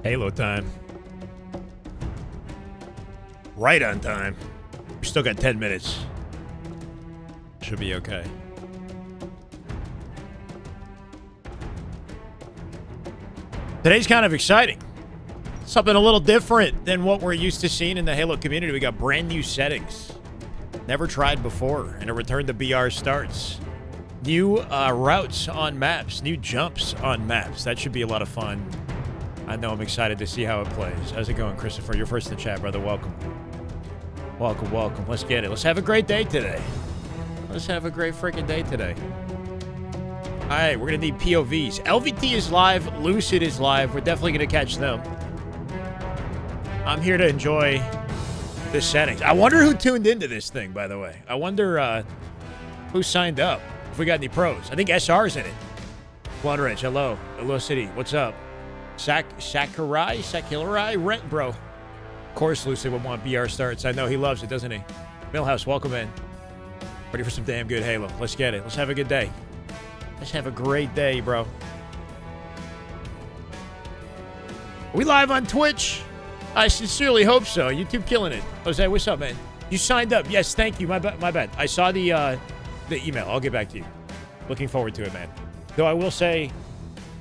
Halo time. Right on time. We still got 10 minutes. Should be okay. Today's kind of exciting. Something a little different than what we're used to seeing in the Halo community. We got brand new settings. Never tried before. And a return to BR starts. New routes on maps. New jumps on maps. That should be a lot of fun. I know I'm excited to see how it plays. How's it going, Christopher? You're first in the chat, brother. Welcome. Welcome, welcome. Let's get it. Let's have a great day today. Let's have a great freaking day today. All right, we're going to need POVs. LVT is live. Lucid is live. We're definitely going to catch them. I'm here to enjoy the settings. I wonder who tuned into this thing, by the way. I wonder who signed up. If we got any pros. I think SR's in it. Blood Rich, hello. Hello City, what's up? Sakurai, Rent, bro. Of course, Lucid would want BR starts. I know he loves it, doesn't he? Millhouse, welcome in. Ready for some damn good Halo. Let's get it. Let's have a good day. Let's have a great day, bro. Are we live on Twitch? I sincerely hope so. YouTube killing it. Jose, what's up, man? You signed up. Yes, thank you. My bad. I saw the email. I'll get back to you. Looking forward to it, man. Though I will say,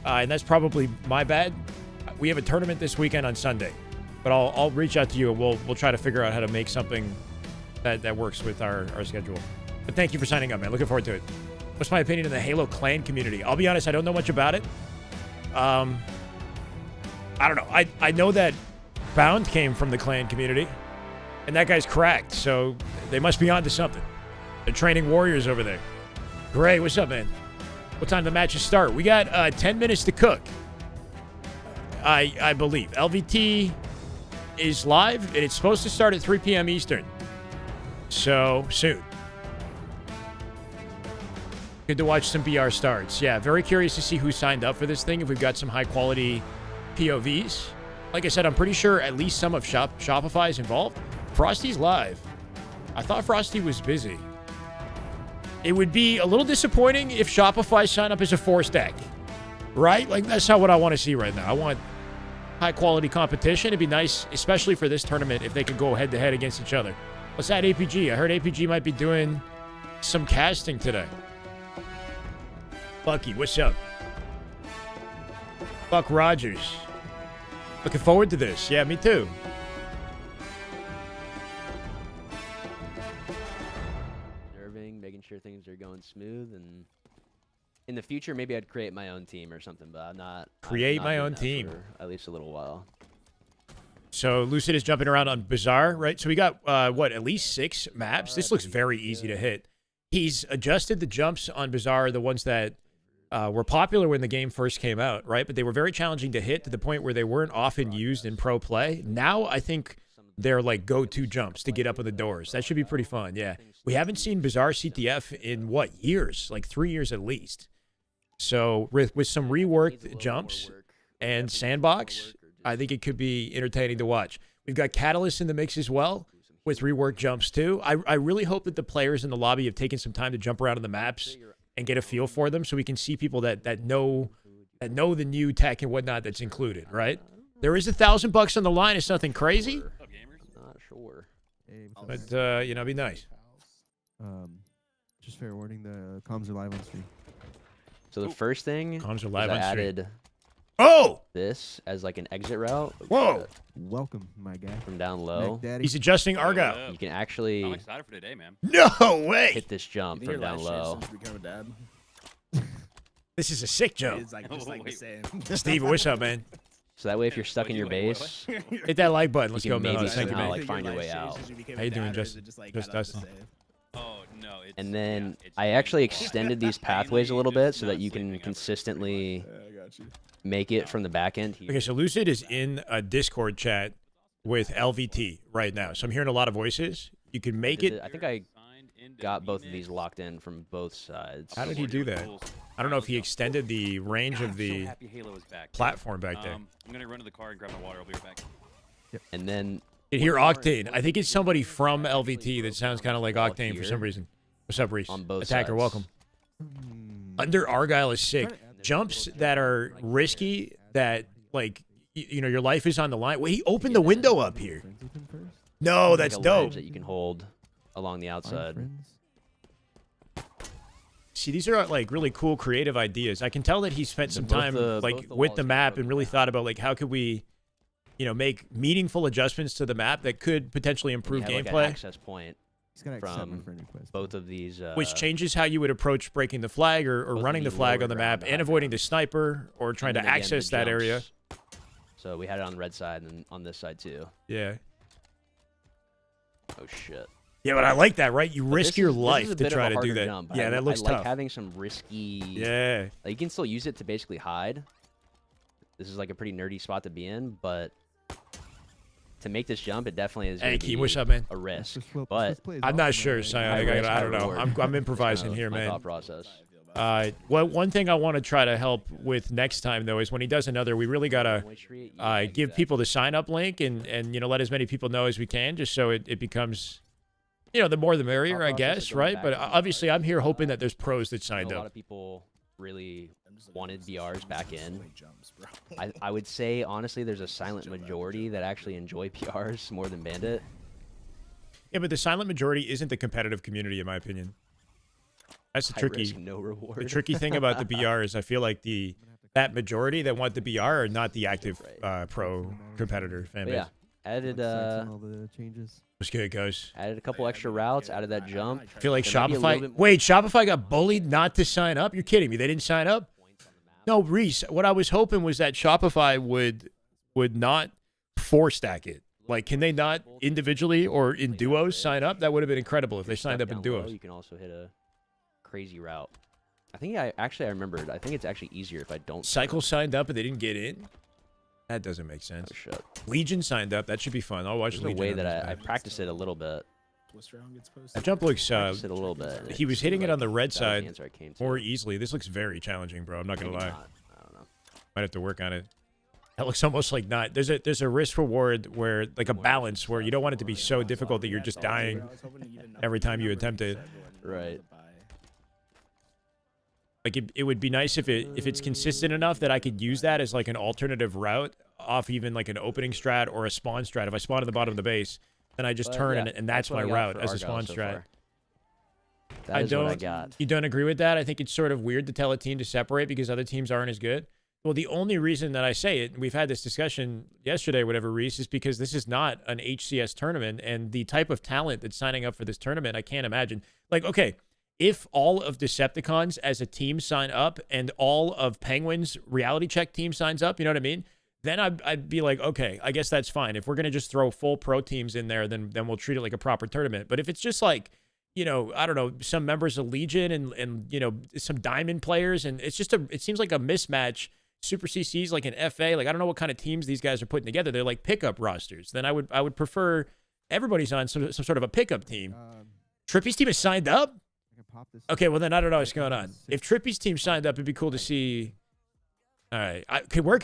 and that's probably my bad, we have a tournament this weekend on Sunday. But I'll reach out to you and we'll try to figure out how to make something that works with our schedule. But thank you for signing up, man. Looking forward to it. What's my opinion of the Halo clan community? I'll be honest, I don't know much about it. I don't know. I know that Bound came from the clan community, and that guy's cracked, so they must be onto something. They're training warriors over there. Gray, what's up, man? What time do the matches start? We got 10 minutes to cook. I believe. LVT is live, and it's supposed to start at 3 p.m. Eastern. So, soon. Good to watch some BR starts. Yeah, very curious to see who signed up for this thing, if we've got some high-quality POVs. Like I said, I'm pretty sure at least some of Shopify is involved. Frosty's live. I thought Frosty was busy. It would be a little disappointing if Shopify signed up as a 4-stack. Right? Like, that's not what I want to see right now. I want high-quality competition. It'd be nice, especially for this tournament, if they could go head-to-head against each other. Let's add APG. I heard APG might be doing some casting today. Bucky, what's up? Buck Rogers. Looking forward to this. Yeah, me too. Observing, making sure things are going smooth, and in the future, maybe I'd create my own team or something, but I'm not. Create my own team. For at least a little while. So Lucid is jumping around on Bazaar, right? So we got, what, at least 6 maps? This looks very easy to hit. He's adjusted the jumps on Bazaar, the ones that were popular when the game first came out, right? But they were very challenging to hit to the point where they weren't often used in pro play. Now I think they're like go-to jumps to get up in the doors. That should be pretty fun, yeah. We haven't seen Bazaar CTF in, what, years? Like 3 years at least. So with some reworked jumps and sandbox, I think it could be entertaining to watch. We've got Catalyst in the mix as well with reworked jumps too. I really hope that the players in the lobby have taken some time to jump around on the maps and get a feel for them, so we can see people that know the new tech and whatnot that's included, right? There is $1,000 on the line. It's nothing crazy. Not sure. But, you know, it'd be nice. Just fair warning, the comms are live on stream. So the first thing Comms are live is on I stream. added this as like an exit route. Whoa! Welcome, my guy. From down low. He's adjusting Argyle. You can actually I'm excited for today, man. No way! hit this jump from down low. This is a sick jump. It's like, just like the same. Steve, what's up, man? So that way, if you're stuck in your base, Hit that like button. Let's You go, can maybe Millhouse. Thank you, somehow, man. like, find your way out. How you doing, Justin? Just Dustin. Oh no! It's, and then yeah, it's I actually extended these pathways a little bit so that you can consistently make it from the back end. Okay, so Lucid is in a Discord chat with LVT right now. So I'm hearing a lot of voices. You can make it. I think I got both of these locked in from both sides. How did he do that? I don't know if he extended the range of the platform back there. I'm gonna run to the car and grab my water. I'll be right back. And then You hear Octane. I think it's somebody from LVT that sounds kind of like All Octane for here. some reason. What's up, Reese? On both Attacker, sides. welcome. Under Argyle is sick. Jumps that are risky, that like you know, your life is on the line. Wait, he opened the window up here. Friends with him first? No, Like that's a dope. ledge that you can hold along the Find outside. friends? See, these are like really cool creative ideas. I can tell that he spent some both time the- like both the with walls the can map go and really down. thought about like how could we, you know, make meaningful adjustments to the map that could potentially And you improve have, like, an gameplay, access point He's gotta accept my from friend request. both of these. which changes how you would approach breaking the flag or both of running the these flag lower on the map ground, and high avoiding the ground. sniper or trying And to then again, the access that area. jumps. So we had it on the red side and on this side too. Yeah. Oh shit. Yeah, but I like that, right? You But risk this your is- this is life a to bit of try a to do harder that. jump. Yeah, I, that looks I like tough. having some risky. Yeah. Like, you can still use it to basically hide. This is like a pretty nerdy spot to be in, but to make this jump, it definitely is. Hey, gonna Keem, be what's up, man? a risk. Let's But just play as I'm not often, sure, right? Cyan. high I risk, high don't know. reward. I'm improvising Kind of here, my man. thought process. Well, one thing I want to try to help with next time though is when he does another, we really gotta One-way street, yeah, give exactly. people the sign up link and you know let as many people know as we can, just so it becomes, you know, the more the merrier, I process of guess, going right? back But to the obviously, I'm here hoping that there's pros that I signed know a lot up. of people really wanted BRs back in. I would say honestly, there's a silent majority that actually enjoy PRs more than Bandit. Yeah, but the silent majority isn't the competitive community, in my opinion. That's the High tricky. risk, no reward. The tricky thing about the BR is I feel like that majority that want the BR are not the active pro competitor fan But base. yeah, added Like, sites and all the changes. What's good, guys? added a couple extra routes, added that jump. I feel like There might be a little Shopify. bit more Wait, Shopify got bullied not to sign up? You're kidding me? They didn't sign up? points on the map. No, Reese. What I was hoping was that Shopify would not four stack it. Like, can they not individually or in duos sign up? That would have been incredible if they signed Stuck up in down low, duos. You can also hit a crazy route. I think I remembered. I think it's actually easier if I don't. sign Cycle up. signed up and they didn't get in. That doesn't make sense. Oh shit. Legion signed up. That should be fun. I'll watch There's a Legion. way on that this I map. practiced it a little bit. That jump looks Practiced it a little bit. and he was seemed hitting it on like the red that was side the answer I came to. more easily. This looks very challenging, bro. I'm not gonna Maybe lie. not. I don't know. Might have to work on it. That looks almost like not. There's a risk reward where like a balance where you don't want it to be so difficult that you're just dying every time you attempt it. Right. Like it would be nice if it's consistent enough that I could use that as like an alternative route off even like an opening strat or a spawn strat. If I spawn at the bottom of the base, then I just But turn yeah, and that's what my I got route for as a Argyle spawn so strat. far. That is what I got. You don't agree with that? I think it's sort of weird to tell a team to separate because other teams aren't as good. Well, the only reason that I say it, and we've had this discussion yesterday, whatever, Reese, is because this is not an HCS tournament, and the type of talent that's signing up for this tournament, I can't imagine. Like, okay, if all of Decepticons as a team sign up and all of Penguins reality check team signs up, you know what I mean? Then I'd be like, okay, I guess that's fine. If we're going to just throw full pro teams in there, then we'll treat it like a proper tournament. But if it's just like, you know, I don't know, some members of Legion and you know, some Diamond players, and it's just it seems like a mismatch. Super CC's like an FA. Like, I don't know what kind of teams these guys are putting together. They're like pickup rosters. Then I would prefer everybody's on some sort of a pickup team. Trippy's team is signed up? I can pop this. Okay, well then I don't know what's going on. If Trippy's team signed up, it'd be cool to see. All right. Where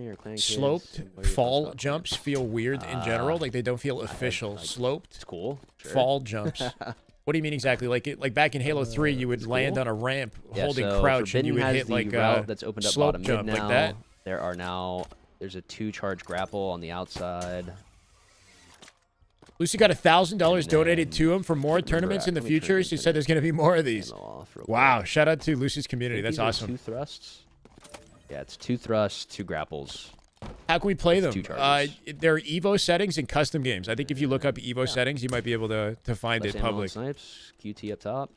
Your clan kids, Sloped what are your thoughts fall about jumps clans? feel weird in general. Like they don't feel I heard, official. like, Sloped It's cool. Sure. fall jumps. What do you mean exactly? Like back in Halo 3, you would it's land cool. on a ramp Yeah, holding so crouch and you would Forbidden has hit the like route a that's opened up slope bottom jump mid now. like that. There are now there's a 2-charge grapple on the outside. Lucy got $1,000 And donated then- to him for more remember, tournaments in the let me turn future. it She into said there's going to be more of these. ammo off real Wow, quick. shout out to Lucy's I community. think That's these are awesome. 2 thrusts. Yeah, it's 2 thrusts, 2 grapples. How can we play them? 2 charges. There are Evo settings and custom games. I think if you look up Evo settings, you might be able to find Less it ammo on public. snipes, QT up top.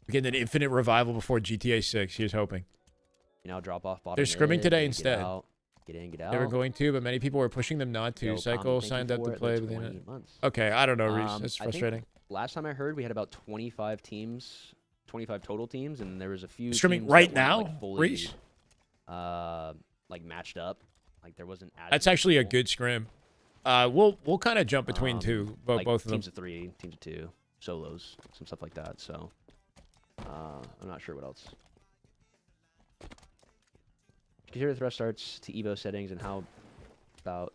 We're getting an infinite revival before GTA 6. Here's hoping. You now drop off bottom. They're scrimming mid, today get instead. out, Get in, get out. They were going to, but many people were pushing them not to. Yo, Cycle Common, thank signed you up to for it. play. That's But they 28 months. okay, I don't know, Reese. That's I think frustrating. Last time I heard, we had about 25 teams, 25 total teams, and there was a few Streaming teams right that weren't, now, like, fully, Reese? like matched up. Like there wasn't. As That's many actually a people. good scrim. We'll kind of jump between two, like both of them. teams of 3, teams of 2, solos, some stuff like that. So I'm not sure what else. Consider the thrust starts to Evo settings, and how about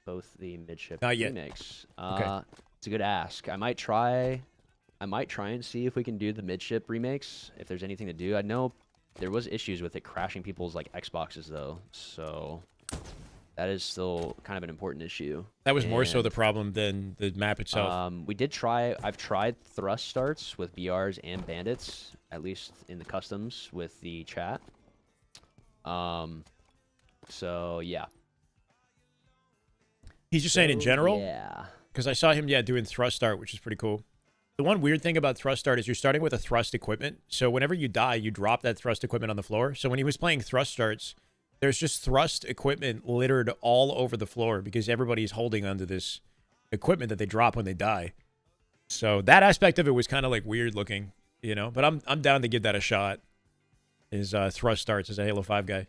both the midship Not yet. remakes? Okay. It's a good ask. I might try and see if we can do the midship remakes. If there's anything to do, I know there was issues with it crashing people's like Xboxes though, so that is still kind of an important issue. That was more so And, the problem than the map itself. we did try. I've tried thrust starts with BRs and bandits, at least in the customs with the chat. So yeah. He's just saying in So, general, Yeah. because I saw him, doing thrust start, which is pretty cool. The one weird thing about thrust start is you're starting with a thrust equipment. So whenever you die, you drop that thrust equipment on the floor. So when he was playing thrust starts, there's just thrust equipment littered all over the floor because everybody's holding onto this equipment that they drop when they die. So that aspect of it was kind of like weird looking, but I'm down to give that a shot. Is thrust starts as a Halo 5 guy.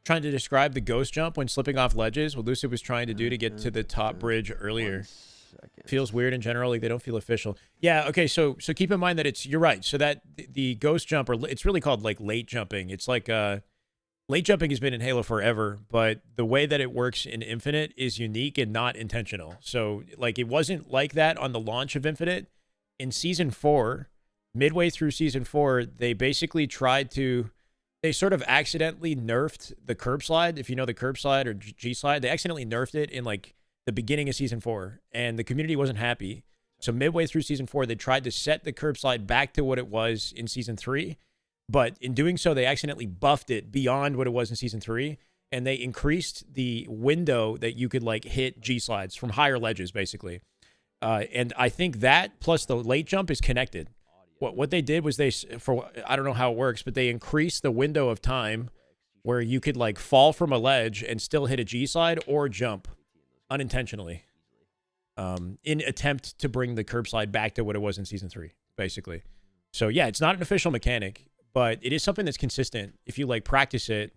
Trying to describe the ghost jump when slipping off ledges, what Lucid was trying to do to get to the top bridge earlier. 1 second. Feels weird in general, like they don't feel official. Yeah, okay, so keep in mind that you're right. So that the ghost jump, or it's really called like late jumping. It's like late jumping has been in Halo forever, but the way that it works in Infinite is unique and not intentional. So like it wasn't like that on the launch of Infinite. In Season 4, midway through Season 4, they basically they sort of accidentally nerfed the curb slide. If you know the curb slide or G slide, they accidentally nerfed it in like the beginning of Season 4, and the community wasn't happy. So midway through Season 4, they tried to set the curb slide back to what it was in Season 3, but in doing so, they accidentally buffed it beyond what it was in Season 3, and they increased the window that you could like hit G slides from higher ledges, basically. And I think that plus the late jump is connected. What they did was I don't know how it works, but they increased the window of time where you could like fall from a ledge and still hit a G slide or jump unintentionally, in attempt to bring the curb slide back to what it was in Season 3, basically. So yeah, it's not an official mechanic, but it is something that's consistent. If you like practice it,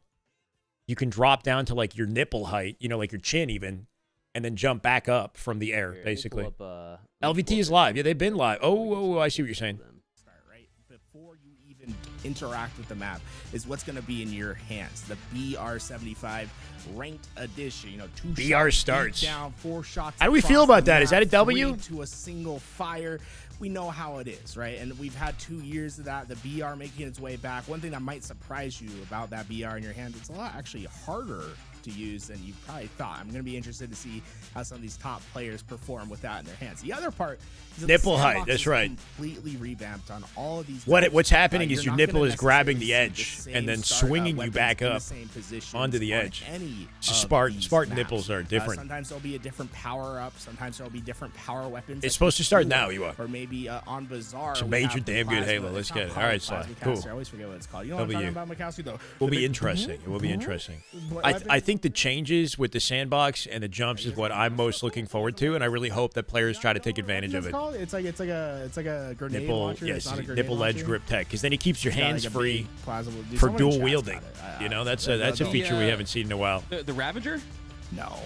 you can drop down to like your nipple height, like your chin even, and then jump back up from the air, Here, let me basically. pull up, LVT is live. Yeah, they've been live. Oh, I see what you're saying. Start, right? Before you even interact with the map is what's going to be in your hands. The BR75 ranked edition. 2 BR shots starts. deep down, 4 shots. How do we feel across about the that? Is map, that a W? 3 to a single fire. We know how it is, right? And we've had 2 years of that. The BR making its way back. One thing that might surprise you about that BR in your hand, it's a lot actually harder to use than you probably thought. I'm going to be interested to see how some of these top players perform with that in their hands. The other part is that the Nipple height, sandbox that's is right. completely revamped on all of these. What's maps. happening is You're your not nipple gonna is grabbing necessarily the see edge the and then same start, swinging you weapons back in the up same positions onto the on edge. any So of Spartan these Spartan maps. nipples are different. Sometimes there'll be a different power up. Sometimes there'll be different power weapons. It's supposed to start now, you are. Or maybe on Bazaar. It's a we major have the damn good plasma. Halo. Let's It's not get it. called All right, plasma Sly. caster. Cool. I always forget what it's called. You know what I'm W. talking about, Mikowski, though? Will The be big interesting. It will be interesting. weapon. I think the changes with the sandbox and the jumps is what I'm most looking forward to, and I really hope that players try to take advantage of it. It's like a grenade Nipple, launcher. yes, It's not a grenade nipple ledge launcher. grip tech, because then it keeps your It's got, hands like, a free big plasma- dude, for someone in dual chat's wielding. got it. That's a feature we the, haven't seen in a while. The Ravager? No.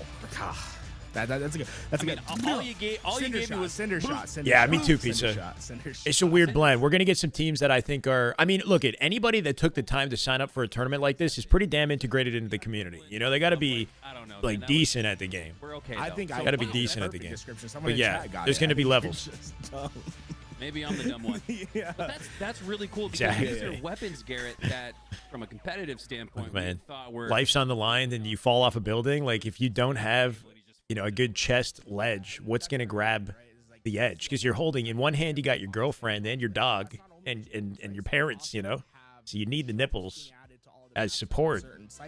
That's a good. That's I a mean, good. all you gave me was cinder shot. Cinder Yeah, shot, me too, cinder Pizza. shot, cinder shot. It's a weird blend. We're going to get some teams that I think are... I mean, look, at anybody that took the time to sign up for a tournament like this is pretty damn integrated into the community. You know, they got to be, I don't know, like, man, decent at the game. we're okay. I though. think So I gotta be wow, decent at the perfect game. description. Someone But in yeah, chat got there's it. going to be I think levels. it's just dumb. maybe I'm the dumb one. Yeah. But that's really cool because Exactly. these are weapons, Garrett, that from a competitive standpoint, Look, man, we thought were life's on the line and you fall off a building. Like, if you don't have, you know, a good chest ledge, what's going to grab the edge? Because you're holding, in one hand, you got your girlfriend and your dog and your parents, you know? So you need the nipples as support so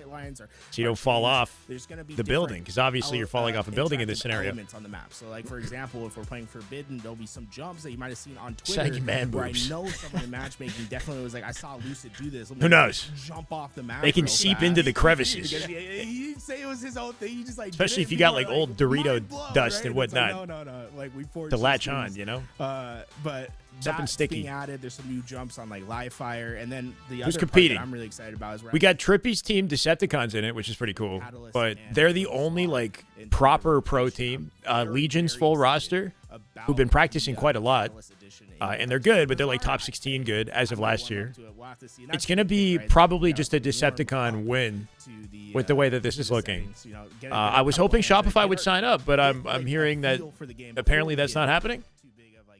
you don't fall off the building, because obviously you're falling off a building in this scenario. Elements on the map. So, like, for example, if we're playing Forbidden, there'll be some jumps that you might have seen on Twitter Saggy man where boobs. I know someone in matchmaking definitely was like, I saw Lucid do this. Let me Who knows? Jump off the map. They can real seep fast. into the crevices. Because he didn't say it was his own thing. He just like Especially did if it, you got, people like, are old Dorito mind blown, dust right? and It's like, whatnot. no. Like, we forged To some latch on, trees. you know? But Something that's sticky. being added. There's some new jumps on like live fire, and then the Who's other competing? part that I'm really excited about is We got Trippy's team Decepticons in it, which is pretty cool. Catalyst But and they're the only, like, proper pro team. Legion's full roster, who've been practicing quite a lot. And they're good, but they're like top 16 good as of last year. It's going to be probably just a Decepticon win with the way that this is looking. I was hoping Shopify would sign up, but I'm hearing that apparently that's not happening.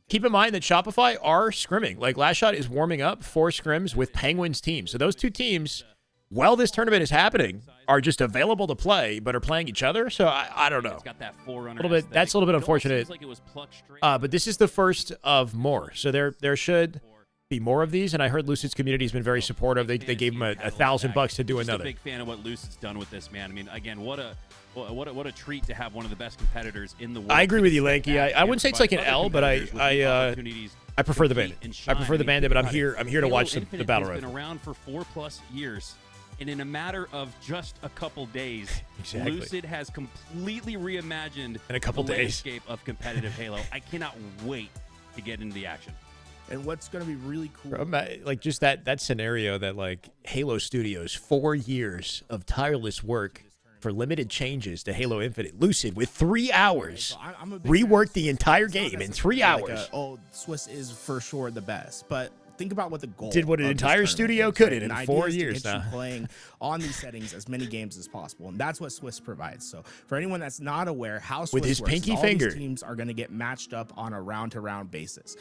Keep in mind that Shopify are scrimming. Like, Last Shot is warming up 4 scrims with Penguins team. So those two teams, while this tournament is happening, are just available to play, but are playing each other. So I don't know. It's got that forerunner Little bit- that's a little bit aesthetic. It almost unfortunate. seems like it was plucked straight But this is the first of more. So there should be more of these. And I heard Lucid's community has been very supportive. They gave him $1,000 to do Just another. a big fan of what Lucid's done with this, man. I mean, again, what a treat to have one of the best competitors in the world. I agree with you, step Lanky. back I and wouldn't say it's like an provide L, other but competitors with new opportunities I prefer the compete Bandit. and I shine. prefer the I mean, Bandit, but I'm think about here it. to watch Halo the Infinite battle has rifle. been around for 4+ years, and in a matter of just a couple days, Exactly. Lucid has completely reimagined In a couple the days. landscape of competitive Halo. I cannot wait to get into the action. And what's going to be really cool. Like, just that scenario that, like, Halo Studios, 4 years of tireless work for limited changes to Halo Infinite. Lucid, with 3 hours, So I'm a big fan reworked of the Swiss. entire It's not game in necessarily 3 like hours. Swiss is for sure the best, but think about what the goal Did what an of this entire tournament studio is, couldn't right? in And 4 idea is to years get you now. playing on these settings as many games as possible, and that's what Swiss provides. So for anyone that's not aware, how Swiss his works is pinky all finger. these teams are going to get matched up on a round-to-round basis.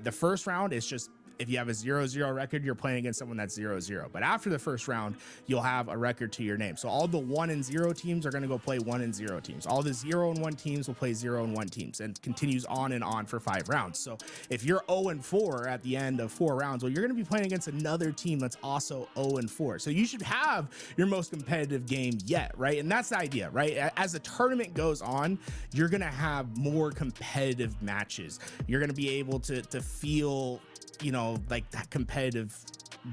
The first round is just, if you have a 0-0 record, you're playing against someone that's 0-0. But after the first round, you'll have a record to your name. So all the 1-0 teams are going to go play 1-0 teams. All the 0-1 teams will play 0-1 teams, and continues on and on for 5 rounds. So if you're 0-4 at the end of 4 rounds, well, you're going to be playing against another team that's also 0-4. So you should have your most competitive game yet, right? And that's the idea, right? As the tournament goes on, you're going to have more competitive matches. You're going to be able to feel, you know, like that competitive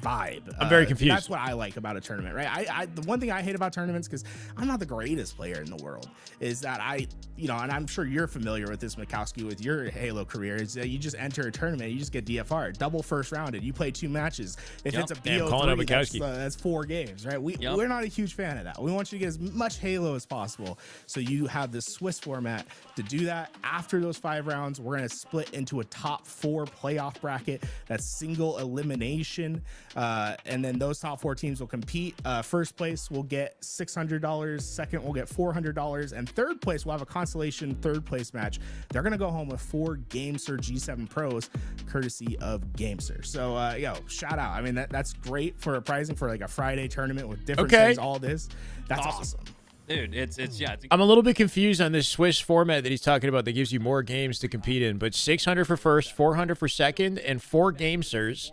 vibe. I'm very confused. That's what I like about a tournament, right? The one thing I hate about tournaments, because I'm not the greatest player in the world, is that and I'm sure you're familiar with this, Mikowski, with your Halo career, is that you just enter a tournament, you just get DFR, double first rounded, you play 2 matches. If it's a Damn, calling out BO3, Mikowski. that's 4 games, right? We're not a huge fan of that. We want you to get as much Halo as possible. So you have this Swiss format to do that. After those 5 rounds, we're going to split into a top 4 playoff bracket. That's single elimination. And then those top 4 teams will compete. First place will get $600. Second will get $400. And third place will have a consolation third place match. They're going to go home with 4 GameSir G7 Pros, courtesy of GameSir. So, shout out. I mean, that's great for a pricing for like a Friday tournament with different things, all this. That's awesome. Dude, it's I'm a little bit confused on this Swiss format that he's talking about that gives you more games to compete in, but 600 for first, 400 for second, and 4 GameSirs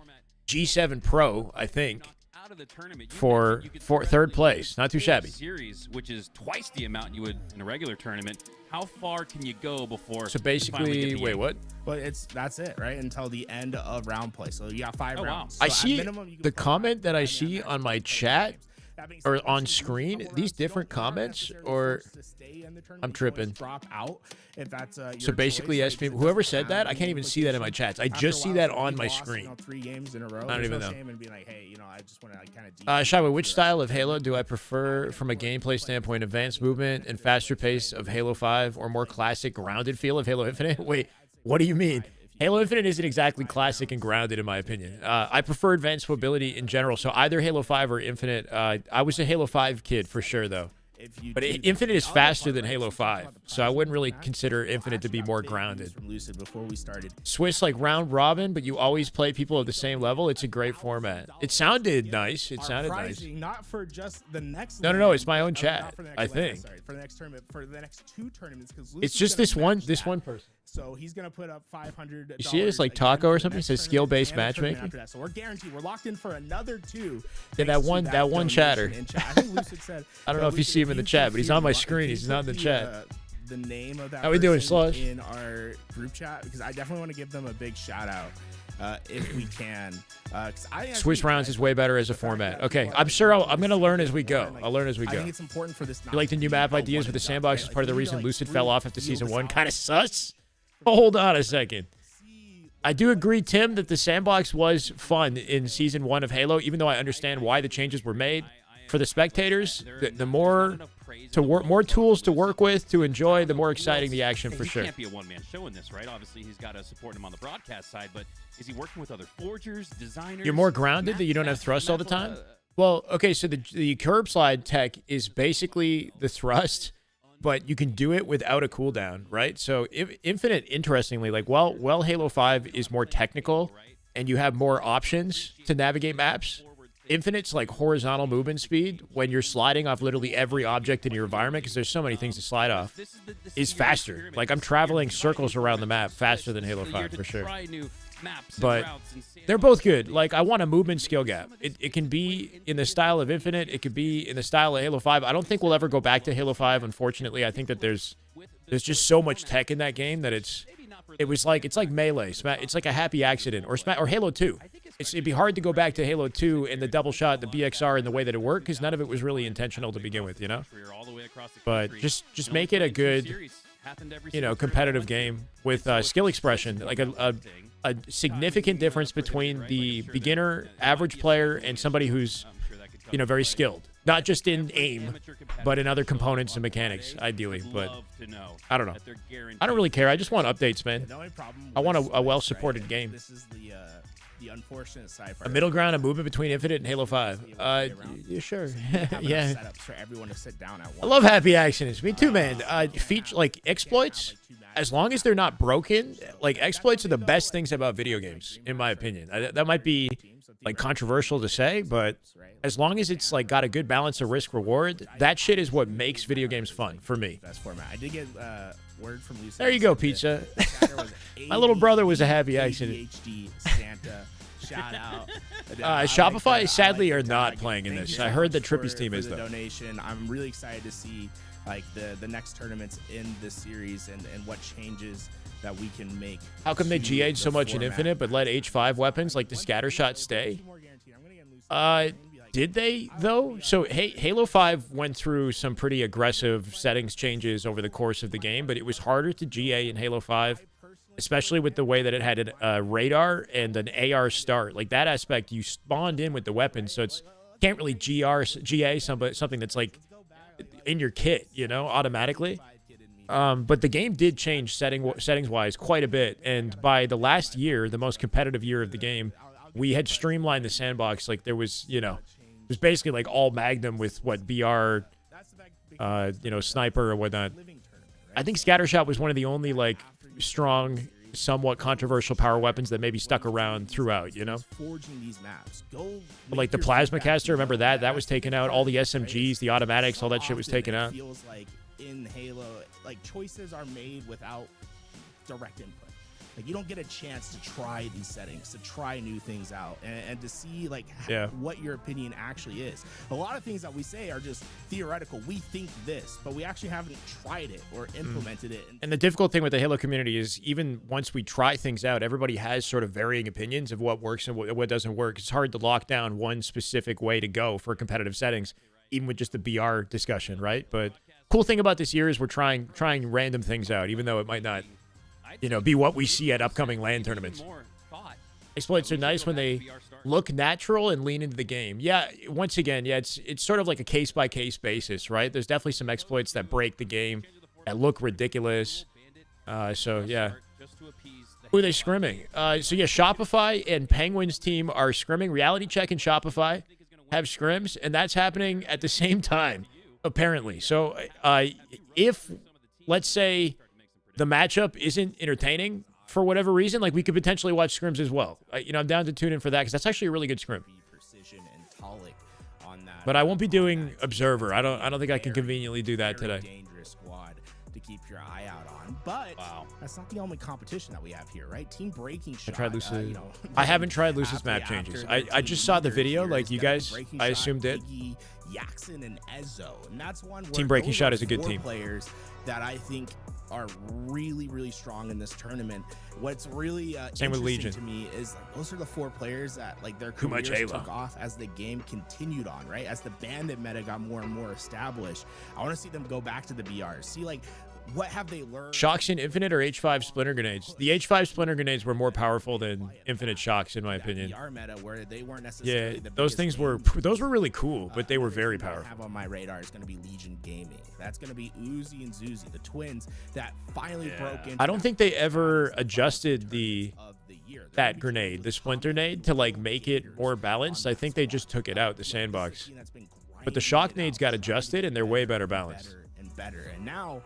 G7 Pro, I think, out of the tournament for third place. Not too shabby. Series, which is twice the amount you would in a regular tournament. How far can you go before? So you finally basically, get the wait, end? what? But that's it, right? Until the end of round play. So you got 5 Oh, wow. rounds. I So at see minimum, you can the play comment that I 5 see matches, on my 20 chat games. or on screen, these different comments, or I'm tripping. Drop out if that's So basically, yes, whoever said that, I can't even see that in my chats. I just see that on my screen. 3 games in a row. I don't even know. I just want to kind of Shyway, which style of Halo do I prefer from a gameplay standpoint? Advanced movement and faster pace of Halo 5, or more classic grounded feel of Halo Infinite? Wait, what do you mean? Halo Infinite isn't exactly classic and grounded, in my opinion. I prefer advanced mobility in general, so either Halo 5 or Infinite. I was a Halo 5 kid for sure, though. But Infinite is faster than Halo 5, so I wouldn't really consider Infinite to be more grounded. From Lucid before we started. Swiss like round robin, but you always play people of the same level. It's a great format. It sounded nice. It sounded nice. Not for just the next. No. It's my own chat. I think. Sorry, for the next tournament, for the next 2 tournaments, because It's just this one person. So he's gonna put up $500. You see this like taco or something? It says skill-based matchmaking. So we're guaranteed. We're locked in for another 2. Yeah, that one chatter. I think Lucid said. I don't know if you see him in the chat, but he's on my screen. He's not in the chat. The name of that. How we doing, person Slush? In our group chat, because I definitely want to give them a big shout out. If we can. Swiss rounds is way better as a format. Okay, I'm sure I'm going to learn as we go. I'll learn as we I go. think it's important for this. You like the new map ideas with the sandbox as part of the reason Lucid fell off after Season 1? Kind of sus? Hold on a second. I do agree, Tim, that the sandbox was fun in Season 1 of Halo, even though I understand why the changes were made. For the spectators, the more tools to work with, to enjoy, the more exciting the action for sure. He can't be a one-man show in this, right? Obviously, he's got to support him on the broadcast side, but is he working with other forgers, designers? You're more grounded, that you don't have thrust all the time? Well, okay, so the curb slide tech is basically the thrust, but you can do it without a cooldown, right? So Infinite, interestingly, like while Halo 5 is more technical and you have more options to navigate maps, Infinite's like horizontal movement speed when you're sliding off literally every object in your environment, because there's so many things to slide off, is faster. Like I'm traveling circles around the map faster than Halo 5 for sure. But they're both good. Like I want a movement skill gap. It can be in the style of Infinite. It could be in the style of Halo 5. I don't think we'll ever go back to Halo 5, unfortunately. I think that there's just so much tech in that game that it's like Melee. It's like a happy accident, or Halo 2. It'd be hard to go back to Halo 2 and the double shot, the BXR, and the way that it worked, because none of it was really intentional to begin with, you know? But just make it a good, competitive game with skill expression, like a significant difference between the beginner, average player, and somebody who's, very skilled. Not just in aim, but in other components and mechanics, ideally. But I don't know. I don't really care. I just want updates, man. I want a well-supported game. This is the unfortunate side. A middle ground, a movement between Infinite and Halo 5. Yeah, sure. Yeah. Setups for everyone to sit down at once. I love happy actions. Me too, man. Feature like exploits, as long as they're not broken, like exploits are the best things about video games, in my opinion. That might be like controversial to say, but as long as it's like got a good balance of risk reward, that shit is what makes video games fun for me. Best format. I did get word from Lucid. There you go, pizza. My little brother was a happy accident. ADHD Santa. Shout out. Shopify, sadly, are not playing in this. I heard that Trippy's team is, though. Donation. I'm really excited to see like the next tournaments in this series and what changes that we can make. How come they GA'd so much in Infinite but let H5 weapons like the scatter shot stay? Did they, though? So Halo 5 went through some pretty aggressive settings changes over the course of the game, but it was harder to GA in Halo 5, especially with the way that it had a radar and an AR start. Like that aspect, you spawned in with the weapon, so it's can't really GA something that's like in your kit, automatically. But the game did change settings-wise quite a bit, and by the last year, the most competitive year of the game, we had streamlined the sandbox. Like there was, it was basically like all Magnum with what BR, sniper or whatnot. I think Scattershot was one of the only like strong, somewhat controversial power weapons that maybe stuck around throughout. Forging these maps. Like the plasma caster, remember that? That was taken out. All the SMGs, the automatics, all that shit was taken out. Feels like in Halo, like choices are made without direct input. Like, you don't get a chance to try these settings, to try new things out, and to see like what your opinion actually is. A lot of things that we say are just theoretical. We think this, but we actually haven't tried it or implemented it. And the difficult thing with the Halo community is even once we try things out, everybody has sort of varying opinions of what works and what doesn't work. It's hard to lock down one specific way to go for competitive settings, even with just the BR discussion, right? But cool thing about this year is we're trying random things out, even though it might not, be what we see at upcoming LAN tournaments. Exploits are nice when they look natural and lean into the game. Yeah, once again, it's sort of like a case-by-case basis, right? There's definitely some exploits that break the game, that look ridiculous. So, yeah. Who are they scrimming? Shopify and Penguin's team are scrimming. Reality Check and Shopify have scrims, and that's happening at the same time, apparently. So, if, let's say, the matchup isn't entertaining for whatever reason, like, we could potentially watch scrims as well. I'm down to tune in for that because that's actually a really good scrim. But I won't be doing Observer. I don't think I can conveniently do that today. Dangerous squad to keep your eye out on. But that's not the only competition that we have here, right? Team Breaking Shot. I tried Lucid. I haven't tried Lucid's map changes. I just saw the video, like you guys, I assumed it. Yaxon and Ezzo, and that's one where Team Breaking Shot is a good team. Players that I think are really, really strong in this tournament. What's really same with Legion to me is like those are the 4 players that like their careers took off as the game continued on, right? As the bandit meta got more and more established. I want to see them go back to the BRs. See like what have they learned? Shocks in Infinite or H5 Splinter Grenades? The H5 Splinter Grenades were more powerful than Infinite Shocks, in my opinion. BR meta where they weren't necessarily those things were really cool, but they were very powerful. I have on my radar is going to be Legion Gaming. That's going to be Uzi and Zuzi, the twins that finally broke into. I don't think they ever adjusted that grenade, the Splinter Nade, to like make it more balanced. I think they just took it out, the sandbox. But the Shock Nades got adjusted, and they're way better balanced. And now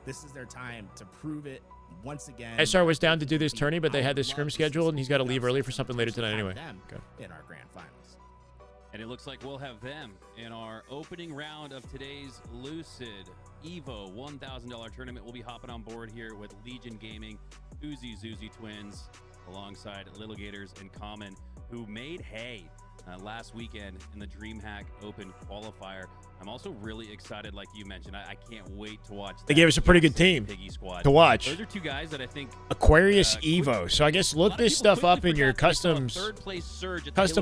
this is their time to prove it once again. SR was down to do this tourney, but they had this scrim scheduled, and he's got to leave early for something later tonight anyway. In our grand finals. And it looks like we'll have them in our opening round of today's Lucid Evo $1,000 tournament. We'll be hopping on board here with Legion Gaming, Uzi Zuzi twins, alongside Little Gators and Common, who made hay last weekend in the DreamHack Open qualifier. I'm also really excited, like you mentioned. I can't wait to watch. They gave us a pretty good team to watch. Those are 2 guys that I think Aquarius Evo. So I guess look this stuff up in your custom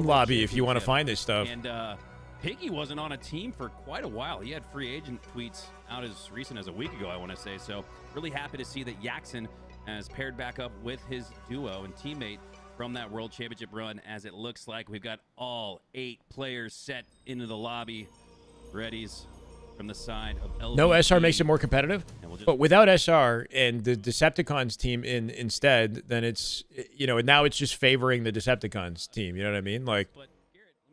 lobby if you want to find this stuff. And Piggy wasn't on a team for quite a while. He had free agent tweets out as recent as a week ago, I want to say. So really happy to see that Yaxon has paired back up with his duo and teammate from that World Championship run, as it looks like we've got all 8 players set into the lobby. Readies from the side of LVP. No, SR makes it more competitive, but without SR and the Decepticons team instead, then it's, now it's just favoring the Decepticons team. You know what I mean? Like,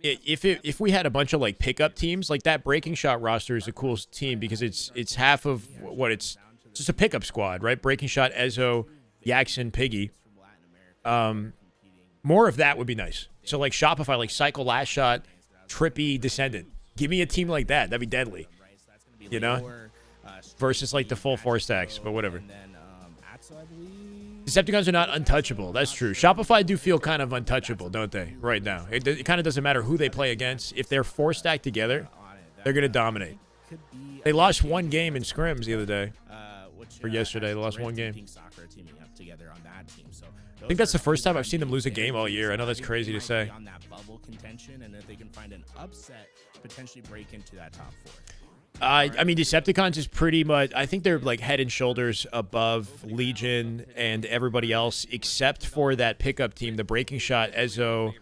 if we had a bunch of like pickup teams, like that Breaking Shot roster is a cool team because it's half of what it's just a pickup squad, right? Breaking Shot, Ezzo, Yaxon, Piggy. More of that would be nice. So like Shopify, like Cycle, Last Shot, Trippy, Descendant. Give me a team like that. That'd be deadly. Versus like the full 4 stacks, but whatever. Decepticons are not untouchable. That's true. Shopify do feel kind of untouchable, don't they, right now? It kind of doesn't matter who they play against. If they're 4 stacked together, they're going to dominate. They lost 1 game in scrims the other day. Or yesterday, they lost 1 game. I think that's the first time I've seen them lose a game all year. I know that's crazy to say. On that bubble contention, and if they can find an upset, potentially break into that top 4. I mean, Decepticons is pretty much, I think they're like head and shoulders above Legion and everybody else, except for that pickup team, the Breaking Shot, Ezzo,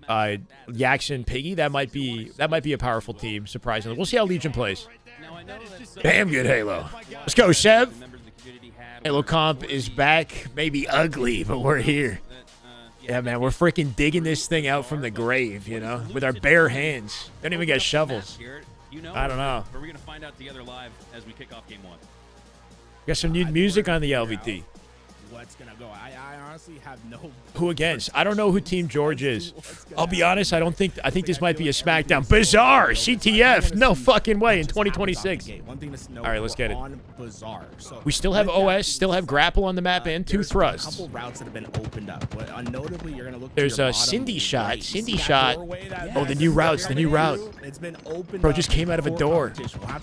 Yaxon, Piggy. That might be a powerful team, surprisingly. We'll see how Legion plays. Damn good Halo. Let's go, Seb. Halo Comp is back. Maybe ugly, but we're here. Yeah, man, we're freaking digging this thing out from the grave, with our bare hands. Don't even get shovels. I don't know. We're going to find out together live as we kick off game 1. Got some new music on the LVT. what's gonna go. I honestly have no. Who against? I don't know who Team George is. I'll be honest. I think this might be a SmackDown. Bizarre CTF. No fucking way in 2026. All right, let's get it. We still have OS, still have grapple on the map, and 2 thrusts. A couple routes that have been opened up. Notably, you're gonna look. There's a Cindy shot. Cindy shot. Oh, the new routes. The new route. It's been opened. Bro, just came out of a door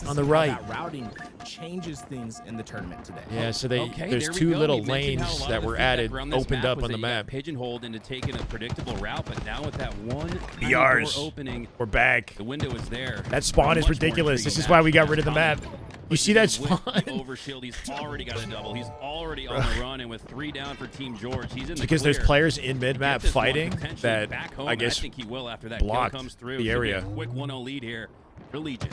on the right. Routing changes things in the tournament today. Yeah, so Okay, there's there we 2 go. little You mentioned how a lanes lot that of the were feedback added, around this opened up was on the that you got map. pigeonholed into taking a predictable route, but now with that one tiny BRs. door opening, We're back. the window is there. That spawn is Much more ridiculous. This intriguing is why we got match. rid of the map. You see that With spawn? the overshield, he's already got a double. He's already on the run, and with 3 down for Team George, he's in the Because there's clear. players in mid-map Get this one fighting potentially that back home, I and guess think he will after that blocked kill comes through. the Should be a area. quick 1-0 lead here for Legion.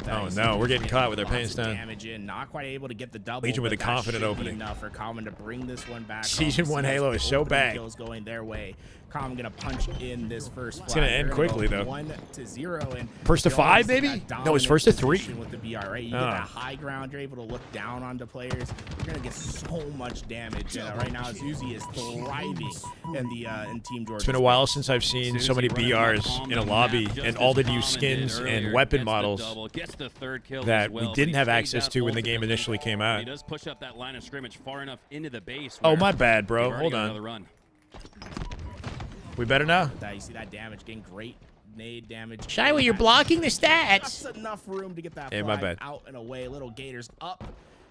Oh no, we're getting caught with our pants down. Damage in, not quite able to get the double. Legion with but a confident that should be opening. enough for Common to bring this one back. Season home. 1 See Halo those is so opening bad. kills going their way. Common gonna punch in this first. It's gonna end quickly, though. 1-0 and First to you 5, always see maybe? that No, it's first to 3. dominant position with the BR, right? You Ah. get that high ground, you're able to look down onto players. You're gonna get so much damage. Right now, Zuzi is thriving in Team George. It's been a while since I've seen so many BRs in a lobby and all the new skins and weapon models that we didn't have access to when the game initially came He out. does push up that line of scrimmage far enough into the base. Oh, where my bad, bro. they've already Hold got on. another run. We better now. You see that damage, getting great nade damage. Shyway, you're blocking the Just stats. enough room to get that Hey, flag my bad. out and away. Little Gators up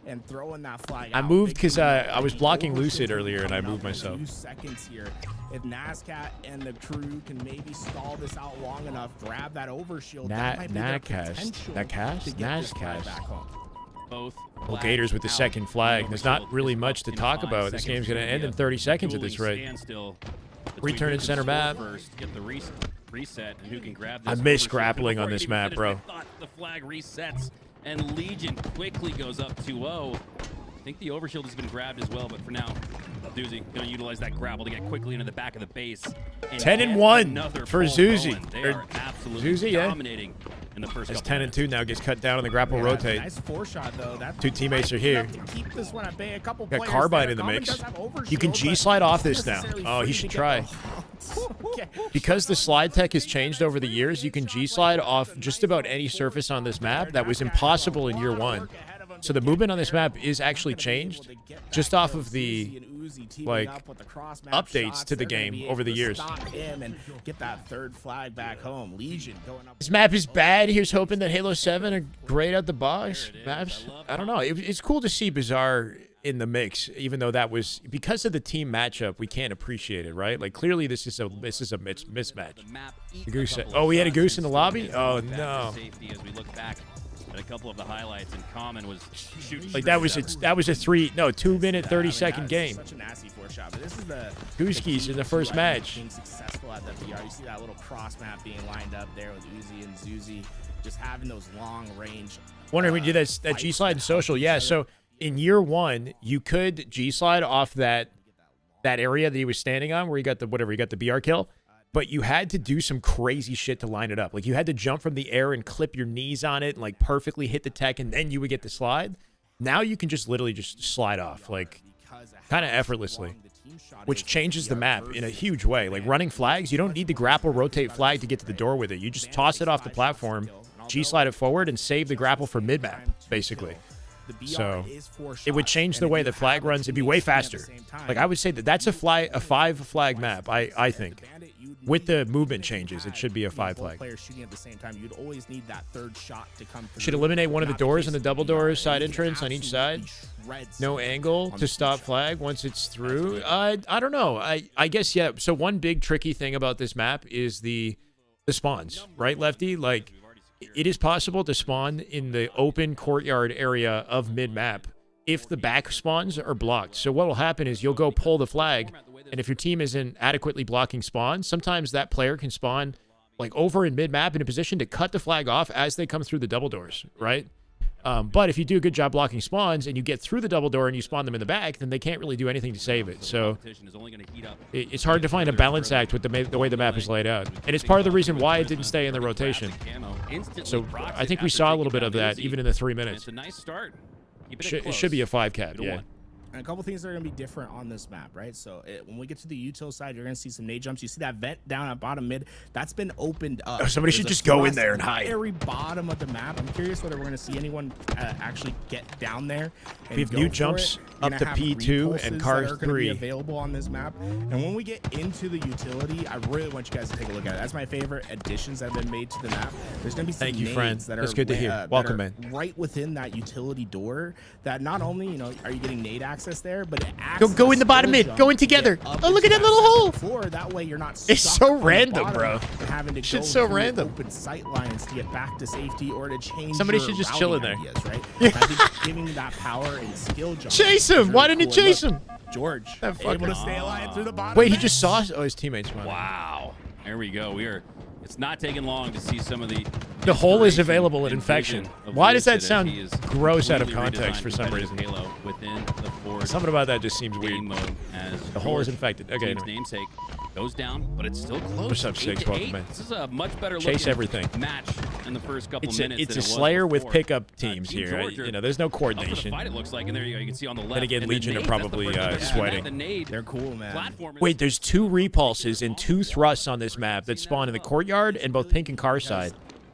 and throwing that flag I out. moved Big 'cause, team I was the blocking overshield Lucid will be earlier, and I coming moved up in a myself. few seconds here. If Nazcat and the crew can maybe stall this out long enough, grab that overshield. that might be their potential to get this flag back home. Both Well, Gators with the flags second out. flag. The There's not overshield really is much up to in talk 5 about. This seconds. game's going to It's end in be a 30 seconds at dueling this rate. standstill between Return who in can center score map. First, get the reset, and who can grab I this miss overshield. grappling on Before it this even map, finished, bro. I thought the flag resets, and Legion quickly goes up 2-0. I think the overshield has been grabbed as well, but for now, Zuzi going to utilize that grapple to get quickly into the back of the base. 10-1 another for pull Zuzi. going. They Or are absolutely Zuzi, yeah. dominating in the first As couple 10-2 now gets cut down on the grapple Yeah, rotate. Nice 4-shot though. That 2 teammates might are be here. enough to keep this one at bay. A couple Got players Carbine there. in the Common mix. does have overshield, You can but G-slide off not this now. necessarily Oh, he free should to try. get the- Okay. Because the slide tech has changed over the years, you can G-slide off just about any surface on this map that was impossible in year 1. So the movement on this map is actually changed just off of the like updates to the game over the years. Get that third flag back home. Legion going up. This map is bad. Here's hoping that Halo 7 are great out the box. Maps. I don't know. It's cool to see Bizarre in the mix, even though that was because of the team matchup. We can't appreciate it, right? Like clearly this is a mismatch. The goose. Oh, we had a goose in the lobby. Oh no. As we look back at a couple of the highlights, and Common was shooting. Like that was a 2-minute 30-second game. Such a nasty 4-shot, but this is the Gooskies in the first match. Being successful at the BR. You see that little cross map being lined up there with Uzi and Zuzi, just having those long range. Wondering when we did that G slide in social. Yeah, so in year 1, you could G slide off that area that he was standing on where you got the BR kill, but you had to do some crazy shit to line it up. Like you had to jump from the air and clip your knees on it and like perfectly hit the tech, and then you would get the slide. Now you can just literally just slide off like kind of effortlessly, which changes the map in a huge way. Like running flags, you don't need the grapple rotate flag to get to the door with it. You just toss it off the platform, G slide it forward, and save the grapple for mid map basically. So it would change the way the flag runs. It'd be way faster. Like I would say that's a 5 flag map. I think with the movement changes, it should be a 5 flag. Players shooting at the same time, you'd always need that third shot to come through. Should eliminate one of the doors on the double doors side entrance on each side. No angle to stop flag once it's through. I don't know. I guess yeah. So one big tricky thing about this map is the spawns, right, Lefty? Like it is possible to spawn in the open courtyard area of mid-map if the back spawns are blocked. So what will happen is you'll go pull the flag, and if your team isn't adequately blocking spawns, sometimes that player can spawn like over in mid-map in a position to cut the flag off as they come through the double doors, right? But if you do a good job blocking spawns and you get through the double door and you spawn them in the back, then they can't really do anything to save it. So it's hard to find a balance act with the way the map is laid out. And it's part of the reason why it didn't stay in the rotation. So I think we saw a little bit of that even in the 3 minutes. It's a nice start. It should be a 5 cap, yeah. And a couple things that are going to be different on this map, right? So when we get to the util side, you're going to see some nade jumps. You see that vent down at bottom mid. That's been opened up. Oh, somebody should just go in there and hide. Very bottom of the map. I'm curious whether we're going to see anyone actually get down there. And We have go new for jumps it. You're up gonna to have P2 repulses and that cars are gonna be 3. available on this map. And when we get into the utility, I really want you guys to take a look at it. That's my favorite additions that have been made to the map. There's going to be some Thank you, nades friend. that That's are good to hear. that Welcome are in. right within that utility door. That not only are you getting nade access there, but it acts Go as a in the bottom skill mid. jump Go in to get together. up Oh, look into at that little second hole. floor. That way you're not It's stuck so on the random, bottom bro. and having to go Shit's so through random. open sight lines to get back to safety or to change. Somebody your should just chill in routing there. ideas, right? And I think giving that power and skill jump. Chase is him. Why really didn't you cool. And chase look, him? George, That able fucking- to stay alive through the bottom. Wait, he mid. just saw. Oh, his teammates won. Wow. There we go. It's not taking long to see some of the. The hole is inspiration available in and infection. vision of Why does that Lucid as sound he is gross out of completely context redesigned for some competitive reason? Halo within the Forge Something about that just seems weird. game mode as The hole is George, infected. Okay, team's anyway. namesake goes down, but it's still close. What's up, 8 Six? to Welcome 8. in. This is a much better Chase looking everything. match in the first couple It's minutes. a than it was Slayer with before. pickup teams Team here. George are You know, there's no up for the coordination. fight, it looks like, and there you go. You can see on the left. Then again, and the Legion are nades, that's the probably, first time they've sweating. had the nade They're cool, man. platform. Wait, there's 2 repulses and 2 thrusts on this map that spawn in the courtyard and both pink and car side.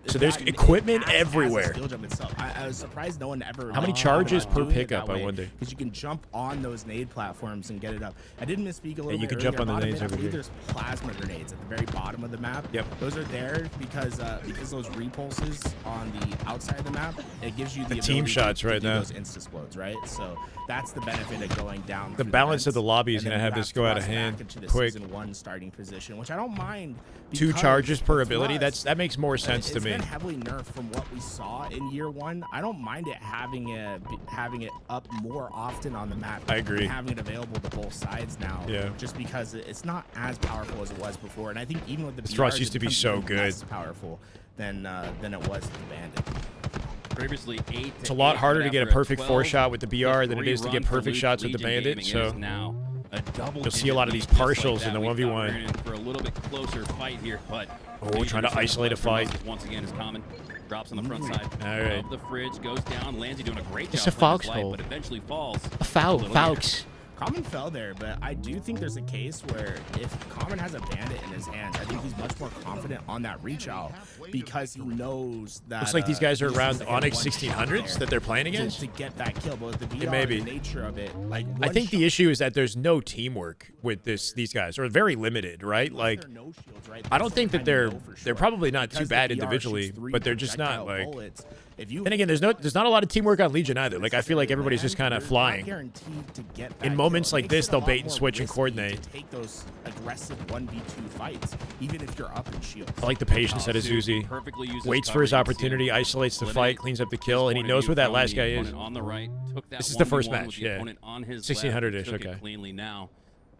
So there's That equipment as a everywhere. skill jump itself. I was surprised no one ever. How many charges per pickup, I wonder? Because you can jump on those nade platforms and get it up. I did misspeak a little you bit. can jump earlier. on the Bottom nades mid, I over believe here. There's plasma grenades at the very bottom of the map. Yep. Those are there because those repulses on the outside of the map, it gives you the team ability shots to right do now. those insta explodes, right? So that's the benefit of going down. The through balance of vents. the lobby is And gonna then have you this go out of thrust back hand into the quick. Season 1 starting position, which I don't mind. 2 because charges per the ability. thrust- That makes more sense to it's me. been heavily nerfed from what we saw in year 1. I don't mind it having it up more often on the map. I agree. And having it available to both sides now. Yeah. Just because it's not as powerful as it was before, and I think even with the This thrust BRs, used to it be becomes so even good. less powerful than it was with the Bandit. Previously 8. It's a lot harder to get a perfect 4-shot with the BR than it is to get perfect Legion shots with the Gaming. Bandit. It So is now a double you'll see a lot of these digit lead just partials like in the that. We thought 1v1. we were in for a little bit closer fight here, but Oh, trying to isolate a fight. once again is common. Drops on the front side All right. of the fridge, goes down. Lansy doing a great It's job. a playing his foxhole. life, but eventually falls. A foul, little Faux. Common fell there, but I do think there's a case where if Common has a Bandit in his hands, I think he's much more confident on that reach out because he knows that. Looks like these guys are he's around just gonna Onyx one shot 1600s there that they're playing to against. get that kill. But with the VR, It may be. the nature of it, like I one think the shot- issue is that there's no teamwork with these guys, or very limited, right? Like, There are no shields, right? I don't think that That's the they're time you know for they're sure. probably not too Because the bad VR individually, shoots 3 but they're just not projectile like. bullets. If you And again, there's not a lot of teamwork on Legion either. Like, I feel like everybody's just kind of flying. In moments like this, they'll bait and switch and coordinate. To take those aggressive 1v2 fights, even if you're up in shields. I like the patience that is Uzi. Perfectly uses Waits for his cover. You can see him opportunity, isolates the eliminate fight, cleans up the his kill, and he point of knows view where that from last the guy is. opponent on the right. Took that This is the first 1v1 match, with the yeah. opponent on his 1600-ish, left. Took it okay. cleanly now.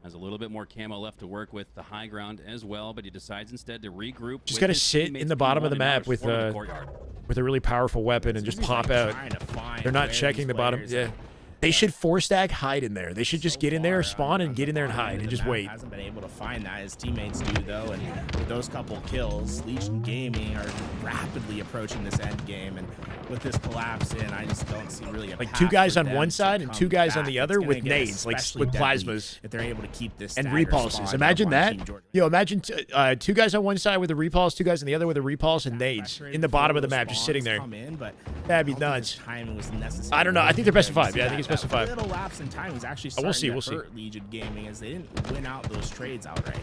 Has a little bit more camo left to work with the high ground as well, but he decides instead to regroup. Just with gotta his sit teammates in the bottom of the P1 and now map with explore the courtyard. a really powerful weapon and just Uzi's, pop like, out. trying to find They're not where checking these the bottom. players Yeah. are. They should 4-stack hide in there. They should just get in there, spawn, and get in there and hide, and just wait. Hasn't been able to find that. His teammates do though, and with those couple kills, Legion Gaming are rapidly approaching this end game. And with this collapse in, I just don't see really a Like path 2 guys for on them one to side and come 2 guys on back. the It's other gonna with get nades, like especially with deadly plasmas if they're able to keep this and stagger repulses. spawn Imagine up on that. Team Georgia. Yo, imagine 2 guys on one side with a repulse, 2 guys on the other with a repulse and nades in the bottom of the map, just sitting there. Come in, but That'd be I don't think nuts. the timing was necessary. I don't know. I think they're best of 5. Yeah, I think it's best of 5. Little lapse in time was actually We'll starting see, to we'll see. hurt Legion Gaming as they didn't win out those trades outright.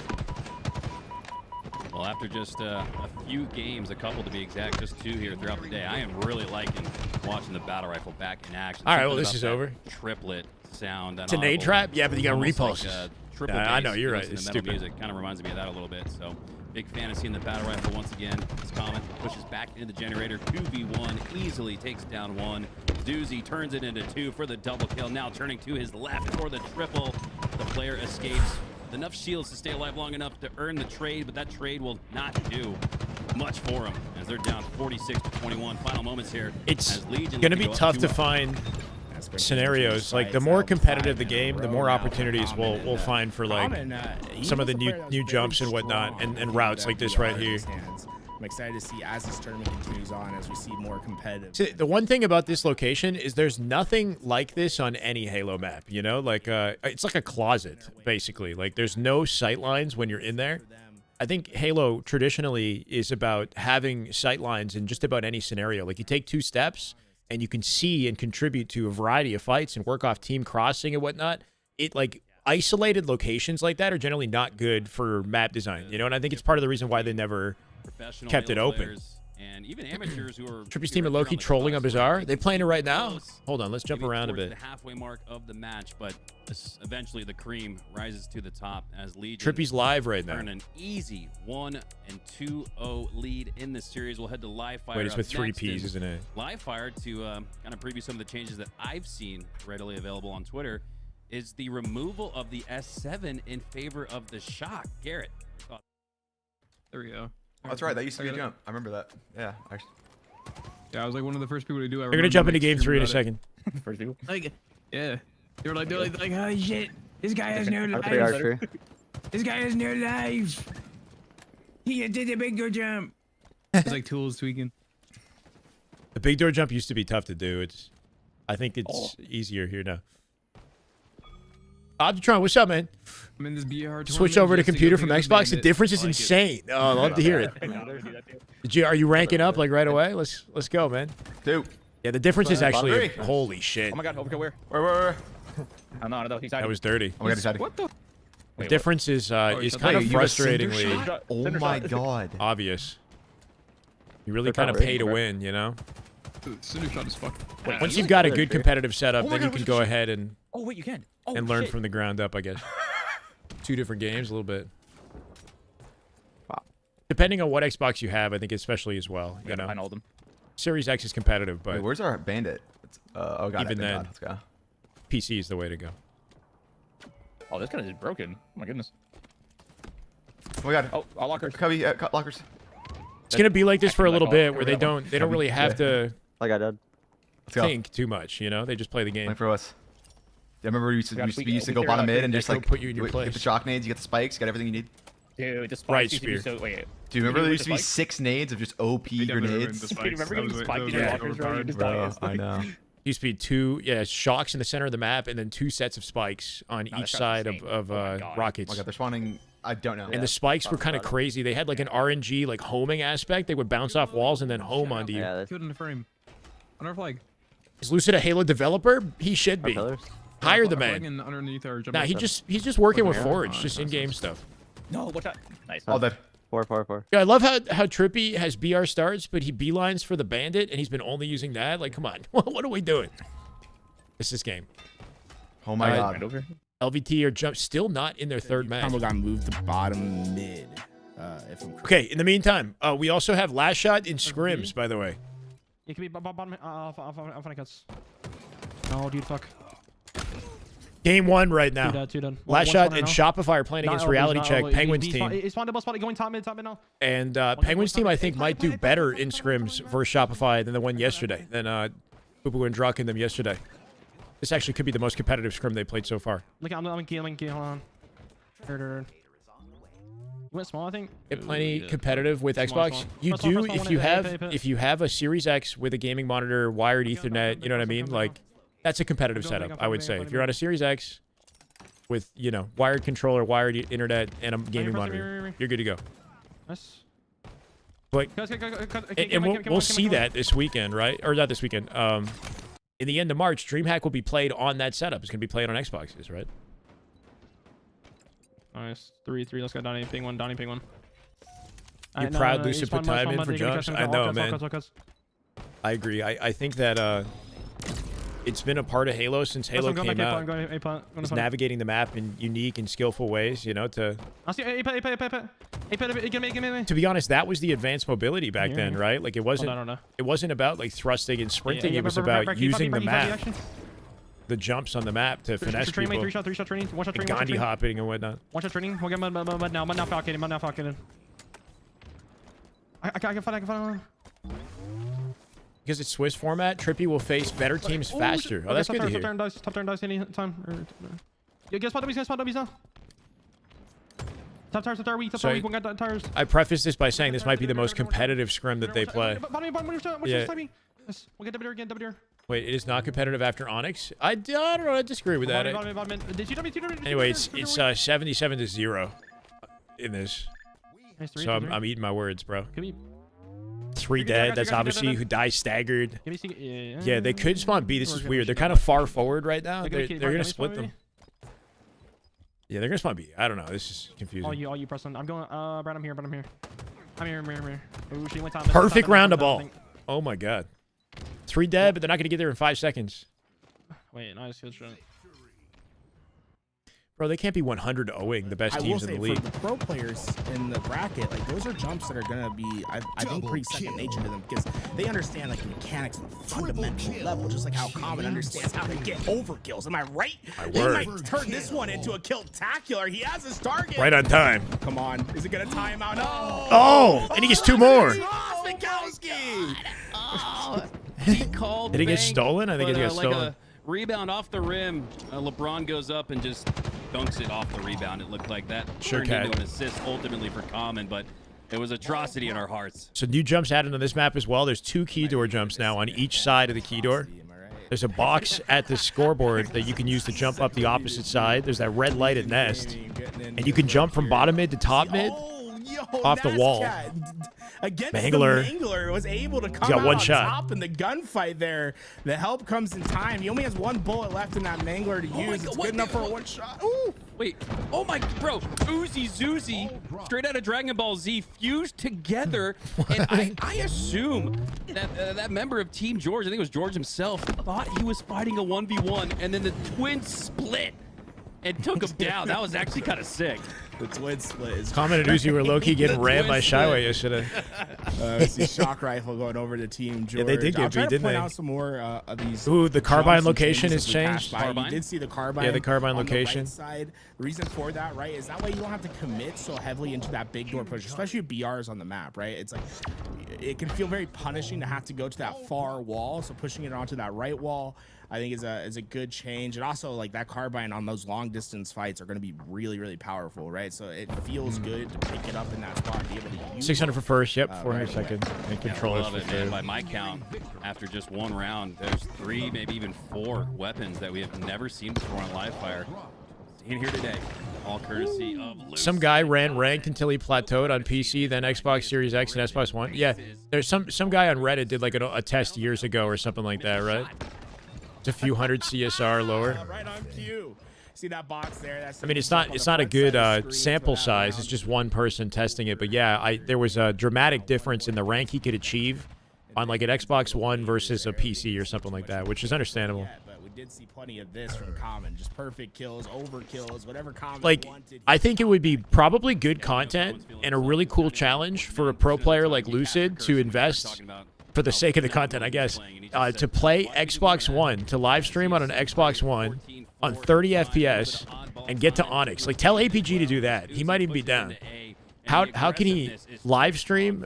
Well, after just a few games, a couple to be exact, just 2 here throughout the day, I am really liking watching the battle rifle back in action. All right, well, Something this about is that over. Triplet sound. It's a nade trap? Yeah, but you got Almost like, repulses. triple I know, bass you're goes right, in it's the metal stupid. music. Kind of reminds me of that a little bit. So, big fantasy in the battle rifle once again. It's common. Pushes back into the generator. 2v1. Easily takes down 1. Doozy turns it into 2 for the double kill. Now turning to his left for the triple. The player escapes. Enough shields to stay alive long enough to earn the trade, but that trade will not do much for him as they're down 46-21. Final moments here. It's as Legion going to looking be go up tough to 2-0. find That's been scenarios. Like, the fights more out competitive the 5 in a game, the row more now. opportunities Common, we'll find for, like, Common, he some of was the a player that was new very jumps and whatnot, strong and with routes that like this VR right in here. his hands. I'm excited to see as this tournament continues on, as we see more competitive. So the one thing about this location is there's nothing like this on any Halo map, you know? Like, it's like a closet, basically. Like, there's no sight lines when you're in there. I think Halo traditionally is about having sight lines in just about any scenario. Like, you take 2 steps, and you can see and contribute to a variety of fights and work off team crossing and whatnot. It, like, isolated locations like that are generally not good for map design, you know? And I think it's part of the reason why they never kept it open. And even amateurs who are Trippy's team are low-key trolling on Bazaar. They playing it right now? Hold on, let's jump around a bit. The halfway mark of the match, but eventually the cream rises to the top as Legion. Trippy's live right now. Turn an easy 1-2-0 lead in the series. We'll head to Live Fire. Wait, it's with 3 Ps, isn't it? Live Fire to kind of preview some of the changes that I've seen readily available on Twitter is the removal of the S7 in favor of the Shock. Garrett. There we go. Oh, that's right. That used to be a jump. I remember that. Yeah, actually. Yeah, I was like one of the first people to do it. They're gonna jump into game 3 in a second. First people. Like, yeah. They were like, holy shit, this guy has no life. This guy has no life. He did a big door jump. It's like tools tweaking. The big door jump used to be tough to do. I think it's easier here now. Optitron, what's up, man? I'm in this BR. Switch over to computer from Xbox. The difference is insane. Oh, I love to hear it. Are you ranking up like right away? Let's go, man. 2. Yeah, the difference is actually 3. holy shit. Oh my god, overkill where? Where? Oh no, no, he's hiding. That was dirty. Oh my god, he's hiding. What the? The difference is kind of frustratingly Oh my god. obvious. You really They're kind of kinda pay to raging, win, you know? Dude, Cinder shot is fucking. Once you've got a good competitive setup, then you can go ahead and Oh wait, you can. Oh, learn shit. from the ground up, I guess. 2 different games, a little bit. Wow. Depending on what Xbox you have, I think especially as well. You know, I know them. Series X is competitive, but Wait, where's our bandit? Oh god, Even thank then. God. Let's go. PC is the way to go. Oh, this guy is broken. Oh my goodness. Oh my god. Oh, all lockers. Cubby, lockers. It's gonna be like this for a little Actually, bit, where they don't really have to Like I did. Let's go. think too much. You know, they just play the game. Wait for us. I remember we used to go we bottom mid and They just go like put you in your get place. the shock nades, you get the spikes, you got everything you need. Dude, the spikes Right, used to be spear. so wait. Do you remember there with used to be the spikes? 6 nades of just OP grenades? Dude, remember getting spiked in your yeah, lockers, bro? You just die Bro, I know. Used to be 2 shocks in the center of the map, and then 2 sets of spikes on No, each that side sounds of insane. Oh my God. rockets. Oh my god, they're spawning. I don't know. And the spikes were kind of crazy. They had like an RNG like homing aspect. They would bounce off walls and then home onto you. Yeah, that's Killed in the frame. On our flag. Is Lucid a Halo developer? He should be. pillars. Hire the Our flag man. and underneath our jump Nah, out. he's just working with Yeah. Forge, Oh, just nice, in-game nice. stuff. No, what's that? Nice. All dead. 4. Yeah, I love how Trippy has BR starts, but he beelines for the Bandit, and he's been only using that. Like, come on, what are we doing? It's this game. Oh my Right god. over. LVT are jump still not in their 3rd match. Combo got moved to bottom mid. If I'm correct. Okay, in the meantime, we also have last shot in scrims, by the way. You can be bottom off cuts. No, dude, fuck. Game 1 right now. Two done. Last One shot spawner and now. Shopify are playing Not against elbows, Reality not Check, elbows. Penguins He team. spawned double spot, going top mid now. And Penguins team, I think, might do better in scrims versus Shopify than the one yesterday, than Boo and Druck in them yesterday. This actually could be the most competitive scrim they played so far. Look, I'm in key, hold on. You went small, I think. Get plenty competitive with Small, Xbox. small. You Press one, do press one, if you one, have hit. if you have a Series X with a gaming monitor, wired Ethernet. You know what I mean? Like that's a competitive Go, setup, go, I would go, say. go, If you're on a Series X with wired controller, wired internet, and a gaming press monitor, me. you're good to go. Nice. But Guys, and we'll see that this weekend, right? Or not this weekend. In the end of March, DreamHack will be played on that setup. It's going to be played on Xboxes, right? Nice. 3. Let's go. Donnie, ping one. You're proud Lucid put time in for jumps? I know, man. I agree. I think that it's been a part of Halo since Halo came out. Is navigating the map in unique and skillful ways, to be honest, that was the advanced mobility back then, right? Like it wasn't about like thrusting and sprinting. It was about using the map, the jumps on the map to finesse people. 3 shot training. 1 shot And training. Gandhi hopping and whatnot. 1 shot training. We'll get mud now falcated. I can find. Because it's Swiss format, Trippy will face better teams faster. Oh, that's good to hear. Top turn dice any time. Yeah, get spot W's now. Top tires, top tire weak, top So tire weak. One got tires. I preface this by saying this might be the most competitive scrim that they play. Yeah. Yes. We'll get W again, W. Wait, it is not competitive after Onyx? I don't know. I disagree with that. Anyway, it's 77-0 in this. So I'm eating my words, bro. 3 dead. That's obviously who dies staggered. Yeah, they could spawn B. This is weird. They're kind of far forward right now. They're gonna split them. Yeah, they're gonna spawn B. I don't know. This is confusing. All you Preston. I'm going. Brad, I'm here. I'm here. I'm here. Ooh, she went top. Perfect round of ball. Oh my god. 3 dead, but they're not gonna get there in 5 seconds. Wait, nice. Good shot. Bro, they can't be 100 0ing the best teams in the league. For the pro players in the bracket, like those are jumps that are gonna be, I think, pretty second nature to them because they understand like the mechanics on a fundamental level, just like how Common understands how to get overkills. Am I right? He might turn this one into a kill-tacular. He has his target. Right on time. Come on, is it gonna tie him out? No. Oh, and he gets 2 more. Mikowski. He called. Did he get bank, stolen? I think he but, got stolen. Like a rebound off the rim. LeBron goes up and just dunks it off the rebound. It looked like that Sure turned can. into an assist ultimately for Common, but it was atrocity in our hearts. So new jumps added on this map as well. There's 2 key door jumps now on each side of the key door. There's a box at the scoreboard that you can use to jump up the opposite side. There's that red light at Nest. And you can jump from bottom mid to top mid off the wall. Against Mangler. the Mangler was able to come got out one on shot. top in the gunfight there. The help comes in time. He only has 1 bullet left in that Mangler to use. It's good enough for a 1 shot. Ooh. Wait, oh my, bro, Uzi Zuzi, straight out of Dragon Ball Z, fused together, and I assume that that member of Team George, I think it was George himself, thought he was fighting a 1v1, and then the twins split and took him down. That was actually kind of sick. The twin split is Common and Uzi were low-key getting rammed by Shyway yesterday. I see shock rifle going over to Team George. Yeah, they did get I'll try beat, to didn't point they? out some more of these. Ooh, the carbine jumps and location changes has as we pass changed. by. Carbine? You did see the carbine. Yeah, the carbine on location. The right side. The reason for that, right, is that way you don't have to commit so heavily into that big door push, especially with BRs on the map, right? It's like it can feel very punishing to have to go to that far wall. So pushing it onto that right wall, I think is a good change. And also like that carbine on those long distance fights are going to be really, really powerful, right? So it feels good to pick it up in that spot and be able to use 600 for first, yep, 400 right second, and Yeah, controllers love for it, man. third. By my count, after just 1 round, there's 3, maybe even 4 weapons that we have never seen before on live fire. In here today, all courtesy of Lucid. Some guy ran ranked until he plateaued on PC, then Xbox Series X and Xbox One. Yeah, there's some guy on Reddit did like a test years ago or something like that, right? It's a few hundred CSR lower. right on cue. See that box there? That's I mean, it's not a good sample size. It's just one person testing it. But yeah, there was a dramatic difference in the rank he could achieve on like an Xbox One versus a PC or something like that, which is understandable. But we did see plenty of this from Common, just perfect kills, overkills, whatever Common Like, wanted. I think it would be probably good content and a really cool challenge for a pro player like Lucid to invest for the sake of the content, I guess, to play Xbox One, to live stream on an Xbox One on 30 FPS and get to Onyx. Like, tell APG to do that. He might even be down. How can he live stream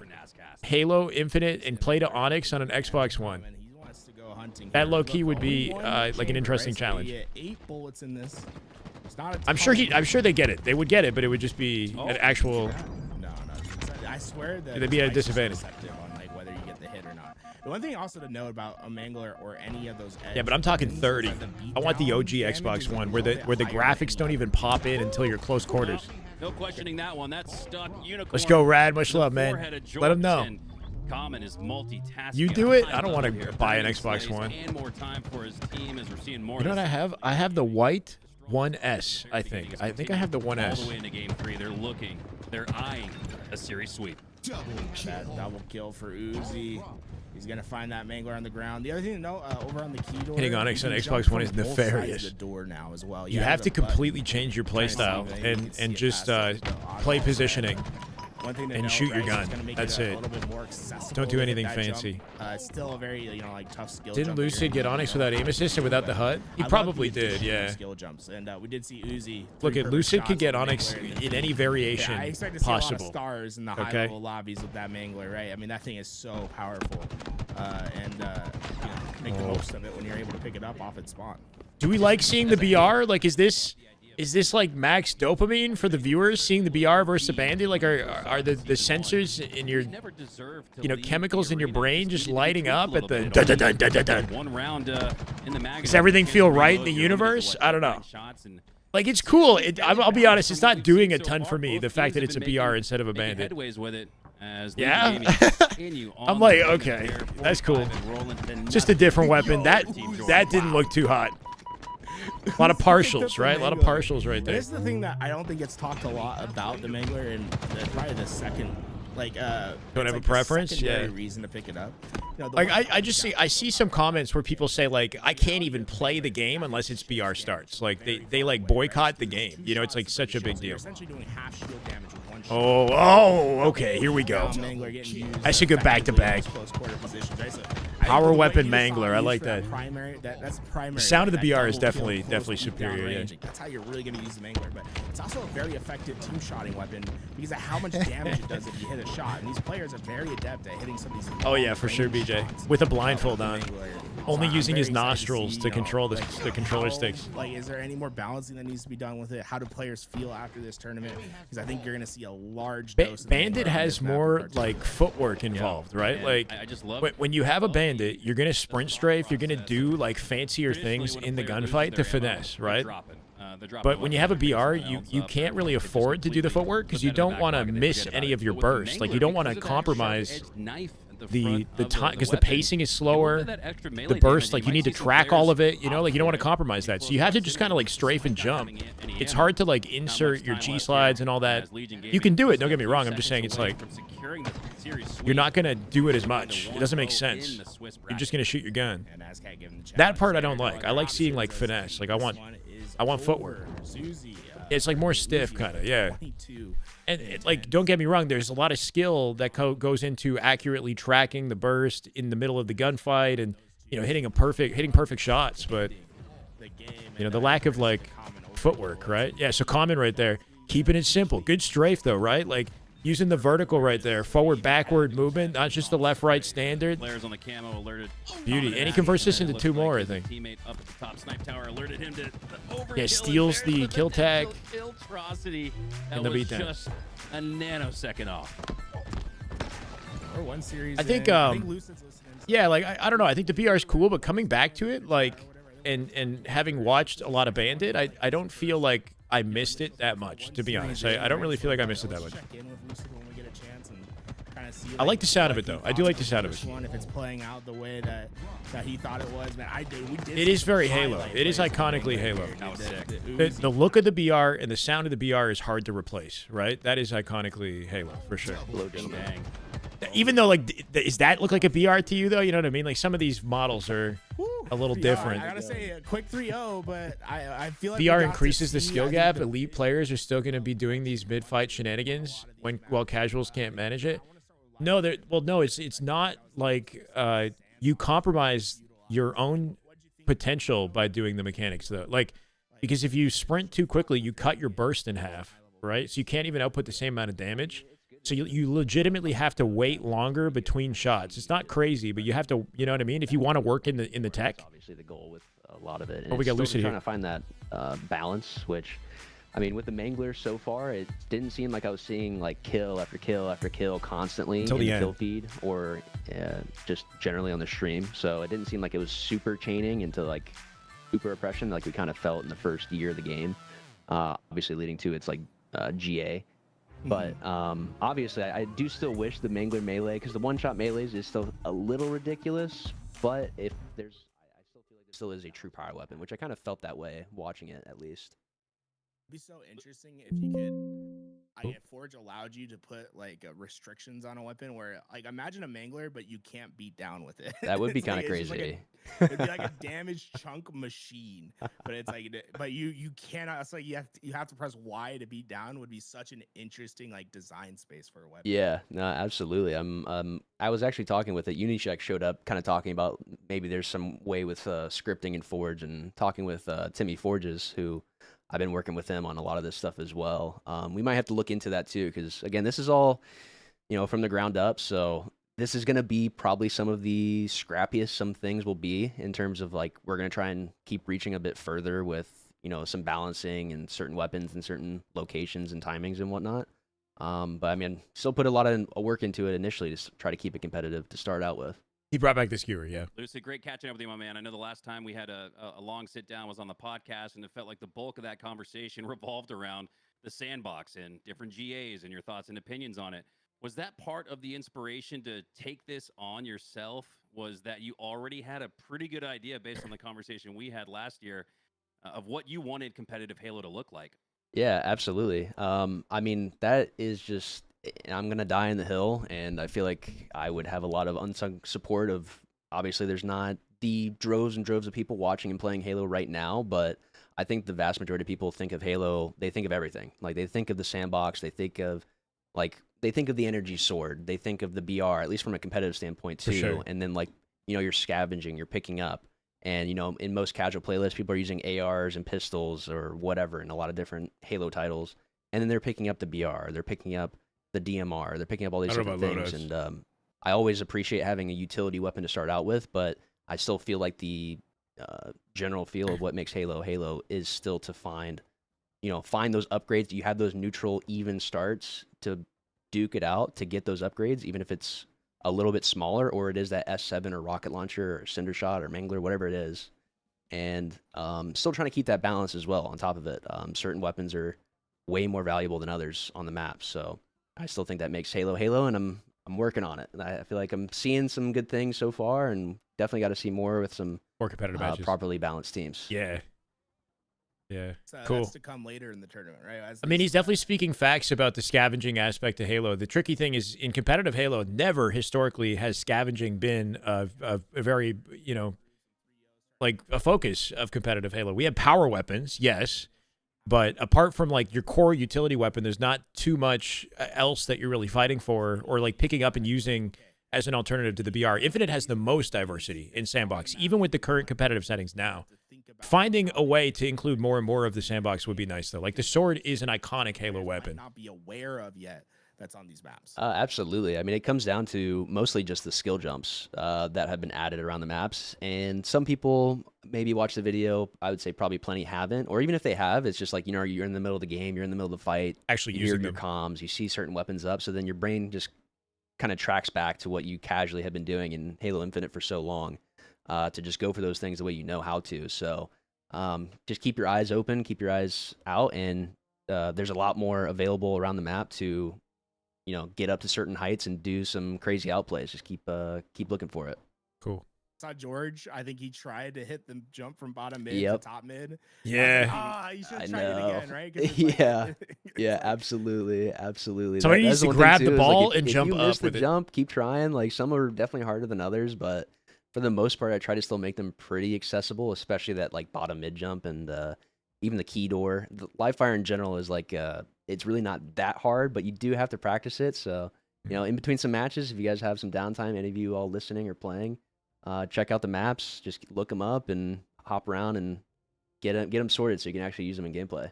Halo Infinite and play to Onyx on an Xbox One? He wants to go hunting. That low-key would be like an interesting challenge. 8 bullets in this. It's not a I'm sure ton. I'm sure they get it. They would get it, but it would just be an actual. No. I swear that They'd be at a it's disadvantage. deceptive on like whether you get the hit or not. The one thing also to note about a Mangler or any of those Yeah, but I'm talking edge 30. is that the I want the beatdown OG damage Xbox is a One where little the bit higher graphics than don't even pop in until you're close quarters. No questioning that one. That's stuck unicorn. Let's go, Rad. Much love, man. Four-headed Let him know. Jordan. Common is multitasking. You do it? High I don't want level to here. buy an 30 Xbox plays One. And more time for his team as we're seeing more. You know what I have? I have the white 1S, I Beginning think. is I think I have the all the 1S. way into game 3. They're eyeing a series sweep. That double kill for Uzi. He's gonna find that Mangler on the ground. The other thing to note, over on the key door, Hitting Onyx you on can Xbox jump One from is both sides of nefarious. The door now as well. You have to completely change your playstyle and just play positioning. One thing to and note, shoot your right, is gun. it's gonna make That's a it. little bit more accessible Don't do to hit anything that fancy. jump. It's still a very like tough skill. Didn't jump Lucid here. get Onyx without aim assist and without the HUD? He I love probably the did, additional yeah. Skill jumps, and we did see Uzi. Look three at perfect Lucid shots could get with Onyx Mangler in any Yeah, variation I expect to see a lot possible. of stars in the high Okay. level lobbies with that Mangler, right? I mean, that thing is so powerful, and make the most of it when you're able to pick it up off its spawn. Do we like seeing the BR? Like, is this Is this like max dopamine for the viewers seeing the BR versus the Bandit? Like, are the sensors in your, chemicals in your brain just lighting up at the dun dun dun dun dun dun? One round in the magazine. Does everything feel right in the universe? I don't know. Like, it's cool. I'll be honest, it's not doing a ton for me, the fact that it's a BR instead of a Bandit. Yeah? I'm like, okay, that's cool. Just a different weapon. That didn't look too hot. A lot of partials, right? A lot of partials right there. This is the thing that I don't think it's talked a lot about the Mangler, and probably the second, don't have a preference. Yeah. Reason to pick it up. Like I see some comments where people say like I can't even play the game unless it's BR starts. Like they like boycott the game. You know, it's like such a big deal. Oh, okay. Here we go. I should go back to back. Power weapon Mangler. I like that. That's primary. The sound of the BR is definitely superior. Yeah. That's how you're really going to use the Mangler. But it's also a very effective team shotting weapon because of how much damage it does if you hit a shot. And these players are very adept at hitting some of these. Oh yeah, for sure, BJ. With a blindfold on. Only using his nostrils to control the controller sticks. Like, is there any more balancing that needs to be done with it? How do players feel after this tournament? Because I think you're going to see a large dose. Bandit has more like footwork involved, right? Like I just love when you have a Bandit, you're going to sprint strafe. You're going to do like fancier things in the gunfight to finesse, right? But when you have a BR, you can't really afford to do the footwork because you don't want to miss any of your bursts. Like you don't want to compromise the time because the pacing is slower. The burst, like you need to track all of it. You know, like you don't want to compromise that. So you have to just kind of like strafe and jump. It's hard to like insert your G slides and all that. You can do it. Don't get me wrong. I'm just saying it's like you're not gonna do it as much. It doesn't make sense. You're just gonna shoot your gun. That part I don't like. I like seeing like finesse. Like I want footwork. It's like more stiff kind of, yeah. And like, don't get me wrong, there's a lot of skill that goes into accurately tracking the burst in the middle of the gunfight and, hitting perfect shots. But, the lack of like footwork, right? Yeah, so common right there. Keeping it simple. Good strafe though, right? Like using the vertical right there. Forward, backward movement, not just the left, right standard. Players on the camo alerted. Beauty. And he converts this into 2 more, I think. Teammate up at the top snipe tower alerted him to yeah, steals the kill tag. And the beatdown. Just a nanosecond off. Or one series. I think Lucid's listening. Yeah, like I don't know. I think the BR is cool, but coming back to it, like, and having watched a lot of Bandit, I don't feel like I missed it that much, to be honest. I don't really feel like I missed it that much. I like the sound of it, though. I do like the sound of it. If it's playing out the way that he thought it was, man, it is very Halo. It is iconically Halo. The look of the BR and the sound of the BR is hard to replace, right? That is iconically Halo, for sure. Even though, like, does that look like a BR to you, though? You know what I mean? Like, some of these models are a little different. I gotta say, a quick 3-0, but I feel like BR increases the skill gap. Elite players are still going to be doing these mid-fight shenanigans while casuals can't manage it. No, it's not like you compromise your own potential by doing the mechanics, though. Like, because if you sprint too quickly, you cut your burst in half, right? So you can't even output the same amount of damage. So you legitimately have to wait longer between shots. It's not crazy, but you have to, you know what I mean? If you want to work in the tech. Obviously the goal with a lot of it. And we got Lucid trying to find that balance, which, I mean, with the Mangler so far, it didn't seem like I was seeing like kill after kill after kill constantly in the kill feed or just generally on the stream. So it didn't seem like it was super chaining into like super oppression like we kind of felt in the first year of the game. Obviously leading to its like GA. But obviously, I do still wish the Mangler melee, because the one-shot melees is still a little ridiculous. But if there's, I still feel like it still is a true power weapon, which I kind of felt that way watching it at least. It'd be so interesting if you could. If Forge allowed you to put like restrictions on a weapon, where like imagine a Mangler, but you can't beat down with it. That would be kind of crazy. It'd be like a damaged chunk machine, but it's like, but you cannot. It's like you have to press Y to beat down. Would be such an interesting like design space for a weapon. Yeah, no, absolutely. I was actually talking with it. Unicheck showed up, kind of talking about maybe there's some way with scripting in Forge, and talking with Timmy Forges, who I've been working with him on a lot of this stuff as well. We might have to look into that too, because again, this is all, from the ground up. So this is going to be probably some of the scrappiest some things will be in terms of like, we're going to try and keep reaching a bit further with some balancing and certain weapons and certain locations and timings and whatnot. But I mean, still put a lot of work into it initially to try to keep it competitive to start out with. He brought back the skewer, yeah. Lucid, great catching up with you, my man. I know the last time we had a long sit down was on the podcast, and it felt like the bulk of that conversation revolved around the sandbox and different GAs and your thoughts and opinions on it. Was that part of the inspiration to take this on yourself? Was that you already had a pretty good idea based on the conversation we had last year of what you wanted competitive Halo to look like? Yeah, absolutely. I mean, that is just, I'm going to die in the hill, and I feel like I would have a lot of unsung support of, obviously there's not the droves and droves of people watching and playing Halo right now, but I think the vast majority of people think of Halo, they think of everything. Like, they think of the sandbox, they think of the energy sword, they think of the BR, at least from a competitive standpoint too. Sure. And then you're scavenging, you're picking up. And, in most casual playlists, people are using ARs and pistols or whatever in a lot of different Halo titles. And then they're picking up the BR, they're picking up the DMR, they're picking up all these different things. And I always appreciate having a utility weapon to start out with, but I still feel like the general feel of what makes Halo is still to find those upgrades. You have those neutral, even starts to duke it out to get those upgrades, even if it's a little bit smaller, or it is that S7 or rocket launcher or cinder shot or mangler, whatever it is. And still trying to keep that balance as well on top of it. Certain weapons are way more valuable than others on the map, so I still think that makes Halo, and I'm working on it. And I feel like I'm seeing some good things so far, and definitely got to see more with some more competitive matches. Properly balanced teams. Yeah. Yeah, Cool. cool. That's to come later in the tournament, right? I mean, he's definitely speaking facts about the scavenging aspect of Halo. The tricky thing is, in competitive Halo, never historically has scavenging been a very, a focus of competitive Halo. We have power weapons, yes, but apart from your core utility weapon, there's not too much else that you're really fighting for or picking up and using as an alternative to the BR. Infinite has the most diversity in sandbox, even with the current competitive settings now. Finding a way to include more and more of the sandbox would be nice, though. The sword is an iconic Halo weapon. Not be aware of yet that's on these maps. Absolutely. I mean, it comes down to mostly just the skill jumps that have been added around the maps. And some people maybe watch the video. I would say probably plenty haven't. Or even if they have, it's just you're in the middle of the game, you're in the middle of the fight. Actually you hear using your them. comms, you see certain weapons up, so then your brain just kind of tracks back to what you casually have been doing in Halo Infinite for so long, to just go for those things the way you know how to. So just keep your eyes open, keep your eyes out, and there's a lot more available around the map to get up to certain heights and do some crazy outplays. Just keep looking for it. Cool. Saw George. I think he tried to hit the jump from bottom mid Yep. to top mid. Yeah. You should I have tried it know. again, right? 'Cause it's Yeah. Yeah, absolutely. Somebody needs That's to one thing, grab the too, is, ball if, and if jump you up miss the with it. jump, keep trying. Some are definitely harder than others, but for the most part, I try to still make them pretty accessible, especially that bottom mid jump and even the key door. The live fire in general is it's really not that hard, but you do have to practice it. So in between some matches, if you guys have some downtime, any of you all listening or playing, check out the maps, just look them up and hop around and get them sorted so you can actually use them in gameplay.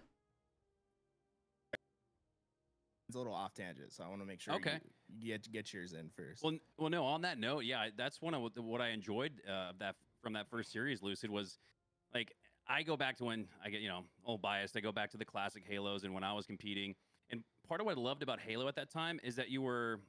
It's a little off tangent, so I want to make sure you get yours in first. Well, no. On that note, yeah, that's one of what I enjoyed from that first series. Lucid was I go back to when I get old biased. I go back to the classic Halos and when I was competing. And part of what I loved about Halo at that time is that you were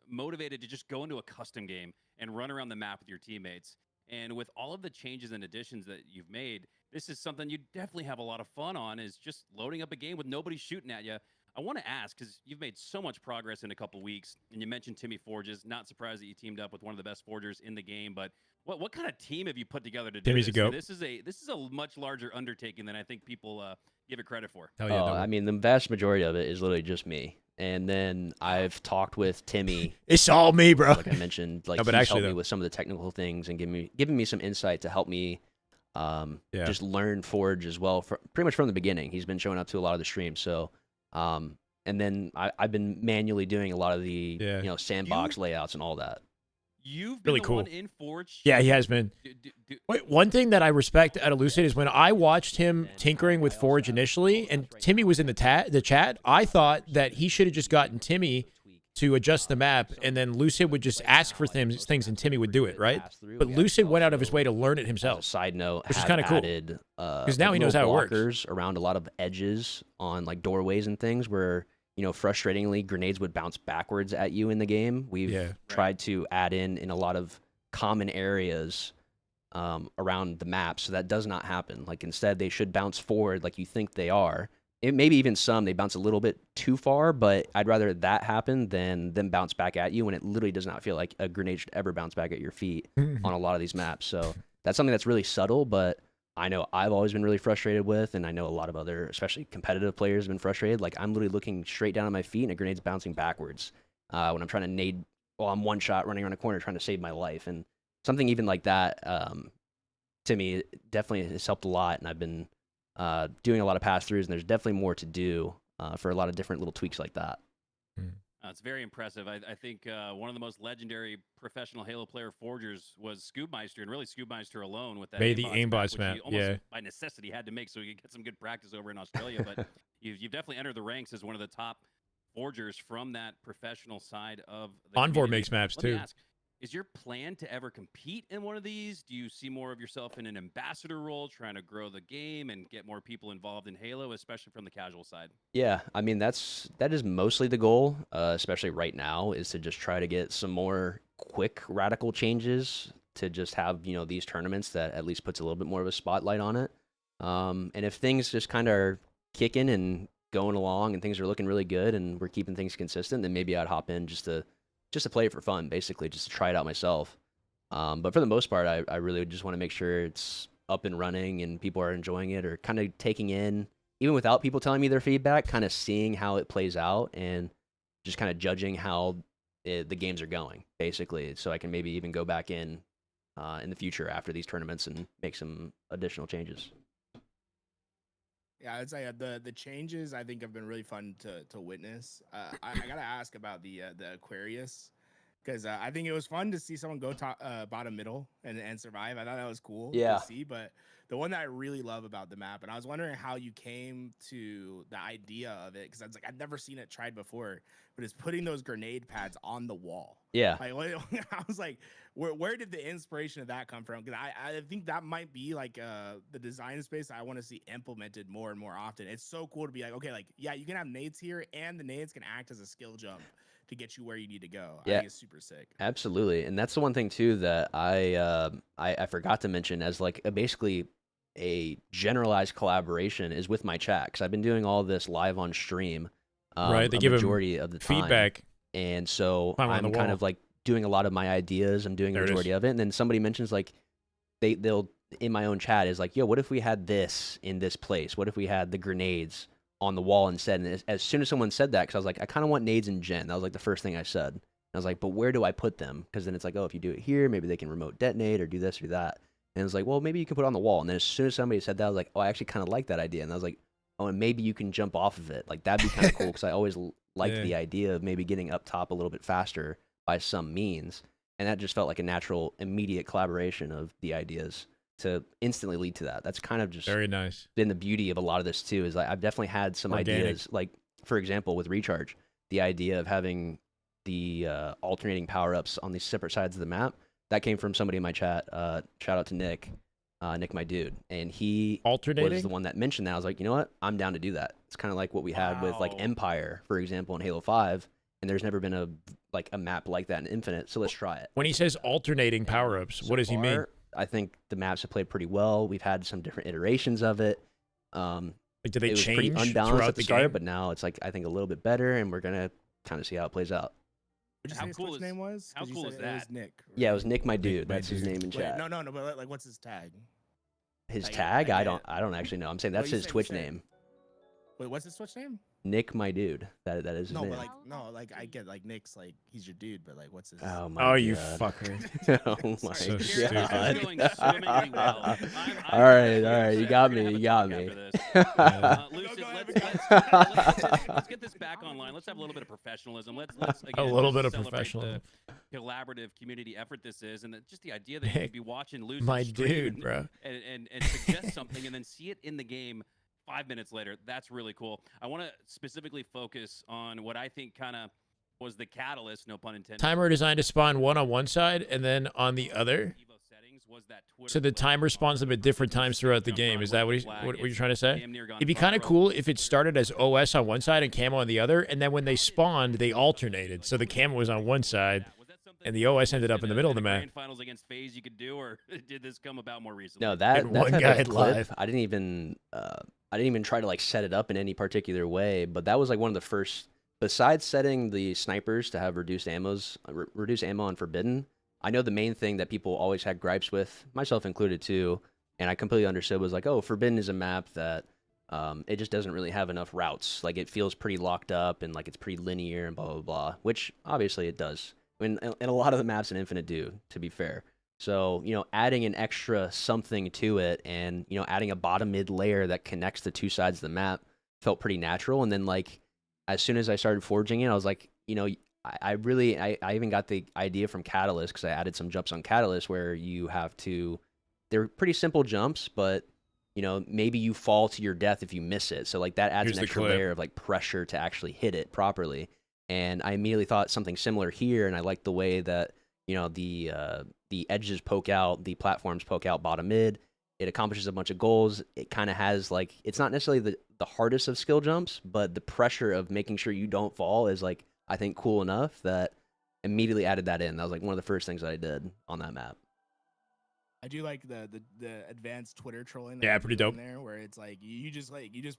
motivated to just go into a custom game and run around the map with your teammates. And with all of the changes and additions that you've made, this is something you definitely have a lot of fun on, is just loading up a game with nobody shooting at you. I want to ask, because you've made so much progress in a couple weeks, and you mentioned Timmy Forges. Not surprised that you teamed up with one of the best forgers in the game, but what kind of team have you put together to do Timmy's this? a goat. This is a much larger undertaking than I think people give it credit for. Hell yeah, I mean, the vast majority of it is literally just me. And then I've talked with Timmy. It's all me, bro. Like I mentioned, No, he's but actually, helped me though. with some of the technical things and giving me some insight to help me just learn Forge as well. Pretty much from the beginning, he's been showing up to a lot of the streams. So, and then I've been manually doing a lot of the sandbox layouts and all that. You've been Really the cool. one in Forge. Yeah, he has been. Wait, one thing that I respect out of Lucid is when I watched him tinkering with Forge initially, and Timmy was in the chat, I thought that he should have just gotten Timmy to adjust the map, and then Lucid would just ask for things, and Timmy would do it, right? But Lucid went out of his way to learn it As a himself. side note, Which is have kinda cool. added, Because now he knows how little it works. blockers around a lot of edges on like doorways and things where, you know, frustratingly grenades would bounce backwards at you in the game. We've tried to add in a lot of common areas around the map so that does not happen. Like instead they should bounce forward like you think they are. It maybe even some they bounce a little bit too far, but I'd rather that happen than them bounce back at you when it literally does not feel like a grenade should ever bounce back at your feet on a lot of these maps. So that's something that's really subtle, but I know I've always been really frustrated with, and I know a lot of other, especially competitive players, have been frustrated. Like I'm literally looking straight down at my feet and a grenade's bouncing backwards when I'm trying to nade. Well, I'm one shot running around a corner trying to save my life, and something even like that to me definitely has helped a lot. And I've been doing a lot of pass throughs, and there's definitely more to do for a lot of different little tweaks like that. It's very impressive. I think one of the most legendary professional Halo player forgers was Scoobmeister, and really Scoobmeister alone with that Made the aimbots aimbots map, which he almost yeah. by necessity had to make so he could get some good practice over in Australia. But you've definitely entered the ranks as one of the top forgers from that professional side of the Envor community. makes maps Let me too. ask, is your plan to ever compete in one of these? Do you see more of yourself in an ambassador role, trying to grow the game and get more people involved in Halo, especially from the casual side? Yeah, I mean that is mostly the goal, especially right now, is to just try to get some more quick radical changes to just have, you know, these tournaments that at least puts a little bit more of a spotlight on it. And if things just kind of are kicking and going along and things are looking really good and we're keeping things consistent, then maybe I'd hop in just to play it for fun, basically, just to try it out myself. But for the most part, I really just want to make sure it's up and running and people are enjoying it or kind of taking in, even without people telling me their feedback, kind of seeing how it plays out and just kind of judging how the games are going, basically, so I can maybe even go back in the future after these tournaments and make some additional changes. Yeah, I'd say the changes I think have been really fun to witness. I gotta ask about the Aquarius because I think it was fun to see someone go top, bottom middle and survive. I thought that was cool to see. But the one that I really love about the map, and I was wondering how you came to the idea of it, because I was like, I'd never seen it tried before, but it's putting those grenade pads on the wall. Yeah. Like, I was like, where did the inspiration of that come from? Because I think that might be like the design space I want to see implemented more and more often. It's so cool to be like, okay, like, yeah, you can have nades here, and the nades can act as a skill jump to get you where you need to go. Yeah. I think it's super sick. Absolutely, and that's the one thing too that I forgot to mention as like basically a generalized collaboration is with my chat, because I've been doing all this live on stream. Right, they a give 'em majority of the time. feedback. And so Climb on the I'm kind wall. of like doing a lot of my ideas. I'm doing the There it is. majority of it, and then somebody mentions like they'll in my own chat is like, yo, what if we had this in this place? What if we had the grenades on the wall instead? And as soon as someone said that, because I was like, I kind of want nades and gen. That was like the first thing I said. And I was like, but where do I put them? Because then it's like, oh, if you do it here, maybe they can remote detonate or do this or that. And it's like, well, maybe you can put it on the wall. And then as soon as somebody said that, I was like, oh, I actually kind of like that idea. And I was like, oh, and maybe you can jump off of it. Like, that'd be kind of cool, because I always liked Yeah. the idea of maybe getting up top a little bit faster by some means. And that just felt like a natural, immediate collaboration of the ideas to instantly lead to that. That's kind of just Very nice. been the beauty of a lot of this too, is like I've definitely had some Organic. ideas, like for example with Recharge, the idea of having the alternating power-ups on these separate sides of the map, that came from somebody in my chat. Shout out to Nick, Nick my dude, and he Alternating? was the one that mentioned that. I was like, you know what, I'm down to do that. It's kind of like what we had with like Wow. Empire, for example, in Halo 5, and there's never been a map like that in Infinite, so let's try it. When he says alternating power-ups, what does he mean? far, I think the maps have played pretty well. We've had some different iterations of it. Like, do they It was pretty change unbalanced throughout at the the start, game? but now it's like I think a little bit better, and we're gonna kind of see how it plays out. What'd you How say his cool Twitch is- name was? how 'Cause you cool said is it was that? Nick. Yeah, it right? was Nick my dude. my That's his dude. name in Wait, chat. no, but like, what's his tag? His Like, tag? like, I don't actually know. I'm saying that's you his said- you Twitch said- name. Wait, what's his Twitch name? Nick my dude. That is his No, name. but like, I get like Nick's like he's your dude, but like, what's his? Oh my Oh, god. you fucker. Oh my So god. stupid. This is going swimmingly well. All right, you got me, you got me. Lucid, Go ahead, let's get this back online. Let's have a little bit of professionalism. Let's A again, little just bit of celebrate professionalism. the collaborative community effort this is, and just the idea that you Nick, could be watching Lucid My stream dude, bro. and suggest something and then see it in the game 5 minutes later. That's really cool. I want to specifically focus on what I think kind of was the catalyst, no pun intended. Timer designed to spawn one on one side and then on the other. Evo settings was that Twitter So the play timer spawns them at different times throughout the jump game. run Is that with what, the what flag. you're trying to say? Damn near gone It'd be front kind of row. cool if it started as OS on one side and camo on the other, and then when they spawned, they alternated. So the camo was on one side, Was that something and the OS ended up in the middle of the map. grand finals against FaZe you could do, or did this come about more recently? No, that And that one type guy of had clip, live. I didn't even try to like set it up in any particular way, but that was like one of the first. Besides setting the snipers to have reduced ammo on Forbidden, I know the main thing that people always had gripes with, myself included too, and I completely understood was like, oh, Forbidden is a map that it just doesn't really have enough routes. Like it feels pretty locked up and like it's pretty linear and blah blah blah, which obviously it does. And a lot of the maps in Infinite do, to be fair. So, adding an extra something to it and, adding a bottom mid layer that connects the two sides of the map felt pretty natural. And then like as soon as I started forging it, I was like, I even got the idea from Catalyst because I added some jumps on Catalyst where they're pretty simple jumps, but maybe you fall to your death if you miss it. So like that adds Here's an the extra clip. layer of like pressure to actually hit it properly. And I immediately thought something similar here, and I liked the way that the edges poke out, the platforms poke out bottom mid. It accomplishes a bunch of goals. It kind of has like, it's not necessarily the hardest of skill jumps, but the pressure of making sure you don't fall is like, I think cool enough that immediately added that in. That was like one of the first things that I did on that map. I do like the advanced Twitter trolling. Yeah, that pretty they do in dope. There, where it's like you just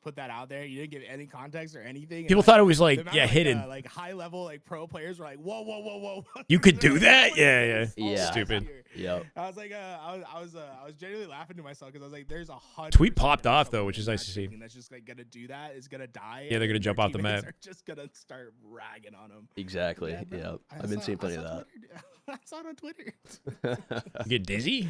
put that out there. You didn't give any context or anything. and, People thought it was the like, amount yeah, of, hidden. like high level like pro players were like, whoa. You could They're do like, that? "What Yeah, is yeah. this? Yeah. Oh, Stupid. here." Yep. I was like, I was genuinely laughing to myself because I was like, there's 100. Tweet popped off, though, which is nice to see. That's just like gonna do that. Is gonna die. Yeah, they're gonna and jump their off the teammates map. Are just gonna start ragging on them. Exactly. Yeah, bro. Yep. I I've been saw- seeing I plenty of saw that. Twitter. I saw it on Twitter. You get dizzy?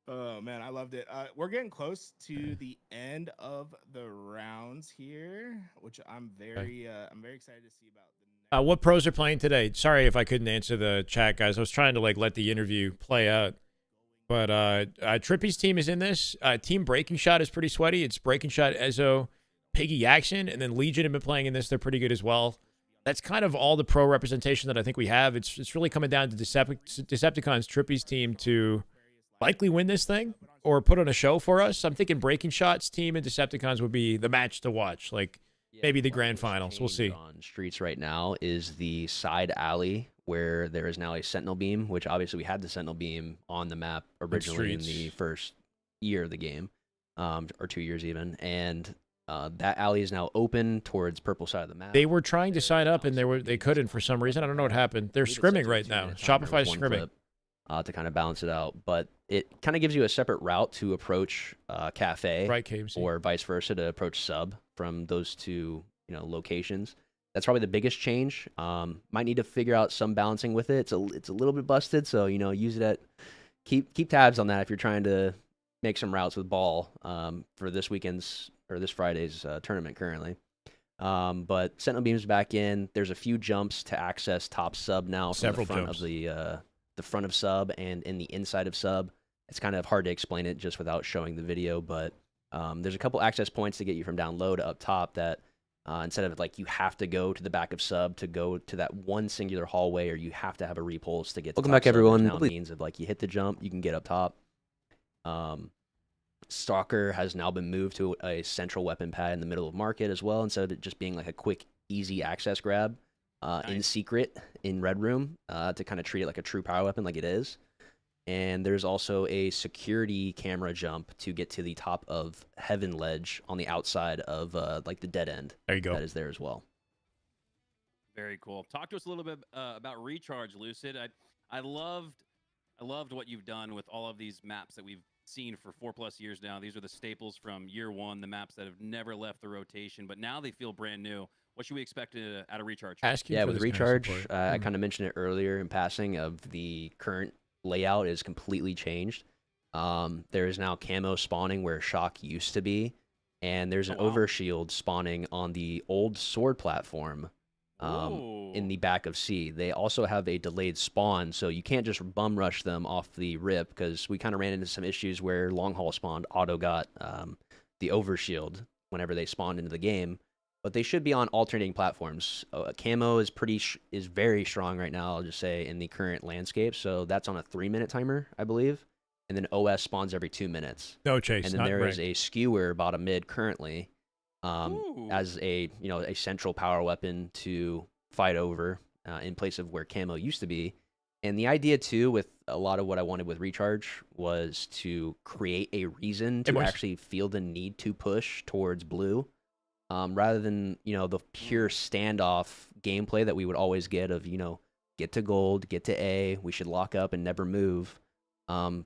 Oh man, I loved it. We're getting close to the end of the rounds here, which I'm very excited to see about. The next What pros are playing today? Sorry if I couldn't answer the chat, guys. I was trying to like let the interview play out. But Trippy's team is in this. Team Breaking Shot is pretty sweaty. It's Breaking Shot, Ezo, Piggy Action, and then Legion have been playing in this. They're pretty good as well. That's kind of all the pro representation that I think we have. It's really coming down to Decepticons, Trippy's team to likely win this thing or put on a show for us. I'm thinking Breaking Shot's team and Decepticons would be the match to watch. Like maybe the grand finals. We'll see. On streets right now is the side alley where there is now a sentinel beam, which obviously we had the sentinel beam on the map originally in the streets. first year of the game, or 2 years even, and that alley is now open towards purple side of the map. They were trying to sign up and they couldn't for some reason. I don't know what happened. They're I believe it said scrimming right 2 now. minutes on there Shopify's with one scrimming. clip, to kind of balance it out, but it kind of gives you a separate route to approach cafe, Right, KMC. or vice versa to approach sub from those two locations. That's probably the biggest change. Might need to figure out some balancing with it. It's a little bit busted, so use it keep tabs on that if you're trying to make some routes with ball for this weekend's or this Friday's tournament currently. But Sentinel Beam's back in. There's a few jumps to access top sub now from Several the front jumps. of the front of sub and in the inside of sub. It's kind of hard to explain it just without showing the video, but there's a couple access points to get you from down low to up top that instead of like you have to go to the back of sub to go to that one singular hallway, or you have to have a repulse to get to Welcome top back, sub, there's everyone. now means of like you hit the jump, you can get up top. Stalker has now been moved to a central weapon pad in the middle of market as well, instead of it just being like a quick, easy access grab in secret in Red Room to kind of treat it like a true power weapon like it is. And there's also a security camera jump to get to the top of Heaven Ledge on the outside of like the dead end. There you go. That is there as well. Very cool. Talk to us a little bit about Recharge, Lucid. I loved what you've done with all of these maps that we've seen for 4+ years now. These are the staples from year one, the maps that have never left the rotation, but now they feel brand new. What should we expect out of Recharge? Asking Yeah, for with this kind of Recharge, support. I kind of mentioned it earlier in passing of the current layout is completely changed. There is now camo spawning where Shock used to be, and there's an Oh, wow. overshield spawning on the old sword platform in the back of C. They also have a delayed spawn, so you can't just bum rush them off the rip, because we kind of ran into some issues where long haul spawned auto got the overshield whenever they spawned into the game. but they should be on alternating platforms. Camo is is very strong right now, I'll just say, in the current landscape. So that's on a 3-minute timer, I believe. And then OS spawns every 2 minutes. No chase. And then there is a skewer bottom mid currently as a a central power weapon to fight over in place of where Camo used to be. And the idea too, with a lot of what I wanted with Recharge, was to create a reason to actually feel the need to push towards blue. Rather than, the pure standoff gameplay that we would always get of, get to gold, get to A, we should lock up and never move.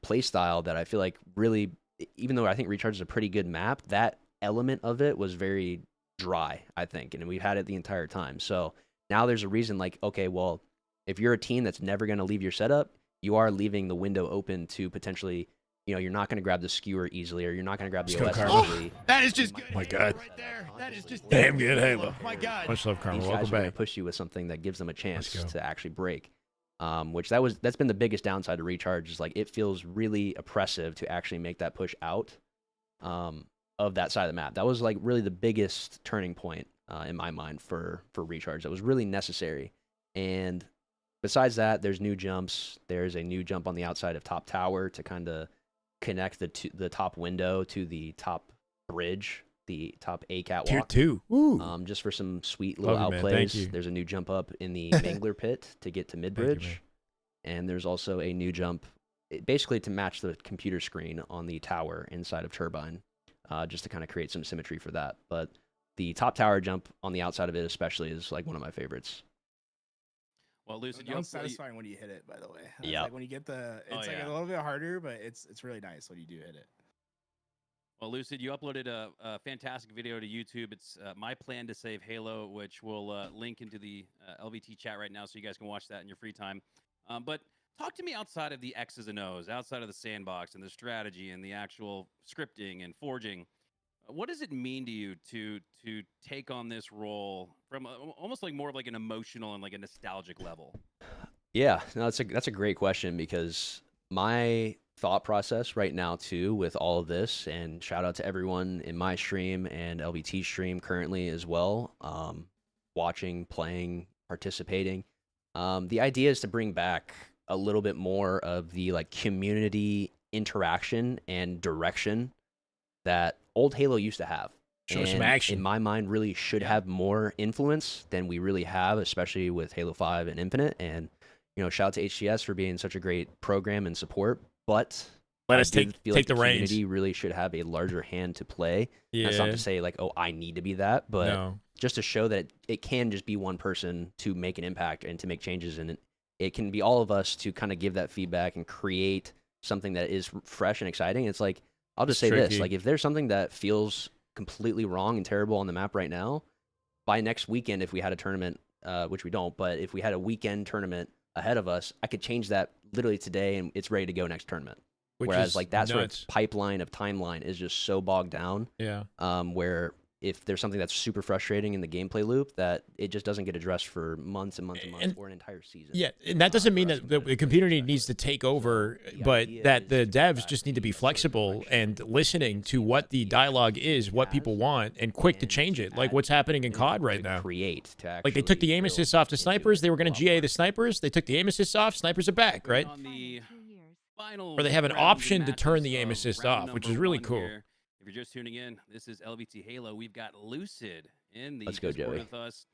Play style that I feel like really, even though I think Recharge is a pretty good map, that element of it was very dry, I think, and we've had it the entire time. So now there's a reason, like, okay, well, if you're a team that's never going to leave your setup, you are leaving the window open to potentially, you're not going to grab the skewer easily, or you're not going to grab the OS easily. That is just good. Oh my God. Right there. That is just Damn good Halo. Oh my God. Much love, Karma. These Welcome guys are going to back. push you with something that gives them a chance to actually break. Which that's been the biggest downside to Recharge, is like it feels really oppressive to actually make that push out of that side of the map. That was like really the biggest turning point in my mind for Recharge. That was really necessary. And besides that, there's new jumps. There's a new jump on the outside of top tower to kind of connect the top window to the top bridge, the top A catwalk. Tier 2. Ooh. Just for some sweet little Love you, man. Thank outplays. you. There's a new jump up in the Mangler pit to get to mid bridge, and there's also a new jump, basically to match the computer screen on the tower inside of Turbine, just to kind of create some symmetry for that. But the top tower jump on the outside of it, especially, is like one of my favorites. Well, Lucid, It's satisfying when you hit it, by the way. Yeah. Like when you get it's like a little bit harder, but it's really nice when you do hit it. Well, Lucid, you uploaded a fantastic video to YouTube. It's My Plan to Save Halo, which we'll link into the LVT chat right now so you guys can watch that in your free time. But talk to me outside of the X's and O's, outside of the sandbox and the strategy and the actual scripting and forging. What does it mean to you to take on this role from almost like more of like an emotional and like a nostalgic level? Yeah, no, that's a great question, because my thought process right now too with all of this, and shout out to everyone in my stream and LVT stream currently as well, watching, playing, participating. The idea is to bring back a little bit more of the like community interaction and direction that old Halo used to have. Show some And action. in my mind, really should have more influence than we really have, especially with Halo 5 and Infinite. And shout out to HCS for being such a great program and support. But Let us I take feel like the reins. community really should have a larger hand to play. Yeah. That's not to say like, oh, I need to be that, but No. just to show that it can just be one person to make an impact and to make changes, and it can be all of us to kind of give that feedback and create something that is fresh and exciting. It's like, I'll just say this, like if there's something that feels completely wrong and terrible on the map right now, by next weekend, if we had a tournament, which we don't, but if we had a weekend tournament ahead of us, I could change that literally today and it's ready to go next tournament. Which Whereas is like that sort nuts. of pipeline of timeline is just so bogged down. Yeah. Where if there's something that's super frustrating in the gameplay loop, that it just doesn't get addressed for months and months and months, or an entire season. Yeah, and that doesn't mean that the community needs to take over, but that the devs just need to be flexible and listening to what the dialogue is, what people want, and quick to change it. Like what's happening in COD right now. Like they took the aim assist off the snipers. They were going to GA the snipers. They took the aim assist off. Snipers are back, right? On the final Or they have an round of option to turn the aim matches assist of round off, which number is really one cool. here. If you're just tuning in, this is LVT Halo. We've got Lucid in the Let's go, Discord Joey. with us,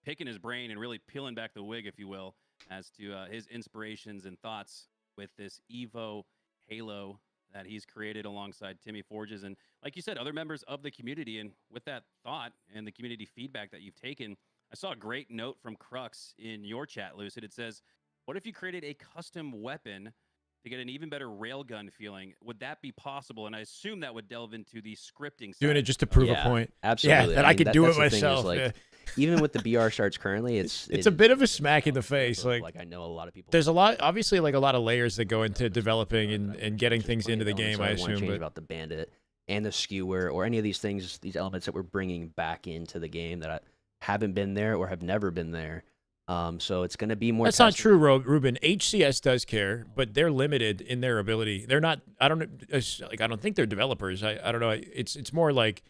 picking his brain and really peeling back the wig, if you will, as to his inspirations and thoughts with this Evo Halo that he's created alongside Timmy Forges. And like you said, other members of the community. And with that thought and the community feedback that you've taken, I saw a great note from Crux in your chat, Lucid. It says, what if you created a custom weapon to get an even better railgun feeling? Would that be possible? And I assume that would delve into the scripting side. Doing it just to prove Yeah, a point. absolutely. Yeah, that I I, mean, could that- do it that's the thing is, myself. like, yeah. Even with the BR starts currently, It's a bit of a smack in the face. Like I know a lot of people. there's a lot, obviously, like a lot of layers that go into developing and getting things into the game. I want to assume, change but about the bandit and the skewer or any of these things, these elements that we're bringing back into the game that haven't been there or have never been there. So it's going to be more. that's not true, Ruben. HCS does care, but they're limited in their ability. They're not. I don't think they're developers. I don't know. It's more like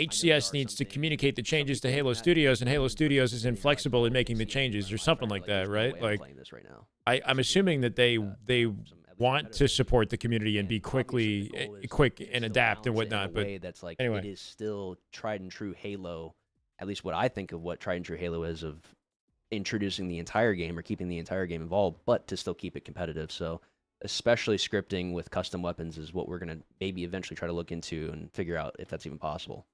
HCS needs to communicate the changes to Halo Studios, and Halo Studios is inflexible in making the changes, or something like that, right? Like, I'm assuming that they want to support the community and be quick and adapt and whatnot. But that's like anyway, it is still tried and true Halo. At least what I think of what tried and true Halo is, of introducing the entire game or keeping the entire game involved, but to still keep it competitive. So especially scripting with custom weapons is what we're going to maybe eventually try to look into and figure out if that's even possible.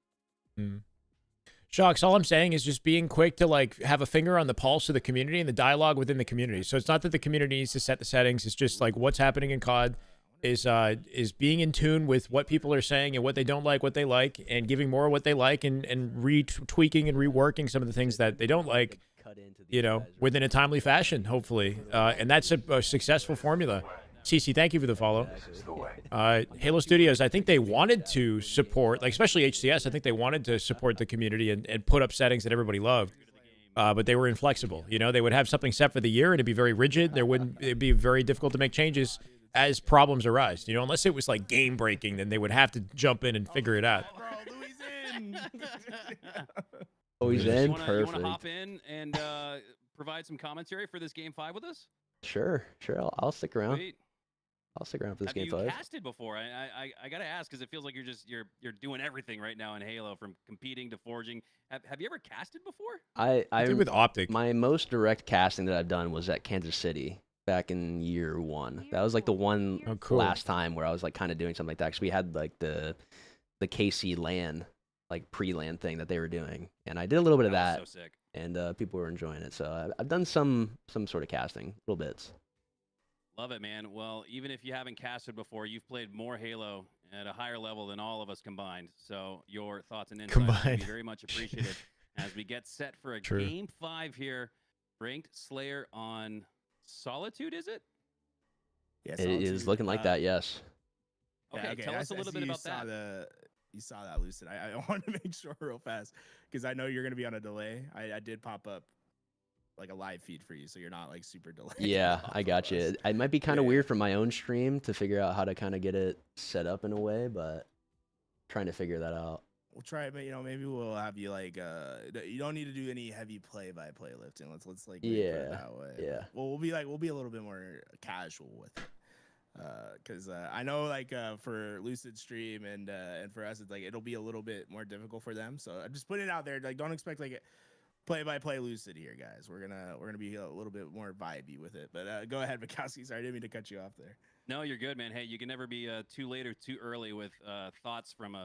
Shocks, all I'm saying is just being quick to like have a finger on the pulse of the community and the dialogue within the community. So it's not that the community needs to set the settings. It's just like what's happening in COD is being in tune with what people are saying and what they don't like, what they like, and giving more of what they like, and retweaking and reworking some of the things that they don't like, you know, within a timely fashion, hopefully. And that's a successful formula. CC, thank you for the follow. Halo Studios, I think they wanted to support, like especially HCS, I think they wanted to support the community and put up settings that everybody loved. But they were inflexible. You know, they would have something set for the year and it'd be very rigid. It'd be very difficult to make changes as problems arise. You know, unless it was like game breaking, then they would have to jump in and figure it out. Oh, he's in? You want Perfect. to hop in and provide some commentary for this Game 5 with us? Sure. I'll stick around. Sweet. I'll stick around for this Have Game you 5. casted before? I gotta ask because it feels like you're doing everything right now in Halo, from competing to forging. Have you ever casted before? I did with Optic. My most direct casting that I've done was at Kansas City back in year 1. That was like the one last time where I was like kind of doing something like that, because we had like the KC LAN, like pre-LAN thing that they were doing, and I did a little bit of that. Was so sick. And people were enjoying it. So I've done some sort of casting, little bits. Love it, man. Well, even if you haven't casted before, you've played more Halo at a higher level than all of us combined. So your thoughts and insights will be very much appreciated as we get set for a Game 5 here. Ranked Slayer on Solitude, is it? Yes, it is looking like that, yes. Okay, tell us a little bit about that. You saw that, Lucid. I wanted to make sure real fast, because I know you're going to be on a delay. I did pop up like a live feed for you, so you're not like super delayed. Yeah, I got you. It might be kind of weird for my own stream to figure out how to kind of get it set up in a way, but trying to figure that out. We'll try it, but you know, maybe we'll have you like you don't need to do any heavy play-by-play lifting. Let's like put it that way. Yeah. Well, we'll be a little bit more casual with it. Because I know like for Lucid stream and for us, it's like it'll be a little bit more difficult for them. So I'm just putting it out there. Like, don't expect like play-by-play Lucid here, guys. We're gonna be a little bit more vibey with it. But go ahead, Bukowski. Sorry, I didn't mean to cut you off there. No, you're good, man. Hey, you can never be too late or too early with thoughts from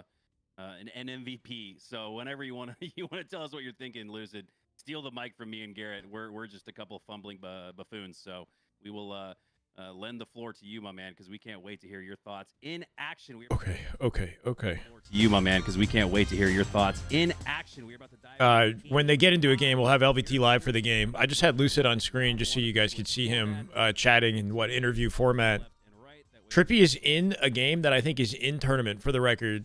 an NMVP. So whenever you want to tell us what you're thinking, Lucid, steal the mic from me and Garrett. We're just a couple of fumbling buffoons. So we will lend the floor to you, my man, because we can't wait to hear your thoughts in action. Okay. To you, my man, because we can't wait to hear your thoughts in action. We're about to dive. When they get into a game, we'll have LVT live for the game. I just had Lucid on screen just so you guys could see him chatting in interview format. Trippy is in a game that I think is in tournament, for the record.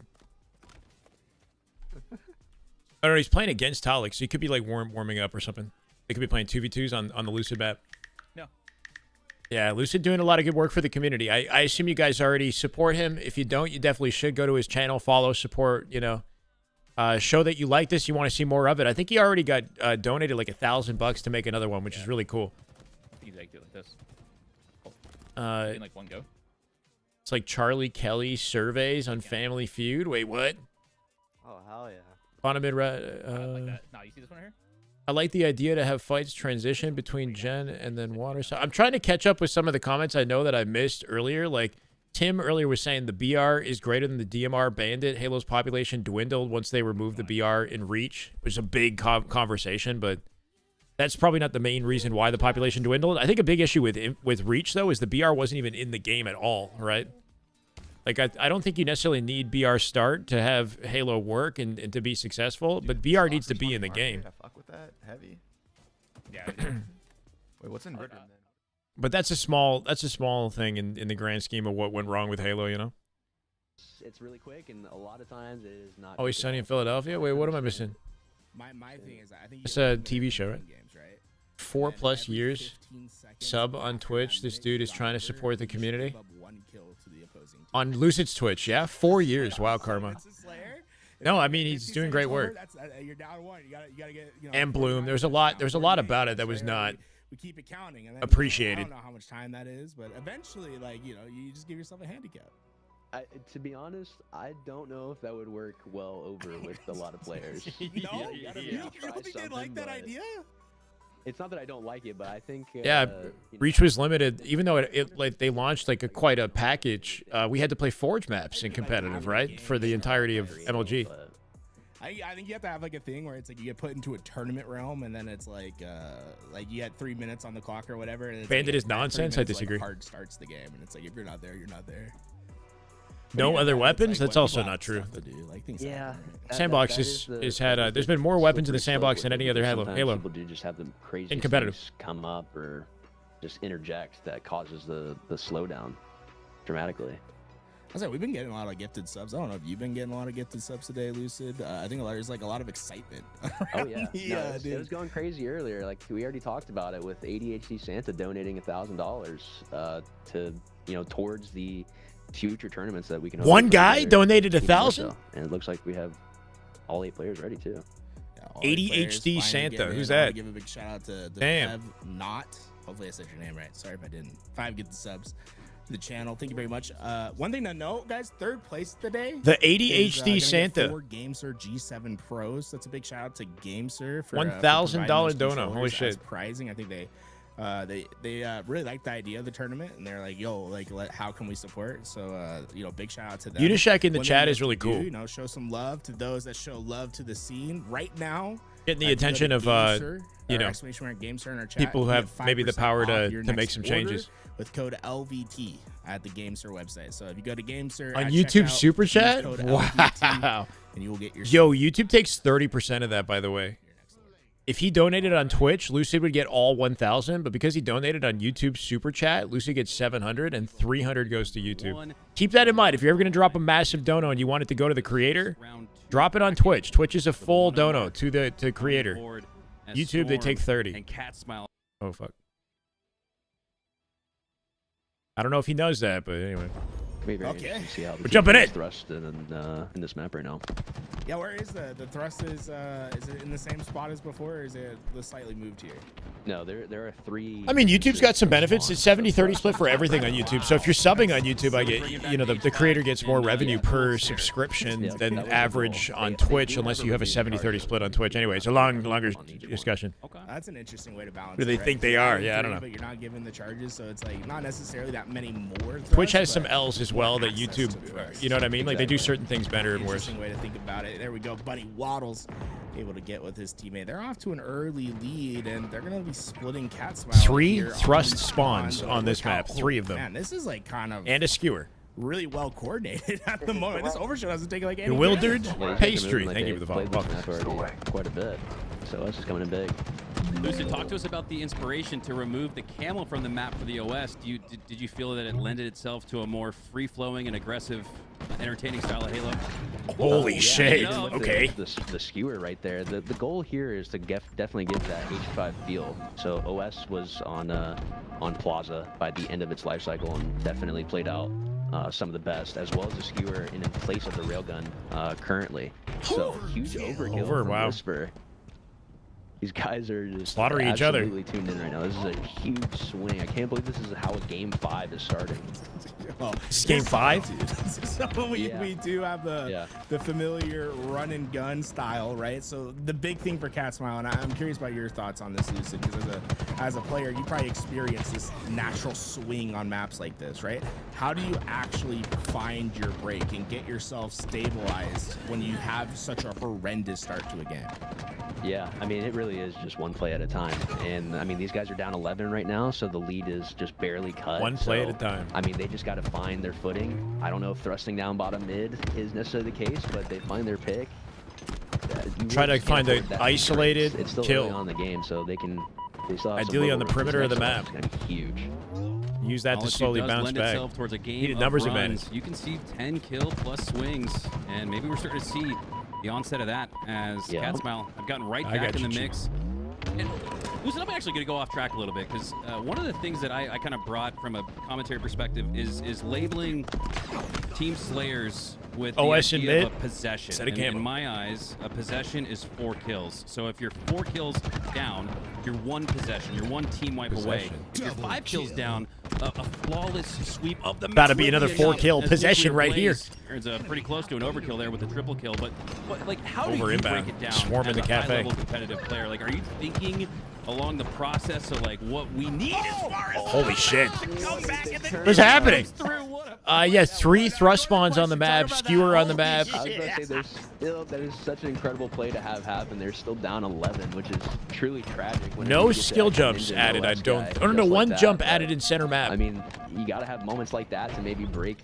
I don't know, he's playing against Talik, so he could be like warming up or something. They could be playing 2v2s on the Lucid map. No. Yeah, Lucid doing a lot of good work for the community. I assume you guys already support him. If you don't, you definitely should go to his channel, follow, support, you know. Show that you like this, you want to see more of it. I think he already got donated like $1,000 to make another one, which is really cool. I think he's do it like this. In like one go. It's like Charlie Kelly surveys on Family Feud. Wait, what? Oh, hell yeah. Like that. No, you see this one here? I like the idea to have fights transition between Gen and then Water. So I'm trying to catch up with some of the comments I know that I missed earlier. Like Tim earlier was saying the BR is greater than the DMR Bandit. Halo's population dwindled once they removed the BR in Reach, which is a big conversation, but that's probably not the main reason why the population dwindled. I think a big issue with Reach, though, is the BR wasn't even in the game at all, right? Like, I don't think you necessarily need BR start to have Halo work and to be successful, but BR needs to be in the game. Fuck with that heavy. Yeah. Wait, what's in Ritter then? But that's a small thing in the grand scheme of what went wrong with Halo, you know? It's really quick, and a lot of times it is not. Always Sunny in Philadelphia? Wait, what am I missing? My thing is, I think It's a TV show, right? 4+ years sub on Twitch. This dude is trying to support the community. On Lucid's Twitch, yeah? 4 years. Wow, karma. No, I mean, he's doing great work. You're down one. You gotta get. And Bloom. There's a lot about it that was not We keep it counting. And then, appreciated. I don't know how much time that is, but eventually, like you just give yourself a handicap. To be honest, I don't know if that would work well over with a lot of players. No, you don't think they like that idea? It's not that I don't like it, but I think Reach was limited. Even though like they launched like quite a package, we had to play Forge maps in competitive, right, for the entirety of MLG. I think you have to have like a thing where it's like you get put into a tournament realm, and then it's like you had 3 minutes on the clock or whatever. And it's Bandit like, is nonsense. I disagree. Like, hard starts the game, and it's like if you're not there, you're not there. No other weapons? Like, That's also not true. Sandbox has had. There's been more weapons in the sandbox than any other Halo. People do just have the crazy in competitive things come up or just interject that causes the slowdown dramatically. I was we've been getting a lot of gifted subs. I don't know if you've been getting a lot of gifted subs today, Lucid. I think there's like a lot of excitement. Oh yeah, it was going crazy earlier. Like we already talked about it with ADHD Santa donating $1,000 to towards the future tournaments that we can. One guy donated 1,000, and it looks like we have all 8 players ready too. Yeah, ADHD Santa, who's that? Give a big shout out to the Damn. Not. Hopefully I said your name right. Sorry if I didn't. 5 get the subs to the channel. Thank you very much. One thing to note, guys, 3rd place today. The ADHD Santa. 4 GameSir G7 Pros. That's a big shout out to GameSir for $1,000 dono. Holy shit! Prizing. I think they really liked the idea of the tournament, and they're like, yo, like how can we support? So big shout out to them. Unishek in the chat is really cool. Show some love to those that show love to the scene right now. Getting the attention of GameSir in our chat. People who have maybe the power to make some changes with code LVT at the GameSir website. So if you go to GameSir on YouTube Super Chat, wow, and you will get your YouTube takes 30% of that, by the way. If he donated on Twitch, Lucid would get all 1,000, but because he donated on YouTube Super Chat, Lucid gets 700 and 300 goes to YouTube. Keep that in mind. If you're ever going to drop a massive dono and you want it to go to the creator, drop it on Twitch. Twitch is a full dono to the creator. YouTube, they take 30. Oh, fuck. I don't know if he knows that, but anyway. Okay. We're jumping in. Thrust in this map right now. Yeah, where is the thrust? Is it in the same spot as before, or is it slightly moved here? No, there are 3. I mean, YouTube's got some benefits. It's 70-30 split for everything on YouTube. So if you're subbing on YouTube, I get the creator gets more revenue per subscription than average on Twitch, unless you have a 70-30 split on Twitch. Anyway, it's a longer discussion. Okay. That's an interesting way to balance. Do they think they are? Yeah, I don't know. But you're not given the charges, so it's like not necessarily that many more. Twitch has some L's as well that YouTube, you know what I mean? Like they do certain things better and worse. Interesting way to think about it. There we go. Bunny Waddles able to get with his teammate. They're off to an early lead, and they're going to be splitting Cat Smile. 3 thrust spawns on this map. 3 of them. Man, this is like kind of and a skewer. Really well coordinated at the moment. This overshoot doesn't take like any. Bewildered Pastry. Like Thank you for the follow. Quite a bit. So us is coming in big. Lucid, talk to us about the inspiration to remove the camel from the map for the OS. Did you feel that it lended itself to a more free-flowing and aggressive, entertaining style of Halo? Holy shit! Okay. The skewer right there. The goal here is to definitely give that H5 feel. So OS was on Plaza by the end of its life cycle and definitely played out some of the best, as well as the skewer in place of the railgun currently. So huge overkill from Whisper. These guys are just slaughtering each other. Absolutely tuned in right now. This is a huge swing. I can't believe this is how a game 5 is starting. This is game 5? So we do have the familiar run and gun style, right? So the big thing for Cat Smile, and I'm curious about your thoughts on this, Lucid, because as a player, you probably experience this natural swing on maps like this, right? How do you actually find your break and get yourself stabilized when you have such a horrendous start to a game? Yeah, I mean, it really is just one play at a time. And, I mean, these guys are down 11 right now, so the lead is just barely cut. One play at a time. I mean, they just got to find their footing. I don't know if thrusting down bottom mid is necessarily the case, but they find their pick. Try to find an isolated it's still kill. Early on the game, so they still have ideally on the perimeter of the map. It's going to be huge. Use that to slowly bounce back. Towards a game Needed numbers advantage. You can see 10 kill plus swings, and maybe we're starting to see the onset of that as Cat Smile have gotten right back in the mix. And Lucid, I'm actually going to go off track a little bit because one of the things that I kind of brought from a commentary perspective is labeling Team Slayers with the OS in idea mid. of a possession. Set a And camo. in my eyes, a possession is 4 kills. So if you're 4 kills down, you're 1 possession. You're 1 team wipe away. If you're 5 kills down, a flawless sweep of the About to be another 4-kill possession right here. It's pretty close to an overkill there with a triple kill. But like, how do Over you inbound. break it down Swarm in as the a cafe. high-level competitive player? Like, are you thinking along the process of like what we need as far as Holy shit. come back and then What's happening? through? What Yeah, 3 thrust spawns on the map, skewer on the map. I was going to say, that is such an incredible play to have happen. They're still down 11, which is truly tragic. Whenever No you get to skill actually jumps ninja an added, I OS don't. guy Oh, no, just like one that, jump but, added in center map. I mean, you got to have moments like that to maybe break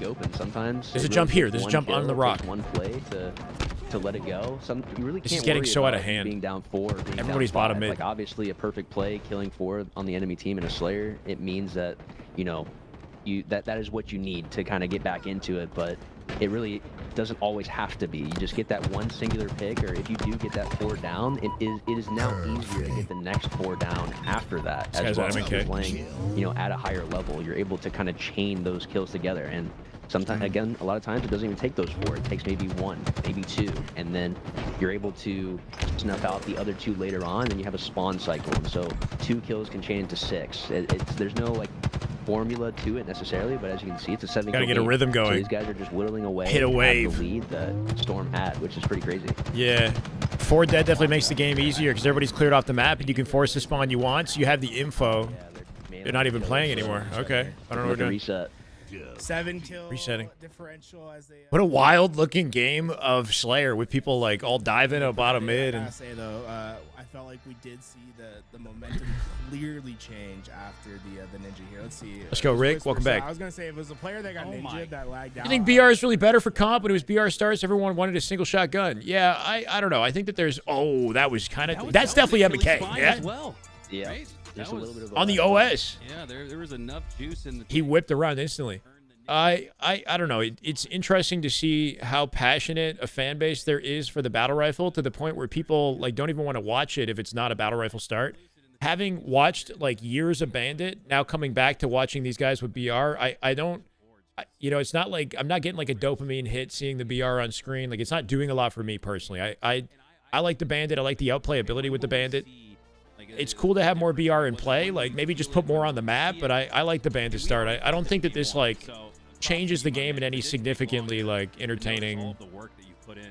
open sometimes. There's It a jump really here. takes There's a one jump kill, on the it rock. takes one play to let it go. You really This can't is getting worry so out of about hand. being down 4, being Everybody's down 5. bottom mid. Like, obviously, a perfect play, killing 4 on the enemy team in a Slayer, it means that, you know, that is what you need to kind of get back into it, but it really doesn't always have to be. You just get that one singular pick, or if you do get that 4 down, it is now easier to get the next 4 down after that. This guy's As well at as MK. you're playing, you know, at a higher level, you're able to kind of chain those kills together. And sometimes, again, a lot of times it doesn't even take those 4. It takes maybe 1, maybe 2, and then you're able to snuff out the other 2 later on, and you have a spawn cycle. And so 2 kills can chain into 6. There's no like formula to it necessarily, but as you can see, it's a 7 Gotta get a rhythm So going. these guys are just whittling away. Hit a and have wave. The lead that Storm had, which is pretty crazy. Yeah. 4 dead definitely makes the game easier because everybody's cleared off the map and you can force the spawn you want, so you have the info. They're not even playing anymore. Okay. I don't know what we're doing. Reset. 7 kill Resetting. differential as they. What a wild looking game of Slayer with people like all diving at bottom mid. I And gotta say though, I felt like we did see the momentum clearly change after the ninja here. Let's see. Let's go, Rick. Welcome back. I was gonna say if it was a player that got ninja that lagged out. I think BR is really better for comp. When it was BR starts, everyone wanted a single shot gun. Yeah, I don't know. I think that there's. Oh, that was kind of. That's definitely MK. Yeah. as well. Yeah. Right? Just That a little was- bit of On the OS. Yeah, there was enough juice in the. He whipped around instantly. I don't know. It's interesting to see how passionate a fan base there is for the battle rifle to the point where people like don't even want to watch it if it's not a battle rifle start. Having watched like years of Bandit, now coming back to watching these guys with BR, I don't, you know, it's not like I'm not getting like a dopamine hit seeing the BR on screen. Like it's not doing a lot for me personally. I like the Bandit. I like the outplay ability with the Bandit. It's cool to have more BR in play. Like maybe just put more on the map, but I like the Bandit start. I don't think that this like changes the game in any significantly like entertaining,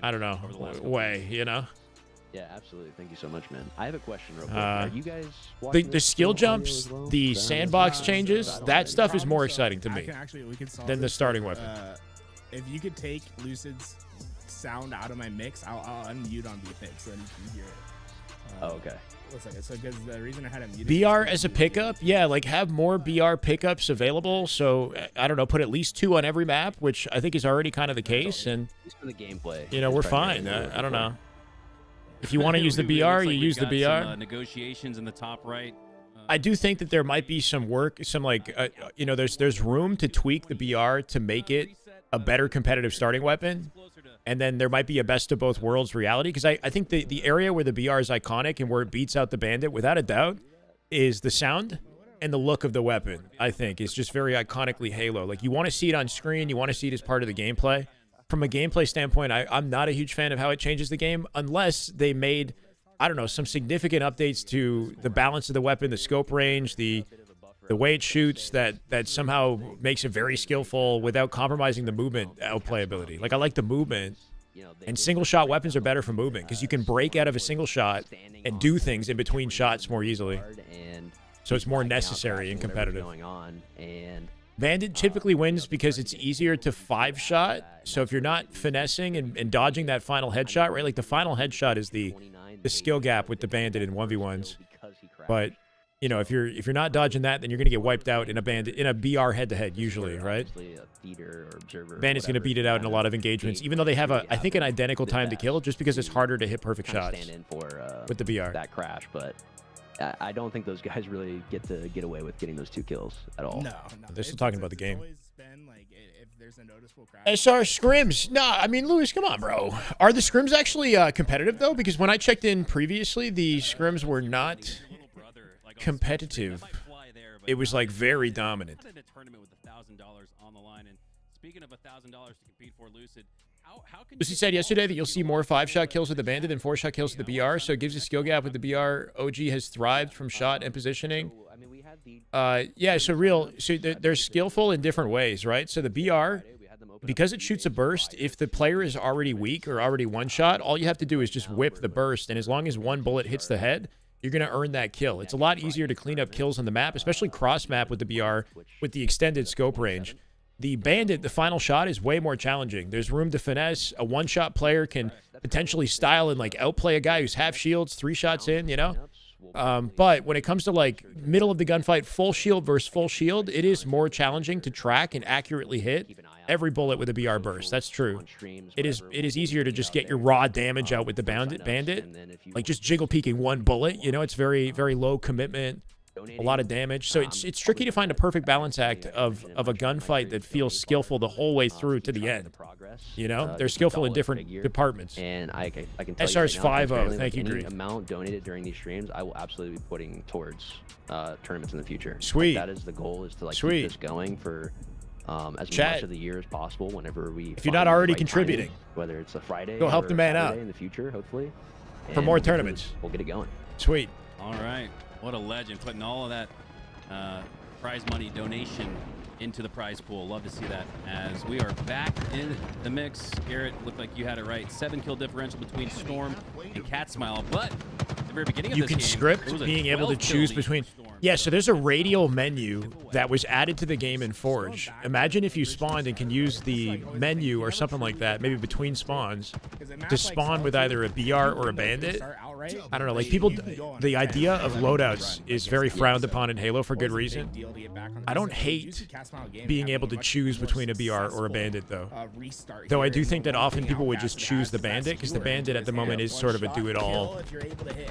I don't know, way, you know? Yeah, absolutely. Thank you so much, man. I have a question real quick. Uh, Are you guys The watching this skill on audio jumps, as well? the sandbox changes, that stuff is more exciting to me we could solve than the this starting with, weapon. If you could take Lucid's sound out of my mix, I'll unmute on VFX so that you can hear it. Oh, okay. One second. So, because the reason I had it muted. BR as a pickup, yeah, like have more BR pickups available. So I don't know, put at least 2 on every map, which I think is already kind of the case. And At least for the gameplay. you know, it's we're primarily fine. what we're I don't looking know. If you want to use the It BR, looks you like use the we've got some, BR. negotiations in the top right. I do think that there might be some work, some like, you know, there's room to tweak the BR to make it a better competitive starting weapon. And then there might be a best of both worlds reality. Because I think the area where the BR is iconic and where it beats out the Bandit, without a doubt, is the sound and the look of the weapon, I think. Is just very iconically Halo. Like, you want to see it on screen. You want to see it as part of the gameplay. From a gameplay standpoint, I'm not a huge fan of how it changes the game unless they made, I don't know, some significant updates to the balance of the weapon, the scope range, the way it shoots that somehow makes it very skillful without compromising the movement outplay ability. Like, I like the movement, and single shot weapons are better for movement because you can break out of a single shot and do things in between shots more easily. So it's more necessary and competitive. Bandit typically wins because it's easier to 5-shot. So if you're not finessing and dodging that final headshot, right? Like the final headshot is the skill gap with the Bandit in 1v1s. But you know, if you're not dodging that, then you're gonna get wiped out in a BR head-to-head usually, right? Bandit's gonna beat it out in a lot of engagements, even though they have I think an identical time to kill, just because it's harder to hit perfect shots with the BR. That crash, but I don't think those guys really get away with getting those 2 kills at all. No. They're still talking about the game. Always been like if there's a noticeable crash. SR scrims. Nah, I mean, Lewis, come on, bro. Are the scrims actually competitive, though? Because when I checked in previously, the scrims were not God, competitive, that might fly there, but it was like very not dominant. in a tournament with $1,000 on the line. And speaking of $1,000 to compete for, Lucid, how can Lucy said yesterday that you'll see more 5-shot kills with the Bandit than 4-shot kills with the BR, so it gives a skill gap with the BR. OG has thrived from shot and positioning. So, I mean, we had the Yeah, so they're skillful in different ways, right? So the BR, because it shoots a burst, if the player is already weak or already one-shot, all you have to do is just whip the burst, and as long as one bullet hits the head, you're going to earn that kill. It's a lot easier to clean up kills on the map, especially cross-map with the BR with the extended scope range. The Bandit, the final shot is way more challenging. There's room to finesse. A one-shot player can potentially style and like outplay a guy who's half shields, 3 shots in, you know? But when it comes to like middle of the gunfight, full shield versus full shield, it is more challenging to track and accurately hit every bullet with a BR burst. That's true. It is easier to just get your raw damage out with the Bandit. Like just jiggle peeking one bullet, you know, it's very, very low commitment. A lot of damage, so it's tricky to find a perfect balance act of a gunfight that feels skillful the whole way through to the end. You know, they're skillful in different departments. And I can tell SR's you right now, 5-0. Thank you, any Green. amount donated during these streams, I will absolutely be putting towards tournaments in the future. Sweet. Like, that is the goal, is to like Sweet. keep this going for as Chat. much of the year as possible. Whenever we, If you're not already contributing, whether it's a Friday, go help or the man Saturday out in the future, hopefully, for and more hopefully tournaments. We'll get it going. Sweet. All right. What a legend, putting all of that prize money donation into the prize pool. Love to see that as we are back in the mix. Garrett, looked like you had it right. 7-kill differential between Storm and Cat Smile, but at the very beginning of You this can game, script it was a being able to 12-kill choose lead between. for Storm. Yeah, so there's a radial menu that was added to the game in Forge. Imagine if you spawned and can use the menu or something like that, maybe between spawns, to spawn with either a BR or a Bandit. I don't know, like people, the idea of loadouts is very frowned upon in Halo for good reason. I don't hate being able to choose between a BR or a Bandit, though. Though I do think that often people would just choose the Bandit, because the Bandit at the moment is sort of a do-it-all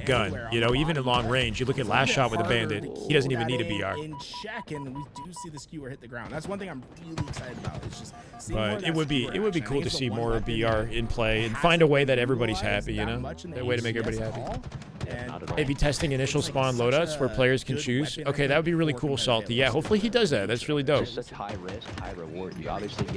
gun. You know, even in long range, you look at last shot with a Bandit, he doesn't even need a BR. In check, and we do see the skewer hit the ground. That's one thing I'm really excited about. It's just seeing more of But that it would be skewer action. I cool think to it's the see one more weapon BR that in play and hasn't find a way that been everybody's utilized happy, you that know? much in the That way to make HCS everybody at happy. all. And Not at all. Maybe testing initial spawn such loadouts where a players can good choose. weapon, I Okay, that would be think, really for cool, competitive Salty. Yeah, Halo. hopefully he does that. That's really dope. It's just such high risk, high reward. You obviously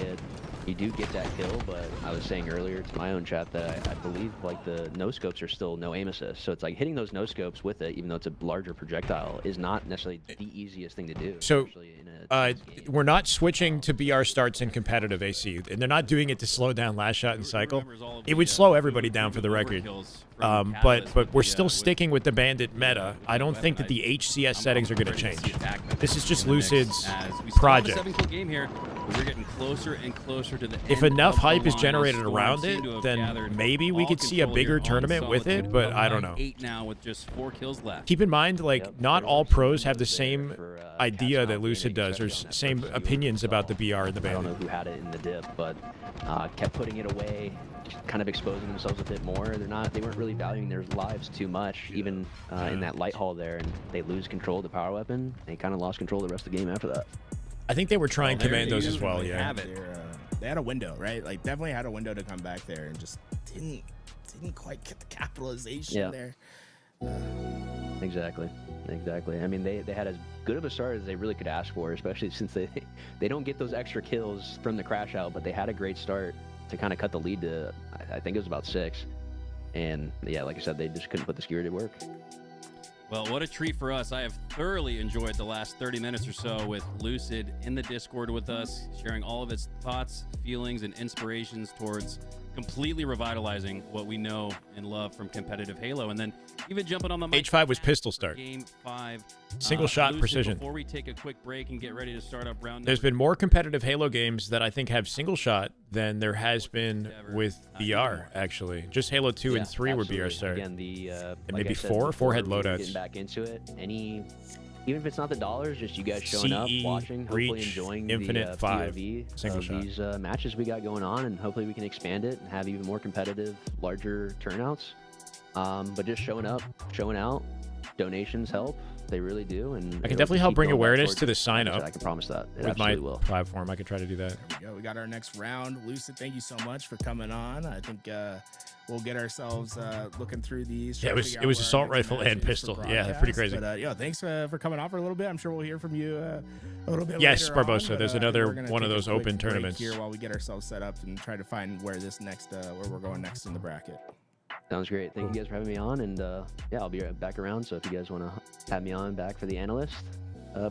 you do get that kill, but I was saying earlier to my own chat that I believe like the no scopes are still no aim assist. So it's like hitting those no scopes with it, even though it's a larger projectile, is not necessarily the easiest thing to do. So, especially in a tense game. We're not switching to BR starts in competitive AC, and they're not doing it to slow down last shot and cycle. It would slow everybody down for the record. But we're still sticking with the Bandit meta. I don't think that the HCS settings are going to change. This is just Lucid's project. Game here, we're getting closer and closer to the If end enough of the hype is line. generated Storm around seem it, to have then gathered maybe we all could see a control bigger here on tournament with Solid it, Twin, but up I don't by know. 8 now with just 4 kills left. Keep in mind, like, Yep, not there all was some pros have the moves there same for, idea Cat that Smile Lucid gaining, does, or especially on that same first few. opinions about the BR and the I don't know Bandit. who had it in the dip, but kept putting it away, kind of exposing themselves a bit more. They weren't really valuing their lives too much, even in that light haul there, and they lose control of the power weapon. They kind of lost control of the rest of the game after that. I think they were trying Well, there commandos you as well, really yeah. have it. They had a window, right? Like definitely had a window to come back there, and just didn't quite get the capitalization Yeah. there. Exactly. I mean, they had as good of a start as they really could ask for, especially since they don't get those extra kills from the crash out, but they had a great start to kind of cut the lead to, I think it was about 6. And yeah, like I said, they just couldn't put the skewer to work. Well, what a treat for us. I have thoroughly enjoyed the last 30 minutes or so with Lucid in the Discord with us, sharing all of its thoughts, feelings, and inspirations towards completely revitalizing what we know and love from competitive Halo. And then even jumping on the mic H5 was pistol start. Game 5. Single shot Lucid, precision. Before we take a quick break and get ready to start up round There's number been more competitive Halo games that I think have single shot than there has been with BR, actually. Just Halo 2 and 3 were BR absolutely. started. Again, And like maybe I said 4 before, had really loadouts. Getting back into it. Even if it's not the dollars, just you guys showing up, CE, watching, hopefully Reach, enjoying Infinite, the 5, POV single of shot. these matches we got going on, and hopefully we can expand it and have even more competitive, larger turnouts. But just showing up, showing out, donations help. They really do, and I can definitely help bring awareness to the sign up. I can promise that. It With my absolutely will. platform. I could try to do that. There we go. We got our next round. Lucid, thank you so much for coming on. I think we'll get ourselves looking through these. Yeah, it was assault rifle and pistol. Yeah, pretty crazy. But yo, thanks for coming on for a little bit. I'm sure we'll hear from you a little bit. Yes, later Barbosa. on, There's but, another we're gonna one of take a those quick open break tournaments here while we get ourselves set up and try to find where this next where we're going next in the bracket. Sounds great. Thank you guys for having me on, and yeah, I'll be right back around. So if you guys want to have me on back for the analyst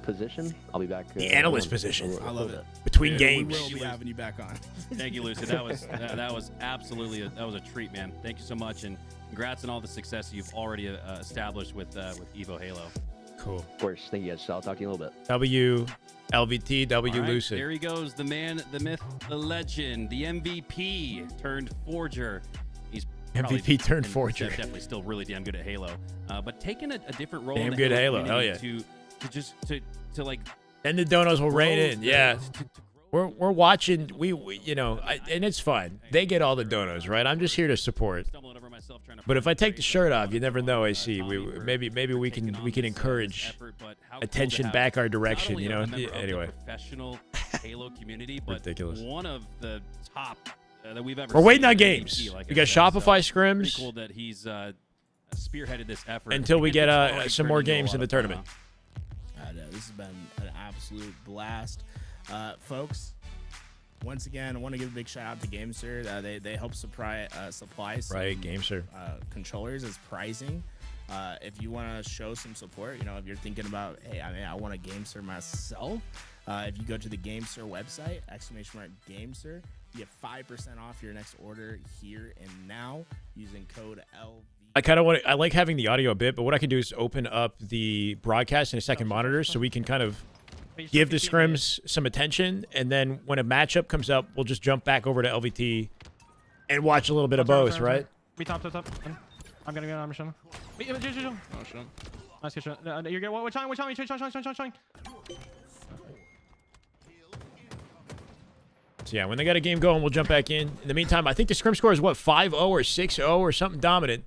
position, I'll be back. The analyst position. I love it. Between We games. will be having you back on. Thank you, Lucid. That was absolutely that was a treat, man. Thank you so much, and congrats on all the success you've already established with Evo Halo. Cool. Of course. Thank you guys. So I'll talk to you in a little bit. W, LVT, W All right, Lucid. there he goes, the man, the myth, the legend, the MVP turned forger. He's probably MVP turned and forger. Definitely still really damn good at Halo, but taking a different role. Damn in the good Halo, community hell to like. And the donos will rain grow in. the- Yeah. to We're watching. We you know, and it's fun. They get all the donos, right? I'm just here to support. stumbling over myself trying to But if I take the find shirt great, off, you never know. AC. Tommy We for maybe we taking can on we can this encourage effort, but how cool to attention have back our not direction. only You a know. member of the Anyway, professional Halo community, but Ridiculous. one of the top that we've ever. we're waiting seen on in games. MVP, like We I got said, so Shopify pretty scrims cool that he's spearheaded this effort until we And get it's already some more turned into a games in lot the of tournament. This has been an absolute blast, folks. Once again, I want to give a big shout out to GameSir. They help supply some Right, GameSir. Controllers as pricing. If you want to show some support, you know, if you're thinking about, hey, I want a GameSir myself, if you go to the GameSir website, !GameSir, you get 5% off your next order here and now using code LV. I kind of want to. I like having the audio a bit, but what I can do is open up the broadcast in a second monitor so we can kind of give the scrims some attention, and then when a matchup comes up, we'll just jump back over to LVT and watch a little bit of both, right? We top. I'm gonna go on mission. Oh shit. Nice shot. You're good. Which time? Showing. So yeah, when they got a game going, we'll jump back in. In the meantime, I think the scrim score is what, 5-0 or 6-0 or something dominant.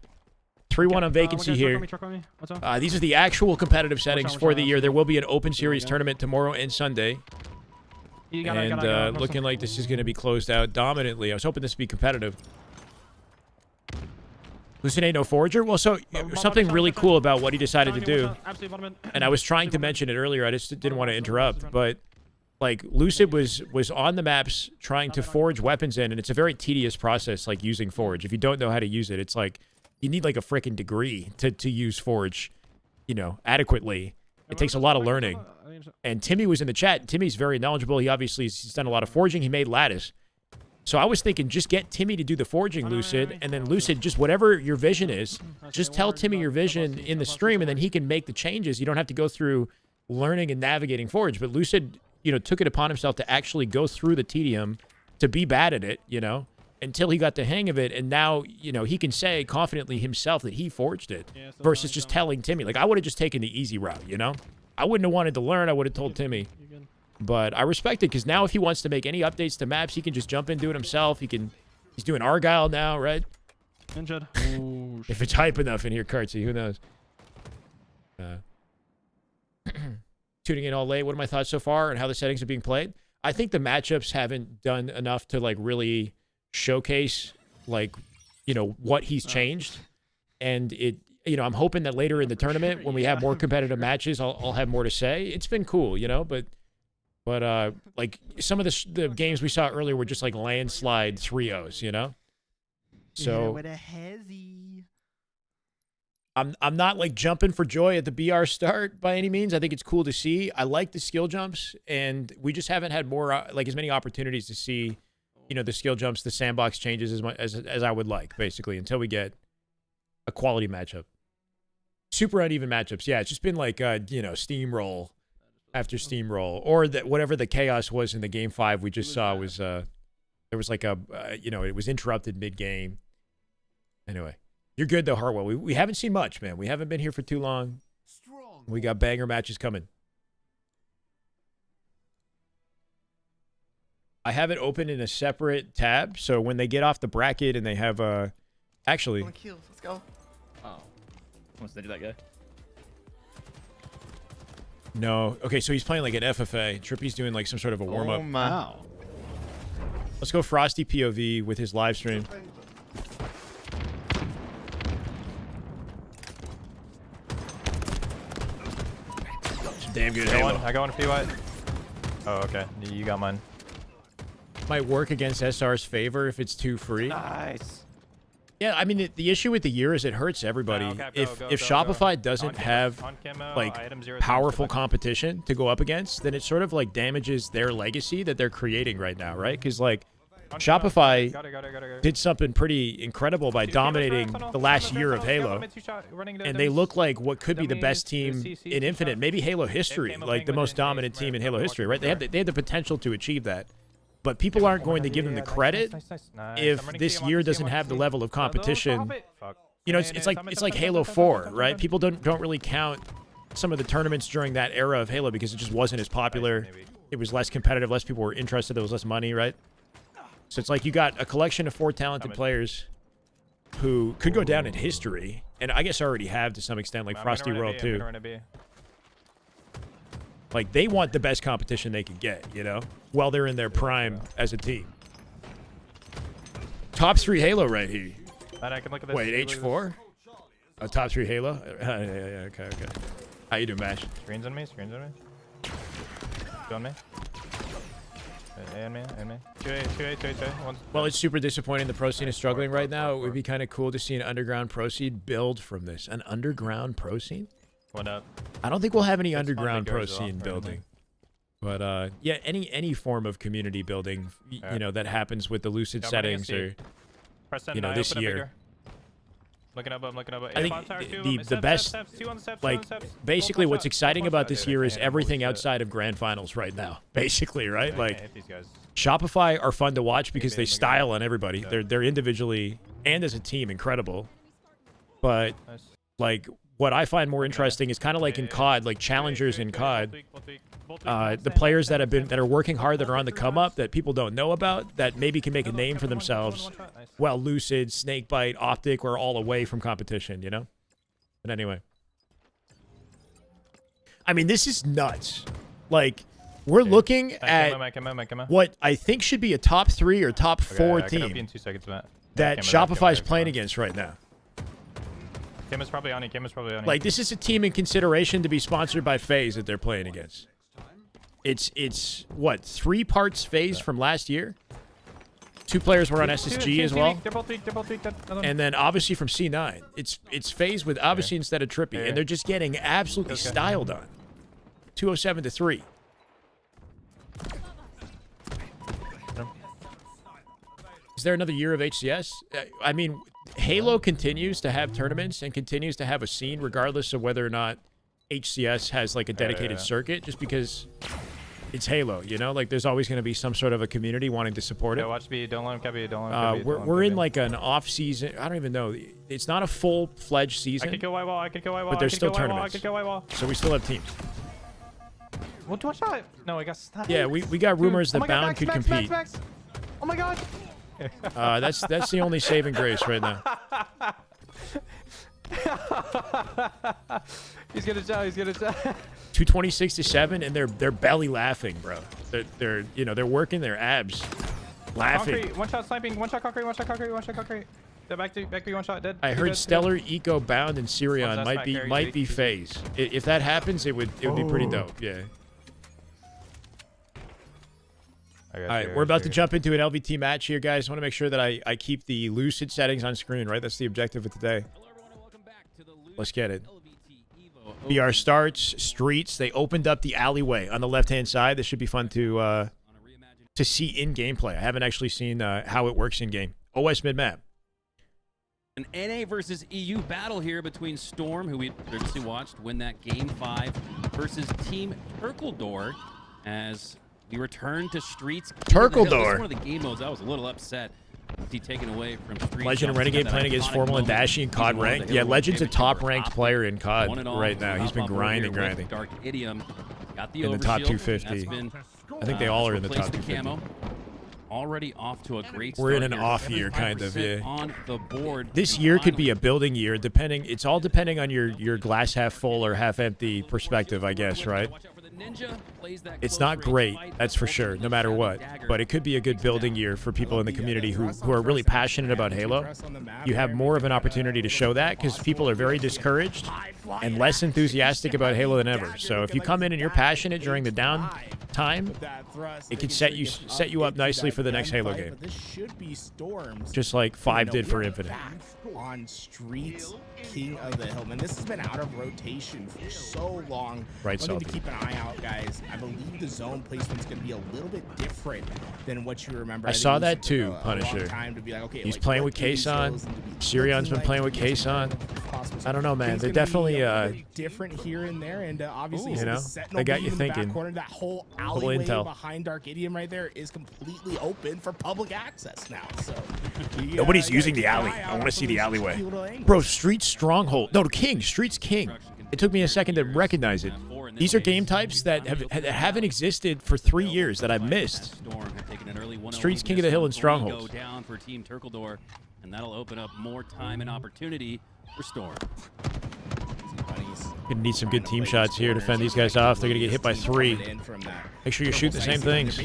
3-1 on vacancy here. Truck on me. What's up? These are the actual competitive settings Watch for out. the year. There will be an open series tournament tomorrow and Sunday. You gotta, And looking like this is going to be closed out dominantly. I was hoping this would be competitive. Lucid ain't no forger. Well, so something really cool about what he decided to do, and I was trying to mention it earlier. I just didn't want to interrupt, but like Lucid was on the maps trying to forge weapons in, and it's a very tedious process, like using forge. If you don't know how to use it, it's like you need like a freaking degree to use forge, you know, adequately. It takes a lot of learning. And Timmy was in the chat. Timmy's very knowledgeable. He's done a lot of forging. He made lattice. So I was thinking, just get Timmy to do the forging, Lucid, and then Lucid, just whatever your vision is, just tell Timmy your vision in the stream, and then he can make the changes. You don't have to go through learning and navigating forge. But Lucid, you know, took it upon himself to actually go through the tedium to be bad at it, you know, until he got the hang of it. And now, you know, he can say confidently himself that he forged it versus just telling Timmy. Like, I would have just taken the easy route, you know? I wouldn't have wanted to learn. I would have told Timmy. But I respect it because now if he wants to make any updates to maps, he can just jump in, do it himself. He's doing Argyle now, right? Injured. If it's hype enough in here, Kartsy, who knows? Tuning in all late. What are my thoughts so far and how the settings are being played? I think the matchups haven't done enough to like really showcase like, you know, what he's changed. And it, you know, I'm hoping that later in the tournament when we have more competitive matches, I'll have more to say. It's been cool, you know, but like some of the games we saw earlier were just like landslide 3-0s, you know? So I'm not like jumping for joy at the BR start by any means. I think it's cool to see. I like the skill jumps, and we just haven't had more like as many opportunities to see, you know, the skill jumps, the sandbox changes as I would like, basically, until we get a quality matchup. Super uneven matchups. Yeah, it's just been like you know, steamroll after steamroll, or that whatever the chaos was in the game 5 we just saw was there was like a you know, it was interrupted mid-game. Anyway, you're good though, Hartwell. We haven't seen much, man. We haven't been here for too long. We got banger matches coming. I have it open in a separate tab, so when they get off the bracket and they have actually Let's go. Oh. Wants to do that guy. No. Okay, so he's playing like an FFA. Trippy's doing like some sort of a warm up. Oh my. Wow. Let's go Frosty POV with his live stream. Some damn good Halo. I go on a few white. Oh, okay. You got mine. Might work against SR's favor if it's too free. Nice. Yeah, I mean, the issue with the year is it hurts everybody. If Shopify doesn't have like powerful competition to go up against, then it sort of like damages their legacy that they're creating right now, right? Because like Shopify did something pretty incredible by dominating the last year of Halo, and they look like what could be the best team in Infinite, maybe Halo history, like the most dominant team in Halo history, right? They have the potential to achieve that. But people aren't going to give them the credit if this year doesn't have the level of competition. You know, it's like Halo 4, right? People don't really count some of the tournaments during that era of Halo because it just wasn't as popular. It was less competitive, less people were interested, there was less money, right? So it's like you got a collection of 4 talented players who could go down in history, and I guess already have to some extent, like Frosty World too. Like, they want the best competition they can get, you know, while they're in their prime as a team. Top 3 Halo right here. Wait, H4? Oh, top 3 Halo? Yeah, okay. How you doing, Mash? Screens on me. Two on me. A on me. 2A. Well, it's super disappointing the pro scene is struggling right now. It would be kind of cool to see an underground pro scene build from this. An underground pro scene? What up? I don't think we'll have any underground pro scene building. But yeah, any form of community building, you know, that happens with the Lucid settings or, you know, this year. I'm looking up. I think the best, like, basically what's exciting about this year is everything outside of grand finals right now, basically, right? Like, Shopify are fun to watch because they style on everybody. They're individually and as a team incredible. But, like, what I find more interesting is kind of like in COD, like challengers in COD, the players that are working hard, that are on the come up, that people don't know about, that maybe can make a name for themselves. While Lucid, Snakebite, Optic were all away from competition, you know. But anyway, I mean, this is nuts. Like, we're looking at what I think should be a top 3 or top 4 team that Shopify's playing against right now. Kim is probably on it. Like, this is a team in consideration to be sponsored by FaZe that they're playing against. It's what, 3 parts FaZe from last year? 2 players were on SSG as well. They're both weak. And then obviously from C9. It's FaZe with obviously instead of Trippy, and they're just getting absolutely styled on. 207-3. Is there another year of HCS? I mean, Halo continues to have tournaments and continues to have a scene regardless of whether or not HCS has like a dedicated circuit, just because it's Halo, you know? Like, there's always going to be some sort of a community wanting to support it. Yeah, watch B. Don't let him copy. Don't let him copy. We're in like an off season. I don't even know. It's not a full-fledged season. I could go white wall. But there's still tournaments. I could go white wall. So we still have teams. What do I shot? No, I got sniped. Yeah, we got rumors that Bound could compete. Oh my god. That's the only saving grace right now. He's gonna shout. 226-7, and they're belly laughing, bro. They're working their abs, laughing. Concrete, one shot sniping, one shot concrete. Back to one shot dead. I heard Stellar, Eco, Bound, and Sirion might be FaZe. If that happens, it would be pretty dope. Yeah. All right, we're about to jump into an LVT match here, guys. I want to make sure that I keep the Lucid settings on screen, right? That's the objective of today. Let's get it. BR starts, Streets. They opened up the alleyway on the left-hand side. This should be fun to see in gameplay. I haven't actually seen how it works in game. OS mid-map. An NA versus EU battle here between Storm, who we previously watched win that Game 5, versus Team Turkledor, as we return to Streets. Turkledor. This is one of the game modes I was a little upset to see taken away from Streets. Legend and Renegade playing against Formal and Dashy in COD ranked. Yeah, Legend's a top-ranked player in COD right now. He's been grinding. Dark Idiom got the in the top 250. Been, I think they all are in the top 250. camo already off to a great We're start in an here. off year, kind of, 75% yeah. On the board. This and year could be finally- a building year, depending. It's all depending on your glass half full or half empty perspective, I guess, right? Watch out for the ninja. Plays that It's close not range great, fight. that's for sure, no matter what. But it could be a good building year for people in the community who are really passionate about Halo. You have more of an opportunity to show that because people are very discouraged and less enthusiastic about Halo than ever. So if you come in and you're passionate during the down time, it could set you up nicely for the next Halo game. But this should be Storms. Just like 5 did for Infinite. Back on Streets, King of the Hill. Man, this has been out of rotation for so long. Right, Something to Salty. keep an eye out, guys. I believe the zone placement's going to be a little bit different than what you remember. I think saw it that took too, a long Punisher. time to be like, okay, He's like, playing what with do these Kason. hills need to be Sirion's looking been playing with to get Kason. if possible. I don't know, man. Things They're gonna be definitely, a little different here and there, and obviously you so the know, Sentinel they got being you in the back thinking. corner, that whole Little alleyway intel. behind Arcadium right there is completely open for public access now. So Nobody's using the alley. I want to see the alleyway. Bro, Street Stronghold. No, King. Street's King. It took me a second to recognize it. These are game types that haven't existed for 3 years that I've missed. Storm have taken an early 1-0 Streets, lead King in of the this Hill, one. and 3 Strongholds. Go down for Team Turkledor, and that'll open up more time and opportunity for Storm. Gonna need some good team shots here to fend these guys off. They're gonna get hit by 3. Make sure you're shooting the same things.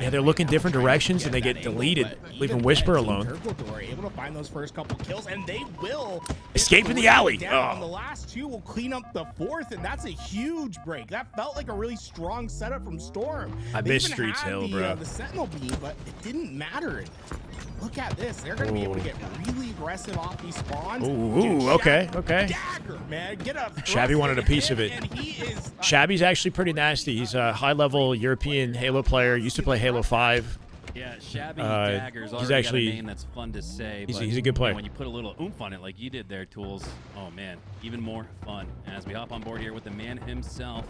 Yeah, they're looking different directions and they get deleted, leaving Whisper alone. Able to find those first couple kills, and they will Escape in the alley. Down. Oh. The last 2 will clean up the 4th, and that's a huge break. That felt like a really strong setup from Storm. I They miss even Streets had Hill, the, bro. The Sentinel beam, but it didn't matter. Look at this. They're going to be able to get really aggressive off these spawns. Ooh, okay, okay. Dagger, man. Get up. Shabby wanted a piece of it. And he is Shabby's actually pretty nasty. He's a high-level European Halo player. Used to play Halo 5. Yeah, Shabby Uh, Daggers he's already actually- got a name that's fun to say. he's- but he's a good player. When you put a little oomph on it like you did there, Tools, oh man, even more fun. And as we hop on board here with the man himself,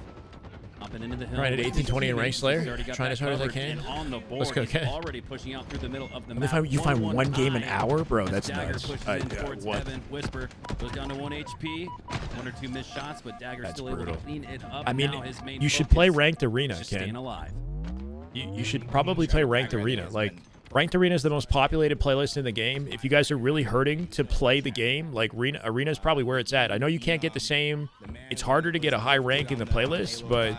hopping into the hill. Trying at 18-20 in Rank Slayer. He's already got Trying that as hard as I covered can. and on the board. Let's go, He's okay. already pushing out through the middle of the And map. if you find 1 game an high. hour, bro, As that's Dagger nuts. pushes in towards What? Heaven. Whisper goes down to 1 HP, 1 or 2 missed shots, but Dagger's That's still able brutal. to clean it up. I mean, Now his main you should focus play Ranked Arena, is just staying Ken. alive. You should probably play Ranked Arena. Like, Ranked Arena is the most populated playlist in the game. If you guys are really hurting to play the game, like Arena is probably where it's at. I know you can't get the same. It's harder to get a high rank in the playlist, but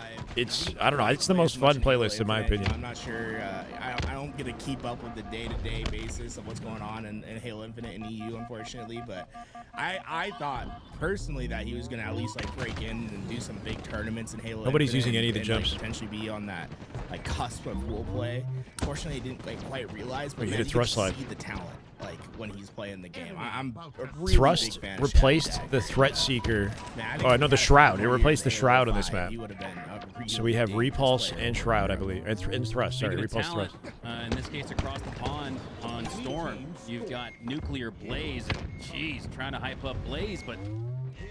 I don't know. It's the most fun playlist in my opinion. I'm not sure. I don't get to keep up with the day-to-day basis of what's going on in Halo Infinite and EU, unfortunately. But I thought personally that he was going to at least like break in and do some big tournaments in Halo. Nobody's Infinite using any of the and, jumps. Like, potentially be on that like cusp of role play. Fortunately, he didn't like quite realize. But You man, hit a you thrust can slide. see the talent like when he's playing the game. I'm a really Thrust big fan of replaced Shadowtag. the Threat Seeker. Man, I Oh, think no, if the he had Shroud. It 4 replaced the years in Shroud Halo on this 5, map. he would have been a really So we have dangerous Repulse player and Shroud, I believe. And Thrust, sorry. Speaking of Repulse, talent, Thrust. in this case across the pond on Storm, you've got Nuclear Blaze, and geez, trying to hype up Blaze, but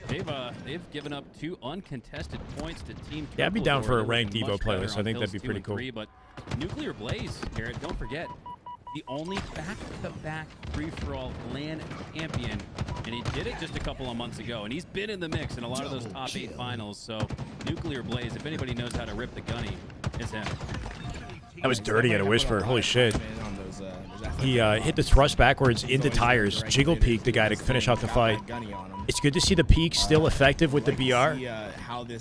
they've given up 2 uncontested points to Team Yeah, I'd be down Turkledor. for a They're ranked looking Evo much better playlist. I on think that'd hills be 2 pretty and cool. 3, but Nuclear Blaze, Garrett, don't forget, the only back-to-back free-for-all LAN champion, and he did it just a couple of months ago, and he's been in the mix in a lot of those top 8 finals. So Nuclear Blaze, if anybody knows how to rip the gunny, it's him. That was dirty at a Whisper. Holy shit. He hit the thrust backwards into tires. Jiggle peeked the guy to finish off the fight. It's good to see the peak still effective with the BR.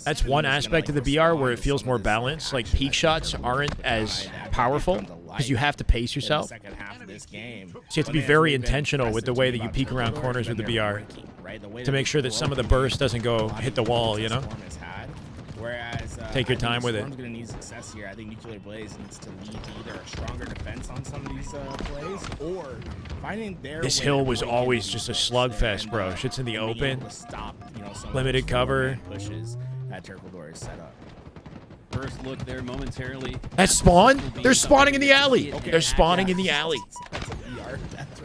That's one aspect of the BR where it feels more balanced. Like, peak shots aren't as powerful because you have to pace yourself. So you have to be very intentional with the way that you peek around corners with the BR to make sure that some of the burst doesn't go hit the wall, you know? Whereas, Take your time with it. Storm's going to need success here. I think Nuclear Blaze needs to lead to either a stronger defense on some of these plays or finding their This way hill to was break always into just a pushes slugfest, and, bro. Shit's in the being able open. to stop, some of Limited those cover. pushes that Turkledor is set up. First look there momentarily. That's spawn? They're spawning in the alley. They're spawning in the alley.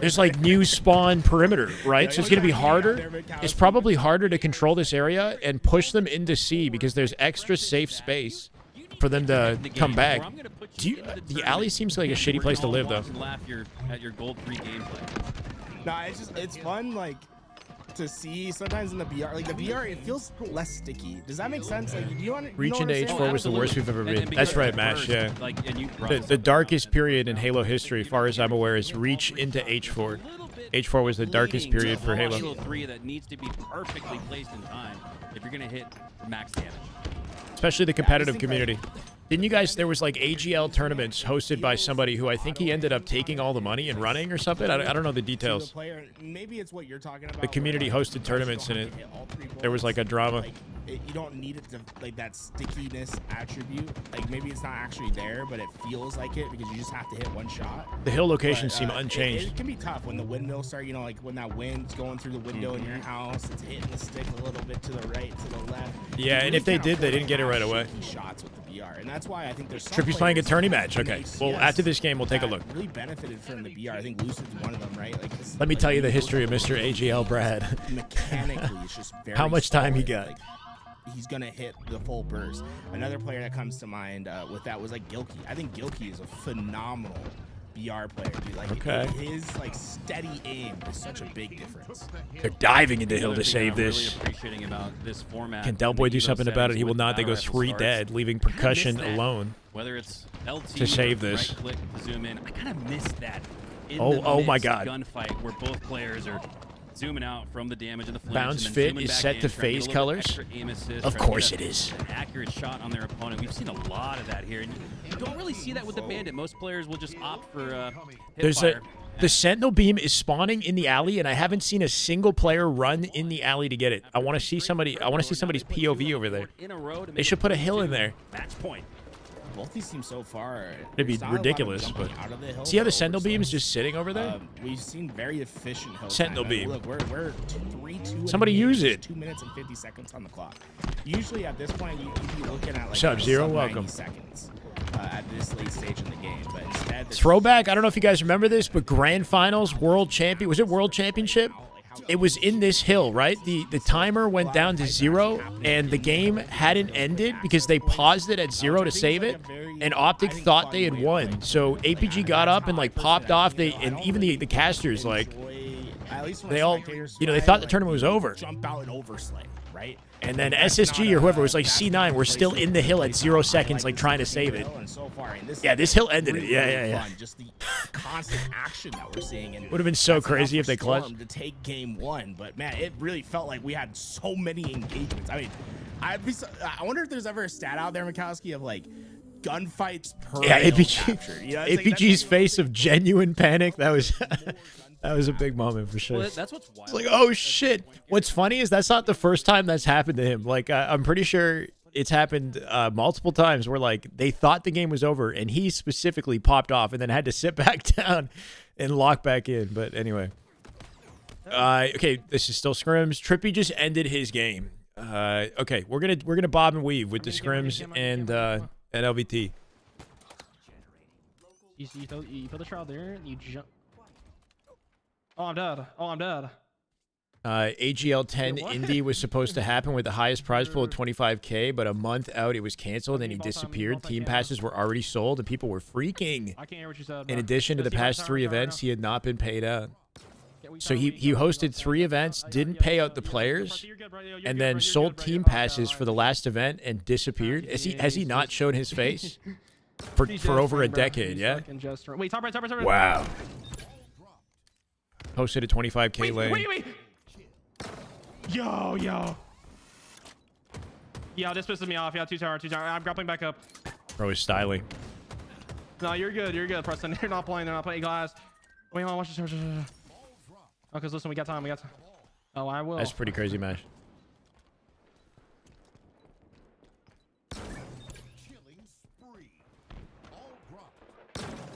There's like new spawn perimeter, right? So it's going to be harder. It's probably harder to control this area and push them into C because there's extra safe space for them to come back. The alley seems like a shitty place to live, though. Laugh at your gold 3 gameplay. No, it's fun. Like, to see sometimes in the BR. Like the BR, it feels less sticky. Does that make sense? Like, do you want to Reach into H4 H4 was the worst we've ever And been. because That's right, of Mash. burst, Yeah. Like, and you The darkest period in Halo history, as far as I'm aware, is Reach into H4. H4 was the darkest period for Halo. Halo 3 that needs to be perfectly placed in time if you're gonna hit max damage. Especially the competitive community. Didn't you guys, there was like AGL tournaments hosted by somebody who I think he ended up taking all the money and running or something? I don't know the details. Maybe it's what you're talking about. The community hosted tournaments and there was like a drama. Like, you don't need it to, like, that stickiness attribute. Like, maybe it's not actually there, but it feels like it because you just have to hit one shot. The hill locations seem unchanged. It can be tough when the windmills start, you know, like when that wind's going through the window in your house, it's hitting the stick a little bit to the right, to the left. Yeah, and if they did, they didn't get it right away. Shots with the BR, and that's why I think there's Trippy's playing a tourney match. Okay. Well, after this game, we'll take a look. Really benefited from the BR. I think Lucid's one of them, right? Like, Let me tell you the history of Mr. AGL Brad. Mechanically, it's just very How much time he solid. got? Like, he's gonna hit the full burst. Another player that comes to mind with that was like Gilkey. I think Gilkey is a phenomenal BR player, dude. Like, Okay. his like steady aim is such a big difference. They're diving into hill Another to thing save I'm really this. appreciating about this format Can in Del Boy the do Evo something about it? settings He will with not. They battle go rifle 3 starts, dead, leaving I kinda percussion miss that. alone. Whether it's LT to save this. right click to zoom in, I kind of miss that. In Oh, the oh my midst of God. Gunfight where both players are zooming out from the damage and the flinch. Bounce and then fit zooming is back set in, to trying get phase a little bit colors? extra aim assist, Of trying to course get it is. an accurate shot on their opponent. We've seen a lot of that here, and you don't really see that with the Bandit. Most players will just opt for There's hipfire. the Sentinel beam is spawning in the alley, and I haven't seen a single player run in the alley to get it. I want to see somebody. I want to see somebody's POV over there. In a row to They make should it put a hill in there. match point. Both these teams so far, It'd be there's not a lot of ridiculous, jumping but out of the hill see how the for Sentinel beam is oversleps. just sitting over there? We've seen very efficient hill Sentinel time. beam. Look, we're 3-2. Somebody use it. 2 minutes and 50 seconds on the clock. Usually at this point, you'd be looking at like Sub-Zero, sub 90 welcome. seconds at this late stage in the game. But instead, there's Throwback. I don't know if you guys remember this, but Grand Finals, World Champion. Was it World Championship? It was in this hill, right? The timer went down to 0, and the game hadn't ended because they paused it at 0 to save it, and Optic thought they had won. So APG got up and like popped off. And even the casters, like, they all, you know, they thought the tournament was over. Jump out and overslay, right? And then SSG or whoever was like C9, we're still in the hill at 0 seconds, like trying to save it. Yeah, this hill ended it. Yeah. Just the constant action that we're seeing. Would have been so crazy if they clutched. To take game 1, but man, it really felt like we had so many engagements. I mean, I wonder if there's ever a stat out there, Mikowski, of like gunfights per Yeah, hill APG, captured. You know, it's like, APG's face of genuine panic. That was that was a big moment for sure. Well, that's what's wild. It's like, oh shit. What's funny is that's not the first time that's happened to him. Like, I'm pretty sure it's happened multiple times where like they thought the game was over and he specifically popped off and then had to sit back down and lock back in. But anyway, okay, this is still scrims. Trippy just ended his game. Okay, we're gonna bob and weave with the scrims and LVT. You throw the shroud there, and you jump. Oh, I'm dead. Oh, I'm dead. AGL 10 Wait, what? Indy was supposed to happen with the highest prize pool of 25K, but a month out it was canceled and he disappeared. Team passes were already sold and people were freaking. I can't hear what you said. In bro. addition to the Just past tower, 3 tower, events, tower. he had not been paid out. Yeah, we So tower, he we tower, hosted 3 events, didn't pay out the players, You're good, bro. You're and good, then bro. You're sold good, bro. team You're good. passes for the last event and disappeared. Has he not shown his face for over a decade? Yeah. Wait, top right, top right, top right. Wow. Posted a 25K lane. Wait. Yo. Yeah, this pisses me off. Yeah, two tower. I'm grappling back up. Bro is styling. No, you're good, Preston. They're not playing glass. Wait, hold on, watch this. Oh, because listen, we got time. Oh, I will. That's pretty crazy, Mash.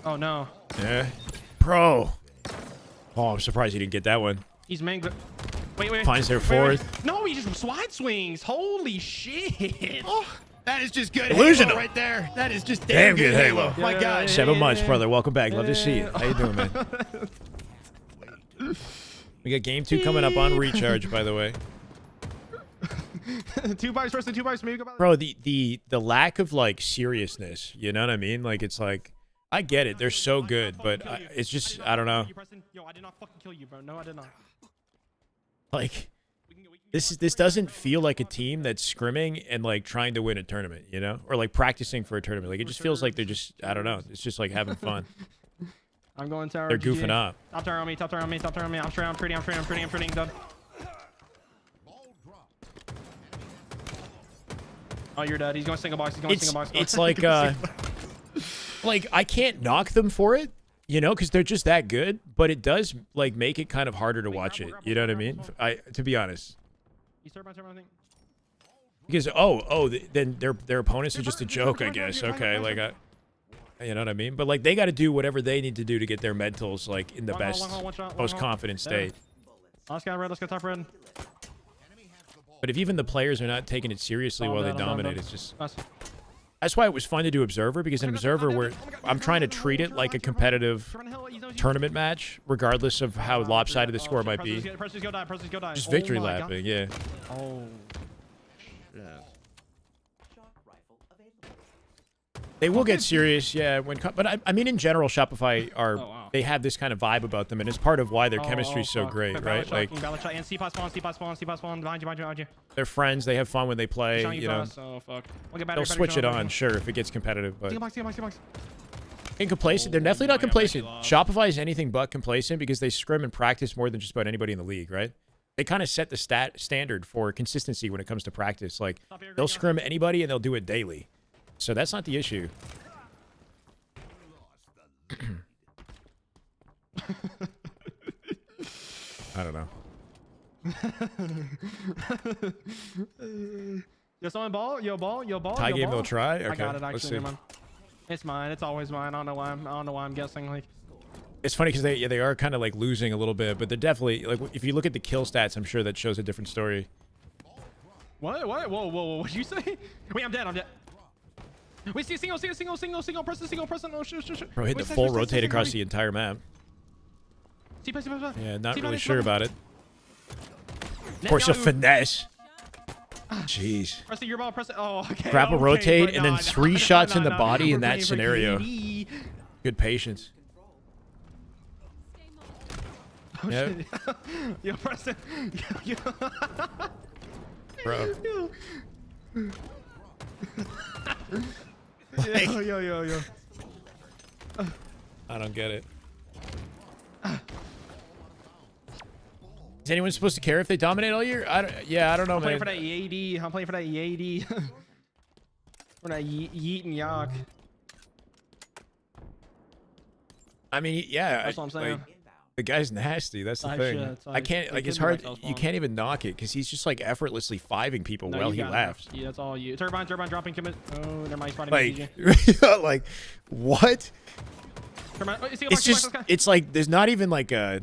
Oh, no. Yeah. Bro. Oh, I'm surprised he didn't get that one. He's main. Wait. Finds their Wait. fourth. No, he just wide swings. Holy shit. Oh, that is just good Illusional. Halo right there. That is just Damn good Halo. My God. 7 months, brother. Welcome back. Love to see you. How you doing, man? We got game 2 coming up on Recharge, by the way. 2 buys, Preston. 2 buys. Maybe go back. Bro, the lack of like seriousness, you know what I mean? Like it's like I get it. They're so good, but it's just I don't know. Yo, I did not fucking kill you, bro. No, I did not. Like, this doesn't feel like a team that's scrimming and like trying to win a tournament, you know, or like practicing for a tournament. Like, it just feels like they're just, I don't know, it's just like having fun. I'm going tower. They're goofing up. Top tower on me. Top tower on me. Top tower on me. I'm straight. I'm treating. Done. Oh, you're dead. He's going single box. It's like, like I can't knock them for it, you know, because they're just that good. But it does like make it kind of harder to watch it. You know what I mean? To be honest. Because then their opponents are just a joke, I guess. Okay, like you know what I mean? But like they got to do whatever they need to do to get their mentals like in the best, most confident state. Let's go top red. But if even the players are not taking it seriously while they dominate, it's just. That's why it was fun to do Observer, because in Observer, where I'm trying to treat it like a competitive tournament match, regardless of how lopsided the score might be. Just victory lapping, yeah. Oh. They will get serious, yeah. But I mean, in general, Shopify they have this kind of vibe about them, and it's part of why their chemistry is so great, right? Like, and C spawn, behind you. They're friends. They have fun when they play. You know, they'll switch it on, sure, if it gets competitive. But complacent, they're definitely not complacent. Shopify is anything but complacent because they scrim and practice more than just about anybody in the league, right? They kind of set the standard for consistency when it comes to practice. Like, they'll scrim anybody and they'll do it daily. So that's not the issue. I don't know. Yo, someone ball? Yo, ball? Tie game, they'll try? Okay, I got it, let's actually. see. It's mine. It's always mine. I don't know why I'm guessing. Like, it's funny because they are kind of like losing a little bit, but they're definitely like, if you look at the kill stats, I'm sure that shows a different story. What? Whoa! What'd you say? Wait, I'm dead. Wait, see, single. Press the single. No, shoot. Bro, hit the full rotate across the entire map. Yeah, not really sure about it. Of course, a finesse. Jeez. Press your ball. Press it. Oh, okay. Grapple, rotate, and then 3 shots in the body in that scenario. Good patience. Oh, yep. Yo, press it. Bro. Yo. I don't get it. Is anyone supposed to care if they dominate all year? I don't know, I'm playing man. for that EAD. I'm playing for that EAD. For that yeet and yak. I mean, yeah. That's what I'm saying. Like, the guy's nasty. That's the thing. I can't, like, it's hard. You can't even knock it because he's just like effortlessly fiving people while he laughs. Yeah, that's all you. Turbine dropping commit. Oh, never mind. Like, like, what? It's just, it's like, there's not even like a,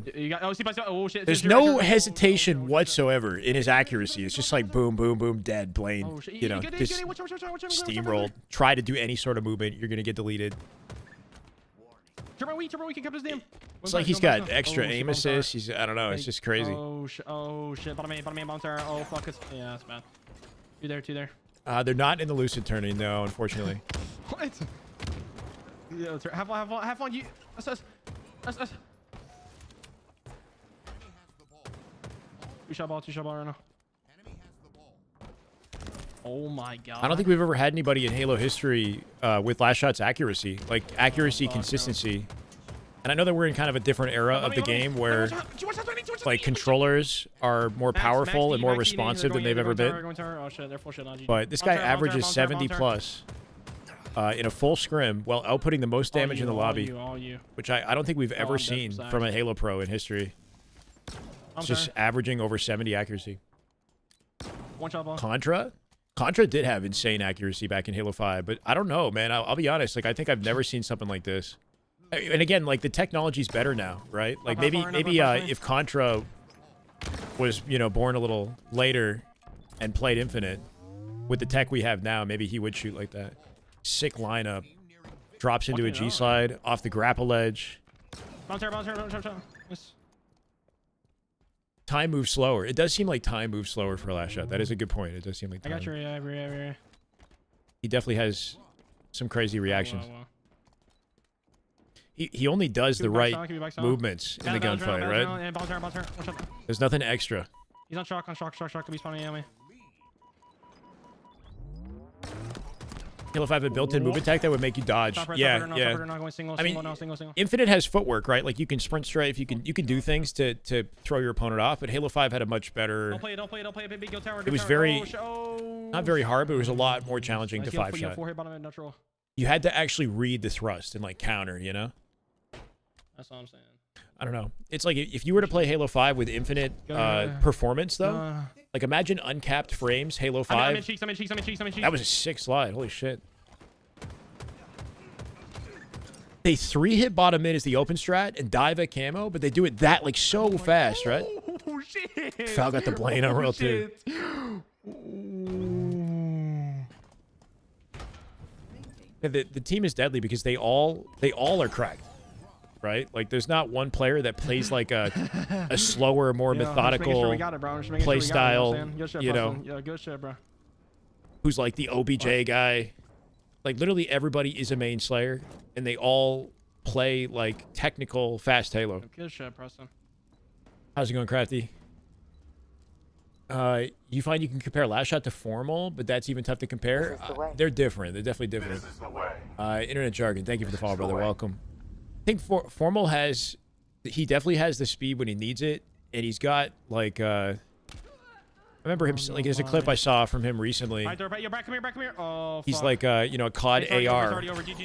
there's no hesitation whatsoever in his accuracy. It's just like boom, boom, boom, dead, Blaine. You know, just steamrolled. Try to do any sort of movement, you're going to get deleted. Turbo, we can keep his name. It's like he's got extra aim assist. He's, I don't know, it's just crazy. Oh shit, bottom main, bouncer. Oh fuck, yeah, that's bad. Two there. They're not in the Lucid Tourney, no, unfortunately. What? Yeah, have fun. You. Us. Two shot ball right now. Oh my god. I don't think we've ever had anybody in Halo history with last shot's accuracy, like accuracy, consistency. And I know that we're in kind of a different era of the game where like controllers are more powerful and more responsive than they've ever been. But this guy averages 70 plus in a full scrim while outputting the most damage in the lobby, which I don't think we've ever seen from a Halo Pro in history. It's just averaging over 70 accuracy. One shot ball. Contra did have insane accuracy back in Halo 5, but I don't know, man. I'll be honest. Like, I think I've never seen something like this. And again, like, the technology's better now, right? Like, maybe if Contra was, you know, born a little later and played Infinite with the tech we have now, maybe he would shoot like that. Sick lineup. Drops into a G-slide off the grapple edge. Bouncer. Time moves slower. It does seem like time moves slower for a last shot. That is a good point. It does seem like time. I got your yeah. He definitely has some crazy reactions. He only does the right movements in the gunfight, right? There's nothing extra. He's on shock. Could be spawning on me. Halo 5 had built-in move attack that would make you dodge. Top red, Yeah, top red, yeah. top red, not going single, I mean, single, no, single. Infinite has footwork, right? Like you can sprint strafe, you can do things to throw your opponent off. But Halo 5 had a much better. Don't play it. Big go tower. It was very not very hard, but it was a lot more challenging to 5-shot. 4 hit bottom mid neutral. You had to actually read the thrust and like counter, you know? That's all I'm saying. I don't know. It's like if you were to play Halo 5 with infinite performance though, like imagine uncapped frames, Halo 5. I'm in cheeks. That was a sick slide. Holy shit. They 3-hit bottom mid as the open strat and dive at camo, but they do it that like so fast, right? Oh shit. Foul got the Blaine on roll too. Yeah, the team is deadly because they all are cracked, right? Like there's not one player that plays like a slower, more methodical play style, you know, Yeah, good shit, bro. who's like the OBJ guy. Like literally everybody is a main slayer, and they all play like technical fast Halo. Good shit, Preston. How's it going, Crafty? You find you can compare last shot to formal, but that's even tough to compare. They're different. They're definitely different. Internet jargon. Thank you for the follow, brother. Welcome. I think formal has, he definitely has the speed when he needs it, and he's got like I remember him, like, there's a clip I saw from him recently. Come here. Oh, He's like, you know, a COD AR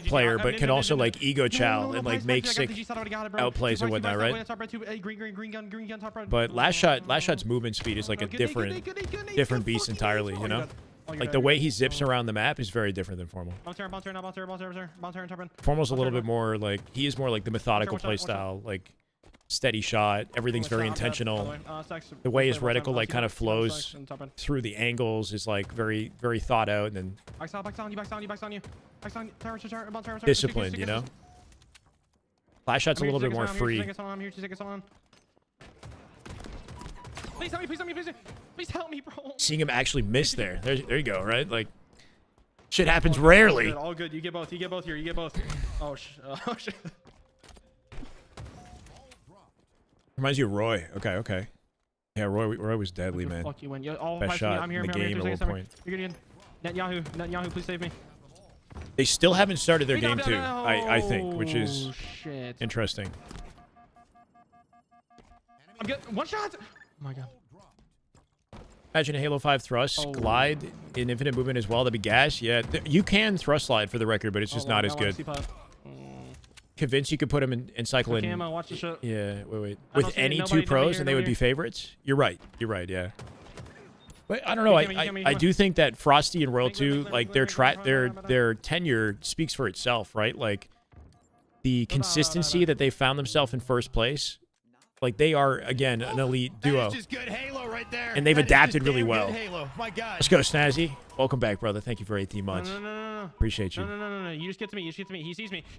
player, but can also, like, ego chow and, like, make sick outplays and whatnot, right? But last shot's movement speed is, like, a different beast entirely, you know? Like, the way he zips around the map is very different than Formal. Formal's a little bit more, like, he is more, like, the methodical playstyle, like, steady shot. Everything's very intentional. The way his reticle like kind of flows through the angles is like very thought out and disciplined, you know? Flash shot's a little bit more free. Please help me, bro. Seeing him actually miss there. There you go, right? Like, shit happens rarely. All good. You get both here. You get both. Oh shit. Reminds you of Roy. Okay. Yeah, Roy was deadly, man. Fuck you, win. Best shot in the game at one point. You're good. Netanyahu, please save me. They still haven't started their game too, I think, which is interesting. I'm good. One shot. Oh my god. Imagine a Halo 5 thrust, glide in infinite movement as well. That'd be gas. Yeah, you can thrust slide for the record, but it's just not as good. Convinced you could put him in cycle in. Watch the shot. Yeah, wait. With any two pros, and they would be favorites. You're right. Yeah. But I don't know. I do think that Frosty and Royal 2, like their tenure speaks for itself, right? Like the consistency that they found themselves in first place. Like they are again an elite duo. That is just good Halo right there. And they've adapted really well. Halo. My God. Let's go, Snazzy. Welcome back, brother. Thank you for 18 months. No. Appreciate you. No. You just get to me. He sees me.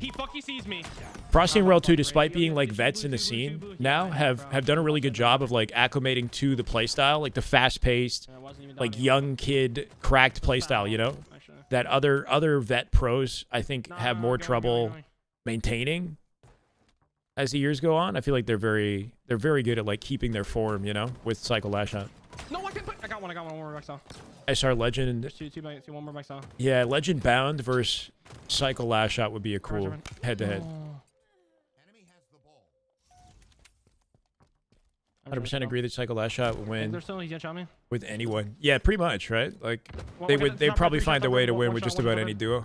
He sees me. Frosty and Royal 2, despite being like vets in the scene now, have done a really good job of like acclimating to the playstyle, like the fast-paced, like young kid cracked playstyle, you know? That other vet pros, I think, have more trouble maintaining as the years go on. I feel like they're very good at like keeping their form, you know, with Cycle Last Shot. No, I can put. I got one more back style. SR Legend. There's two, one more back style. Yeah, Legend Bound versus Cycle Last Shot would be a cool head-to-head. 100% agree that Cycle Last Shot would win with anyone. Yeah, pretty much, right? Like they'd probably find their way to win with just about any duo.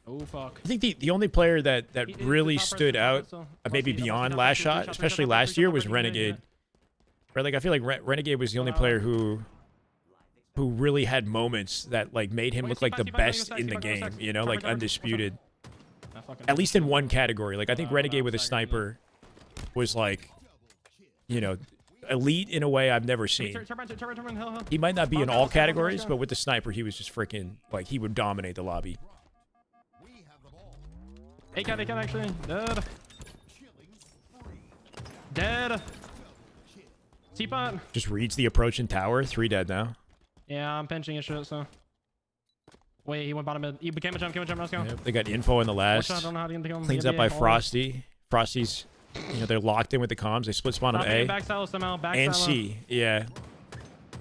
Oh fuck! I think the only player that really stood out, maybe beyond Last Shot, especially last year, was Renegade. Right? Like I feel like Renegade was the only player who really had moments that like made him look like the best in the game. You know, like undisputed. At least in one category. Like I think Renegade with a sniper was like, you know, elite in a way I've never seen. He might not be in all categories, but with the sniper, he was just freaking like he would dominate the lobby. They can actually. Dead. Teapot. Just reads the approach in tower. 3 dead now. Yeah, I'm pinching his shit, so. Wait, he went bottom mid. He became a jump, let's go. Yep, they got info in the last. Cleans up by Frosty. Frosty's You know, they're locked in with the comms. They split spawn on A Back silo somehow. Back and silo. C. Yeah.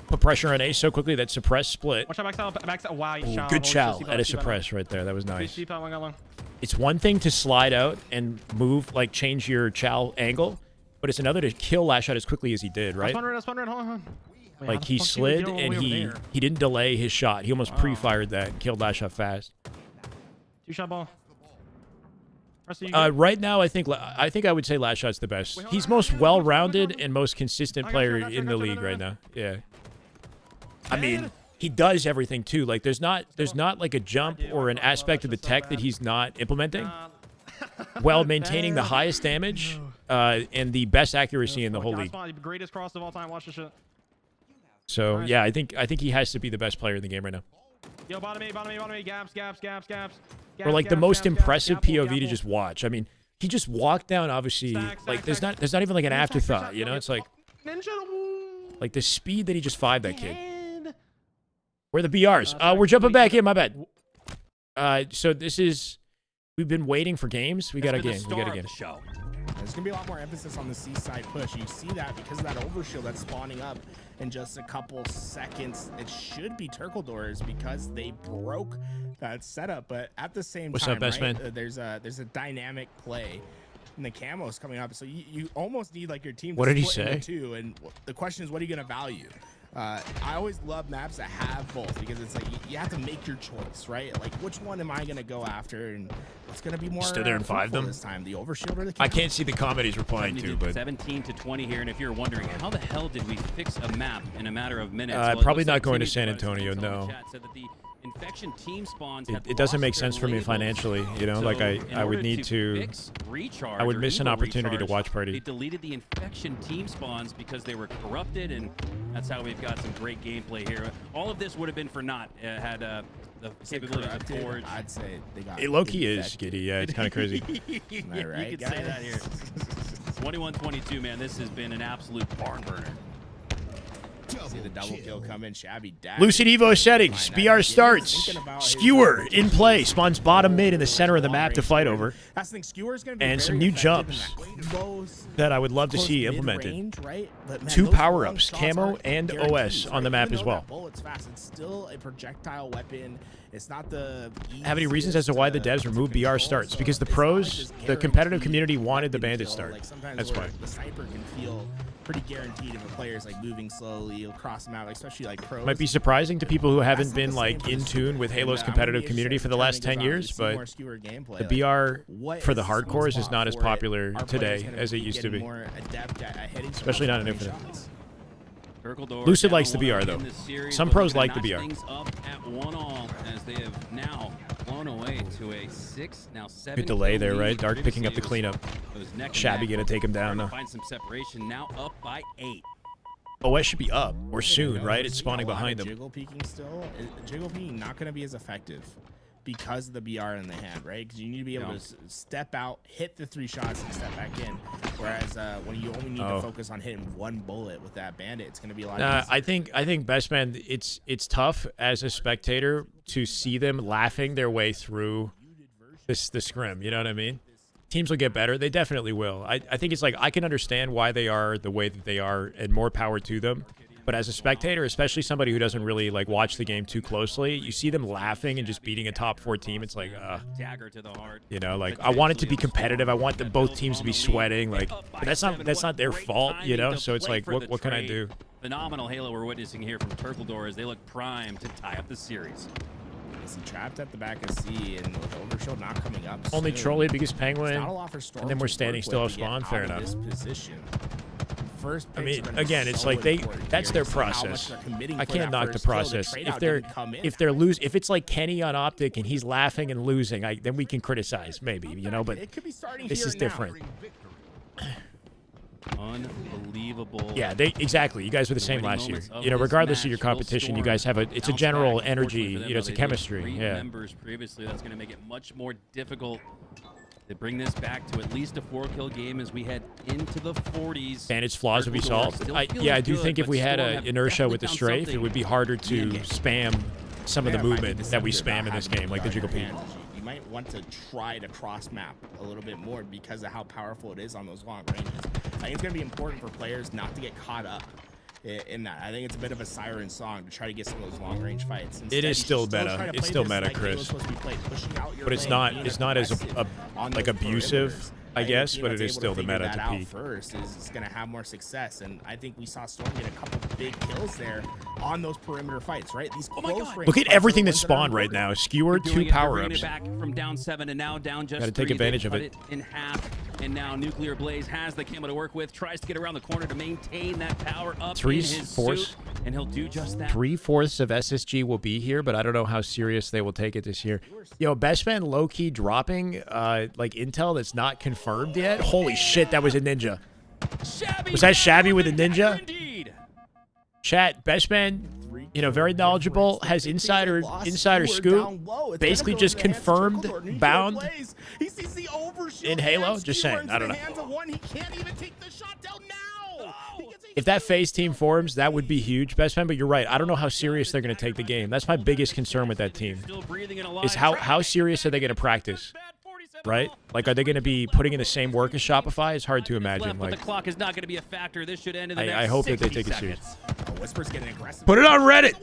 Put pressure on A so quickly that suppress split. Watch out back silo. Back silo. Wow, you Ooh, shot. good chow Holy shit, at a C-pot, suppress right there. That was nice. C-pot, one got long. It's one thing to slide out and move, like change your chow angle, but it's another to kill last shot as quickly as he did, right? That's 100. Hold on. Wait, how Like the he fuck did slid deal and way over he there? didn't delay his shot. He almost pre-fired that and killed last shot fast. 2-shot ball. Rest of you good? Right now, I think I would say last shot's the best. He's most well-rounded and most consistent player in the league right now. Yeah. I mean, he does everything too. Like there's not like a jump or an aspect of the tech that he's not implementing, while maintaining the highest damage and the best accuracy in the whole league. Greatest cross of all time. Watch this shit. So yeah, I think he has to be the best player in the game right now. Yo, bottom A. Gaps. Or like the most impressive POV to just watch. I mean, he just walked down. Obviously, like there's not even like an afterthought. You know, it's like the speed that he just fived that kid. Where are the BRs? We're jumping back in. My bad. So this is. We've been waiting for games. We got a game. There's gonna be a lot more emphasis on the C side push. You see that because of that overshield that's spawning up in just a couple seconds. It should be Turkle doors because they broke that setup. But at the same What's time, up, best right, man? there's a dynamic play. And the camo's coming up, so you almost need like your team. What to did he split into say? two, and the question is, what are you gonna value? I always love maps that have both because it's like you have to make your choice, right? Like which one am I gonna go after, and what's gonna be more Stood there and fived fruitful them? this time, the overshield or the I camo? can't see the comment he's replying to, but 17 to 20 here, and if you're wondering how the hell did we fix a map in a matter of minutes? probably not going to San Antonio. No. Infection team spawns It doesn't make sense for me financially, you know. Like I would need to. I would miss an opportunity to watch They party. deleted the infection team spawns because they were corrupted, and that's how we've got some great gameplay here. All of this would have been for naught had the capability to forge. I'd say they got It low key is infected. Giddy. Yeah, it's kind of crazy. Am I right, You could say that guys? here. 21-22, man. This has been an absolute barn burner. See the double kill come in, Shabby dash. Lucid Evo settings. BR starts. Skewer in play. Spawns bottom mid in the center of the map to fight over. That's the thing. Skewer's gonna be And very some new effective in jumps that close- that I would love to close see mid implemented. range, right? But, man, 2 those power-ups, long shots camo aren't and guarantees, OS on the right? map Even as though well. that bullet's fast, it's still a projectile weapon. It's not the. Have any reasons as to why the devs removed BR starts? Because the pros, the competitive community wanted the bandit start. Like sometimes That's why. the sniper can feel pretty guaranteed if a player's like moving slowly across the map, like, especially like pros. Might be surprising to people who haven't That's not been the like same in for the tune Skewer. with And, Halo's I'm competitive really community interested for the in last trying 10 to go out years, and see but more Skewer gameplay. the Like, BR what for the is the sweet hardcores is spot not as for it? popular Our players today gonna as it be used to getting be. more adept at hitting some Especially not in of those Infinite. shots. Lucid likes the BR though. Some pros like the BR. Things up at 1-all as they have now blown away to a 6, now 7. Good delay there, right? Dark picking up the cleanup. Shabby gonna take him down though. Find some separation. Now up by 8. OS should be up or soon, right? It's spawning A lot of behind them. Jiggle peeking still. Jiggle peeking not going to be as effective because of the BR in the hand, right? Because you need to be able to step out, hit the 3 shots, and step back in. Whereas when you only need to focus on hitting 1 bullet with that bandit, it's going to be a lot easier. I think best man, it's tough as a spectator to see them laughing their way through the scrim. You know what I mean? Teams will get better. They definitely will. I think it's like I can understand why they are the way that they are, and more power to them. But as a spectator, especially somebody who doesn't really like watch the game too closely, you see them laughing and just beating a top 4 team. It's like, Dagger to the heart. you know, like I want it to be competitive. I want both teams to be sweating. Like, but that's not their fault, you know. So it's like, what can I do? Phenomenal Halo we're witnessing here from Turkle Door as they look primed to tie up the series. Is he trapped at the back of C, and with Overshield not coming up Only soon, trolley because Penguin, it's not a lot for Storm and then we're to standing work still with off to get spawn. out Fair of enough. this position. First I picks mean, have been again, it's so like important that's here their to see how much process. they're committing I for can't that knock the first kill. process. trade If out they're didn't come in. if it's like Kenny on Optic and he's laughing and losing, then we can criticize maybe, you know. But it could be starting this here is and now. different. Unbelievable. Yeah, exactly. You guys were the same last year. You know, regardless of your competition, you guys have it's a general energy. You know, it's a chemistry. Yeah. Members previously, that's going to make it much more difficult to bring this back to at least a 4-kill game as we head into the 40s. Bandit's flaws would be Turkle Door solved. still I feeling do good, think if but we had Storm a have inertia with the definitely strafe, found it would be harder to something. spam some of the Yeah, it might be movement that we deceptive spam in about this having game, like the BR in jiggle your peek. hands. You you might want to try to cross map a little bit more because of how powerful it is on those long ranges. I think it's going to be important for players not to get caught up in that. I think it's a bit of a siren song to try to get some of those long range fights. It is still meta. It's still meta, Chris. But it's not as like abusive, I guess, but it is still the meta to peak. First is going to have more success, and I think we saw Storm get a couple big kills there on those perimeter fights, right? These close range Look at fights everything are that the ones are spawned right important. now. Skewer, 2 power-ups. Back from down 7 and now down just Gotta take 3. advantage of Cut it. in half, and now Nuclear Blaze has the camo to work with, tries to get around the corner to maintain that power up in his suit, and he'll do just that. 3/4 of SSG will be here, but I don't know how serious they will take it this year. Yo, Best Man low-key dropping like intel that's not confirmed yet. Holy shit, that was a ninja. Was that Shabby with a ninja? Chat, Best Man, you know, very knowledgeable, has insider scoop. Basically just confirmed bound in Halo. Just saying, I don't know. If that phase team forms, that would be huge, Best Man, but you're right. I don't know how serious they're going to take the game. That's my biggest concern with that team, is how serious are they going to practice, right? Like, are they going to be putting in the same work as Shopify? It's hard to imagine. But Like, the clock is not going to be a factor. This should end in the next I hope that they 60 take it serious. seconds. Whisper's getting aggressive. Put it on Reddit.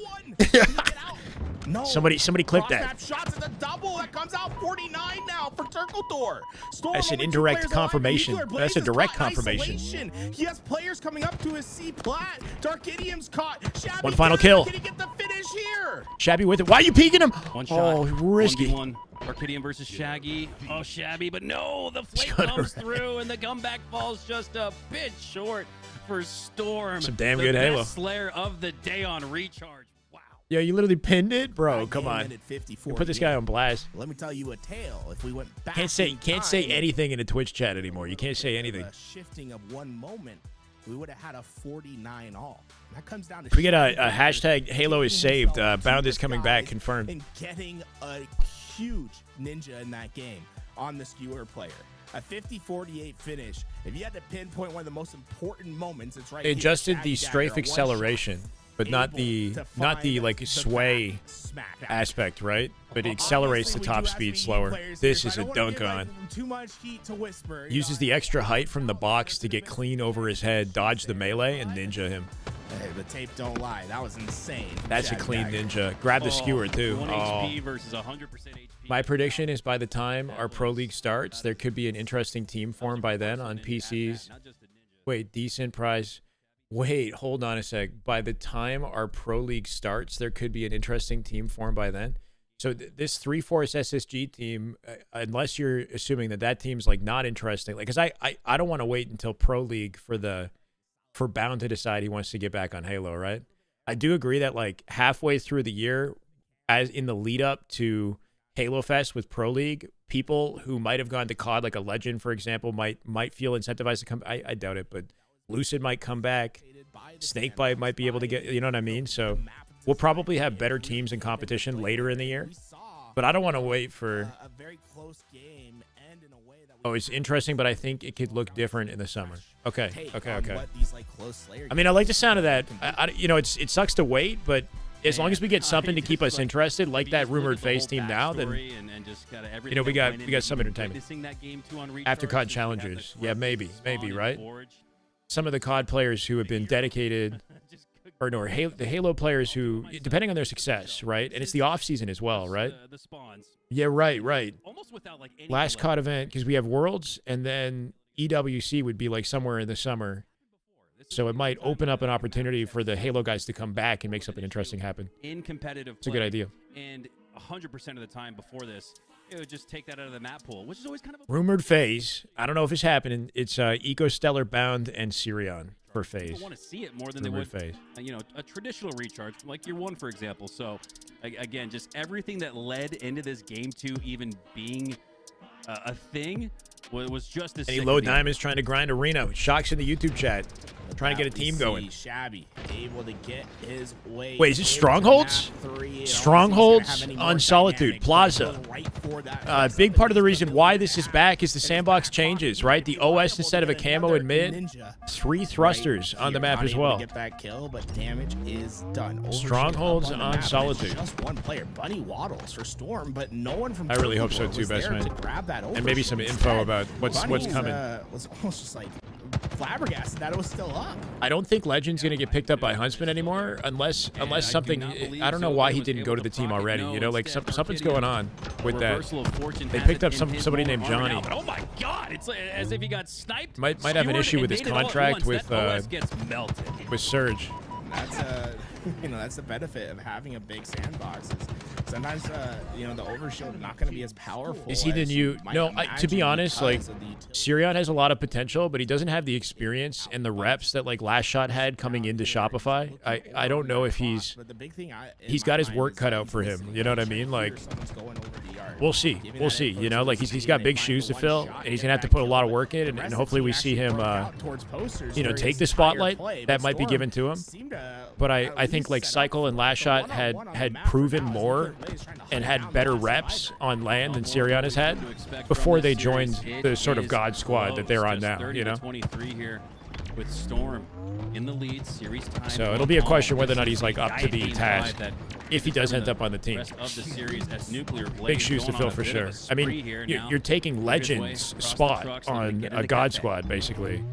No, Somebody clip that. Shots at the double that comes out 49 now for Turtle Door. That's an indirect confirmation. That's a direct confirmation. He has players coming up to his C plat. Darkidium's caught. Shabby One final kill. Can he get the finish here? Shabby with it. Why are you peeking him? One shot. Oh, risky. 1v1. Arcadium versus Shaggy. Oh, Shabby, but no, the flame comes through, and the comeback falls just a bit short for Storm. Some damn the good best Halo. Slayer of the day on recharge. Wow. Yo, you literally pinned it, bro. Come on. Minute 54 You put this guy on blast. Let me tell you a tale. If we went back Can't say in anything in a Twitch chat anymore. You can't say time, anything. a shifting of one moment, we would have had a 49 all. That comes down to If we get a hashtag Halo is saved, Bound is coming back, confirmed. and getting a huge ninja in that game on the skewer player. A 50-48 finish. If you had to pinpoint one of the most important moments, it's right They here. adjusted Shaggy the Dagger, strafe a one acceleration, but not the like sway aspect, right? But it accelerates the top speed slower. This is a dunk on. Too much heat to whisper. Uses the extra height from the box to get clean over his head, dodge the melee, and ninja him. Hey, the tape don't lie. That was insane. That's a Shaggy clean Dagger. ninja. Grab the skewer too. 1 Oh. HP versus 100% HP. My prediction is by the time our Pro League starts, there could be an interesting team formed by then on PCs. Wait, decent prize. Wait, hold on a sec. By the time our Pro League starts, there could be an interesting team formed by then. So this 3/4 SSG team, unless you're assuming that team's like not interesting, like, because I don't want to wait until Pro League for Bound to decide he wants to get back on Halo, right? I do agree that like halfway through the year, as in the lead up to Halo Fest with Pro League, people who might have gone to COD, like a Legend, for example, might feel incentivized to come. I doubt it, but Lucid might come back. Snakebite might be able to get, you know what I mean? So we'll probably have better teams in competition later in the year. But I don't want to wait for. Oh, it's interesting, but I think it could look different in the summer. Okay. I mean, I like the sound of that. You know, it sucks to wait, but as long as we get something to keep us interested, like that rumored phase team now, then you know we got some entertainment. After COD challengers, yeah, maybe, right? Some of the COD players who have been dedicated, or no, the Halo players who, depending on their success, right? And it's the off season as well, right? Yeah, right. Last COD event, because we have Worlds, and then EWC would be like somewhere in the summer. So it might open up an opportunity for the Halo guys to come back and make something interesting happen. In competitive It's a good idea. And 100% of the time before this, it would just take that out of the map pool, which is always kind of a Rumored phase. I don't know if it's happening. It's Ecostellar Bound and Sirion for phase. People want to see it more than Rumored they would, phase. you know, a traditional recharge, like Year 1, for example. So, again, just everything that led into this game to even being a thing was just as Any sick low of the- diamonds trying to grind Arena. Shocks in the YouTube chat. Trying to that, get a we team see going. Shabby able to get his way. Wait, is it into Strongholds? map 3. Strongholds It also on seems to Solitude have Plaza. any more dynamic, going right for that Big part of the reason why this is back is the sandbox changes, right? The OS instead of a camo in mid, 3 thrusters on the map as well. Get that kill, but damage is done. Overshield Strongholds up the on map, and it's Solitude. Just one player, Bunny waddles for Storm, but no one from I really hope so Turkey too, was best there man. to grab that And maybe some overshield. info Instead, about what's Bunny's, coming. Was almost just like flabbergasted that it was still up. I don't think Legend's gonna get picked up by Huntsman anymore, unless something. I don't know why he didn't go to the team already. You know, like something's going on with that. They picked up somebody named Johnny. But oh my God, it's as if he got sniped. Might have an skewered, issue with and his made it all at contract once. with That OS gets melted. Surge. That's that's the benefit of having a big sandbox. Is sometimes the overshield is not going to be as powerful. Is he the as new? you might No, to be imagine honest, like because of the Sirion has a lot of potential, but he doesn't have the experience and the reps that like Last Shot had coming into Shopify. I don't know if he's got his work cut out for him. You know what I mean? Like, we'll see. We'll see. You know, like he's got big shoes to fill, and he's gonna have to put a lot of work in, and hopefully we see him, take the spotlight that might be given to him. But I think like Cycle and Last Shot had proven more and had better reps on land than Sirion has had before they joined the sort of God squad that they're on now. You know. 23 here with Storm in the lead, series time. So it'll be a question whether or not he's like up to the task if he does end up on the team. Big shoes to fill for sure. I mean, you're taking Legend's spot on a God squad basically,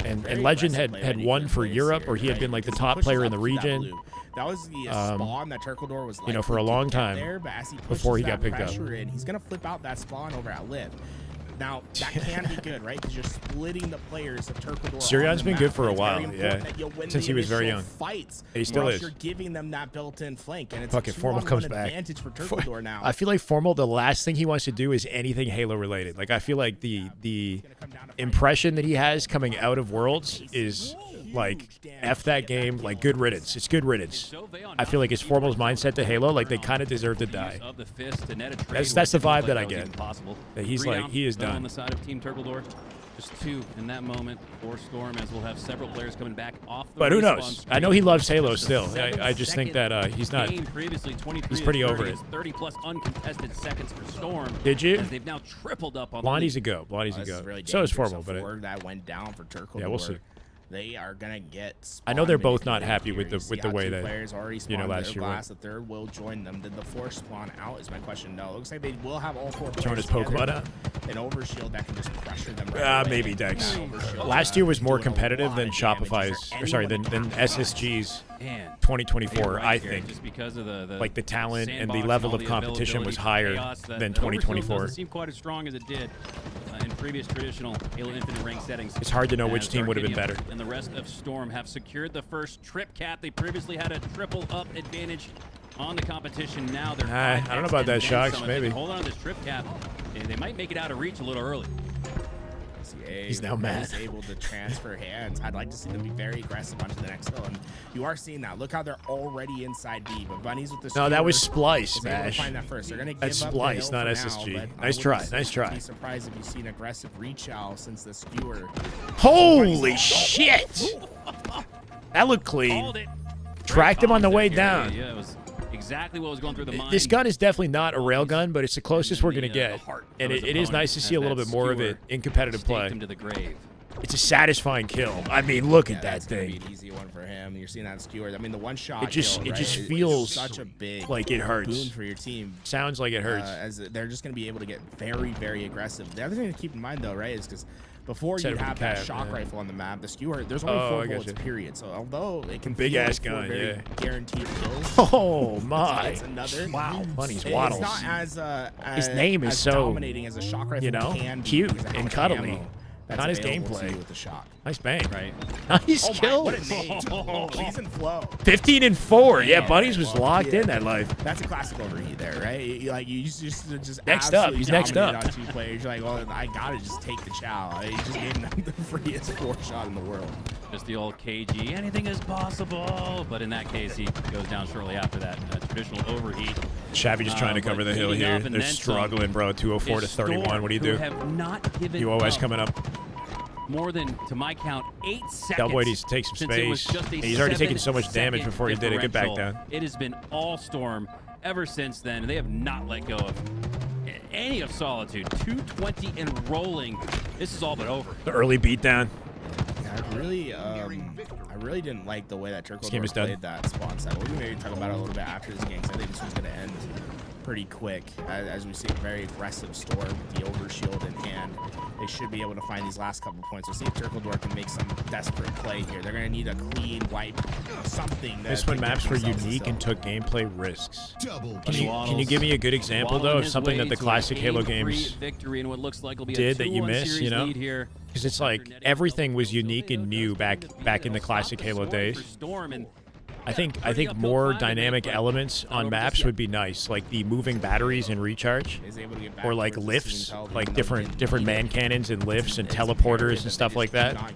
and Legend had won for Europe, or he had been like the top player in the region. That was the spawn that Turkledor was like, for a long time before he got picked up. He's gonna flip out that spawn over at Liv. Now that can be good, right? Because you're splitting the players of Turkledor. Sirion's been good for a while, yeah, since he was very young. Fights, he still is. You're giving them that built-in flank, and it's Fuck it, Formal comes back. Advantage for Turkledor now. I feel like Formal, the last thing he wants to do is anything Halo related. Like I feel like the impression that he has coming out of Worlds is like F that game, like good riddance. It's good riddance. I feel like his Formal's mindset to Halo, like they kind of deserve to die. That's the vibe that I get. That he's like, he is done. On the side of Team Turkledor, just 2 in that moment for Storm, as we'll have several players coming back off the But who knows? I know he loves Halo still. I just think that he's not. He's pretty over it. 30 plus uncontested seconds for Storm. Did you? As they've now tripled up on Blondie's a go. Blondie's a go. So is Formal, but that went down for Turkledor. Yeah, we'll see. They are gonna get. I know they're both not happy with the way that last year went. The third will join them. Did the fourth spawn out? Is my question. No, it looks like they will have all 4 throwing his players Pokemon out. An overshield that can just pressure them. Right Maybe Dex. Last year was more competitive than Shopify's, or sorry, than SSG's 2024. I think. Just because of the like the talent and the level of competition was higher than 2024. Doesn't seem quite as strong as it did in previous traditional Halo Infinite rank settings. It's hard to know which team would have been better. And the rest of Storm have secured the first trip cap. They previously had a triple up advantage on the competition. Now they're I don't know about that, Shocks. Maybe. Hold on to this trip cap. They might make it out of reach a little early. He's now mad. He's able to transfer hands. I'd like to see them be very aggressive onto the next hill, and you are seeing that. Look how they're already inside B, but Bunny's with the. No, that was Splice, Smash. Find that first. They're gonna That's give up Splice, the hill not for SSG. now, Nice try, nice try. I'd be surprised if you see an aggressive reach out since the skewer. Holy shit! That looked clean. Tracked him on the way down. Yeah, it was exactly what was going through the mind. This gun is definitely not a railgun, but it's the closest we're going to get. And it is nice to see a little bit more of it in competitive play. Him to the grave. It's a satisfying kill. I mean, look at that thing. Be an easy one for him. You're seeing that skewer. I mean, the one shot. It just kill, feels such a big like it hurts. boon for your team. Sounds like it hurts. As they're just going to be able to get very, very aggressive. The other thing to keep in mind, though, right, is because before you have that shock rifle on the map, the skewer, there's only 4 bullets, period. So although it can big ass feel like gun, yeah, guaranteed kills. Oh my! It's another. Wow, Bunny's waddles. It's not as his name is so dominating as a shock rifle can be cute because of how and much cuddly. ammo that's Not his available to gameplay. you with the shock. Nice bang. Right. Nice kill. What a name. He's in flow. 15 and 4. Yeah, Bunny's was locked in that life. That's a classic overheat there, right? You just next up. He's next up. On 2 players. You're like, well, I gotta just take the chow. He just gave them the freest 4 shot in the world. Just the old KG. Anything is possible. But in that case, he goes down shortly after that traditional overheat. Shabby just trying to cover the hill here. They're struggling, bro. 204 to 31. What do you do? Have not given UOS coming up. more than, to my count, 8 seconds. Cowboy needs to take some since it was space. just a He's already taken so much damage 7-second before he did it. Get back differential. down. It has been all Storm ever since then. They have not let go of any of Solitude. 220 and rolling. This is all but over. The early beatdown. I really didn't like the way that Turkle game is done. played that spawn set. We'll maybe talk about it a little bit after this game, 'cause I think this one's going to end pretty quick. As we see a very aggressive Storm with the overshield in hand. They should be able to find these last couple points. We'll see if Turkledor can make some desperate play here. They're going to need a clean wipe, something. This when maps were unique and took gameplay risks. Can you give me a good example, though, of something that the classic Halo games did that you miss, you know? Because it's like everything was unique and new back in the classic Halo days. I think more dynamic elements on maps would be nice, like the moving batteries and recharge, or like lifts, like different man cannons and lifts and teleporters and stuff like that.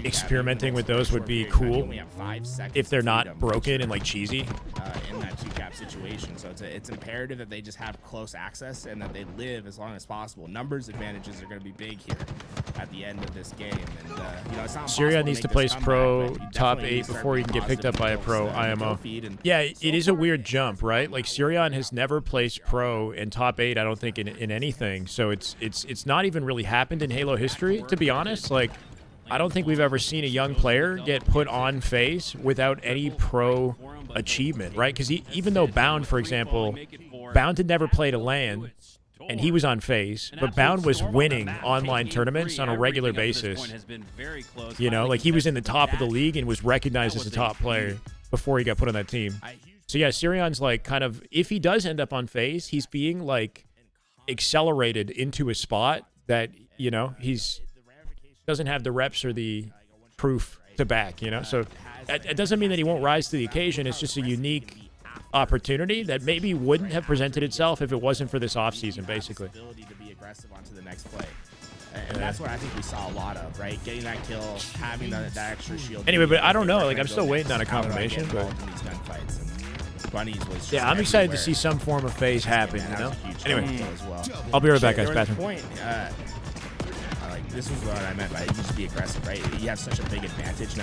Experimenting with those would be cool if they're not broken and like cheesy. In that 2-cap situation, so it's imperative that they just have close access and that they live as long as possible. Numbers advantages are going to be big here at the end of this game, and you know, it's not Syria needs to place pro top 8 before he can get picked up by a pro IMO. Yeah, it is a weird jump, right? Like Sirion has never placed pro in top 8, I don't think, in anything. So it's not even really happened in Halo history, to be honest. Like, I don't think we've ever seen a young player get put on FaZe without any pro achievement, right? Because even though Bound, for example, Bound had never played a LAN, and he was on FaZe, but Bound was winning online tournaments on a regular basis. You know, like he was in the top of the league and was recognized as a top player before he got put on that team. So yeah, Sirion's like kind of, if he does end up on FaZe, he's being like accelerated into a spot that, you know, he's doesn't have the reps or the proof to back, you know? So it doesn't mean that he won't rise to the occasion. It's just a unique opportunity that maybe wouldn't have presented itself if it wasn't for this offseason, basically. Ability to be aggressive onto the next play. And that's what I think we saw a lot of, right? Getting that kill, having that extra shield. Anyway, but I don't know. Like, I'm still waiting on a confirmation. But yeah, I'm excited to see some form of FaZe happen, you know? Anyway, I'll be right back, guys. Bathroom. This was what I meant by you just be aggressive, right? You have such a big advantage now.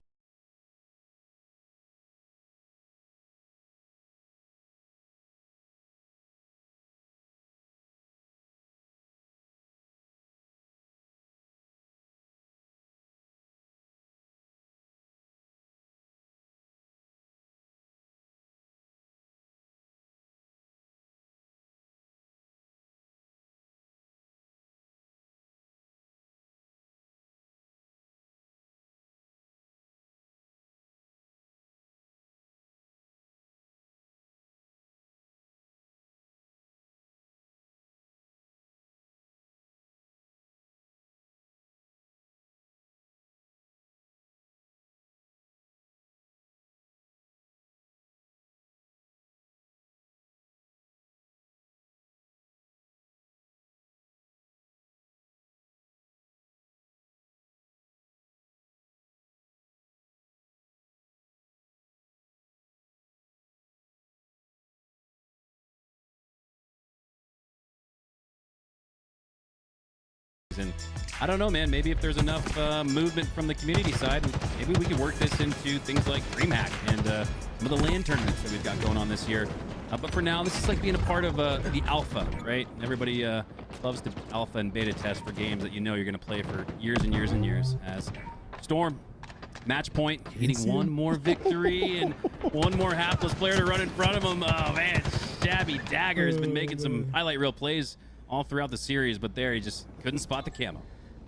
And I don't know, man. Maybe if there's enough movement from the community side, maybe we can work this into things like DreamHack and some of the LAN tournaments that we've got going on this year. But for now, this is like being a part of the alpha, right? Everybody loves to alpha and beta test for games that you know you're going to play for years and years and years. As Storm, match point, getting one more victory and one more hapless player to run in front of him. Oh, man, Shabby Dagger has been making some highlight reel plays all throughout the series, but there he just couldn't spot the camo.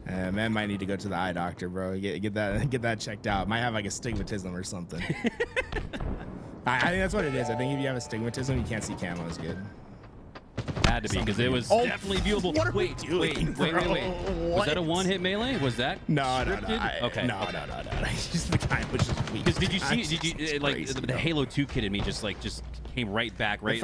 Man might need to go to the eye doctor, bro. Get that checked out. Might have like a stigmatism or something. I think that's what it is. I think if you have a stigmatism, you can't see camo as good. Had to be, because it was definitely viewable. Wait. Was that a one-hit melee? Was that scripted? Okay. No. Just the guy was just weak. Because did you see? Like the Halo 2 kid in me just came right back. Right.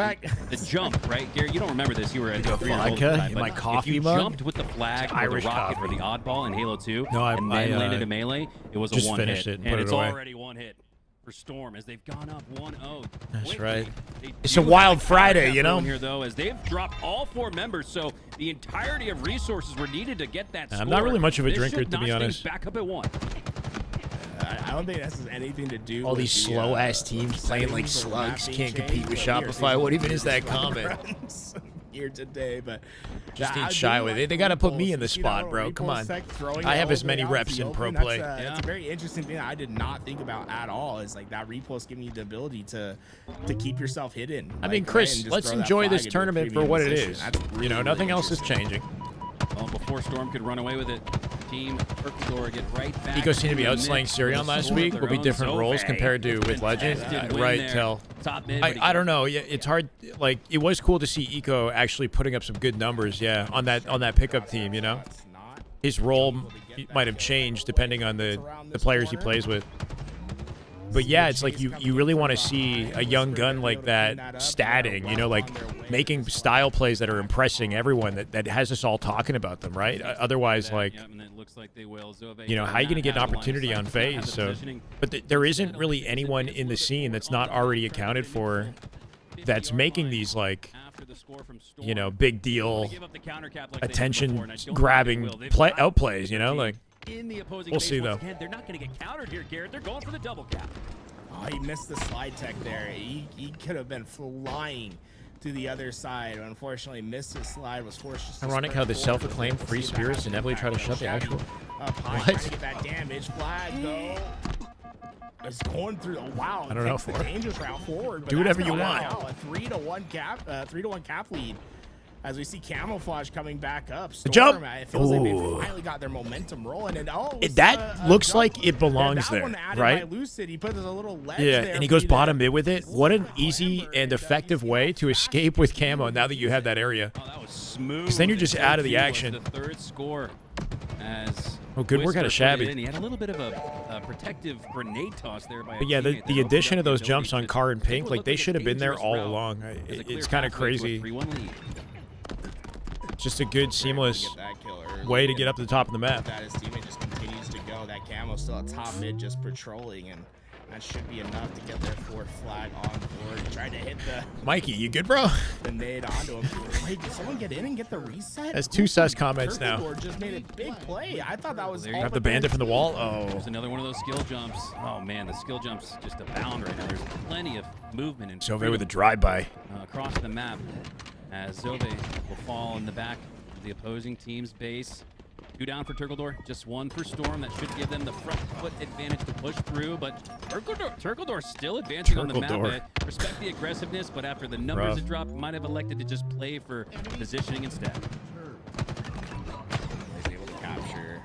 The jump, right, Gary? You don't remember this. You were at 3 years old at the time, in my but coffee if you mug? jumped with the flag or the rocket or the oddball in Halo 2, No, and then landed a melee, it was a just one-hit. finished it and and put it's it away. already one hit for Storm as they've gone up 1-0. That's right. They It's do a have wild the Friday, counter you know? here though, as they've dropped all 4 members, so the entirety of resources were needed to get that score. I'm not really much of a This drinker, should to be notch things honest. Back up at 1. I don't think this has anything to do All with these the, slow-ass teams playing like settings or the map slugs being can't compete changed, with but we are Shopify. seeing What even some is that issues on the comment? grounds here today, but Just yeah, need I do Shyway. like They got to put me repulse. in the You see that spot, little bro. Come repulse on. tech throwing I it have all as the many way out reps the in pro open. play. That's a very interesting thing I did not think about at all. Is like that repulse giving you the ability to keep yourself hidden. I mean, like, Chris, and just let's throw that enjoy flag this into a tournament for premium what it position. is. That's You know, really, nothing really else is interesting. changing. Well, before Storm could run away with it, Team Turkledor get right back. Eco seemed to be in the outslaying mix Sirion with last score week. of Will be their different own. roles Zove, compared to with Legend. contested win Right, there. Tell. Top mid, but he I don't know. Yeah, it's hard. Like, it was cool to see Eco actually putting up some good numbers. Yeah, on that pickup team. You know, his role might have changed depending on the players he plays with. But yeah, it's like you really want to see a young gun like that statting, you know, like making style plays that are impressing everyone, that has us all talking about them, right? Otherwise, like, you know, how are you going to get an opportunity on phase? So, but there isn't really anyone in the scene that's not already accounted for that's making these, like, you know, big deal, attention-grabbing outplays, you know, like. In the opposing We'll base see, once though. again. They're not going to get countered here, Garrett. They're going for the double cap. Oh, he missed the slide tech there. He could have been flying to the other side. Unfortunately, missed his slide. Was forced just to Ironic sprint how the forward self-acclaimed to free see if that spirits has an inevitably try to impact. shut the Shabby actual. up high, What? trying to get that damage. Flag though. It's going through the wow. I don't know, takes the for. dangerous route forward. But Do whatever that's you gonna want. allow a 3-1 cap lead. As we see Camouflage coming back up. Storm, jump. it feels like Ooh. they finally got their momentum rolling. And That looks like it belongs that there, one added right? by Lucid. He put a little ledge Yeah, there and he for goes you to- bottom mid with it. What an easy and effective way to escape with camo now that you have that area. Oh, that was smooth. Because then you're just out of the action. The third score as Oh, good work out of Whisper put it Shabby. in. He had a little bit of a protective grenade toss there by a But yeah, teammate the that addition of opened up those the jumps ability on to Car and take Pink, what like looked they like a should have been there dangerous all route along. as a clear It's kind of pathway to a crazy. 3-1 lead. Just a good, seamless Get that kill early, way to and get up to the top of the map. That his teammate just continues to go. That camo still at top mid, just patrolling, and that should be enough to get their fourth flag on board. Trying to hit Mikey, you good, bro? the nade onto him. Wait, did someone get in and get the reset? That's two sus comments now. Turkledor just made a big play. I thought that was There you all Grab but the bandit from the wall. There's Oh, another one of those skill jumps. Oh man, the skill jumps just abound right now. There's plenty of movement and Zove freedom, with a drive-by. across the map as Zove will fall in the back of the opposing team's base. 2 down for Turkledor, just 1 for Storm. That should give them the front foot advantage to push through, but Turkledor still advancing on the map. Turkledor. I respect the aggressiveness, but after the numbers Rough. had dropped, might have elected to just play for positioning instead. is able to capture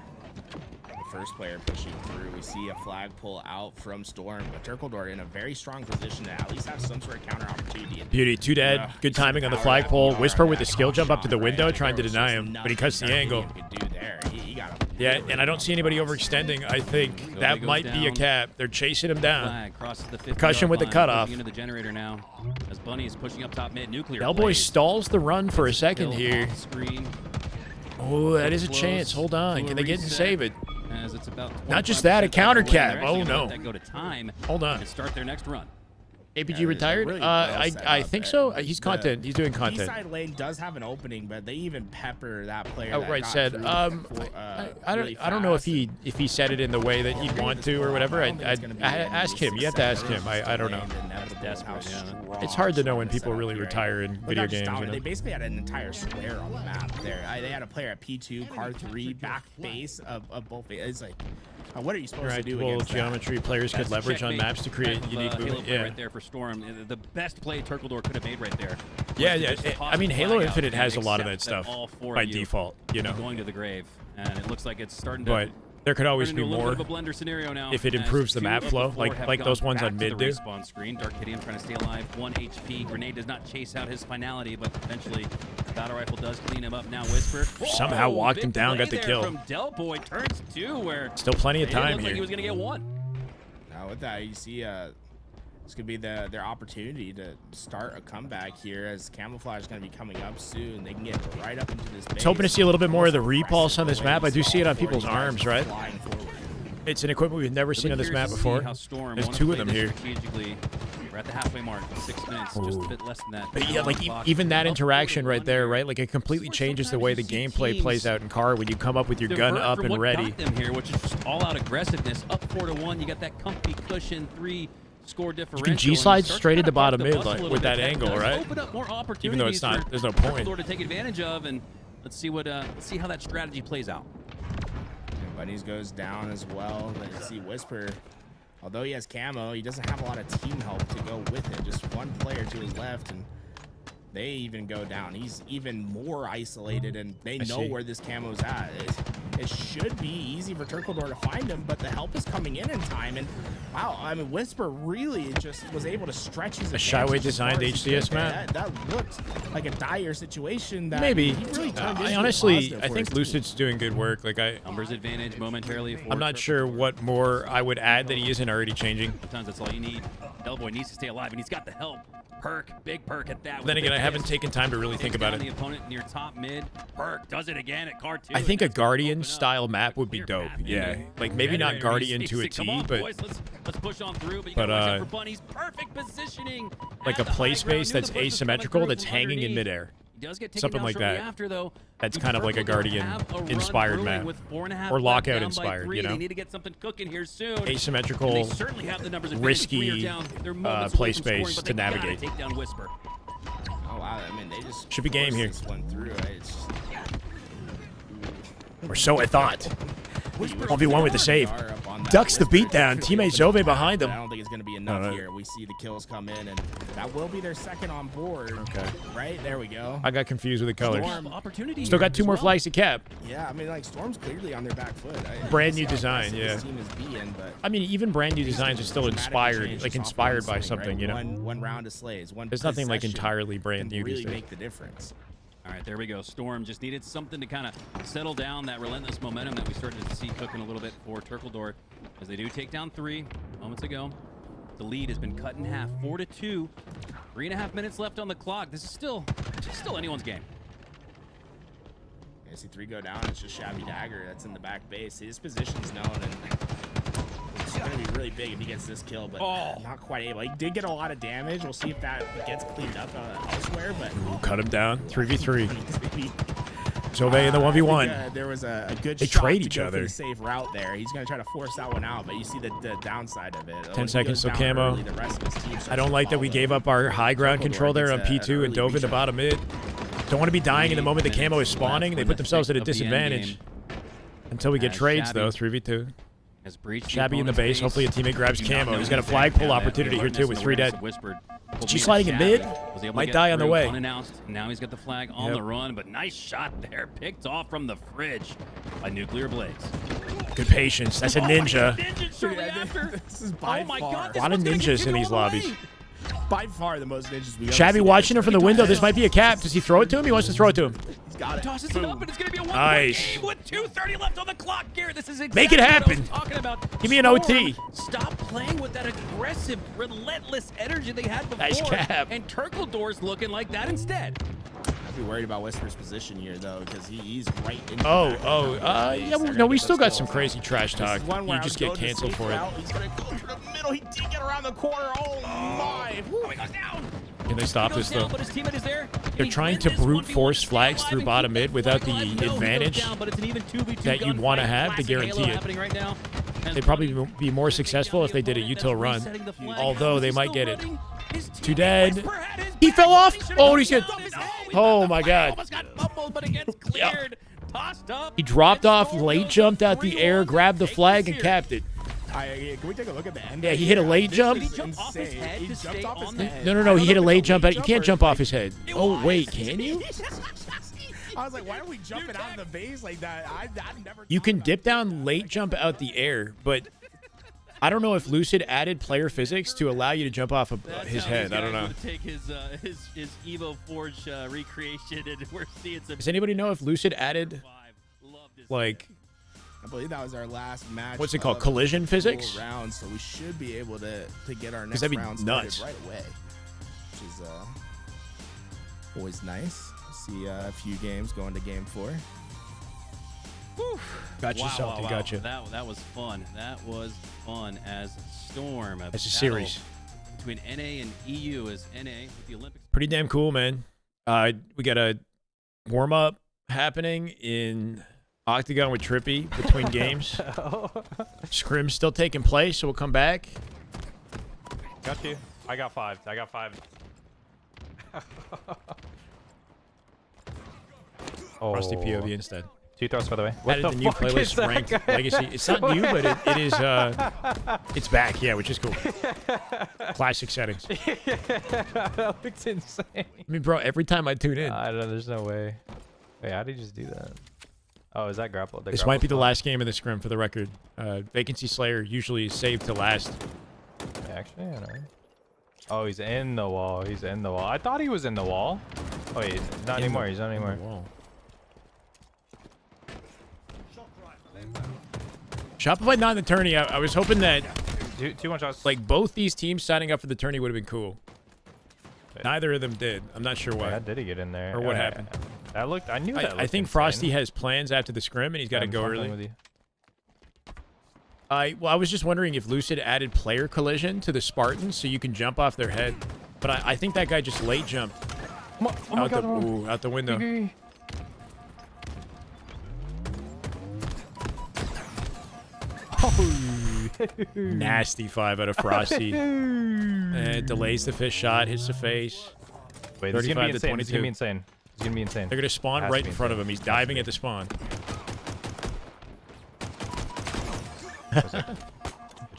the first player pushing through. We see a flag pull out from Storm, but Turkledor in a very strong position to at least have some sort of counter opportunity. And Beauty, 2 dead. Good timing on the flagpole. Whisper with the skill jump up to the window, trying to deny him, but he cuts the angle. Yeah, and I don't see anybody overextending. I think that goes might be a down. cap. They're chasing him down. Flag crosses the 50 Percussion with the cutoff. Into the generator now, as Bunny is pushing up top mid. Nuclear. Bellboy plays. stalls the run for a second Kill here. off screen. Oh, that is a Close chance. Hold on. to a Can they get and reset, save it? As it's about Not just that, a 25% counter of the way. cap. They're Oh, actually gonna no. let that go to time. Hold on. And start their next run. APG retired? really well set I up think there. so. He's content. He's doing content. Eastside lane does have an opening, but they even pepper that player. Outright that got said. through I really don't know if fast. he said it in the way that he'd want to or whatever. I ask him. You have to ask him. I don't know. desperate, yeah. It's hard to know when people really retire in Look video how just games. You dominant. know? They basically had an entire square on the map there. They had a player at P2, car 3, back base of both. It's like, what are you supposed to Right, do well, against that? geometry players could That's leverage on checkmate maps to create type of, unique Halo movement. play Yeah. right there for Storm. The best play Turkledor could have made right there. Yeah, was to yeah. just I toss mean, the Halo flag out Infinite and has a lot of that accept stuff all 4 by of you default, you will know. be going to the grave, and it looks like it's starting to. But there could always turn be into a little more bit of a blender scenario now if it as improves the 2 map of flow, 4 have like gone those ones back on to mid the do. respawn screen. Darkidian trying to stay alive, 1 HP. Grenade does not chase out his finality, but eventually Battle Rifle does clean him up. Now Whisper Somehow walked big him down, play got the there kill. From Del turns 2, where Still plenty of it didn't time look like here. he was gonna get 1. Now with that, you see, this could be their opportunity to start a comeback here, as Camouflage is going to be coming up soon. They can get right up into this base. Just hoping to see a little bit more of the repulse on this map. I do see it on people's arms, right? Flying forward. It's an equipment we've never seen on this map before. There's 2 of them here. Strategically. We're at the halfway mark. 6 minutes, just a bit less than that. But yeah, like even that interaction right there, right? Like it completely changes the way the gameplay plays out in car when you come up with your gun up and ready. Them here, which is just all-out aggressiveness. Up 4-1. You got that comfy cushion 3 score differential. You can G-slide straight into bottom mid like, with that angle, right? Open up more opportunities Even though it's not, there's no for point. to take advantage of, and let's see how that strategy plays out. Bunnies goes down as well. Then you see Whisper. Although he has camo, he doesn't have a lot of team help to go with it. Just one player to his left, and they even go down. He's even more isolated, and they know where this camo's at. It should be easy for Turkledor to find him, but the help is coming in time. And wow, I mean, Whisper really just was able to stretch his. A Shyway designed HCS map. That looked like a dire situation. That Maybe. he really turned into I a honestly, positive I for think his Lucid's doing good work. Like Numbers advantage momentarily. I'm not sure what more I would add that he isn't already changing. Sometimes that's all you need. Delboy needs to stay alive, and he's got the help. Perk, big perk at that. Then again, I haven't taken time to really think about it. The opponent near top mid. Perk does it again at car 2. I think a Guardian style map would be dope. Yeah, like maybe not Guardian to a T, but let's push on through. But for Bunnies, perfect positioning. like a play space that's asymmetrical that's hanging in midair. Something like that. After, though, that's kind of like a Guardian inspired map or Lockout inspired, you know. They need to get something cooking here soon. Asymmetrical, risky play space to navigate. Take down Whisper. Oh wow! I mean, they just should be game here. This one through, right? Or so I thought. 1v1 with the save. Ducks the beatdown. Teammate Zove behind him. I don't think it's going to be enough here. We see the kills come in, and that will be their second on board. Okay. Right? There we go. I got confused with the colors. Opportunity Still got 2 more flags to cap. Yeah, I mean, like, Storm's clearly on their back foot. Brand new design, yeah. Team is being, but I mean, even brand new designs are still inspired, like inspired by something, you know. One round of slays. There's nothing like entirely brand new these really days. Make the difference. All right, there we go. Storm just needed something to kind of settle down that relentless momentum that we started to see cooking a little bit for Turkledor, as they do take down 3 moments ago. The lead has been cut in half, 4-2. 3.5 minutes left on the clock. This is still anyone's game. I see 3 go down. It's just Shabby Dagger that's in the back base. His position's known, and it's going to be really big if he gets this kill, but not quite able. He did get a lot of damage. We'll see if that gets cleaned up elsewhere, but cut him down. 3v3. Zove in the 1v1. There was a good they shot trade to each go for other. the safe route there. He's going to try to force that one out, but you see the downside of it. 10 seconds till camo. I don't like that we gave up our high ground control there on P2 and dove into bottom mid. Don't want to be dying in the moment the camo is spawning. They put themselves at a disadvantage. Until we get trades, though. 3v2. Shabby in the base. Hopefully a teammate grabs camo. He's got a flag pull opportunity here, too, with 3 dead. She's sliding in mid. Might die on the way. Unannounced. Now he's got the flag on the run, but nice shot there. Picked off from the fridge by Nuclear Blaze. Good patience. That's a ninja. This is by far. A lot of ninjas in these lobbies. By far the most ninjas we Shabby watching him from the window. This might be a cap. Does he throw it to him? He wants to throw it to him. He's got it. Tosses it up, and it's going to be a 1 nice. with 2:30 left on the clock, Garrett. This is exactly Make it happen. what I was talking about. Give me an OT. Stop playing with that aggressive, relentless energy they had before. Nice cap. And Turkledor's looking like that instead. I'd be worried about Whisper's position here, though, because he's right in yeah, no, we still got some crazy trash talk. You just get canceled for it. He's going to go through the middle. He did get around the corner. Oh, my. Ooh, he goes down. Can they stop this, though? But his teammate is there. They're trying to brute force flags through bottom mid without the advantage that you'd want to have to guarantee it. They'd probably be more successful if they did a util run, although they might get it. 2 dead. He fell off. Oh, he's good. Oh, my God. He dropped off, late jumped out the air, grabbed the flag, and capped it. Can we take a look at the end? Yeah, he hit a late jump. He jumped off his head to stay on the head. No, he hit a late jump. You can't jump off his head. Oh, wait, can you? I was like, why are we jumping out of the base like that? I've never. You can dip down, late jump out the air, but I don't know if Lucid added player physics to allow you to jump off of his head. I don't know. Take his Evo Forge recreation, and we're seeing some. Does anybody know if Lucid added, like, I believe that was our last match. What's it called? Collision physics? Round, so we should be able to get our next that'd be round nuts. started right away, which is always nice. See a few games going to game 4. Gotcha, Wow, Salty. wow, wow. Gotcha. That was fun. That was fun as Storm. That's a battle series. between NA and EU as NA with the Olympics. Pretty damn cool, man. We got a warm up happening in Octagon with Trippy between games. Scrim's still taking place, so we'll come back. Got you. I got 5. I got 5. Rusty POV instead. 2 throws, by the way. What Added the the new fuck is playlist that ranked guy? Legacy. It's not new, but it is. It's back, yeah, which is cool. Classic settings. That looks insane. I mean, bro, every time I tune in, I don't know. There's no way. Wait, how did you just do that? Oh, is that grapple? this might be the last game of the scrim for the record. Vacancy Slayer usually is saved to last. Actually, I don't know. Oh, he's in the wall. He's in the wall. I thought he was in the wall. Oh, he's not anymore. He's not anymore. Shopify not in the tourney. I was hoping that Two one shots. like both these teams signing up for the tourney would have been cool. Wait. Neither of them did. I'm not sure why. How did he get in there? Or what happened. That looked. I knew that. I looked think insane. Frosty has plans after the scrim and he's got to I'm go fucking early. with you. I was just wondering if Lucid added player collision to the Spartans so you can jump off their head. But I think that guy just late jumped Oh my God, out the window. Nasty 5 out of Frosty. It delays the fifth shot, hits the face. Wait, this is gonna 35 be to insane. This is gonna 22. be insane. It's gonna be insane. They're gonna spawn Has to right be in front of insane. him. He's diving at the spawn.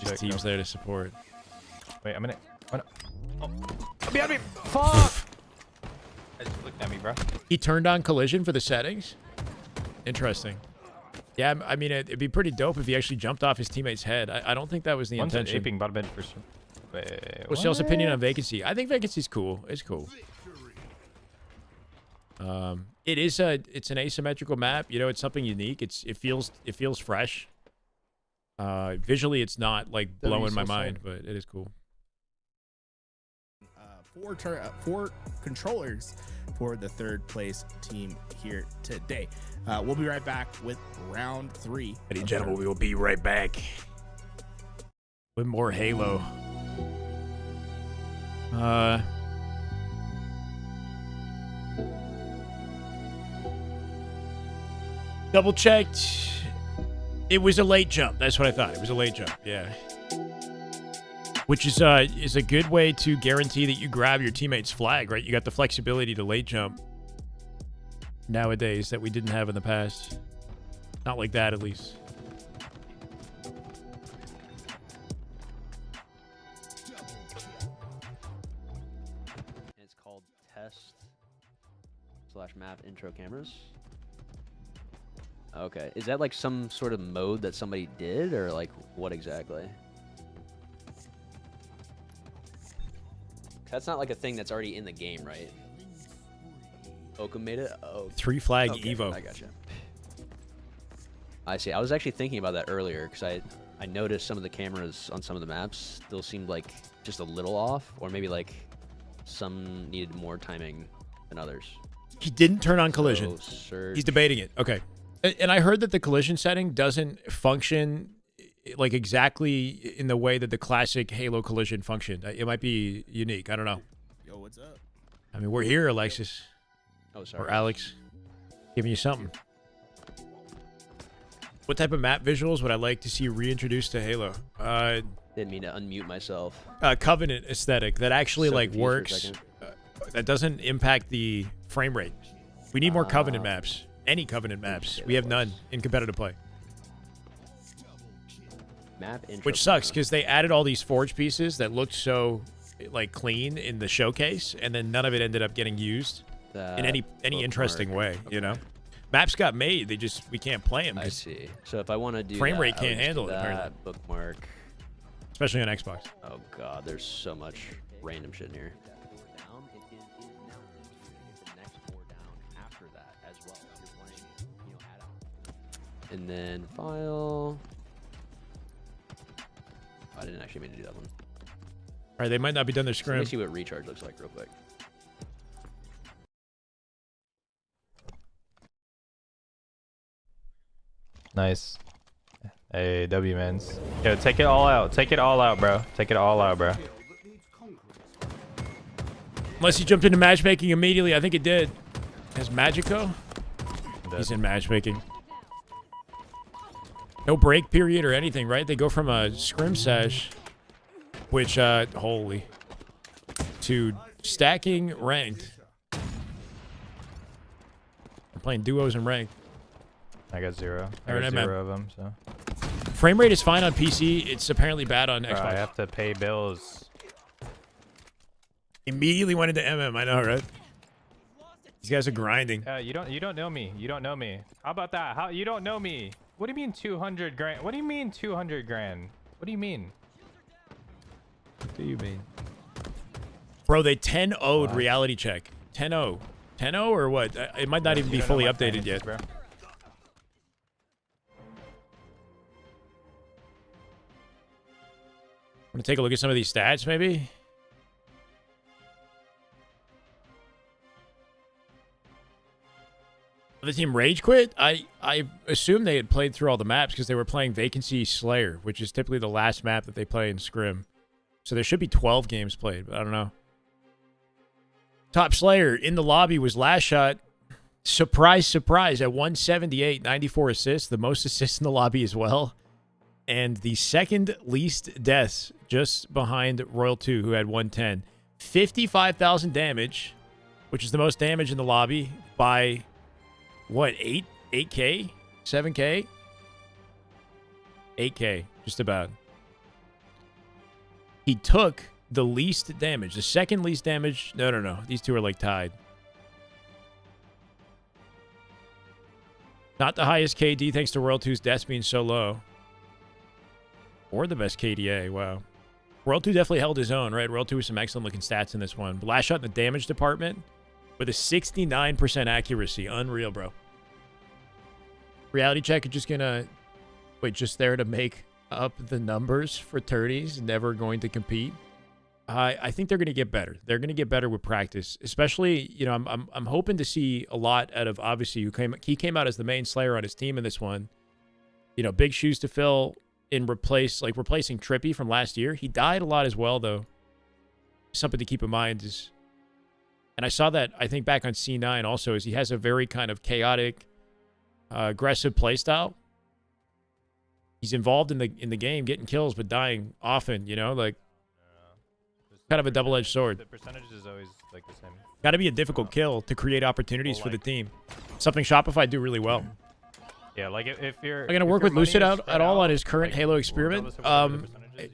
Just teams there to support. Wait a minute. Oh. Behind me! Fuck! I just looked at me, bro. He turned on collision for the settings. Interesting. Yeah, I mean, it'd be pretty dope if he actually jumped off his teammate's head. I don't think that was the One's intention. aping bottom mid for sure. Wait, What's y'all's opinion on Vacancy? I think Vacancy's cool. It's cool. It's an asymmetrical map. You know, it's something unique. It feels fresh. Visually, it's not like blowing my mind, but it is cool. 4 controllers for the third place team here today. We'll be right back with round 3. Ladies and gentlemen, we will be right back with more Halo. Double checked. It was a late jump. That's what I thought. It was a late jump. Yeah. Which is a good way to guarantee that you grab your teammate's flag, right? You got the flexibility to late jump nowadays that we didn't have in the past. Not like that, at least. It's called test/map intro cameras. Okay, is that like some sort of mode that somebody did, or like what exactly? That's not like a thing that's already in the game, right? Oka made it? Oh. 3 flag Okay, Evo. I gotcha. I see. I was actually thinking about that earlier because I noticed some of the cameras on some of the maps still seemed like just a little off, or maybe like some needed more timing than others. He didn't turn on collision. So He's debating it. Okay. And I heard that the collision setting doesn't function like exactly in the way that the classic Halo collision functioned. It might be unique. I don't know. Yo, what's up? I mean, we're here, Alexis. Oh, sorry. Or Alex. Giving you something. What type of map visuals would I like to see reintroduced to Halo? Didn't mean to unmute myself. Covenant aesthetic that actually So like confused for a works. second. That doesn't impact the frame rate. We need more Covenant maps. Any Covenant maps. We have none in competitive play. Map intro Which sucks camera. because they added all these forge pieces that looked so like clean in the showcase, and then none of it ended up getting used in any interesting way. You know, maps got made. We can't play them. I see. So if I want to do frame that, rate I would can't just handle do it, apparently. that, bookmark. Especially on Xbox. Oh god, there's so much random shit in here. And then file. I didn't actually mean to do that one. All right, they might not be done their So let scrim. me see what recharge looks like real quick. Nice. Hey, W mans. Yo, take it all out. Take it all out, bro. Take it all out, bro. Unless he jumped into matchmaking immediately. I think it did. Has Magico? He's in matchmaking. No break period or anything, right? They go from a scrim sesh, which, holy, to stacking ranked. I'm playing duos and ranked. I got 0. I Alright, got man. 0 of them, so. Frame rate is fine on PC. It's apparently bad on Bro, Xbox. I have to pay bills. Immediately went into MM. I know, right? These guys are grinding. You don't know me. You don't know me. How about that? How you don't know me? What do you mean 200 grand? What do you mean 200 grand? What do you mean? What do you mean? Bro, they 10-0'd reality check. 10-0. 10-0 or what? It might not even be fully updated yet. Bro. Want to take a look at some of these stats, maybe? The team rage quit? I assume they had played through all the maps because they were playing Vacancy Slayer, which is typically the last map that they play in Scrim. So there should be 12 games played, but I don't know. Top Slayer in the lobby was last shot. Surprise, surprise, at 178, 94 assists, the most assists in the lobby as well. And the second least deaths, just behind Royal 2, who had 110. 55,000 damage, which is the most damage in the lobby by, what, 8K? 7K? 8K, just about. He took the least damage, the second least damage. No. These two are like tied. Not the highest KD thanks to Royal 2's deaths being so low. Or the best KDA, wow. Royal 2 definitely held his own, right? Royal 2 with some excellent looking stats in this one. But last shot in the damage department with a 69% accuracy. Unreal, bro. Reality check is just gonna... Wait, just there to make up the numbers for Tourneys, never going to compete. I think they're going to get better. They're going to get better with practice, especially, you know, I'm hoping to see a lot out of, obviously, he came out as the main Slayer on his team in this one. You know, big shoes to fill in replacing Trippy from last year. He died a lot as well, though. Something to keep in mind is, and I saw that, I think, back on C9 also, is he has a very kind of chaotic, aggressive playstyle. He's involved in the game, getting kills, but dying often, you know, like, kind of a double-edged sword. The percentage is always like the same. Got to be a difficult kill to create opportunities for the team. Something Shopify do really well. Yeah, like if you're... I'm going to work with Lucid at all on his current Halo experiment.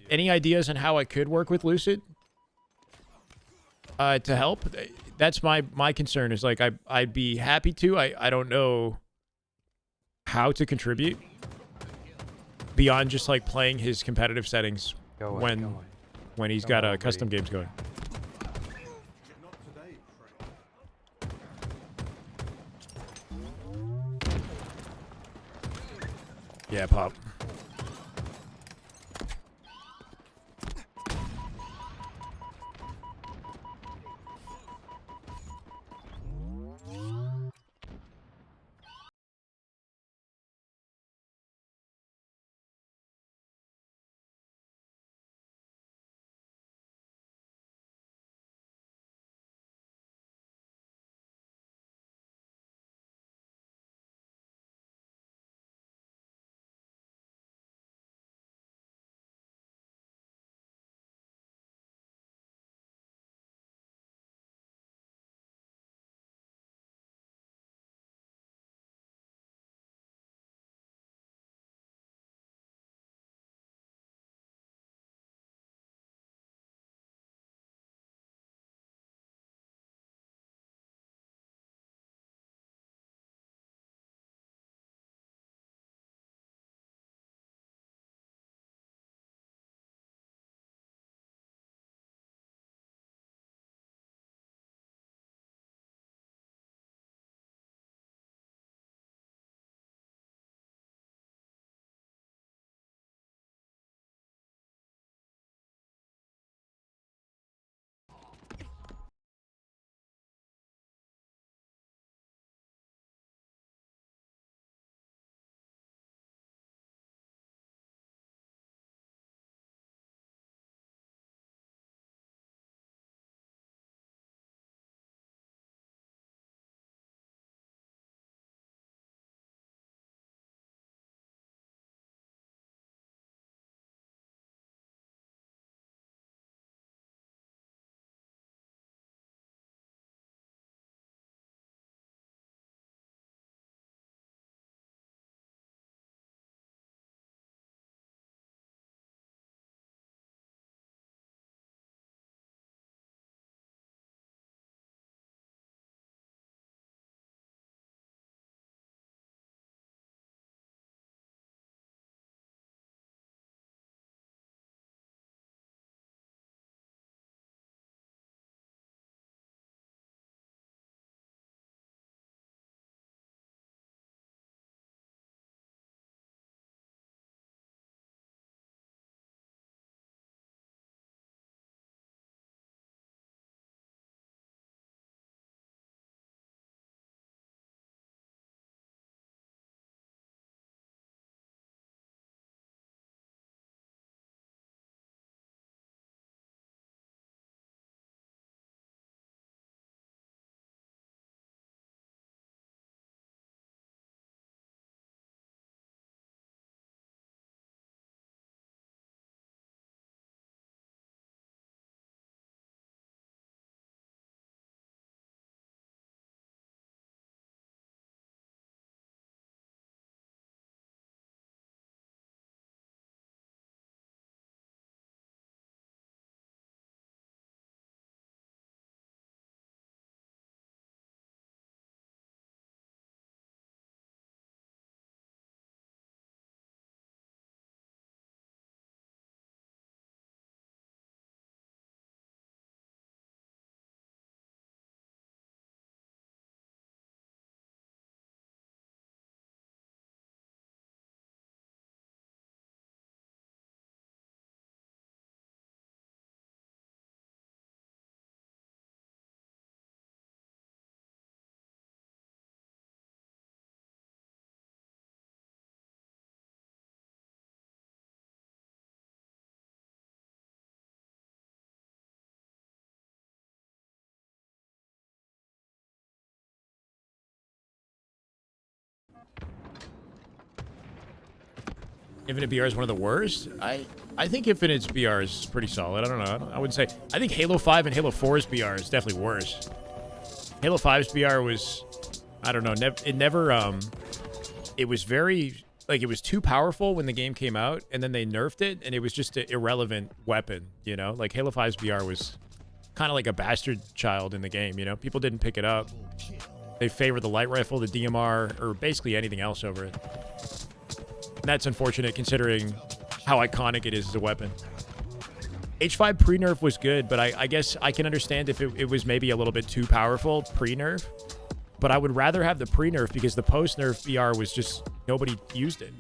Any ideas on how I could work with Lucid? To help? That's my concern is, like, I'd be happy to. I don't know how to contribute beyond just, like, playing his competitive settings when he's got custom games going. Yeah, Pop. Infinite BR is one of the worst. I think Infinite's BR is pretty solid. I don't know. I wouldn't say. I think Halo 5 and Halo 4's BR is definitely worse. Halo 5's BR was, I don't know. It never. It was very like it was too powerful when the game came out, and then they nerfed it, and it was just an irrelevant weapon. You know, like Halo 5's BR was kind of like a bastard child in the game. You know, people didn't pick it up. They favored the light rifle, the DMR, or basically anything else over it. And that's unfortunate considering how iconic it is as a weapon. H5 pre-nerf was good, but I guess I can understand if it was maybe a little bit too powerful pre-nerf. But I would rather have the pre-nerf because the post-nerf BR was just, nobody used it.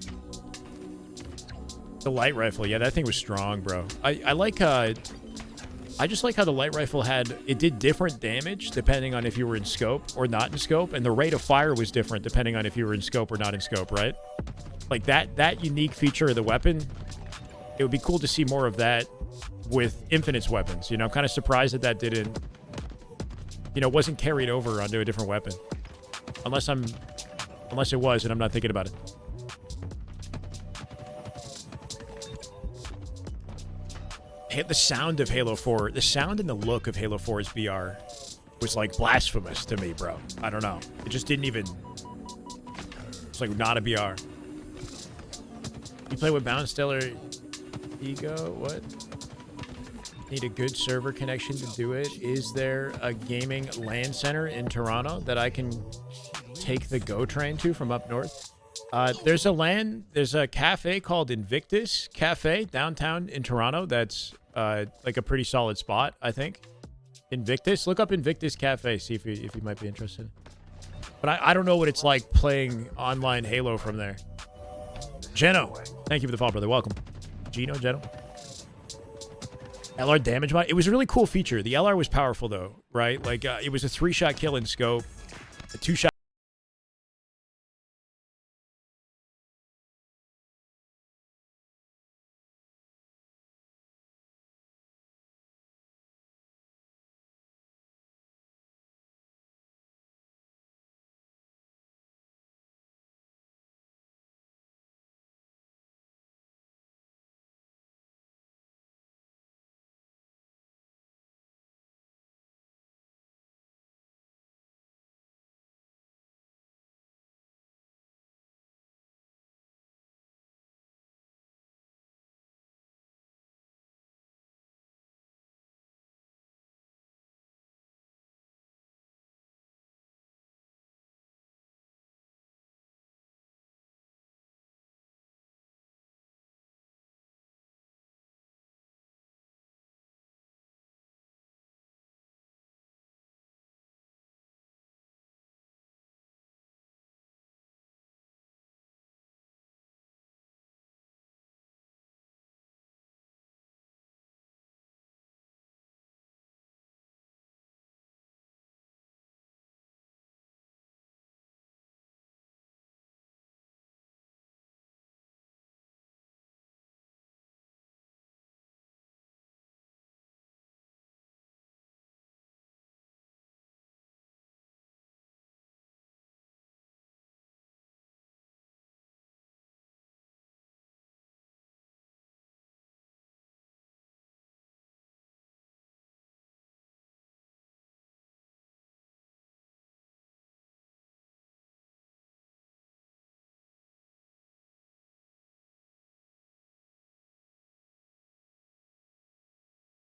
The light rifle, yeah, that thing was strong, bro. I like, I just like how the light rifle it did different damage depending on if you were in scope or not in scope, and the rate of fire was different depending on if you were in scope or not in scope, right? Like that unique feature of the weapon, it would be cool to see more of that with Infinite's weapons. You know, I'm kind of surprised that didn't, you know, wasn't carried over onto a different weapon. Unless it was and I'm not thinking about it. The sound of Halo 4, the sound and the look of Halo 4's BR was like blasphemous to me, bro. I don't know. It just didn't even, it's like not a BR. You play with Bound Stellar Ego? What? Need a good server connection to do it. Is there a gaming LAN center in Toronto that I can take the GO train to from up north? There's a cafe called Invictus Cafe downtown in Toronto. That's like a pretty solid spot, I think. Invictus. Look up Invictus Cafe. See if you might be interested. But I don't know what it's like playing online Halo from there. Geno, thank you for the follow, brother. Welcome. Geno. LR damage mod. It was a really cool feature. The LR was powerful though, right? Like it was a 3-shot kill in scope, a 2-shot.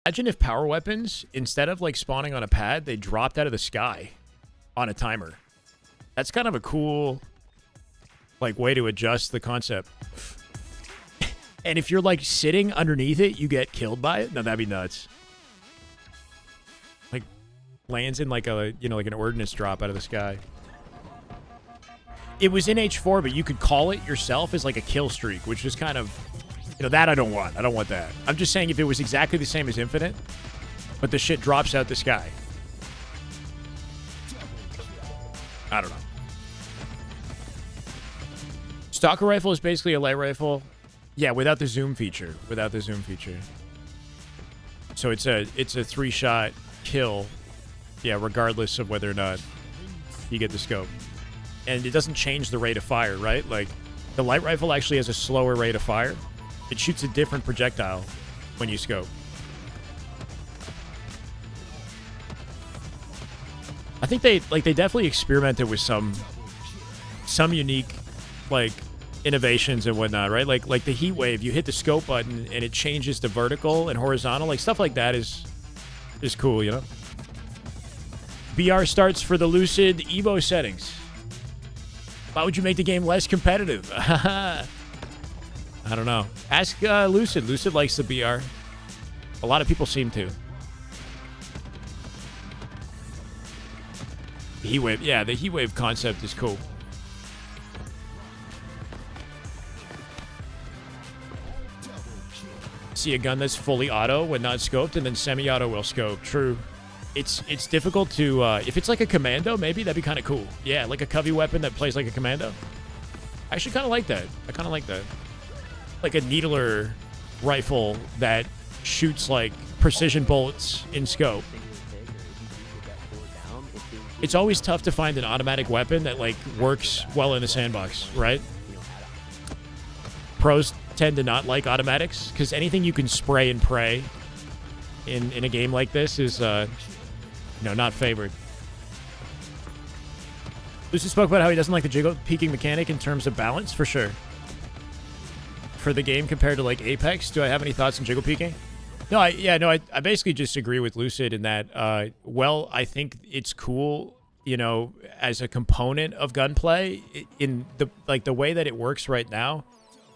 Imagine if power weapons, instead of like spawning on a pad, they dropped out of the sky on a timer. That's kind of a cool like way to adjust the concept. And if you're like sitting underneath it, you get killed by it. No, that'd be nuts. Like lands in like a, you know, like an ordnance drop out of the sky. It was in H4, but you could call it yourself as like a kill streak, which is kind of, you know, that I don't want. I don't want that. I'm just saying if it was exactly the same as Infinite, but the shit drops out the sky. I don't know. Stalker rifle is basically a light rifle. Yeah, without the zoom feature. Without the zoom feature. So it's a 3-shot kill. Yeah, regardless of whether or not you get the scope. And it doesn't change the rate of fire, right? Like, The light rifle actually has a slower rate of fire. It shoots a different projectile when you scope. I think they definitely experimented with some unique like innovations and whatnot, right? Like the heat wave, you hit the scope button and it changes to vertical and horizontal. Like stuff like that is cool, you know? BR starts for the Lucid Evo settings. Why would you make the game less competitive? I don't know. Ask Lucid. Lucid likes the BR. A lot of people seem to. The heat wave. Yeah, the heat wave concept is cool. See a gun that's fully auto when not scoped, and then semi-auto will scope. True. It's difficult to if it's like a commando, maybe that'd be kind of cool. Yeah, like a covey weapon that plays like a commando. I actually kind of like that. I kind of like that. Like a needler rifle that shoots like precision bullets in scope. It's always tough to find an automatic weapon that like works well in the sandbox, right? Pros tend to not like automatics because anything you can spray and pray in a game like this is not favored. Lucid spoke about how he doesn't like the jiggle peeking mechanic in terms of balance, for sure. For the game compared to like Apex, do I have any thoughts on jiggle peeking? No, I basically just agree with Lucid in that, I think it's cool, as a component of gunplay. In the way that it works right now,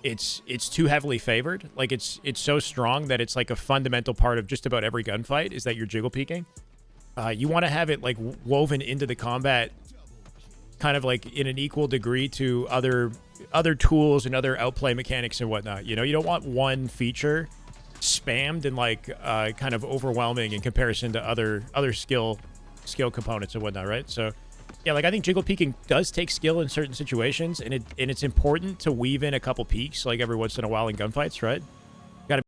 it's too heavily favored. Like it's so strong that it's like a fundamental part of just about every gunfight is that you're jiggle peeking. You want to have it like woven into the combat, kind of like in an equal degree to other tools and other outplay mechanics and whatnot. You don't want one feature spammed and like kind of overwhelming in comparison to other skill components and whatnot, right? So yeah, like I think jiggle peeking does take skill in certain situations, and it's important to weave in a couple peeks like every once in a while in gunfights, right? Gotta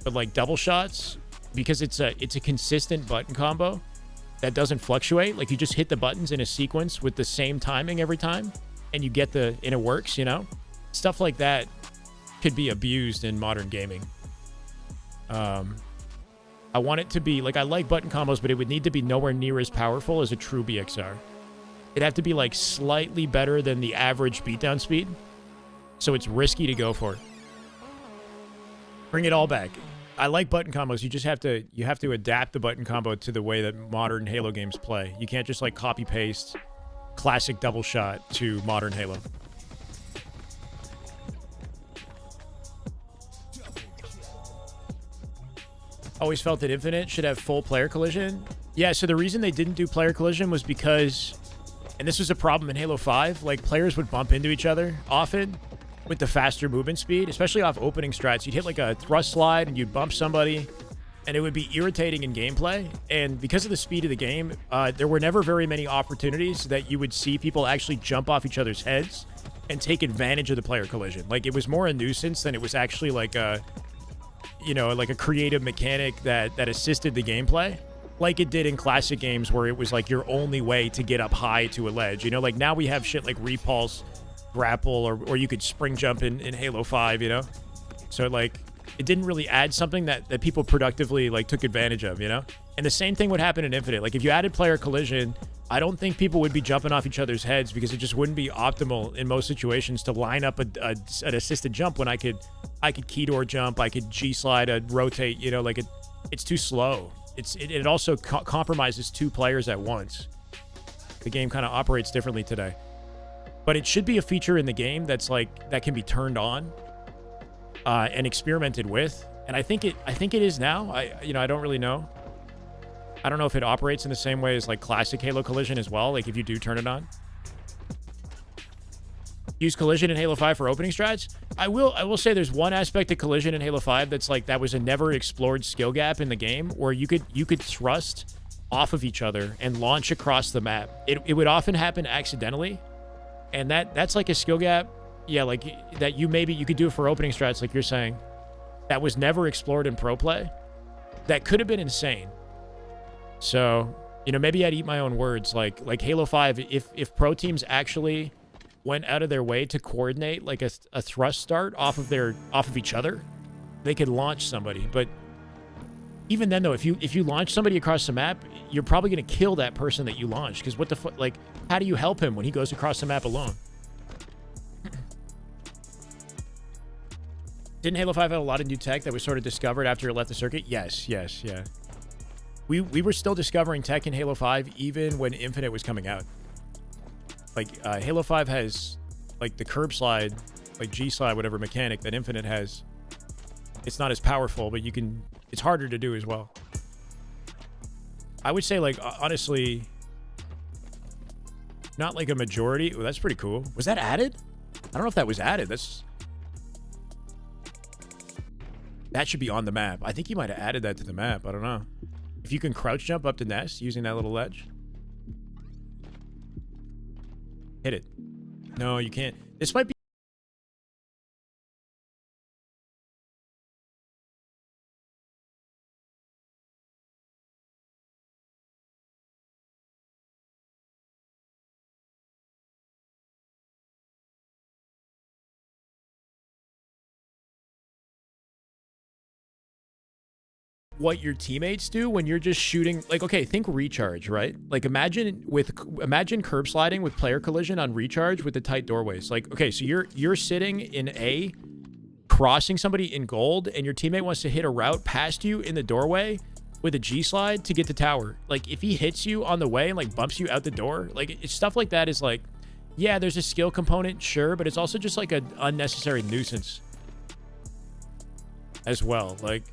but like double shots, because it's a consistent button combo that doesn't fluctuate. Like you just hit the buttons in a sequence with the same timing every time, and you get and it works. Stuff like that could be abused in modern gaming. I want it to be like, I like button combos, but it would need to be nowhere near as powerful as a true BXR. It'd have to be like slightly better than the average beatdown speed, so it's risky to go for. Bring it all back. I like button combos. You have to adapt the button combo to the way that modern Halo games play. You can't just like copy paste classic double shot to modern Halo. Always felt that Infinite should have full player collision. Yeah, so the reason they didn't do player collision was because, and this was a problem in Halo 5, like players would bump into each other often with the faster movement speed, especially off opening strats. You'd hit like a thrust slide and you'd bump somebody, and it would be irritating in gameplay. And because of the speed of the game, there were never very many opportunities that you would see people actually jump off each other's heads and take advantage of the player collision. Like it was more a nuisance than it was actually like a, like a creative mechanic that assisted the gameplay. like it did in classic games where it was like your only way to get up high to a ledge. You know, like now we have shit like repulse, grapple, or you could spring jump in Halo 5, you know? So like it didn't really add something that people productively like took advantage of, you know? And the same thing would happen in Infinite. Like if you added player collision, I don't think people would be jumping off each other's heads because it just wouldn't be optimal in most situations to line up an assisted jump when I could key door jump, I could G slide, rotate, you know, like it's too slow. It also compromises two players at once. The game kind of operates differently today. But it should be a feature in the game that's like that can be turned on and experimented with. And I think it is now. I don't really know. I don't know if it operates in the same way as like classic Halo Collision as well. Like if you do turn it on. Use collision in Halo 5 for opening strats. I will say there's one aspect of collision in Halo 5 that's like that was a never explored skill gap in the game where you could thrust off of each other and launch across the map. It would often happen accidentally. And that's like a skill gap. Yeah, like that you could do it for opening strats like you're saying. That was never explored in pro play. That could have been insane. So, you know, maybe I'd eat my own words. Like Halo 5, if pro teams actually went out of their way to coordinate like a thrust start off of each other, they could launch somebody. But even then, though, if you launch somebody across the map, you're probably going to kill that person that you launched. Because what the fuck? Like, how do you help him when he goes across the map alone? Didn't Halo 5 have a lot of new tech that was sort of discovered after it left the circuit? Yes, yeah. We were still discovering tech in Halo 5 even when Infinite was coming out. Like, Halo 5 has, like, the curb slide, like G-slide, whatever mechanic that Infinite has. It's not as powerful, but it's harder to do as well. I would say, like, honestly, not like a majority. Oh, that's pretty cool. Was that added? I don't know if that was added. That should be on the map. I think you might have added that to the map. I don't know. If you can crouch jump up to nest using that little ledge. Hit it. No, you can't. This might be... what your teammates do when you're just shooting. Like, okay, think recharge, right? Like imagine curb sliding with player collision on recharge with the tight doorways. Like, okay, so you're sitting in A, crossing somebody in gold, and your teammate wants to hit a route past you in the doorway with a G slide to get to tower. Like if he hits you on the way and like bumps you out the door, like stuff like that is like, yeah, there's a skill component, sure, but it's also just like an unnecessary nuisance as well. Like,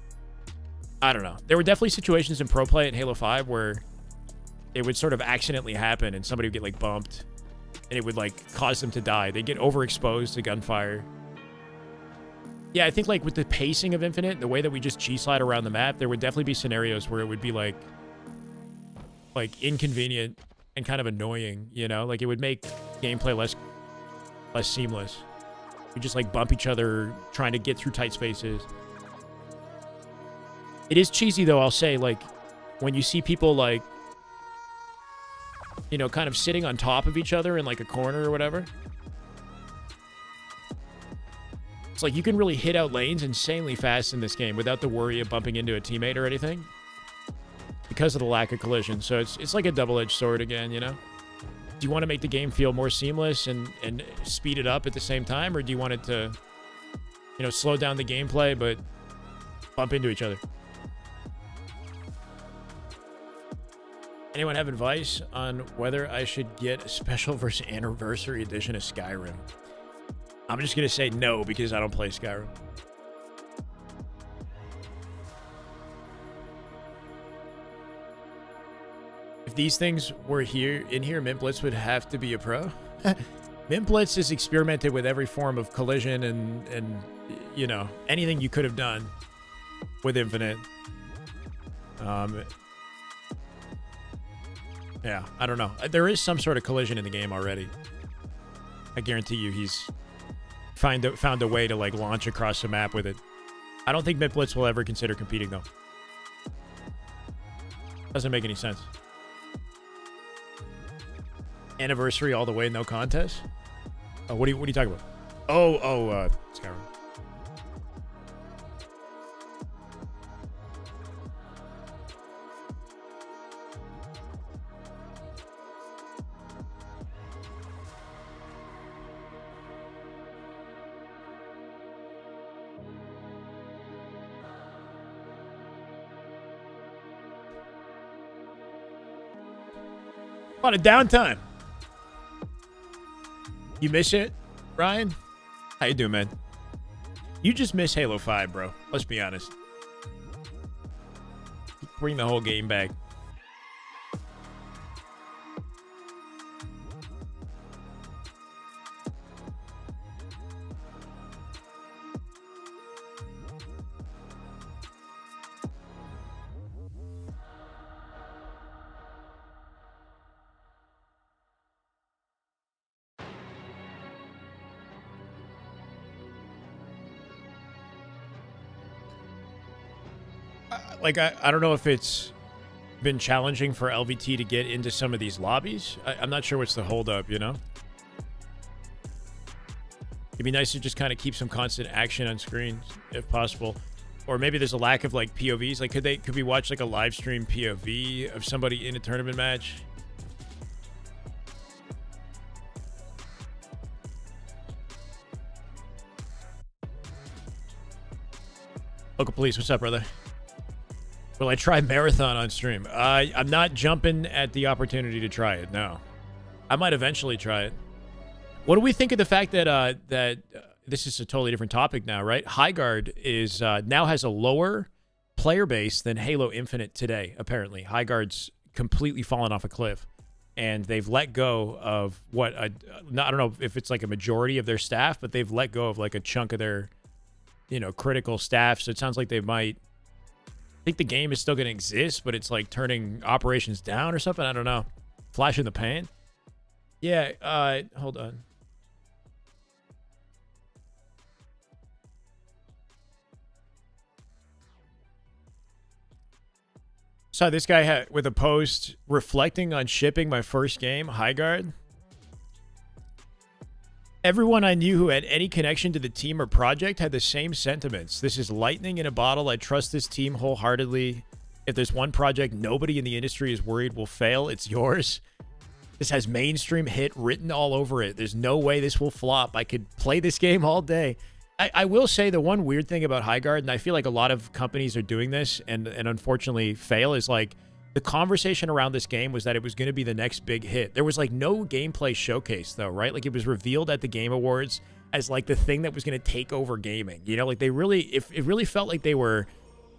I don't know. There were definitely situations in pro play in Halo 5 where it would sort of accidentally happen and somebody would get like bumped and it would like cause them to die. They'd get overexposed to gunfire. Yeah, I think like with the pacing of Infinite, the way that we just G-slide around the map, there would definitely be scenarios where it would be like inconvenient and kind of annoying, you know? Like it would make gameplay less seamless. We just like bump each other trying to get through tight spaces. It is cheesy, though, I'll say, like, when you see people, like, you know, kind of sitting on top of each other in, like, a corner or whatever. It's like you can really hit out lanes insanely fast in this game without the worry of bumping into a teammate or anything because of the lack of collision. So it's like a double-edged sword again, you know? Do you want to make the game feel more seamless and speed it up at the same time, or do you want it to, you know, slow down the gameplay but bump into each other? Anyone have advice on whether I should get a special versus anniversary edition of Skyrim? I'm just going to say no because I don't play Skyrim. If these things were in here, Mint Blitz would have to be a pro. Mint Blitz has experimented with every form of collision and you know, anything you could have done with Infinite. Yeah, I don't know. There is some sort of collision in the game already. I guarantee you he's found a way to like launch across the map with it. I don't think Mint Blitz will ever consider competing though. Doesn't make any sense. Anniversary all the way, no contest. Oh, what are you talking about? Skyrim. A lot of downtime. You miss it, Ryan? How you doing, man? You just miss Halo 5, bro. Let's be honest. Bring the whole game back. Like, I don't know if it's been challenging for LVT to get into some of these lobbies. I'm not sure what's the holdup, you know? It'd be nice to just kind of keep some constant action on screen, if possible. Or maybe there's a lack of, like, POVs. Like, could we watch, like, a live stream POV of somebody in a tournament match? Local police, what's up, brother? Will I try Marathon on stream? I'm not jumping at the opportunity to try it, no. I might eventually try it. What do we think of the fact that this is a totally different topic now, right? Highguard is now has a lower player base than Halo Infinite today, apparently. Highguard's completely fallen off a cliff. And they've let go of what, I don't know if it's like a majority of their staff, but they've let go of like a chunk of their, critical staff. So it sounds like they might... I think the game is still going to exist, but it's like turning operations down or something. I don't know. Flash in the pan? Yeah, hold on. Saw this guy with a post reflecting on shipping my first game, Highguard. Everyone I knew who had any connection to the team or project had the same sentiments. This is lightning in a bottle. I trust this team wholeheartedly. If there's one project nobody in the industry is worried will fail, it's yours. This has mainstream hit written all over it. There's no way this will flop. I could play this game all day. I will say the one weird thing about Highguard, and I feel like a lot of companies are doing this and unfortunately fail, is like the conversation around this game was that it was going to be the next big hit. There was like no gameplay showcase though, right? Like it was revealed at the Game Awards as like the thing that was going to take over gaming. Like they really, it really felt like they were,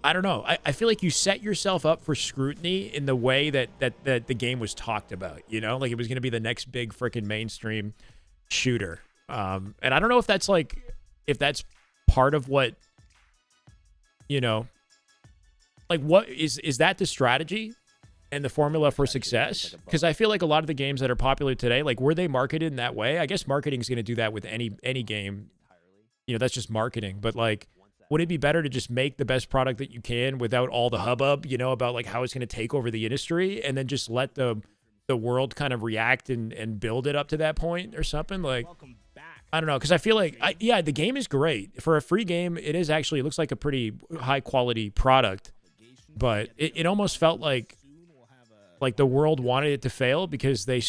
I don't know. I feel like you set yourself up for scrutiny in the way that the game was talked about, like it was going to be the next big freaking mainstream shooter. And I don't know if that's part of what, like what is that the strategy and the formula for success? Because I feel like a lot of the games that are popular today, like were they marketed in that way? I guess marketing is going to do that with any game. That's just marketing. But like, would it be better to just make the best product that you can without all the hubbub, about like how it's going to take over the industry, and then just let the world kind of react and build it up to that point or something? Like, I don't know, because I feel like, the game is great. For a free game, it looks like a pretty high quality product, but it almost felt like the world wanted it to fail because they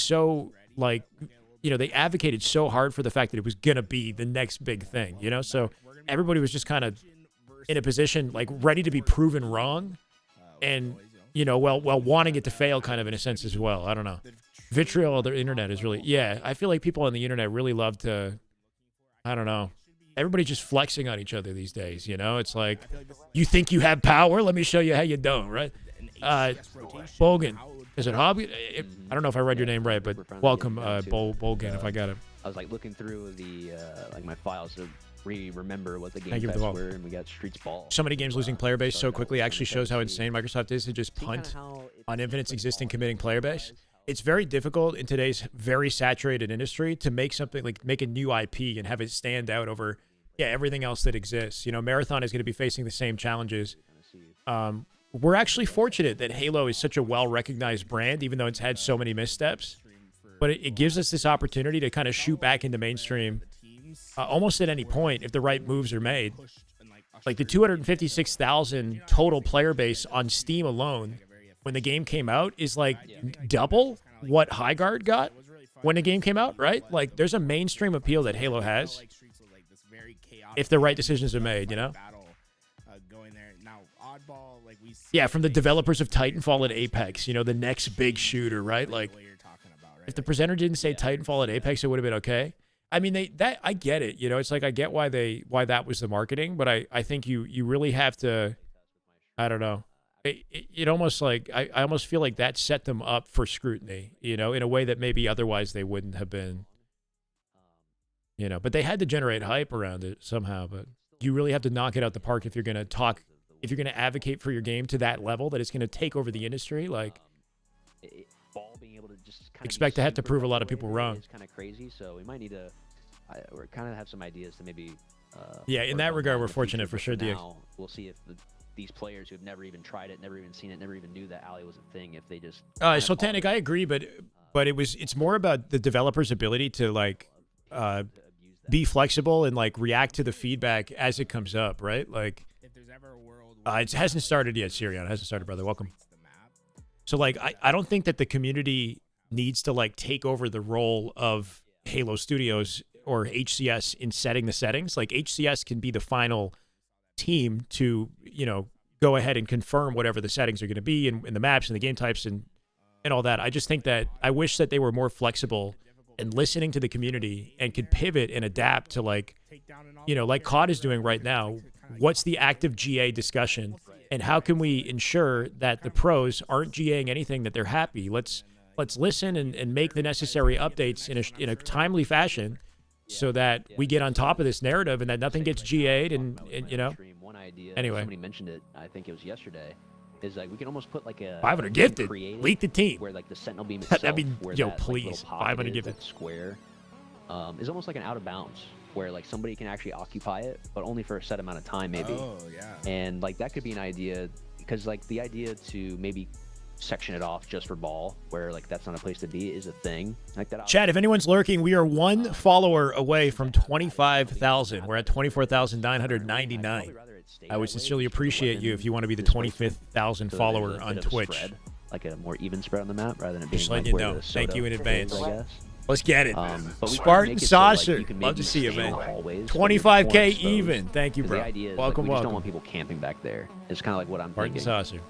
they advocated so hard for the fact that it was going to be the next big thing, so everybody was just kind of in a position like ready to be proven wrong and, while wanting it to fail kind of in a sense as well. I don't know. Vitriol of the internet is really, I feel like people on the internet really love to, I don't know. Everybody's just flexing on each other these days, It's like, you think you have power? Let me show you how you don't, right? Bogan. Is it Hobby? I don't know if I read your name right, but welcome, Bogan, if I got it. I was like looking through the my files to remember what the game Thank you for the types follow. were, and we got Streets Ball. So many games losing player base so quickly actually shows how insane Microsoft is to just punt on Infinite's existing committing player base. It's very difficult in today's very saturated industry to make something like make a new IP and have it stand out over everything else that exists. Marathon is going to be facing the same challenges we're actually fortunate that Halo is such a well-recognized brand, even though it's had so many missteps. But it gives us this opportunity to kind of shoot back into mainstream almost at any point if the right moves are made. Like the 256,000 total player base on Steam alone when the game came out is like double what High Guard got when the game came out, right? Like there's a mainstream appeal that Halo has if the right decisions are made, you know? Yeah, from the developers of Titanfall and Apex, you know, the next big shooter, right? Like if the presenter didn't say Titanfall and Apex, it would have been okay. I mean, I get it. You know, it's like I get why that was the marketing, but I think you really have to. I don't know. It almost like I almost feel like that set them up for scrutiny. You know, in a way that maybe otherwise they wouldn't have been. You know, but they had to generate hype around it somehow. But you really have to knock it out the park if you're going to talk, if you're going to advocate for your game to that level that it's going to take over the industry. Like. Ball being able to just kind Expect to have to prove a lot of people wrong. It's kind of crazy, so we might need to. We're kind of have some ideas to maybe. Yeah, in that regard, we're fortunate for sure. Now we'll see if these players who have never even tried it, never even seen it, never even knew that Alley was a thing, if they just. Sultanic, I agree, but it's more about the developer's ability to like be flexible and like react to the feedback as it comes up, right? Like, it hasn't started yet, Sirion. It hasn't started, brother. Welcome. So like I don't think that the community needs to like take over the role of Halo Studios or HCS in setting the settings. Like HCS can be the final team to, you know, go ahead and confirm whatever the settings are going to be and the maps and the game types and all that. I just think that I wish that they were more flexible and listening to the community and could pivot and adapt to like, you know, like COD is doing right now. What's the active GA discussion? And how can we ensure that the pros aren't GAing anything that they're happy? Let's listen and make the necessary updates in a timely fashion so that we get on top of this narrative and that nothing gets GA'd and you know. Anyway. Somebody mentioned it, I think it was yesterday, is like we can almost put like a 500 gifted, leak the team. Where like the Sentinel beam itself, that'd be, where yo, that, please, like, 500 gifted. Square is almost like an out of bounds, where like somebody can actually occupy it, but only for a set amount of time, maybe. Oh, yeah. And like that could be an idea, because like the idea to maybe section it off just for ball, where like that's not a place to be, is a thing. Like that. Chad, if anyone's lurking, we are one follower away from 25,000. We're at 24,999. I would sincerely appreciate you if you want to be the 25,000 follower on Twitch. Spread, like a more even spread on the map rather than it being Just like letting you know. Thank you in advance. I guess. Let's get it. But Spartan Saucer. You can Love to see you, stay in man. the hallways, 25K even. Thank you, bro. The idea is welcome, like, we just don't welcome. want people camping back there. It's kind of like what I'm Spartan thinking. Saucer.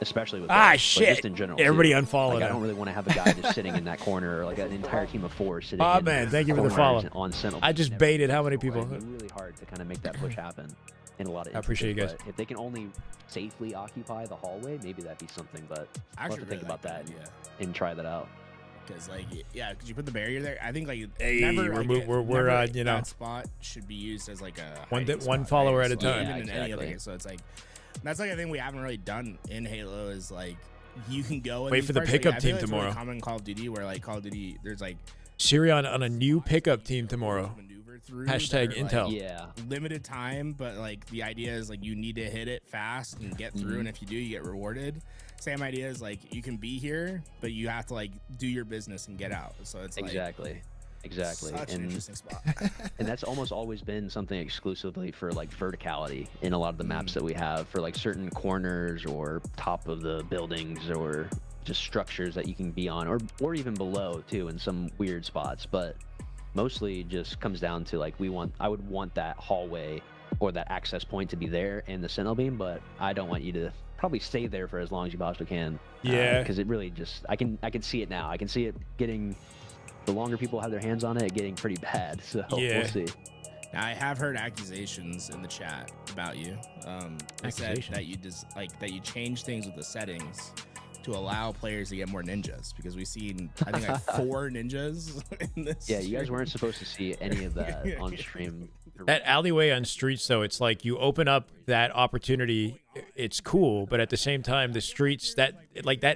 Especially with shit. Just in general. Everybody too. unfollow like, I now. don't really want to have a guy just sitting in that corner, or like an entire team of 4 sitting. Oh in man, thank you for the corners follow. On Sentinel. I just baited how many people? It's really hard to kind of make that push happen in a lot of. I appreciate you guys. But if they can only safely occupy the hallway, maybe that'd be something. But I'll have to think about that and try that out. Because like, yeah, because you put the barrier there. I think like hey, never, we're you know, that spot should be used as like a one follower at a so time. even in any other game. So it's like that's like a thing we haven't really done in Halo is like you can go and wait for the pickup team tomorrow. Really common in Call of Duty where like Call of Duty there's like Sirion on a new pickup team tomorrow. Hashtag Intel. Like, yeah, limited time, but like the idea is like you need to hit it fast and get through, and if you do, you get rewarded. Same idea is like you can be here, but you have to like do your business and get out. So it's exactly. Such an interesting spot. And that's almost always been something exclusively for like verticality in a lot of the maps that we have, for like certain corners or top of the buildings or just structures that you can be on, or even below too in some weird spots. But mostly just comes down to like I would want that hallway or that access point to be there in the Sentinel beam, but I don't want you to probably stay there for as long as you possibly can. Yeah. Because it really just I can see it now. I can see it getting, the longer people have their hands on it, getting pretty bad. So we'll see. Now, I have heard accusations in the chat about you. They said that you that you change things with the settings to allow players to get more ninjas, because we've seen I think like 4 ninjas in this. Yeah, you guys weren't supposed to see any of that on stream. That alleyway on streets, though, it's like you open up that opportunity. It's cool, but at the same time, the streets, that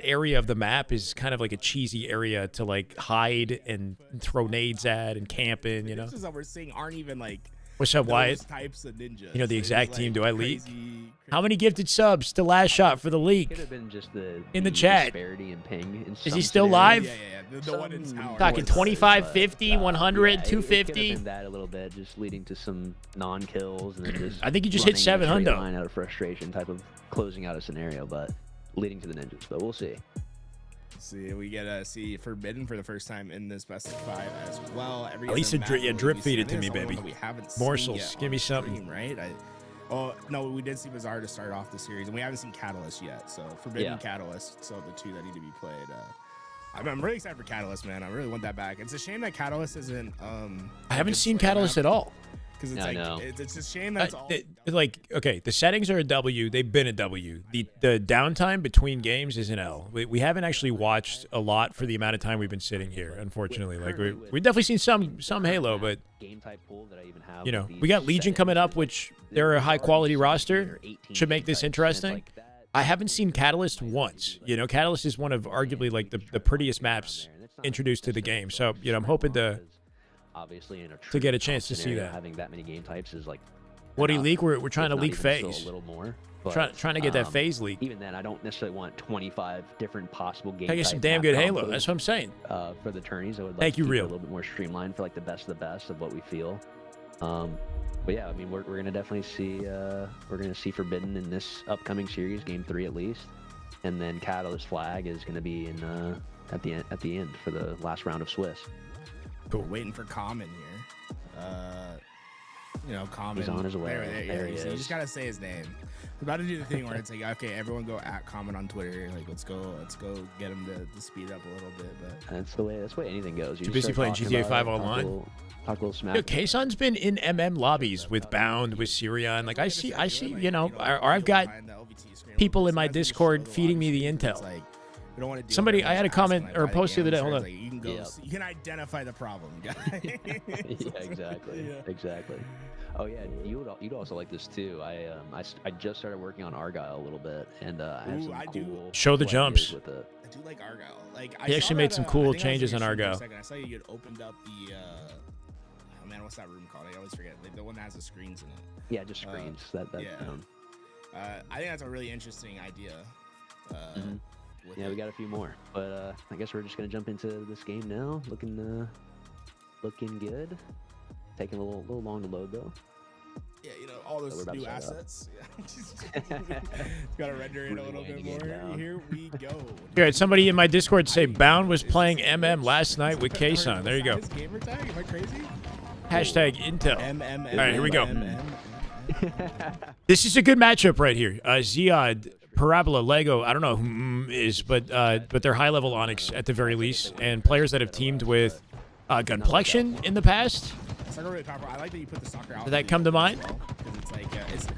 area of the map is kind of like a cheesy area to like hide and throw nades at and camp in. You know, that we're seeing aren't even like What's up, those Wyatt? types of ninjas. You know the It's exact like team. Do I leak? crazy. How many gifted subs to last shot for the leak? Could have been just In the chat. disparity in ping. In Is some he still scenarios. live? Yeah. The one in tower. Talking was, 25, but, 50, 100, yeah, it could have 250. been that a little bit, just leading to some non-kills and then just. I think you just hit running in a 7 straight hundo. line out of frustration, type of closing out a scenario, but leading to the ninjas. But we'll see. See, we get to see Forbidden for the first time in this best of 5 as well. Every At least other it map drip we've feed seen, it to I me, think it's the only baby. one that we haven't Morsels, seen yet give me on something. stream, right? Oh no, we did see Bazaar to start off the series, and we haven't seen Catalyst yet. So Forbidden, Yeah. Catalyst, so the two that need to be played. I'm really excited for Catalyst, man. I really want that back. It's a shame that Catalyst isn't. I haven't seen Catalyst at all. Because it's I like know. it's a shame that it's all. Like, okay, the settings are a W. They've been a W. The downtime between games is an L. We haven't actually watched a lot for the amount of time we've been sitting here, unfortunately. Like, we've definitely seen some Halo, but, Game type pool that I even have. you know, with these we got Legion coming up, which they're a high-quality roster. Should make this interesting. I haven't seen Catalyst once. You know, Catalyst is one of arguably, like, the prettiest maps introduced to the game. So, you know, I'm hoping to obviously in a to get a true chance to see scenario, that. having that many game types is like What do you enough, leak? We're trying to if not leak even still phase. a little more. But, Trying to get that phase leak. Even then, I don't necessarily want 25 different possible game Gotta get type some damn map good Halo. combos, That's what I'm saying. for the tourneys, I would like Thank to you, keep it Real. a little bit more streamlined for like the best of what we feel. But yeah, I mean, we're gonna definitely see Forbidden in this upcoming series, Game 3 at least, and then Catalyst Flag is gonna be in at the end for the last round of Swiss. We're waiting for Common here. You know, Common. He's on his way. There he You is. just gotta say his name. We're about to do the thing where it's like, okay, everyone go at Common on Twitter. Like, let's go get him to speed up a little bit. But That's the way anything goes. You Too just busy start playing talking GTA about 5 it, online. Talk a little smack. Yo, Kayson's been in lobbies with Bound, with Syrian. Like, I see, you know, or I've got people in my Discord feeding me the intel. Like, we don't want to do Somebody, it I had a comment or a post the other day. Hold on. Like, you can go. You can identify the problem, guy. Yeah, exactly. Oh yeah, you'd also like this too. I just started working on Argyle a little bit, and I have some cool Show the ideas jumps. with it. I do like Argyle. Like, He actually made some cool changes on Argyle. I saw you had opened up the. Oh man, what's that room called? I always forget. Like, the one that has the screens in it. Yeah, just screens. Yeah. I I think that's a really interesting idea. Yeah, we got a few more, but I guess we're just gonna jump into this game now. Looking good. Taking a little long to load though. Yeah, you know, all those new assets. Yeah. Gotta render it a little bit more. Here we go. Here, had somebody in my Discord say Bound was playing MM last night with Kayson. There you go. His gamer tag? Am I crazy? Hashtag Intel. All right, here we go. This is a good matchup right here. Ziad, Parabola, Lego. I don't know who is, but they're high-level Onyx at the very least, and players that have teamed with Gunplexion in the past. It's like a really powerful. I like that you put the soccer out. Did that come to mind? Because it's like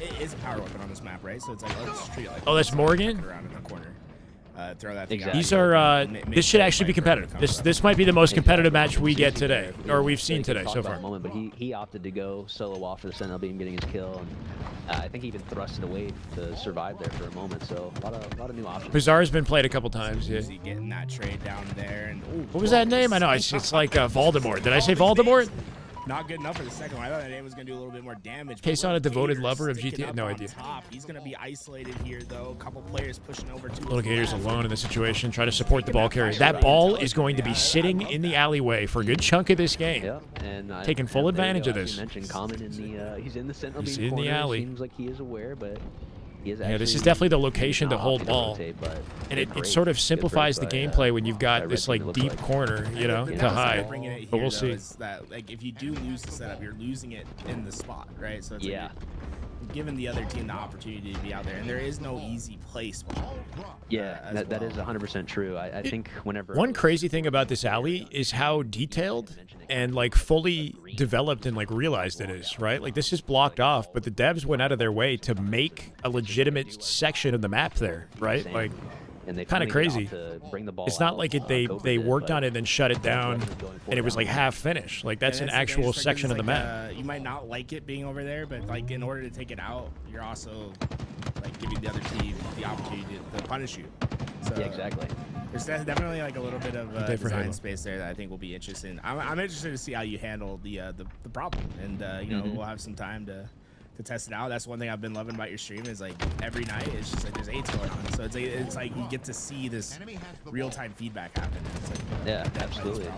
it is a power weapon on this map, right? So it's like let's treat it like. Oh, that's Morgan? Around in the corner. Throw that. These are. This should actually be competitive. This might be the most competitive match we get today, or we've seen today so far. Moment, but he opted to go solo off for the Sentinel Beam, getting his kill, and I think he even thrusted away to survive there for a moment. So a lot of new options. Bazaar's been played a couple times. Yeah. Getting that trade down there, and what was that name? I know it's like Voldemort. Did I say Voldemort? Not good enough for the second one. I thought that name was gonna do a little bit more damage. Kayson, a devoted lover of GTA. No on idea. Top. He's gonna be isolated here, though. A couple players pushing over to. Little Gators alone in this situation. Try to support the ball carrier. That ball is going to be sitting in the alleyway for a good chunk of this game. Yep, and taking full advantage of this. You mentioned Common in the he's in the Sentinel He's Beam in the corner. alley. Seems like he is aware, but he is Yeah, this is actually definitely the location to not hold opting ball, rotate, but and it great. sort of Good simplifies the break by, gameplay when you've got by this Red Team, like it deep looks corner, you know, The to downside hide. of bringing it But here, we'll though, see. is that, like, if you do lose the setup, you're losing it in the spot, right? So it's Yeah. like you're giving the other team the opportunity to be out there, and there is no easy place. Yeah, that is 100% true. I think whenever One crazy thing about this alley is how detailed and like fully developed and like realized it is, right? Like this is blocked off, but the devs went out of their way to make a legitimate section of the map there, right? Like kind of crazy. It's not like they worked on it and then shut it down and it was like half finished. Like that's an actual section of the map. You might not like it being over there, but like in order to take it out, you're also like giving the other team the opportunity to punish you. So, yeah, exactly. There's definitely like a little bit of Day for Halo. design space there that I think will be interesting. I'm interested to see how you handle the problem, and you know, we'll have some time to test it out. That's one thing I've been loving about your stream is like every night it's just like there's 8s going on, so it's like you get to see this real-time feedback happen. It's like, Yeah, absolutely.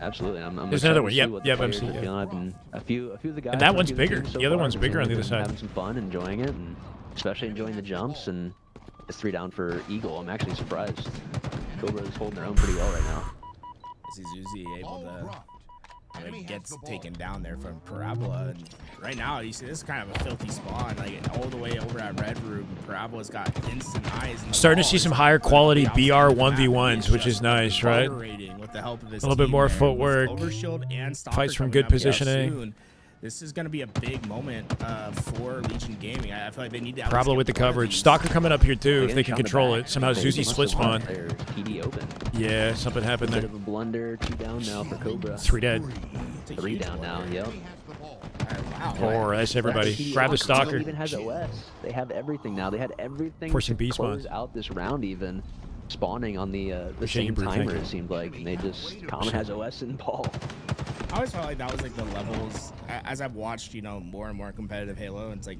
Absolutely. I'm There's excited another one. to see Yep, what the yep, players MC, are yeah. feeling. I've been a few of the guys. And that from a one's few of the bigger. teams so The other far one's have bigger on the been other side. Having some fun, enjoying it, and especially enjoying the jumps. And it's 3 down for Eagle. I'm actually surprised. Cobra is holding their own pretty well right now. Is Uzi able to gets taken down there from Parabola, and right now you see this is kind of a filthy spawn, like all the way over at Red Room. Parabola's got instant eyes. Starting to see some higher quality BR 1v1s, which is nice, right? With the help of his A little bit team more there. footwork, With Overshield and Stalker fights from coming good up here positioning. soon. This is going to be a big moment for Legion Gaming. I feel like they need to. Probably with the coverage. Stalker coming up here too, if they can control it. Somehow Zuzi split spawn. TD open. Yeah, something happened Bit there. of a blunder. 2 down now for Cobra. 3 dead. 3 down now. Yep. Wow. Oh, that's everybody. TD Grab the Cobra Stalker. Even has OS. They have everything now. They had everything Forcing to B close spawns. out this round even. Spawning on the Appreciate you, same Brew, thank timer, you. it seemed like, and they just Common has OS and Paul. I always felt like that was like the levels as I've watched, you know, more and more competitive Halo. It's like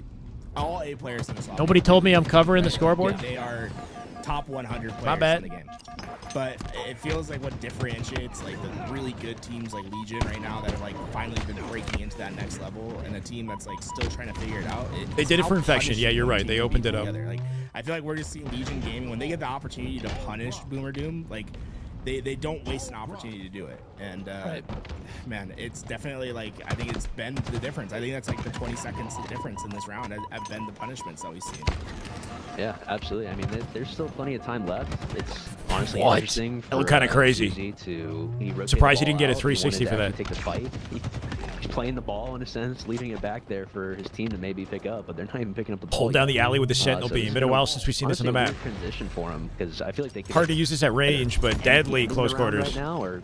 all A players in this lobby. Nobody told me I'm covering the scoreboard. They are top 100 players My bad. in the game. But it feels like what differentiates like the really good teams like Legion right now that are like finally been breaking into that next level, and a team that's like still trying to figure it out. They did it for Infection. Yeah, you're right. punishing They team opened can it be up. together. Like I feel like we're just seeing Legion Gaming when they get the opportunity to punish Boomer Doom, like they don't waste an opportunity to do it. And man, it's definitely like I think it's been the difference. I think that's like the 20 seconds the difference in this round have been the punishments that we've seen. Yeah, absolutely. I mean, there's still plenty of time left. It's honestly What? interesting. That looked kinda crazy. Surprised he didn't get a 360 for that. Take the fight. He's playing the ball in a sense, leaving it back there for his team to maybe pick up, but they're not even picking up the ball. Hold down yet. the alley with the Sentinel So beam. it's Been a been while since we've seen this on the honestly map. a weird transition for him because I feel like they could Hard to use this at range, but deadly move close around quarters. right now, or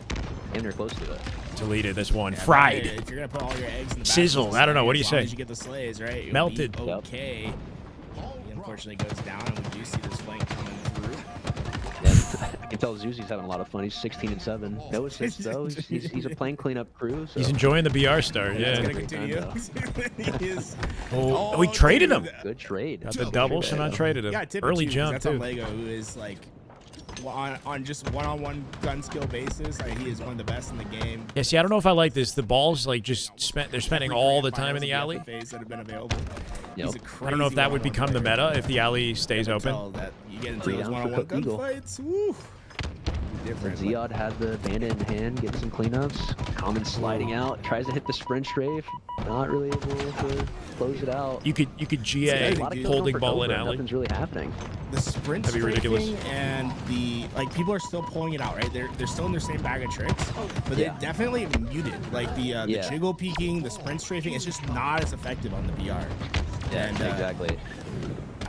and they're close to it. Deleted. That's one. Yeah, Fried. If you're gonna put all your eggs in the Sizzle. basket, I don't know. What do you as long say? as you get the slays, right? You'll Melted. be okay. He unfortunately goes down, and we do see this flank coming through. Yeah, I can tell Zuzi's having a lot of fun. He's 16-7. No assists though. He's a playing cleanup crew. So. He's enjoying the BR star. It's Yeah. gonna Great time, continue. He is- Oh, we traded him. Good trade. Got the double, so not traded him. Yeah, tip Early it too, 'cause jump that's too. on Lego, who is like on just one-on-one gun skill basis. Like, he is one of the best in the game. Yeah, see, I don't know if I like this. The balls like just they're spending all the time in the alley. Phase that have been available. Yep. He's a I don't know if that would crazy become the one-on-one meta if the alley stays player. open. Tell that you get into 3 those down for one-on-one Cook Eagle. gunfights. Woo. Different. Ziad had the bandit in hand, getting some cleanups. Common sliding out, tries to hit the sprint strafe, not really able to close it out. You could GA A lot of kills holding for ball in Cobra, alley. Nothing's really happening. The sprint That'd be ridiculous. strafing and the like people are still pulling it out, right? They're still in their same bag of tricks, but they definitely muted like the jiggle peeking, the sprint strafing. It's just not as effective on the BR. Yeah, And, exactly.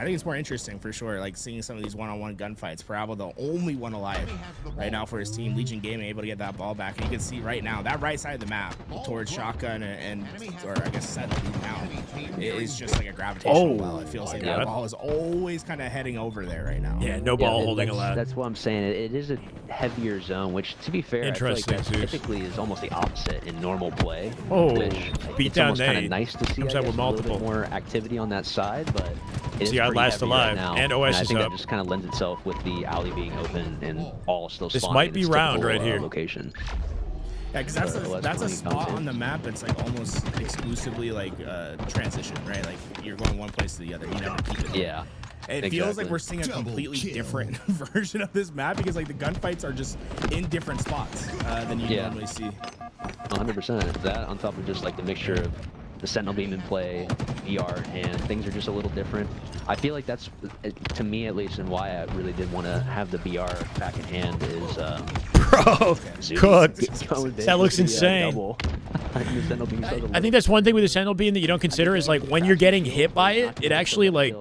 I think it's more interesting for sure, like seeing some of these one-on-one gunfights. Parabol, the only one alive right now for his team. Legion Gaming able to get that ball back, and you can see right now that right side of the map towards Shotgun or I guess Sentinel now is just like a gravitational well. It feels like that ball is always kind of heading over there right now. Yeah, no ball holding that's, allowed. That's what I'm saying. It is a heavier zone, which, to be fair, I feel like Interesting, that Zeus. typically is almost the opposite in normal play. Oh, which beat it's down almost kind of Nate. nice to see. Comes I out guess, with a little multiple. bit more activity on that side, but it is See, I pretty last heavy alive, right now, and OS I is think up. that just kind of lends itself with the alley being open and all still This spawning might in be its round typical, right here. Location. Yeah, because that's OS a 20 spot comes in. on the map that's like almost exclusively like transition, right? Like you're going one place to the other. You never keep it. Yeah. It feels like we're seeing a completely different version of this map because like the gunfights are just in different spots than you normally see. 100%. That on top of just like the mixture of the Sentinel beam in play, VR, and things are just a little different. I feel like that's, to me at least, and why I really did want to have the BR back in hand is, Bro, cooked. going big That looks with the, insane. double. The Sentinel beam does a I little think that's one thing with the Sentinel beam that you don't consider is like when you're getting hit by it, it actually like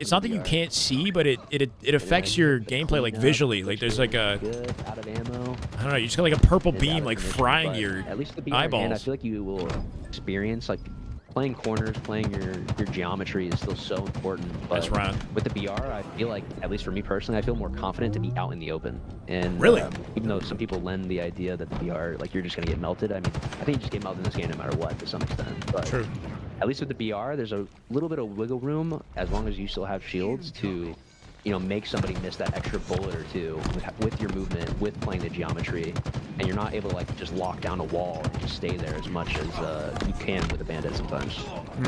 it's not that you can't see, but it affects your gameplay like visually. Like there's like a good, out of ammo. I don't know, you just got like a purple Is out beam of like commission, frying but your at least the BR in hand, I eyeballs. feel like you will experience like playing corners, playing your geometry is still so important. But That's right. with the BR, I feel like, at least for me personally, I feel more confident to be out in the open. And Really? Even though some people lend the idea that the BR, like, you're just gonna get melted. I mean, I think you just get melted in this game no matter what, to some extent. But True. at least with the BR, there's a little bit of wiggle room as long as you still have shields to, you know, make somebody miss that extra bullet or two with your movement, with playing the geometry, and you're not able to like just lock down a wall and just stay there as much as you can with a bandit sometimes.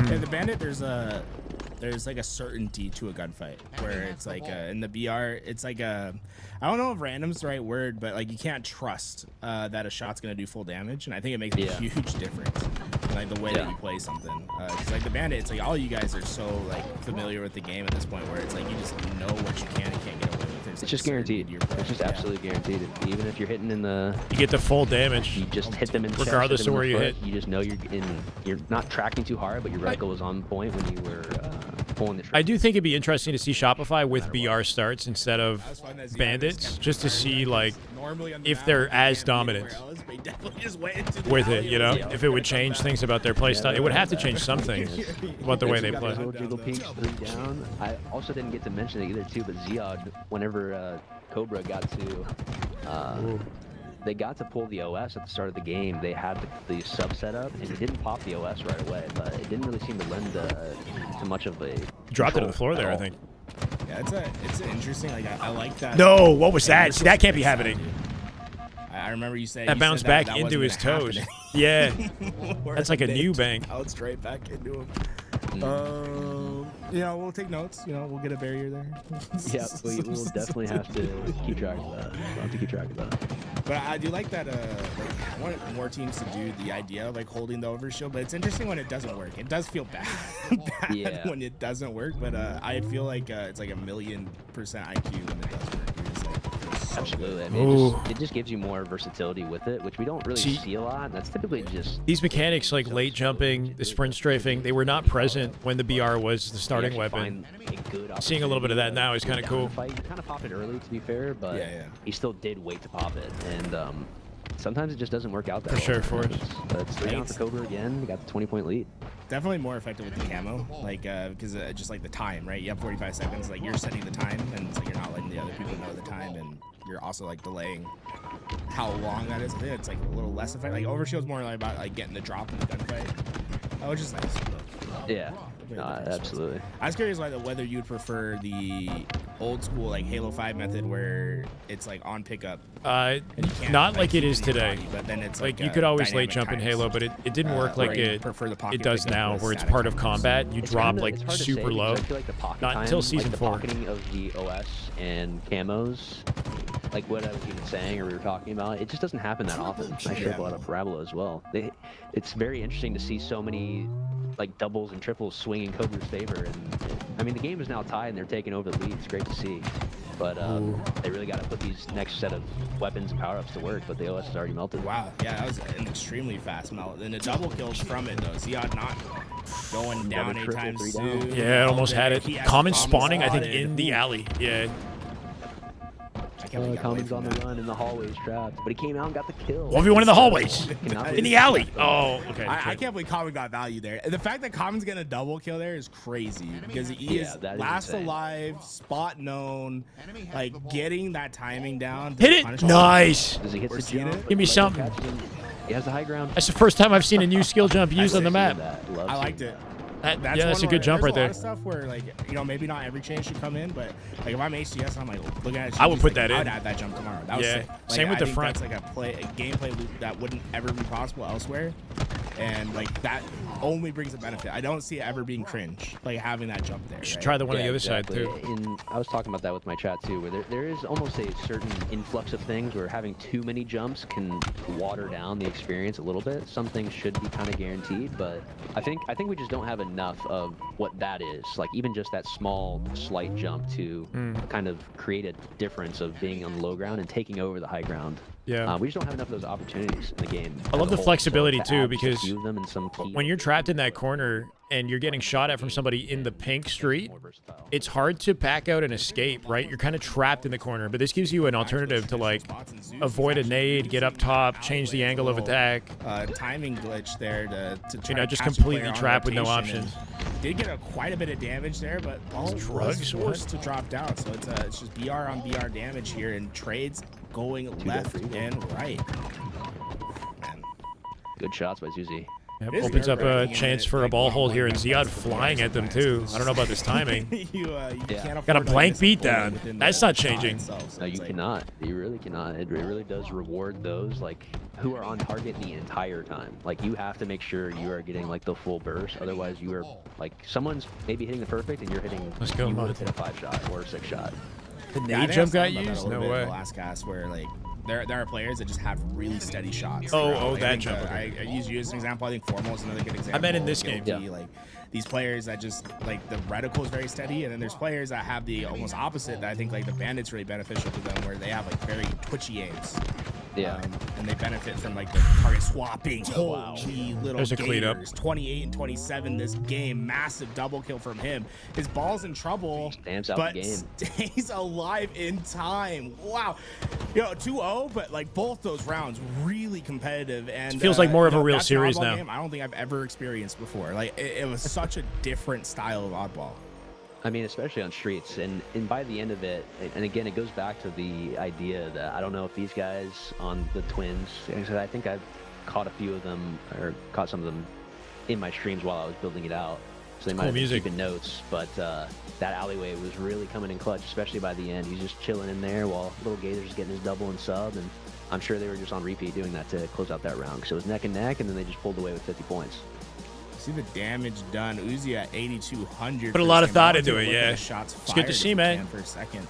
Yeah, the bandit, there's like a certainty to a gunfight where it's like in the BR, it's like I don't know if random's the right word, but like you can't trust that a shot's gonna do full damage, and I think it makes a huge difference in like the way that you play something. Cause like the bandit, it's like all you guys are so like familiar with the game at this point where it's like you just know what you can and can't get away with. It's just guaranteed. It's just absolutely guaranteed. Even if you're hitting in the, You get the full damage. you just hit them in the chest, Regardless hit them of in where the you foot, hit. You just know you're not tracking too hard, but your reticle was on point when you were pulling the trigger. I do think it'd be interesting to see Shopify with BR starts instead of bandits, just to see like if they're as dominant with it. You know, if it would change things about their playstyle. It would have to change something about the way they play. Jiggle peaks 3 down. I also didn't get to mention it either too, but Ziad, whenever Cobra got to they got to pull the OS at the start of the game. They had the sub set up, and it didn't pop the OS right away, but it didn't really seem to lend to much of a Dropped it to the floor there, I think. Yeah, it's interesting. Like I like that. No, what was that? See, that can't be happening. I remember you saying That bounced back into his toes. Yeah, that's like a new bang. Out straight back into him. You know, we'll take notes. You know, we'll get a barrier there. Yeah, we'll definitely have to keep track of that. We'll have to keep track of that. But I do like that. Like, I want more teams to do the idea of like holding the overshield. But it's interesting when it doesn't work. It does feel bad, when it doesn't work. But I feel like it's like 1,000,000% IQ when it does work. It's like, so absolutely. I mean, it just gives you more versatility with it, which we don't really See, see a lot. That's typically just these mechanics like late jumping, the sprint strafing, they were not present when the BR was the starting weapon. Seeing a little bit of that now is kind of cool. Fight. You kind of pop it early, to be fair, but he still did wait to pop it, and sometimes it just doesn't work out that For well. sure, for it. But it's 3 down for Cobra again. We got the 20-point lead. definitely more effective with the camo, like because just like the time, right? You have 45 seconds, like you're setting the time, and it's like you're not letting the other people know the time, and you're also like delaying how long that is. I think it's like a little less effective. Like overshield's more like about like getting the drop in the gunfight. Oh, it's just nice. Yeah, no, absolutely. I was curious whether you'd prefer the old school like Halo 5 method where it's like on pickup. Not like it is today. Body, but then it's like you could always late jump in Halo, but it didn't work like it does now, where it's part of combat. You drop kinda, like super low. I feel like the pocket Not time, until season like 4. the pocketing of the OS and camos, like what I was even saying or we were talking about, it just doesn't happen that often. I show up a lot of Parabola as well. It's very interesting to see so many like doubles and triples swing in Cobra's favor, and I mean the game is now tied and they're taking over the lead. It's great to see, but they really got to put these next set of weapons and power-ups to work, but the OS is already melted. Wow, yeah, that was an extremely fast melt, and the double kills from it though. Ziad not going down anytime soon. Yeah, almost had it. Common spawning, I think, in the alley. Yeah. Common's on the run in the hallways trapped, but he came out and got the kill. 1v1 in the hallways. In the alley. Oh, okay. I can't believe Common got value there. The fact that Common's gonna double kill there is crazy because he is last alive, spot known, like getting that timing down. Hit it. Nice. Does he hit the jump? Give me something. He has the high ground. That's the first time I've seen a new skill jump used on the map. I liked it. That's a good jump right there. There's a lot of stuff where, like, you know, maybe not every change should come in, but like if I'm HCS, I'm like looking at it. I would put that I would in. add that jump tomorrow. That was sick. Like, Same with I the think front. That's like a gameplay loop that wouldn't ever be possible elsewhere, and like that only brings a benefit. I don't see it ever being cringe, like having that jump there. You should try the one on the other side too. And I was talking about that with my chat too, where there is almost a certain influx of things where having too many jumps can water down the experience a little bit. Some things should be kind of guaranteed, but I think we just don't have enough of what that is. Like even just that small, slight jump to kind of create a difference of being on the low ground and taking over the high ground. Yeah. We just don't have enough of those opportunities in the game. I love as a the whole. flexibility So to too, add just a because few of them in some key when you're trapped in that corner and you're getting shot at from somebody in the pink street, it's hard to back out and escape, right? You're kind of trapped in the corner, but this gives you an alternative to like avoid a nade, get up top, change the angle of attack. Timing glitch there to try You know, to just catch a completely player on trapped with no rotation, options. and Did get quite a bit of damage there, but all Drugs, was what? forced to drop down. So it's just BR on BR damage here, and trades going left and right. Man. good shots by Zuzi. Yep, It is opens up a nerve-wracking in chance that, for a like, ball one-on-one hold here, and gunfights Ziad with flying players at them and too. fans. I don't know about this timing. you Yeah. can't Got a afford to blank miss a bullet beatdown. within That's the not shot changing. itself, so No, it's you like- cannot. You really cannot. It really does reward those like who are on target the entire time. Like you have to make sure you are getting like the full burst. Otherwise, you are like someone's maybe hitting the perfect, and you're hitting. Let's go, You Mud. would have hit a 5-shot or a 6-shot. The Yeah, I nade think I jump was got talking about that used? a little No bit in way. the last cast where like there are players that just have really steady shots. Oh, throughout. oh, Like, that I think, jump, I use you as an example. I think Formal is another good example. meant in this It'll game. be, like these players that just like the reticle is very steady, and then there's players that have the almost opposite. That I think like the Bandit's really beneficial to them, where they have like very twitchy aims. Yeah. And they benefit from like the target swapping. Holy little There's a cleanup. gators. 28 and 27 this game. Massive double kill from him. His ball's in trouble, Stamps out but the game. stays alive in time. Wow. You know, 2-0, but like both those rounds really competitive. And It feels like more of a real that's an series oddball now. game I don't think I've ever experienced before. Like it was such a different style of oddball. I mean, especially on streets, and by the end of it, and again, it goes back to the idea that I don't know if these guys on the Twins, because I think I've caught a few of them, or caught some of them in my streams while I was building it out, so they might have been music. keeping notes, but that alleyway was really coming in clutch, especially by the end. He's just chilling in there while Little Gator's getting his double and sub, and I'm sure they were just on repeat doing that to close out that round, because it was neck and neck, and then they just pulled away with 50 points. See the damage done. Uzi at 8,200. Put a for lot this of game. I thought want to into it, look at yeah. the shots It's good to fired see, if we man. can For a second,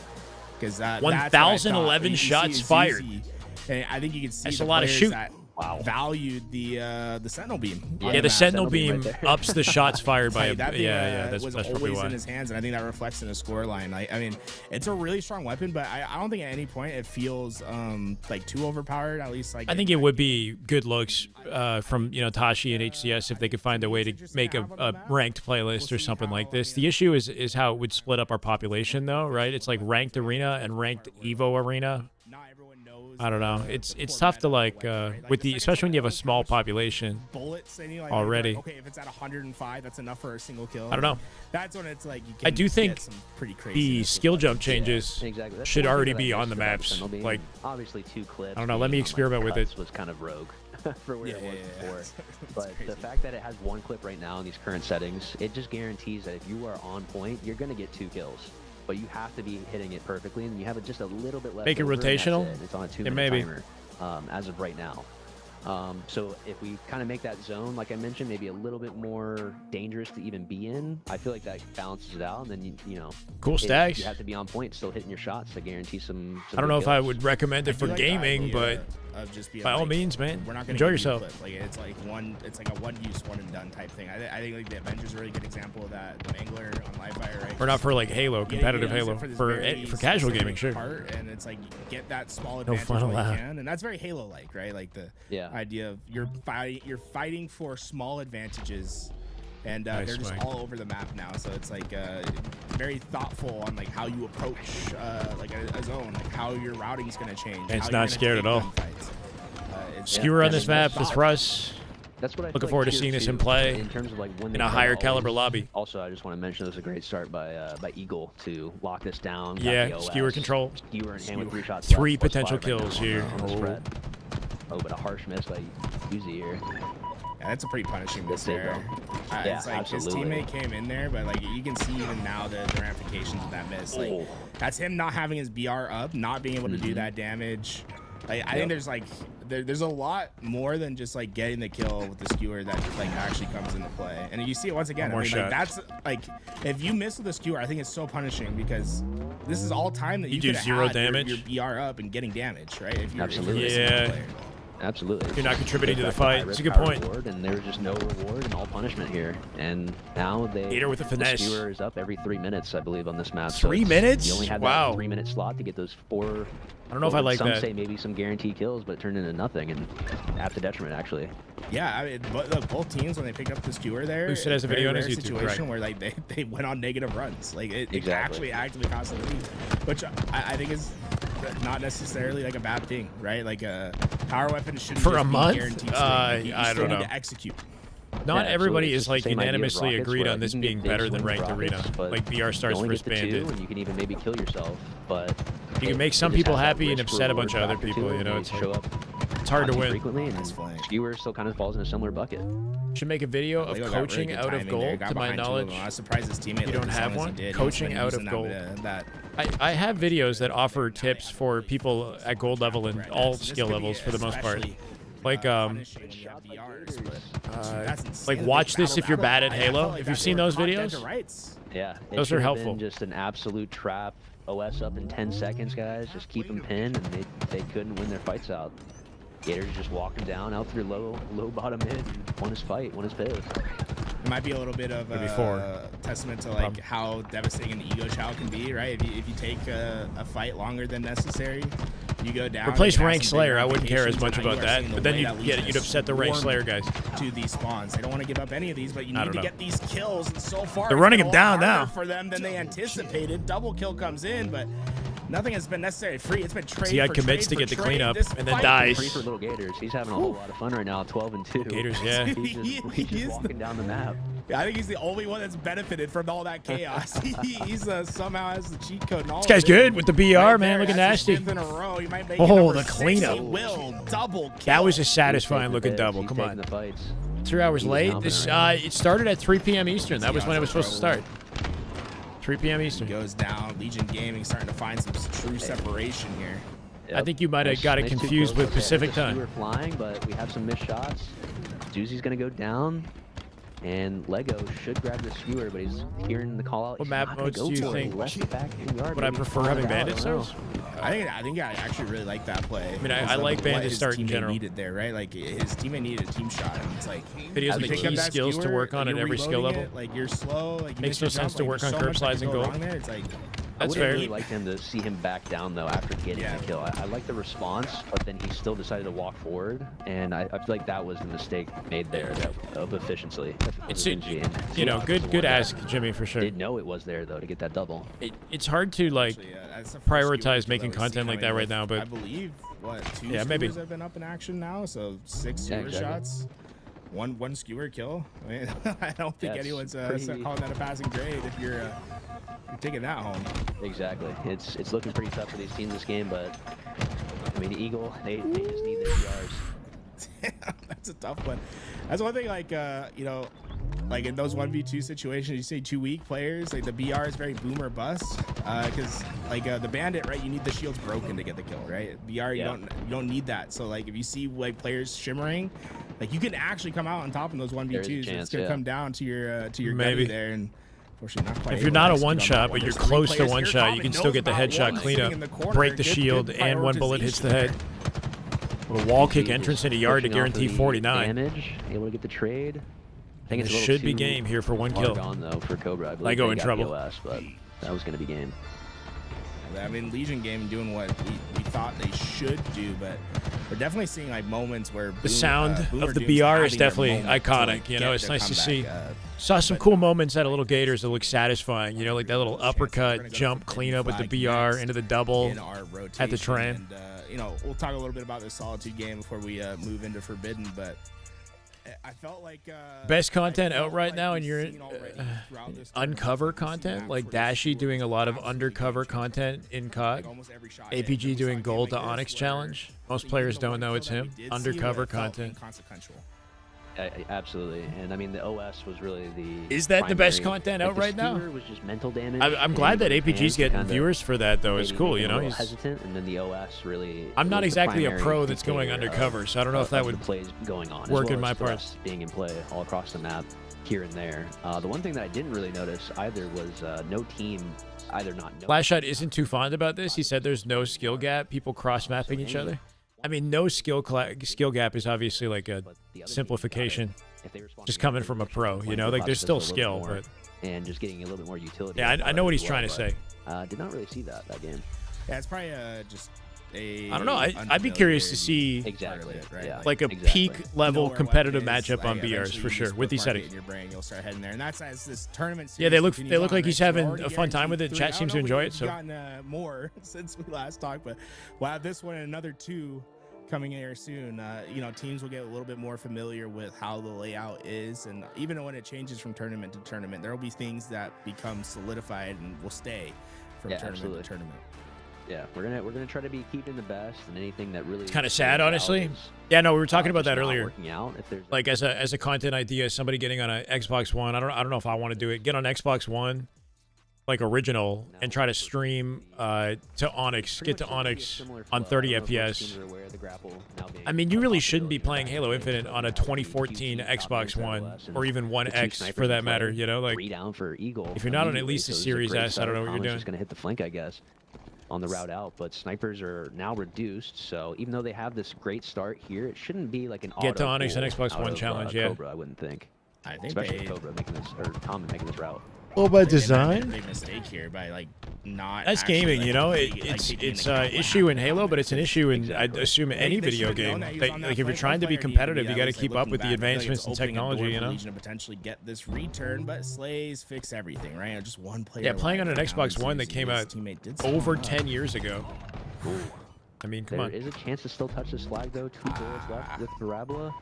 because 1,011 shots fired. And I think you can see That's the a lot of players shoot. that valued the Sentinel beam. on Yeah, the map. Sentinel Sentinel beam beam right there. ups the shots fired by a. Like, that thing, Yeah, that's was probably always why. in his hands, and I think that reflects in his score line. Like, I mean, it's a really strong weapon, but I don't think at any point it feels like too overpowered. At least like I think it would be good looks from Tashi and HCS if they could find a way to make a ranked playlist or something like this. The issue is how it would split up our population, though, right? It's like ranked arena and ranked Evo arena. not everyone knows. I don't know. It's tough to like with the especially when you have a small population. Bullets and you like Already. okay, if it's at 105, that's enough for a single kill. I don't know. That's when it's like you can I do think get some pretty crazy. The skill jump changes Exactly. That's should one thing already that I be missed on the about maps. Sentinel beam. Like, obviously 2 clips. I don't know, let me being on, like, experiment with cuts it. was kind of rogue for where it was yeah. before. It's But crazy. the fact that it has 1 clip right now in these current settings, it just guarantees that if you are on point, you're going to get 2 kills. But you have to be hitting it perfectly, and you have just a little bit left. Make it over, and that's rotational? it. It's on a 2 Yeah, minute maybe. timer as of right now. So if we kind of make that zone, like I mentioned, maybe a little bit more dangerous to even be in, I feel like that balances it out. And then you know, Cool if stacks. You have to be on point, still hitting your shots to guarantee some I don't good know if I kills. would recommend it I for do like the gaming, idea but of just being by all like, means, man, we're not gonna enjoy give you a yourself. clip. Like it's like a one use, one and done type thing. I think like the Avengers are a really good example of that. The Mangler on Livefire, right? Or not for like Halo, You competitive use it Halo, this for very casual specific gaming, sure. Part, and it's like you get that small No advantage fun while you allowed. can, and that's very Halo-like, right? Like the idea of you're fighting for small advantages, and Nice they're just swing. all over the map now. So it's like very thoughtful on like how you approach like a zone, like how your routing is going to change. And it's how not you're scared gonna at take all. gunfights. It's Skewer on this very map, the thoughtful. thrust. That's what I Looking feel forward like to seeing here, this in too, play in terms of like when in they a try to higher always- caliber lobby. Also, I just want to mention this was a great start by Eagle to lock this down. got Yeah, the OS, skewer control. Skewer in hand with 3 shots. 3 left, plus potential 5 right now kills on the- here. on the Oh. spread. Oh, but a harsh miss by Uzi here. Yeah, that's a pretty punishing miss That's it, there. Yeah, It's like his absolutely. teammate came in there, but like you can see even now the ramifications of that miss. Like that's him not having his BR up, not being able to do that damage. Like I think there's like there's a lot more than just like getting the kill with the skewer that like actually comes into play. And you see it once again. One I more mean, like shot. that's like if you miss with the skewer, I think it's so punishing because this is all time that You you do could have 0 had damage. your BR up and getting damage, right? If you're Absolutely. a single Yeah. player. Absolutely. You're not contributing to the Take fight. back It's a high good risk, high point. reward, and there was just no reward and all punishment here. And now Gator with a finesse. The skewer is up every 3 minutes, I believe, on this map. 3 minutes? You only had Wow. that 3-minute slot to get those 4. I don't know if I like some that. Some say maybe some guaranteed kills, but it turned into nothing, and at the detriment, actually. Yeah, I mean, look, both teams when they picked up the skewer there, Lucid has a it's video on very his rare YouTube, situation correct. where like they went on negative runs, like it Exactly. actually cost them the lead, which I think is not necessarily like a bad thing, right? Like a power weapon shouldn't For just a be month? guaranteed. You I still don't need know. to execute. Not Yeah, everybody absolutely. is It's like the same idea with unanimously rockets, agreed where, on like, this you can being get better big than swing ranked rockets, arena. but Like BR you stars only versus get the 2, Bandit. and you can even maybe kill yourself, but You can make some people happy and upset a bunch of other people. You know, it's show up. it's hard to win. Frequently, and skewer still kind of falls in a similar bucket. Should make a video of Lego got really coaching good out of timing there, gold, got to my behind two of knowledge. them. I was surprised his teammate You lived don't as have long as he one? did. He's Coaching been out using of gold. that I have videos that offer tips for people at gold level and all skill levels for the most part. Like like watch this if you're bad at Halo. If you've seen those videos, Yeah, it those should are have helpful. been just an absolute trap. OS up in 10 seconds, guys. Just keep them pinned, and they couldn't win their fights out. Gators just walking down out through low bottom mid, and won his fight, won his piss. It might be a little bit of a testament to like how devastating an ego child can be, right? If you take a fight longer than necessary, you go down. replace you can have rank some Slayer. big I wouldn't care as ramifications, much and now about you are that. seeing But the then way that Legion you'd is upset the rank swarmed Slayer guys. to these spawns. They don't want to give up any of these, but you I need don't to know. get these kills. And so far, They're it's running been him a lot down harder now. for them than they anticipated. Double kill comes in, but nothing has been necessary. Free. It's been trade. See, I for commits trade to get for the trade. cleanup This and then fight- dies. Free for little Gators. He's having a whole lot of fun right now, 12-2. Gators, yeah. He's just walking down the map. I think he's the only one that's benefited from all that chaos. He's somehow has the cheat code and all This guy's of it. good with the BR, Right man. there, Looking that's his nasty. fifth in a row. He might make Oh, it number the 6. cleanup. He will double kill. That was a He's satisfying taking looking the double. hits, Come he's on. taking the fights. 3 hours He's late. jumping This right it started at 3 p.m. Eastern. That was when it was supposed to start. 3 p.m. Eastern. Goes down. Legion Gaming starting to find some true separation here. I think you might have got it Nice two confused kills. with Okay, Pacific there's a time. skewer flying, but we have some missed shots. Doozy's gonna go down, and Lego should grab the skewer, but he's hearing the call out. What He's map not gonna modes go do you for it. think? Left back in yard, Would I maybe prefer find having out, I bandit don't know. stars? I think I actually really like that play. I mean, I because of like what bandit his start in teammate general. Needed there, right? Like his teammate needed a team shot, and it's like Videos of you the pick up key that skills to skewer, work on like, at you're every skill reloading level. it, like you're slow. Like you Makes missed no your sense jump, to like, work there's on so curb much that slides could and go gold. wrong there. It's like I That's would have fair. really liked him to see him back down though after getting the kill. I like the response, but then he still decided to walk forward, and I feel like that was the mistake made there of efficiency. It's Genji, and you know, Seahawks good was the one ask, that Jimmy, for sure. Didn't know it was there though to get that double. It's hard to like that's the first skewer prioritize kill making that we see content like that coming right with, now, I but believe what 2 Yeah, maybe. skewers have been up in action now, so 6 Yeah, skewer exactly. shots. One skewer kill. I mean, I don't think Yeah, it's anyone's pretty- calling that a passing grade if you're taking that home. Exactly. It's looking pretty tough for these teams this game, but I mean Eagle, they just need their PRs. That's a tough one. That's one thing, like, you know, like in those 1v2 situations, you say 2 weak players, like the BR is very boom or bust. Because, like, the bandit, right, you need the shields broken to get the kill, right? BR, you don't need that. So, like, if you see, like, players shimmering, like, you can actually come out on top in those 1v2s. chance, It's going to yeah. come down to your Maybe. gutty there. And unfortunately, not quite if able you're to not a execute on one that shot, but one. you're There's 3 close to players one here. shot, you Common can knows still get the about headshot one, cleanup, sitting in the corner. break the Good shield, and 1 bullet hits the head. With a wall kick Genji entrance just into yard to pushing off guarantee the 49. Damage, able to get the trade. I think It it's a little should be too game here for 1 far kill. gone though for Cobra. I believe Lego they in got trouble. POS, but that was going to be game. I mean, Legion Game doing what we thought they should do, but we're definitely seeing like moments where The sound Boomer of the Doom's BR having is their definitely moment to, iconic. like, You know, get it's their nice to comeback, see. Saw some cool moments out of Little Gators that look satisfying. You know, like that little uppercut, jump, cleanup with the BR into the double in our rotation, at the train. And, you know, we'll talk a little bit about the Solitude game before we move into Forbidden, but I felt like Best content out right now, and you're seen already throughout this uncover tournament, content, we've like seen Max Dashy for doing a lot of absolutely undercover huge content in COD. like almost every shot hit. APG We doing saw a game gold to like this Onyx where challenge. I Most think players even the don't one know kill it's that we him. did see, Undercover it felt content. inconsequential. Absolutely, and I mean the OS was really the. Is that the best primary- content like, out the right now? skewer was just mental damage. I'm and glad that the APG's fans getting kinda viewers for that, though. It's maybe cool, became you a know. little He's, hesitant, and then the OS really. I'm not was the exactly a primary pro that's going dictator undercover, so I don't know if that of would the plays going on. as work well in my as part. thrusts being in play all across the map, here and there. The one thing that I didn't really notice either was no team either not. Flashshot isn't too fond about this. He said there's no skill gap, people cross-mapping each other. I mean, no skill gap is obviously like a simplification. Just coming from a pro, you know, like there's still skill, but and just getting a little bit more utility. yeah, I know what he's trying to say. Did not really see that game. Yeah, it's probably just a. I don't know. I'd be curious to see Exactly. right? Yeah. like a Exactly. peak level Know where competitive one is, matchup on like, BRs eventually for you sure just with these bookmark it settings. in your brain, you'll start heading there, and that's as this tournament. Yeah, they series look continues on, like he's right? having Already a fun time with it. guaranteed Chat three. seems I to don't know enjoy if it. So we've gotten more since we last talked, but we'll have this one and another 2 coming here soon. You know, teams will get a little bit more familiar with how the layout is, and even when it changes from tournament to tournament, there will be things that become solidified and will stay from tournament absolutely. to tournament. Yeah, we're gonna try to be keeping the best, and anything that really. it's kind of stands sad, out honestly. is, Yeah, no, we were talking about just that not earlier. Working out, if there's Like as a content idea, somebody getting on an Xbox One. I don't know if I want to do it. Get on Xbox One, like original, and try to stream to Onyx. Get to Onyx on 30 FPS. I mean, you really shouldn't be playing Halo Infinite on a 2014 Xbox One or even One X for that matter. You know, like down for Eagle. if you're not on at immediately, least a so it's Series great S, I don't know what you're Commons doing. Just gonna hit the flank, I guess, on the route out. But snipers are now reduced, so even though they have this great start here, it shouldn't be like an Get to auto Onyx and pull Xbox out One of, challenge, yeah. Cobra, I wouldn't think. I think Especially they, Cobra making this, or Common making this route. Well, by they made a design. big mistake here by like not. That's actually, gaming, like, you know. taking It's into it's account what issue in happened. Halo, but it's an issue in I'd assume any They video should've known game. that he was That, on like that if you're flank. trying to be One player competitive, needed you to got be to at keep least, up like, with the looking back, I feel like advancements in it's opening a door technology, you for know. Legion to potentially get this return, but Slays fix everything, right? Just one player. Yeah, playing on an alive right now, Xbox One that his came out teammate did over spawn up. 10 years ago. I mean, come There on. is a chance to still touch this flag though. 2 bullets left with Parabola.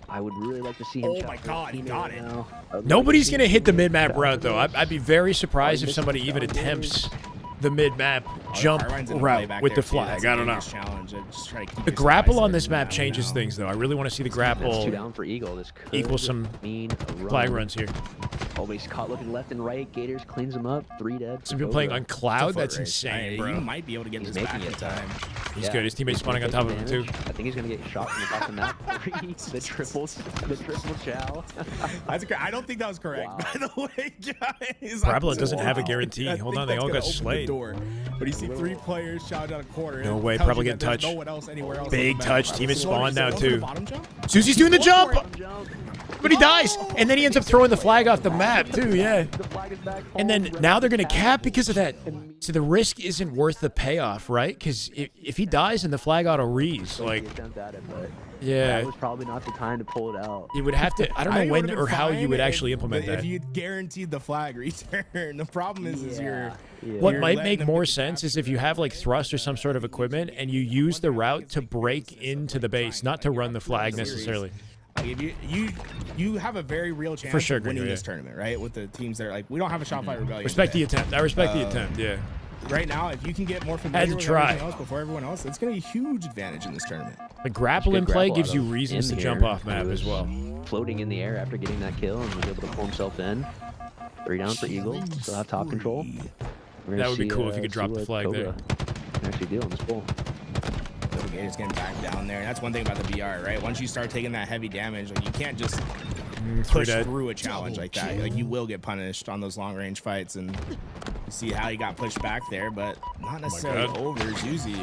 I would really like to see him. Oh shot my for God, he teammate got right it. now. I would like Nobody's to gonna see hit the teammate mid-map shot route for though. this. I'd be very surprised if missed somebody the even shot, attempts the mid-map jump Carbine's in the route play back with there, the too. That's flag. a I don't know. dangerous challenge. Just try to keep The your grapple size on there this and map now, changes now. things though. I really want to see the That's grapple 2 down for Eagle. This could equal some mean a run. flag runs here. Always caught looking left and right. Gators cleans him up. 3 dead. Some people playing on Cloud. It's a That's foot race. insane, You bro. might be able to get He's this back making in it, time. He's good. His teammate's spawning on top of him too. I think he's gonna get shot from across the map. the triple chow. That's I don't think that was correct, Wow. by the way, guys. Parabola doesn't have a guarantee. I Hold think on, they that's all gonna got open the slayed. door. But you see 3 players shot down a corner. No It way, tells probably you getting that there's touched. No one else anywhere else Big on the touch. map. Team is So spawned now go for the too. bottom jump? Susie's doing the jump, Jump. but he dies, and then he ends up throwing the flag off the map too. Yeah. The flag is back And then home. now they're gonna cap because of that. So the risk isn't worth the payoff, right? Because if he dies and the flag auto rees, like, Attempt at it, but yeah, that was probably not the time to pull it out. you would have to. I don't know think it when would've been or how you fine would if- actually implement If that. you guaranteed the flag return, the problem is you're. What you're might letting make them more get sense is if you have like thrust or some sort of equipment and you use the route to break into the base, not to run the flag necessarily. Like if you have a very real chance For sure, of winning Gringo, this tournament, right? With the teams that are like, we don't have a shot fight rebellion. Respect the today. attempt. I respect the attempt. Yeah. Right now, if you can get more familiar to with try. everything else before everyone else, it's going to be a huge advantage in this tournament. The grapple in Good play grapple gives out you of reasons to in jump here. off map He as was well. Floating in the air after getting that kill and was able to pull himself in. 3 down for Eagle. Still have top control. We're gonna That would be see, cool if you could see drop the what flag there. Cobra can actually do on this pull. The Gators getting back down there. And that's one thing about the BR, right? Once you start taking that heavy damage, like you can't just push dead. through a challenge like that. Like you will get punished on those long range fights, and you see how he got pushed back there, but not necessarily God. over. Zuzi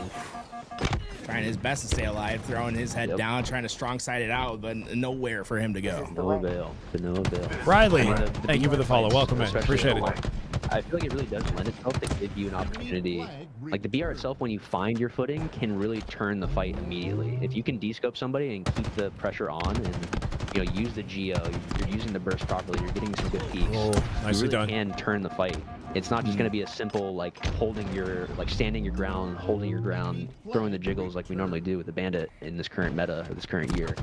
trying his best to stay alive, throwing his head Yep. down, trying to strong side it out, but nowhere for him to go. No avail. To no avail. Riley, I mean, thank you for the follow. Welcome, man. Especially Appreciate it. online, I feel like it really does lend itself to give you an opportunity. Like the BR itself, when you find your footing, can really turn the fight immediately. If you can descope somebody and keep the pressure on, and use the geo, you're using the burst properly, you're getting some good peaks. Oh, nicely you really done. can turn the fight. It's not just going to be a simple standing your ground, holding your ground, throwing the jiggles like we normally do with the bandit in this current meta or this current year.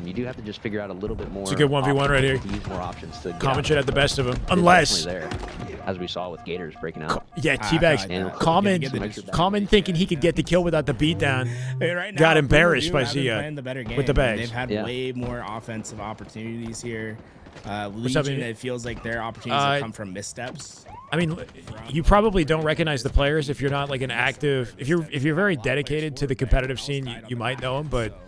You do have to just figure out a little bit more. It's a good 1v1 right here. To use more options to get Common out. should have the best of him, It's unless definitely there, as we saw with Gators breaking out. yeah, I teabags. like that. Common, Get the- Common thinking he could get the kill without the beatdown. Hey, right now, Got embarrassed Purdue by have been Zia playing the better game. with the bags. They've had Yeah. way more offensive opportunities here. What's up, Legion, Ian? it feels like their opportunities have come from missteps. I mean, you probably don't recognize the players if you're not like an active. If you're very dedicated to the competitive scene, you might know them. But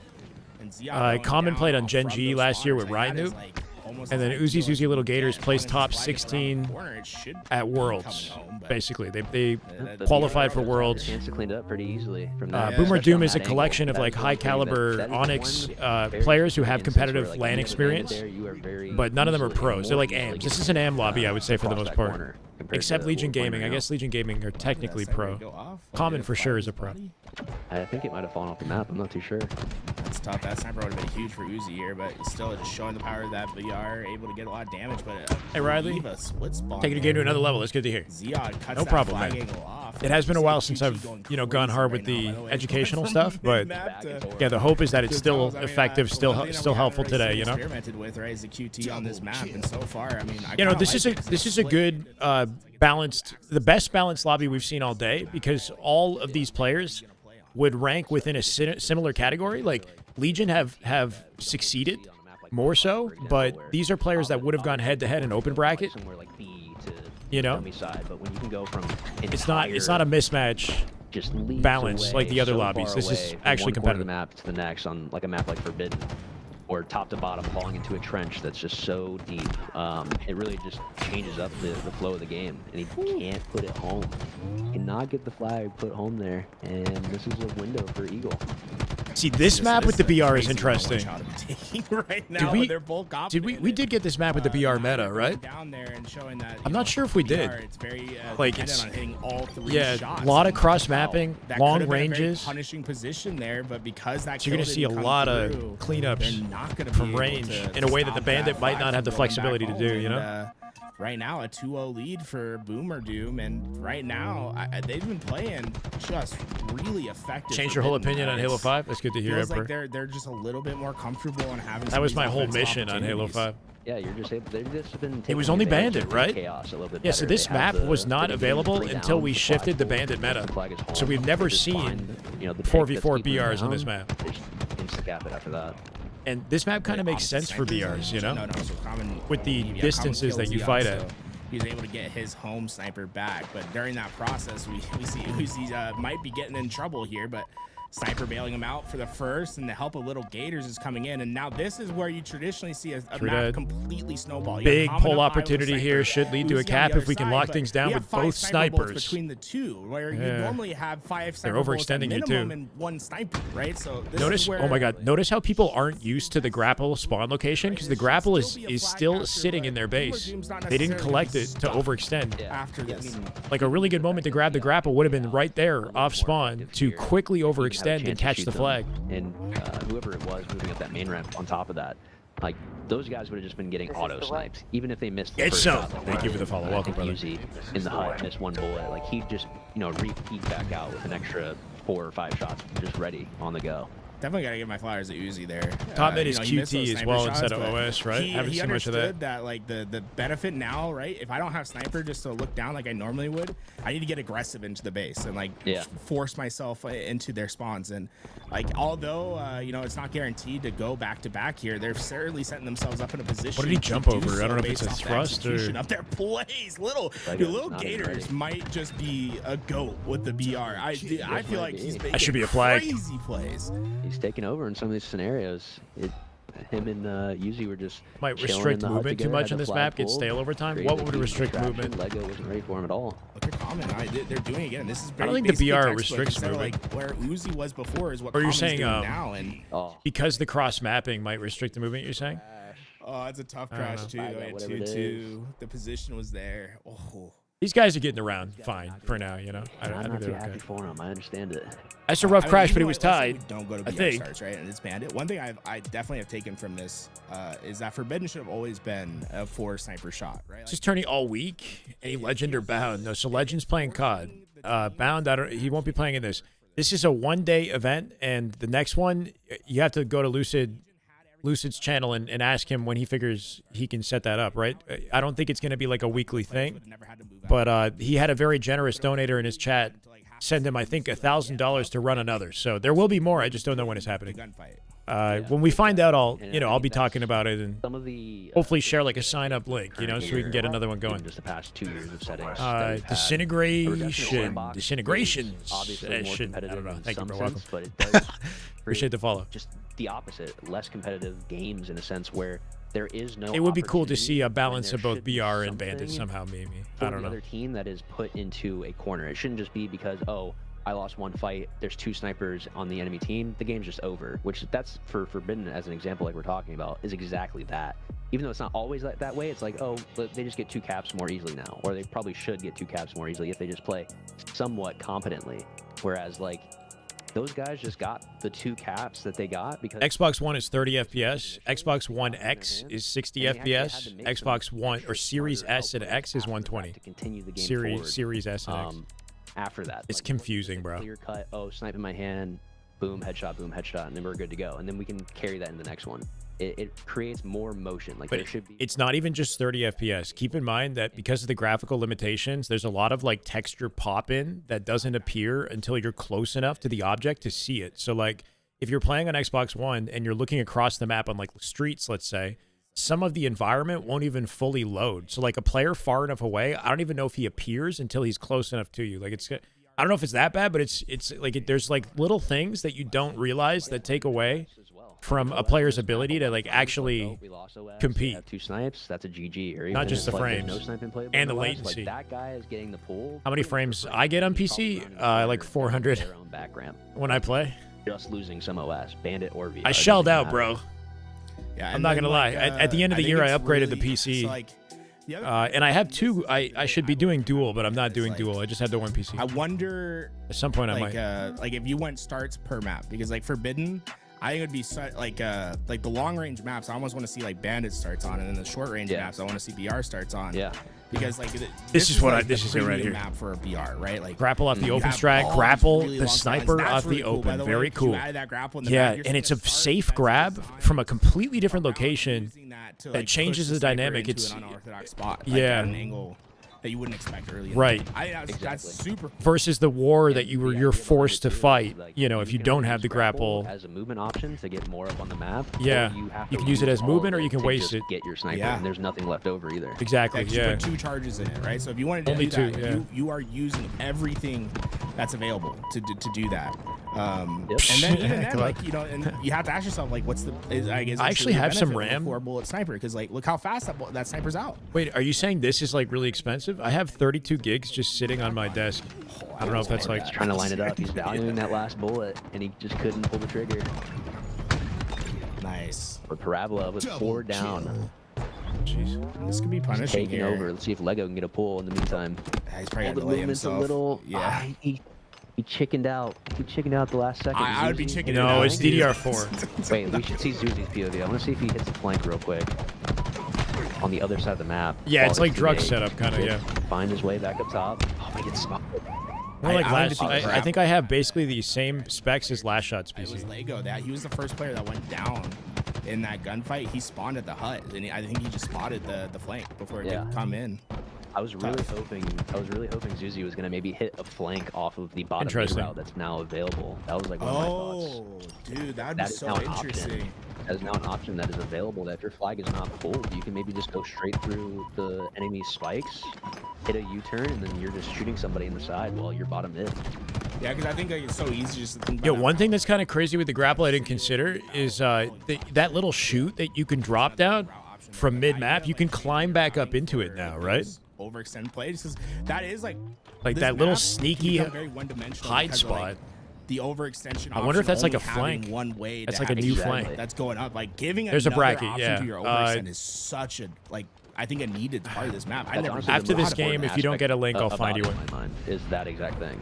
And Zia going Common down played on Gen from G those last year with spawners, like, that Rhino. is like almost And then like Uzi's feels Uzi Little like Gators when placed it's top flagging around the 16 corner, it should at be Worlds. coming home, but Basically, they The qualified VR for Worlds. Chance to clean it up pretty easily from Uh, that. Boomer especially Doom on is a that angle. collection of That like is one high thing that- caliber that is Onyx one very players who have instance competitive where, like, LAN when you have a bandit experience, there, you are very but none of them are easily, pros. They're more like easily AMs. This get is an AM lobby, I would say, for the across most that part. corner compared Except to Legion what we're Gaming. I playing guess Legion Gaming are technically That pro. Shyway go off, like, Common it for sure flies is a pro. body. I think it might have fallen off the map. I'm not too sure. That's tough. That sniper would have been huge for Uzi here, but still just showing the power of that VR, able to get a lot of damage. But Hey, Riley. a split spawn Taking the there. game to another level. That's good to hear. Ziad cuts No that problem, flag man. angle off. It has been a You while see since QT I've, going gone crazy hard right with now, the by the way. educational From stuff, but mid-map to- yeah, the hope is that it's to still tunnels. I mean, effective, one still thing that we still haven't helpful really today, seen you know? experimented with, right, is the QT on this map, and so far, I mean, I You know, kinda this like is a it 'cause this it's is a split. good balanced, the best balanced lobby we've seen all day, because all of these players would rank within a similar category. Like Legion have succeeded more so, but these are players that would have gone head to head in open bracket. Somewhere like B to You know, dummy side, but when you can go from it's not a mismatch. just leagues balance away, like the other so lobbies. far This is away from actually one corner of the competitive. map to the next on like a map like Forbidden, or top to bottom falling into a trench that's just so deep. It really just changes up the flow of the game, and he can't put it home. Cannot get the flag put home there, and this is a window for Eagle. See, this map with the BR is interesting. Right now, we- they're both We did get this map with the BR meta, right? Down there and showing that, I'm not sure if we did. It's very Like, dependent it's- on hitting all three Yeah, shots. a lot of And cross mapping, that long could have been a very ranges. punishing position there, but because that So you're kill gonna see a didn't come lot of through, cleanups they're not gonna from be able range to in a way that the stop Bandit might flag not have the from going back flexibility to home. do, you And, know? right now, a 2-0 lead for Boomer Doom, and right now, they've been playing just really effective. Change your whole Forbidden. opinion on Halo It's- 5? That's good to hear, feels like Emperor. they're just a little bit more comfortable in having. That was some of my these whole offensive mission on Halo opportunities. 5. Yeah, you're just able. They've just been. It was taking only advantage Bandit, of the right? Chaos a little bit Yeah, so better. this They have map the- was not the available three until down, we the shifted the flag Bandit full, meta. the flag is home. So we've They never just seen find, you know, the tank 4v4 that's keeping them BRs on this down. map. They just insta-cap it after that. And this map kind of makes sense for BRs, you know? No, so Common, With the Common distances kills that you Ziad, fight so at. He was able to get his home sniper back, but during that process, we see Uzi might be getting in trouble here, but Sniper bailing him out for the first, and the help of Little Gators is coming in, and now this is where you traditionally see a True map that. completely snowball. You Big have Common pull up high with opportunity the here sniper, should lead to a Uzi on cap the if we other can side, lock but things down we with have 5 both sniper bullets snipers. between the two, where you Yeah. normally have 5 sniper They're bullets at overextending you, minimum too. and 1 sniper, right? So this Notice, is where, oh my god, notice how people aren't used to the grapple spawn location, because the grapple is still sitting in their base. They didn't collect it to overextend. after this. Like a really good moment to grab the grapple would have been right there off spawn to quickly You have a overextend chance and to catch shoot the them, flag. And whoever it was moving up that main ramp on top of that, like those guys would have just been getting auto sniped, even if they missed the It's first so. shot. Thank you for the follow. I Welcome, think brother. Uzi in the hut missed 1 bullet. Like he'd just, repeat back out with an extra 4 or 5 shots, just ready on the go. Definitely gotta give my flowers to Uzi there. Top mid is he missed those QT as sniper well shots, instead of but OS, right? Haven't He seen much of that. understood like the benefit now, right? If I don't have sniper just to look down like I normally would, I need to get aggressive into the base and force myself into their spawns. And like although it's not guaranteed to go back to back here, they're certainly setting themselves up in a position. What did he to jump do over? I so don't know if it's based a off the thrust or- execution of their plays. Little Not even Gators ready. might just be a goat with the BR. I feel like he's making should be a flag. crazy plays. He's taking over in some of these scenarios. Him and Uzi were just Might chilling restrict in the hut movement too together, much had on the this flag map, get pulled, stale over time. created What a would huge restrict distraction. movement? Lego wasn't ready for him at all. Look at Common. They're doing it again. This is I don't very think the basically BR textbook. restricts Instead of, movement. like where Uzi was before is what Or you're Common's saying, doing now. And Oh, Because the cross mapping might restrict the movement, you're saying? it's a tough I don't crash know. too. Flag Going out, whatever it 2-2. The position was there. Oh. These guys are getting around fine for now, you know? I I'm think not too they're happy okay. for him. I understand it. That's a rough I mean, crash, even but it though, was let's say tied. we don't go to I BR think. starts, right? And it's Bandit. One thing I definitely have taken from this is that Forbidden should have always been a 4 sniper shot, right? It's just Tourney all week. Any Legend or Bound? No, so Legend's playing COD. Bound, he won't be playing in this. This is a 1-day event, and the next one, you have to go to Lucid's channel and ask him when he figures he can set that up, right? I don't think it's going to be like a weekly thing, but he had a very generous donator in his chat send him, I think, $1,000 to run another. So there will be more. I just don't know when it's happening. Gunfight. When we find out, I'll And I I'll think be that's talking about it and Some of the hopefully share like a sign up link, so we current can get year, another one even going. Just the past 2 years of settings. that we've had. Disintegration, Disintegration obviously more session. I competitive don't know. in Thank you, some bro. Welcome. sense, but it does Appreciate the follow. just the opposite, less competitive games in a sense where there is no. It would be cool to opportunity see a when balance there of both should be BR and Bandit something somehow, maybe. for I don't the know. other team that is put into a corner. It shouldn't just be because, oh, I lost one fight, there's 2 snipers on the enemy team, the game's just over. Which that's for Forbidden as an example, like we're talking about, is exactly that. Even though it's not always that way, it's like, oh, but they just get 2 caps more easily now, or they probably should get 2 caps more easily if they just play somewhat competently. Whereas like those guys just got the 2 caps that they got because Xbox One is 30 FPS. Xbox One X is 60 FPS. Xbox One or Series S and X is 120. to continue the game forward. Series S and X. After that, It's like, confusing, bro. Clear cut. Oh, snipe in my hand. Boom, headshot, and then we're good to go. And then we can carry that in the next one. It creates more motion. Like But there should be. it's not even just 30 FPS. Keep in mind that because of the graphical limitations, there's a lot of like texture pop in that doesn't appear until you're close enough to the object to see it. So like if you're playing on Xbox One and you're looking across the map on like streets, let's say, some of the environment won't even fully load. So like a player far enough away, I don't even know if he appears until he's close enough to you. Like it's, I don't know if it's that bad, but it's like there's like little things that you don't realize that take away from a player's ability to like actually compete. 2 snipes, that's a GG. Or Not even just if, the like, there's frames no sniping playable and the in OS, latency. Like, that guy is getting the pull. How many frames I get on PC? Like 400 Their own back ramp. when I play. Just losing some OS, Bandit or VR. I shelled out, bro. Yeah, I'm not gonna lie. At the end of the year, I upgraded the PC. So like, And I have 2. I should be doing dual, but I'm not doing dual. I just have the 1 PC. I wonder At some point, I like might. like if you went starts per map, because like Forbidden, I think it'd be like the long range maps I almost want to see like Bandit starts on, and then the short range maps I want to see BR starts on. Yeah. Because like This is what like this the is it right premium here. map for a BR, right? Like Grapple off the you open have strike, all these grapple really the long sniper lines. off That's the really cool, by open. the way, Very because you cool. added that grapple in the Yeah, back, you're and it's a seeing safe start grab design, from a completely different around, location using that to, that like, changes push the sniper dynamic. into It's an unorthodox spot, like, yeah. at an angle that you wouldn't expect early. Right. That's super. Versus the war that you're forced to fight. You know, if you don't have the grapple. as a movement option to get more up on the map. Yeah, or you have you to can use it as all movement of or you can to waste just it. Get your sniper, Yeah. and there's nothing left over either. Exactly. Like, you Yeah. put 2 charges in it, right? So if you wanted to Only do that, 2, yeah. you are using everything that's available to do that. And Yep. then even Yeah, then, like, you know, and you have to ask yourself, like, what's the? I guess I actually have some RAM. 4-bullet sniper, because like, look how fast that sniper's out. Wait, are you saying this is like really expensive? I have 32 gigs just sitting on my desk. I don't know if that's like. He's trying to line it up. He's valuing that last bullet, and he just couldn't pull the trigger. Nice. But Parabola was 4 down. Jeez. This could be He's punishing taking here. over. Let's see if Lego can get a pull in the meantime. Yeah, he's probably All gonna the delay movement's himself. a little. Yeah. He chickened out. He chickened out the last second. I would be Zuzi. chickening No, out. it's DDR4. Wait, we should see Zuzi's POV. I want to see if he hits the flank real quick. On the other side of the map. Yeah, while it's his like drug teammate setup, kind of. can Yeah. Find his way back up top. Oh, he gets spotted. More like I last. wanted to I think I have basically the same specs as Last Shot's It was PC. Lego that he was the first player that went down in that gunfight. He spawned at the hut, and I think he just spotted the flank before it could come in. I was really hoping Zuzi was gonna maybe hit a flank off of the bottom mid Interesting. route that's now available. That was like one of my thoughts. Dude, that would That be is so now an interesting. option. That is now an option that is available. That if your flag is not pulled, you can maybe just go straight through the enemy spikes, hit a U-turn, and then you're just shooting somebody in the side while you're bottom mid. Yeah, because I think like, it's so easy just to think Yo, about one thing that's kind of crazy with the grapple I didn't consider is that little chute that you can drop down from mid-map. You can climb back up into it now, right? overextend plays, because that is like Like this that little map sneaky become very one-dimensional hide because of, like, spot. the overextension. I wonder if option that's like a only having flank. One way That's to like a have new it flank. that's going up. Like giving There's a another bracket, option yeah. to your overextend is such a I think a needed part of this map. I That's never honestly After the this most game, important if you don't get a link, I'll aspect find you about one. it in my mind is that exact thing.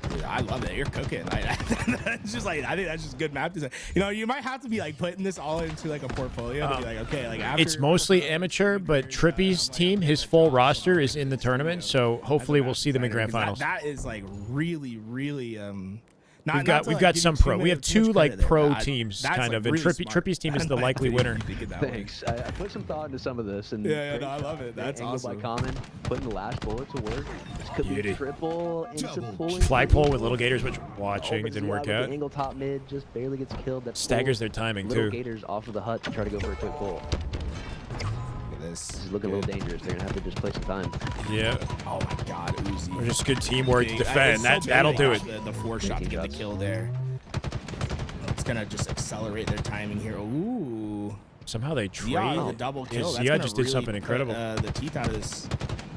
Dude, I love it. You're cooking. It's just like I think that's just good map design. You know, you might have to be like putting this all into like a portfolio. To be like, okay, like after, It's mostly amateur, but Trippy's team, his full roster is in the tournament, so hopefully we'll see them in grand finals. That is like really. We've got some pro. We have 2 like pro teams kind of, and Trippy's team is the likely winner. Thanks. I put some thought into some of this, and Yeah, no, I love it. great That's angle awesome. By Common, putting the last bullet to work. This could Beauty. be triple into pulling. Flagpole with little gators, which watching, Opens it didn't the work eye with out. the angle top mid just barely gets killed. That Staggers pull. their timing Little too. gators off of the hut to try to go for a quick pull. This is looking a little dangerous. They're gonna have to just play some time. Yeah. Oh my God, Uzi. Just good teamwork to Big. defend. It's so big That'll they do got it. The 4 shot to get the kill there. It's gonna just accelerate their timing here. Ooh. Somehow they Zia, the trade. double Yeah, kill. That's Zia gonna just did really something put, incredible. The teeth out of this.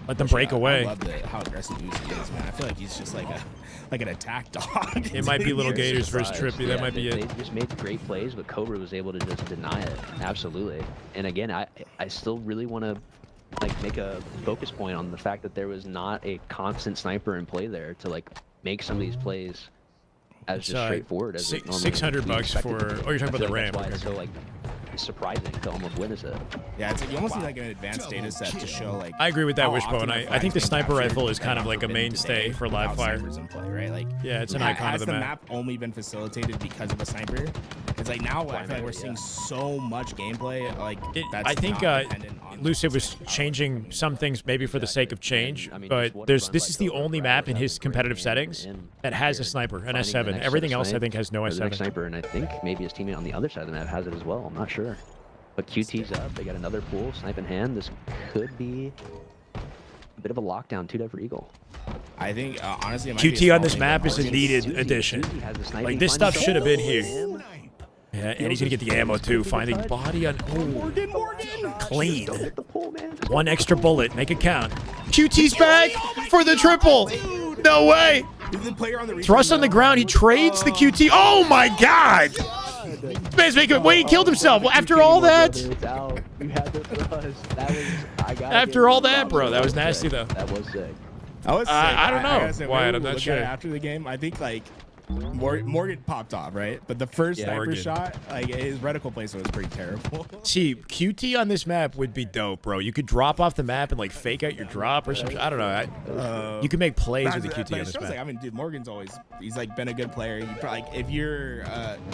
Let them push. break away. I love how aggressive Uzi is, man. I feel like he's just like an attack dog. It might be Little Gators versus Trippy. That might be They it. just made great plays, but Cobra was able to just deny it. Absolutely. And again, I still really want to like make a focus point on the fact that there was not a constant sniper in play there to like make some of these plays as just straightforward as it normally $600 for. Oh, you're talking about the RAM. That's why it's so like surprising to almost witness it. Yeah, it's like you almost need like an advanced data set to show like. I agree with that, how Wishbone. often I the think the flag's sniper being rifle is captured kind of and like a forbidden mainstay today for without live fire. snipers in play, right? Like, Yeah, it's an icon of the map. Only been facilitated because of a sniper. It's like now I feel like we're seeing so much gameplay. Like I think Lucid was changing some things maybe for the sake of change, but this is the only map in his competitive settings that has a sniper, an S7. Everything else I think has no The next S7. sniper, and I think maybe his teammate on the other side of the map has it as well. I'm not sure. But QT's up. They got another pool, snipe in hand. This could be a bit of a lockdown. 2-dead for Eagle. I think honestly, it might be a QT on small this thing, map but is a Morgan- needed addition. Like this stuff should have been here. Yeah, and he's gonna get the ammo too. Finding body on Morgan. clean. One extra bullet, make it count. QT's back for the triple. No way. The player on the Thrust on the ground. He trades the QT. Oh my God. This man's making it. Wait, he killed himself. Well, after all that. After all that, bro, that was nasty though. That was sick. I was sick. I don't know, gotta say, Wyatt, when I'm we not look sure. at it after the game, I think like Morgan popped off, right? But the first sniper Morgan. shot, like his reticle placement was pretty terrible. See, QT on this map would be dope, bro. You could drop off the map and like fake out your drop or something. I don't know. You can make plays with the QT on this shows, map. like, I mean, dude, Morgan's he's like been a good player. You probably, like, if you're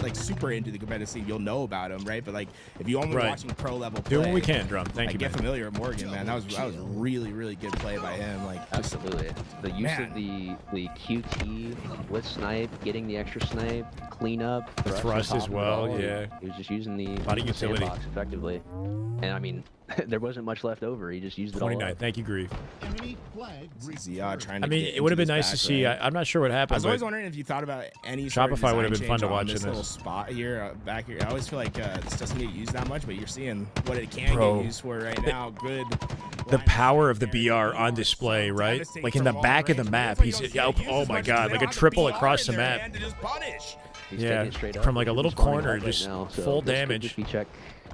like super into the competitive scene, you'll know about him, right? But like if you only watching pro level play, Do what we can, Drum. Thank you, get man. familiar with Morgan, man. That was really good play by him. Like Absolutely. The use of the QT with snipe, getting the extra snipe, clean up, thrust on as top of well, it all. yeah. He was just using the Lot of utility. sandbox effectively. And I mean, there wasn't much left over. He just used it all 29. up. Thank you, Grief. trying to I mean, get it would have into been this nice to back, see. right? I'm not sure what I happened. was always But wondering if you thought about any sort of Shopify would have design been fun change to watch on in this little this. spot here, back here. I always feel like this doesn't get used that much, but you're seeing what it can Bro, get used for right now. Good. the power of the BR on display, right? Like in the back of the map, he's oh my God, like a triple across the map. He's Yeah, taking it straight up. from like a He's little responding corner, right just now, so full this could damage. just be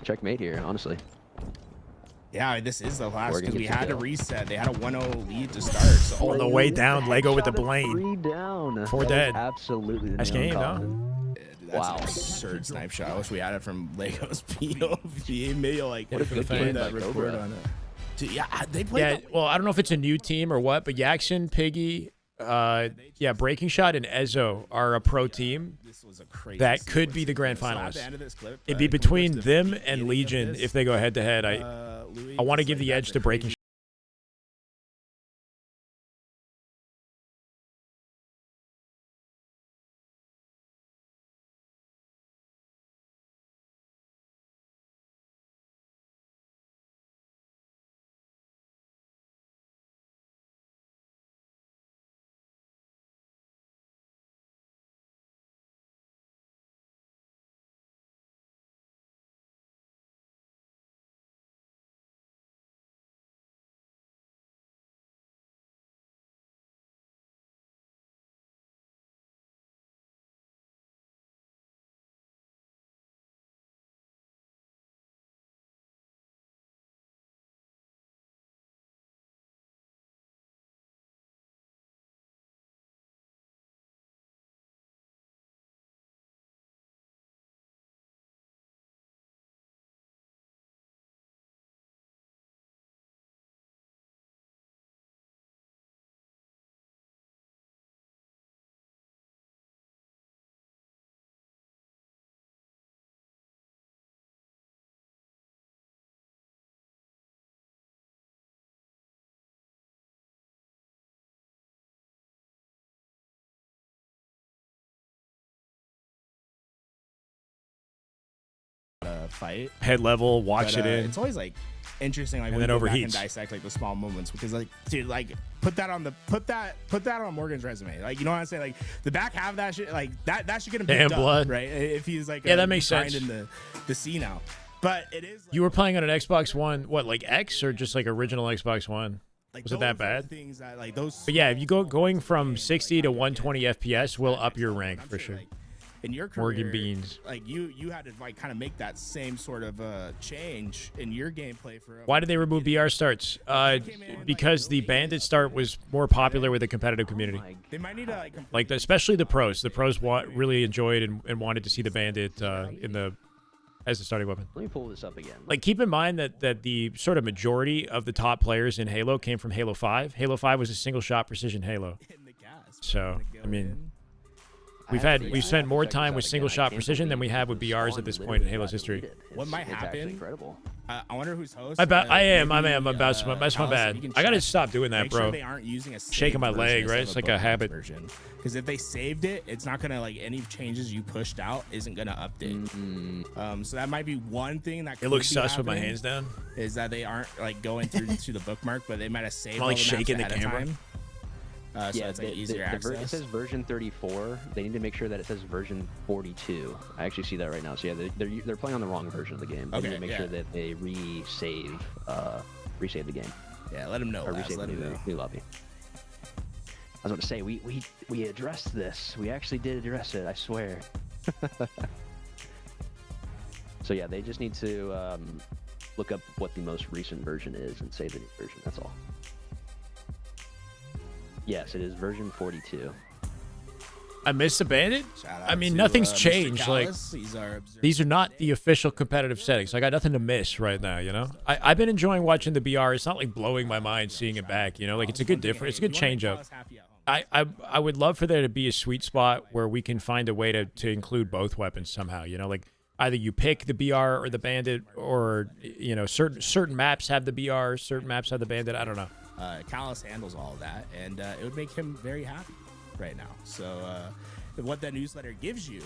checkmate here, honestly. Yeah, this is the last Morgan because we gets the had to kill. reset. They had a 1-0 lead to start. So On the way down, Lego with the blame. 3 down. 4 That dead. is absolutely the Nice nail game, calling. though. That's Wow. an absurd snipe shot. I wish we had it from Lego's POV. Maybe like What a good put game that by report Cobra. on it. Dude, yeah, they played. Yeah, well, I don't know if it's a new team or what, but Yaxon, Piggy, Breaking Shot, and Ezo are a pro team This was a crazy that could be the grand So at finalists. the end of this clip, It'd be can we between go to the them beginning and of Legion this? if they go head to head. Louis, I want to just give like the edge that's to a Breaking crazy- fight. Head level, watch But, it in. It's always like interesting, like And when then you go back and overheats. dissect like the small moments because like, dude, like put that on Morgan's resume. Like, you know what I'm saying? Like the back half of that shit, like that should get him Damn picked up, blood. right? If he's like Yeah, that makes sense. in the scene now. But it is. You were playing on an Xbox One, what, like X or just like original Xbox One? Like, Was it that those are the bad? Things that, like, those. But yeah, if you going from 60 to 120 FPS will up your rank for sure. Like, in your career, Morgan Beans. like you had to like kind of make that same sort of change in your gameplay for. Why did they remove BR starts? Because the bandit start was more popular with the competitive community. They might need to Like especially the pros. The pros really enjoyed and wanted to see the bandit as the starting weapon. Let me pull this up again. Like keep in mind that the sort of majority of the top players in Halo came from Halo 5. Halo 5 was a single shot precision Halo. So I mean. We've spent more time with single shot precision than we have with BRs at this point in Halo's history. What might happen? Incredible. I wonder who's host. I'm that's my bad. I gotta stop doing that, bro. They aren't using a shaking my leg, right? It's like a habit. Because if they saved it, it's not gonna like any changes you pushed out isn't gonna update. So that might be one thing that It looks could be sus with my happening, hands down. Is that they aren't like going through to the bookmark, but they might have saved. I'm like all the maps shaking the ahead of camera. time. So Yeah, it's like easier access. it says version 34. They need to make sure that it says version 42. I actually see that right now. So yeah, they're playing on the wrong version of the game. They need to make sure that they resave the game. Yeah, let them know. Or Laz, resave let the them know. new lobby. I was about to say we addressed this. We actually did address it. I swear. So yeah, they just need to look up what the most recent version is and save the new version. That's all. Yes, it is version 42. I missed the bandit. Shout out I mean, to, nothing's Mr. changed. Like Callis. He's our observer. these are not the official competitive settings. I got nothing to miss right now. You know, I've been enjoying watching the BR. It's not like blowing my mind seeing it back. You know, like it's a good difference. It's a good change up. I would love for there to be a sweet spot where we can find a way to include both weapons somehow. You know, like either you pick the BR or the bandit, or you know, certain maps have the BR, certain maps have the bandit. I don't know. Callis handles all of that, and it would make him very happy right now. So what that newsletter gives you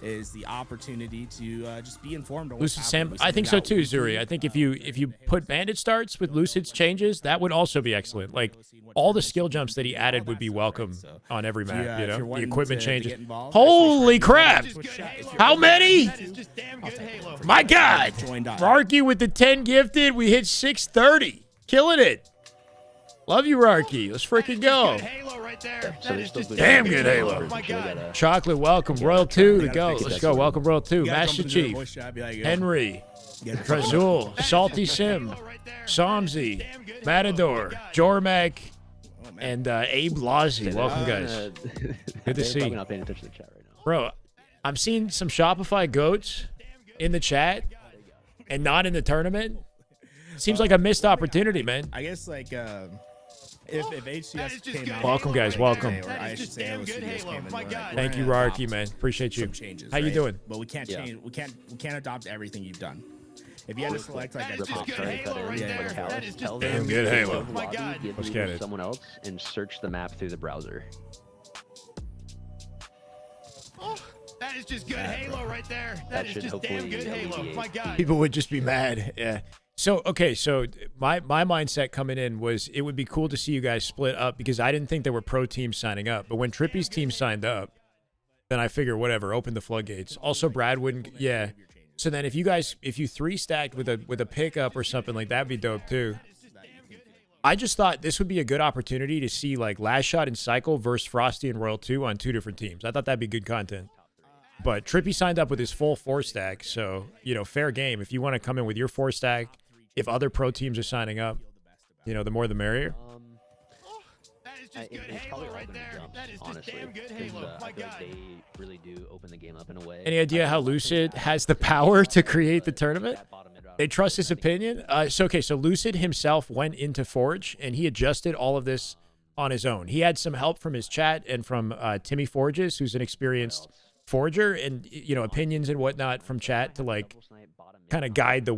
is the opportunity to just be informed on what's Lucid happening. Sam, We I send think it so out too, weekly. Zuri. I think if you put bandit starts with Lucid's changes, that would also be excellent. Like all the skill jumps that he added would be welcome on every If you, map. if You you're know, the wanting equipment to changes. get involved, Holy crap! How many? That is just damn good Halo. My God! Joined up. Rarky with the 10 gifted. We hit 630. Killing it. Love you, Rarky. Let's freaking go. Good Halo right there. So That they is still just do damn damn good good Halo. Oh my God. Chocolate, welcome. Royal 2 to go. fix Let's that go. soon. Welcome, Royal 2. You gotta Master jump into the Chief. voice chat, be like, yo, Henry. get it. Razul. Salty Sim. Somsy. Matador. Jormac. And Abe Lozzy. Welcome, guys. Good to They're see probably you. not paying attention to the chat right now. Bro, I'm seeing some Shopify goats in the chat and not in the tournament. Seems like a missed opportunity, man. I guess like if HCS just came good out, Welcome, guys, welcome. Or That I is should just say damn Halo good Studios Halo. came in, My we're God. like, Thank we're you, gonna Rarky, adopt man. Appreciate you. some changes, How you right? doing? But we can't change. We can't adopt everything you've done. If you had to select like That a is just top good three, Halo right there. Tell That is just them damn good Halo. go to My lobby, God. give Let's me get to it. someone else, and search the map through the browser. That is just good Halo right there. That That is should just damn hopefully good Halo. alleviate My God. People would just be mad. Yeah. So, okay, so my mindset coming in was it would be cool to see you guys split up because I didn't think there were pro teams signing up. But when Trippy's team signed up, then I figure whatever, open the floodgates. Also, Brad wouldn't, yeah. So then if you 3-stacked with a pickup or something like that, would be dope too. I just thought this would be a good opportunity to see like Last Shot and Cycle versus Frosty and Royal 2 on 2 different teams. I thought that'd be good content. But Trippy signed up with his full 4-stack, so, you know, fair game. If you want to come in with your 4-stack, if other pro teams are signing up, you know, the more the merrier. That is just good It's probably Halo all right gonna be there. jumps, That is just honestly, damn good 'cause, Halo. My I feel God. like they really do open the game up in a way. Any idea how Lucid has the power to create the tournament? They trust his opinion. So Lucid himself went into Forge, and he adjusted all of this on his own. He had some help from his chat and from Timmy Forges, who's an experienced forger, and, you know, opinions and whatnot from chat to, like, kind of guide the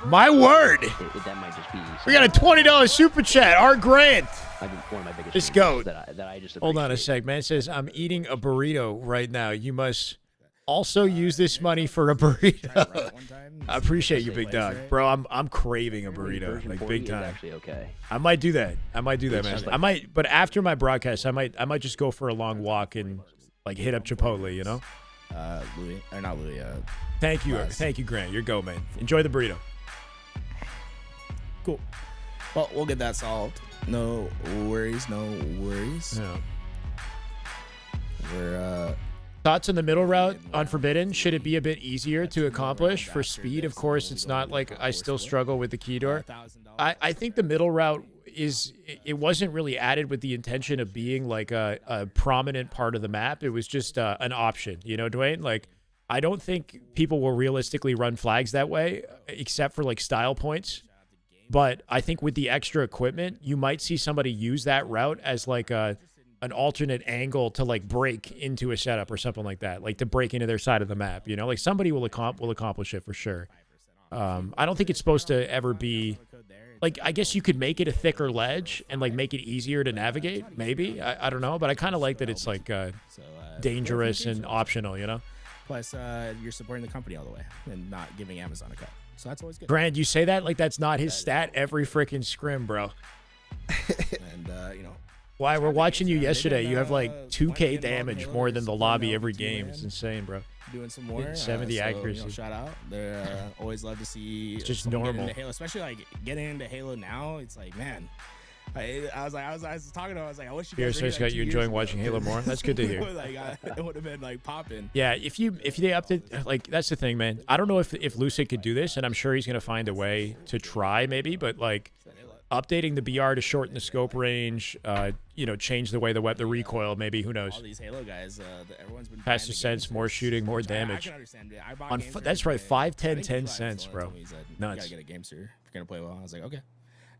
My word. That might just be. We got a $20 super chat. Art Grant. One of my biggest Let's changes go. that I just Hold on a appreciate. sec, man. It says, I'm eating a burrito right now. You must also use this money for a burrito. I appreciate you, big dog. Bro, I'm craving a burrito, Version like 40 big is time. actually okay. I might do that. I might do that, It's man. just I like- might, but after my broadcast, I might just go for a long walk and like hit up Chipotle, you know? Louis, or not Louis. Thank you. Laz. Thank you, Grant. Your go, man. Enjoy the burrito. Cool. Well, we'll get that solved. No worries. No worries. Yeah. We're Thoughts on the middle route on Forbidden? Should it be a bit easier to accomplish? For speed, of course, it's not like I still struggle with the key door. I think the middle route it wasn't really added with the intention of being like a prominent part of the map. It was just an option, you know, Dwayne? Like, I don't think people will realistically run flags that way, except for like style points. But I think with the extra equipment, you might see somebody use that route as like an alternate angle to like break into a setup or something like that, like to break into their side of the map. You know, like somebody will accomplish it for sure. I don't think it's supposed to ever be like, I guess you could make it a thicker ledge and like make it easier to navigate. Maybe I don't know, but I kind of like that it's like dangerous and optional. You know. plus you're supporting the company all the way and not giving Amazon a cut. So that's always good. Grant, you say that like that's not his stat every freaking scrim, bro. And you know. Why we're watching you yesterday, you have like 2K damage more than the lobby every game. It's insane, bro. Doing some more. 70 so, accuracy. You know, shout out. They're always love to see. It's just someone get normal. into Halo, especially like getting into Halo now. It's like, man. I was talking to him. I was like, I wish you guys. Pierce got you enjoying watching Halo more. That's good to hear. Like, it would have been like popping. Yeah, if they upped it, like that's the thing, man. I don't know if Lucid could do this, and I'm sure he's gonna find a way to try, maybe. But like updating the BR to shorten the scope range, you know, change the way the recoil, maybe. Who knows? All these Halo guys, everyone's been Faster sense, more shooting, more damage. I can understand it. I bought games That's right, 5, 10, 10 cents, cents, bro. He said, Nuts. You gotta get a game, sir. If you're gonna play well, I was like, okay.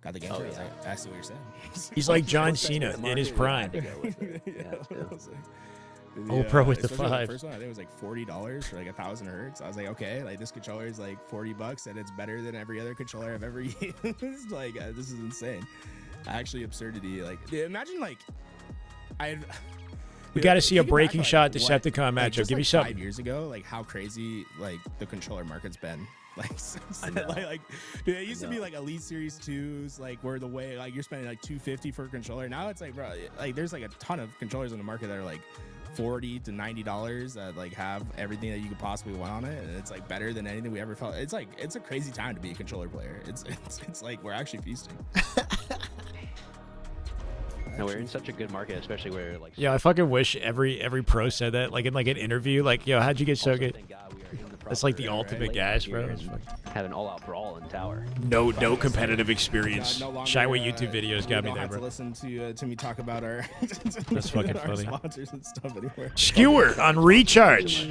Got the game. I was like, I see what you're saying. He's like John Cena in his prime. Oh, pro with the especially 5. First one, I think it was like $40 for like 1,000 hertz. I was like, okay, like this controller is like $40 and it's better than every other controller I've ever used. Like, this is insane. Actually, absurdity. Like, imagine like, We got to see a think back, breaking like, shot what- Decepticon like, matchup. just Give me like something. 5 years ago, like how crazy like the controller market's been. Like, since, I know. like dude, it used to be like Elite Series 2s, like where the way like you're spending like $250 for a controller. Now it's like, bro, like there's like a ton of controllers on the market that are like $40 to $90 that like have everything that you could possibly want on it, and it's like better than anything we ever felt. It's like it's a crazy time to be a controller player. It's like we're actually feasting. No, we're in such a good market, especially where like. Yeah, I fucking wish every pro said that, like in like an interview, like, yo, how'd you get so good? Thank God we are in the That's like the proper, ultimate late gas, here bro. and Have an all-out brawl in tower. No competitive experience. No longer, Shyway YouTube videos got we me don't there, have to bro. listen to me talk about our That's fucking our funny. sponsors and stuff anymore. Skewer on recharge.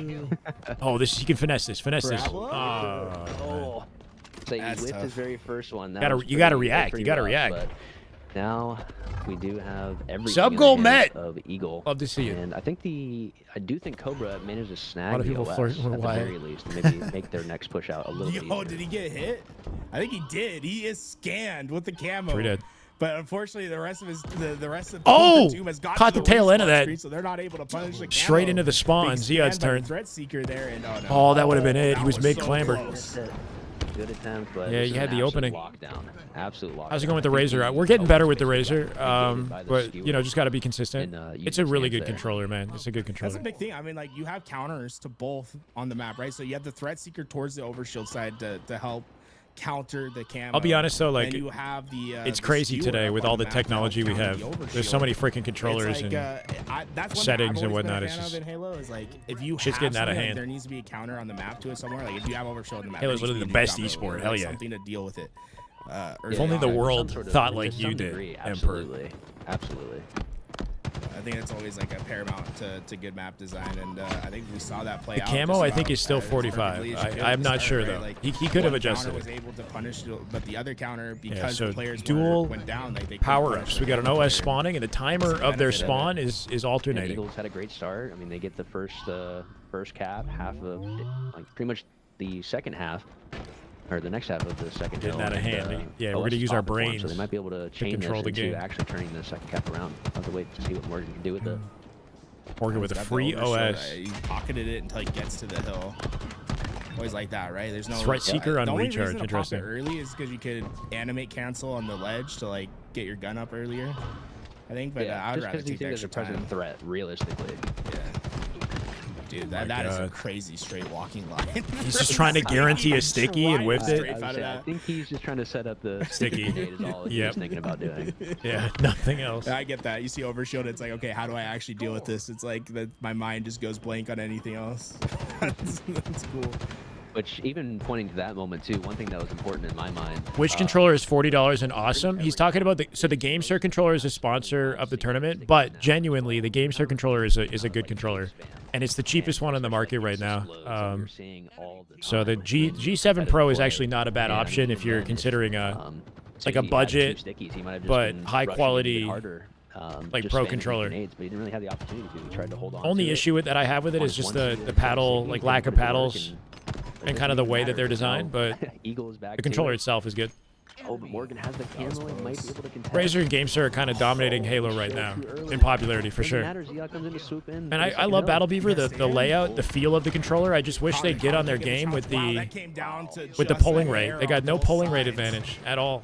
Oh, this you can finesse this. Finesse this. Bravo. Oh. So he That's whipped tough. his very first one. That Gotta- was you gotta pretty- react, pretty you gotta rough, react. but now we do have everything. Sub in goal the hands met. Of Eagle. Love to see it. And I do think Cobra managed to snag lot of the people OS flirting with at the Wyatt. very least, and maybe make their next push out a little bit Yo, easier. did he get hit? I think he did. He is scanned with the camo. Sure did. But unfortunately, the rest of his the rest of Oh! Team has got Caught to the tail end of respawn that. screen, so they're not able to punish the camo. Straight into the spawn. Being Ziad's scanned by the turn. Threat seeker there, and oh no. Oh, that would have been it. that He was so mid-clamber. close. Good attempt, but Yeah, this you is had an the absolute opening. Lockdown. Absolute lockdown. How's it going with the I think Razor? the We're getting better with the OS Razor, basically got negated by the but skewer. you know, just got to be consistent. And, you It's a can really chance good there. controller, man. It's a good That's controller. a big thing. I mean, like you have counters to both on the map, right? So you have the threat seeker towards the overshield side to help counter the camo. I'll be honest though, like and you have the it's the crazy skewer today up with on all the map to help technology we counter have. the There's so overshield. many freaking controllers It's like, and that's one settings thing and I've always been a whatnot. It's fan of just in Halo is like if you shit's have getting out of something, like, hand. there needs to be a counter on the map to it somewhere. Like if you have overshield on the map, Halo's there needs literally to the be a best counter esport. or, Hell like, yeah. something to deal with it. If only the some world sort of- thought to like some you did, degree, Emperor. Absolutely. Absolutely. I think it's always like a paramount to good map design, and I think we saw that play The out. camo, just I think, about is still as 45. perfectly as you could I'm at the not start, sure, right? though. Like, He could have one adjusted counter was it. able to punish, but the other counter, because so the players dual went down, like they couldn't power punish ups. the We got an counter OS player. spawning, and the timer of their benefit of spawn it. is And alternating. Eagles had a great start. I mean, they get the first cap, half of like pretty much the second half. or the next half of the second hill. Getting out of hand. Yeah, we're OS gonna is use our popping for 'em, so brains they might be able to change this control the into game. actually turning the second cap around. I'll have to wait to see what Morgan can do with it. Morgan with a Got the free overshield. OS. You pocketed it until he gets to the hill. Always like that, right? There's no. That's right, Seeker on the only recharge, reason to interesting. Pop it early is because you could animate cancel on the ledge to like get your gun up earlier. I think, but Yeah, I'd just rather because you take the think there's a extra present time. threat, realistically. Yeah. Dude, that is a crazy straight walking line. He's just trying to guarantee a sticky and whipped it. I think he's just trying to set up the Sticky. grenade is all he's thinking about doing. Yeah, nothing else. I get that. You see overshield, it's like, okay, how do I actually deal with this? It's like my mind just goes blank on anything else. That's cool. Which, even pointing to that moment too, one thing that was important in my mind. Which controller is $40 and awesome? He's talking about so the GameSir controller is a sponsor of the tournament, but genuinely the GameSir controller is a good controller, and it's the cheapest one on the market right now. So the G7 Pro is actually not a bad option if you're considering like a budget but high quality like pro controller. But he didn't really have the opportunity to. He tried to hold on. Only issue that I have with it is just the paddle, like lack of paddles. And kind of the way that they're designed, but the controller itself is good. Oh, but Morgan has the camo and might be able to contest. Razer and GameSir are kind of dominating Halo right now in popularity for sure. And I love Battle Beaver, the layout, the feel of the controller. I just wish they'd get on their game with the pulling rate. They got no pulling rate advantage at all.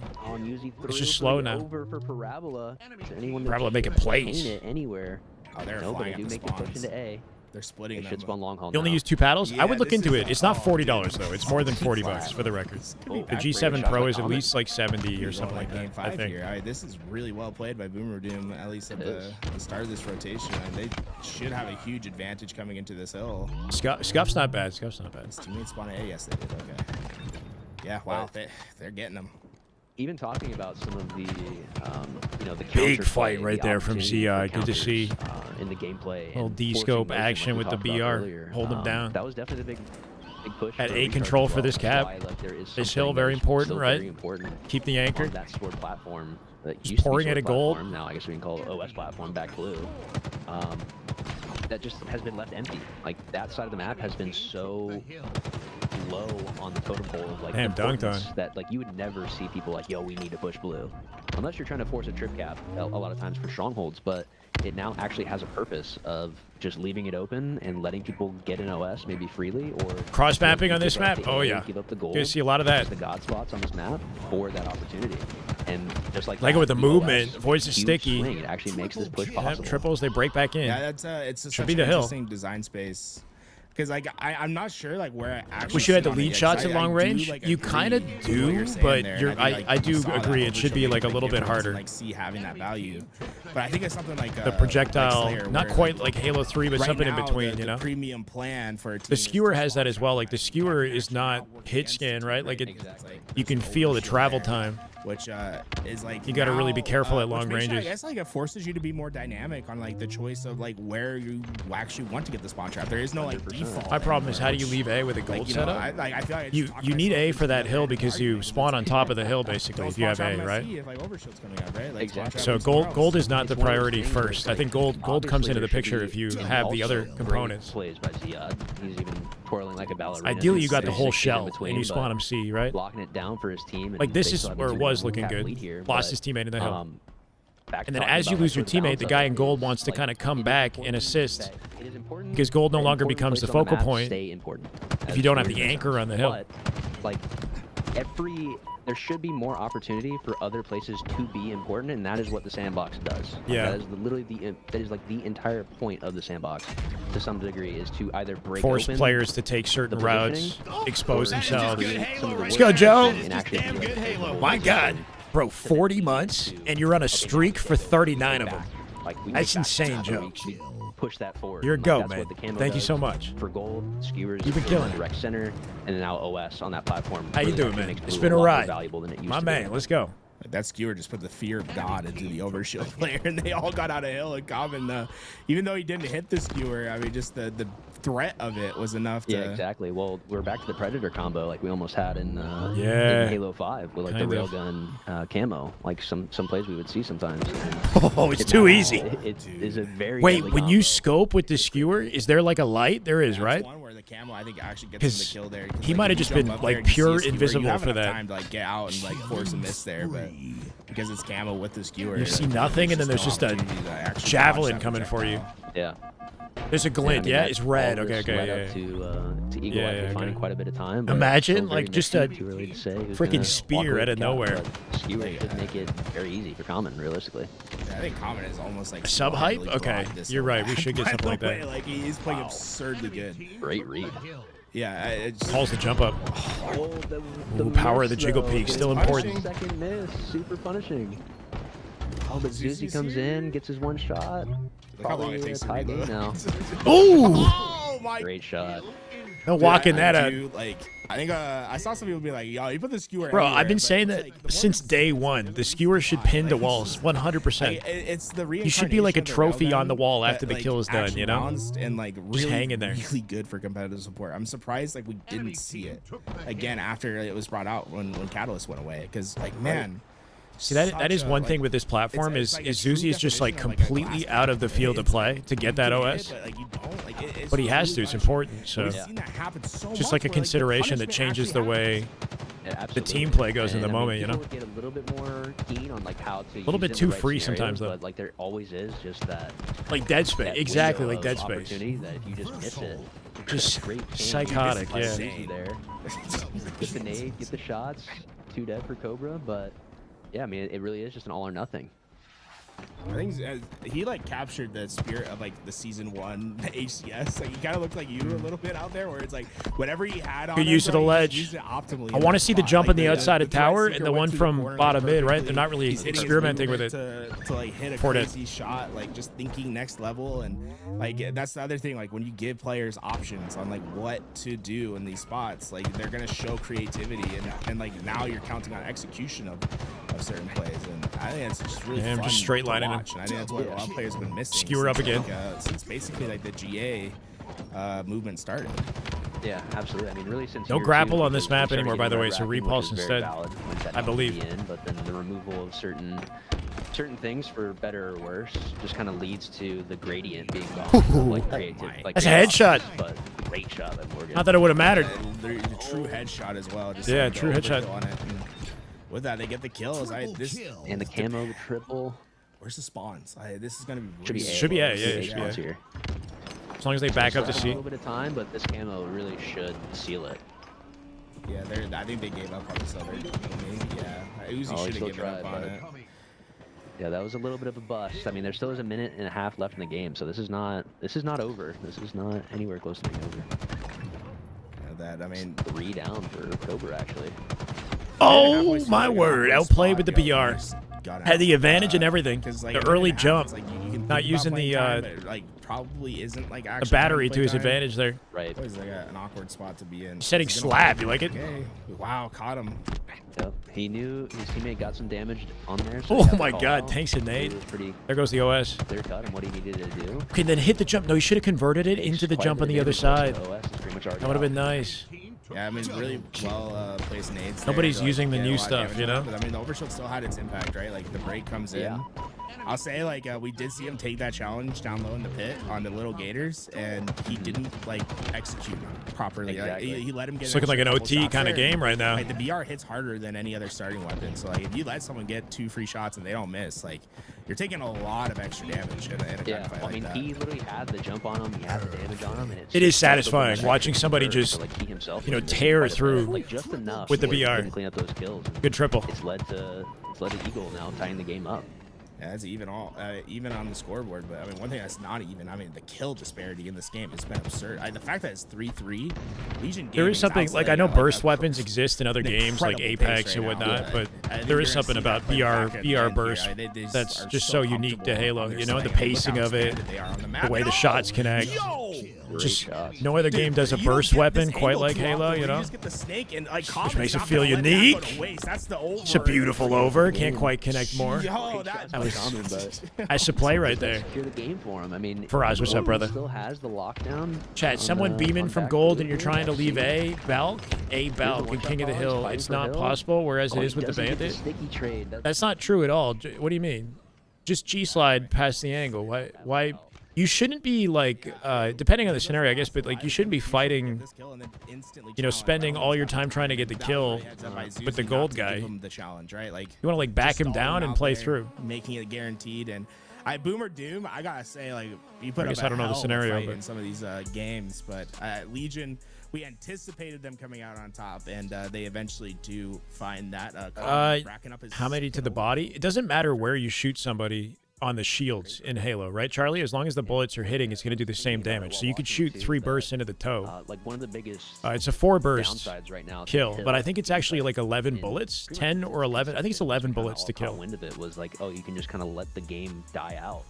It's just slow now. Parabola making plays. Anywhere. Oh, they're no, but flying they do at the make it push spawns. into A. They're splitting them. Should spawn long haul You only now. use 2 paddles? I would look this into is it. It's not $40 though. It's more than $40 for the record. The G7 Pro is at least like 70 or something like Game that. I 5 think. here. All right, this is really well played by Boomer Doom, at least at the start of this rotation. And they should have a huge advantage coming into this hill. Scuff's not bad. Scuff's not bad. His teammates spawn A. Yes, they did. Okay. Yeah. Wow. They're getting them. Even talking about some of the, the Big counterplay, fight right the there from opportunity for CI. Good to see. In the gameplay. Little and D-scope forcing motion action like we with the talked about BR. earlier. Hold them down. That was definitely the big push. At for A recharge control as for well, this which is cap. why, like, there is This hill something very that is important, still right? very important Keep the anchor. on that sport platform. That Just used to be pouring Sword it a gold. platform, now I guess we can call it OS platform back blue. That just has been left empty. Like, that side of the map has been so low on the totem pole of like Damn, dunked importance on. that like you would never see people like, yo, we need to push blue, unless you're trying to force a trip cap a lot of times for strongholds. But it now actually has a purpose of just leaving it open and letting people get an OS maybe freely or Cross mapping on this map? Oh yeah. Give up the gold. You see a lot of that. The god spots on this map for that opportunity, and just like Lego with the OS, movement, voice is huge sticky. swing, it actually makes this push Yeah, possible. triples, they break back in. Yeah, that's it's Should such be an the hill. interesting design space. Because like I'm not sure like where I actually. Wish you had the sit on it lead yet, 'cause shots I at long do, range. like, You agree kind of with what do, you're saying but there, and you're. I think, I like, do you saw that agree. It should be overshield like a make little bit difference and, harder. like see having that value, but I think it's something like The projectile, Slayer, not where, quite like Halo 3, but right something in now, between. the You know. premium plan for a team The is skewer to has that spawn as well. Like the trap skewer and is not work hit against scan, it, right? Like it, It's like, you can there's feel the overshield travel there, time. which is like You gotta really be now, careful at which long makes you- ranges. I guess like it forces you to be more dynamic on like the choice of like where you actually want to get the spawn trap. There is no like default. My problem is how do you anymore, leave A with a which, gold like, you know, setup? I feel like I just You talked you need myself A into for that the hill because you spawn on top of the hill basically Don't if you have spawn A, trap right? MSC if like overshield's coming up, right? Like, Exactly. So gold is not the priority first. I think gold comes into the picture if you have the other components. Plays by Ziad. He's even twirling like a ballerina. Ideally, you got the There's whole 6 in shell between, and you but spawn him C, right? Locking it down for his team. and Like this they is still have where a it was 2-1 looking cap good. lead here, Lost but, his teammate in the hill. back to And then talking as you about, lose your like, sort of teammate, the balance guy of in it gold is, wants to like, kind of come it is back important and assist that it is important because gold no that longer important becomes the places on focal map point stay important if as you don't have Warriors the are. anchor on the hill. But, like there should be more opportunity for other places to be important, and that is what the sandbox does. Like, Yeah. that is literally that is like the entire point of the sandbox, to some degree, is to either break Force open players to take certain the routes, positioning, expose or themselves. create some of the Let's worst go, Joe. and actually be like, My God, bro, 40 months and you're on a streak for 39 of them. Like, we That's need insane, that. Joe. We push that forward. You're a Like, goat, that's man. what the camo Thank you does so much. for gold skewers. You've been in killing the it. direct center, and then now OS on that platform. How you really doing, actually man? makes It's blue been a lot more ride. valuable than it used My to man, be. let's go. That skewer just put the fear of God into the overshield player, and they all got out of hill. And Common, even though he didn't hit the skewer, I mean, just the threat of it was enough to. Yeah, exactly. Well, we're back to the Predator combo like we almost had in Yeah. Halo 5 with like Kind the of. railgun camo, like some plays we would see sometimes. Oh, it's too easy. It is a very Wait, deadly when combo. you scope with the skewer, is there like a light? There is, right? One where the camo I think actually gets him 'Cause the kill there. he like, might have if you just jump been, up like, there and you see pure a skewer, invisible you have for enough that. time to like get out and like force a miss there, but because it's camo with the skewer, You see nothing, and then there's just a javelin coming for you. Yeah. There's a glint. I mean, Yeah, that- it's red. all Okay, this okay, led yeah. up to Eagle Yeah, Eye yeah, finding okay. quite a bit of time. but Imagine, still very like, just messy, a too early to say who's freaking gonna spear walk away out with of the count, nowhere. but Skewer should make it very easy for Common, realistically. Yeah, I think Common is almost like Sub hype? single-handedly Okay, brought this you're whole right. We match, should get by something the like that. way. Like he's playing absurdly good. Great read. Yeah, it's Calls the jump up. Oh, Ooh, power of the jiggle peak, still important. Second miss, super punishing. Oh, but Zuzi comes in, gets his one shot. Look how long it Probably a takes to tie game reload. now. Ooh! Oh my! Great shot. No walking Dude, that I out. do, like, I think I saw some people be like, "Yo, you put the skewer." Bro, anywhere," I've been but saying it's that like, the more since you day see, one. the The skewer should pin the walls, 100%. It's the You should be like a reincarnation of the trophy on railgun the wall that, after the like, kill is done, actually you know? bounced and like really, hanging there. really good for competitive support. I'm surprised like we didn't see it again after it was brought out when Catalyst went away. Because like, man. See, that is such a, is like, with this platform it's is like a is true Zuzi is just like definition of, like, a completely glass out of the cannon. field to It's play to get that you can OS. hit, but, like, you don't. Like, it's But he has really to. It's punishing. important. So We've seen that happen so just much like a where, consideration that punishment changes the actually way Yeah, the team absolutely. play goes in And, the I mean, moment, you know? people would get a little bit more keen on like how to. Little use bit it in too the right free scenarios, sometimes, though. But like there always is just that. Like Dead Space. that Exactly window like Dead of Space. opportunity that if you just miss it, Just great ping, psychotic, you miss yeah. Zuzi there. Get the nade, get the shots, 2 dead for Cobra, but yeah, I mean it really is just an all or nothing. I think he like captured the spirit of like the season 1 HCS. Like he kind of looked like you a little bit out there, where it's like whatever he had on. Good him, use of bro, the he ledge. used it optimally I in want to that see the spot. jump Like, on the outside of threat tower seeker and the went one to the from corner bottom mid, right? perfectly. They're not really He's hitting his experimenting with movement it. to like hit a Fort it. crazy shot, like just thinking next level. And like that's the other thing, like when you give players options on like what to do in these spots, like they're gonna show creativity, and like now you're counting on execution of certain plays, and I think it's just really Yeah, fun just straight to lining him. watch, and I think that's what a lot of players have been missing. Skewer up since, again. like, since basically like the GA movement started. Yeah, absolutely. I mean, really, since No year grapple 2, on this because map we started anymore, by getting the way, red so racking, which repulse is very instead, valid when that I believe. needs to be in, but then the removal of certain things, for better or worse, just kind of leads to the gradient being gone. Ooh. Like creative, like That's a great headshot. options, but great shot by Morgan. Not that it would have mattered. The true headshot as well. Just Yeah, like the true headshot. overkill on it, and with that, they get the kills. And the camo, the triple. Where's the spawns? This is gonna be Should be really A. Should be A, close. yeah, A should be A. spots here. As long as they back up to Still have C. a little bit of time, but this camo really should seal it. Yeah, I think they gave up on this other. Maybe, yeah. Uzi Oh, he should have still given tried, up on but- it. Yeah, that was a little bit of a bust. I mean, there still is a minute and a half left in the game, so this is not over. This is not anywhere close to being over. I mean, 3 down for Cobra actually. Oh my word! Outplayed with the BR. Had the advantage and everything. 'cause, like, The everything early happens, jump. like, you can Not think using about the playing time, but, like probably isn't like the actually battery having to his play time. advantage there. Right. Always like an awkward spot to be in. Setting He's gonna slab. hold You like it? Okay. Wow, caught him. Yep. He knew his teammate got some damage on there. So he Oh got the my call God! out. Tanks and He nade. was pretty There goes the OS. clear cut on what he needed to do. Okay, then hit the jump. No, you should have converted it into the Quite a jump bit on of the other damage, so side. the OS is pretty much already That would have out. been nice. Yeah, I mean, really well placed nades. there Nobody's to, like, using the get a new lot of stuff, damage you on know? it, But I mean, the overshield still had its impact, right? Like the break comes in. Yeah. I'll say like we did see him take that challenge down low in the pit on the little gators, and he didn't like execute properly. Exactly. Like, he let him get. It's looking like an extra couple OT shots kind of there. game right now. Like the BR hits harder than any other starting weapon. So like if you let someone get 2 free shots and they don't miss, like you're taking a lot of extra damage in a Yeah, gunfight I mean, like that. he literally had the jump on him. He had the damage on him, and It is just took the satisfying extra watching somebody for, just, like, he himself you know, was missing tear quite a bit, through like just enough with the where he BR. couldn't clean up those kills. And Good triple. It's led to Eagle now tying the game up. Yeah, it's even on the scoreboard. But I mean, one thing that's not even. I mean, the kill disparity in this game has been absurd. The fact that it's 3-3, Legion. There is something like I know burst weapons exist in other an games like incredible pace Apex and right now, whatnot, but but I think there you're is gonna something see about that play back at the BR end burst here. They just that's are just so unique to comfortable Halo. on their You know, the side. Look pacing how of it, expanded they are on the the map. way the shots connect. Yo! Great Just shots. no other game does a You don't burst get weapon this quite angle like too Halo. often You where know, just get the snake and like which makes it Common's feel not gonna let that go unique. to waste. That's the It's a over. beautiful over. Can't quite connect more. Yo, that That was Common, but I should play right there. secure the game for him. I mean, Faraz, what's up, Morgan brother? Still has the lockdown. Chat, someone beaming from gold and you're trying to leave A Balk and King of the Hill. It's not possible, whereas it is with the Bandit. Sticky trade. That's not true at all. What do you mean? Just G slide past the angle. Why you shouldn't be like, depending on the scenario, I guess, but like you shouldn't be fighting, you know, spending all your time trying to get the kill with the gold guy. The challenge, right? Like you want to like back him down and play through, making it guaranteed. And Boomer Doom, I gotta say, like you put up I don't know the scenario in some of these games, but Legion, we anticipated them coming out on top, and they eventually do find that. Racking up his how many to the body? It doesn't matter where you shoot somebody on the shields in Halo, right, Charlie? As long as the bullets are hitting, it's going to do the same damage. So you could shoot 3 bursts into the toe. Like one of the biggest it's a 4 burst downsides right now kill, but I think it's actually like 11 bullets, 10 or 11. I think it's 11 bullets to kill. Wind of it was like, oh, you can just kind of let the game die out.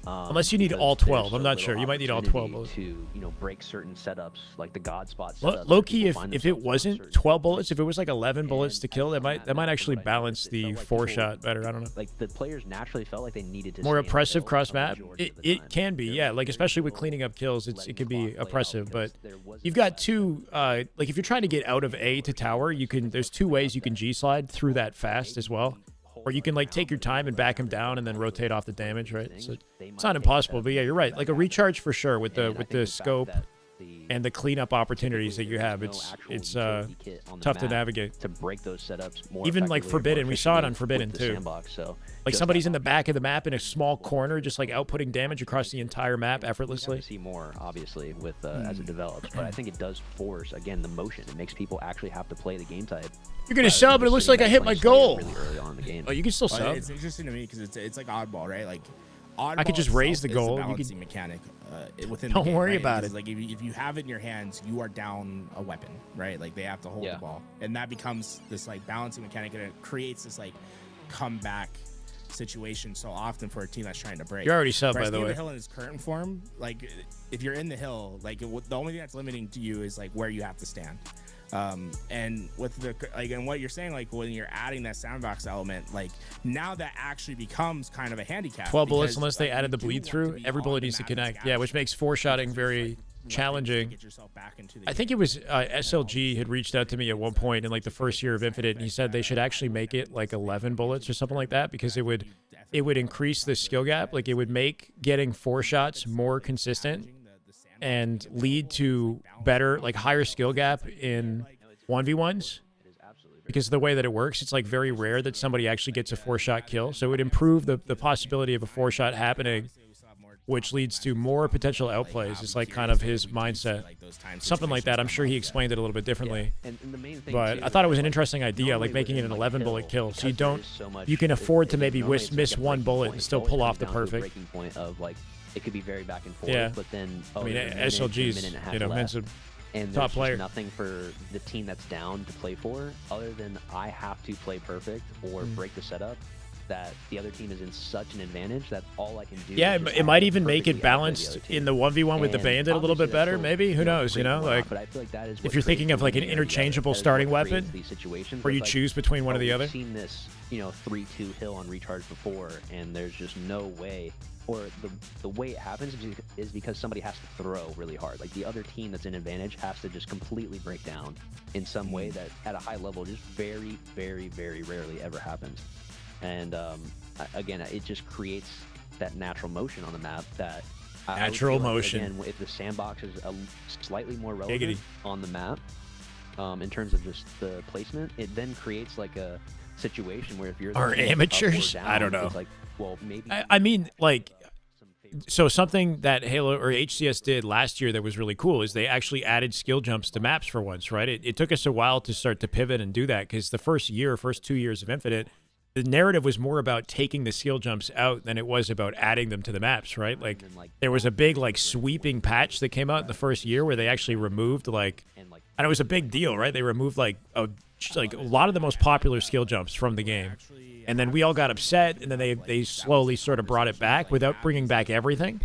Unless you need all 12. I'm not sure. You might need all 12 bullets. To, you know, break certain setups, like the God spot setups. Low key, if it wasn't 12 bullets, if it was like 11 bullets to kill, that might actually balance the 4-shot better. I don't know. Like the players naturally felt like they needed to more oppressive cross map. It can be, yeah. Like especially with cleaning up kills, it can be oppressive. But you've got two. Like if you're trying to get out of A to tower, you can. There's 2 ways you can G slide through that fast as well. Or you can like take your time and back him down and then rotate off the damage, right? So it's not impossible, but yeah, you're right. Like a recharge for sure with the scope and the cleanup opportunities that you have. It's tough to navigate. To break those setups more even like Forbidden, we saw it on Forbidden too. So like somebody's in the back of the map in a small corner, just like outputting damage across the entire map effortlessly. See more obviously with as it develops, but I think it does force again the motion. It makes people actually have to play the game type. You're gonna sub, but it looks like I hit my goal. Really early on in the game. Oh, you can still sub. It's interesting to me because it's like oddball, right? Like oddball I could just raise the goal. You could mechanic within. Don't the game, worry right? about Because, it. like if you have it in your hands, you are down a weapon, right? Like they have to hold the ball, and that becomes this like balancing mechanic, and it creates this like comeback situation so often for a team that's trying to break. You're already sub, by the way. The hill in its current form, like if you're in the hill, like the only thing that's limiting to you is like where you have to stand. And with the and what you're saying, like when you're adding that sandbox element, like now that actually becomes kind of a handicap. 12 bullets unless they added the bleed through. Every bullet needs to connect. Yeah, which makes 4-shotting very challenging. I think it was SLG had reached out to me at one point in like the first year of Infinite, and he said they should actually make it like 11 bullets or something like that because it would increase the skill gap. Like it would make getting 4 shots more consistent and lead to better, like higher skill gap in 1v1s. Because of the way that it works, it's like very rare that somebody actually gets a 4-shot kill. So it would improve the possibility of a 4-shot happening, which leads to more potential outplays. It's like kind of his mindset. Something like that. I'm sure he explained it a little bit differently. And the main thing but I thought it was an interesting idea, like making it an 11-bullet kill. So you can afford to maybe miss 1 bullet and still pull off the perfect. Breaking point of like it could be very back and forth, yeah. but then I mean SLG's Men's a top player. Nothing for the team that's down to play for other than I have to play perfect or break the setup. That the other team is in such an advantage that all I can do. Yeah, it might even make it balanced in the 1v1 with the Bandit a little bit better. Maybe, who knows? You know, like but I feel like that is if you're thinking of like an interchangeable starting weapon, where you choose between one or the other. I've seen this, 3-2 hill on recharge before, and there's just no way. Or the way it happens is because somebody has to throw really hard. Like the other team that's in advantage has to just completely break down in some way that at a high level just very, very, very rarely ever happens. And again, it just creates that natural motion on the map. That natural motion. Again, if the sandbox is slightly more relevant on the map in terms of just the placement, it then creates like a situation where if you're amateurs, down, I don't know. It's like, well, maybe. I mean, like, so something that Halo or HCS did last year that was really cool is they actually added skill jumps to maps for once, right? It took us a while to start to pivot and do that because the first 2 years of Infinite, the narrative was more about taking the skill jumps out than it was about adding them to the maps, right? Like there was a big like sweeping patch that came out in the first year where they actually removed and it was a big deal, right? They removed like a lot of the most popular skill jumps from the game. And then we all got upset, and then they slowly sort of brought it back without bringing back everything.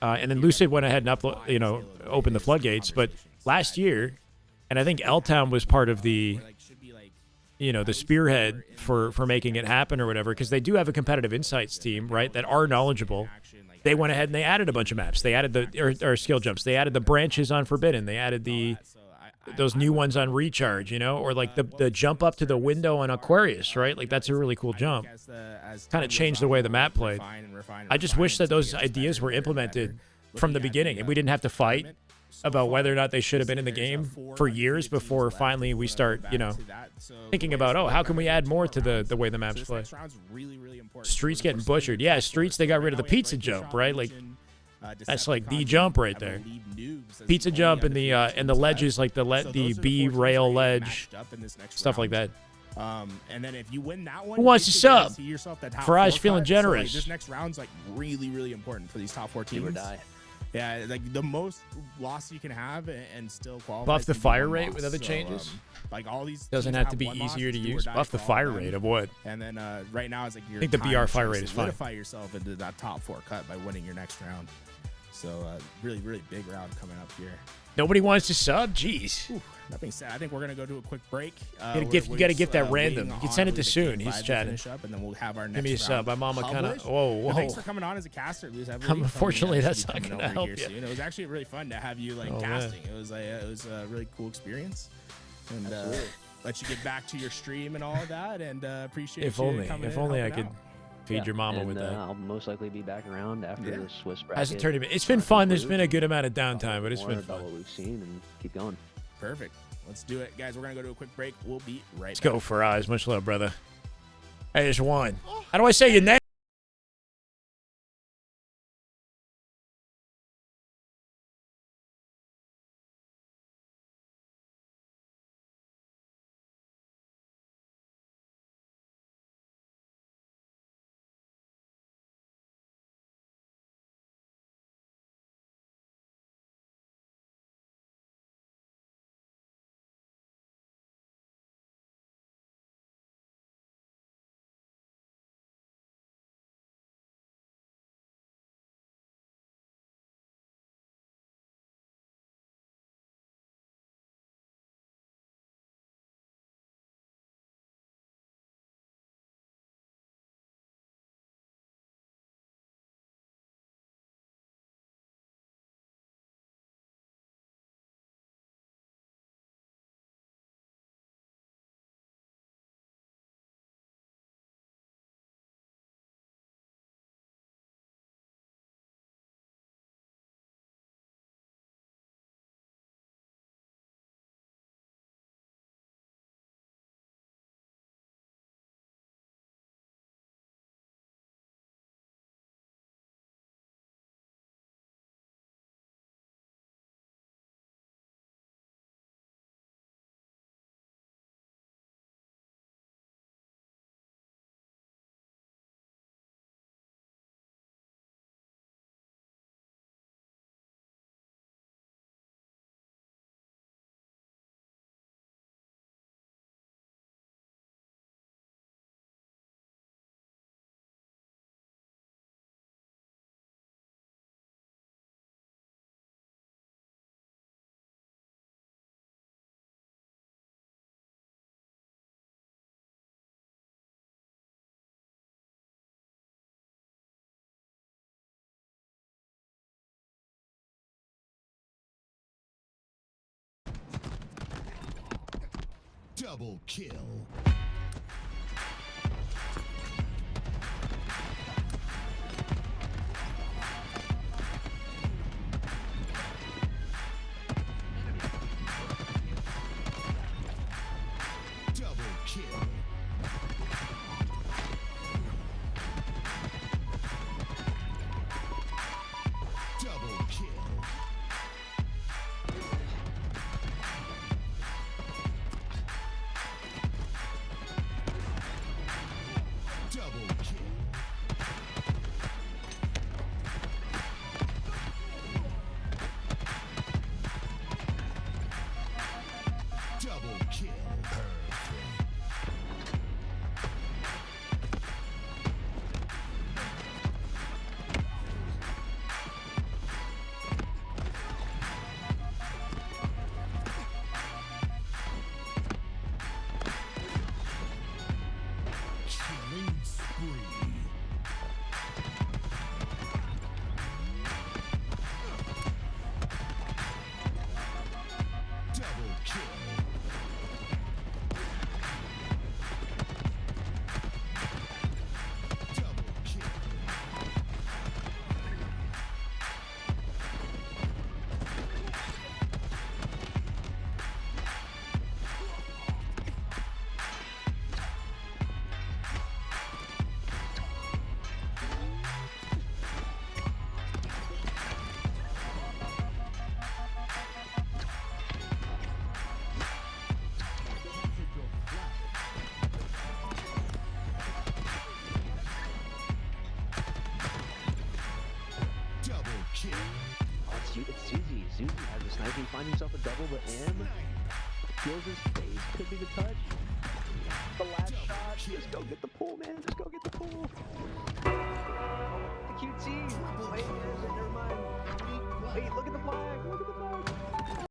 And then Lucid went ahead and opened the floodgates. But last year, and I think L-Town was part of the spearhead for making it happen or whatever, because they do have a competitive insights team, right, that are knowledgeable. They went ahead and they added a bunch of maps. They added the skill jumps. They added the branches on Forbidden. They added the those new ones on Recharge, you know, or like the jump up to the window on Aquarius, right? Like that's a really cool jump. Kind of changed the way the map played. I just wish that those ideas were implemented from the beginning and we didn't have to fight about whether or not they should have been in the game for years before finally we start, you know, thinking about, oh, how can we add more to the way the maps play? Streets getting butchered. Yeah, Streets, they got rid of the pizza jump, right? Like that's like the jump right there. Pizza jump and the ledges, like the B rail ledge, stuff like that. And then if you win that one, who wants to sub? Farage feeling generous. So, like, this next round's like really important for these top 4 teams. Do or die. Yeah, like the most loss you can have and still qualify. Buff the fire rate with other changes. Like all these doesn't have to be easier to use. Buff the fire rate of what? And then right now it's like you're. I think the BR fire rate is fine. Solidify yourself into that top 4 cut by winning your next round. So really big round coming up here. Nobody wants to sub? Jeez. Ooh, that being said, I think we're going to go to a quick break. You got to gift that random. You can send it to Soon. He's chatting. Up, and then we'll have our next Give me a sub. My mama kind of... Whoa. Thanks for coming on as a caster, Luz. Unfortunately, that's not going to help you. Soon. It was actually really fun to have you casting. Man. It was a really cool experience. And let you get back to your stream and all of that. And appreciate you coming in. If only I could... Feed your mama with that. I'll most likely be back around after the Swiss bracket. As a tournament, it's been fun. There's been a good amount of downtime, but it's been fun. What we've seen and keep going. Perfect. Let's do it, guys. We're gonna go to a quick break. We'll be right. Let's go for eyes. Much love, brother. I just won. How do I say your name? Double kill. Double kill. Double kill. Double kill. Zuzi has a sniping, finds himself a double, but M feels his face. Could be the touch. The last shot. Just go get the pull, man. Just go get the pull. The QT. Wait, never mind. Wait, look at the flag. Look at the flag.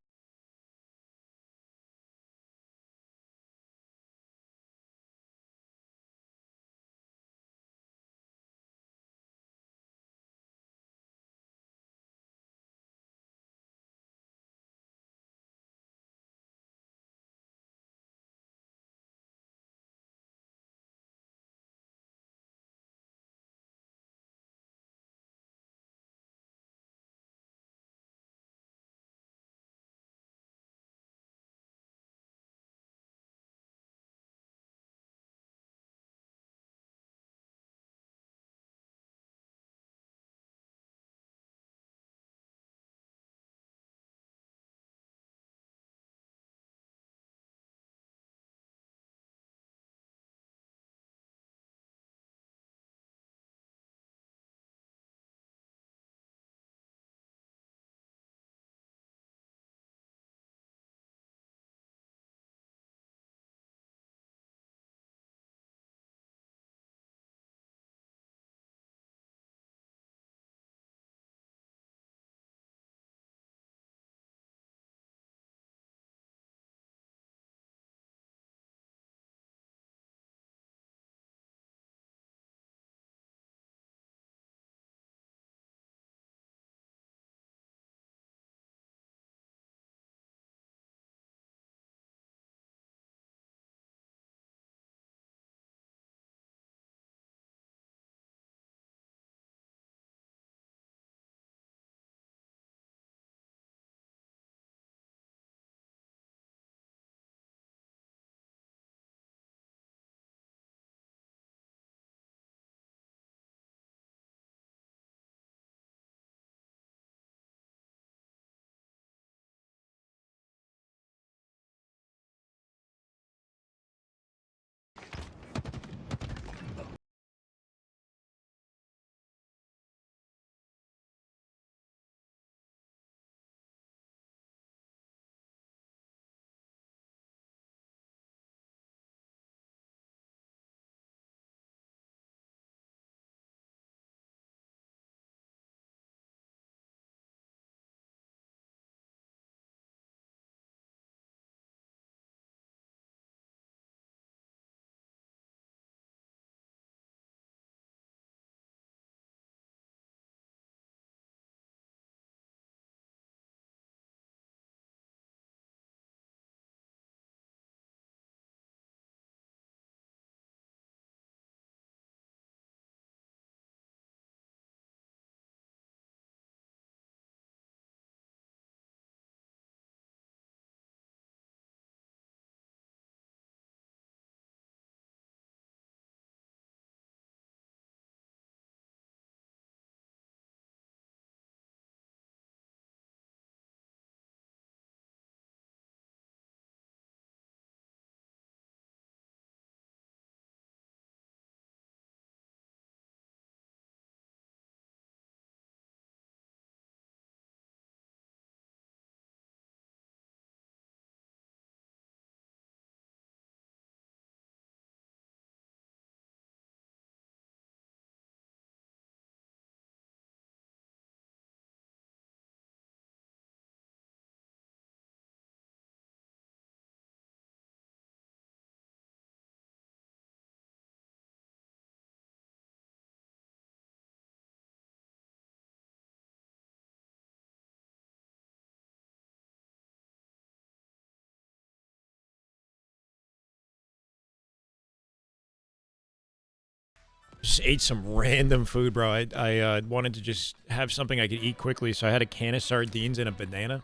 Just ate some random food, bro. I wanted to just have something I could eat quickly, so I had a can of sardines and a banana.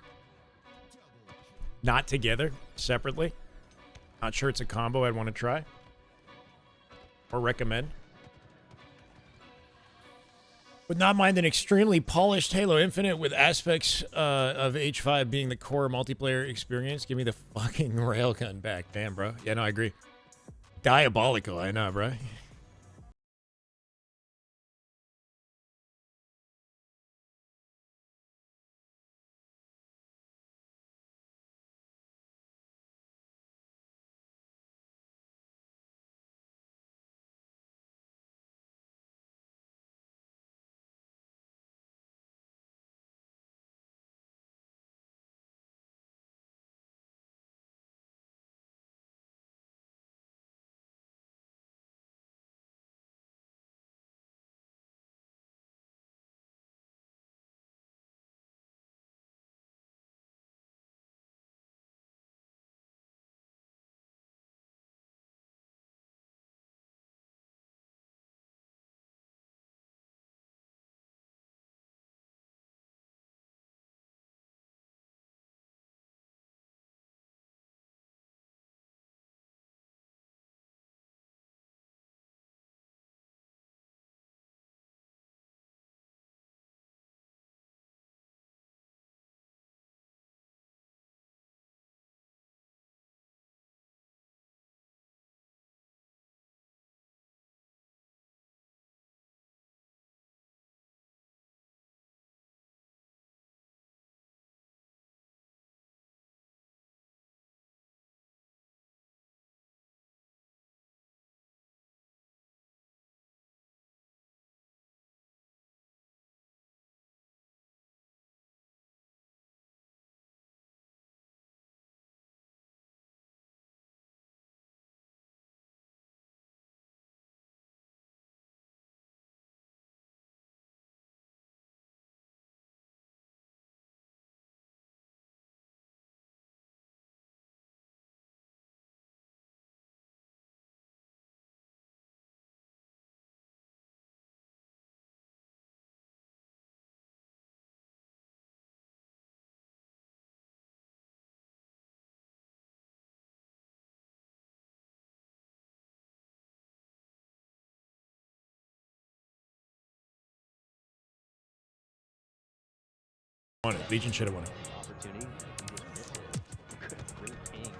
Not together, separately. Not sure it's a combo I'd want to try. Or recommend. Would not mind an extremely polished Halo Infinite with aspects of H5 being the core multiplayer experience. Give me the fucking railgun back. Damn, bro. Yeah, no, I agree. Diabolical, I know, bro. Won it. Legion should have won it. Opportunity. If you just miss it. Great king.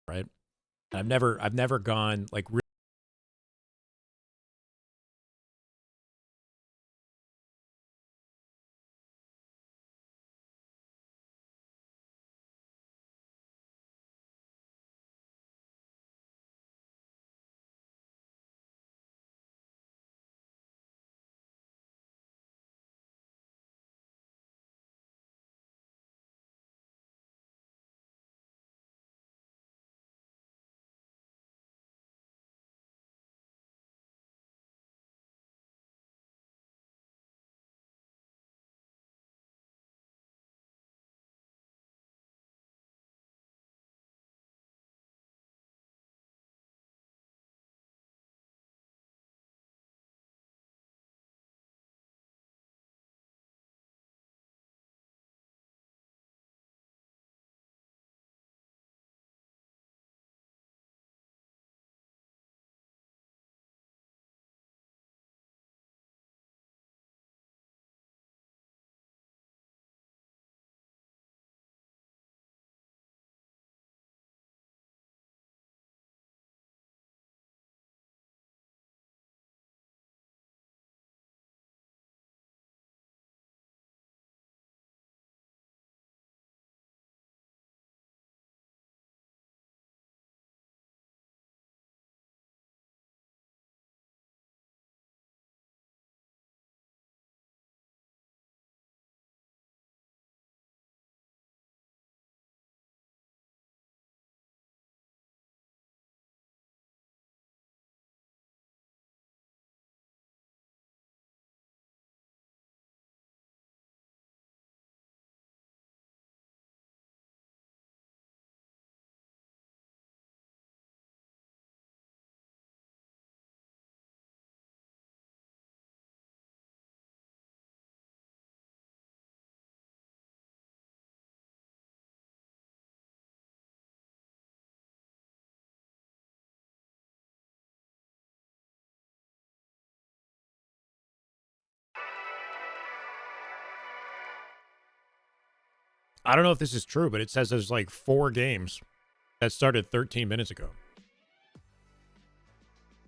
Right. I've never gone like I don't know if this is true, but it says there's like 4 games that started 13 minutes ago.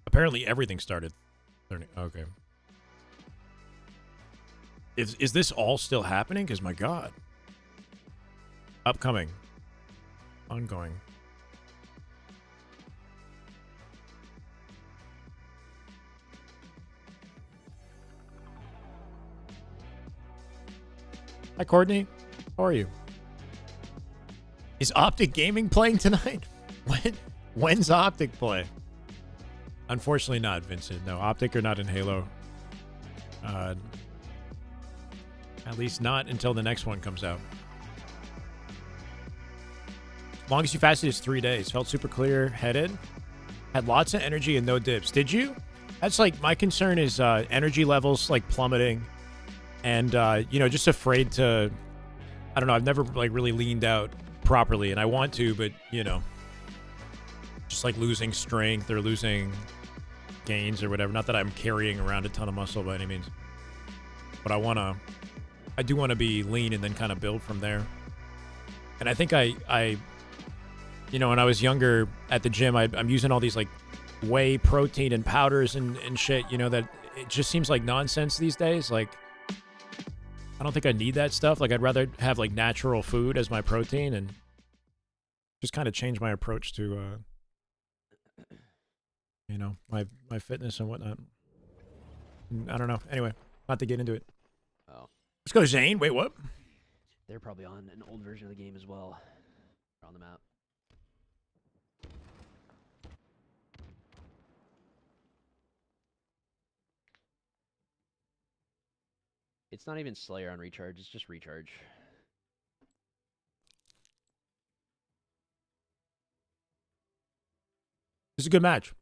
Apparently everything started. Okay. Is this all still happening? Because my God. Upcoming. Ongoing. Hi, Courtney. How are you? Is Optic Gaming playing tonight? When's Optic play? Unfortunately not, Vincent. No, Optic are not in Halo. At least not until the next one comes out. Longest you fasted is 3 days. Felt super clear headed. Had lots of energy and no dips. Did you? That's like, my concern is energy levels like plummeting. And, you know, just afraid to, I don't know, I've never like really leaned out properly and I want to, but you know, just like losing strength or losing gains or whatever. Not that I'm carrying around a ton of muscle by any means, but I do want to be lean and then kind of build from there. And I think I, you know, when I was younger at the gym, I'm using all these like whey protein and powders and shit, you know, that it just seems like nonsense these days. Like, I don't think I need that stuff. Like, I'd rather have like natural food as my protein and just kind of change my approach to, you know, my fitness and whatnot. I don't know. Anyway, not to get into it. Oh. Let's go, Zane. Wait, what? They're probably on an old version of the game as well. They're on the map. It's not even Slayer on recharge, it's just recharge. It's a good match.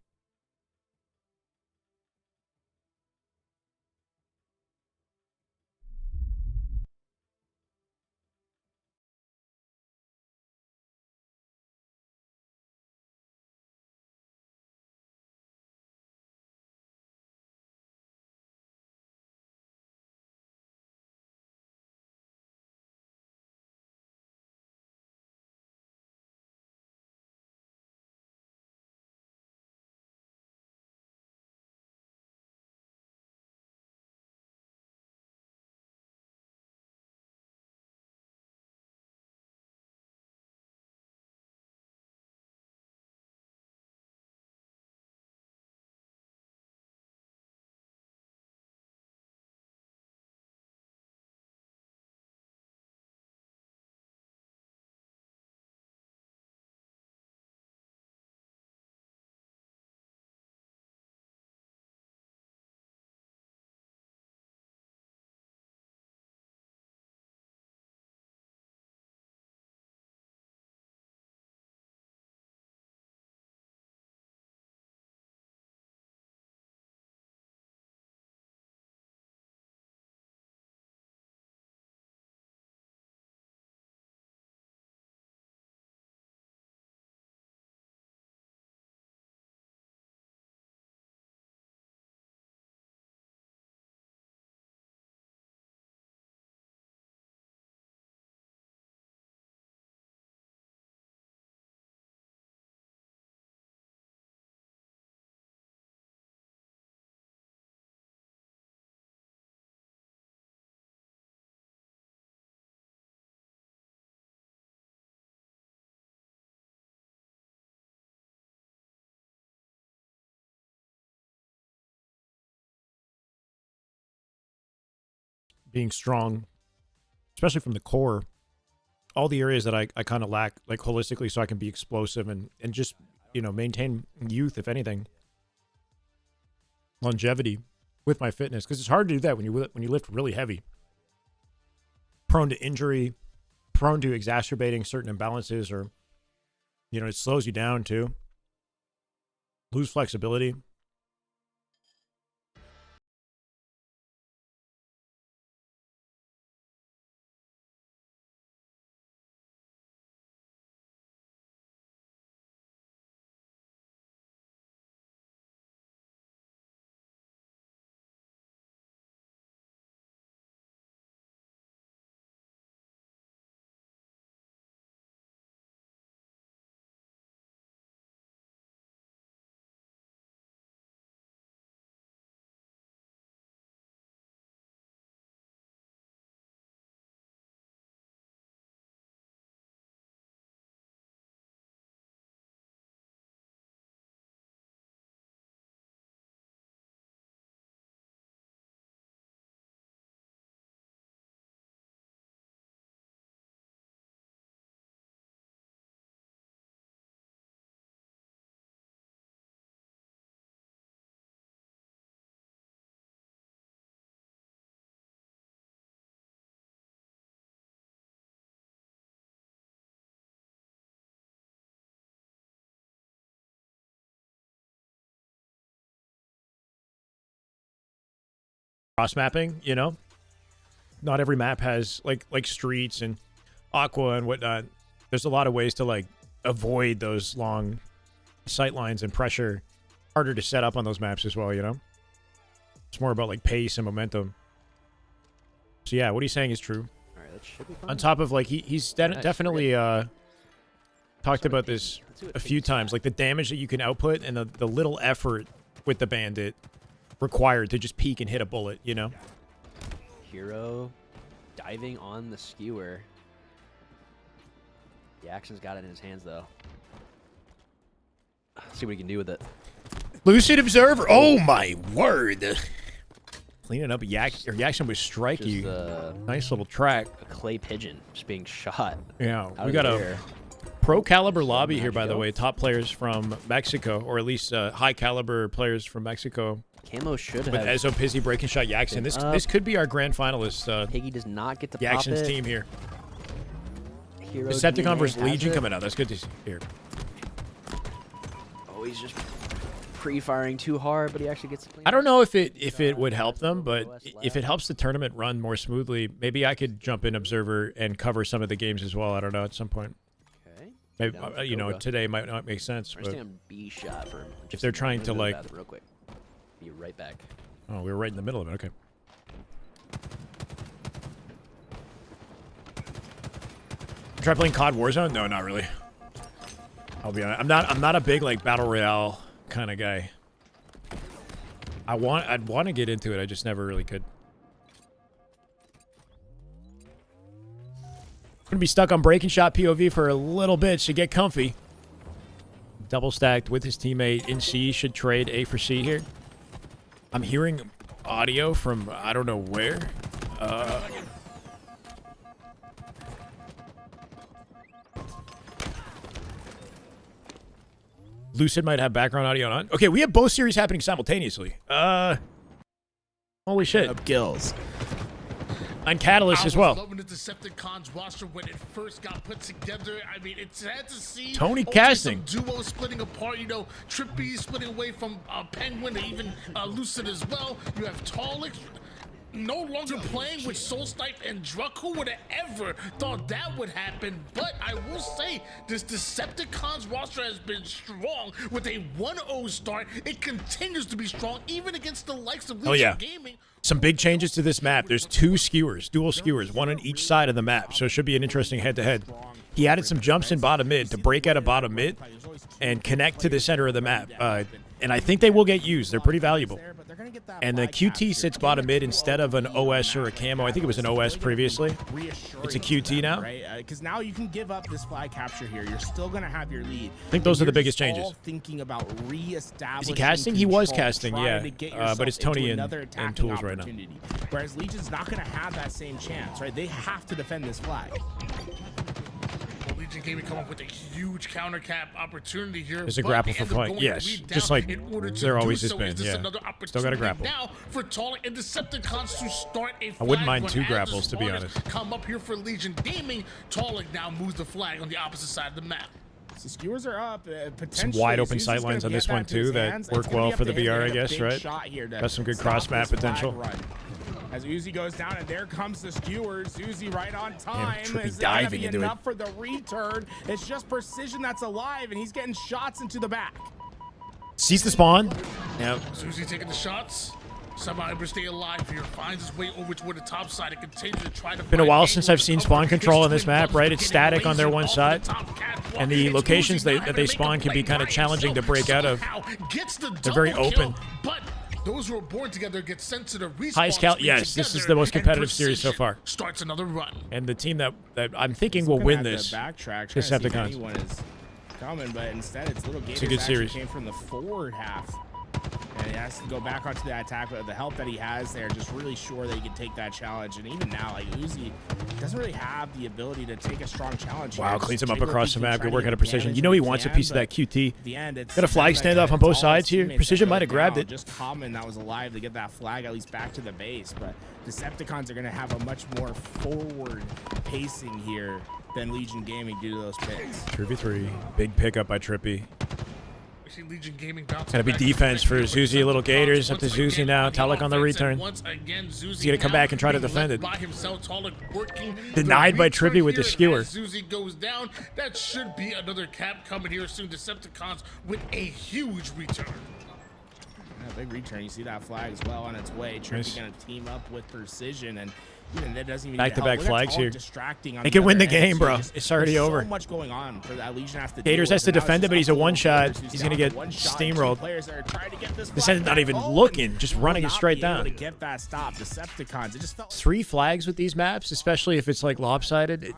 Being strong, especially from the core, all the areas that I kind of lack, like holistically, so I can be explosive and just, you know, maintain youth, if anything, longevity with my fitness, because it's hard to do that when you lift really heavy, prone to injury, prone to exacerbating certain imbalances, or, you know, it slows you down too, lose flexibility. cross mapping, you know? Not every map has like streets and aqua and whatnot. There's a lot of ways to like avoid those long sight lines and pressure. Harder to set up on those maps as well, you know? It's more about like pace and momentum. So yeah, what he's saying is true. All right, that should be fine. On top of like he's definitely talked about this a few times, like the damage that you can output and the little effort with the bandit required to just peek and hit a bullet, you know? Hero diving on the skewer. Jackson's got it in his hands though. Let's see what he can do with it. Lucid Observer. Oh my word. Cleaning up Jackson with strikey. Nice little track. A clay pigeon just being shot. Yeah, we got a pro caliber lobby here, by the way. Top players from Mexico, or at least high caliber players from Mexico. Camo should have. With Ezo Pizzy breaking shot Jackson. This could be our grand finalist. Piggy does not get to Jackson's pop it. team here. Hero Decepticon DNA versus has Legion it. coming out. That's good to see here. Oh, he's just pre-firing too hard, but he actually gets. I don't know if it would help them, but if it helps the tournament run more smoothly, maybe I could jump in observer and cover some of the games as well. I don't know at some point. Okay. Maybe, you know, today might not make sense. We're But staying on B shot for if they're trying to like, real quick. Be right back. Oh, we were right in the middle of it. Okay. Try playing COD Warzone? No, not really. I'll be honest. I'm not a big like battle royale kind of guy. I'd want to get into it. I just never really could. Gonna be stuck on breaking shot POV for a little bit. Should get comfy. Double stacked with his teammate in C. Should trade A for C here. I'm hearing audio from I don't know where. Lucid might have background audio on. Okay, we have both series happening simultaneously. Holy shit. Up gills. On Catalyst as well. Loving the Decepticons roster when it first got put together. I mean, it's sad to see Tony casting. some duos splitting apart. You know, Trippy splitting away from Penguin to even Lucid as well. You have Tallix no longer playing with Soul Snipe and Druck. Who would have ever thought that would happen? But I will say, this Decepticons roster has been strong with a 1-0 start. It continues to be strong, even against the likes of Legion Gaming. Some big changes to this map. There's two skewers, dual skewers, one on each side of the map. So it should be an interesting head-to-head. He added some jumps in bottom mid to break out of bottom mid and connect to the center of the map. And I think they will get used. They're pretty valuable. And the QT sits bottom mid instead of an OS or a camo. I think it was an OS previously. It's a QT now. Because now you can give up this flag capture here. You're still going to have your lead. I think those are the biggest changes. Thinking about reestablishing. Is he casting? He was control, casting, trying yeah. to get But it's yourself Tony into and another attacking Tools right now. opportunity. Whereas Legion's not going to have that same chance, right? They have to defend this flag. Legion Gaming come up with a huge counter cap opportunity here. There's a grapple for point. Yes, just like there always has been. Yeah, still got a grapple. Now for Tallix and Decepticons to start a I wouldn't flag mind run two as grapples, the to be Spartans honest. Come up here for Legion Gaming. Tallix now moves the flag on the opposite side of the map. So skewers are up. Some wide open sight lines on this one too that work well for the BR, I guess, right? Got some good cross map potential. As Uzi goes down, and there comes the skewers. Uzi right on time. Trippy Is that gonna diving be into it. enough for the return? It's just Precision that's alive, and he's getting shots into the back. Sees the spawn. Yeah. Uzi taking the shots. Somehow able to stay alive here. Finds his way over toward the top side and continues to try to. Been a while since I've seen spawn control on this map, right? It's static on their one side, and the locations that they spawn can be kind of challenging to break out of. They're very open. But those who are born together get sent to the respawn. Highest count, yes. This is the most competitive series so far. Starts another run. And the team that I'm thinking will win this, Decepticons. Coming, but instead it's Little Gators. It's a good series. Came from the forward half. And he has to go back onto the attack, but the help that he has there, just really sure that he can take that challenge. And even now, like Uzi doesn't really have the ability to take a strong challenge. Wow, here. cleans Just him up Jiggler across the thinking, map. Good trying work to out of get Precision. damage You know if he wants a can, piece of but that QT. at the end, it's Got a flag not like standoff on both it's all his sides here. teammates Precision that might have go grabbed down. it. Just Common that was alive to get that flag at least back to the base. But Decepticons are going to have a much more forward pacing here than Legion Gaming due to those picks. 3v3. Big pickup by Trippy. We see Legion Gaming bouncing Gotta be back. defense for Zuzi. Little Gators up to Once Zuzi again now. the Talik on the offense, and return. once again, Zuzi He's gonna come now back and try to being defend left it. by himself. Talik working Denied the by return Trippy with the here, skewer. as Zuzi goes down. That should be another cap coming here soon. Decepticons with a huge return. Yeah, big return. You see that flag as well on its way. Trippy Nice. gonna team up with Precision, and even that doesn't even Back-to-back need help. Look at flags Tall here. distracting on They the can win other the end, game, too. bro. Just- It's already there's over. So much going on for that Legion has to Gators deal has with, to and now defend it's it, but he's just a up to one-shot. Gators, who's He's down gonna to get one shot. steamrolled. Two players that are trying to get this This flag is not back even home, looking, just will running it not straight be able down. to get that stop. Decepticons. It just felt 3 flags with these maps, especially if it's like lopsided.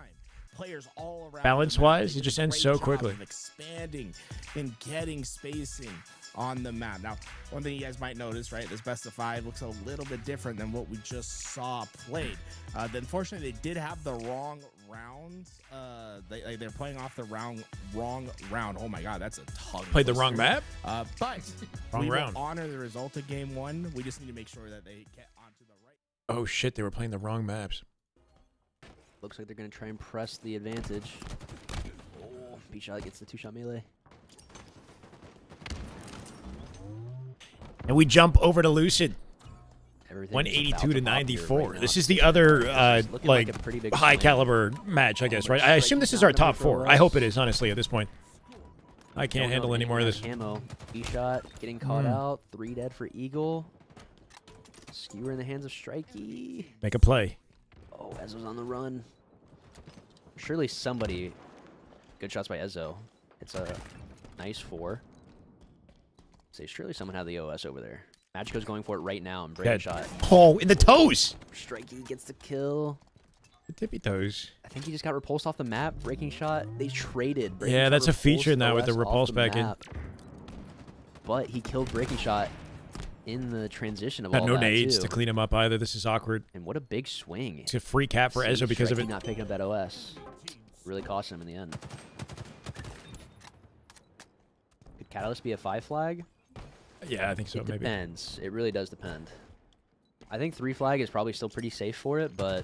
players all around. Balance-wise, the map. They it just did a ends great so job quickly. of expanding and getting spacing on the map. Now, one thing you guys might notice, right? This best of 5 looks a little bit different than what we just saw played. Unfortunately, they did have the wrong rounds. They're playing off the wrong round. Oh my God, that's a tongue. Played the wrong twister. map? But Wrong we round. will honor the result of game 1. We just need to make sure that they get onto the right. Oh shit, they were playing the wrong maps. Looks like they're going to try and press the advantage. Oh, B-Shot gets the 2-shot melee. And we jump over to Lucid. Everything's 182 about to pop here 94. right now. This is the other looking like like a pretty big high swing. caliber match, I guess, right? I assume this is our top 4. I hope it is, honestly, at this point. I can't Don't handle know any more of this. Camo. B-Shot getting caught out. 3 dead for Eagle. Skewer in the hands of Strikey. Make a play. Oh, Ezzo's on the run. Surely somebody. Good shots by Ezzo. It's a nice 4. Say, surely someone had the OS over there. Magico's going for it right now and breaking Dead. shot. Oh, in the toes. Strikey gets the kill. The tippy toes. I think he just got repulsed off the map. Breaking shot. They traded. Breaking Yeah, shot that's a feature repulsed now with the OS repulse off back in. map. But he killed breaking shot in the transition of Had all no that nades too. to clean him up either. This is awkward. And what a big swing. It's a free cap for See, Ezzo because of Strikey it. not picking up that OS. Really cost him in the end. Could Catalyst be a 5 flag? Yeah, I think so, It maybe. depends. It really does depend. I think 3 flag is probably still pretty safe for it, but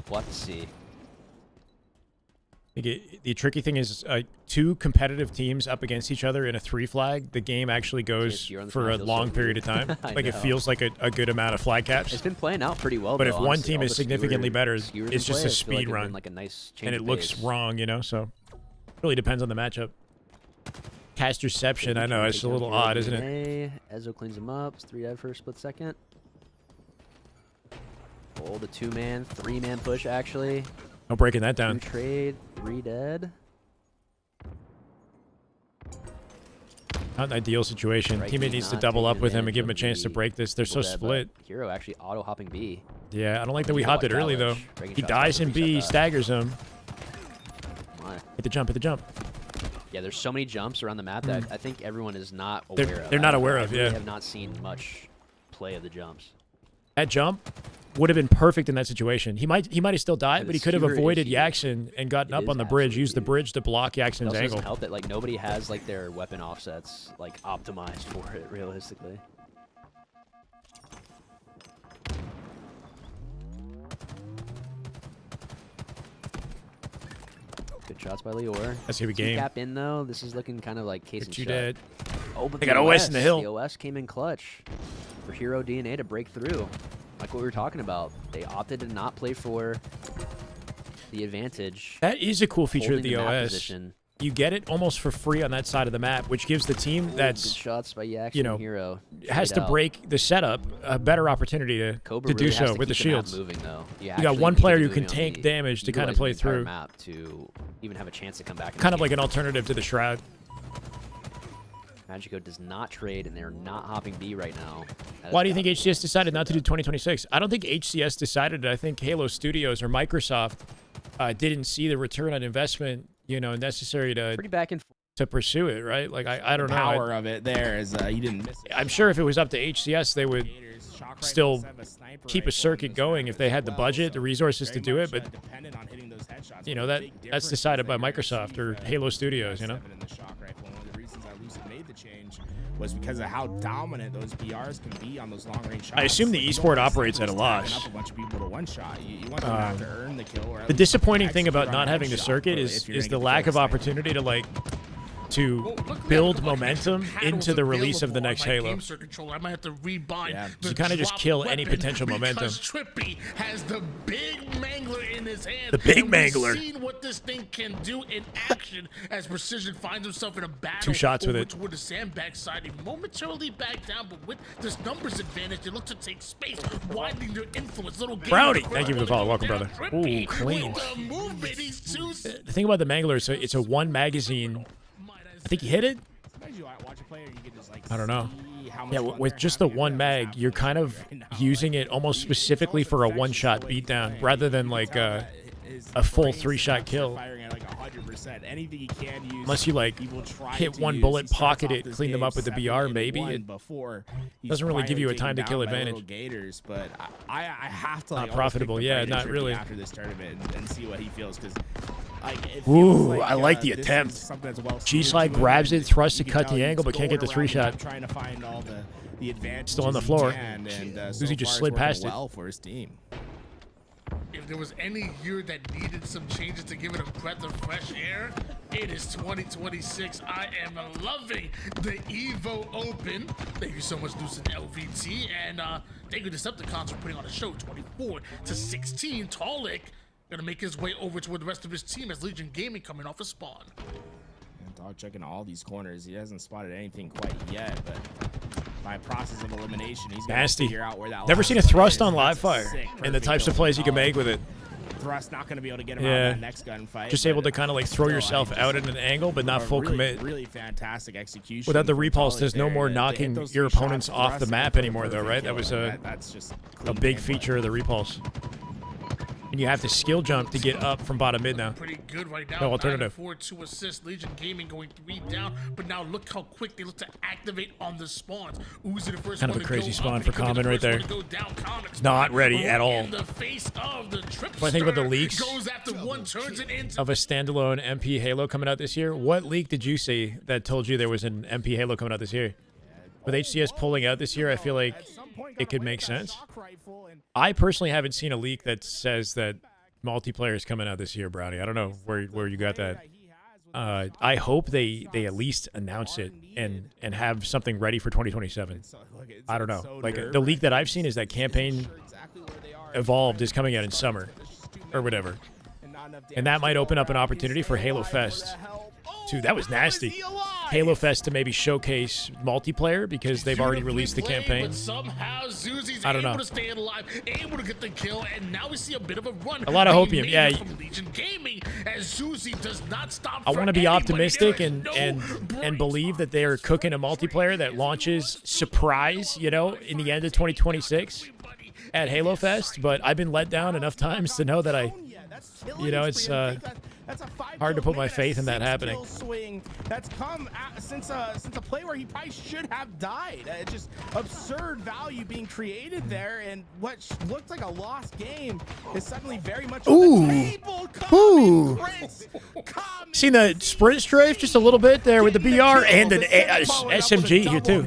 we'll have to see. I think the tricky thing is 2 competitive teams up against each other in a 3 flag. The game actually goes you're on the for a flag, feels long so period of weird. time. I Like it know. feels like a good amount of flag caps. It's been playing out pretty well. But though, if one honestly. team All is the significantly better, skewers it's in just play, a I feel speed like it's been run. like a nice change And it of looks pace. wrong, you know, so really depends on the matchup. Cast reception, I know, it's a little odd, isn't it? Ezzo cleans him up. It's 3 dead for a split second. Oh, the 2-man, 3-man push actually. No breaking that down. 2 trade, 3 dead. Not an ideal situation. Strikey's Teammate needs to not double up taking with him and give him a advantage chance to of break this. They're so triple dead, but split. Hero actually auto hopping B. Yeah, I don't like that we You hopped it like early, though. Dallas. Breaking He shots dies also in reset B, that. staggers him. Come on. Hit the jump, hit the jump. Yeah, there's so many jumps around the map that I think everyone is not They're- aware of. they're not I aware of, really yeah. have not seen much play of the jumps. That jump would have been perfect in that situation. He might have still died, The but he could have skewer avoided issue. Yaxon and gotten It up is on the bridge, absolutely used the bridge to block It Yaxon's also angle. doesn't help that like nobody has like their weapon offsets like optimized for it realistically. Good shots by Lior. That's a good game. Cap in though. This is looking kind of like case Get and you shut. dead. Oh, but They got OS in the hill. The OS came in clutch for Hero DNA to break through. Like what we were talking about. They opted to not play for the advantage. That is a cool feature of holding the map OS. position. You get it almost for free on that side of the map, which gives the team Good that's shots by Yaxon you know Hero. has Straight to out. break the setup a better opportunity to Cobra do really has so to with the keep map shields. moving, though. You actually got one need to player be who can moving on tank the- damage to kind of utilizing play the entire through. map to even have a chance to come back. in Kind this of like game. an alternative to the Shroud. Magico does not trade, and they're not hopping B right now. That Why is do you think bad. HCS decided not to do 2026? I don't think HCS decided it. I think Halo Studios or Microsoft didn't see the return on investment, you know, necessary Pretty back and forth. to pursue it, right? Like I don't the know. power of it there is you didn't miss it. I'm sure if it was up to HCS, they would Shock still rifles have a sniper keep a rifle circuit in this going map if they as had the well, budget, the so resources to very do much, it. But dependent on hitting those headshots. you know One that big that's difference decided is by that you're gonna Microsoft see or Halo Studios, you know. in the shock rifle. One of the reasons that Lucid made the change was because of how dominant those BRs can be on those long range shots. I assume the Like, you don't esport want operates at a simply tagging loss. up a bunch of people to one shot. You want them to have to earn the kill. Or at The least disappointing thing execute about on not a having the headshot circuit for- is if you're is gonna the get lack kill of sniper. opportunity to to build momentum into the release of the next Halo. I might have to rebind. You kind of just kill any potential momentum. Trippy has the big mangler in his hand. The big and mangler. We've seen what this thing can do in action as Precision finds himself in a battle. 2 shots with it. Toward the sandbag side, he momentarily backed down, but with this numbers advantage, they look to take space, widening their influence. Little Brownie, thank you for the follow. Welcome, brother. Ooh, clean. The thing about the mangler is it's a 1 magazine. I think he hit it. I don't know. Yeah, with just the 1 mag, you're kind of using it almost specifically for a 1-shot beatdown rather than like a full 3-shot kill. Unless you like hit 1 bullet, pocket it, clean them up with the BR, maybe. It doesn't really give you a time to kill advantage. Gators, but I have to Not profitable, yeah, not really. After this tournament and see what he feels, because ooh, I like the attempt. G-Slide grabs it, thrusts to cut the angle, but can't get the 3-shot. Trying to find all the advantages Still on the floor. Uzi just slid past it. Well for his team. If there was any year that needed some changes to give it a breath of fresh air, it is 2026. I am loving the Evo Open. Thank you so much, Lucid LVT, and thank you to Decepticons for putting on a show. 24-16. Talik gonna make his way over toward the rest of his team as Legion Gaming coming off a spawn. And Dog checking all these corners. He hasn't spotted anything quite yet, but by process of elimination, he's gonna figure out where that Never seen a thrust on live fire sick, and the perfect types of kill. plays you can make with it. Thrust not going to be able to get him out of that next gunfight. Just able to kind of like throw yourself out at an angle, but not full commit. Really fantastic execution. Without the from repulse, Talik there's no there more to knocking hit those your 3 opponents shots off for the us map and anymore, though, perfect right? That kill. was That's just a clean big gameplay. feature of the repulse. And you have to skill jump to get up from bottom mid now. Pretty good right now. No alternative. 4 2 assists. Legion Gaming going 3 down, but now look how quick they look to activate on the spawns. Uzi the first Kind of one a to crazy go spawn up, for and he could be Common the right first one there. to go down. Comic Not spawn ready at all. in the face of the Tripster. What I think about the leaks goes after one, turns it into of a standalone MP Halo coming out this year. What leak did you see that told you there was an MP Halo coming out this year? With HCS pulling out this year, I feel like it could make sense. I personally haven't seen a leak that says that multiplayer is coming out this year, Brownie. I don't know where you got that. I hope they at least announce it and have something ready for 2027. I don't know. Like the leak that I've seen is that Campaign Evolved is coming out in summer or whatever. And that might open up an opportunity for Halo Fest. Dude, that was nasty. Halo Fest to maybe showcase multiplayer because they've already released the campaign. But somehow Zuzi's I don't able know. to stay alive, able to get the kill, and now we see a bit of a run. A lot of being hopium, made yeah. From Legion Gaming, as Zuzi does not stop. I want to be optimistic and believe that they are cooking a multiplayer that launches surprise, you know, in the end of 2026 at Halo Fest. But I've been let down enough times to know that it's hard to put my faith in that happening. Swing that's come since a play where he probably should have died. Just absurd value being created there, and what looked like a lost game is suddenly very much on the table. Ooh. Seen the sprint strafe just a little bit there with the BR and an SMG here too.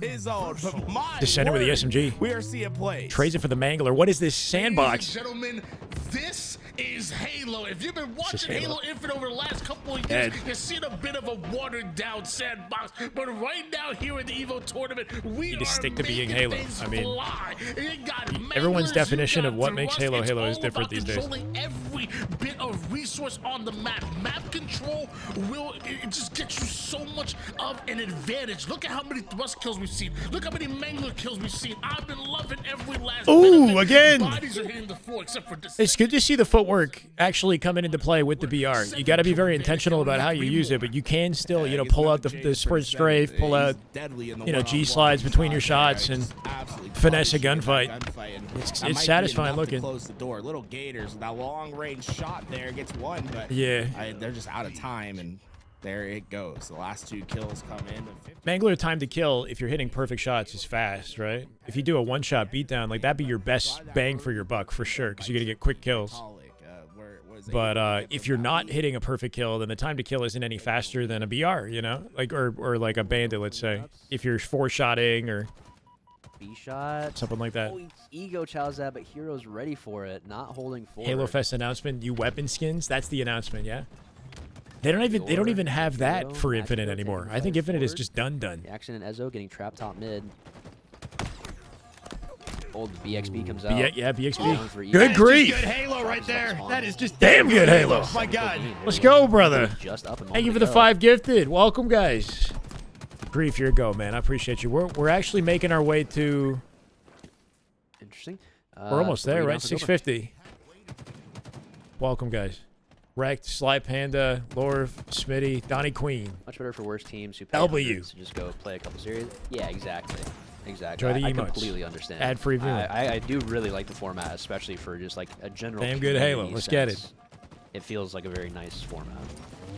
Descending with the SMG. We are seeing plays. Trades it for the Mangler. What is this sandbox? Gentlemen, this is Halo. If you've been watching Halo. Halo Infinite over the last couple of years, you've seen a bit of a watered down sandbox. But right now here in the Evo tournament, we Need to are stick to being making Halo. things I mean, fly. You got everyone's Manglers, definition you of got what makes thrust. Halo It's Halo all is different about these days. controlling every bit of resource on the map. Map control will it just gets you so much of an advantage. Look at how many thrust kills we've seen. Look how many Mangler kills we've seen. I've been loving every last bit of it. Again. Bodies are hitting the floor except for this. It's good to see the footwork actually coming into play with the BR. You got to be very intentional about how you use it, but you can still, pull out the sprint strafe, pull out, G slides between your shots and finesse a gunfight. It's satisfying looking. Close the door. Little Gators with that long range shot there gets one, but Yeah. they're just out of time, and there it goes. The last 2 kills come in. Mangler time to kill, if you're hitting perfect shots, is fast, right? If you do a one-shot beatdown, like that'd be your best bang for your buck for sure, because you're gonna get quick kills. But if you're not hitting a perfect kill, then the time to kill isn't any faster than a BR, like or like a bandit, let's say. If you're 4-shotting or B-shot. something like that. Ego chows that, but Hero's ready for it, not holding forward. Halo Fest announcement, new weapon skins. That's the announcement, yeah. They don't even have that Hero, for Max Infinite Hero anymore. taking I think fire Infinite is forward. just done. Jackson and Ezo getting trapped top mid. Old BXB comes out. Yeah, BXB. Down for Good Evo. grief. Good Halo right there. That is just Damn good Halo. Oh my God. Let's go, brother. Just up and Thank you on for to the go. 5 gifted. Welcome, guys. Grief, your go, man. I appreciate you. We're actually making our way to. Interesting. We're almost there, right? 650. Welcome, guys. Wrecked, Sly Panda, Lorv, Smitty, Donnie Queen. Much better for worse teams who pay LBU. hundreds to just go play a couple series. Yeah, exactly. Exactly. Enjoy the I emotes. completely understand. Ad-free viewing. I do really like the format, especially for just like a general. Damn good Halo. community Let's get it. sense. It feels like a very nice format.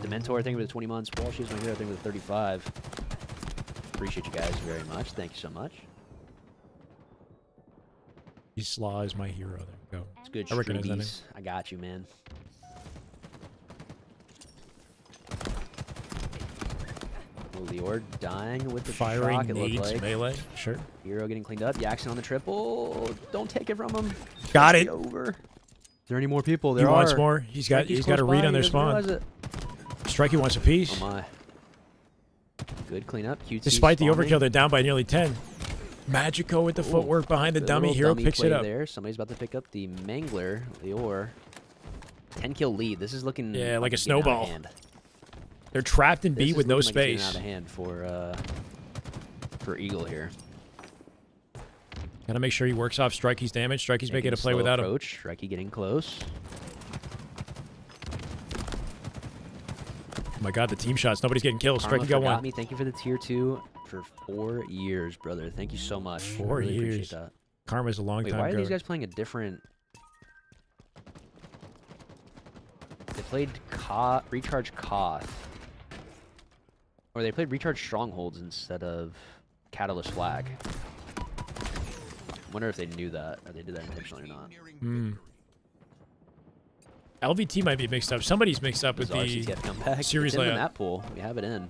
The Mentor thing with the 20 months. Wall Shoes my hero thing with the 35. Appreciate you guys very much. Thank you so much. Slaw is my hero. There we go. It's good. I recognize that name. Stroobies. I got you, man. Lior dying with the Firing shock, it looked nades, like. melee. Sure. Hero getting cleaned up. Jackson on the triple. Don't take it from him. Got It's it. over. Is there any more people? He There wants are. more. He's got Strikey's a close read by, on their he doesn't spawn. realize it. Strikey wants a piece. Oh my. Good cleanup. QT Despite the spawning. overkill, they're down by nearly 10. Magico with the Ooh, footwork behind the good dummy. little Hero dummy picks it play up. There. Somebody's about to pick up the Mangler. Lior. 10 kill lead. This is looking Yeah, like a it's getting out of snowball. hand. They're trapped in This B is with no looking like it's space. getting out of hand for Eagle here. Gotta make sure he works off Strikey's damage. Strikey's making a play slow without him. approach. Strikey getting close. Oh my god, the team shots. Nobody's getting kills. Karma Strikey got forgot one. me. Thank you for the tier 2 for 4 years, brother. Thank you so much. 4 really years. Appreciate that. Karma's a long Wait, time why are these ago. guys playing a different? They played Recharge Koth. Or they played Recharge Strongholds instead of Catalyst Flag. I wonder if they knew that, or they did that intentionally or not. Hmm. LVT might be mixed up. Somebody's mixed up with Bizarre the sees get come back. series It's in the layout. map pool. We have it in.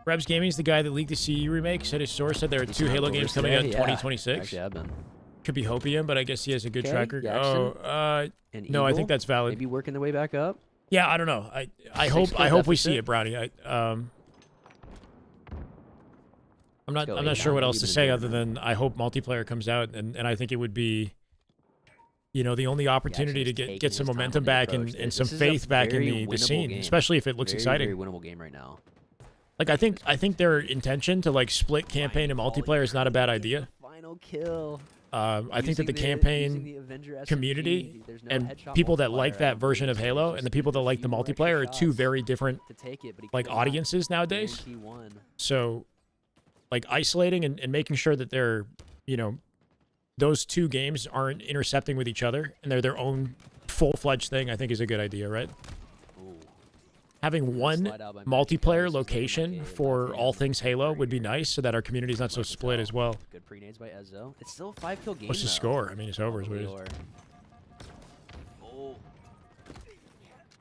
Rebs Gaming's the guy that leaked the CE remake. Said his source said there are He's 2 not Halo over games coming out in today? 2026. Actually, have been. Could be Hopium, but I guess he has a good Okay, tracker. Jackson Oh, and no, I Eagle, think that's valid. Maybe working their way back up. Yeah, I don't know. I Six hope kill we see deficit. it, Brownie. I'm not go eight sure down, what else leave to it say in other than I hope multiplayer comes out, and I think it would be, you know, the only opportunity to Jackson's get some taking his momentum time back on the and approach. some This is a faith back in very the winnable scene, game. especially if it looks Very, exciting. Very winnable game right now. Like I think their intention to like split campaign and multiplayer is not a bad idea. Final kill. I think that the Using campaign Avenger SMG, community there's no and headshot people that multiplier. like that version of Halo and the people that like the Few extra multiplayer are two shots very different to take it, but he like could not audiences nowadays. guarantee one. So like isolating and making sure that they're, you know, those two games aren't intercepting with each other and they're their own full-fledged thing, I think is a good idea, right? Ooh. Having one Slide out by multiplayer Magic, location okay, for left all hand. things Halo would be nice so that our community's not so split as well. Good pre-nades by Ezo. It's still a 5-kill game. What's the though. score? I mean, it's over. Is what it is. Lior. Oh,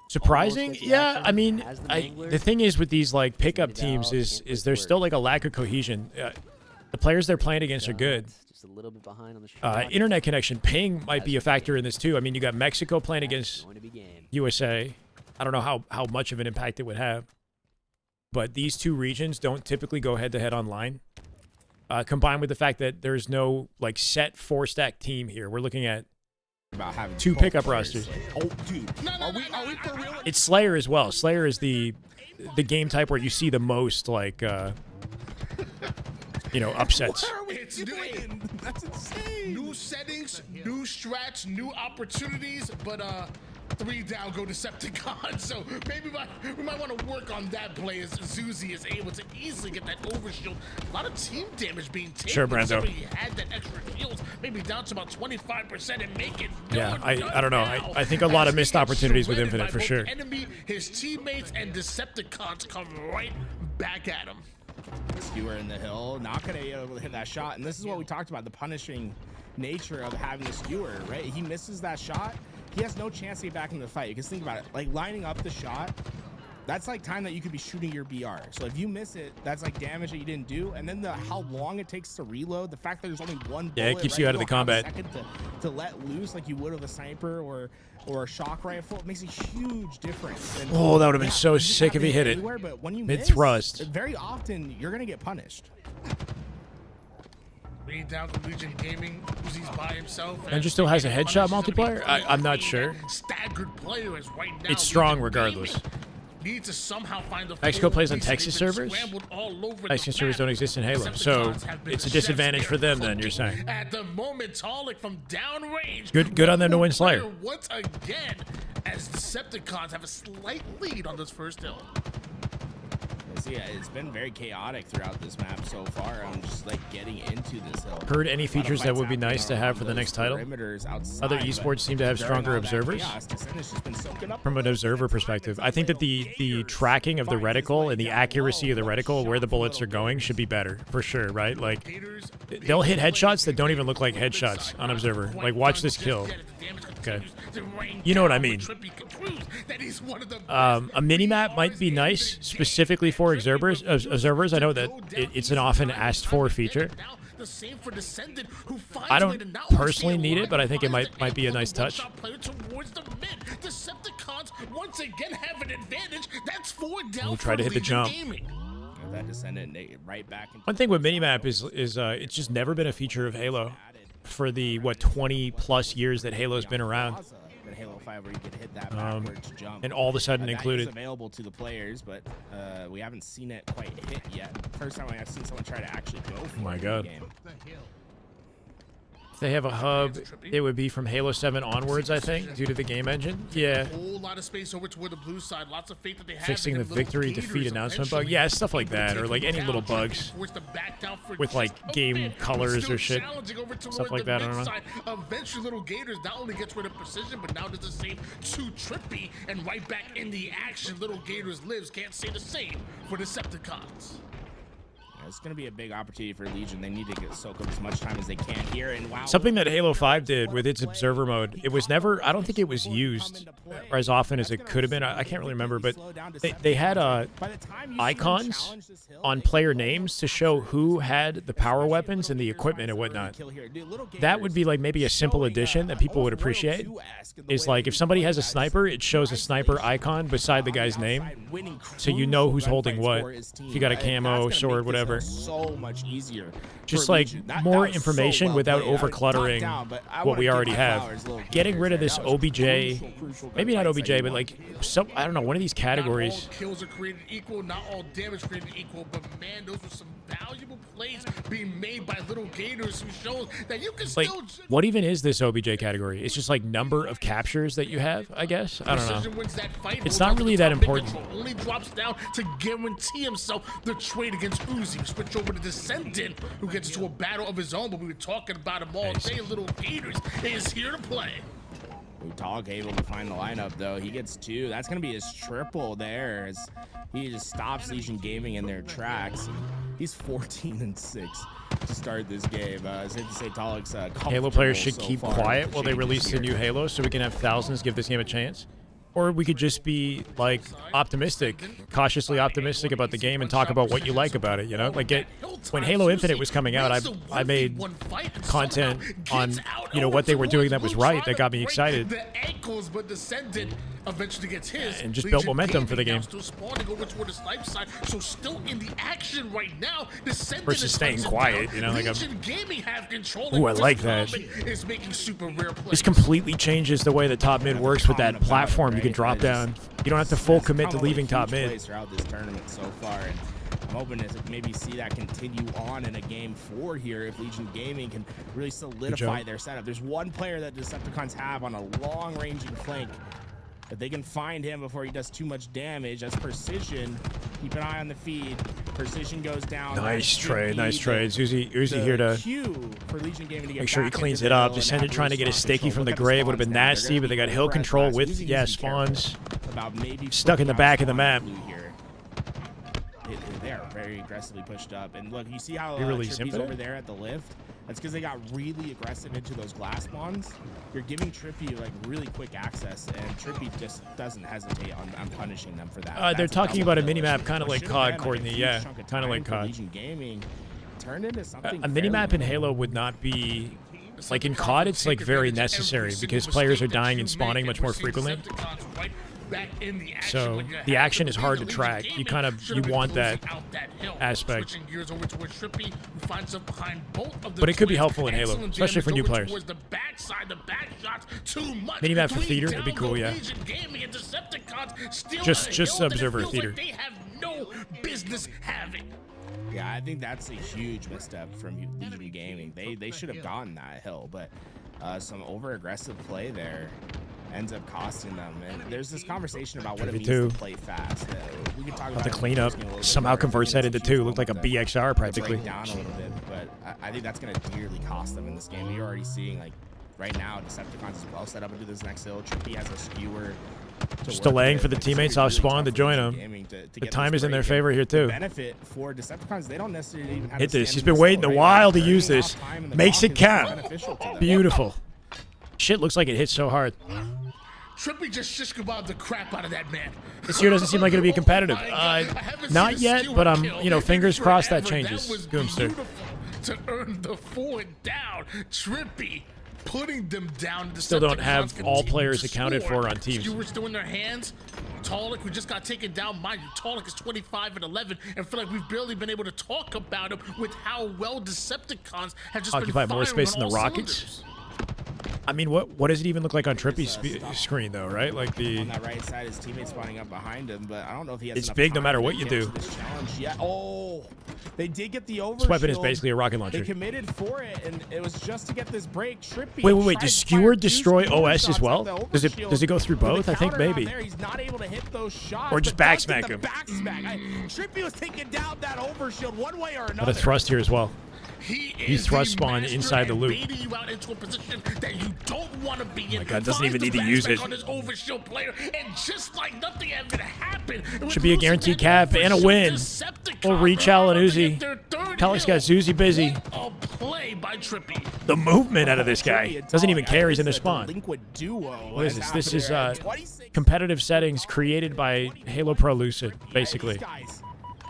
Surprising? gets the Yeah, action, I mean, has the Mangler. the thing is with these like pickup Needed teams out, is can't wait there's for still it. like a lack of cohesion. The players they're playing against are good. Just a little bit behind on the shot. Internet connection, ping might be a factor in this too. I mean, you got Mexico playing against Going to be game. USA. I don't know how much of an impact it would have, but these two regions don't typically go head to head online. Combined with the fact that there's no like set 4-stack team here, we're looking at About having 2 both pickup players. rosters. Oh, dude. Are we for real? It's Slayer as well. Slayer is the game type where you see the most like you know, upsets. It's new, That's insane. new settings, new strats, new opportunities, but 3 down go Decepticons. So maybe we might want to work on that play as Zuzi is able to easily get that overshield. A lot of team damage being taken. Sure, If Brando. somebody had that extra shields, maybe down to about 25% and make it. Yeah, done I don't know. now. I think a lot of As he missed gets opportunities with shredded Infinite by for both sure. the enemy, his teammates, and Decepticons come right back at him. Skewer in the hill, not gonna be able to hit that shot. And this is what we talked about, the punishing nature of having the skewer, right? He misses that shot, he has no chance to get back in the fight. Because think about it, like lining up the shot that's like time that you could be shooting your BR. So if you miss it, that's like damage that you didn't do. And then how long it takes to reload, the fact that there's only one bullet, it keeps you out of the combat. To let loose like you would of a sniper or a shock rifle, it makes a huge difference. And, Oh, that would have been so sick if he hit it. But when you Mid-thrust. miss, very often you're gonna get punished. Being down to Legion Gaming, Uzi's by himself. Ninja still has a headshot multiplier? I'm not sure. Staggered players right now. It's strong Legion regardless. Gaming needs to somehow find a Mexico plays on Legion. Texas They've been servers? scrambled all over the Mexican servers map. don't exist in Halo, so Decepticons have been it's a the disadvantage chefs for them there then, you're cooking. saying. At the moment, Tolic from downrange. Good on them to win Slayer. Once again, as Decepticons have a slight lead on this first hill. Yeah, it's been very chaotic throughout this map so far. I'm just like getting into this hill. Heard any features that would be nice to have for the next title? Other esports seem to have stronger observers. From an observer perspective, I think that the tracking of the reticle and the accuracy of the reticle, where the bullets are going, should be better for sure, right? Like they'll hit headshots that don't even look like headshots on observer. Like watch this kill. Okay, you know what I mean. A mini map might be nice specifically for observers. I know that it's an often asked for feature. I don't personally need it, but I think it might be a nice touch. Decepticons once again have an advantage. That's 4 down. We'll try to hit the jump. That descendant right back into One thing with minimap is it's just never been a feature of Halo for the 20 plus years that Halo's been around. in Halo 5 where you could hit that backwards jump. And all of a sudden that included. is available to the players, but we haven't seen it quite hit yet. First time I've seen someone try to actually go for Oh my it God. in the game. If they have a hub, it would be from Halo 7 onwards, I think, due to the game engine. Yeah. A whole lot of space over toward the blue side. Lots of faith that they have. Fixing the victory defeat announcement bug. Yeah, stuff like that. Or like any little bugs with like game colors or shit. Stuff like that, I don't know. Eventually, Little Gators not only gets rid of precision, but now does the same to Trippy. And right back in the action, Little Gators lives. Can't say the same for Decepticons. It's going to be a big opportunity for Legion. They need to soak up as much time as they can here. And wow, something that Halo 5 did with its observer mode, it was never, I don't think it was used as often as it could have been. I can't really remember, but they had icons on player names to show who had the power weapons and the equipment and whatnot. That would be like maybe a simple addition that people would appreciate. Is like if somebody has a sniper, it shows a sniper icon beside the guy's name, so you know who's holding what. If you got a camo, sword, whatever. So much easier. Just like more information without over-cluttering what we already have. Getting rid of this OBJ, maybe not OBJ, but like some, I don't know, one of these categories. Not all kills are created equal, not all damage created equal, but man, those were some valuable plays being made by Little Gators who shows that you can Like, still. what even is this OBJ category? It's just like number of captures that you have, I guess. I don't know. Wins that fight, It's not really that important. Only drops down to guarantee himself the trade against Uzi. Switch over to Descendant, who gets into a battle of his own, but we were talking about him all day. Little Gators is here to play. Utah able to find the lineup though. He gets 2. That's gonna be his triple there as he just stops Legion Gaming in their tracks. He's 14-6 to start this game. It's safe to say Tolik's Halo players should so keep far quiet with while they changes release the here. new Halo so we can have thousands give this game a chance. Or we could just be like optimistic, cautiously optimistic about the game and talk about what you like about it, you know? Like when Halo Infinite was coming out, I made content on, you know, what they were doing that was right, that got me excited. The ankles, but Descendant eventually gets his. And just built momentum for the game. Still spawning over toward the snipe side, so still in the action right now. Descendant Versus staying quiet, you know, like Legion Gaming have control. Ooh, I like that. Is making super rare plays. This completely changes the way the top mid works with that platform. You can drop down. You don't have to full commit to leaving top mid. Throughout this tournament so far, and I'm hoping to maybe see that continue on in a game 4 here if Legion Gaming can really solidify their setup. There's one player that Decepticons have on a long-ranging flank. If they can find him before he does too much damage, that's Precision. Keep an eye on the feed. Precision goes down. Nice trade, nice trade. Uzi here to for Legion Gaming to get make sure he back cleans into it the up. hill and Descendant have trying to get a respawn sticky control. from the Look at grave would have spawns been now. They're nasty, gonna but they got be hill pressed control fast. with, Uzi needs yeah, to be careful spawns about maybe stuck in the back of the map. here. They are very aggressively pushed up, and look, you see how He released Trippy's Infinite? over there at the lift. That's because they got really aggressive into those glass spawns. You're giving Trippy like really quick access, and Trippy just doesn't hesitate on punishing them for that. They're That's talking double about a kill. minimap kind of What like should've COD, been, Courtney. a huge Yeah, chunk of kind of time like for COD. Legion Gaming turned into something. A minimap in Halo would not be like in COD. It's like very necessary because players are dying and spawning much more frequently. So the action is hard to track. You kind of want that aspect. But it could be helpful in Halo, especially for new players. Minimap for theater would be cool, yeah. Just Observer theater. They have no business having. Yeah, I think that's a huge misstep from Legion Gaming. They should have gotten that hill, but some over aggressive play there ends up costing them. And there's this conversation about what it means to play fast. We can talk about the cleanup somehow converts that into 2. Looked like a BXR practically. Break down a little bit, but I think that's going to dearly cost them in this game. You're already seeing like right now Decepticons is well set up into this next hill. Trippy has a skewer. Just delaying for the teammates off spawn to join him. The time is in their favor here too. Benefit for Decepticons, they don't necessarily even have Hit to this. stand He's in been the waiting a slow, right? while to Burning use off this. time in the Makes it block is count. beneficial to them. Beautiful. Shit looks like it hits so hard. Trippy just shish kebabbed the crap out of that man. This year doesn't seem like it'll be competitive. Not yet, but I'm fingers crossed that changes. Goomster. To earn the forward down, Trippy putting them down. Still don't have all players accounted for on teams. Skewers still in their hands. Talik, who just got taken down, mind you, Talik is 25 and 11, and feel like we've barely been able to talk about him with how well Decepticons have just Occupy been more firing space on than the all Rockets. cylinders. I mean, what does it even look like on Trippy's screen though, right? Like the. On that right side, his teammates spawning up behind him, but I don't know if he has. It's enough big no time matter to what you get do. to this challenge yet. Oh, they did get the over. This weapon is basically a rocket launcher. They committed for it, and it was just to get this break. Trippy. Wait. Does Skewer destroy OS as well? Does it go through both? I think maybe. He's not able to hit those shots, Or just but does backsmack get the him. Backsmack. Trippy was taking down that overshield one way or another. But a thrust here as well. He thrust spawn inside the loop. Baiting you out into a position that you don't want to be in. Oh my God, doesn't even Finds need the to use backspin it. On his overshield player, and just like nothing ever happened. Should be a guaranteed cap and a win. We'll reach out on Uzi. Talik's got Zuzi busy. A play by Trippy. The movement out of this guy doesn't even care. He's in the spawn. Duo. What is this? This is competitive settings created by Halo Pro Lucid, basically.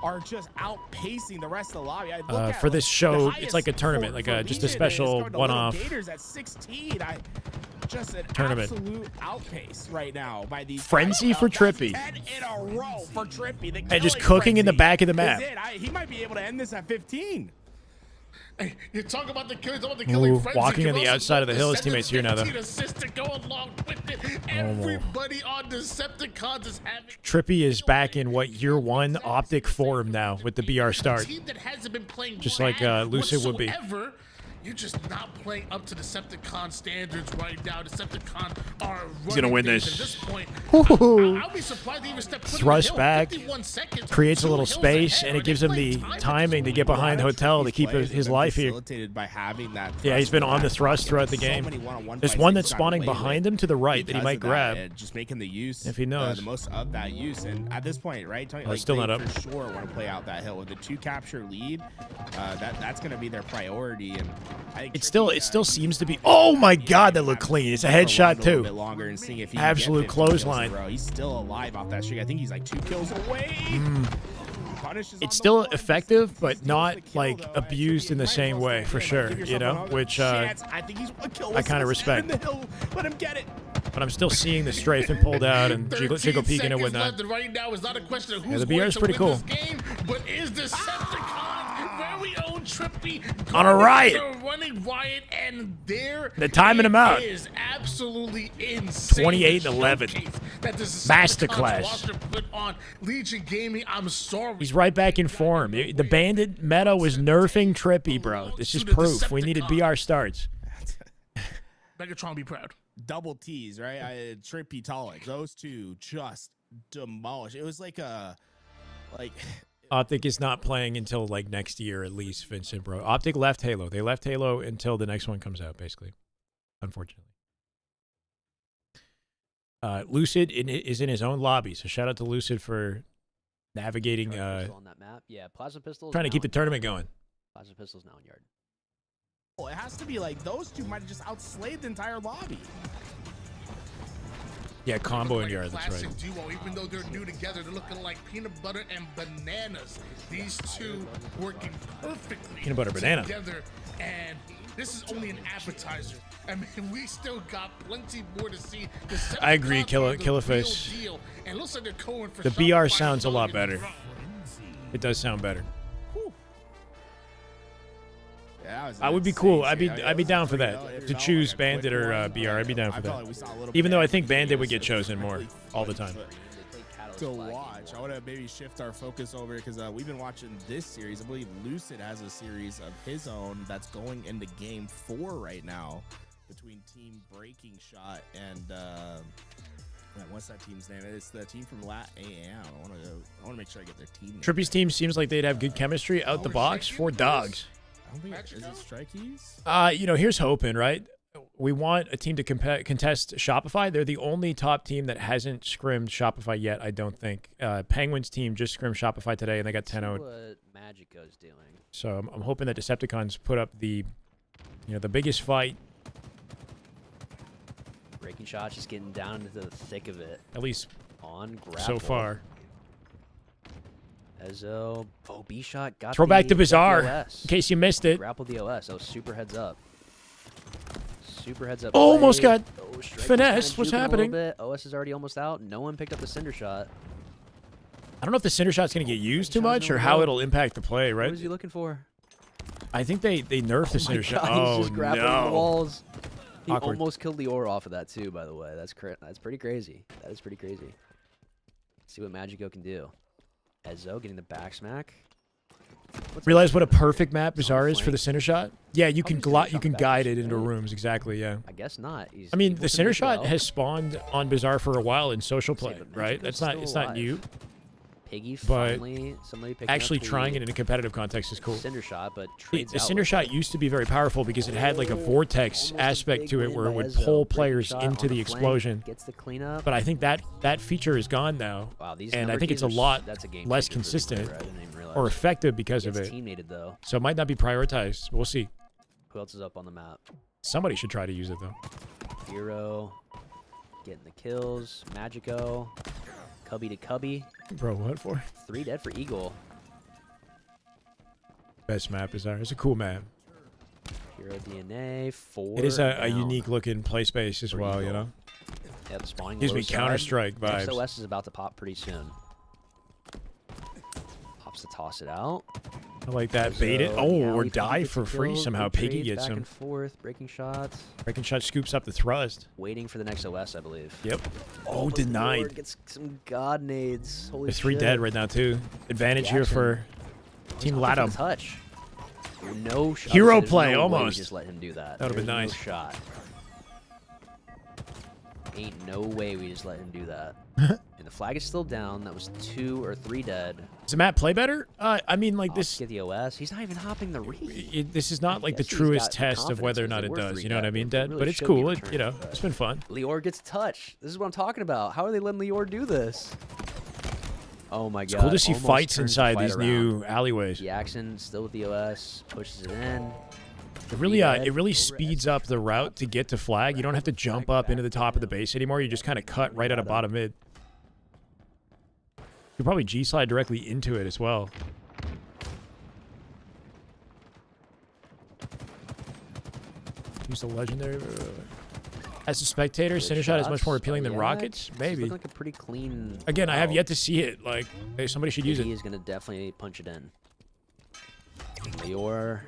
Are just outpacing the rest of the lobby. I For this show, it's like a tournament, like just a special one-off Gators at 16. Just an tournament. Absolute outpace right now by these Frenzy guys. for Trippy. 10 in a row for Trippy. The And just killing cooking in the frenzy back of the is map. it. He might be able to end this at 15. Hey, you talk about the killing, talk about the killing Ooh, frenzy. walking on the Can outside of the hill. His send teammates here now, though. 15 assists to go along with it. Everybody on Decepticons is having. Trippy is back in year 1 optic form now with the BR start. Team that hasn't been playing Just like Lucid would be. whatsoever. You're just not playing up to Decepticon standards right now. Decepticon are He's gonna win running this. things at this point. Woohoo. I'll be surprised they even step foot on the Thrust hill. back, 51 seconds, creates a 2 little hills space, ahead. and Are it gives they him the playing timing to get behind Hotel to keep his life here. Facilitated by having that Yeah, he's been on the thrust throughout the So game. many one-on-one There's fights one they've that's gotten spawning lately behind him to the right that he because might of that, grab. and just making the use if he knows. the most of that use. And at this point, right, Tony, like, still they not up. for sure want to play out that hill with the 2 capture lead. That's going to be their priority. And I think It still seems to be. Oh my God, that looked clean. It's a headshot a little bit too. longer and seeing if he Absolute can get 15 kills in a clothesline. row. He's still alive off that streak. I think he's like 2 kills away. Punishes on It's the still wall. effective, but not like abused in the same way for sure. You know, which I think he's one kill I kind of whistle in respect. the hill. Let him get it. But I'm still seeing the strafe and pulled out and jiggle peeking and whatnot. Left, and right now is not a question of Yeah, who's the going BR is to pretty win cool. this game, but is Decepticons very own Trippy On a riot. going to running riot, and there They're timing him out. is absolutely insane. 28 and 11. That this Masterclass. roster put on Legion Gaming. I'm sorry. He's right back in form. The Bandit meta was nerfing Trippy, bro. This is proof. We needed BR starts. Megatron be proud. Double T's, right? Trippy Talik. Those two just demolished. It was like Optic is not playing until like next year at least, Vincent, bro. Optic left Halo. They left Halo until the next one comes out, basically. Unfortunately. Lucid is in his own lobby, so shout out to Lucid for navigating, on that map. Yeah, plasma pistols. trying to keep the tournament going. Plasma pistols now in yard. It has to be like those two might have just outslayed the entire lobby. Yeah, combo in Like a yard. That's right. classic duo, even though they're new together, they're looking like peanut butter and bananas. These two working perfectly Peanut butter banana. together, and this is only an appetizer. I mean, we still got plenty more to see. The I agree, Decepticons are the Killifish. real deal, and looks like they're going for The Shopify BR as sounds a well lot in the better. front. It does sound better. Yeah, I would be cool. I'd be down for that. To choose Bandit or BR, I'd be down for that. Even though I think Bandit would get chosen more all the time. To watch, I want to maybe shift our focus over because we've been watching this series. I believe Lucid has a series of his own that's going into game 4 right now between Team Breaking Shot and what's that team's name? It's the team from Lat AM. I want to make sure I get their team name. Trippy's team seems like they'd have good chemistry out the box for dogs. I don't think is it Strikeys? Here's hoping, right? We want a team to contest Shopify. They're the only top team that hasn't scrimmed Shopify yet, I don't think. Penguins team just scrimmed Shopify today, and they got 10-0. What Magico's doing. So I'm hoping that Decepticons put up the biggest fight. Breaking Shot just getting down into the thick of it. At least on grapple. so far. Ezzo. Oh, B-Shot got Throw back the to Bizarre, OS. in case you missed it. Grappled the OS. Oh, super heads up. Super heads up. Almost play. got Strike finesse. was What's kinda juking a little happening? bit. OS is already almost out. No one picked up the Cinder Shot. I don't know if the Cinder Shot's going to get used too much or how it'll impact the play, right? What is he looking for? I think they nerfed the Cinder Shot. God, Oh, he's just grappling the no. walls. He Awkward. almost killed Lior off of that too, by the way. That's pretty crazy. That is pretty crazy. Let's see what Magico can do. Ezzo getting the back smack. Realize what a perfect map Bizarre is for the Cinder Shot? Yeah, you can guide it into rooms, exactly, yeah. I guess not. He's I mean, able the to Cinder make it Shot out. has spawned on Bizarre for a while in social play, but right? Magico's It's still not new. alive. Piggy But finally somebody picking actually up the trying it in a competitive context is cool. Cinder Shot, but The trades out Cinder with Shot it. used to be very powerful because it had like a vortex aspect to it where it would pull players into the explosion. Gets the cleanup. But I think that feature is gone now, Wow, these and I number think it's a keys are lot that's a game less changer for these consistent players, I didn't even realize. or effective because of Gets it. teammated though. So it might not be prioritized. We'll see. Who else is up on the map? Somebody should try to use it though. Hero getting the kills. Magico. Cubby to Cubby. Bro, what for? 3 dead for Eagle. Best map is there. It's a cool map. Hero DNA. 4. It is a down. unique looking play space as well, you know? Yep, spawning Gives low me side. Counter-Strike vibes. XOS is about to pop pretty soon. Pops to toss it out. I like that. Bait it. So, Oh, yeah, or Piggy die gets for the free kills, somehow. good Piggy trades gets back him. and forth, breaking shots. Breaking Shot scoops up the thrust. Waiting for the next OS, I believe. Yep. Oh, but denied. Lord gets some god nades. Holy There's 3 shit. dead right now, too. Advantage here Jackson. for Team He's off to the Latham. touch. No shot. Hero There's play, no way we almost. just let him do that. That would've been There's nice. No shot. Ain't no way we just let him do that. And the flag is still down. That was 2 or 3 dead. Does the map play better? I mean, like This this. get the OS. He's not even hopping the read. This is not like the guess he's truest got the test of whether or not confidence it because they were does. 3 You know what I dead. mean, They Dead? really But it's should be cool. returning. It's been fun. Lior gets touch. This is what I'm talking about. How are they letting Lior do this? Oh my god. It's cool to see Almost fights turns the inside fight these around. new alleyways. Jackson still with the OS. Pushes it in. It really speeds up the route to get to flag. You don't have to jump up into the top of the base anymore. You just kind of cut right out of bottom mid. You probably G-slide directly into it as well. Use the legendary. As a spectator, Good Cinder Shot is much more shots. appealing Oh, than yeah, rockets. it's Maybe. looking like a pretty clean. Again, I have route. yet to see it. Like, hey, somebody should use it. He is gonna definitely punch it in. Lior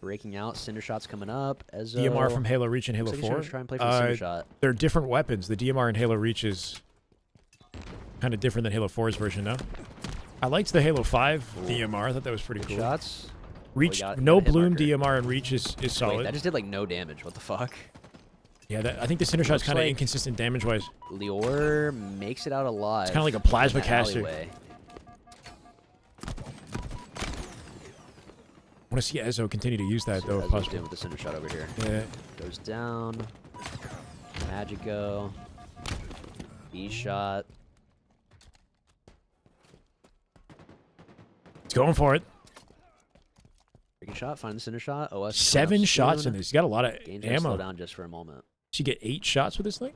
breaking out. Cinder Shot's coming up. Ezzo. DMR from Halo Reach and Halo Looks like he's 4. trying to try and play for the Cinder Shot. They're different weapons. The DMR in Halo Reach is kind of different than Halo 4's version, no? I liked the Halo 5 DMR. I thought that was pretty Good cool. shots. Reach, got no a hit bloom marker. DMR and Reach is Wait, solid. that just did like no damage. What the fuck? Yeah, I think the Cinder Shot's Looks kind of like- inconsistent damage-wise. Lior makes it out alive. It's kind of like a plasma in that caster. alleyway. I want to see Ezzo continue to use that, See though, what if Ezzo's possible. doing with the Cinder Shot over here. Yeah. Goes down. Magico. B-Shot. It's going for it. Breaking shot, find the center shot. OS. coming up 7 shots soon. in this. He's got a lot of Game's gonna slow ammo. down just for a moment. Should get 8 shots with this thing.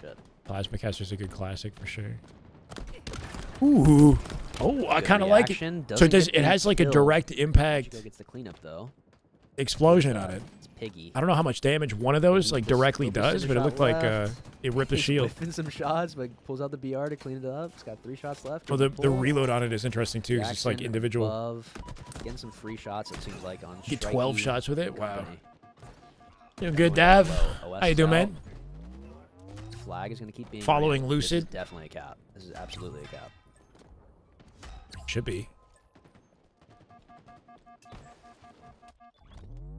Shit. Plasma caster's a good classic for sure. Ooh. Oh, I Good kind of like it. reaction, So it doesn't does. get It the has like a kill. direct impact Chico gets the cleanup though. explosion on it. It's Piggy. I don't know how much damage one of those like directly Focus does, center but it shot looked like left. it ripped the He's shield. whiffing some shots, but pulls out the BR to clean it up. It's got 3 shots left. Well, the reload on it is interesting too, because it's like Jackson individual. above, getting some free shots. It seems like on. Get 12 Strikey shots with it. and Wow. company. Doing good, Going Dav. low. OS How you is doing, out. man? Flag is gonna keep being Following ran. This is Lucid? definitely a cap. This is absolutely a cap. Should be.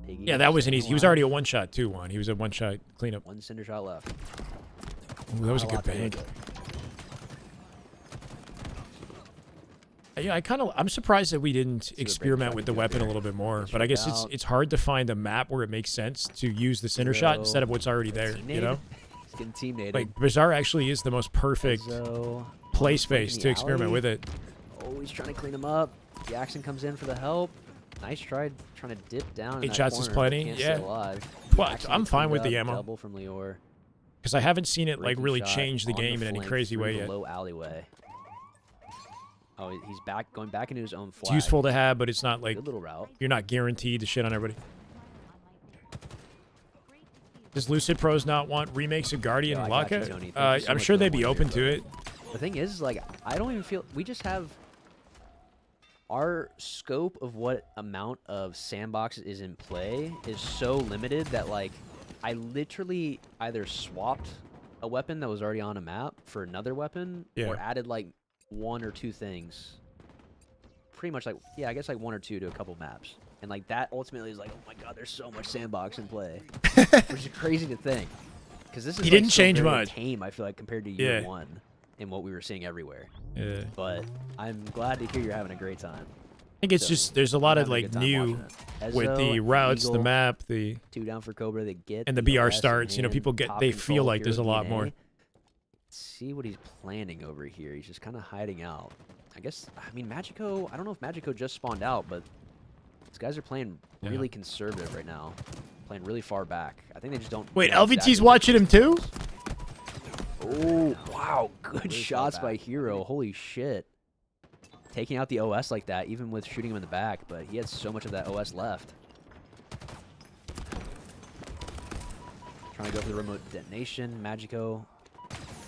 Piggy Yeah, that was an staying easy. He was alive. already a 1-shot too. He was a 1-shot cleanup. 1 cinder shot left. Ooh, that was a Not good lot to bank. look at. Yeah, I'm surprised that we didn't what experiment Breaking with the Shot weapon a can do little bit more. Let's But I check guess out. it's hard to find a map where it makes sense to use the center shot instead of what's already there. You know, He's getting teammated. like Bazaar actually is the most perfect Ezzo, play in space the to experiment alley. with it. Oh, he's trying to clean him up. Jackson comes in for the help. Nice try trying to dip down. in 8 that shots is corner, but plenty, can't yeah. Stay alive. Well, Jackson I'm gets fine cleaned with the up, ammo. Double from Lior. Because I haven't seen it like Breaking really shot change the on game in any flank crazy through way the yet. Low alleyway. Oh, he's going back into his own flag. It's useful to have, but it's not like Good little route. you're not guaranteed to shit on everybody. Does Lucid Pros not want remakes of Guardian Yo, and I got you, Laka? Tony. Thank you so I'm much sure for the they'd be wonder, open to but it. The thing is, like, I don't even feel we just have our scope of what amount of sandboxes is in play is so limited that like I literally either swapped a weapon that was already on a map for another weapon Yeah. or added like 1 or 2 things. Pretty much like, yeah, I guess like 1 or 2 to a couple maps. And like that ultimately is like, oh my god, there's so much sandbox in play. Which is crazy to think. Because this is He like, didn't so change very much. tame, I feel like, compared to year Yeah. 1 and what we were seeing everywhere. Yeah. But I'm glad to hear you're having a great time. I think it's So, just there's a lot I'm of having a like good time new watching it. with the Ezzo, routes, the Eagle, map, the 2 down for Cobra, they get and the BR OS in starts. You know, hand, people top they feel control, like there's a hero lot DNA. more. Let's see what he's planning over here. He's just kind of hiding out. I guess, I mean, Magico, I don't know if Magico just spawned out, but these guys are playing Yeah. really conservative right now. Playing really far back. I think they just don't. Wait, know LVT's exactly watching what him too? Oh, wow. Good Really far shots by back. Hero. Holy shit. Taking out the OS like that, even with shooting him in the back, but he had so much of that OS left. Trying to go for the remote detonation. Magico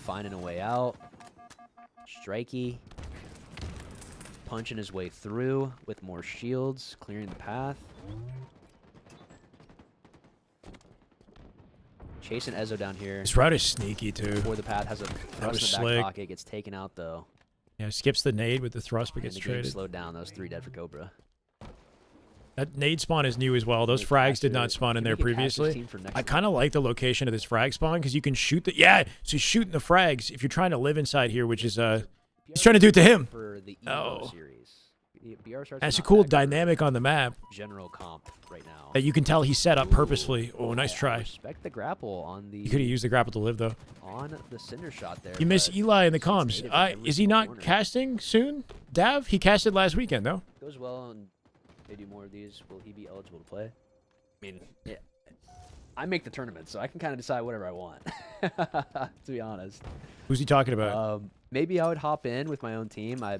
finding a way out. Strikey punching his way through with more shields, clearing the path. Chasing Ezzo down here. This route is sneaky too. Before the path has a was thrust in the back slick. pocket, gets taken out though. Yeah, skips the nade with the thrust, but And gets the game traded. slowed down. Those 3 dead for Cobra. That nade spawn is new as well. Those Make frags did Caster- not spawn in can there make a Caster's previously. team for next I month. kind of like the location of this frag spawn because you can shoot the so shooting the frags if you're trying to live inside here, which is he's trying to do it to him. For the Evo Oh. series. The BR starts That's a not cool bad for dynamic on the map General comp right now. that you can tell he set up purposefully. Oh, nice I try. respect the grapple on the You could have used the grapple to live though. on the cinder shot there. You miss but Eli in the it's comms. native in every Is he single not corner. casting soon? Dav? He casted last weekend, though. Goes well and they do more of these. Will he be eligible to play? I mean, yeah. I make the tournament, so I can kind of decide whatever I want. To be honest. Who's he talking about? Maybe I would hop in with my own team. I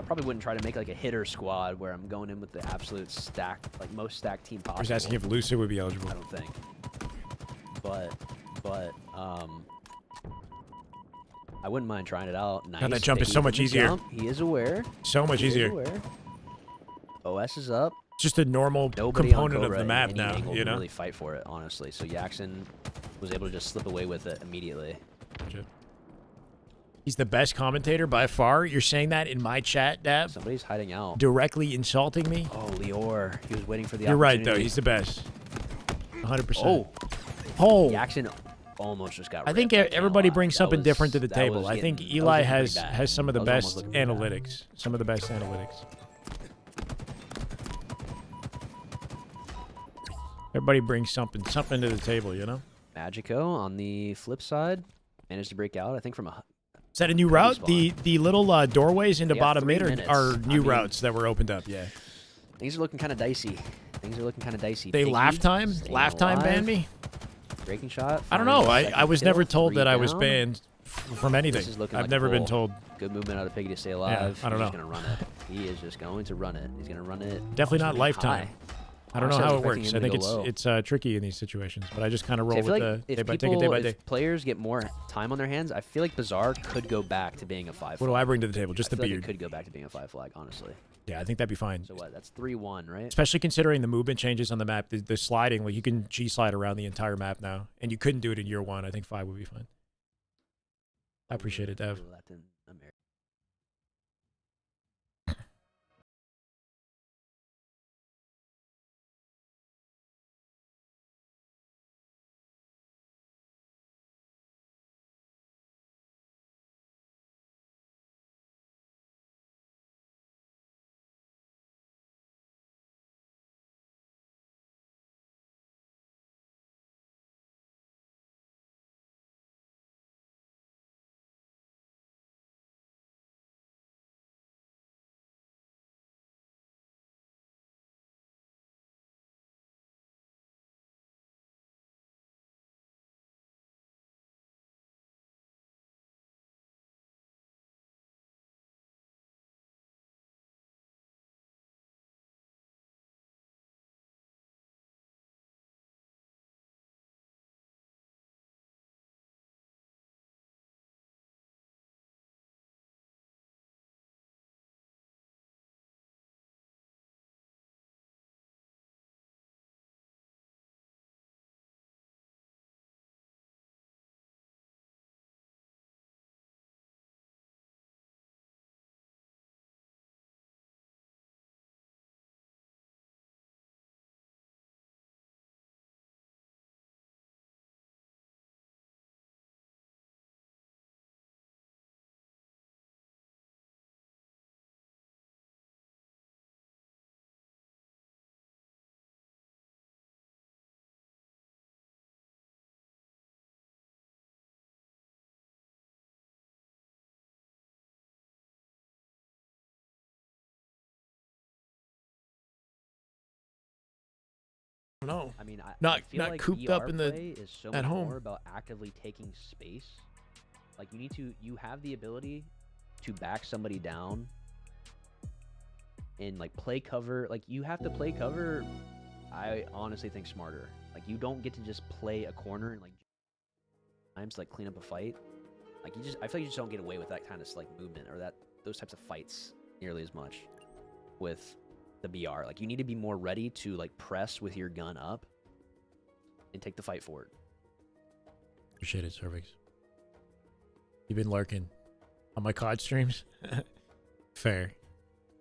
probably wouldn't try to make like a hitter squad where I'm going in with the absolute stack, like most stacked team I possible. was asking if Lucid would be eligible. I don't think. But I wouldn't mind trying it out. Nice. that jump is Big so easy much easier. jump. He is aware. So much He is easier. aware. OS is up. Just a normal Nobody component on of Cobra the in map any now, angle you can know? really fight for it, honestly. So Jackson was able to just slip away with it immediately. He's the best commentator by far. You're saying that in my chat, Dab? Somebody's hiding out. Directly insulting me? Oh, Lior. He was waiting for the You're right, though. opportunity. He's the best. 100%. Oh. Oh. Jackson almost just got I think ripped. I can't everybody lie. brings That something was- different to the that table. was I think getting- that was Eli looking pretty has bad. some of the That was best almost looking pretty bad. analytics. Some of the best analytics. Everybody brings something to the table, you know? Magico on the flip side managed to break out, I think, from a. Is that a new route? The little doorways into They got bottom 3 mid minutes. are I new mean- routes that were opened up, yeah. Things are looking kind of dicey. Things are looking kind of dicey. They Piggy laugh time staying banned alive. me. Breaking shot. I don't finding know. a I second was kill, never told 3 that I was down. banned from anything. This is looking I've like never been full. told. Good movement out of Piggy to stay alive. I don't He's know. just gonna run it. He is just going to run it. He's gonna run it. Definitely not possibly lifetime. high. I don't know Honestly, how was it expecting works. him I to think go it's low. tricky in these situations, but I just kind of roll See, I feel with like the if take it day by day. if players get more time on their hands, I feel like Bazaar could go back to being a 5 What do I bring to the table? Just I the feel beard. Like it could go back to being a 5 flag, honestly. Yeah, I think that'd be fine. So what? That's 3-1, right? Especially considering the movement changes on the map, the sliding. Like you can G slide around the entire map now, and you couldn't do it in year 1. I think 5 would be fine. I appreciate it, Dev. Latin America. No. I mean, I Not feel like cooped BR up in the play is so at much home. more about actively taking space. Like you have the ability to back somebody down and like play cover. Like you have to play cover. I honestly think smarter. Like you don't get to just play a corner and like times to, like clean up a fight. Like I feel like you just don't get away with that kind of like movement or those types of fights nearly as much with the BR. Like you need to be more ready to like press with your gun up and take the fight forward. Appreciate it, Cervix. You've been lurking on my COD streams. Fair.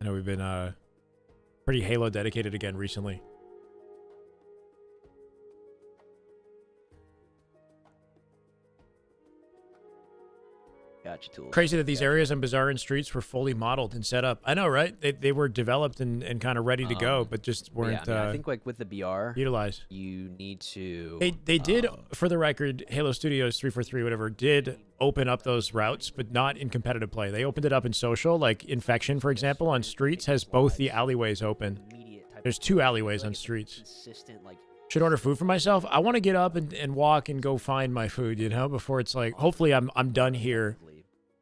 I know we've been pretty Halo dedicated again recently. Gotcha, Tools. Crazy that these areas in Bazaar and Streets were fully modeled and set up. I know, right? They were developed and kind of ready to go, but just weren't Yeah, I think like with the BR, utilized. you need to. They did, for the record, Halo Studios 343, whatever, did open up those routes, but not in competitive play. They opened it up in social, like Infection, for example, on Streets has both the alleyways open. There's 2 alleyways on Streets. Consistent, like Should order food for myself. I want to get up and walk and go find my food, you know, before it's like, hopefully I'm done here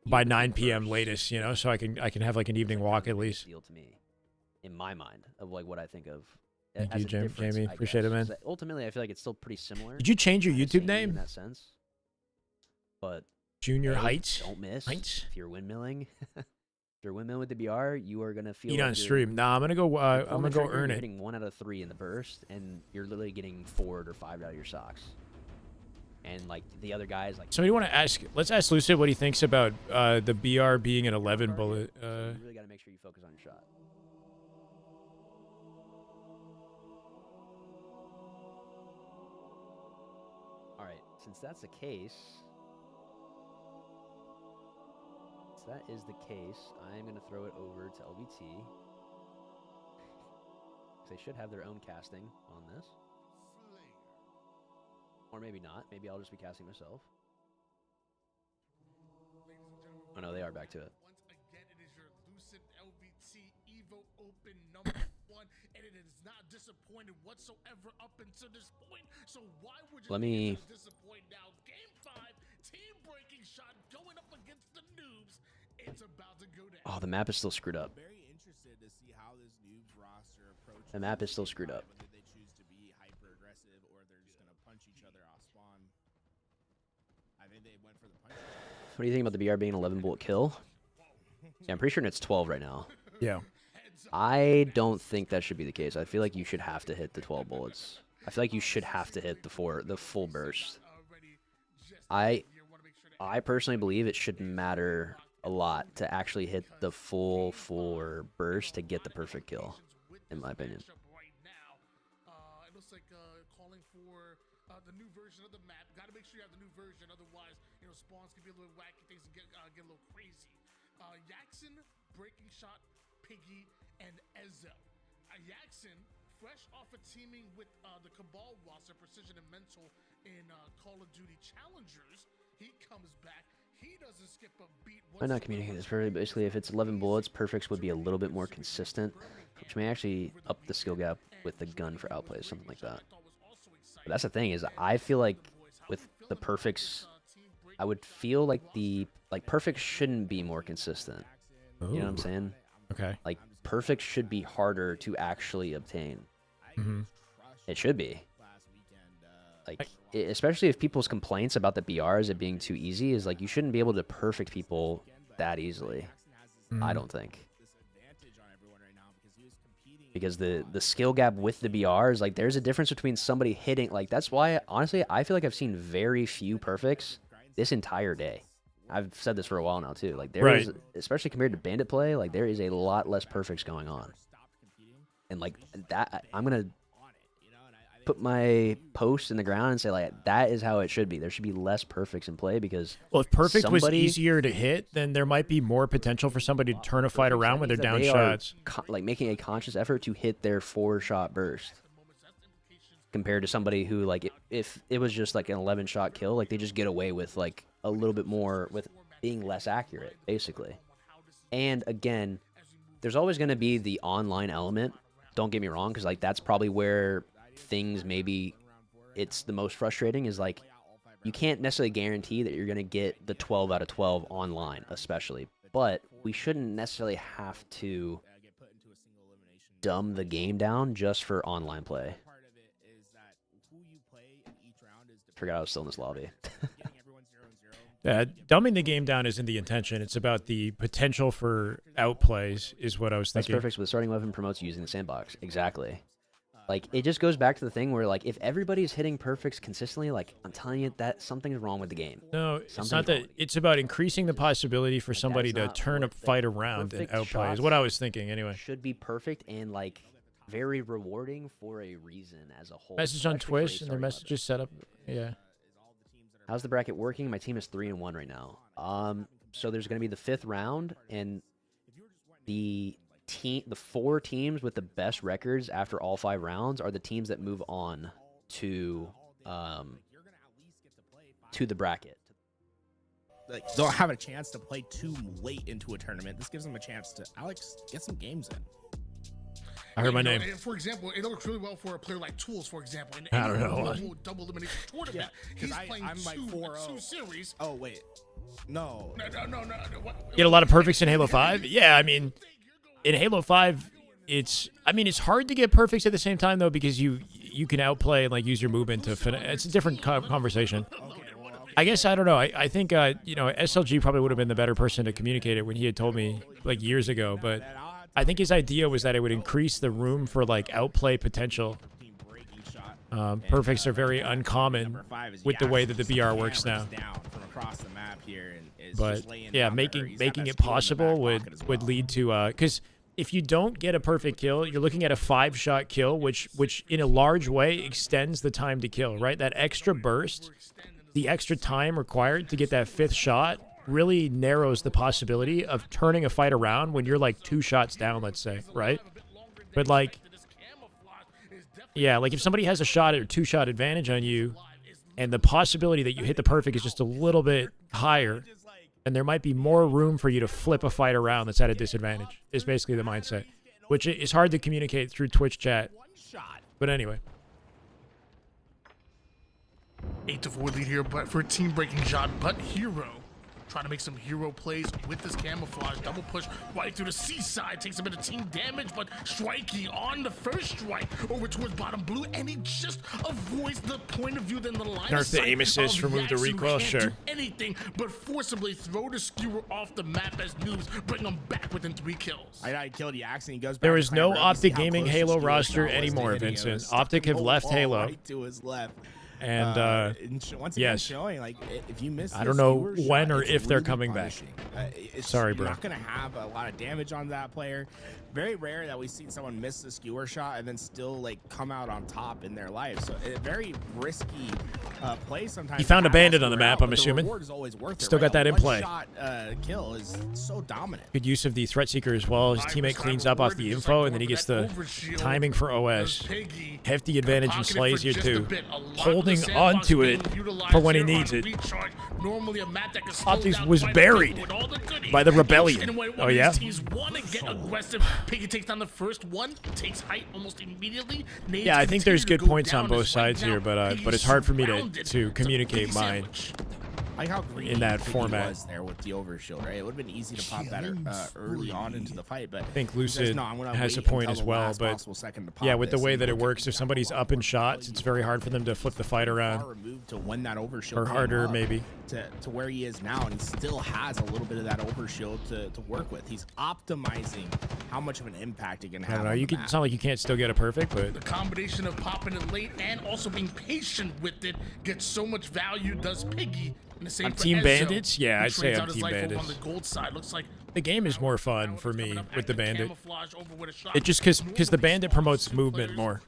by 9 p.m. latest, you know, so I can have like an evening walk at least. deal to me, in my mind, of like what I think of. Thank as you, a difference, Jamie. I Appreciate it, guess. man. 'Cause ultimately, I feel like it's still pretty similar. Did you change your kinda YouTube samey name? in that sense? But Junior A, Heights? Don't miss. Heights? If you're windmilling, if you're windmilling with the BR, you are gonna feel. Eat like on you're- stream. Nah, I'm gonna go. you're I'm pulling gonna the go trigger, earn you're it. Hitting 1 out of 3 in the burst, and you're literally getting 4 or 5 out of your socks. And like the other guys, like. Somebody want to ask? Let's ask Lucid what he thinks about the BR being an 11 bullet. You really got to make sure you focus on your shot. All right, since that's the case, I am going to throw it over to LBT. They should have their own casting on this. Or maybe not. Maybe I'll just be casting myself. Oh no, they are back to it. Once again, it is your Lucid LBT Evo Open number 1. and it is not disappointed whatsoever up until this point. So why would you Let me. disappoint now? Game 5, team breaking shot going up against the noobs. It's about to go down. Oh, the map is still screwed up. Very interested to see how this noobs roster approaches. The map is still screwed up. Whether they choose to be hyper aggressive or they're just gonna punch each other off spawn. I think they went for the punch. What do you think about the BR being an 11 bullet kill? Yeah, I'm pretty sure it's 12 right now. Yeah. I don't think that should be the case. I feel like you should have to hit the 12 bullets. I feel like you should have to hit the full burst. I personally believe it should matter a lot to actually hit the full burst to get the perfect kill, in my opinion. It looks like calling for the new version of the map. Got to make sure you have the new version, otherwise, spawns can be a little wacky. Things can get a little crazy. Jackson, breaking shot, Piggy, and Ezel. Jackson, fresh off of teaming with the Cabal roster, Precision and Mental in Call of Duty Challengers, he comes back. He doesn't skip a beat. Why not communicate this further? Basically, if it's 11 bullets, perfects would be a little bit more consistent, which may actually up the skill gap with the gun for outplays, something like that. But that's the thing, is I feel like with the perfects, I would feel like perfects shouldn't be more consistent. Ooh. You know what I'm saying? Okay. Like perfects should be harder to actually obtain. Mm-hmm. It should be. Like, especially if people's complaints about the BRs it being too easy is like you shouldn't be able to perfect people that easily. I don't think. Because the skill gap with the BRs, like there's a difference between somebody hitting, like that's why honestly I feel like I've seen very few perfects this entire day. I've said this for a while now too. Like there is, especially compared to bandit play, like there is a lot less perfects going on. And like that, I'm gonna put my post in the ground and say like that is how it should be. There should be less perfects in play because if perfect was easier to hit, then there might be more potential for somebody to turn a fight around when they're down shots. Like making a conscious effort to hit their 4-shot burst compared to somebody who like if it was just like an 11-shot kill, like they just get away with like a little bit more with being less accurate basically. And again, there's always going to be the online element. Don't get me wrong, because like that's probably where things maybe it's the most frustrating is like you can't necessarily guarantee that you're going to get the 12 out of 12 online especially, but we shouldn't necessarily have to dumb the game down just for online play. Forgot I was still in this lobby. Dumbing the game down isn't the intention. It's about the potential for outplays is what I was thinking. That's perfect. With starting 11 promotes using the sandbox. Exactly. Like, it just goes back to the thing where, like, if everybody's hitting perfects consistently, like, I'm telling you that something's wrong with the game. No, it's not that. It's about increasing the possibility for somebody to turn a fight around and outplay is what I was thinking anyway. Should be perfect and, like, very rewarding for a reason as a whole. Message on Twitch and their messages set up. Yeah. How's the bracket working? My team is 3-1 right now. So there's going to be the 5th round, and the 4 teams with the best records after all 5 rounds are the teams that move on to the bracket. Like, they'll have a chance to play too late into a tournament. This gives them a chance to, Alex, get some games in. I heard my name. For example, it works really well for a player like Tools, for example. In I don't know. Double elimination tournament. He's playing I'm like 2 series. Oh, wait. No. No. You get a lot of perfects in Halo 5? Yeah, I mean, in Halo 5, it's hard to get perfects at the same time, though, because you can outplay and, like, use your movement to finish. It's a different conversation. I guess, I don't know. I think, SLG probably would have been the better person to communicate it when he had told me, like, years ago, but I think his idea was that it would increase the room for, like, outplay potential. Perfects are very uncommon with the way that the BR works now. But yeah, making it possible would lead to because if you don't get a perfect kill, you're looking at a 5-shot kill, which in a large way extends the time to kill. Right, that extra burst, the extra time required to get that 5th shot really narrows the possibility of turning a fight around when you're like 2 shots down, let's say, right? But like, yeah, like if somebody has a shot or 2-shot advantage on you, and the possibility that you hit the perfect is just a little bit higher, and there might be more room for you to flip a fight around that's at a disadvantage, is basically the mindset. which is hard to communicate through Twitch chat. But anyway. 8-4 lead here, but for a team breaking shot, but Hero trying to make some hero plays with this camouflage. Double push right through the seaside, takes a bit of team damage, but Strikey on the first strike over towards bottom blue, and he just avoids the point of view, then the line Nerf the aim assist, remove the recoil, sure. Anything but forcibly throw the skewer off the map as noobs bring him back within 3 kills. I killed Jackson. He goes back There to is no Cranberry. Optic See how Gaming close the Halo skewer roster shot was to anymore, hitting him. It Vincent. was stuck Optic have the left wall Halo. right to his left. And once again, yes. showing like if you miss, I don't know skewer when shot, or it's if they're really coming back. punishing. Sorry, bro. You're not gonna have a lot of damage on that player. Very rare that we see someone miss the skewer shot and then still like come out on top in their life. So a very risky play sometimes. He found a to have that bandit on the skewer map, out, I'm but the assuming. reward is always worth it, Still right? got that A in play. one-shot kill is so dominant. Good use of the threat seeker as well. His teammate cleans up off the info, and then he gets the timing for OS. Hefty advantage in slays here too. Holding on to it for when he needs it. Optics was buried by the Rebellion. Oh yeah? Teams want to get aggressive. Piggy takes down the first one, takes height almost immediately. Yeah, I think there's good points on both sides here, but it's hard for me to communicate mine I like how greedy in that Piggy format. was there with the overshield, right? It would have been easy to pop that early on into the fight, but I think he says, Lucid "No, I'm gonna has a wait point until as the well, last but possible second to yeah, pop with the this." way And that it look at works, if somebody's up in shots, it's very hard for them to flip the fight around. removed to win that overshield Or came harder, up maybe. to where he is now, and he still has a little bit of that overshield to work with. He's optimizing how much of an impact he can I have. don't know. on You the can. map. It's not like you can't still get a perfect, but The combination of popping it late and also being patient with it gets so much value. Does Piggy and the same On for Team Ezzo, Bandits? Yeah, who I'd say trades on out his Team life over Bandits. On the gold side, looks like the game is more fun for me with the Bandit. camouflage over with a shot. It just because the Bandit promotes movement more.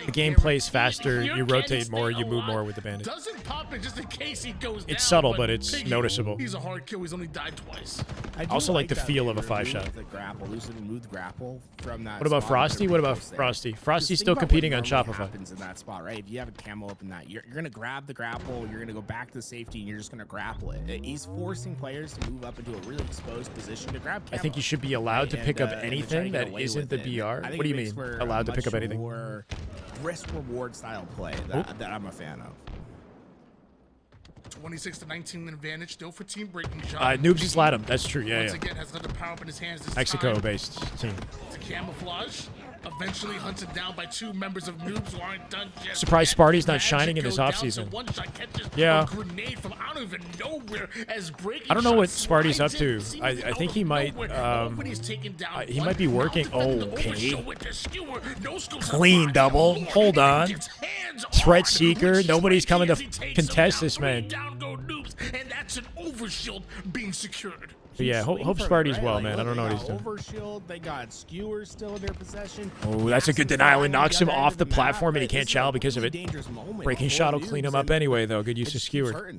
The game plays faster. You rotate more. You move more with the Bandit. Doesn't pop it just in case he goes down. It's subtle, but it's Piggy, noticeable. He's a hard kill. He's only died twice. I do Also like the that feel they of a removed 5-shot. The grapple, Lucid removed the grapple from that. What about spot, Frosty? but What about close there. Frosty? Just Frosty's think still about what competing on normally Shopify. happens in that spot, right? If you have a camo up in that, you're gonna grab the grapple, you're gonna go back to safety, and you're just gonna grapple it. He's forcing players to move up into a really exposed position to grab camo. I think you should be allowed to and, pick up and to try to anything get that away isn't with the it. BR. I think What do you it makes mean? for Allowed a to pick up much anything? more risk-reward style play that I'm a fan of. 26-19 advantage still for team breaking shot. Noobs just let him. That's true. Yeah, Once yeah. again, has another power up in his hands. This Mexico-based team. To camouflage. Eventually hunted down by 2 members of Noobs who aren't done just Surprised yet. Sparty's not Magic shining in this goes down, offseason. so one shot catches Yeah. a grenade from I don't even nowhere as breaking I don't know what shot Sparty's up slides to. in, I seemingly think out he of might. nowhere. Nobody's taken down He one. might be Now working. defending the Okay. overshield with the skewer. No scopes Clean applied. double. Lord, Hold and on. gets hands Threat on seeker. with Nobody's coming to Strikey as he takes contest him this down. 3 man. down go Noobs, and that's an overshield being secured. But yeah, hope Sparty's well, man. I don't know what he's doing. Overshield, they got skewers still in their possession. Oh, that's a good denial. It knocks him off the platform, and he can't chow because of it. Breaking shot will clean him up anyway, though. Good use of skewer.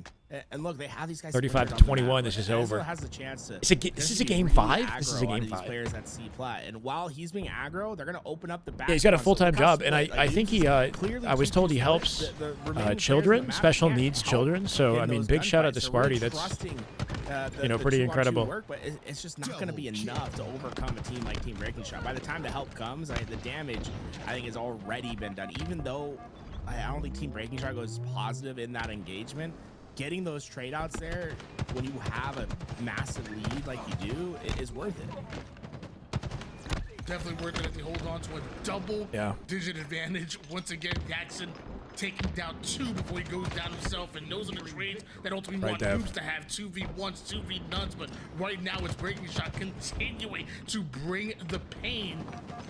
And look, they have these guys 35-21. This is over. Has a chance to This is a game 5. This is a game 5. Players at C plat, and while he's being aggro, they're gonna open up the back. Yeah, he's got a door, so full-time the job, cuts and split. I think he. Clearly I was told he helps the remaining players in children, the map special can't needs help children. So in I mean, those big shout out to gunfights. So really Sparty. That's trusting, you know, the pretty 2-on-2 incredible. work, but it's just not going to be enough to overcome a team like Team Breaking Shot. By the time the help comes, the damage I think has already been done. Even though I don't think Team Breaking Shot goes positive in that engagement, getting those trade outs there when you have a massive lead like you do is worth it. Definitely worth it if they hold on to a double-digit advantage. Once again, Jackson taking down 2 before he goes down himself, and those are the trades that ultimately want Noobs to have 2v1s, 2v-nuns, but right now it's Breaking Shot continuing to bring the pain.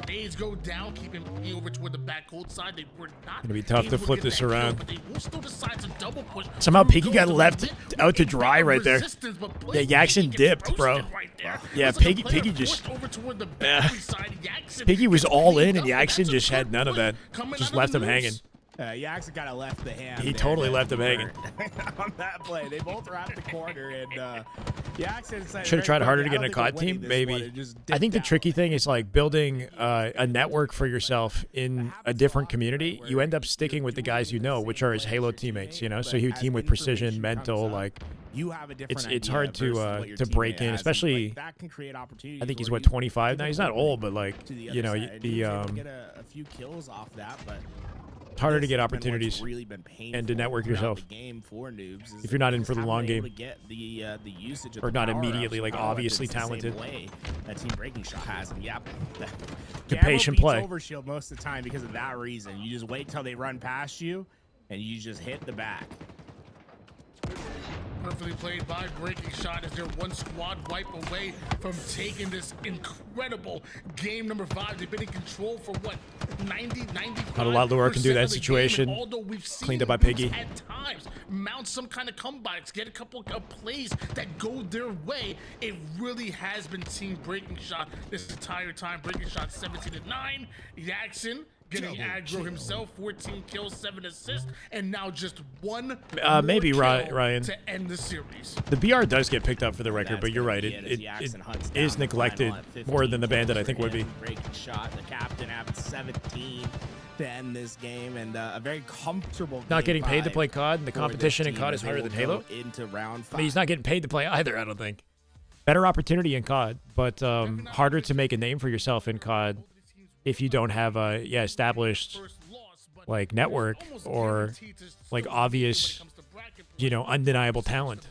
Nades go down, keeping me over toward the back cold side. They were not Gonna be tough to able flip get this that kill, around. but they will still decide to double push. Somehow through Piggy got those left bit- out to it dry got right there. resistance, but Yeah, Piggy Jackson gets dipped, bro. roasted right there. Yeah, Looks like a Piggy player just. forced over toward the Yeah. battery side. Jackson Piggy was gets all cleaned in, and up, Jackson that's a just had good none of play that. coming Just out of left him Noobs. hanging. Yax kind of left the hand. He there totally that left him were hanging. on that play. They both were at the corner, and Yax Should have tried harder to get in a COD team, maybe. I think the tricky thing is like building a network for yourself in a different community. You end up sticking with the guys you know, which are his Halo teammates. You know, so he would team with Precision, Mental, like. You have a different It's idea hard versus what your to break teammate in, has, and, especially. like, that can create opportunities I think he's where what you 25 now. give He's it not away old, but like to the you know other side, and he the was able to get a few kills off that, but it's harder to this get has been what's opportunities really been and to painful network throughout yourself. the game for noobs is If you're not in just for the haven't long been able game. to get the usage of Or the not power immediately, ups, like, power obviously weapons the same talented. way that Team Breaking Shot has, and yep, Good Gamma patient beats play. Overshield most of the time because of that reason. You just wait till they run past you, and you just hit the back. Perfectly played by Breaking Shot as they're one squad wipe away from taking this incredible game number 5. They've been in control for what, 95%. Not a lot Lure can do that of the game, situation. and although we've seen Cleaned up by Boots Piggy. at times mount some kind of comebacks, get a couple of plays that go their way, it really has been Team Breaking Shot this entire time. Breaking Shot 17-9. Jackson getting aggro himself, 14 kills, 7 assists, and now just one maybe more kill Ryan. to end the series. The BR does get picked up for the record, but you're right. It is neglected more than the Bandit I think would be. Breaking Shot, the captain having 17 to end this game, and a very comfortable Not game getting paid to 5 play COD, and the for competition this in team COD as is they harder will than Halo. go into round 5. I mean, he's not getting paid to play either, I don't think. Better opportunity in COD, but harder to make a name for yourself in COD if you don't have a established like network or like obvious, undeniable talent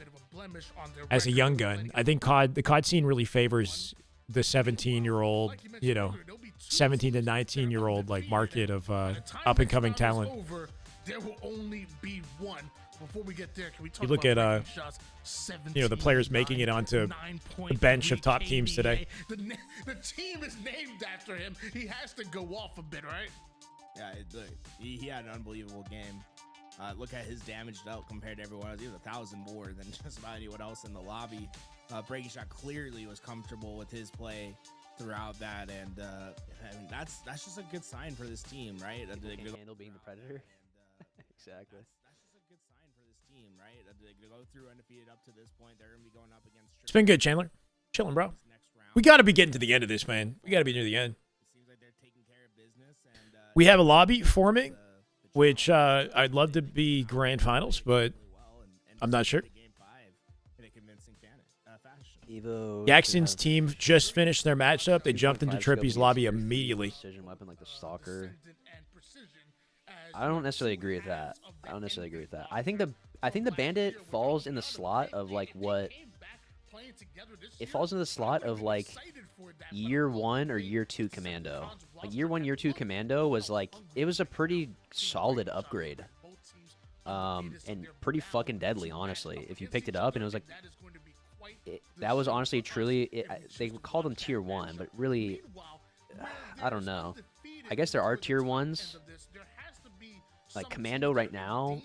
as a young gun. I think the COD scene really favors the 17-year-old, 17 to 19-year-old like market of up and coming talent. There will only be one. Before we get there, can we talk You look about at Breaking Shots? the players making it onto the bench of top teams today. The team is named after him. He has to go off a bit, right? Yeah, look, he had an unbelievable game. Look at his damage dealt compared to everyone else. He was 1,000 more than just about anyone else in the lobby. Breaking Shot clearly was comfortable with his play throughout that, and I mean, that's just a good sign for this team, right? They can handle being the predator. Exactly. That's just a good sign for this team, right? They go through undefeated up to this point. They're gonna be going up against. It's been good, Chandler. Chilling, bro. We got to be getting to the end of this, man. We got to be near the end. We have a lobby forming, which I'd love to be grand finals, but I'm not sure. Jackson's team just finished their matchup. They jumped into Trippy's lobby immediately. Precision weapon like the Stalker. I don't necessarily agree with that. I think the Bandit falls in the slot of like what. It falls into the slot of like year 1 or year 2 Commando. Like year 1, year 2 Commando was like it was a pretty solid upgrade, and pretty fucking deadly, honestly. If you picked it up and it was like, that was honestly truly. They called them tier 1, but really, I don't know. I guess there are tier 1s. Like Commando right now,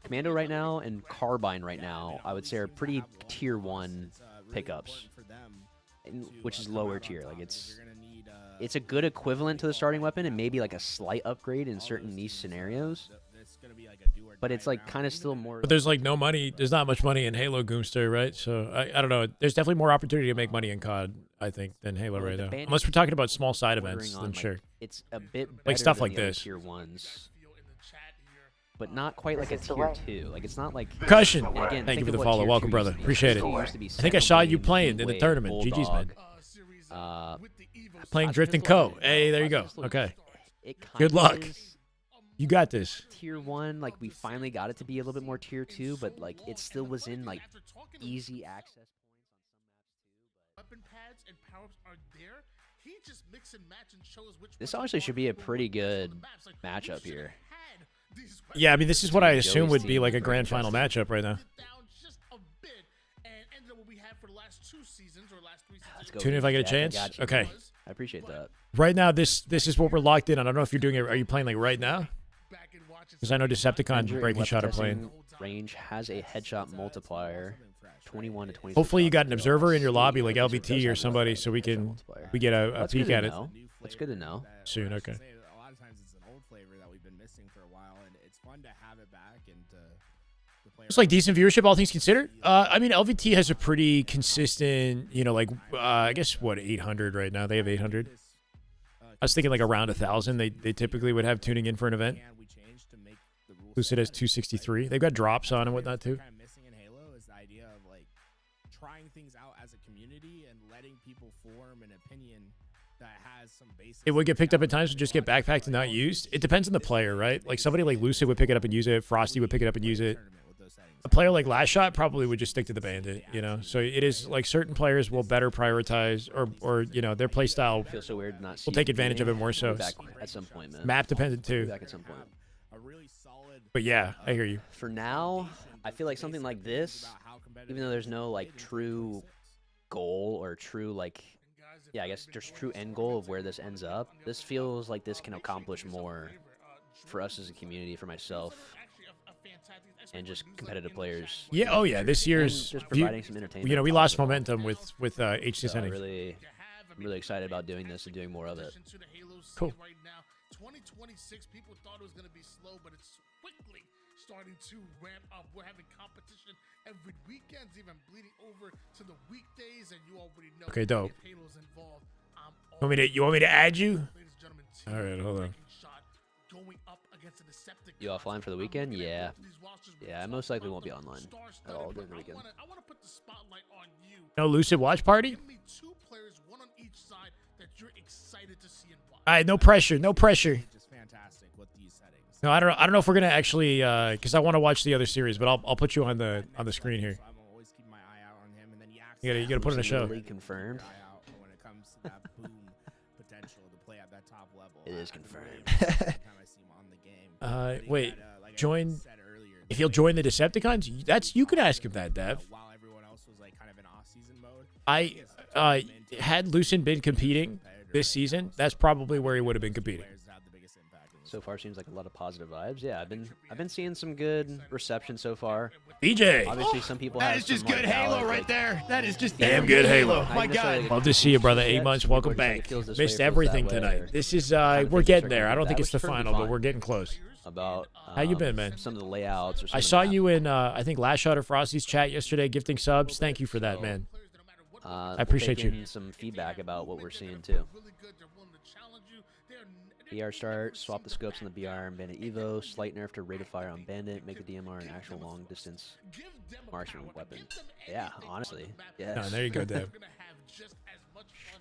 and Carbine right now, I would say are pretty tier 1 pickups, which is lower tier. Like it's a good equivalent to the starting weapon and maybe like a slight upgrade in certain niche scenarios. But it's like kind of still more. But there's like no money. There's not much money in Halo Goomster, right? So I don't know. There's definitely more opportunity to make money in COD, I think, than Halo right now. Unless we're talking about small side events, then sure. It's a bit better like stuff than like the other this. tier 1s. But not quite like a tier 2. Like it's not like Percussion. And again, Thank you think for of the what follow. tier Welcome, 2 brother. used to be. Appreciate it. Tier 2 used to be I think I saw you Sunblade, playing in the Shyway, tournament. GG's, man. Bulldog. Playing Drift and Co. Hey, there you go. Okay. Good luck. You got this. Tier 1, like we finally got it to be a little bit more tier 2, but like it still was in like easy access Weapon pads and power-ups are there. He just mix and match and shows which This honestly should be a pretty good matchup here. Yeah, I mean, this is what I assume would be like a grand final matchup right now. Tune in if I get a chance. Okay. I appreciate that. Right now, this is what we're locked in on. I don't know if you're doing it. Are you playing like right now? Because I know Decepticon Breaking Shot are playing. Range has a headshot multiplier, 21 to 20. Hopefully, you got an observer in your lobby like LBT or somebody, so we get a peek at it. That's good to know. Soon, okay. A lot of times it's an old flavor that we've been missing for a while, and it's fun to have it back and to play. It's like decent viewership, all things considered. I mean, LVT has a pretty consistent, you know, like I guess what 800 right now. They have 800. I was thinking like around 1,000. They typically would have tuning in for an event. Lucid has 263. They've got drops on and whatnot too. Kind of missing in Halo is the idea of like trying things out as a community and letting people form an opinion that has some basis. It would get picked up at times, but just get backpacked and not used. It depends on the player, right? Like somebody like Lucid would pick it up and use it. Frosty would pick it up and use it. A player like Last Shot probably would just stick to the Bandit, you know? So it is like certain players will better prioritize or you know, their play style Feels so weird not will take advantage of it more so. Back at some point, man. Map dependent too. Back at some point. But yeah, I hear you. For now, I feel like something like this, even though there's no like true goal or true like, yeah, I guess just true end goal of where this ends up. This feels like this can accomplish more for us as a community, for myself, and just competitive players. Yeah, oh yeah, this year's just providing some entertainment. You know, we lost momentum with HC So I'm Sending. really excited about doing this and doing more of it. Cool. 2026, people thought it was going to be slow, but it's quickly starting to ramp up. We're having competition every weekend, even bleeding over to the weekdays, and you already know Okay, dope. if Halo's involved. You want me to add you? Ladies and gentlemen, All right, hold on. going up against a Decepticon. You offline for the weekend? Yeah. Yeah, I most likely won't be online at all during the weekend. I want to put the spotlight on you. No Lucid watch party? Give me 2 players, one on each side, that you're excited to see and watch. All right, no pressure, no pressure. Just fantastic with these settings. No, I don't know if we're gonna actually, because I want to watch the other series, but I'll put you on the screen here. I'm always keeping my eye out on him, and then he acts You gotta put in a show. League confirmed. when it comes to that boom potential to play at that top level. It is confirmed. Wait, join. If he'll join the Decepticons, you could ask him that, Dev. While everyone else was like kind of in off-season mode. Had Lucid been competing this season, that's probably where he would have been competing. So far, seems like a lot of positive vibes. Yeah, I've been seeing some good reception so far. BJ, Obviously, some people That have is just some, like, good Halo valid, right like, there. That is just damn good Halo. My God. Love to see you, brother. 8 months. Welcome People are just like, back. it feels this way, Missed it feels everything that way, tonight. or This is kind of we're things getting are there. I don't that, think it's the which is perfectly final, but fine. we're getting close. About How you been, man? Some of the layouts. Or some I of the saw map. you in I think Last Shot or Frosty's chat yesterday, gifting subs. Thank you for that, man. I appreciate you. Some feedback about what we're seeing too. BR start, swap the scopes on the BR and Bandit Evo, slight nerf to rate of fire on Bandit, make the DMR an actual long distance marksman weapon. Yeah, honestly. Yes. No, there you go, Dev.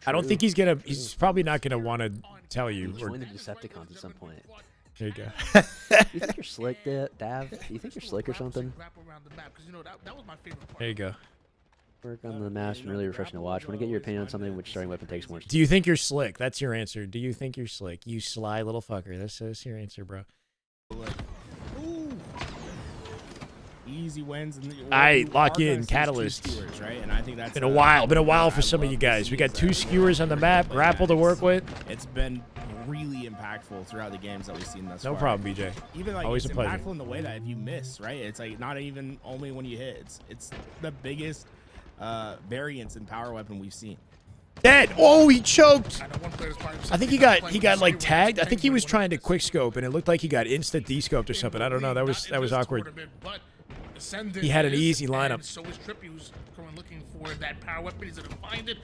I don't think he's probably not gonna want to tell you. Join the Decepticons at some point. There you go. You think you're slick, Dav? Do you think you're slick or something? There you go. Work on the maps and really refreshing to watch. Want to get your opinion on something which starting weapon takes more. Do you think you're slick? That's your answer. Do you think you're slick? You sly little fucker. That's your answer, bro. Easy wins. Lock in Catalyst. Skewers, right? And I think that's Been a while for some of you guys. We got 2 skewers on the map, grapple to work with. It's been really impactful throughout the games that we've seen thus far. No problem, BJ. Even like Always it's a pleasure. impactful in the way that if you miss, right? It's like not even only when you hit. It's the biggest variance in power weapon we've seen. Dead. Oh, he choked. I think he got like tagged. I think he was trying to quick scope, and it looked like he got instant descoped or something. I don't know. That was awkward. He had an easy lineup. So is Trippy, who's currently looking for that power weapon. He's gonna find it.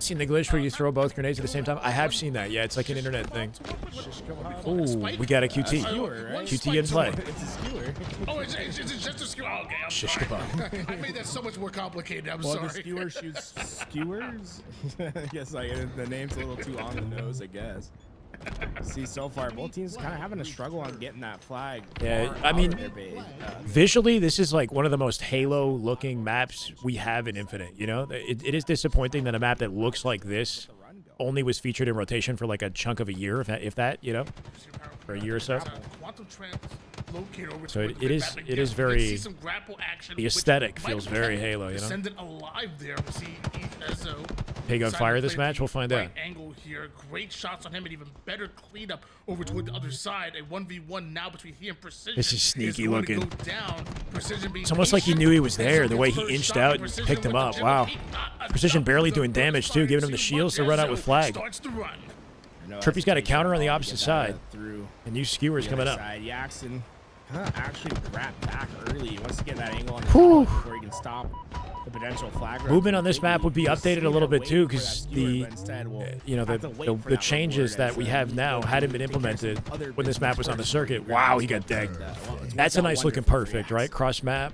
Seen the glitch where you throw both grenades at the same time? I have seen that. Yeah, it's like an internet thing. Ooh, we got a QT. QT in play. It's a skewer. Oh, it's just a skewer. Oh, okay, I'm Shish sorry. kebab. I made that so much more complicated. I'm Well, sorry. the skewer shoots skewers. I guess like the name's a little too on the nose, I guess. See, so far both teams kind of having a struggle on getting that flag. Yeah, far I out mean, of their base. visually, this is like one of the most Halo-looking maps we have in Infinite. You know, it is disappointing that a map that looks like this only was featured in rotation for like a chunk of a year, if that, you know, for a year or so. So it is very. The aesthetic feels very Halo, you know. Send it alive there. We see Ezo. Pig on fire this match. We'll find out. Angle here. Great shots on him, and even better cleanup over toward the other side. A 1v1 now between he and Precision. This is sneaky going to looking. go down. Precision being It's almost like he knew he was patient. there. The way he First inched shot, out and Precision picked him with the up. jump Wow. peek. Precision barely doing damage too, giving him the shields to run out with flag. Starts to run. Trippy's got a counter on the opposite side. Through And new skewers coming up. Jackson actually wrap back early. He wants to get that angle on Whew. before he can stop the potential flag. Movement on this map would be updated a little bit too, because the the changes that we have now hadn't been implemented when this map was on the circuit. Wow, he got decked. That's a nice looking perfect, right? Cross map.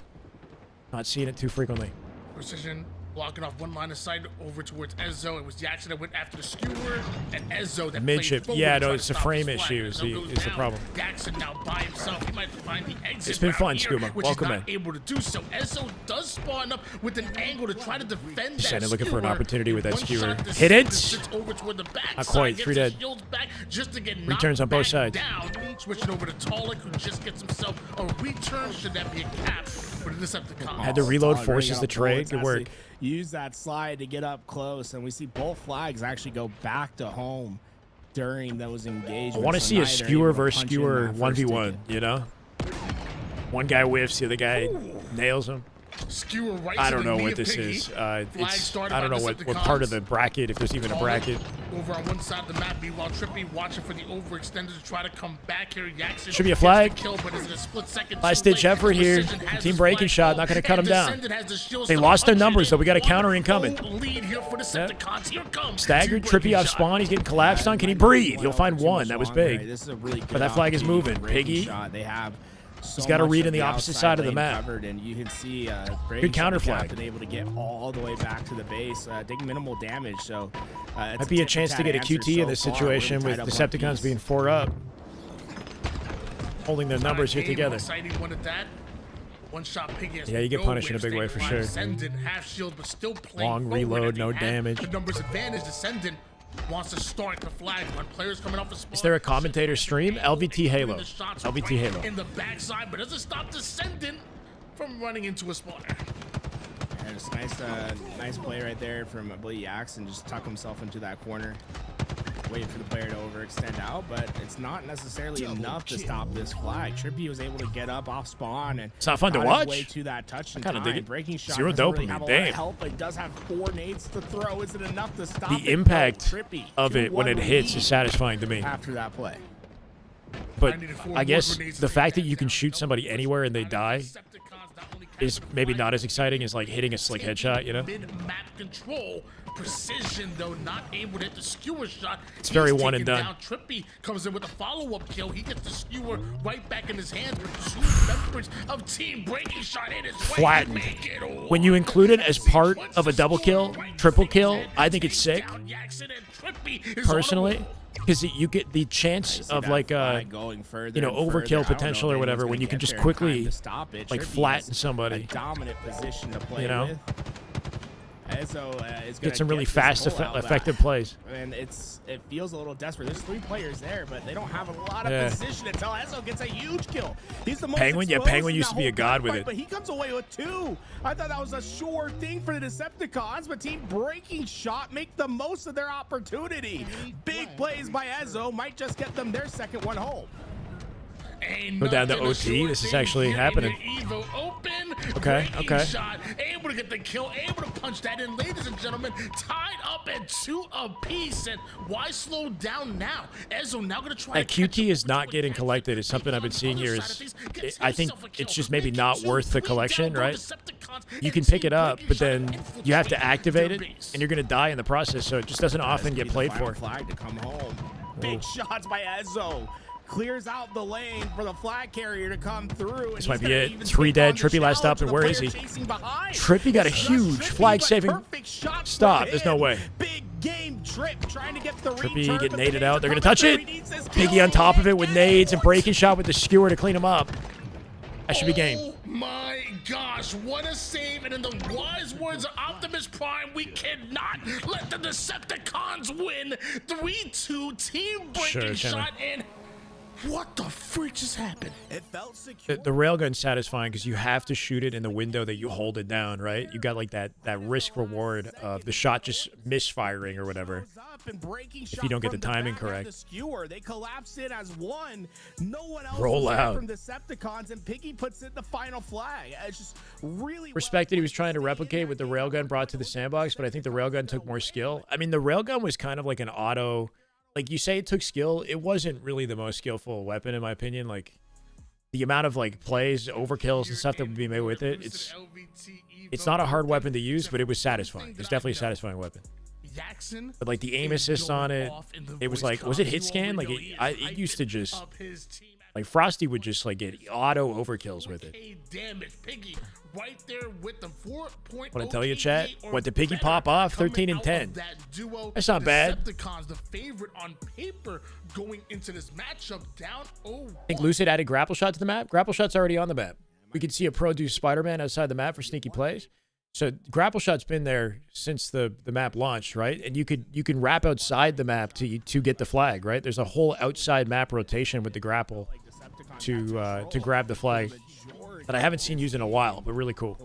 Not seeing it too frequently. Precision blocking off one line of sight over towards Ezzo. It was Jackson that went after the skewer, and Ezzo that Midship. played Yeah, forward to no, try it's to the stop frame his flag. issue is Ezzo the goes down. problem. Jackson now by himself. He might find the exit. It's been route fun, here, Scuba. which Welcome he's not in. able to do so. Ezzo does spawn up with an angle to try to defend that Shannon looking for an skewer. opportunity with that One skewer. shot to Hit it. sits over toward the back Not side, quite. gets 3 his dead. shields back just to get Returns on knocked both back sides. down. Switching over to Tolik, who just gets himself a return. Should that be a cap for the Decepticons? Had to reload, Tolik forces bringing the up trade. bullets, Good has work. to Use that slide to get up close, and we see both flags actually go back to home during those engagements. I want to so see a neither skewer able to versus punch in skewer that first 1v1, ticket. you know? One guy whiffs, the other guy nails him. Skewer right I to don't the know knee what of this Piggy. is. Flag It's started I don't by know what part of the bracket, if there's even a bracket. Over on one side of the map, meanwhile Trippy watching for the overextender to try to come back here. Jackson Should be a gets flag. the kill, but is it a split second too Last ditch late? effort here. Precision has Team his breaking flag shot, pulled, not going to cut and him down. Descendant has the shields They to lost their punch it numbers, in. though. We got a 1-0 counter incoming. lead here for Decepticons. Here comes Staggered, Team Trippy Breaking off Shot. spawn. He's getting collapsed on. Can he breathe? He'll find Too one. much That was longer, right? big. This is a really good But that flag is opportunity moving. for Breaking Piggy. Shot. They have He's got to much read of in the opposite outside side of the lane map. covered, and you can see Good counter flag. been able to get all the way back to the base, taking minimal damage. So it's Might be a chance to get a QT in this situation with Decepticons being 4 up. Holding their numbers here together. Exciting one at that. One shot Piggy has Yeah, you get nowhere punished in a to big stay way for alive. sure. Descendant half shield, but still playing Long forward reload, as he no had damage. The numbers advantage. Descendant wants to start the flag on players coming off a spot. Is there a commentator stream? LVT Halo. The shots LVT right Halo. in the backside, but doesn't stop Descendant from running into a spawner. And it's nice play right there from I believe Jackson. Just tuck himself into that corner, waiting for the player to overextend out, but it's not necessarily enough to stop this flag. Trippy was able to get up off spawn and It's not fun to got his watch. way to that touch in I kinda time. dig it. Breaking shot 0 doesn't really dopamine, have a lot damn. of help, but he does have 4 nades to throw. Is it enough to stop The it? impact No, Trippy, of it when it 2-1 hits lead is satisfying to me. after that play. But I guess the fact that you can shoot somebody anywhere and they die is maybe not as exciting as like hitting a slick headshot, you know? Mid-map control. Precision, though, not able to hit the skewer shot. It's very He's one and taken done. down. Trippy comes in with a follow-up kill. He gets the skewer right back in his hands with 2 members of Team Breaking Shot in his way. Flattened. Make it all. When you include it as part of a double kill, triple kill, I think it's sick, Jackson and Trippy is on a personally. roll. Because you get the chance of like going further you know, and further. I overkill don't know potential if or whatever anyone's when gonna you can get just there in time quickly to stop it. like Trippy flatten is somebody. a dominant position to play You know? with. Ezzo is Get some really this fast, goal out back. effective plays. And it feels a little desperate. There's 3 players there, but they don't have a lot of Yeah. position until Ezzo gets a huge kill. He's the most Penguin? Yeah, exposed Penguin in used that to be a whole god with gunfight, it. But he comes away with 2. I thought that was a sure thing for the Decepticons, but Team Breaking Shot make the most of their opportunity. Big plays by Ezzo might just get them their second one home. Go down to OT. This is actually happening. Evo open. Okay, Breaking okay. Shot, able to get the kill, able to punch that in. Ladies and gentlemen, tied up at 2 apiece. And why slow down now? Ezzo now going to try That to catch QT up is not getting collected is something I've been seeing here. I think it's just maybe not worth the collection, right? You can pick it up, but then you have to activate it, and you're going to die in the process, so it just doesn't often get played for. Flag to come home. Big shots by Ezzo. Clears out the lane for the flag carrier to come through. This might be it. 3 dead. Trippy last up, and where is he? Trippy got a huge flag-saving stop. There's no way. Big game Trip trying to get the Trippy getting naded out. They're going to touch it. Piggy on top of it with nades and Breaking Shot with the skewer to clean him up. That should be game. Oh my gosh, what a save. And in the wise words of Optimus Prime, we cannot let the Decepticons win. 3-2, Team Breaking Shot, and what the freak just happened? It felt secure. The railgun's satisfying because you have to shoot it in the window that you hold it down, right? You got like that risk reward of the shot just misfiring or whatever. If you don't get the timing correct. They collapsed it as one. No one else Roll was there out. from Decepticons, and Piggy puts it the final flag. It's just really Respected he was trying to replicate what the railgun brought to the sandbox, but I think the railgun took more skill. I mean, the railgun was kind of like an auto. Like, you say it took skill. It wasn't really the most skillful weapon, in my opinion. Like, the amount of like plays, overkills, and stuff that would be made with it, it's not a hard weapon to use, but it was satisfying. It's definitely a satisfying weapon. But like the aim assist on it, it was like, was it hit scan? Like it used to just, like Frosty would just like get auto overkills with it. Right there with the 4.0 Want to tell you, chat? What did Piggy pop off? 13 and 10. That's not bad. The favorite on paper going into this matchup down 0-1. I think Lucid added grapple shot to the map. Grapple shot's already on the map. We could see a pro do Spider-Man outside the map for sneaky plays. So grapple shot's been there since the map launched, right? And you can wrap outside the map to get the flag, right? There's a whole outside map rotation with the grapple to grab the flag that I haven't seen used in a while, but really cool.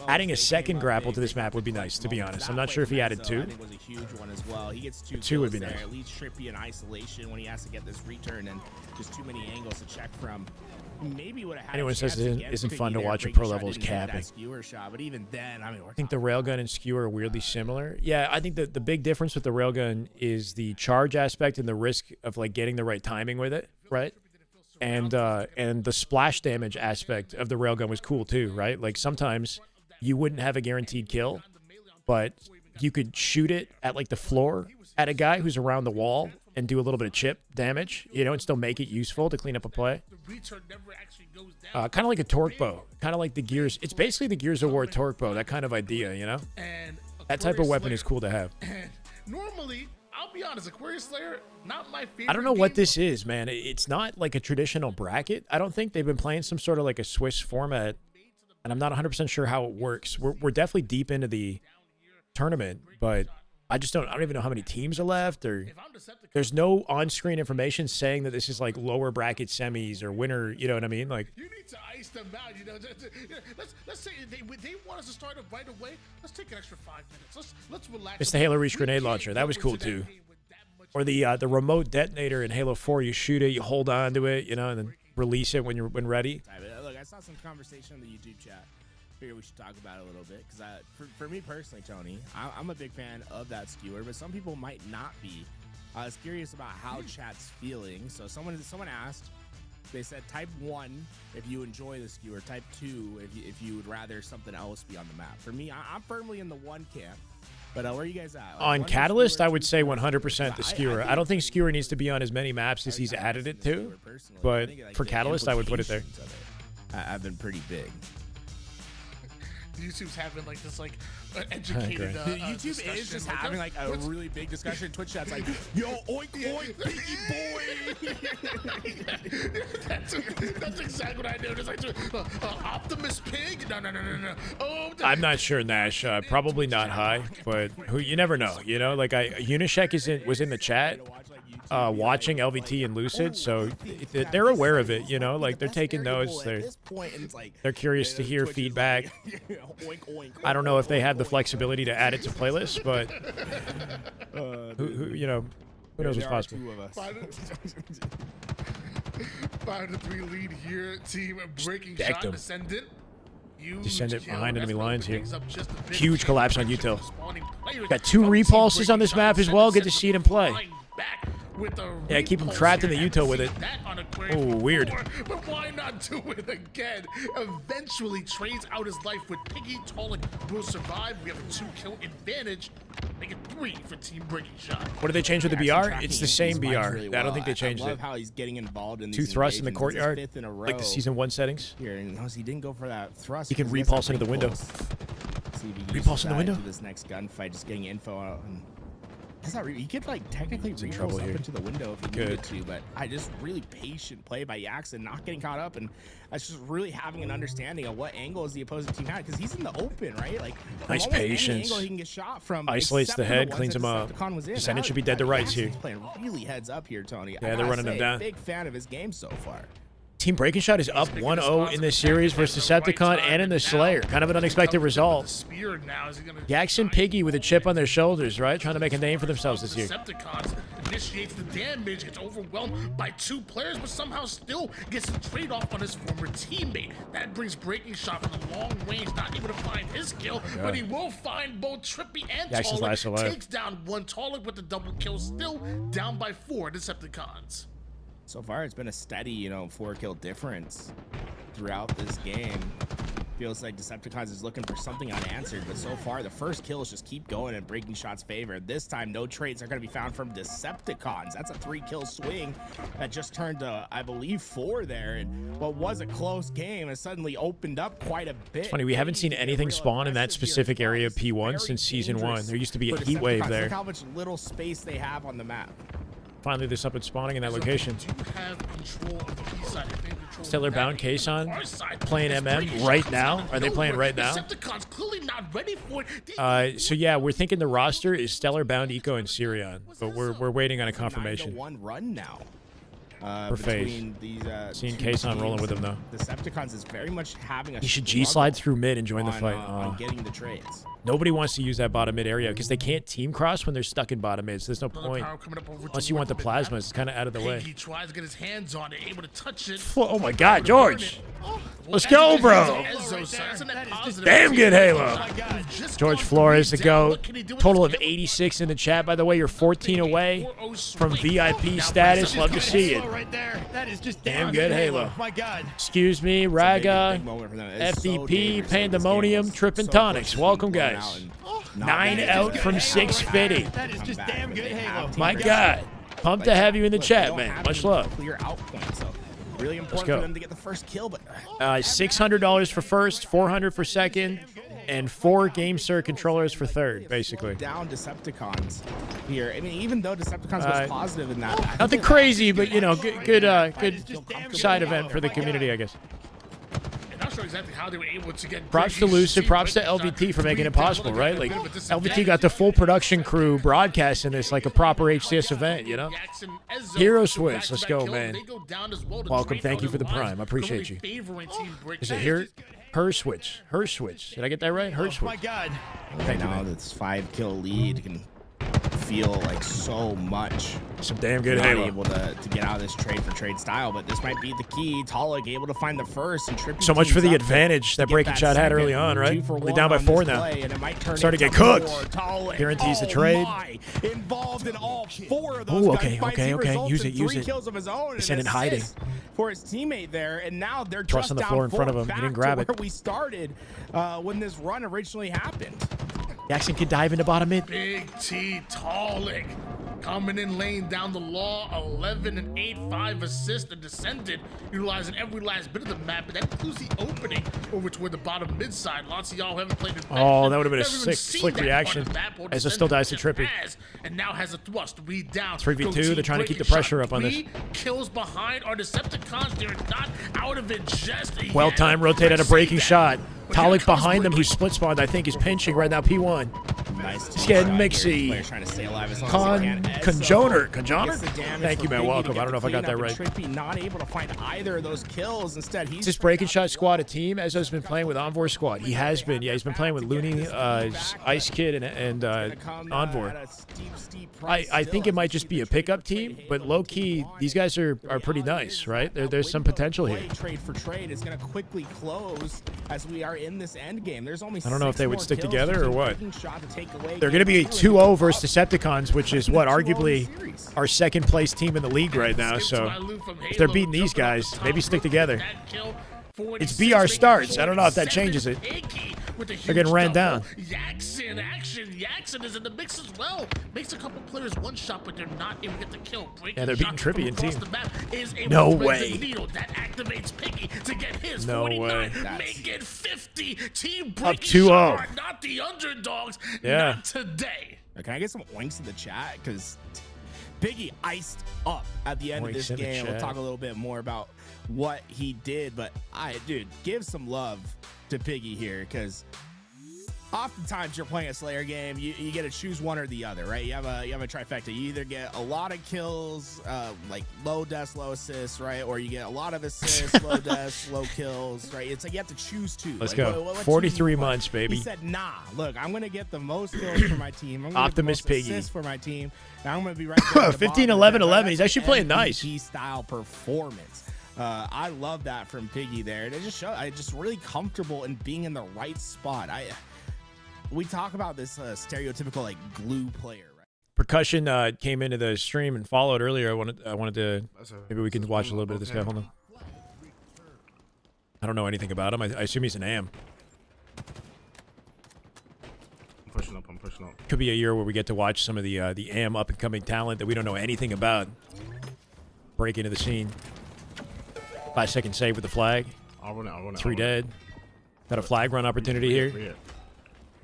Adding a second grapple to this map would be nice, to be honest. I'm not sure if he added two. I think was a huge one as well. He gets Two would be nice. At least Trippy in isolation when he has to get this return and just too many angles to check from. Maybe would have had Anyone says it isn't fun to watch a pro level is capping. But even then, I mean, I think the railgun and skewer are weirdly similar. Yeah, I think that the big difference with the railgun is the charge aspect and the risk of like getting the right timing with it, right? And the splash damage aspect of the railgun was cool too, right? Like sometimes you wouldn't have a guaranteed kill, but you could shoot it at like the floor at a guy who's around the wall and do a little bit of chip damage, you know, and still make it useful to clean up a play. Kind of like a torque bow, kind of like the Gears. It's basically the Gears of War torque bow, that kind of idea, you know? That type of weapon is cool to have. Normally, I'll be honest, Aquarius Slayer, not my favorite. I don't know what this is, man. It's not like a traditional bracket. I don't think they've been playing some sort of like a Swiss format, and I'm not 100% sure how it works. We're definitely deep into the tournament, but I don't even know how many teams are left, or there's no on-screen information saying that this is like lower bracket semis or winner, you know what I mean? Like, you need to ice them out, you know. Let's say they want us to start it right away. Let's take an extra 5 minutes. Let's relax. It's the Halo Reach grenade launcher. That was cool too. Or the remote detonator in Halo 4. You shoot it, you hold on to it, you know, and then release it when ready. Look, I saw some conversation in the YouTube chat. Figure we should talk about it a little bit because for me personally, Tony, I'm a big fan of that skewer, but some people might not be. I was curious about how chat's feeling. So someone asked, they said type 1 if you enjoy the skewer, type 2 if you would rather something else be on the map. For me, I'm firmly in the 1 camp. But where are you guys at? On Catalyst, I would say 100% the skewer. I don't think skewer needs to be on as many maps as he's added it to, but for Catalyst, I would put it there. I've been pretty big. YouTube's having like this like educated YouTube is just having like a really big discussion. Twitch chat's like, yo, oink oink, piggy boy. That's exactly what I noticed. Like, Optimus Pig? No. Oh, I'm not sure, Nash. Probably not high, but you never know. You know, like Unishek was in the chat. Watching LVT and Lucid, so they're aware of it, you know, like they're taking notes. They're curious to hear feedback. I don't know if they have the flexibility to add it to playlists, but who knows what's possible. 5-3 lead here, team breaking shot descendant. Descendant behind enemy lines here. Huge collapse on Util. Got 2 repulses on this map as well. Good to see it in play. Yeah, keep him trapped in the Util with it. Oh, weird. But why not do it again? Eventually trades out his life with Piggy. Tolik will survive. We have a 2-kill advantage. Make it 3 for Team Breaking Shot. What did they change with the BR? It's the same BR. I don't think they changed it. I love how he's getting involved in 2 thrusts in the courtyard, like the Season 1 settings. Here, and he didn't go for that thrust. He can repulse into the window. Repulse in the window. This next gunfight, just getting info out. And he could like technically repulse up into the window if he needed to, but I just really patient play by Yaxon, not getting caught up, and that's just really having an understanding of what angles the opposing team had, because he's in the open, right? Like nice patience. Angle he can get shot from, isolates the head, cleans him up. Descendant should be dead to rights here. He's playing really heads up here, Tony. Yeah, they're running him down. Big fan of his game so far. Team Breaking Shot is up 1-0 in this series versus Decepticon and in the Slayer. Kind of an unexpected result. Jackson Piggy with a chip on their shoulders, right? Trying to make a name for themselves this year. Decepticons initiates the damage, gets overwhelmed by 2 players, but somehow still gets the trade-off on his former teammate. That brings Breaking Shot from the long range, not able to find his kill, but he will find both Trippy and Tolik. Takes down 1 Tolik with the double kill, still down by 4 Decepticons. So far, it's been a steady, 4-kill difference throughout this game. Feels like Decepticons is looking for something unanswered, but so far the first kills just keep going in Breaking Shot's favor. This time, no trades are going to be found from Decepticons. That's a 3-kill swing that just turned to, I believe, 4 there. And what was a close game has suddenly opened up quite a bit. It's funny, we haven't seen anything spawn in that specific area of P1 since Season 1. There used to be a heat wave there. Look how much little space they have on the map. Finally, they're up and spawning in that location. Do have control of the B side. If they control Stellar the Bound map, Kason our side playing is MM Breaking right Shots now? out of Are they playing nowhere. right now? Decepticons clearly not ready for it. So yeah, we're thinking the roster is Stellar Bound, Eco, and Sirion, but we're waiting on a confirmation. 9-1 run now. For FaZe. Between these Seeing two Kason rolling teams. with him though. Decepticons is very much having a He should struggle G-slide through mid and join the on, fight. on getting the trades. Nobody wants to use that bottom mid area because they can't team cross when they're stuck in bottom mid. So there's no point. Unless you want the plasmas, it's kind of out of the way. He tries to get his hands on it, able to touch it. Oh my God, George! Let's go, bro! Damn good Halo. George Flores to go. Total of 86 in the chat. By the way, you're 14 away from VIP status. Love to see it. Right there. That is just Damn good Halo. My God. Excuse me, Raga, FDP, Pandemonium, Trip and Tonics. Welcome, guys. 9 out from 650. That is just damn good Halo. My God. Pumped to have you in the chat, man. Much love. Clear out point, so really important go. for them to get the first kill, but $600 for first, $400 for second, and 4 GameSir controllers for third, basically. Down Decepticons here. I mean, even though Decepticons was positive in that. Nothing crazy, but good side event for the community, I guess. Not sure exactly how they were able to get. Props to Lucid, props to LVT for making it possible, right? Like, LVT got the full production crew broadcasting this like a proper HCS event, you know? Hero Switch, let's go, man. Welcome, thank you for the prime. I appreciate you. Is it here? Her Switch. Her Switch. Did I get that right? Her Switch. My God. Thank you, Now man. this 5-kill lead can feel like so much. Some damn good Not Halo. able to get out of this trade for trade style, but this might be the key. Talik able to find the first and Trippy So much for the teams up advantage to that get Breaking Shot had second. early on, right? 2 for Only 1 down by on 4 this now. play, and it might turn Starting to into get cooked. more. Talik, Guarantees the oh trade. my, involved in all 4 of those. Ooh, guns. okay, Finds okay, he okay. results Use in it, use 3 it. kills of his own and He's in an hiding. assist for his teammate there, and now they're Trust just on the down floor in 4 front of him. He back didn't to grab it. where we started when this run originally happened. Jackson can dive into bottom mid. Big T Talik coming in, laying down the law. 11 and 8, 5 assists, and descended, utilizing every last bit of the map. But that includes the opening over toward the bottom mid side. Lots of y'all haven't played it. Oh, that would have been a Never even sick, seen slick that reaction. part of the map, or As it still dies to Descendant Trippy. has, and now has a thrust. We down. 3v2, Go they're team trying to keep the Breaking pressure Shot. up on this. 3 kills behind our Decepticons. They're not out of it just Well yet. timed, rotate I a say breaking that. shot. But here Talik comes behind them, Breaking who split spawned, I think, is pinching right now. P1. Nice. He's getting Here, mixy. players trying to stay alive as long as they can. Conjoner. Gets Conjoner? the damage Thank you, from man. Biggie to Welcome. get I don't know if I the got that cleanup, right. and Trippy not able to find either of those kills. Instead, he's This Breaking Shot squad a team. Ezzo's been playing with Envor squad. He has been. Yeah, he's been playing with Looney, Ice Kid, and Envor. I think it might just be a pickup team, but low key, these guys are pretty nice, right? There's some potential here. Trade for trade is going to quickly close as we are in this end game. There's only I don't know if 6 they would more stick kills together or between what. Breaking Shot to take away They're going to be a game 2-0 versus Decepticons, which is what arguably our second place team in the league right now. So if they're beating these guys, maybe stick together. It's BR starts. I don't know if that changes it. They're getting ran down. Yaxon action. Yaxon is in the mix as well. Makes a couple players one shot, but they're not able to get the kill. Breaking Yeah, they're beating Shot Trippy and from team. across the map is able No to thread way. the needle. That activates Piggy to get his No 49. way. Make it 50. Team Up Breaking 2-0. Shot are not the underdogs. Yeah. Not today. Can I get some oinks in the chat? Because Piggy iced up at the end of Oinks this in the game. We'll chat. talk a little bit more about what he did, but dude, give some love to Piggy here, because oftentimes you're playing a Slayer game, you get to choose one or the other, right? You have a trifecta. You either get a lot of kills, like low deaths, low assists, right? Or you get a lot of assists, low deaths, low kills, right? It's like you have to choose 2. Let's Like, go. what 43 team do you months, want? baby. He said, nah, look, I'm going to get the most kills for my team. I'm gonna Optimus get the most Piggy. assists for my team. And I'm going to be right there at the 15, bottom of 11, that. 11. He's actually playing nice. MVP style performance. I love that from Piggy there. And it just shows I just really comfortable in being in the right spot. We talk about this stereotypical like glue player, right? Percussion came into the stream and followed earlier. I wanted to maybe we can watch a little bit of this guy. Hold on. I don't know anything about him. I assume he's an AM. I'm pushing up. Could be a year where we get to watch some of the AM up and coming talent that we don't know anything about break into the scene. 5-second save with the flag. I'll run it. 3 dead. Got a flag run opportunity here.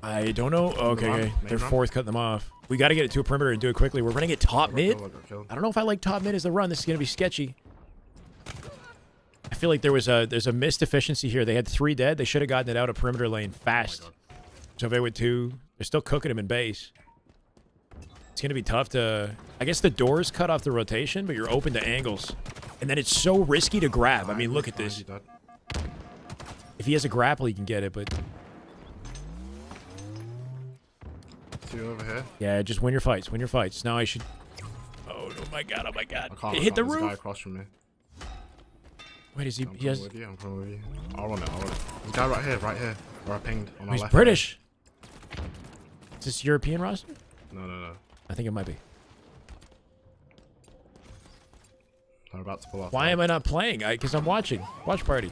I don't know. Okay, they're fourth, cutting them off. We got to get it to a perimeter and do it quickly. We're running it top mid. I don't know if I like top mid as the run. This is going to be sketchy. I feel like there's a missed efficiency here. They had 3 dead. They should have gotten it out of perimeter lane fast. Shyway with 2. They're still cooking him in base. It's going to be tough to... I guess the doors cut off the rotation, but you're open to angles. And then it's so risky to grab. I mean, look at this. If he has a grapple, he can get it, but... 2 over here. Yeah, just win your fights. Win your fights. Now I should... Oh my god. I It hit the There's a guy roof. across from me. Wait, is he... I'm He has... coming with you. I'll run it. There's a guy right here. Where I pinged on my He's left. British. Is this European roster? No. I think it might be. I'm about to pull off. Why am I not playing? Because I'm watching. Watch party.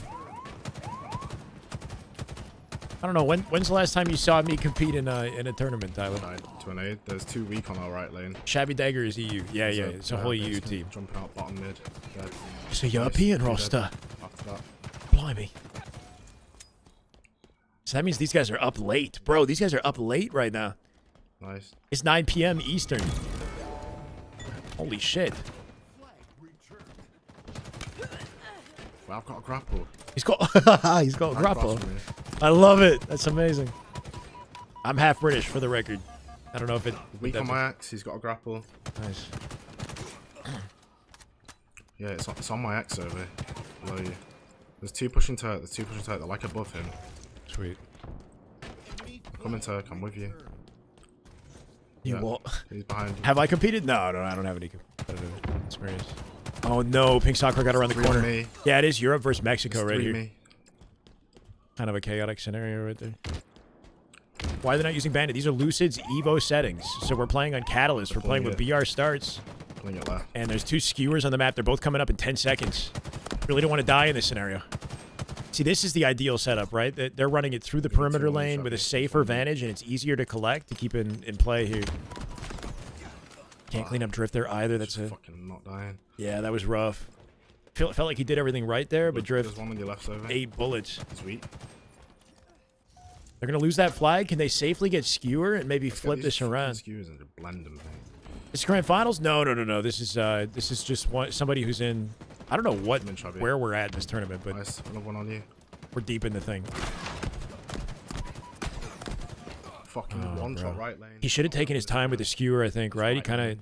I don't know. When's the last time you saw me compete in a tournament, Tyler? To an aid. There's 2 weak on our right lane. Shabby Dagger is EU. Yeah. It's a whole EU team. Jumping out bottom mid. Dead. It's a European roster. After that. Blimey. So that means these guys are up late. Bro, these guys are up late right now. Nice. It's 9 p.m. Eastern. Holy shit. Well, I've got a grapple. He's got a grapple. I love it. That's amazing. I'm half British, for the record. I don't know if it... Weak on my axe. He's got a grapple. Nice. Yeah, it's on my axe over below you. There's 2 pushing turret. They're like above him. Sweet. Come in, Turk. I'm with you. You Yeah, what? He's behind you. Have I competed? No, I don't have any competitive experience. Oh no, Pink Soccer got around the 3 on corner. me. Yeah, it is Europe versus Mexico There's right 3 here. me. Kind of a chaotic scenario right there. Why are they not using Bandit? These are Lucid's Evo settings. So we're playing on Catalyst. We're playing with BR starts. Pulling it left. And there's 2 skewers on the map. They're both coming up in 10 seconds. Really don't want to die in this scenario. See, this is the ideal setup, right? They're running it through the perimeter lane with a safer vantage, and it's easier to collect to keep in play here. Can't clean up drift there either. That's a... Fucking not dying. Yeah, that was rough. Felt like he did everything right there, but drift... There's one on your left over. 8 bullets. Sweet. They're going to lose that flag. Can they safely get skewer and maybe flip this around? Skewers and just blend them, man. This grand finals? No. This is just somebody who's in... I don't know where we're at in this tournament, but Nice. Another one on you. we're deep in the thing. Fucking one shot right lane. He should have taken his time with the skewer, I think, right? He kind of...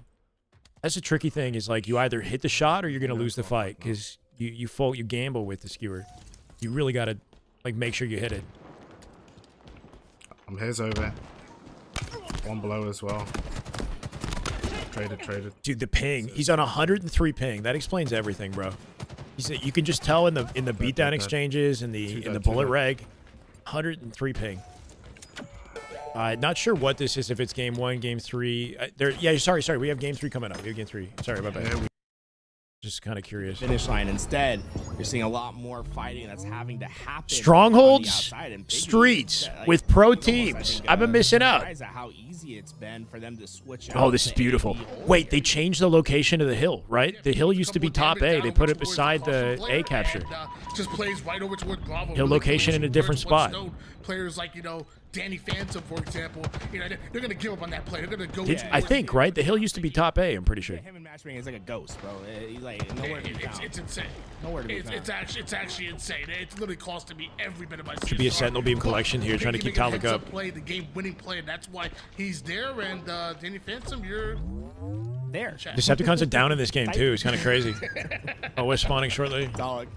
That's a tricky thing, is like you either hit the shot or you're going to lose the fight, because you gamble with the skewer. You really got to like make sure you hit it. I'm his over. One below as well. Traded. Dude, the ping. He's on 103 ping. That explains everything, bro. You can just tell in the beatdown exchanges and the bullet reg. 103 ping. Not sure what this is. If it's game 1, game 3. Yeah, sorry. We have game 3 coming up. We have game 3. Sorry about that. Just kind of curious. Finish line. Instead, you're seeing a lot more fighting that's having to happen. Strongholds, streets with pro teams. I've been missing out. How easy it's been for them to switch. Oh, this is beautiful. Wait, they changed the location of the hill, right? The hill used to be top A. They put it beside the A capture. Just plays right over toward Bravo. Hill location in a different spot. Players like, Danny Phantom, for example, they're going to give up on that play. They're going to go. I think, right? The hill used to be top A, I'm pretty sure. Him in matchmaking is like a ghost, bro. He's like nowhere to be found. It's insane. Nowhere to be found. It's actually insane. It's literally costing me every bit of my. Should be a Sentinel Beam collection here, trying to keep Talik up. Play the game-winning play, and that's why he's there. And Danny Phantom, you're there. Decepticons are down in this game too. It's kind of crazy. Oh, we're spawning shortly. Talik.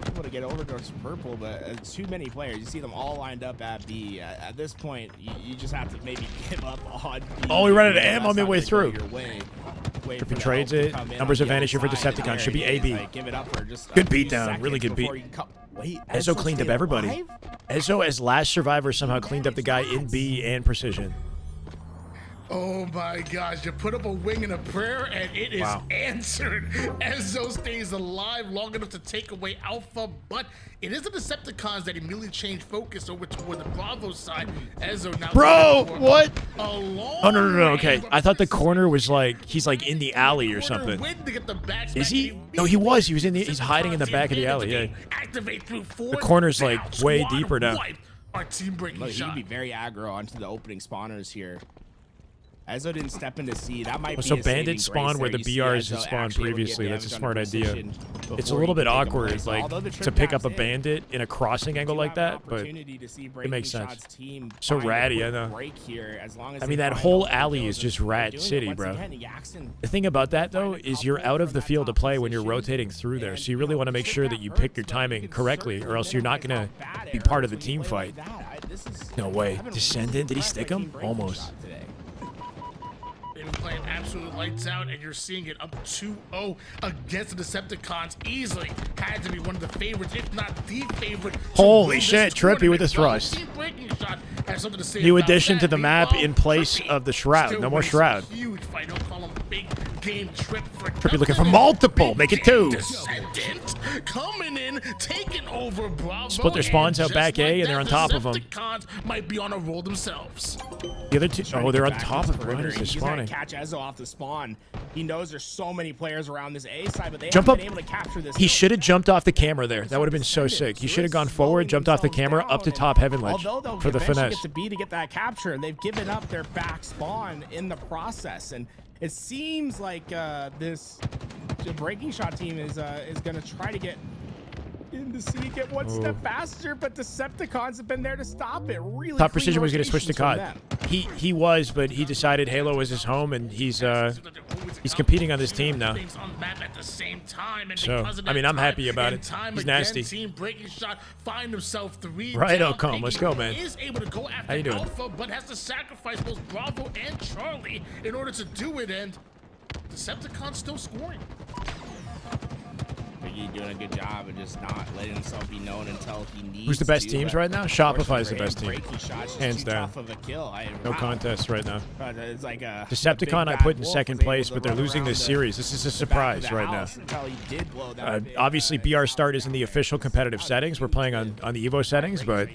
Able to get over towards purple, but too many players. You see them all lined up at B. At this point, you just have to maybe give up on B. Oh, we ran out of ammo midway through. Tripping trades it. Numbers advantage here for Decepticons. Should be AB. Give it up for just good beatdown. Really good beat. Wait, Ezzo cleaned up everybody. Ezzo, as last survivor, somehow cleaned up the guy in B and Precision. Oh my gosh, you put up a wing and a prayer and it is Wow. answered. Ezzo stays alive long enough to take away Alpha, but it is the Decepticons that immediately changed focus over toward the Bravo side. Ezzo now Bro, looking for what? a long Oh, no. Okay. range, I thought the corner was like, he's like in the alley or something. win to get the backs Is back, he? and No, he was. He was in the, he's hiding in the back of the alley. Yeah. Activate through four. The corner's Now, like way squad deeper now. wipe. Our team breaking Look, he'd shot. be very aggro onto the opening spawners here. Ezzo didn't step into C. That might Oh, be so a saving bandits grace spawn where there. the You see BRs had Ezzo spawned actually able to get previously. That's a damage smart under idea. position It's a before little he bit can take him awkward, away. So like although the to trip pick up a backs in, bandit in a crossing angle you like have an that, but opportunity to see it makes Breaking sense. Shot's team So find a ratty, quick I know. break here as long as I they mean, that find whole open alley kills, is just and they're rat doing it city, once bro. again. Jackson The thing about that though is you're out of the field to play when you're rotating through there, so you really want to make sure that you pick your timing correctly, or else you're not gonna be part of the team fight. No way. Descendant? Did he stick him? Almost. They've been playing absolute lights out, and you're seeing it up 2-0 against the Decepticons. Easily had to be one of the favorites, if not the favorite. to Holy win this shit, Trippy with a tournament. While thrust. Team Breaking Shot has something to say New about addition that. to the map Meanwhile, in place Trippy of the Shroud. still No more racing Shroud. a huge fight. Don't call him big game Trip for Trippy looking for nothing. multiple. Big Make it game 2. Descendant coming in, taking over Bravo. Split their spawns and out just back A, like and they're that, on top of 'em. Decepticons might be on a roll themselves. The other two, Trying oh, to they're get on back top into of the What perimeter, is and this he's gonna spawning? catch Ezzo off the spawn. He knows there's so many players around this A side, but they Jump haven't up. been able to capture this. He hill. should have jumped off the camera there. That would have been so sick. He should have gone forward, jumped off the camera, up to top heaven ledge Although they'll for the eventually finesse. get to B to get that capture, and they've given up their back spawn in the process. And it seems like this Breaking Shot team is going to try to get into C, get one step faster, but Decepticons have been there to stop it. Really, Thought clean Precision was going to switch to rotations from COD. them. He was, but he decided Halo was his home, and he's competing on this team now. Things on the map at the same time, and So, because of I mean, that I'm happy time about and it. time He's again, nasty. Team Breaking Shot find himself 3 Right, down. Ocom, let's go, man. Is able to go after How you doing? Alpha, but has to sacrifice both Bravo and Charlie in order to do it, and Decepticons still scoring. Biggie doing a good job of just not letting himself be known until he needs Who's the best to, teams but right now? Shopify's the unfortunately best for him, team. Breaking Shot's just Hands too down. tough of a kill. No wow. contest right now. It's like a Decepticon I big put in bad wolf second was able place, to but they're run losing around this the- series. This is a the back of surprise the right now. house until he did blow that big, Obviously, BR start is in the official competitive settings. We're playing on the Evo settings, but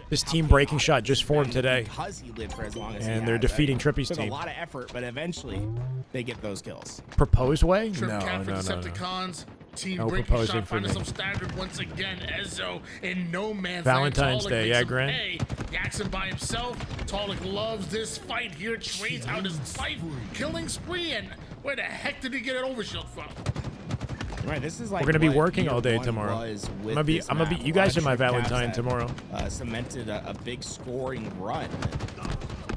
this team Breaking Shot just formed today, because he lived for as long as he and they're has. defeating Took Trippy's a team. lot of effort, but eventually they get those kills. Propose way? Trip No, cap for no, no, no. Decepticons. Team No Breaking proposing Shot for finding me. some staggered once again. Ezzo in no man's Valentine's land. Talik Day, makes yeah, him Grant? pay. Jackson by himself. Talik loves this fight here. Trades out his life, killing spree, and where the heck did he get an overshield from? Right, this is like We're gonna be what working year all day one tomorrow. was I'm with gonna be. this I'm gonna be. map. You A lot guys of are my trip caps Valentine that, tomorrow. Cemented a big scoring run.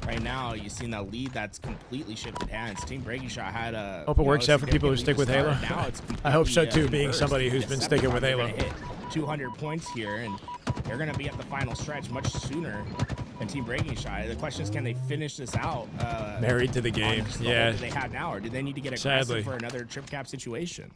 Right now, you've seen a lead that's completely shifted hands. Team Breaking Shot had a. Hope it works out for people who stick with Halo. Now it's I hope so completely, too, being inversed. somebody who's been sticking with Decepticons are Halo. gonna hit 200 points here, and they're going to be at the final stretch much sooner than Team Breaking Shot. The question is, can they finish this out? Married to the on game. just the Yeah. hold that they have now, or do they need to get aggressive Sadly. for another trip cap situation?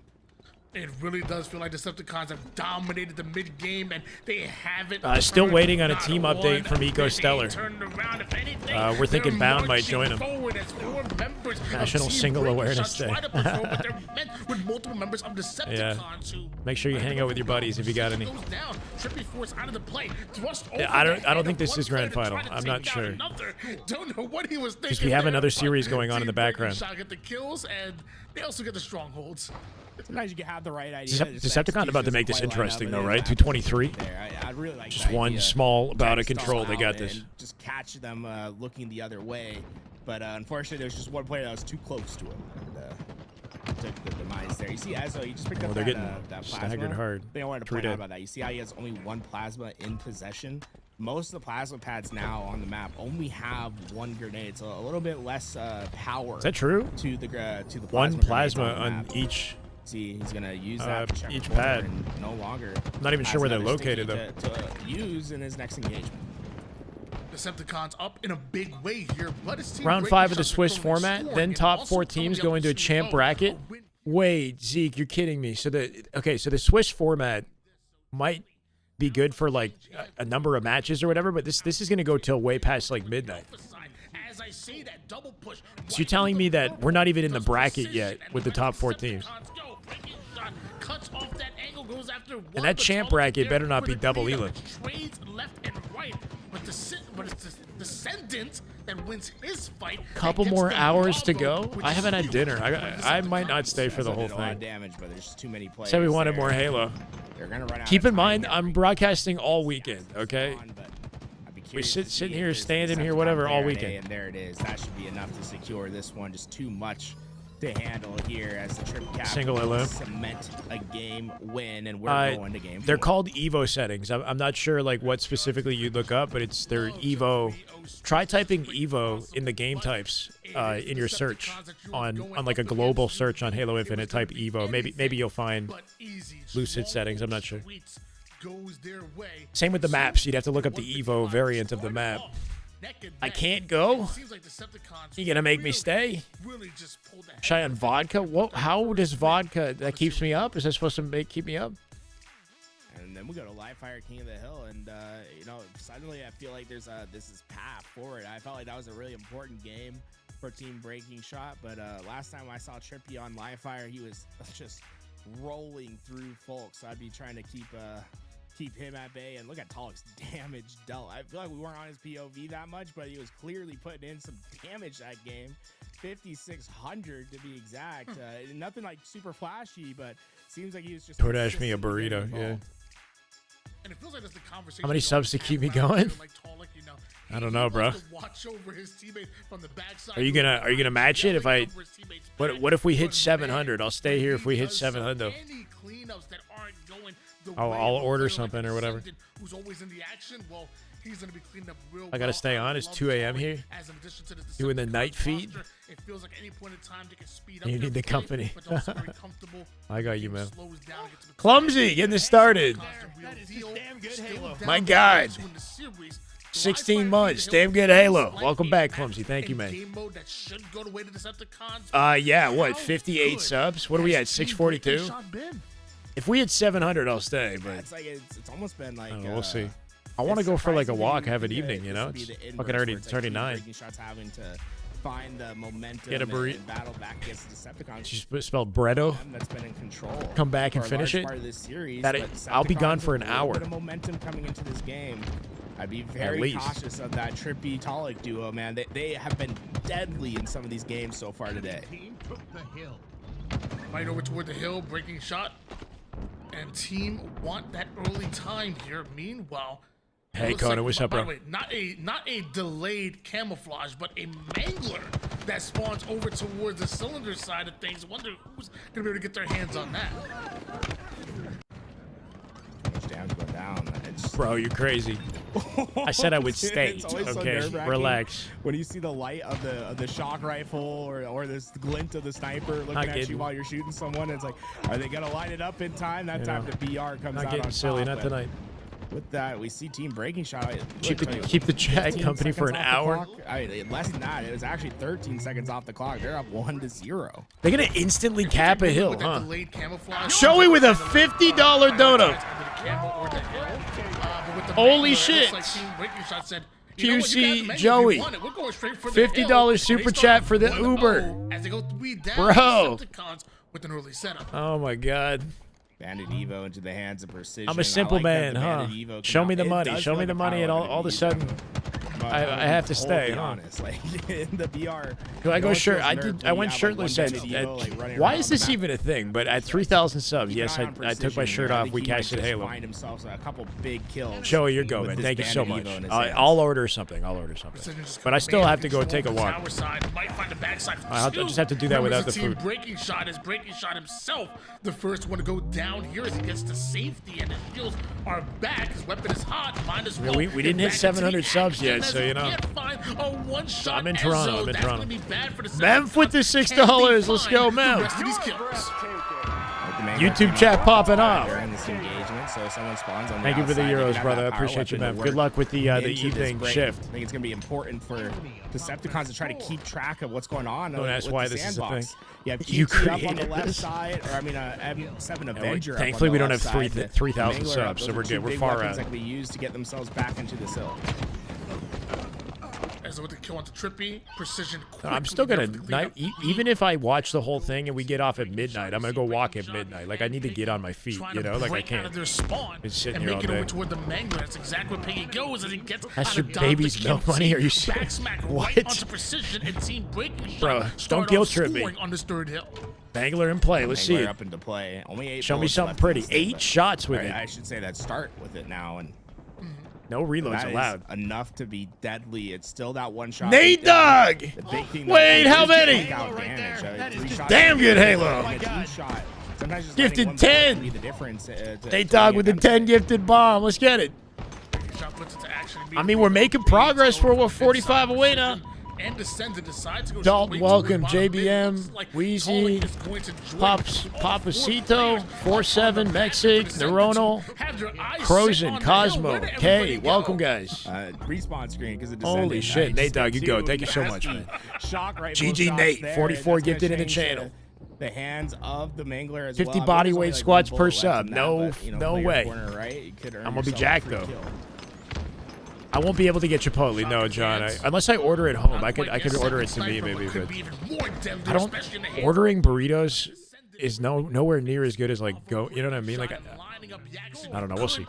It really does feel like Decepticons have dominated the mid game, and they haven't. Still turned waiting on a not team one update from Eco bit. Stellar. They turned around. If anything, We're thinking they're Bound might marching join 'em. forward as 4 members of National Team Single Breaking Awareness Shot Day. try to patrol, but they're met with multiple members of Decepticons who. Make sure you hang out with your buddies if you got any. Goes down. Trippy force out of the play. Thrust over Yeah, I the don't head think of this one is grand player to final. try to I'm take not down sure. another. Don't know what he was thinking. Because we have there, another but series going on in the Team Breaking background. Shot get the kills, and they also get the strongholds. Sometimes you can have the right idea. Decepticon about to make this interesting though, right? 223. I'd really like Just that one idea. small bout Try of to control. stall They got out this. and just catch them looking the other way. But unfortunately, there's just one player that was too close to him. And, took the demise there. You see, Ezzo, he just picked up they're that, getting that plasma. staggered hard. But I wanted to True point out dead. about that. You see how he has only 1 plasma in possession? Most of the plasma pads now on the map only have 1 grenade, so a little bit less power. Is that true? To the plasma One grenades plasma the on map. each. See, he's gonna use that to check each the corner pad. and no longer. Not even has sure where they're another located, sticky to use in his next engagement. Decepticons up in a big way here, but it's Team Round Breaking 5 of the Shot Swiss controlling format, scoring, then and top also 4 coming teams up go with into a 2-0. champ bracket. A win. Wait, Zeke, you're kidding me. So the Swiss format might be good for like a number of matches or whatever, but this is going to go till way past like midnight. as I say that double push. So you're telling me that we're not even in the bracket yet with the top 4 teams. Cuts off that angle, goes after one, And that champ bracket better not be double Elam. Trades left and right, but it's the Descendant that wins his fight. Couple more hours to go. I haven't had dinner. I might not stay for the whole A lot of thing. damage, but there's too many players. Said we wanted there. more Halo. They're gonna run out Keep of in mind, time. I'm broadcasting all weekend. Okay. We sitting here, standing here, whatever, all weekend. And there it is. That should be enough to secure this one. Just too much to handle here as the Trip Cap Single Elam. cement a game win, and we're going to game They're 4. called Evo settings. I'm not sure like what specifically you look up, but it's their Evo. Try typing Evo in the game types in your search on like a global search on Halo Infinite. Type Evo. Maybe you'll find Lucid settings. I'm not sure. Same with the maps. You'd have to look up the Evo variant of the map. I can't go? You gonna make me stay? Shy on vodka? What? How does vodka that keeps me up? Is that supposed to keep me up? And then we go to Live Fire King of the Hill, and you know, suddenly I feel like this is path forward. I felt like that was a really important game for Team Breaking Shot, but last time I saw Trippy on Live Fire, he was just rolling through folks. So I'd be trying to keep him at bay. And look at Tolik's damage dealt. I feel like we weren't on his POV that much, but he was clearly putting in some damage that game. 5,600 to be exact. Nothing like super flashy, but seems like he was just DoorDash me a burrito. Yeah. And it feels like that's the conversation. How many subs to keep me going? I don't know, bro. Are you gonna match it if I? What if we hit 700? I'll stay here if we hit 700. I'll order something or whatever. Who's always in the action? Well, he's gonna be cleaning up real. I gotta stay on. It's 2 a.m. here. Doing the night feed. It feels like any point in time they can speed You up need the their play, company. but also very comfortable. I got you, man. Slows down and gets to the Clumsy, getting this started. That is just damn good Halo. My God. 16 months. Damn good Halo. Welcome back, Clumsy. Thank you, man. Yeah, what? 58 subs? What are we at? 642? If we hit 700, I'll stay, but it's like it's almost been like I don't know, we'll see. I want to go for like a walk, have an evening, you know? It's fucking already 39. Having to find the momentum Get a burrito. and battle back against the Decepticons. She spelled Bretto. That's been in control. Come back and for a finish large it. part of this series, That but I'll be gone Decepticons for an have a little hour. bit of momentum coming into this game. I'd be very least. cautious of that Trippy Tolik duo, man. They have been deadly in some of these games so far today. Right over toward the hill, breaking shot. And team want that early time here. Meanwhile, Hey, looks Conan, what's up, by bro? the way, not a delayed camouflage, but a mangler that spawns over towards the cylinder side of things. I wonder who's gonna be able to get their hands on that. Too much damage going down. Bro, you're crazy. I said I would stay. It's always so Okay, nerve-wracking relax. when you see the light of the shock rifle or this glint of the sniper looking Not at getting- you while you're shooting someone. It's like, are they gonna line it up in time? That time the BR comes Not out getting on silly, top, not but tonight. With that, we see Team Breaking Shot. Keep the chat 15 company for an seconds off the hour. clock. I mean, less than that. It was actually 13 seconds off the clock. They're up 1-0. They're gonna instantly cap a hill, With that huh? delayed camouflage. Showy with a $50 dono. Holy shit. QC Joey. $50 super chat for the Uber. As they go 3 down, Bro. Decepticons with an early setup. Oh my God. Bandit Evo into the hands of Precision. I'm a simple I like that man, the huh? Bandit Evo came Show me out. the It money. does Show feel me like the a money, and power all of a Bandit sudden, Evo. But I have to to stay, be huh? honest, like in the BR. Do I go no shirt? one's I nerve did. when I you went have, like, shirtless one at. Bandit Evo, like, running Why around is the this map. even a thing? But at 3,000 subs, Keep an yes, eye I on took my Precision, shirt man. I off. think We he might cashed it just Halo. Find himself a couple big kills. Joey, you're go, with man. this Thank you so Bandit much. Evo in his hands. I'll order something. I'll order something. But I still have to go take a walk. I'll just have to do that without the food. Breaking Shot is Breaking Shot himself, the first one to go down here as he gets to safety, and his heels are back. His weapon is hot. Mine as well. We didn't hit 700 subs yet, so you know. I'm in Toronto. I'm in Toronto. Memph with the $6. Let's go, Memph. YouTube chat popping off. Thank you for the euros, brother. I appreciate you, man. Good luck with the evening shift. I think it's going to be important for Decepticons to try to keep track of what's going on. Don't ask with why the this is a sandbox. thing. You have You QT up on the created left this? side, or I mean, M7 Avenger. up on Thankfully, the we don't left have side. 3,000 Mangler up. subs, Those so are we're two good. We're big far weapons out. that can be used to get themselves back into the sill. As with the kill onto Trippy, precision. I'm still gonna even if I watch the whole thing and we get off at midnight, I'm gonna go walk at midnight. Like I need to get on my feet, you know, like I can't. Been sitting here all day. Toward the Mangler. That's exactly where Piggy goes as he gets. That's your baby's milk money? Are you serious? What? Bro, don't guilt trip me. On this third hill. Mangler in play. Let's see it. Up into play. Only 8 Show me bullets something left pretty. in this 8 thing, shots with but it. I should say that start with it now and. No reloads That allowed. is enough to be deadly. It's still that one shot. Nate Dog! Wait, how many? Damn good Halo. Gifted 10. Nate Dog with the 10 gifted bomb. Let's get it. I mean, we're making progress. We're 45 away now. Dalton, welcome. JBM, Wheezy, Papacito, 47, Mexic, Neuronal, Crozen, Cosmo, K. Welcome, guys. Respawn screen because it Holy shit. Nate Dog, you go. Thank you so much, man. GG Nate, 44 gifted in the channel. The hands of the Mangler as 50 well. body weight squats per sub. That, No, but, you know, no play your way. corner right, I'm going to be jacked, though. I won't be able to get Chipotle, no, John. Unless I order it home. I could order it to me, maybe, but I don't. Ordering burritos is nowhere near as good as like go. You know what I mean? Like I don't know. We'll see.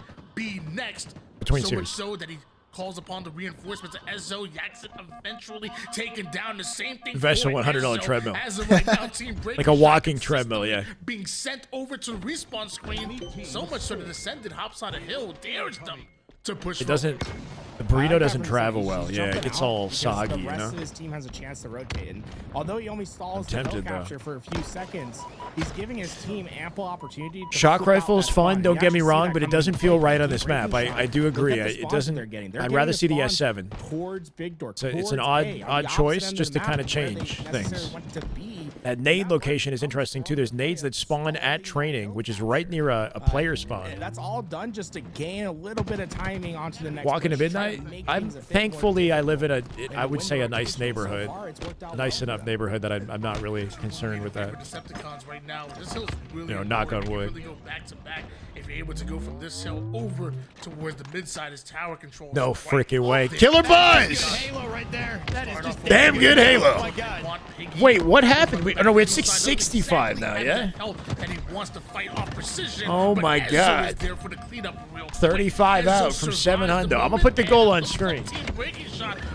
Between series. So that he calls upon the reinforcements of Ezzo. Jackson eventually taking down the same thing. Invest in $100 treadmill. As of right now, Team like a walking treadmill, yeah. Being sent over to the respawn screen. So much so that the Descendant hops on a hill, dares them to push. It doesn't. The burrito doesn't travel well. Yeah, it gets all soggy, you know? The rest of his team has a chance to rotate. And although he only stalls the hill capture for a few seconds, he's giving his team ample opportunity to Shock rifle is fun, don't get me wrong, but it doesn't feel right on this map. I do agree. It doesn't. I'd rather see the S7. It's an odd choice just to kind of change things. That nade location is interesting too. There's nades that spawn at training, which is right near a player spawn. And that's all done just to gain a little bit of timing onto the next. Walking to midnight. I'm thankfully I live in I would say a nice neighborhood, a nice enough neighborhood that I'm not really concerned with that. You know, knock on wood. If you're able to go from this hill over towards the mid-side as tower control. No freaking way. Killer Buzz! Damn good Halo. Wait, what happened? No, we're at 665 now, yeah? Oh my god. 35 out from 700. I'm gonna put the goal on screen.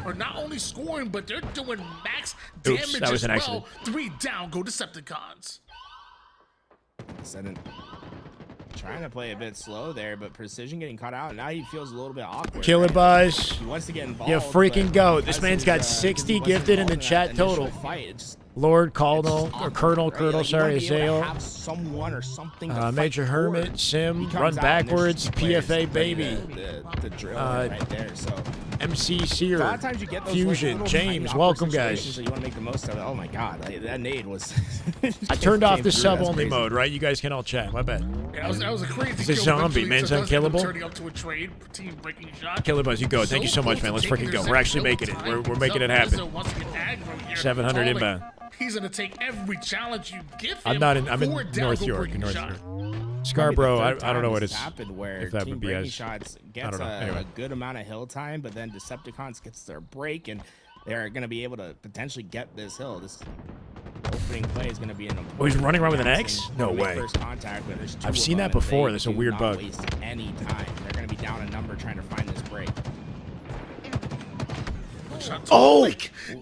Are not only scoring, but they're doing max Oops, damage that was as an well. accident. 3 down, go Decepticons. Descendant trying to play a bit slow there, but Precision getting caught out. Now he feels a little bit awkward. Killer Buzz. He wants to get involved. You freaking go. This man's got 60 gifted in the chat total. Lord Colonel, or Colonel, sorry, Azale. Major Hermit, Sim, Run Backwards, PFA Baby. The drill right there, so. MC Seer, Fusion, James, welcome guys. So you want to make the most of it. Oh my god, that nade was. I turned off the sub-only mode, right? You guys can all chat. My bad. Yeah, that was a crazy. He's a zombie. Man's unkillable. Turning up to a trade, team breaking shot. Killer Buzz, you go. Thank you so much, man. Let's freaking go. We're actually making it. We're making it happen. 700 inbound. He's gonna take every challenge you give him. I'm in North York. Scarborough, I don't know what it's. Happened where if that would be as. Shots I gets don't know. Anyway. a good amount of hill time, but then Decepticons gets their break, and they're going to be able to potentially get this hill. This opening play is going to be an. Oh, he's running around with an X? No way. First contact, but there's 2 I've of seen them, that and before. they That's a do weird not bug. Waste any time. They're going to be down a number trying to find this break. Oh,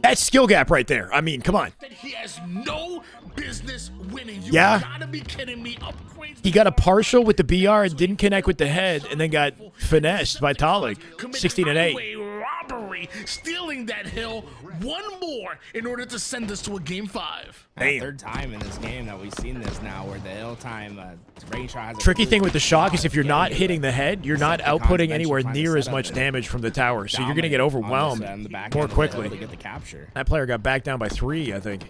that skill gap right there. I mean, come on. He has no business winning. You Yeah. gotta be kidding me. Upgrades. He got a partial with the BR and didn't connect with the head, and then got finessed by Talik. 16 and 8. Robbery, stealing that hill. One more in order to send us to a game 5. Damn. Third time in this game that we've seen this now, where the hill time range shot has a Tricky thing with the shock is if you're not hitting the head, you're not outputting anywhere near as much damage from the tower, so you're going to get overwhelmed more quickly. That player got back down by 3, I think.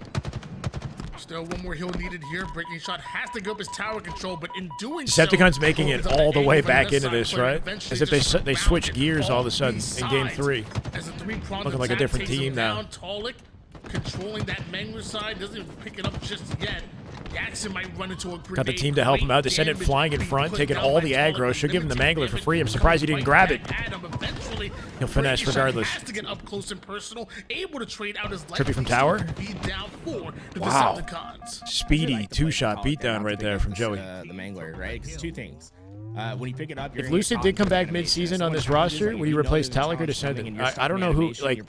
Still one more hill needed here. Breaking shot has to go up his tower control, but in doing Decepticons so, making it all the way back into this, right? As if they switch gears all of a sudden in game 3. Looking like a different team now. Talik controlling that Mangler side, doesn't even pick it up just yet. Jackson might run into a grenade. Got the team to help him out. Descendant flying in front, taking all the aggro. Should give him the Mangler for free. I'm surprised he didn't grab it. eventually, He'll finesse Breaking Shot regardless. has to get up close and personal, able to trade out his life. Trippy from tower? Be down for the Wow. Decepticons. Speedy two-shot beatdown right there from Joey. The Mangler, right? Because two things. When you pick it up, If Lucid did come back mid-season on this roster, would he replace Talik or Descendant? I don't know who. Like,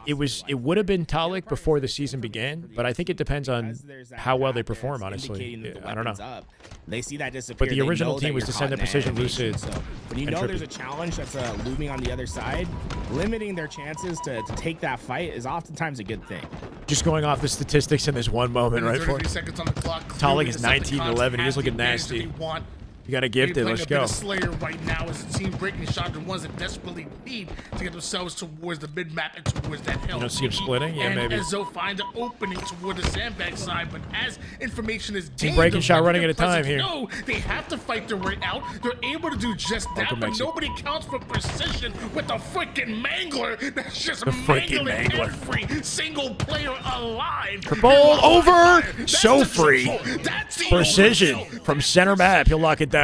it would have been Talik before the season began, but I think it depends on how well they perform. Honestly, I don't know. They see that disappear. But the original team was Descendant, Precision, Lucid. So when you know there's a challenge that's looming on the other side, limiting their chances to take that fight is oftentimes a good thing. Just going off the statistics in this one moment, right? For 33 seconds on the clock. Talik is Clearly, 19-11. He is Decepticons looking have the advantage that nasty. they want. You got a gift it. Let's go. Slayer right now as the team breaking shot, the ones that desperately need to get themselves towards the mid map and towards that hill. You don't see him splitting? Yeah, and maybe. Ezzo find an opening toward the sandbag side, but as information is Team gained, breaking the shot running Revenant at a time Presence here. know they have to fight their way out. They're able to do just that, Welcome, but Mexico. nobody counts for precision with the freaking Mangler that's just The freaking mangling Mangler. every single player alive. Triple over. That's So the free. triple. That's the Precision overkill. from center map. He'll lock it down.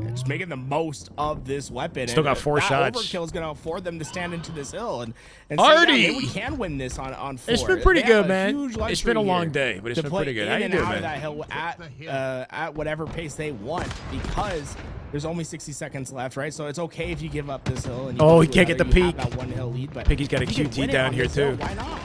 Just making the most of this weapon. Still and got 4 that shots. Overkill is going to afford them to stand into this hill and say, Artie! yeah, we can win this on 4. It's been pretty They have good, a man. huge It's been luxury a long here day, but it's to been play pretty good. in How you and doing, out man? of that hill at whatever pace they want because there's only 60 seconds left, right? So it's okay if you give up this hill. And you Oh, do he can't get the another, you have peak. that one hill lead, but Piggy's got a if you can QT win it down on here this hill, too. Why not?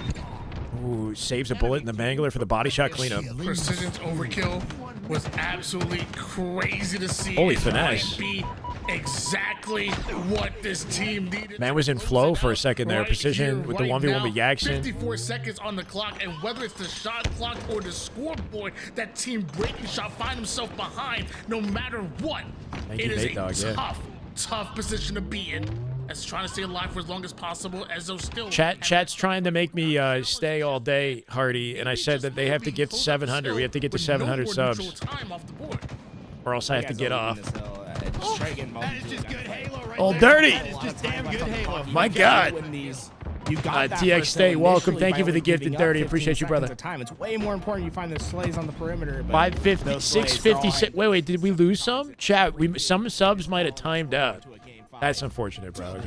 Ooh, saves a bullet in the Mangler for the body shot cleanup. Precision's overkill was absolutely crazy to see. Holy It finesse. might be exactly what this team needed. Man was in flow for a second there. Right Precision here, with the right 1v1 now, with Jackson. 54 seconds on the clock, and whether it's the shot clock or the scoreboard, that team breaking shot find himself behind no matter what. Thank It you, is Nate a Dogg, yeah. tough position to be in. As trying to stay alive for as long as possible, as though still. Chat's trying to make me stay all day, Hardy, and I said that they have to get to 700. We have to get to 700 subs, or else I have to get off. Oh, dirty! My God. TX Stay, welcome. Thank you for the gifted 30. Appreciate you, brother. It's way more important you find the slays on the perimeter. 550, 650. Wait, did we lose some? Chat, some subs might have timed out. That's unfortunate, bro.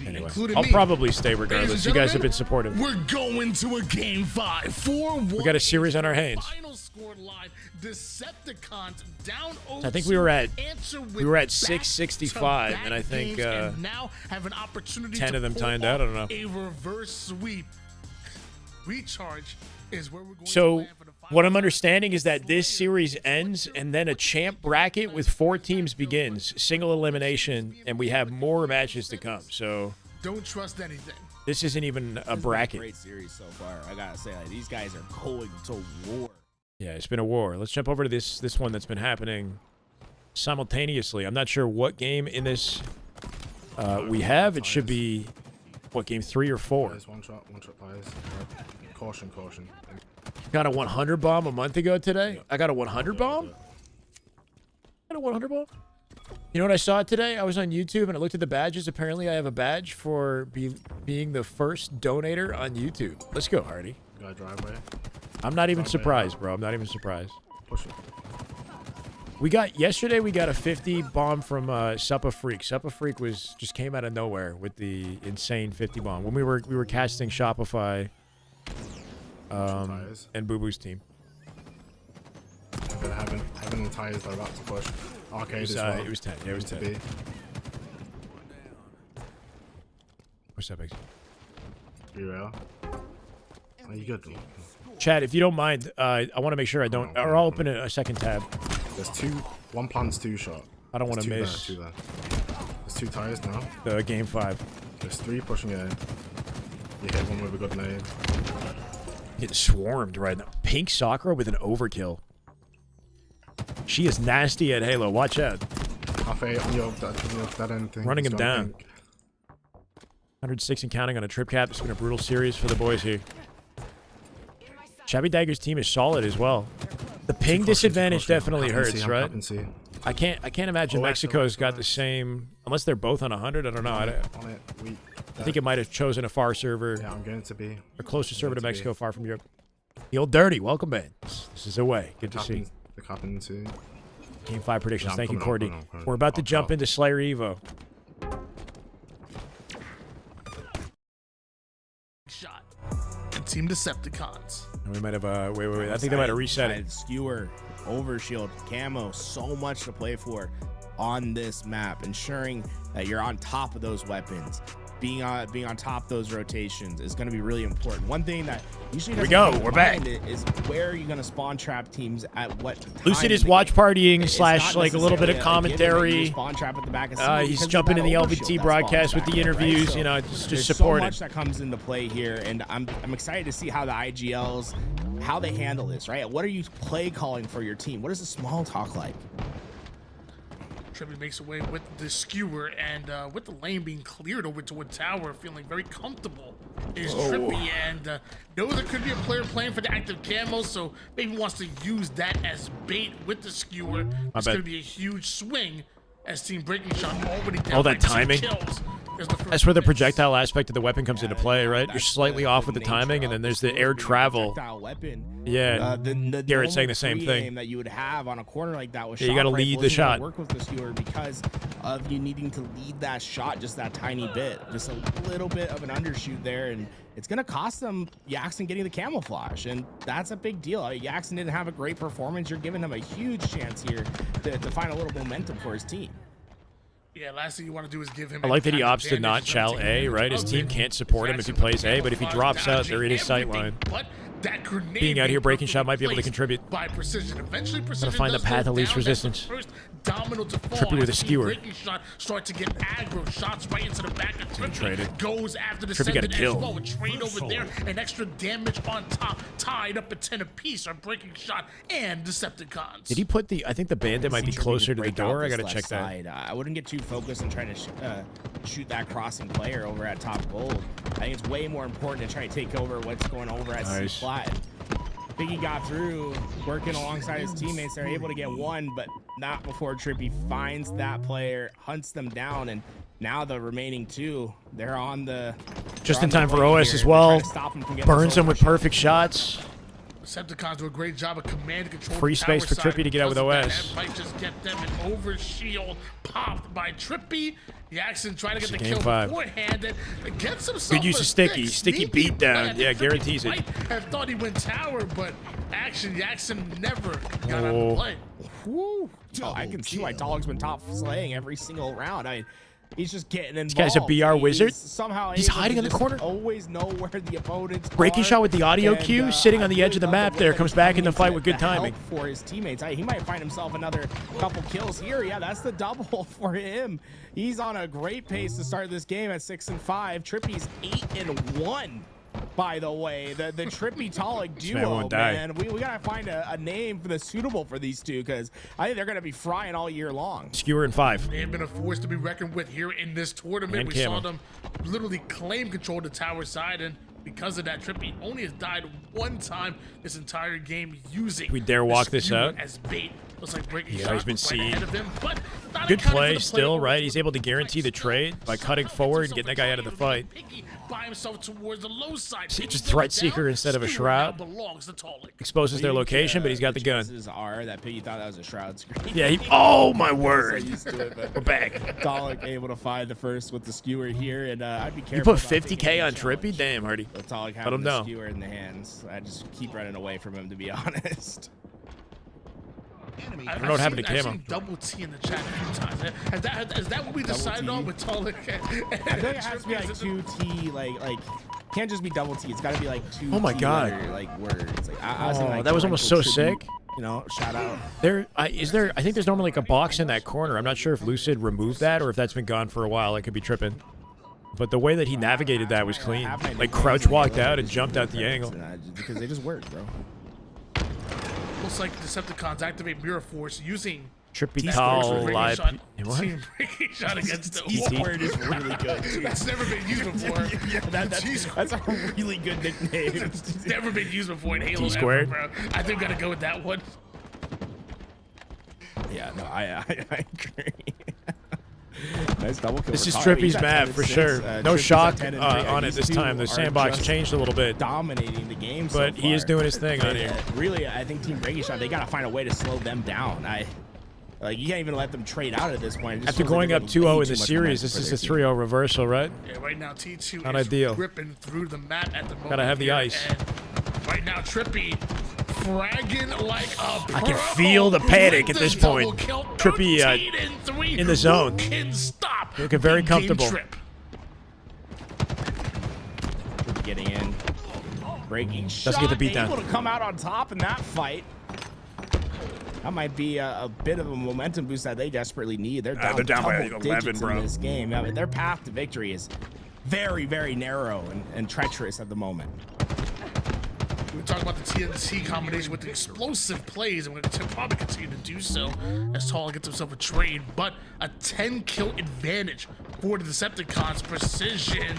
Anyway, Including I'll me. probably stay Ladies regardless. and You guys have gentlemen, been supportive. We're going to a game 5. 4-1. We got a series on our hands. Final score line. Decepticons down I think we were at answer with 665, back-to-back and I think games, and now have an opportunity 10 to of them pull timed out. I don't off know. A reverse sweep. Recharge is where we're going to So land for the final what I'm round. understanding is that this series ends, and then a champ bracket with 4 teams begins, single elimination, and we have more matches to come. So Don't trust anything. this isn't even a This has been bracket. Great series so far. I gotta say, like, these guys are going to war. Yeah, it's been a war. Let's jump over to this one that's been happening simultaneously. I'm not sure what game in this we have. It should be, what, game 3 or 4? One shot fires. Caution. Got a 100 bomb a month ago today. I got a 100 bomb? Got a 100 bomb? You know what I saw today? I was on YouTube and I looked at the badges. Apparently I have a badge for being the first donator on YouTube. Let's go, Hardy. Guy driveway. I'm not even surprised, bro. I'm not even surprised. Push it. Yesterday we got a 50 bomb from Suppa Freak. Suppa Freak just came out of nowhere with the insane 50 bomb when we were casting Shopify and Boo Boo's team. But having the tires they're about to push. Arcade as well. It was 10. Yeah, it was 10. Be. What's up, X? You real? Are you good? Chad, if you don't mind, I want to make sure I don't, or I'll open a second tab. There's 2. One plant's 2 shot. I don't want to There's miss 2 there. There's 2 tires now. the game 5. There's 3 pushing it in. You hit one with a good nade. Getting swarmed right now. Pink Sakura with an overkill. She is nasty at Halo. Watch out. Half 8 on your that end thing. Running him He's down. gone pink. 106 and counting on a trip cap. It's been a brutal series for the boys here. Shabby Dagger's team is solid as well. The ping disadvantage definitely hurts, right? I can't imagine Mexico's got the same, unless they're both on 100. I don't know. I think it might have chosen a far server. Yeah, I'm going to be. A closer server to Mexico, far from Europe. The old dirty, welcome, man. This is away. Good to see. The captain too. Game 5 predictions. Yeah, I'm Thank you, coming Cordy. on, coming on. We're about to I'll jump go. into Slayer Evo. Team Decepticons. We might have wait. I think they might have reset it. Skewer, overshield, camo, so much to play for on this map, ensuring that you're on top of those weapons. Being on top of those rotations is going to be really important. One thing that usually Here we go. We're back. is where are you going to spawn trap teams at what time? Lucid is watch partying slash not like a little bit of necessarily a given that you commentary. spawn trap at the back of He's because jumping in of the that LVT overshield, that broadcast spawn with the trap, right? interviews. So You know, just there's supporting. so much that comes into play here, and I'm excited to see how the IGLs, how they handle this, right? What are you play calling for your team? What is the small talk like? Trippy makes away with the skewer, and with the lane being cleared over to a tower, feeling very comfortable is Trippy, and know there could be a player playing for the active camo, so maybe wants to use that as bait with the skewer. It's going to be a huge swing as Team Breaking Shot already down All that by 2 timing. kills. That's where the projectile aspect of the weapon comes into play, right? You're slightly off with the timing, and then there's the air travel. Yeah, Garrett's saying the same thing. That you would have on a corner like that with you got to lead the shot. Work with the skewer because of you needing to lead that shot just that tiny bit, just a little bit of an undershoot there, and it's gonna cost them Yaxon getting the camouflage, and that's a big deal. Yaxon didn't have a great performance. You're giving him a huge chance here to find a little momentum for his team. Yeah, last thing you want to do is give him. I like that he an opts to not advantage. chow A, right? His team can't support him if he plays A, but if he drops out, they're in his sight line. But that grenade Being out here, Breaking Shot might be able to placed contribute. by Precision. Eventually, Precision Gotta find the does path go of least down. That's the resistance. first domino to fall Trippy with as a Team skewer. Breaking Shot start to get aggro shots right into the back of Trippy. Traded. Goes after the Trippy got a Sended kill. as well. A trade over there, and extra damage on top, tied up at 10 apiece on Breaking Shot and Decepticons. Did he put the? I think the bandit might be closer to the door. I gotta check that. Side. I wouldn't get too focused on trying to shoot that crossing player over at top gold. I think it's way more important to try to take over what's going over at C flat. Biggie got through, working alongside his teammates. They're able to get one, but not before Trippy finds that player, hunts them down, and now the remaining two, they're on the... Just in time for OS as well. Burns him with perfect shots. Decepticons do a great job of command and control. Free space for Trippy to get out with OS. That might just get them an over shield popped by Trippy. Yaxon trying to get the Game kill 5. beforehand and gets himself Good use of sticky beat down. Yeah, guarantees it. I thought he went tower, but Yaxon never got out of play. Woo. Oh, I can see why Dog's been top slaying every single round. I mean, he's just getting involved. This guy's a BR wizard. Somehow He's hiding in the corner. Always know where the opponents Breaking are, Shot with the audio and, cue, sitting on the edge of the map there, comes back in the fight with good timing. For his teammates, he might find himself another couple kills here. Yeah, that's the double for him. He's on a great pace to start this game at 6-5. Trippy's 8-1. By the way, the Trippy Tolic duo, man, we gotta find a name for the suitable for these two, because I think they're gonna be frying all year long. Skewer in 5. They have been a force to be reckoned with here in this tournament. And we saw them literally claim control of the tower side, and because of that, Trippy only has died one time this entire game using. We dare walk this out as bait. Looks like Breaking Yeah, Shot he's been right seen. ahead of him, but not Good accounting for play the still, right? over He's able to guarantee the trade by cutting forward and getting that guy out of the fight. by himself towards the low side. See, just threat seeker instead of a shroud. Exposes their location, but he's got the gun. Are that Piggy thought that was a shroud screen. Yeah, oh my word. We're back. Tolic able to find the first with the skewer here, and I'd be You careful. put 50K on Trippy? Damn, Hardy. Tolic Let having him the know. skewer in the hands. I just keep running away from him, to be honest. I don't know what happened to I've Camo. seen double T in the chat a few times. Is that what we decided on with Tolic? I think it has to be like 2T, like can't just be double T. It's got to be like 2T. Oh my God. Like words. Like, I was Oh, like, that was almost so tribute, sick. You know, shout out. I think there's normally like a box in that corner. I'm not sure if Lucid removed that or if that's been gone for a while. I could be tripping. But the way that he navigated that was clean. Like crouch walked out and jumped out the angle. Because they just work, bro. Looks like Decepticons activate Mirror Force using Trippy Tall live. What? Team Breaking Shot against the T word is really good. That's never been used before. Yeah, that's a really good nickname. It's never been used before in Halo. T-squared. Ever, bro. I think we gotta go with that one. Yeah, no, I agree. Nice double kill. This is Tolic. Trippy's He's at map 10 for and sure. 6. No Trippy's shock at 10 and 3. on it These this two time. The are sandbox just changed a little bit. dominating the game so But he is far. doing his thing on And, here. really, I think Team Breaking Shot, they got to find a way to slow them down. Like, you can't even let them trade out at this point. It just After feels like going they're up getting 2-0 way in too the much series, momentum this for is a their team. 3-0 reversal, right? Yeah, right now T2 Not is ideal. ripping through the map at the moment. Gotta have the here, ice. and right now, Trippy fragging like a pro. I can feel the panic with at this the double point. kill, Trippy 13 and 3. in the zone. Who can stop Looking very Big Game comfortable. Trip? Getting in. Breaking shot. Doesn't get the beat down. Able to come out on top in that fight. That might be a bit of a momentum boost that they desperately need. They're down, they're down by double 11, digits bro. in this game. I mean, their path to victory is very, very narrow and treacherous at the moment. We talk about the TNT combination with the explosive plays, and we're going to probably continue to do so as Tall gets himself a trade. But a 10-kill advantage for the Decepticons. Precision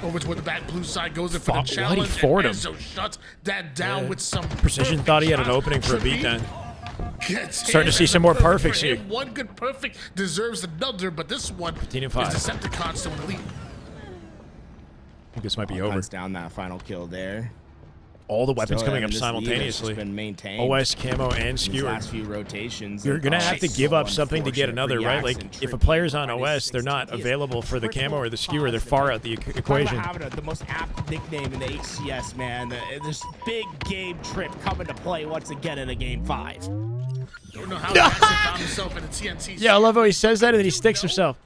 over to where the back blue side goes in for the challenge. What, he forward him? And Enzo shuts that down with some Precision thought he had an shots. opening for a Trippy beatdown. gets Starting to hit, see and some the more perfect perfects for here. him. One good perfect deserves another, but this one 15 is and 5. Decepticons still in the lead. I think this might be over. Hunts down that final kill there. All the weapons Still, coming I up mean, this lead has simultaneously. just been maintained OS, camo, and in these skewer. last few rotations. You're gonna have to give up something to get unfortunate another, for right? Yax Like, and if a Trippy. player's on OS, they're not available for the camo or the skewer. They're far out the Talk equation. about having the most apt nickname in the HCS, man. This big game Trip coming to play once again in a game 5. Don't know how he actually found himself in the TNT. Yeah, I love how he says that and then he sticks himself.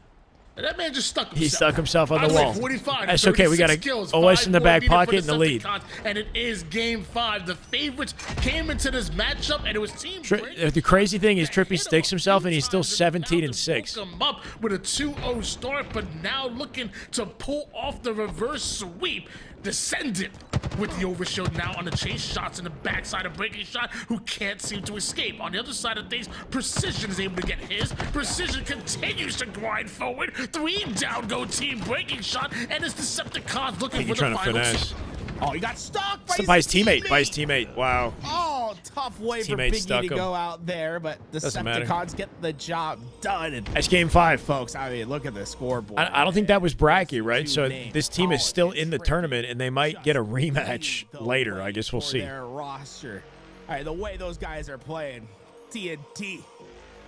That man just stuck himself. He stuck himself on I the was wall. like 45, That's okay. We got 36 a kills, OS in the 5-4 back beating for pocket in the lead. Decepticons, and it is game 5. The favorites came into this matchup, and it was Team Break. The crazy thing is Trippy sticks himself and he's still 17 and 6. Woke him up with a 2-0 start, but now looking to pull off the reverse sweep. Descendant with the overshield now on the chase shots in the backside of breaking shot, who can't seem to escape. On the other side of things, Precision is able to get his. Precision continues to grind forward. 3 down go team breaking shot, and it's Decepticons looking for the Trying to final. finesse. Oh, he got stuck By his teammate. By his teammate. Wow. Oh, tough way for Teammate Biggie stuck to him. go out there, but Doesn't matter. Decepticons get the job done. And That's game 5. folks, I mean, look at the scoreboard. I don't think that was bracky, right? Two So names. this team is still in the tournament and they might get a rematch later. I guess we'll For see. Their roster. All right, the way those guys are playing, TNT,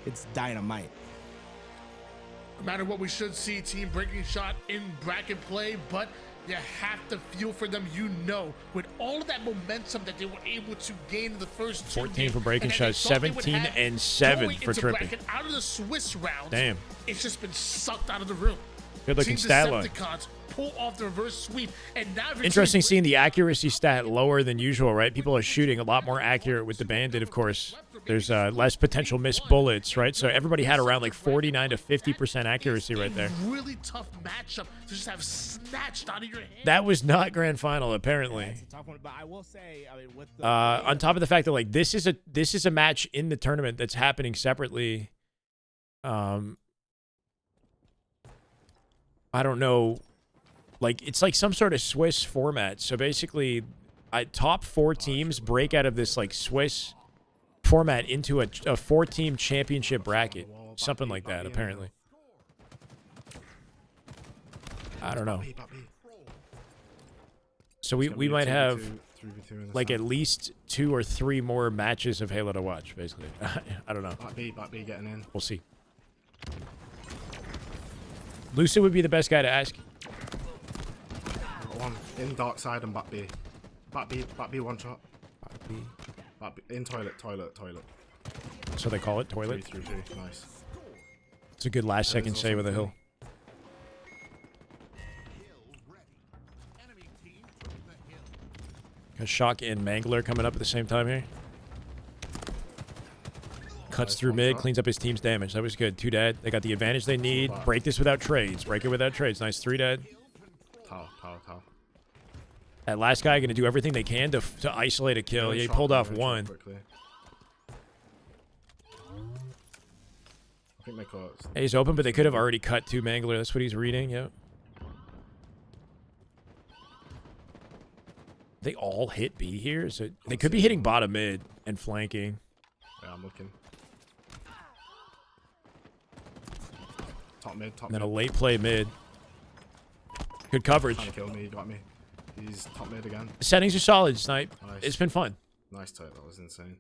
it's dynamite. No matter what, we should see team breaking shot in bracket play, but you have to feel for them. You know, with all of that momentum that they were able to gain in the first 2 14 games, for breaking and that they shots, thought they would 17 have and 7 going for into Trippy. bracket out of the Swiss rounds. Damn. It's just been sucked out of the room. Good looking Team stat line. Decepticons pull off the reverse sweep, and now if you're Interesting Team seeing the accuracy stat lower than usual, right? People are shooting a lot more accurate with the Bandit, of course. There's less potential missed bullets, right? So everybody had around like 49 to 50% accuracy right there. really tough matchup to just have snatched out of your hand. That was not grand final, apparently. It's a tough one, but I will say, I mean, with the On top of the fact that like this is a match in the tournament that's happening separately. I don't know. Like it's like some sort of Swiss format. So basically, top 4 teams break out of this like Swiss format into a 4-team championship bracket, something like that. Apparently, I don't know. So we might have like at least 2 or 3 more matches of Halo to watch. Basically, I don't know. Back B getting in. We'll see. Lucid would be the best guy to ask. One in dark side and back B. Back B one shot. Back B in toilet. So they call it toilet. 3. Nice. It's a good last second save with a hill. Got Shock and Mangler coming up at the same time here. Cuts through mid, cleans up his team's damage. That was good. 2 dead. They got the advantage they need. Break this without trades. Break it without trades. Nice. 3 dead. Tower. That last guy going to do everything they can to isolate a kill. Yeah, he pulled off 1. I think they caught. Yeah, he's open, but they could have already cut to Mangler. That's what he's reading. Yep. They all hit B here, so they could be hitting bottom mid and flanking. Yeah, I'm looking. Top mid. And then a late play mid. Good coverage. Trying to kill me, you got me. He's top mid again. The settings are solid, Snipe. Nice. It's been fun. Nice tight, that was insane.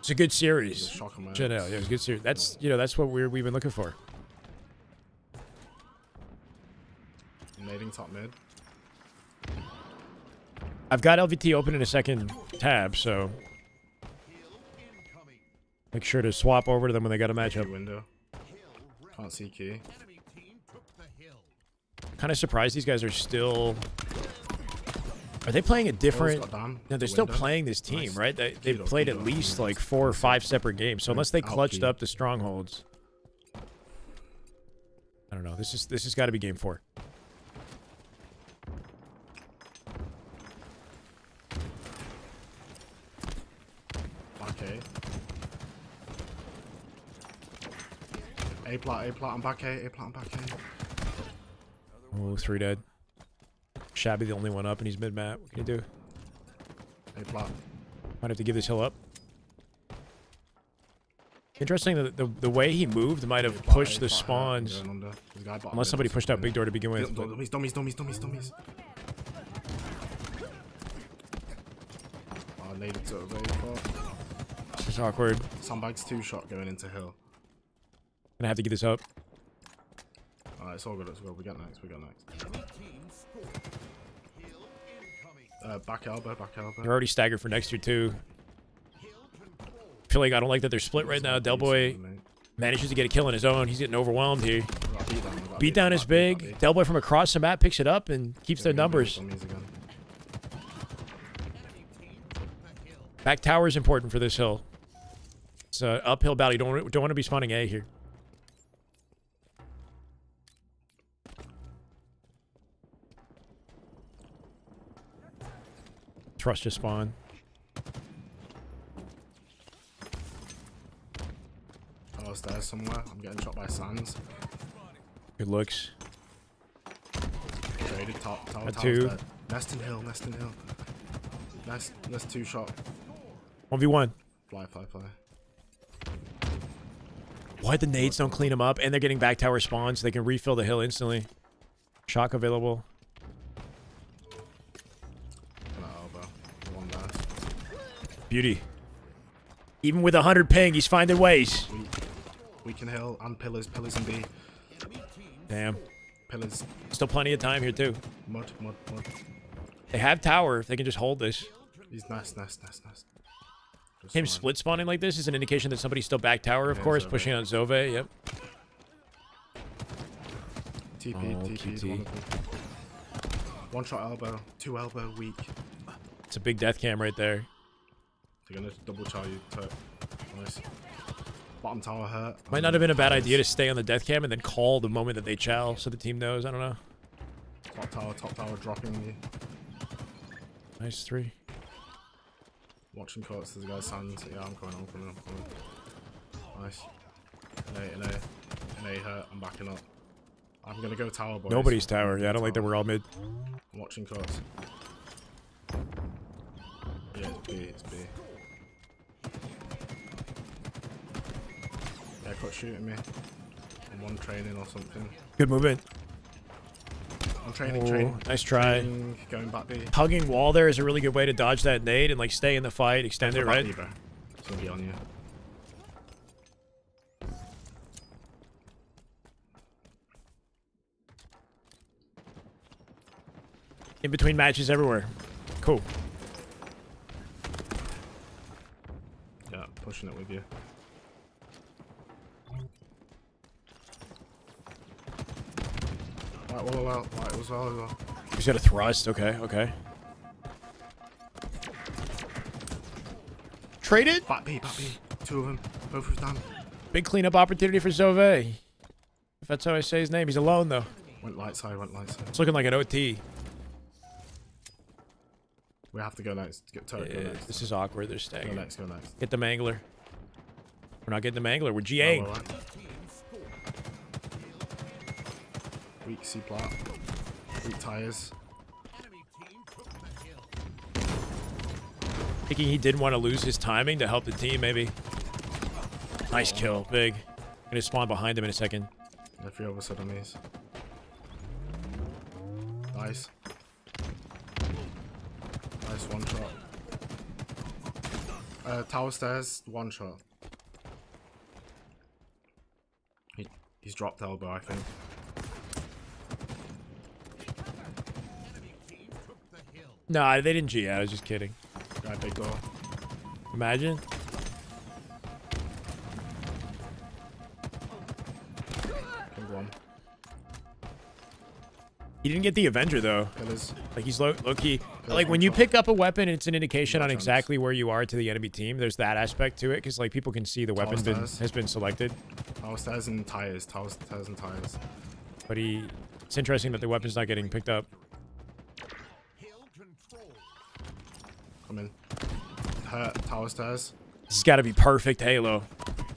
It's a good series. Shock 'em out. Janelle, yeah, it's a good series. That's that's what we've been looking for. Nading top mid. I've got LVT open in a second tab, so make sure to swap over to them when they got a matchup. Window. Can't see key. Kind of surprised these guys are still. Are they playing a different? No, they're still playing this team, Nice. right? They've played at least like 4 or 5 separate games. So unless they clutched up the strongholds, I don't know. This has got to be game 4. Okay. A plot, I'm back A plot, I'm back A. Oh, 3 dead. Shabby the only one up, and he's mid map. What can you do? A plot. Might have to give this hill up. Interesting that the way he moved might have pushed the spawns. Unless somebody pushed out big door to begin with. Dummies. Oh, needed to evade. This is awkward. Sandbags 2-shot going into hill. Gonna have to get this up. Alright, it's all good, We got next. Back elbow. They're already staggered for next year too. Feel like I don't like that they're split right now. Del Boy manages to get a kill on his own. He's getting overwhelmed here. Beatdown is big. Del Boy from across the map picks it up and keeps their numbers. Back tower is important for this hill. It's an uphill battle. You don't want to be spawning A here. Trust to spawn. Oh, stairs somewhere. I'm getting shot by Sands. Good looks. Traded top. Tower, Got 2. Nest in hill. Nest 2-shot. 1v1. Fly. Why the nades don't clean them up, and they're getting back tower spawns, so they can refill the hill instantly. Shock available. Beauty. Even with 100 ping, he's finding ways. We can hill and pillars and B. Damn. Pillars. Still plenty of time here too. Mud. They have tower. If they can just hold this. He's nest. Him split spawning like this is an indication that somebody's still back tower, of course, Zove. pushing on Zove. Yep. TP. 1-shot elbow. 2 elbow. Weak. It's a big death cam right there. They're gonna double chow you. Nice. Bottom tower hurt. Might not have been a bad idea to stay on the death cam and then call the moment that they chow so the team knows. I don't know. Top tower dropping you. Nice 3. Watching courts, there's a guy Sands. Yeah, I'm coming. Nice. An A hurt. I'm backing up. I'm gonna go tower, boys. Nobody's tower. Yeah, I don't like that we're all mid. I'm watching courts. Yeah, it's B. Yeah, cut shooting me. I'm on training or something. Good movement. I'm training. Nice try. Going back B. Hugging wall there is a really good way to dodge that nade and like stay in the fight, extend it, right? It's gonna be on you. In between matches everywhere. Cool. Yeah, pushing it with you. Right, well. He's got a thrust. Okay. Traded? Back B. 2 of them. Both of them. Big cleanup opportunity for Zove. If that's how I say his name. He's alone, though. Went light side. It's looking like an OT. We have to go next. Get turret. Go next. This is awkward. They're staying. Go next. Get the mangler. We're not getting the mangler. We're GAing. Weak C plot. Weak tires. Thinking he didn't want to lose his timing to help the team, maybe. Nice kill. Big. Gonna spawn behind him in a second. The 3 of us are enemies. Nice. Nice 1-shot. Tower stairs, one shot. He's dropped elbow, I think. Nah, they didn't G. I was just kidding. Guy big door. Imagine. King one. He didn't get the Avenger though. Killers. Like he's low key. Like when you pick up a weapon, it's an indication on exactly where you are to the enemy team. There's that aspect to it because like people can see the weapon has been selected. Tower stairs and tires. Tower stairs and tires. But it's interesting that the weapon's not getting picked up. Come in. Hurt. Tower stairs. This has got to be perfect Halo.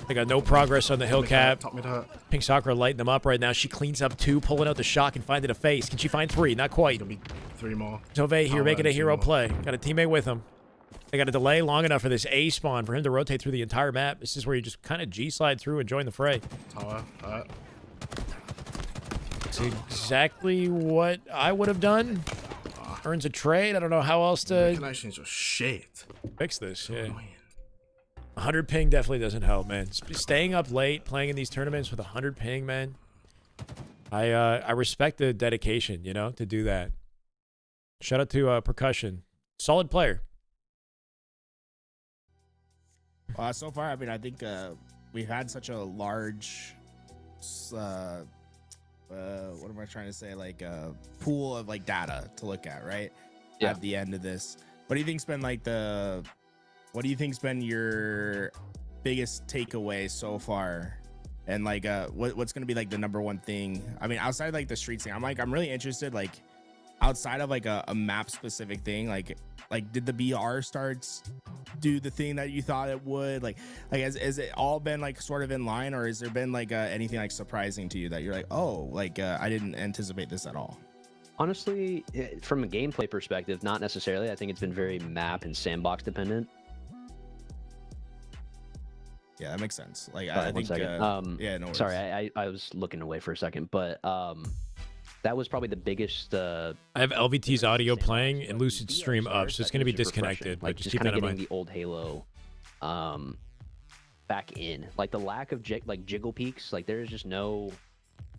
They got no progress on the hill cap. Top mid hurt. Pink Sakura lighting them up right now. She cleans up 2, pulling out the shock and finding a face. Can she find 3? Not quite. Gonna be 3 more. Tove here making a hero play. Got a teammate with him. They got a delay long enough for this A spawn for him to rotate through the entire map. This is where you just kind of G slide through and join the fray. Tower hurt. It's exactly what I would have done. Earns a trade. I don't know how else to Connections are shit. fix this. Yeah. 100 ping definitely doesn't help, man. Staying up late, playing in these tournaments with 100 ping, man. I respect the dedication, you know, to do that. Shout out to Percussion. Solid player. So far, I mean, I think we've had such a large, what am I trying to say? Like a pool of like data to look at, right? Yeah. At the end of this, what do you think's been like what do you think's been your biggest takeaway so far? And like, what's gonna be like the #1 thing? I mean, outside of, like the streets thing, I'm really interested. Like, outside of like a map specific thing, like did the BR starts do the thing that you thought it would? Like has it all been like sort of in line, or has there been like anything like surprising to you that you're like, oh, like I didn't anticipate this at all? Honestly, from a gameplay perspective, not necessarily. I think it's been very map and sandbox dependent. Yeah, that makes sense. Like, I think, yeah, no worries. Sorry, I was looking away for a second, but that was probably the biggest. I have LVT's audio playing and Lucid stream up, so it's going to be disconnected. Like, but just keep kind that of in getting mind. the old Halo back in. Like, the lack of jiggle peaks, like, there's just no.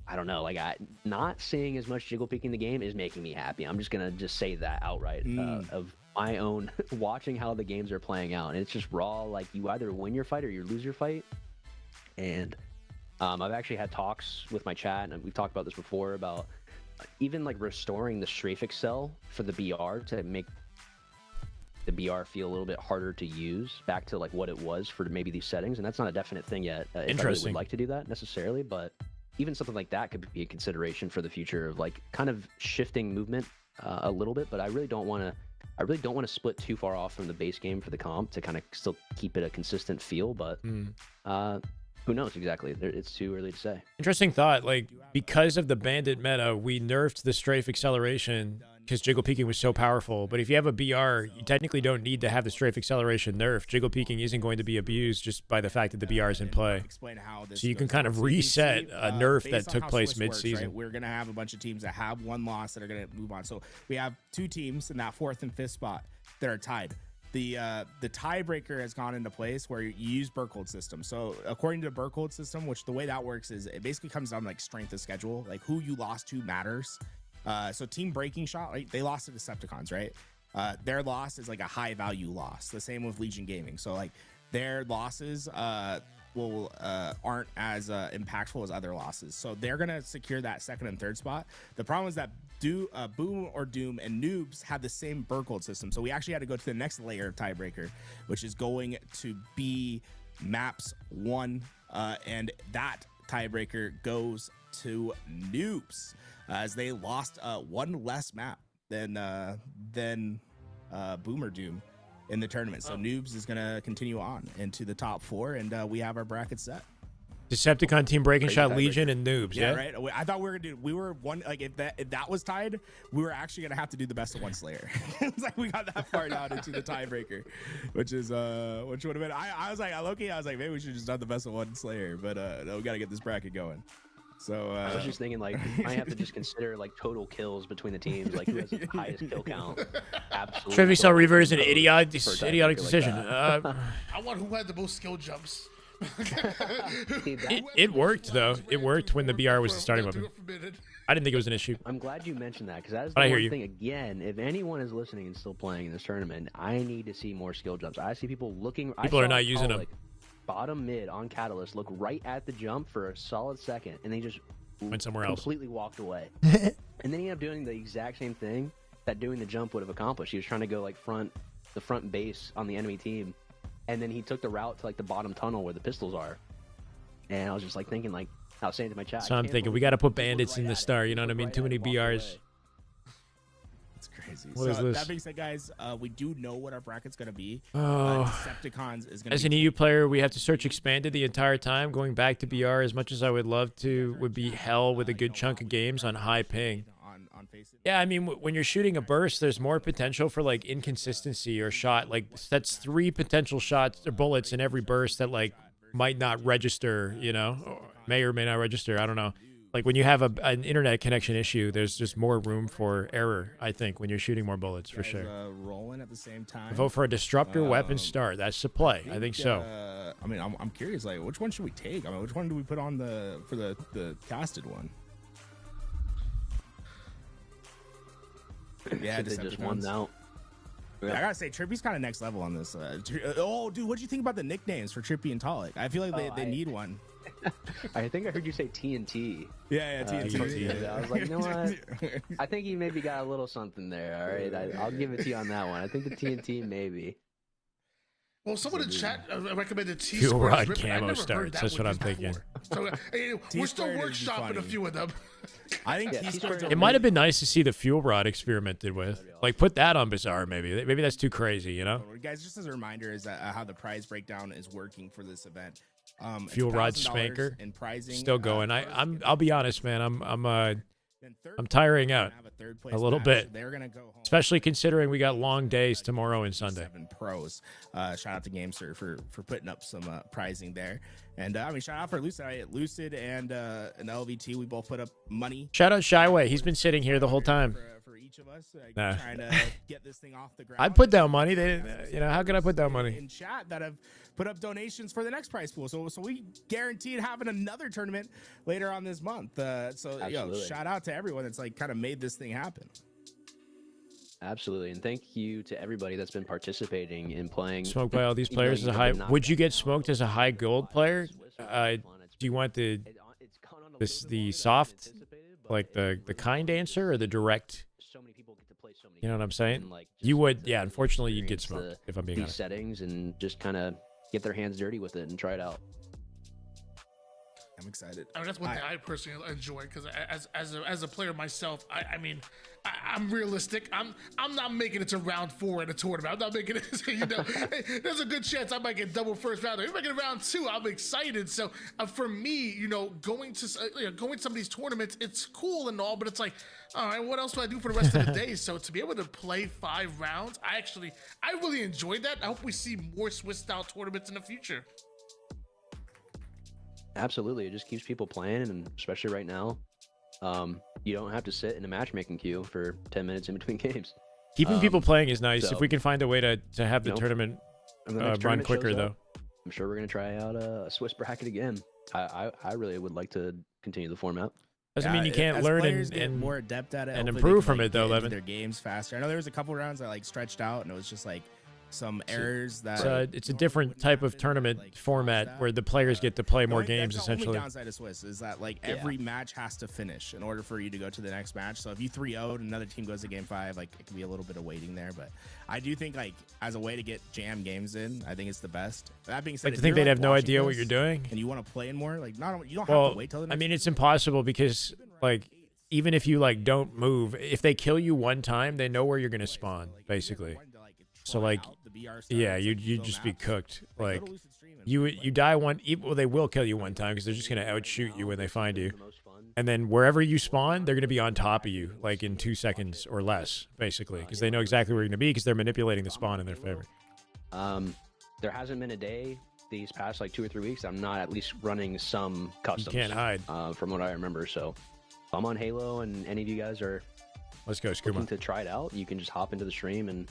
I don't know, like not seeing as much jiggle peek in the game is making me happy. I'm just gonna say that outright of my own watching how the games are playing out, and it's just raw. Like, you either win your fight or you lose your fight. And I've actually had talks with my chat, and we've talked about this before about even like restoring the strafe excel for the BR to make the BR feel a little bit harder to use back to like what it was for maybe these settings. And that's not a definite thing yet. If I really would like to do that necessarily, but even something like that could be a consideration for the future of like kind of shifting movement a little bit. But I really don't want to split too far off from the base game for the comp to kind of still keep it a consistent feel. But who knows exactly? It's too early to say. Interesting thought. Like, because of the bandit meta, we nerfed the strafe acceleration because jiggle peeking was so powerful. But if you have a BR, you technically don't need to have the strafe acceleration nerf. Jiggle peeking isn't going to be abused just by the fact that the BR is in play. So you can kind of reset a nerf that took place mid-season. Right? We're going to have a bunch of teams that have one loss that are going to move on. So we have 2 teams in that 4th and 5th spot that are tied. The tiebreaker has gone into place where you use Burkhold system. So according to the Burkhold system, which the way that works is it basically comes down to like strength of schedule, like who you lost to matters. So team breaking shot, right? They lost to Decepticons, right? Their loss is like a high value loss. The same with Legion Gaming. So like their losses aren't as impactful as other losses. So they're gonna secure that 2nd and 3rd spot. The problem is that Boom or Doom and Noobs have the same Burkhold system. So we actually had to go to the next layer of tiebreaker, which is going to be maps 1, and that tiebreaker goes to Noobs as they lost 1 less map than Boom or Doom in the tournament. So Noobs is going to continue on into the top 4, and we have our bracket set. Decepticon team breaking shot, Legion, and Noobs. Yeah, right. I thought we were one. Like if that was tied, we were actually gonna have to do the best of 1 Slayer. It's like we got that far down into the tiebreaker, which would have been. I was like, maybe we should just done the best of 1 Slayer, but no, we gotta get this bracket going. So I was just thinking, like, I have to just consider like total kills between the teams, like who has the highest kill count. Absolutely. Treviso Reaver is an idiotic tiebreaker decision. like I want who had the most skill jumps. It worked though. It worked when the BR was the starting weapon. I didn't think it was an issue. I'm glad you mentioned that because that's But I the hear one you. thing. Again, if anyone is listening and still playing in this tournament, I need to see more skill jumps. I see people looking. People I are saw not using them. Pollock bottom mid on Catalyst, look right at the jump for a solid second, and they just Went somewhere else. completely walked away. And then he ended up doing the exact same thing that doing the jump would have accomplished. He was trying to go like the front base on the enemy team, and then he took the route to like the bottom tunnel where the pistols are. And I was just like thinking, like I was saying to my chat. So I'm thinking we got to put bandits in the star. You know what I mean? Too many BRs. It's crazy. What is this? That being said, guys, we do know what our bracket's gonna be. Oh. Decepticons is gonna. As be an EU player, we have to search expanded the entire time. Going back to BR, as much as I would love to, would be hell with a good chunk of games on high ping. Yeah, I mean, when you're shooting a burst, there's more potential for like inconsistency or shot. Like that's 3 potential shots or bullets in every burst that like might not register. You know, or may or may not register. I don't know. Like when you have an internet connection issue, there's just more room for error. I think when you're shooting more bullets, for sure. Rolling at the same time. Vote for a disruptor weapon star. That's the play. I think so. I mean, I'm curious. Like, which one should we take? I mean, which one do we put on for the casted one? Yeah, They just won out. I gotta say, Trippy's kind of next level on this. Oh, dude, what do you think about the nicknames for Trippy and Talik? I feel like they need one. I think I heard you say TNT. Yeah, TNT. I was like, you know what? I think you maybe got a little something there. All right, I'll give it to you on that one. I think the TNT maybe. Well, someone in chat recommended T Fuel Square's rod ribbon. I camo never starts. heard that That's one what I'm used thinking. before. So we're still workshopping a few of them. I think T-Square's It might have been nice to see the fuel rod experimented with. Like put that on Bizarre, maybe. Maybe that's too crazy, you know? Guys, just as a reminder, is that how the prize breakdown is working for this event. Fuel rod $1,000 spanker. in prizing. Still going. I'll be honest, man. I'm tiring out a little bit. They're gonna go home. Especially considering we got long days tomorrow and Sunday. 7 pros. Shout out to GameSir for putting up some prizing there. And I mean, shout out for Lucid and an LVT. We both put up money. Shout out Shyway. He's been sitting here the whole time. For each of us, Nah. trying to get this thing off the ground. I'd put down money. How can I put down money? In chat that have put up donations for the next prize pool. So we guaranteed having another tournament later on this month. Shout out to everyone that's like kind of made this thing happen. Absolutely, and thank you to everybody that's been participating in playing. Smoked by all these players as a high. Would you get smoked as a high gold player? Do you want the soft, like the kind answer, or the direct? You know what I'm saying? You would, yeah. Unfortunately, you'd get smoked if I'm being honest. Settings and just kind of get their hands dirty with it and try it out. I'm excited. I mean, that's one thing I personally enjoy because as a player myself, I'm realistic. I'm not making it to round 4 in a tournament. I'm not making it. Hey, there's a good chance I might get double first round. If I get round 2, I'm excited. So for me, going to some of these tournaments, it's cool and all, but it's like, all right, what else do I do for the rest of the day? So to be able to play 5 rounds, I really enjoyed that. I hope we see more Swiss style tournaments in the future. Absolutely, it just keeps people playing, and especially right now, you don't have to sit in a matchmaking queue for 10 minutes in between games. Keeping people playing is nice. If we can find a way to have the tournament run quicker, though. I'm sure we're gonna try out a Swiss bracket again. I really would like to continue the format. Doesn't mean you can't learn and more adept at it and hopefully improve they can, from it, though, get into Levin. Their games faster. I know there was a couple rounds that stretched out, and it was just like some errors that it's a different type of tournament format where the players get to play more games. That's Essentially, the only downside of Swiss is that every match has to finish in order for you to go to the next match. So if you 3-0'd and another team goes to game 5, it can be a little bit of waiting there. But I do think as a way to get jam games in, I think it's the best. That being said, I think they'd have no idea what you're doing, and you want to play in more. You don't have to wait till the next. I mean, it's impossible because even if you don't move, if they kill you one time, they know where you're gonna spawn, basically. So yeah, you'd just be cooked. You die one. Well, they will kill you one time because they're just gonna outshoot you when they find you. And then wherever you spawn, they're gonna be on top of you, in 2 seconds or less, basically, because they know exactly where you're gonna be because they're manipulating the spawn in their favor. There hasn't been a day these past like 2 or 3 weeks, I'm not at least running some customs. can't hide. From what I remember. So if I'm on Halo and any of you guys are Let's go, looking to try it out, you can just hop into the stream, and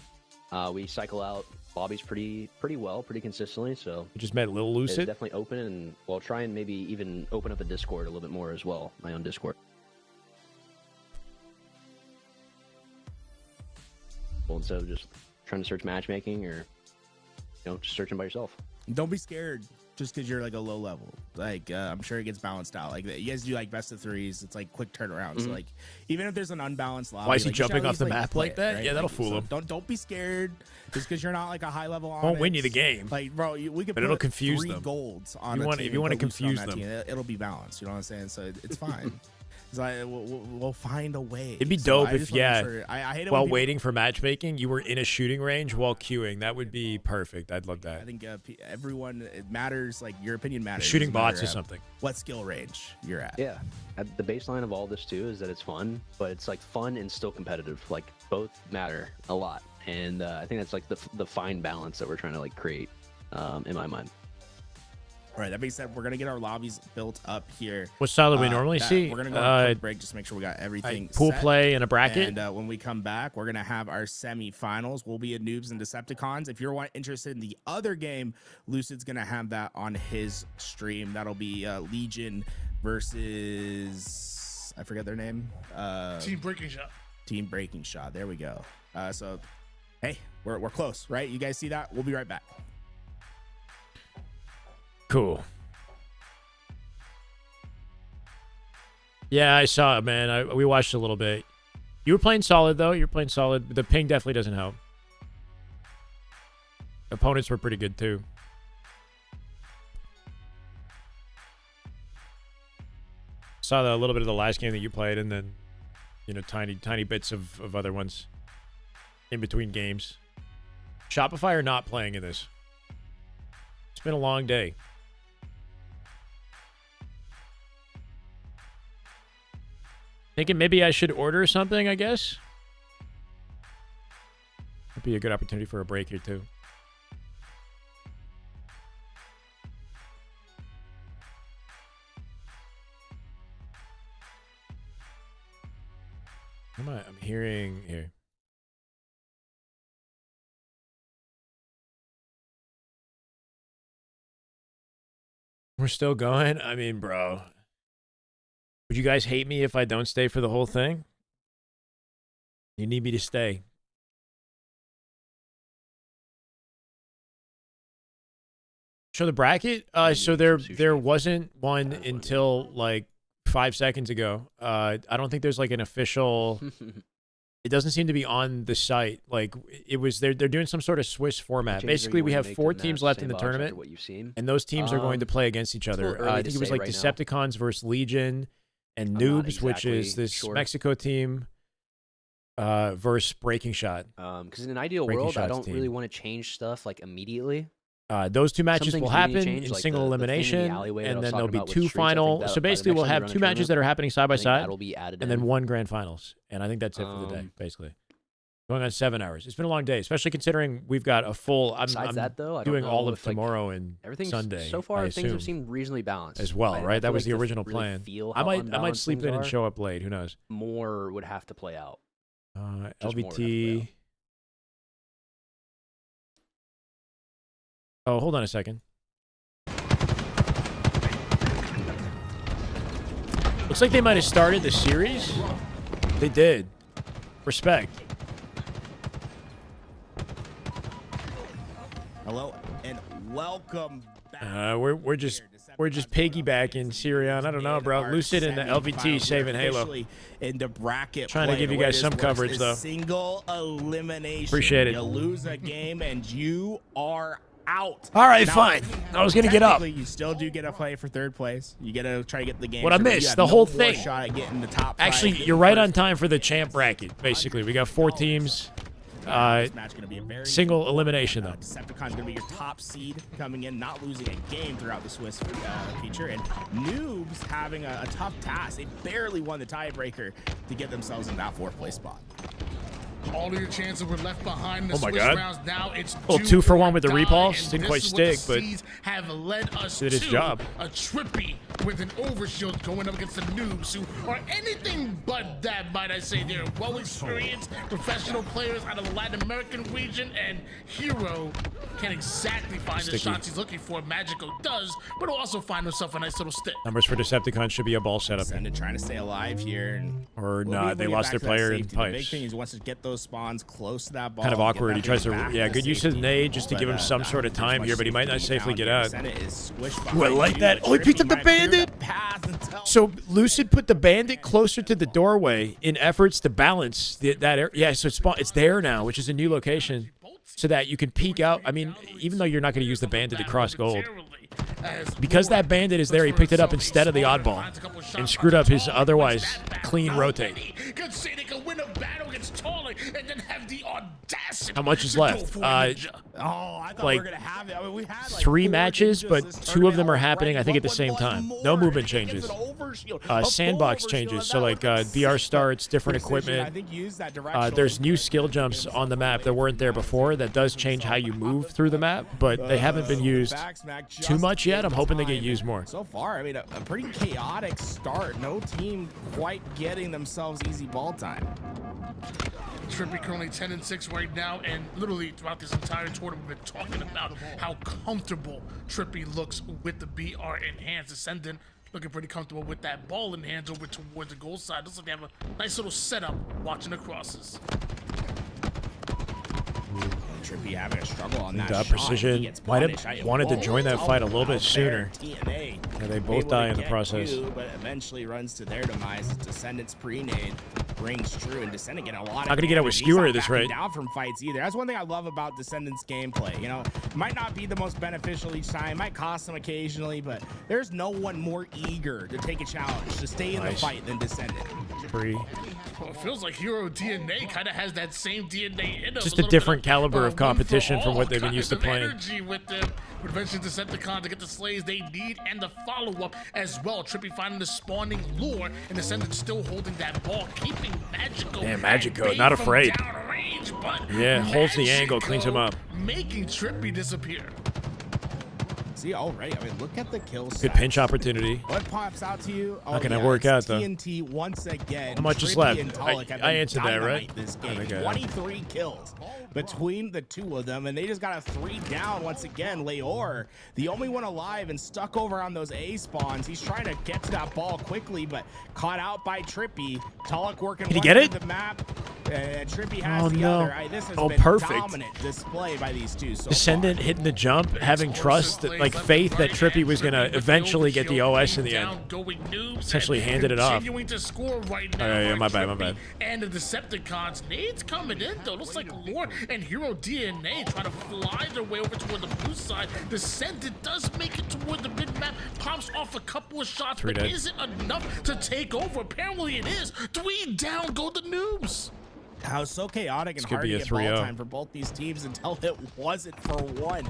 we cycle out lobbies pretty well, pretty consistently. So You just met Lil it's Lucid. definitely open, and we'll try and maybe even open up a Discord a little bit more as well, my own Discord. Well, instead of just trying to search matchmaking or just searching by yourself. Don't be scared just because you're like a low level. Like I'm sure it gets balanced out. Like you guys do like best of threes. It's like quick turnarounds. So, like even if there's an unbalanced lobby, Why is he like, you should jumping at off least, the map play like it, that? right? Yeah, that'll Like, fool so him. Don't be scared just because you're not like a high level on. Won't win you the game. Like bro, we could But put it'll confuse 3 them. golds on You a want- team if you and want to put Lucid on confuse that them. team, it'll be balanced. You know what I'm saying? So it's fine. It's like we'll find a way. It'd be So dope I if, just wanna make yeah, sure- I hate it while when people- waiting for matchmaking, you were in a shooting range while queuing. That would be perfect. I'd love I that. think everyone, it matters. Like your opinion matters. Shooting It doesn't bots matter or something. What skill range you're at. Yeah, the baseline of all this too is that it's fun, but it's like fun and still competitive. Like both matter a lot, and I think that's like the fine balance that we're trying to like create in my mind. All right. That being said, we're gonna get our lobbies built up here. What style do we normally see? We're gonna go on a quick break just to make sure we got everything. Pool set. play and a bracket. And when we come back, we're gonna have our semifinals. We'll be at Noobs and Decepticons. If you're interested in the other game, Lucid's gonna have that on his stream. That'll be Legion versus I forget their name. Team Breaking Shot. Team Breaking Shot. There we go. So, hey, we're close, right? You guys see that? We'll be right back. Cool. Yeah, I saw it, man. We watched a little bit. You were playing solid, though. You're playing solid. The ping definitely doesn't help. Opponents were pretty good, too. Saw a little bit of the last game that you played, and then, tiny bits of other ones in between games. Shopify are not playing in this. It's been a long day. Thinking maybe I should order something, I guess. Would be a good opportunity for a break here, too. What am I? I'm hearing here. We're still going? I mean, bro. Would you guys hate me if I don't stay for the whole thing? You need me to stay. Show the bracket? So there wasn't one until like 5 seconds ago. I don't think there's like an official. It doesn't seem to be on the site. Like it was, they're doing some sort of Swiss format. Basically, we have 4 teams left in the tournament, and those teams are going to play against each other. I think it was like Decepticons versus Legion and Noobs, which is this Mexico team, versus Breaking Shot. Because in an ideal world, I don't really want to change stuff like immediately. Those 2 matches will happen in like single elimination, and then there'll be 2 final. So basically, we'll have 2 matches that are happening side by side, and then 1 grand finals. And I think that's it for the day, basically. Going on 7 hours. It's been a long day, especially considering we've got a full. I'm that, though, I don't doing know all of if, like, tomorrow and Sunday. So far, I things have assume, seemed reasonably balanced as well, right? That was the original plan. I might unbalanced sleep things in and are, show up late. Who knows? More would have to play out. LVT. Oh, hold on a second. Looks like they might have started the series. They did. Respect. Hello and welcome back. We're just piggybacking Sirion. I don't know, bro. Lucid and the LVT saving Halo. In the bracket, Trying to give you guys some coverage, though. Single elimination. Appreciate it. You lose a game and you are out. All right, fine. I was gonna get up. You still do get to play for 3rd place. You get to try to get the game. What I missed, the whole thing. Shot at getting the top. Actually, you're right on time for the champ bracket. Basically, we got 4 teams. This match gonna be a very single elimination, though. Decepticon's gonna be your top seed coming in, not losing a game throughout the Swiss feature, and Noobs having a tough task. They barely won the tiebreaker to get themselves in that 4th place spot. All of your chances were left behind in the Oh my Swiss God. rounds. Now it's Oh, 2 2 for or 1 with the die, repulse. and Didn't quite this is what the stick, but Seas have led us did his to. job. A Trippy with an overshield going up against the noobs who are anything but that, might I say. They're well-experienced professional players out of the Latin American region, and Hero can exactly find the Sticky. shots he's looking for. Magico does, but he'll also find himself a nice little stick. numbers for Decepticons should be a ball setup. Descendant trying to stay alive here. And Or we'll be not. able They to get lost back their to that player in safety. The big pipes. thing is he wants to get those spawns close to that ball. Kind of get awkward. that He tries to, thing back yeah, good use of the nade just to give him some sort of time here, but he might not safely get out. Ooh, I like that. Oh, he picked up the bandit. So Lucid put the bandit closer to the doorway in efforts to balance that area. Yeah, so it's there now, which is a new location, so that you can peek out. I mean, even though you're not going to use the bandit to cross gold, because that bandit is there, he picked it up instead of the oddball and screwed up his otherwise clean rotate. Could say they could win a battle against Tourney and then have the audacity. How much is to go left? for a ninja. I thought like we were gonna have it. I mean, we had like 3 4 matches, ninjas but this 2 of them are tournament happening, I think, at the already. same One time. more, No movement and he gets changes. an overshield, a full Sandbox overshield, changes, and so that like was VR sick, starts, different precision, I equipment. think use that directional There's new skill jumps on the map that weren't there before that does change how you move through the map, but they haven't been used too much yet. I'm hoping they get used more. So far, I mean, a pretty chaotic start. No team quite getting themselves easy ball time. Trippy currently 10-6 right now, and literally throughout this entire tournament, we've been talking about how comfortable Trippy looks with the BR in hands. Descendant looking pretty comfortable with that ball in hands over towards the goal side. Looks like they have a nice little setup watching the crosses. Trippy having a struggle on that Got shot. precision. He gets Might punished. have wanted to join that fight a little bit sooner. TNA. Yeah, they both die in the process. But eventually runs to their demise. Descendant's pre-nade rings true, and Descendant getting a lot. Not gonna get out with He's Skewer not at this backing rate. Down from fights either. That's one thing I love about Descendant's gameplay. You know, might not be the most beneficial each time. Might cost them occasionally, but there's no one more eager to take a challenge to stay in the fight than Descendant. Well, it feels like Hero DNA kind of has that same DNA in them. Just a different caliber of competition from what they've been used to playing. Energy with them. With eventually Decepticon to get the slays they need and the follow-up as well. Trippy finding the spawning lure, and Descendant still holding that ball, keeping Magico. Damn, Magico, not afraid. Range, but Yeah, holds the angle, cleans him up. Making Trippy disappear. See, already, I mean, look at the kill Good pinch opportunity. What pops out to you? Not gonna work out, though. TNT once again. How much is Trippy left? and Tolic have I been answered that, right? dynamite This I game. think I have. 23 kills between the two of them, and they just got a 3 down once again. Leor, the only one alive and stuck over on those A spawns. He's trying to get to that ball quickly, but caught out by Trippy. Tolic working. Did he one get end it? of the map. Trippy has Oh, the no. other. This has Oh, been perfect. dominant display by these two. So Descendant hitting the jump, having trust, like faith that Trippy was going to eventually get the OS in the end. Essentially handed it off. Continuing to score right now. Oh, yeah, my for bad, my Trippy bad. And the Decepticons. Nades coming in, though. Looks like Lore and Hero DNA trying to fly their way over toward the blue side. Descendant does make it toward the mid-map, pops off a couple of shots, 3 but dead. is it enough to take over? Apparently it is. 3 down go the noobs. How so chaotic and This could hard be to a get ball 3-0. time for both these teams until it wasn't for one.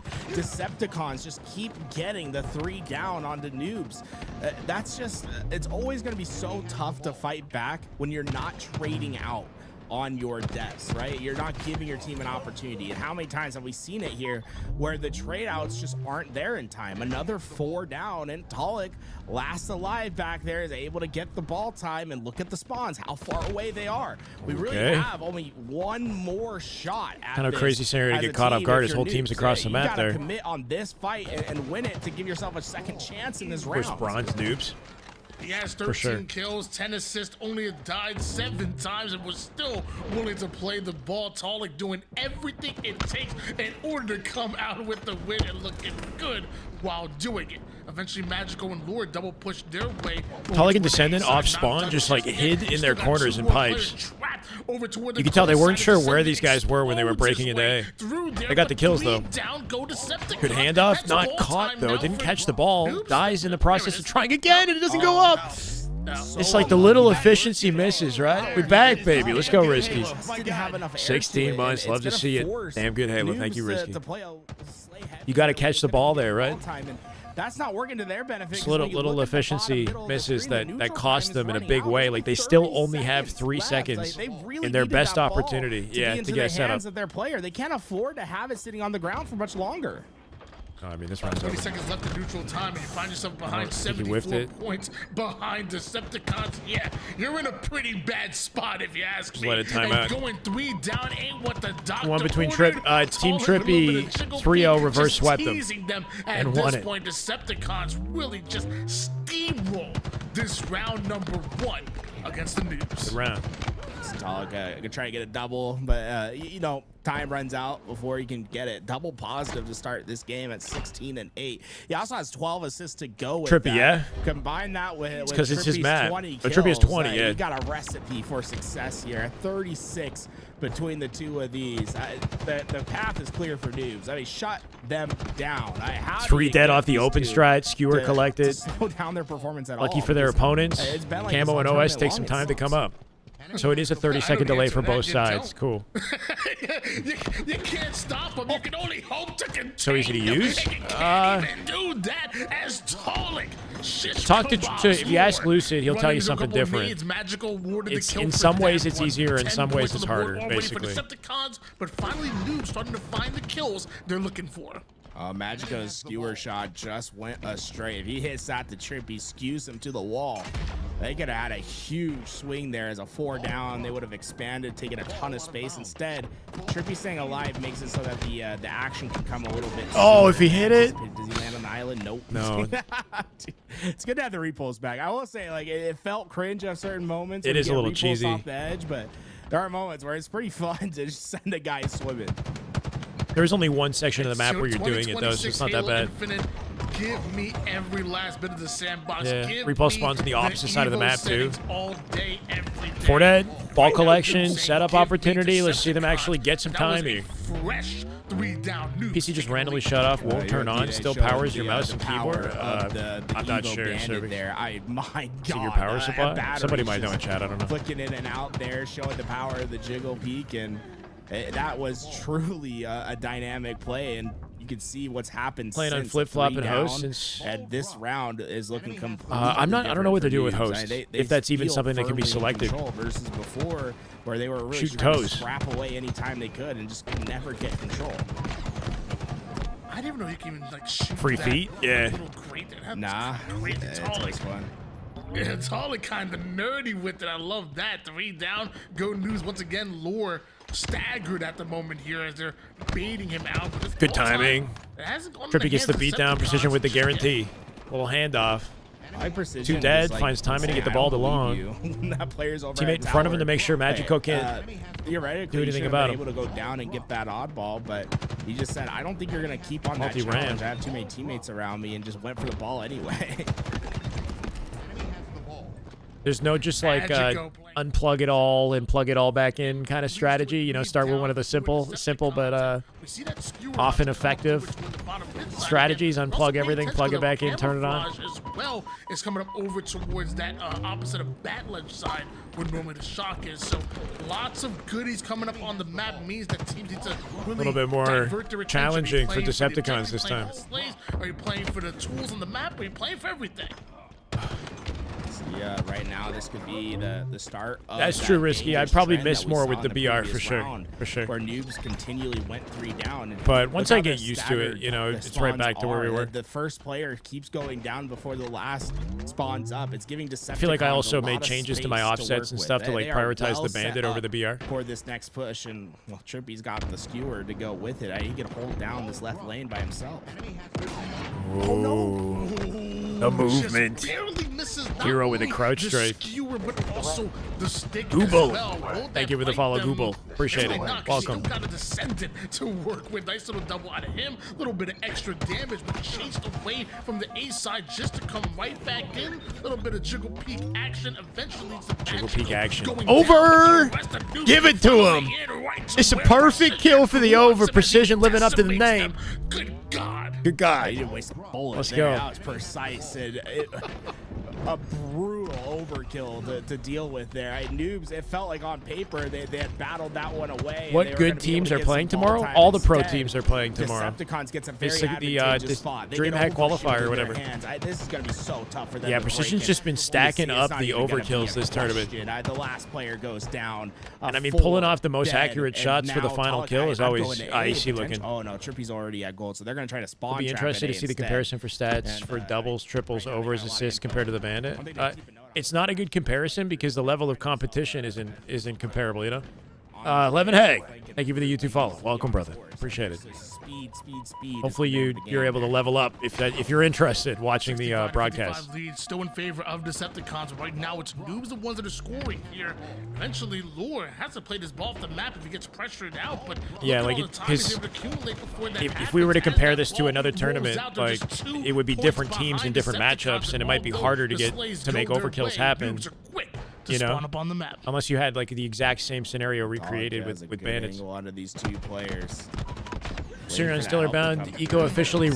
Decepticons just keep getting the 3 down onto noobs. That's just, it's always going to be so tough to fight back when you're not trading out on your deaths, right? You're not giving your team an opportunity. And how many times have we seen it here where the trade outs just aren't there in time? Another 4 down, and Tolic, last alive back there, is able to get the ball time, and look at the spawns, how far away they are. We really Okay. have only one more shot at Kind of this crazy scenario to as get a caught off team guard. if His you're whole team's noobs. across the You map gotta there. commit on this fight and win it to give yourself a second chance in this Of course, round. bronze noobs. He has For 13 sure. kills, 10 assists, only died 7 times, and was still willing to play the ball. Tolic doing everything it takes in order to come out with the win and looking good while doing it. Eventually, Magico and Lure double push their way. Tolic and Descendant off spawn, just like hid in their corners and pipes. You You can tell they weren't sure where these guys were when they were breaking into A. They got the kills though. Good handoff, not caught though. Didn't catch the ball. Dies in the process of trying again, and it doesn't go up. It's like the little efficiency misses, right? We're back, baby. Let's go, Risky. 16 months. Love to see it. Damn good Halo. Thank you, Risky. You got to catch the ball there, right? that's not working to their benefit. Just 'cause when you little look at the efficiency bottom middle of the misses screen, the that neutral cost time them is in a running big out. way. There's Like they 30 still only have seconds 3 left. seconds Like, they really in their needed best that ball opportunity. to Yeah, be to into get the set up. hands of their player. They can't afford to have it sitting on the ground for much longer. Oh, I mean, this round's 20 over. seconds left in neutral time, and you find yourself behind think he whiffed 74 it. points behind Decepticons. Yeah, you're in a pretty bad spot if you ask Just me. let it time and out. Going 3 down ain't what the doctor One between ordered. Trip, Team Tall with a little Trippy, bit of jiggle 3-0 feet, reverse just swept them teasing them. At and this won it. point, Decepticons really just steamroll this round number 1 against the Noobs. Good round. Stalik could try to get a double, but you know, time runs out before he can get it. Double positive to start this game at 16-8. He also has 12 assists to go with Trippy, that. yeah? Combine that with 'cause it's his Trippy's map. 20 But Trippy has kills, 20, yeah. He got a recipe for success here. 36 between the two of these. The path is clear for Noobs. I mean, shut them down. How do 3 you dead get off the these open two stride, skewer to collected. slow down their performance at Lucky all? for their Because opponents, it's been like Camo this and all OS tournament take some long. time to come up. So it is a 30-second delay for both sides. Cool. You can't stop them. You can only hope to contain So easy to them. use? And you can't even do that as Tolik. Talk to if you ask Lucid, he'll tell you something different. It's in some ways it's easier, in some ways it's harder, basically. Decepticons, but finally Noobs starting to find the kills they're looking for. Magico's skewer shot just went astray. If he hits that to Trippy, skews him to the wall. They could have had a huge swing there as a 4 down. They would have expanded, taken a ton of space. Instead, Trippy staying alive makes it so that the action can come a little bit Oh, sooner. if he hit it? Does he land on the island? Nope. No. It's good to have the repulse back. I will say, like, it felt cringe at certain moments. It when you is a get little repulse cheesy. off the edge, but there are moments where it's pretty fun to just send a guy swimming. There's only one section of the map where you're doing it, though, so it's not that bad. Infinite, give me every last bit of the sandbox. Yeah, Give repulse me spawns on the opposite side of the Evo map, too. settings all day, every day. 4 dead, ball Right now, collection, Noobs setup saying, opportunity. give me Let's see them actually get some That was time a here. fresh 3 down Noobs. PC just randomly shut off, won't turn on, still powers your mouse and keyboard. I'm not sure. Bandit there. My God. See your power supply? batteries Somebody might know just in chat, I don't know. Flicking in and out there, showing the power of the jiggle peak, and that was truly a dynamic play, and you can see what's happened Playing on since. flip-flop 3 and down, host since- and this round is looking completely I don't know different what they're for doing with Noobs. host, They if that's even feel something that can be firmly in selected. control versus before, where they were really Shooting trying to toes. scrap away anytime they could and just could never get control. I didn't even know you can even like shoot Free that feet? Yeah. little crate that happens. Nah, Great. it's Totally fun. Yeah, Totally kind of nerdy with it. I love that. 3 down. Go News once again. Lore staggered at the moment here as they're baiting him out. But this Good ball time, timing. it hasn't gone to Trippy gets the hands of beatdown, precision with the Decepticons just yet. guarantee. Little handoff. My precision 2 dead, is, like, finds timing to get the insane. ball I to don't long. believe you. That player's over Teammate at in front of him tower. to make sure Magico can't theoretically, do anything you should have about been him. able to go down and get that oddball, but he just said, I don't think you're going to keep on that Multi-ram. challenge. I have too many teammates around me, and just went for the ball anyway. There's no just like Magico unplug it all and plug it all back in kind of strategy. You know, start with one of the simple but We see that skewer often box effective over toward the bottom mid side strategies. again. Unplug Also, everything, pay plug it attention back to the in, turn it on. camouflage As well is coming up over towards that opposite of bat ledge side where normally the shock is. So lots of goodies coming up on the map means that teams need to really little bit more divert their attention. Are you challenging for playing the Decepticons objective, this playing time. for the slays? Are you playing for the tools on the map? Are you playing for everything? Yeah, right now this could be the start of That's that true, Risky. dangerous I'd probably trend miss that we more saw with in the BR for previous sure. round, For sure. Where Noobs continually went 3 down. And But once look I how get the used to it, staggered you know, the it's right spawns back to where we are. were. The first player keeps going down before the last spawns up. It's giving Decepticons I feel like I also a lot made of changes to space my work offsets and with. stuff to like They are prioritize well the set bandit over up the BR. for this next push, and well, Trippy's got the skewer to go with it. He can hold down this left lane by himself. Ooh. The movement. Just barely misses not Hero with a only crouch the strike. skewer, but also the stick Google. as well. Hold Thank that you for the fight follow, them. Google. Appreciate Really it. not, 'cause Welcome. Still got a descendant to work with. Nice little double out of him. Little bit of extra damage, but chased away from the A side just to come right back in. Little bit of jiggle peek action. Eventually leads to Jiggle peek Magico action. going Over! down, but the rest of Noobs Give it to following him. in right to It's a where perfect Precision kill for the wants over. him as he Precision living up to the decimates name. them. Good God. Good He guy. didn't waste a bullet Let's there. go. That was precise. And a brutal overkill to deal with there. Noobs, it felt like on paper they had battled that one away. What good teams are playing tomorrow? All the pro teams are playing tomorrow. Decepticons gets a very It's like advantageous spot. They DreamHack get overshield qualifier or in whatever. their hands. This is going to be so tough for them. Yeah, to Precision's break it. just been stacking We'll see. It's up not the even gonna be overkills a this tournament. question. The last player goes down. And I mean, pulling off the most dead, accurate and shots for the now final Talik- kill is I'm always going to A icy potential- looking. Oh no, Trippy's already at gold, so they're going to try to spawn. I'll be trap interested at to A see the instead. comparison for stats for doubles, triples, overs, assists compared to the Bandit. It's not a good comparison because the level of competition isn't comparable, you know? 11 Hag, thank you for the YouTube follow. Welcome, brother. Appreciate it. Speed. Hopefully you're able to level up if you're interested watching the broadcast. 55 lead, still in favor of Decepticons. But right now, it's Noobs the ones that are scoring here. Eventually, Lure has to play this ball off the map if he gets pressured out. But Yeah, look like at all the time he's able to accumulate before that if we were to happens. compare As this that to ball another rolls tournament, out, they're like just 2 it would be points different teams in behind different Decepticons, matchups, and it might be although harder to the get Slays to make go their overkills way, happen. Noobs are quick to You know, spawn up on the map. unless you had like the exact same scenario recreated Has a with good bandits. angle onto these two players. Sirion Stellar Bound Eco officially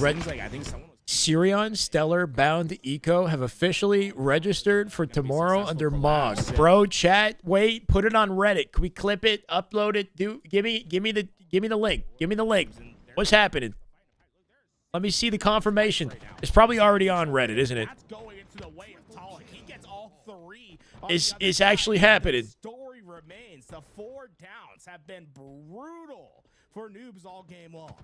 Sirion Stellar Bound Eco have officially registered for tomorrow under MOG. Bro, chat, wait, put it on Reddit. Can we clip it, upload it? Give me the link. Give me the link. What's happening? Let me see the confirmation. It's probably already on Reddit, isn't it? It's actually happening. Story remains. The 4 downs have been brutal for Noobs all game long.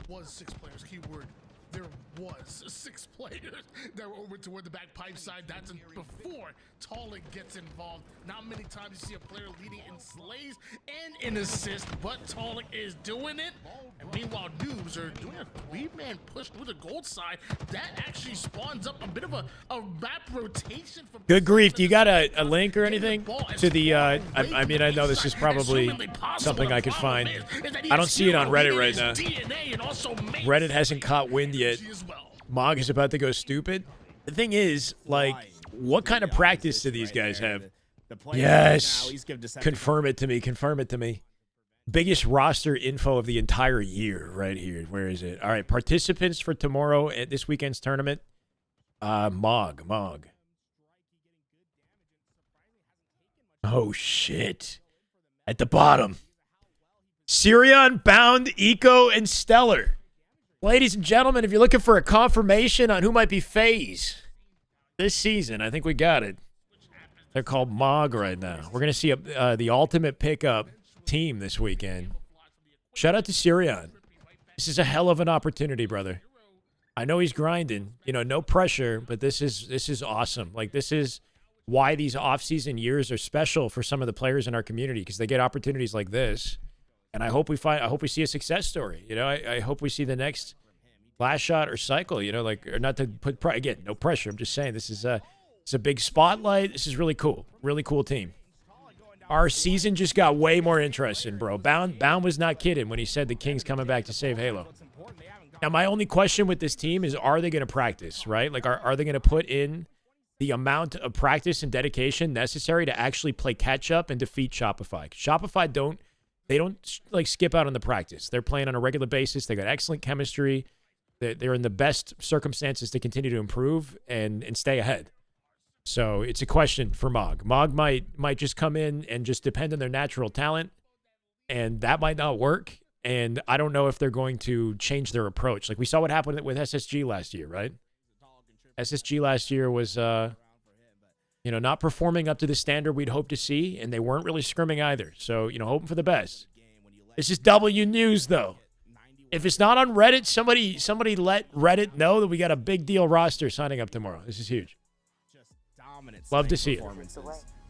Was 6 players, keyword. There was 6 players that were over toward the back pipe side. That's before Talik gets involved. Not many times you see a player leading in slays and in assist, but Talik is doing it. And meanwhile, Noobs are doing a 3-man push through the gold side. That actually spawns up a bit of a map rotation. From Good grief. Do you got a link or anything to the, I mean, I know this is probably something I could find. I don't see it on Reddit right now. Reddit hasn't caught wind yet. Mog is about to go stupid. The thing is, like, what kind of practice do these guys have? Yes. Confirm it to me. Confirm it to me. Biggest roster info of the entire year right here. Where is it? All right. Participants for tomorrow at this weekend's tournament. Mog. Oh, shit. At the bottom. Sirion, Bound, Eco, and Stellar. Ladies and gentlemen, if you're looking for a confirmation on who might be FaZe this season, I think we got it. They're called MOG right now. We're going to see the ultimate pickup team this weekend. Shout out to Sirion. This is a hell of an opportunity, brother. I know he's grinding. You know, no pressure, but this is awesome. Like, this is why these off-season years are special for some of the players in our community, because they get opportunities like this. And I hope we see a success story. You know, I hope we see the next last shot or cycle, you know, like, or not to put, again, no pressure. I'm just saying this is it's a big spotlight. This is really cool. Really cool team. Our season just got way more interesting, bro. Bound was not kidding when he said the King's coming back to save Halo. Now, my only question with this team is, are they going to practice, right? Like, are they going to put in the amount of practice and dedication necessary to actually play catch-up and defeat Shopify? Shopify don't like skip out on the practice. They're playing on a regular basis. They got excellent chemistry. They're in the best circumstances to continue to improve and stay ahead. So it's a question for MOG. MOG might just come in and just depend on their natural talent, and that might not work. And I don't know if they're going to change their approach. Like, we saw what happened with SSG last year, right? SSG last year was, you know, not performing up to the standard we'd hope to see, and they weren't really scrimming either. So, you know, hoping for the best. This is W News, though. If it's not on Reddit, somebody let Reddit know that we got a big deal roster signing up tomorrow. This is huge. Love to see it.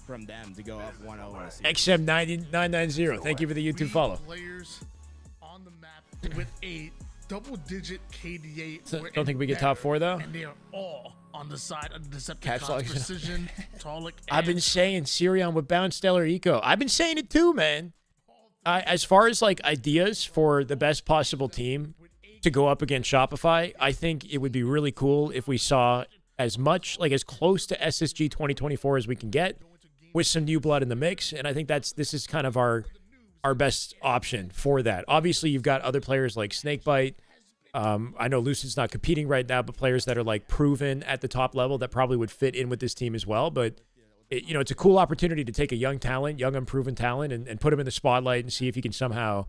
From them to go up 1-0. XM990, thank you for the YouTube follow. Players on the map with a double-digit KDA. Don't think we get top 4 though. And they are all on the side of the Caps Decepticons. lock. Precision, Talik, I've been saying Sirion with Bound Stellar Eco. I've been saying it too, man. As far as like ideas for the best possible team to go up against Shopify, I think it would be really cool if we saw as much, like as close to SSG 2024 as we can get with some new blood in the mix. And I think this is kind of our best option for that. Obviously, you've got other players like Snakebite I know Lucid's not competing right now, but players that are like proven at the top level that probably would fit in with this team as well. But it's a cool opportunity to take a young talent, young unproven talent, and put him in the spotlight and see if he can somehow,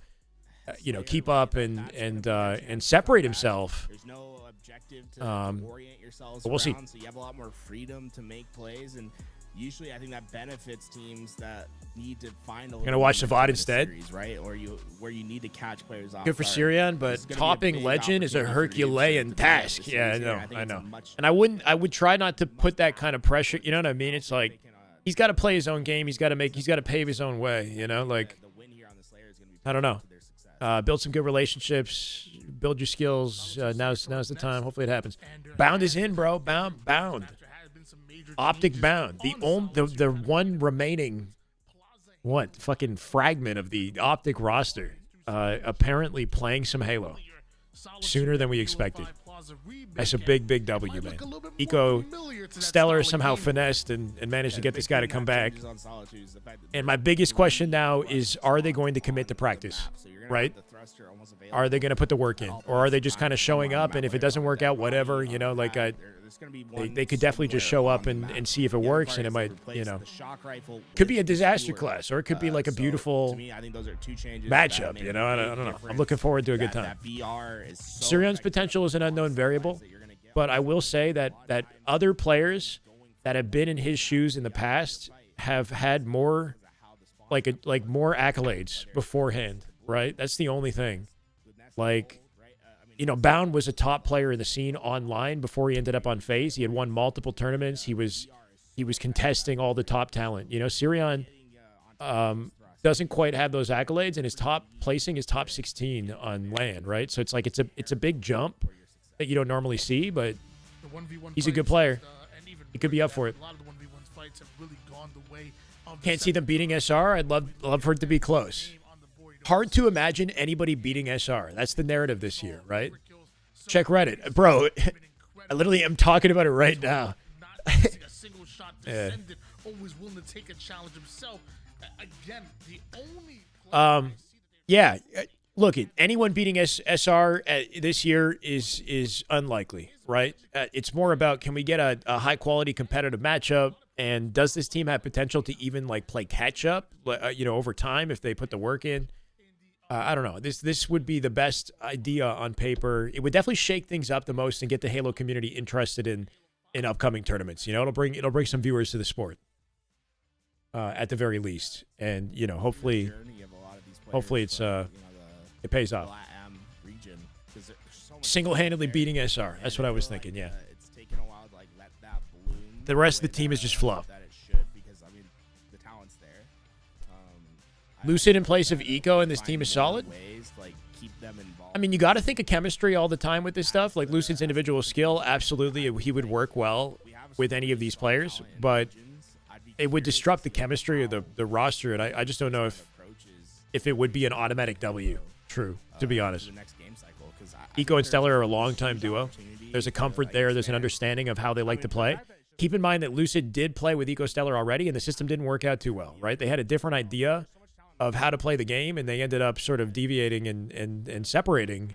keep up and separate himself. There's no objective to orient yourselves we'll see. around, so you have a lot more freedom to make plays, and usually I think that benefits teams that need to find a little. Gonna watch bit Savad in instead, series, right? Or where you need to catch players off. Good for guard. Syrian, This but is gonna be a topping big legend is a opportunity for you Herculean to develop task. the Yeah, I series know, here. think I it's a know. much- And I would try not to put that kind of pressure. You know what I mean? It's like he's got to play his own game. He's got to pave his own way. Like I don't know. Build some good relationships. Build your skills. Now's the time. Hopefully it happens. Bound is in, bro. Bound. Optic Bound. The one remaining fucking fragment of the Optic roster. Apparently playing some Halo sooner than we expected. That's a big W, man. Eco Stellar somehow finessed and managed to get this guy to come back. And my biggest question now is, are they going to commit to practice, right? Are they going to put the work in? Or are they just kind of showing up, and if it doesn't work out, whatever, they could definitely just show up and see if it works, and it might, could be a disaster class, or it could be like a beautiful matchup, I don't know. I'm looking forward to a good time. Sirion's potential is an unknown variable, but I will say that other players that have been in his shoes in the past have had more, more accolades beforehand, right? That's the only thing. Bound was a top player in the scene online before he ended up on FaZe. He had won multiple tournaments. He was contesting all the top talent. Sirion doesn't quite have those accolades, and his top placing is top 16 on LAN, right? So it's a big jump that you don't normally see, but he's a good player. He could be up for it. Can't see them beating SR. I'd love for it to be close. Hard to imagine anybody beating SR. That's the narrative this year, right? Check Reddit. Bro, I literally am talking about it right now. Always willing to take a challenge himself. Again, the only yeah. Look, anyone beating SR this year is unlikely, right? It's more about, can we get a high quality competitive matchup, and does this team have potential to even play catch up, over time if they put the work in? I don't know. This would be the best idea on paper. It would definitely shake things up the most and get the Halo community interested in upcoming tournaments. It'll bring some viewers to the sport, at the very least. And hopefully it's it pays off. Single-handedly beating SR. That's what I was thinking. Yeah. The rest of the team is just fluff. Lucid in place of Eco, and this team is solid. I mean, you got to think of chemistry all the time with this stuff. Like Lucid's individual skill, absolutely, he would work well with any of these players, but it would disrupt the chemistry of the roster, and I just don't know if it would be an automatic W. True, to be honest. Eco and Stellar are a long-time duo. There's a comfort there. There's an understanding of how they like to play. Keep in mind that Lucid did play with Eco Stellar already, and the system didn't work out too well, right? They had a different idea of how to play the game, and they ended up sort of deviating and separating.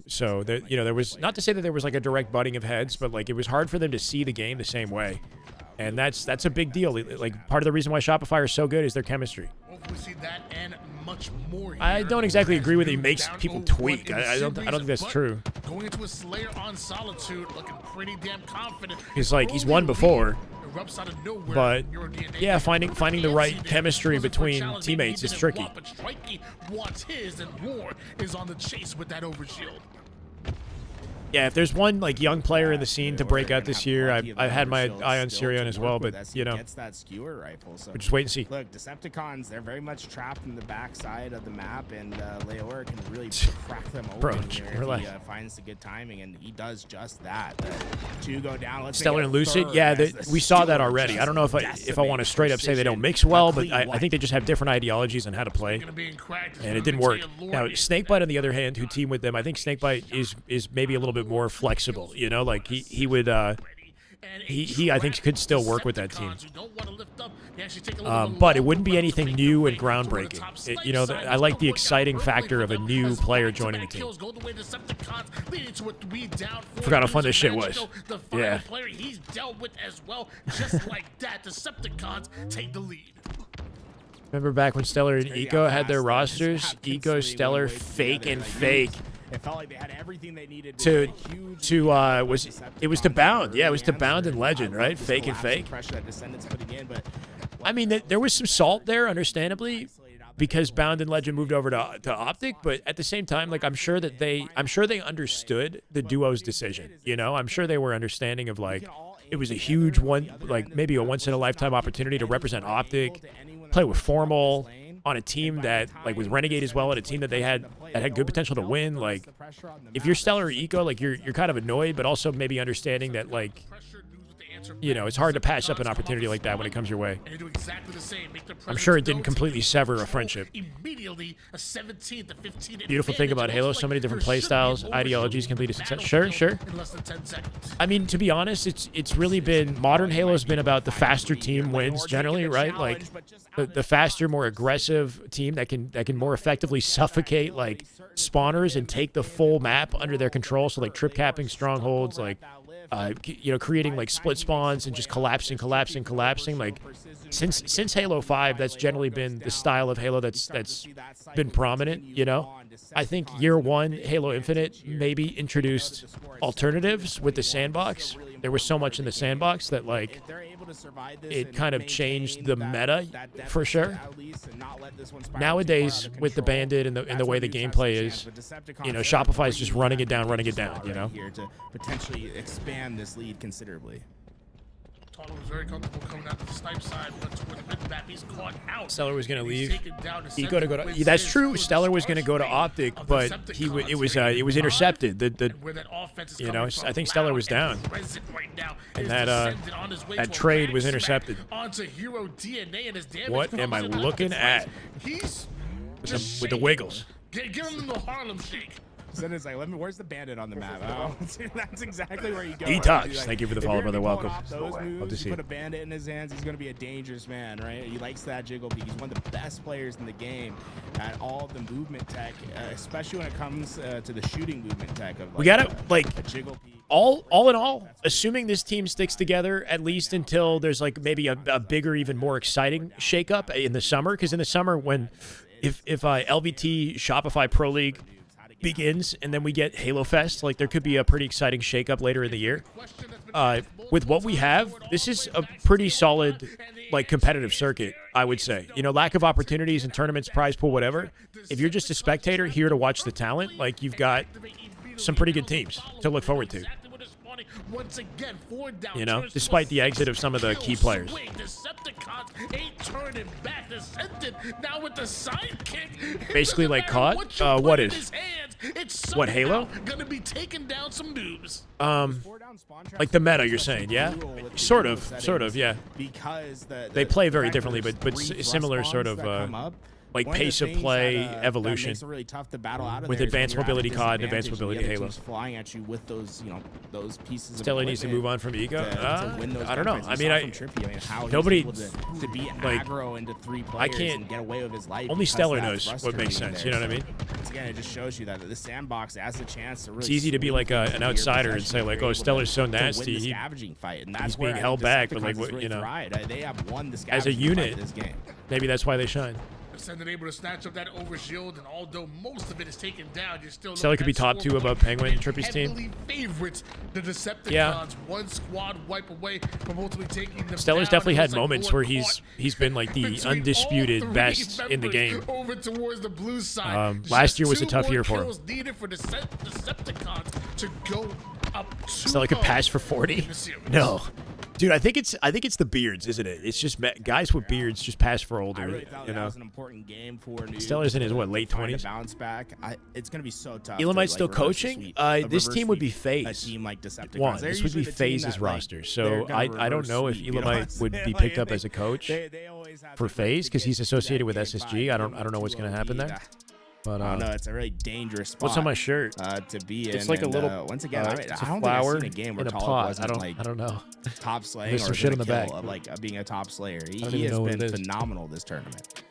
So there was, not to say that there was a direct butting of heads, but it was hard for them to see the game the same way, and that's a big deal. Part of the reason why Shopify is so good is their chemistry. we see that and much more here. I don't exactly agree with he makes Down people 0-1 tweak. in the I don't series, think that's but true. Going into a Slayer on Solitude, looking pretty damn confident. He's won before. Erupts out of nowhere. But Your DNA yeah, finding the right Nancy chemistry wasn't for between challenge, they teammates is needed tricky. Wop, but Strikey wants his, and War is on the chase with that overshield. Yeah, if there's one young player in the scene to break out this year, I've had my eye on Sirion as well, but gets that skewer rifle. So we'll just wait and see. Look, Decepticons, they're very much trapped in the backside of the map, and Leora can really crack them open Bro, here relax. if he finds the good timing, and he does just that. Two go down. Let's Stellar make it and a Lucid, third yeah, as the we saw that Steward already. just I don't know if I want to straight up say they don't mix well, but I think they just have different ideologies on how to play, and it didn't work. Now, Snakebite, on the other hand, who teamed with them, I think Snakebite is maybe a little bit more flexible. He would he I think could still work with that team. But it wouldn't be anything new and groundbreaking. You know, I like the exciting factor of a new player joining the team. Forgot how fun this shit was. Yeah. He's dealt with as well, just like that. Decepticons take the lead. Remember back when Stellar and Eco had their rosters? Eco, Stellar, Fake, and Fake. It felt like they had everything they needed It was to Bound. Yeah, it was to Bound and Legend, right? Fake and Fake. I mean, there was some salt there, understandably, because Bound and Legend moved over to Optic, but at the same time, like I'm sure they understood the duo's decision. You know, I'm sure they were understanding of like it was a huge maybe a once in a lifetime opportunity to represent Optic, play with Formal on a team that like with Renegade as well, and a team that had good potential to win. Like if you're Stellar or Eco, like you're kind of annoyed, but also maybe understanding that like, you know, it's hard to pass up an opportunity like that when it comes your way. I'm sure it didn't completely sever a friendship. Beautiful thing about Halo, so many different playstyles, ideologies, complete success. Sure. I mean, to be honest, it's really been, modern Halo's been about the faster team wins generally, right? Like the faster, more aggressive team that can more effectively suffocate like spawners and take the full map under their control. So like trip capping strongholds, like you know, creating like split spawns and just collapsing. Like since Halo 5, that's generally been the style of Halo that's been prominent. You know, I think year one Halo Infinite maybe introduced alternatives with the sandbox. There was so much in the sandbox that like it kind of changed the meta for sure. Nowadays, with the Bandit and the way the gameplay is, you know, Shopify's just running it down. You know, here to potentially expand this lead considerably. Total was very comfortable coming out to the snipe side, but with mid-map, he's caught out. Stellar was going to leave. Eco to go to. That's true. Stellar was going to go to Optic, but it was intercepted. You know, I think Stellar was down, and that trade was intercepted. What am I looking at? With the wiggles. Get him the Harlem Shake. Then it's like, where's the Bandit on the map? Oh, that's exactly where you go. Detox. Right? Like, thank you for the follow, brother. Welcome. Love to see. Put a Bandit in his hands, he's going to be a dangerous man, right? He likes that jiggle peek. He's one of the best players in the game at all of the movement tech, especially when it comes to the shooting movement tech. Of, like, we gotta a jiggle peek. All in all, assuming this team sticks together at least until there's like maybe a bigger, even more exciting shakeup in the summer, because in the summer when if LVT Shopify Pro League begins and then we get Halo Fest, like there could be a pretty exciting shakeup later in the year. With what we have, this is a pretty solid like competitive circuit, I would say. You know, lack of opportunities in tournaments, prize pool, whatever. If you're just a spectator here to watch the talent, like you've got some pretty good teams to look forward to. You know, despite the exit of some of the key players. Basically like COD? What is? What, Halo? Like the meta, you're saying, yeah? Sort of, yeah. They play very differently, but similar sort of like pace of play evolution with advanced mobility COD and advanced mobility Halo. Flying at you with those, you know, those pieces. Stellar needs to move on from Ego. I don't know. I mean, nobody to be like aggro into three players I can't and get away with his life. Only Stellar knows what makes sense. You know what I mean? Once again, it just shows you that the sandbox has a chance to really. It's easy to be like an outsider and say like, oh, Stellar's so nasty. He's being held back, but like, what, you know, they have won the as a unit, maybe that's why they shine. Ascendant able to snatch up that overshield, and although most of it is taken down, you're still Stellar could be top 2 above Penguin and Trippy's team. Favorites, the Decepticons, yeah. One squad wipe away from ultimately taking them Stellar's down. definitely had moments where he's been like the undisputed best in the game. Over towards the blue side. Last year was a tough year for him. Needed for Decepticons to go up Stellar could pass for 40. No. Dude, I think it's the beards, isn't it? It's just guys with beards just pass for older. I really thought you know, that was an important game for Stellar's in his what, late 20s. Bounce back. It's gonna be so tough. Elamite's still coaching. This team would be FaZe. A team like Decepticons. One, this would be FaZe's roster. So I don't know if Elamite would be picked up as a coach for FaZe because he's associated with SSG. I don't know what's gonna happen there. But I don't know. It's a really dangerous spot. what's on my shirt? To be in. It's like a And, little. once again, I it's a don't flower think I've seen a game where in a Talik pot. wasn't I don't know. top slaying There's or some shit been on a the kill back. of like being a top slayer. don't He even has know what been it is. phenomenal this tournament.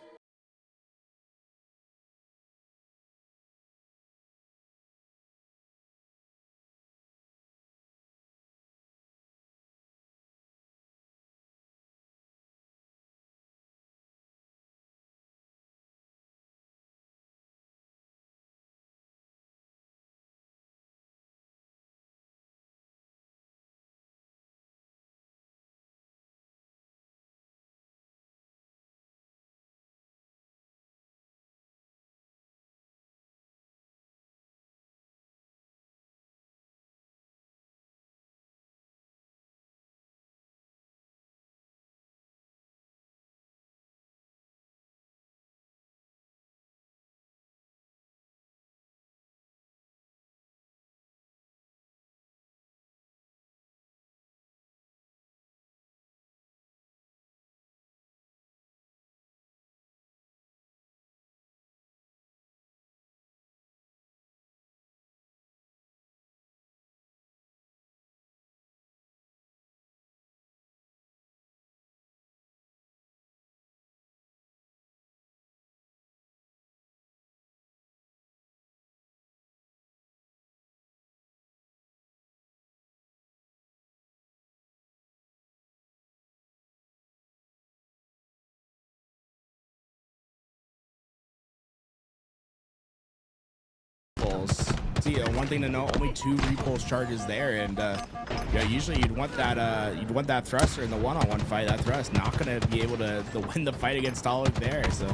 See, one thing to know, only 2 repulse charges there, and yeah, usually you'd want that thruster in the one-on-one fight. That thrust not gonna be able to win the fight against Tolik there. So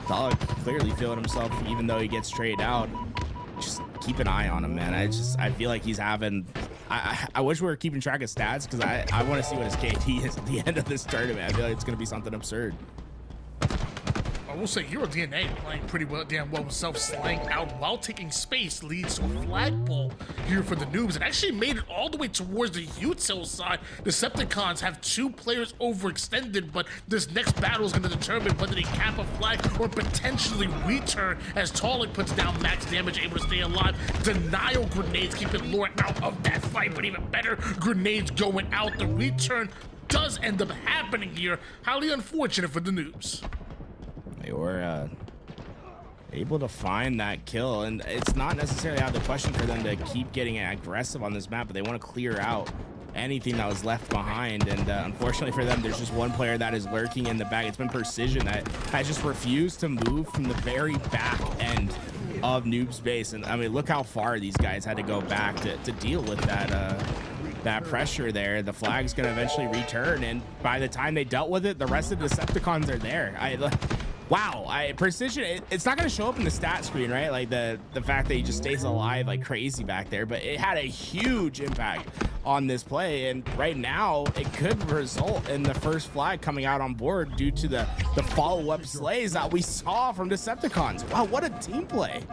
Tolik clearly feeling himself, even though he gets straight out. Just keep an eye on him, man. I feel like he's having. I wish we were keeping track of stats because I want to see what his KD is at the end of this tournament. I feel like it's gonna be something absurd. I will say Hero DNA playing pretty damn well himself, slaying out while taking space leads to a flagpole here for the noobs. It actually made it all the way towards the util side. Decepticons have 2 players overextended, but this next battle is going to determine whether they cap a flag or potentially return as Tolik puts down max damage, able to stay alive. Denial grenades keeping Lore out of that fight, but even better, grenades going out. The return does end up happening here. Highly unfortunate for the noobs. They were able to find that kill, and it's not necessarily out of the question for them to keep getting aggressive on this map, but they want to clear out anything that was left behind. And unfortunately for them, there's just one player that is lurking in the back. It's been Precision that has just refused to move from the very back end of Noob's base. And I mean, look how far these guys had to go back to deal with that pressure there. The flag's gonna eventually return, and by the time they dealt with it, the rest of the Decepticons are there. Wow, Precision, it's not going to show up in the stat screen, right? Like the fact that he just stays alive like crazy back there, but it had a huge impact on this play, and right now it could result in the first flag coming out on board due to the follow-up slays that we saw from Decepticons. Wow, what a team play.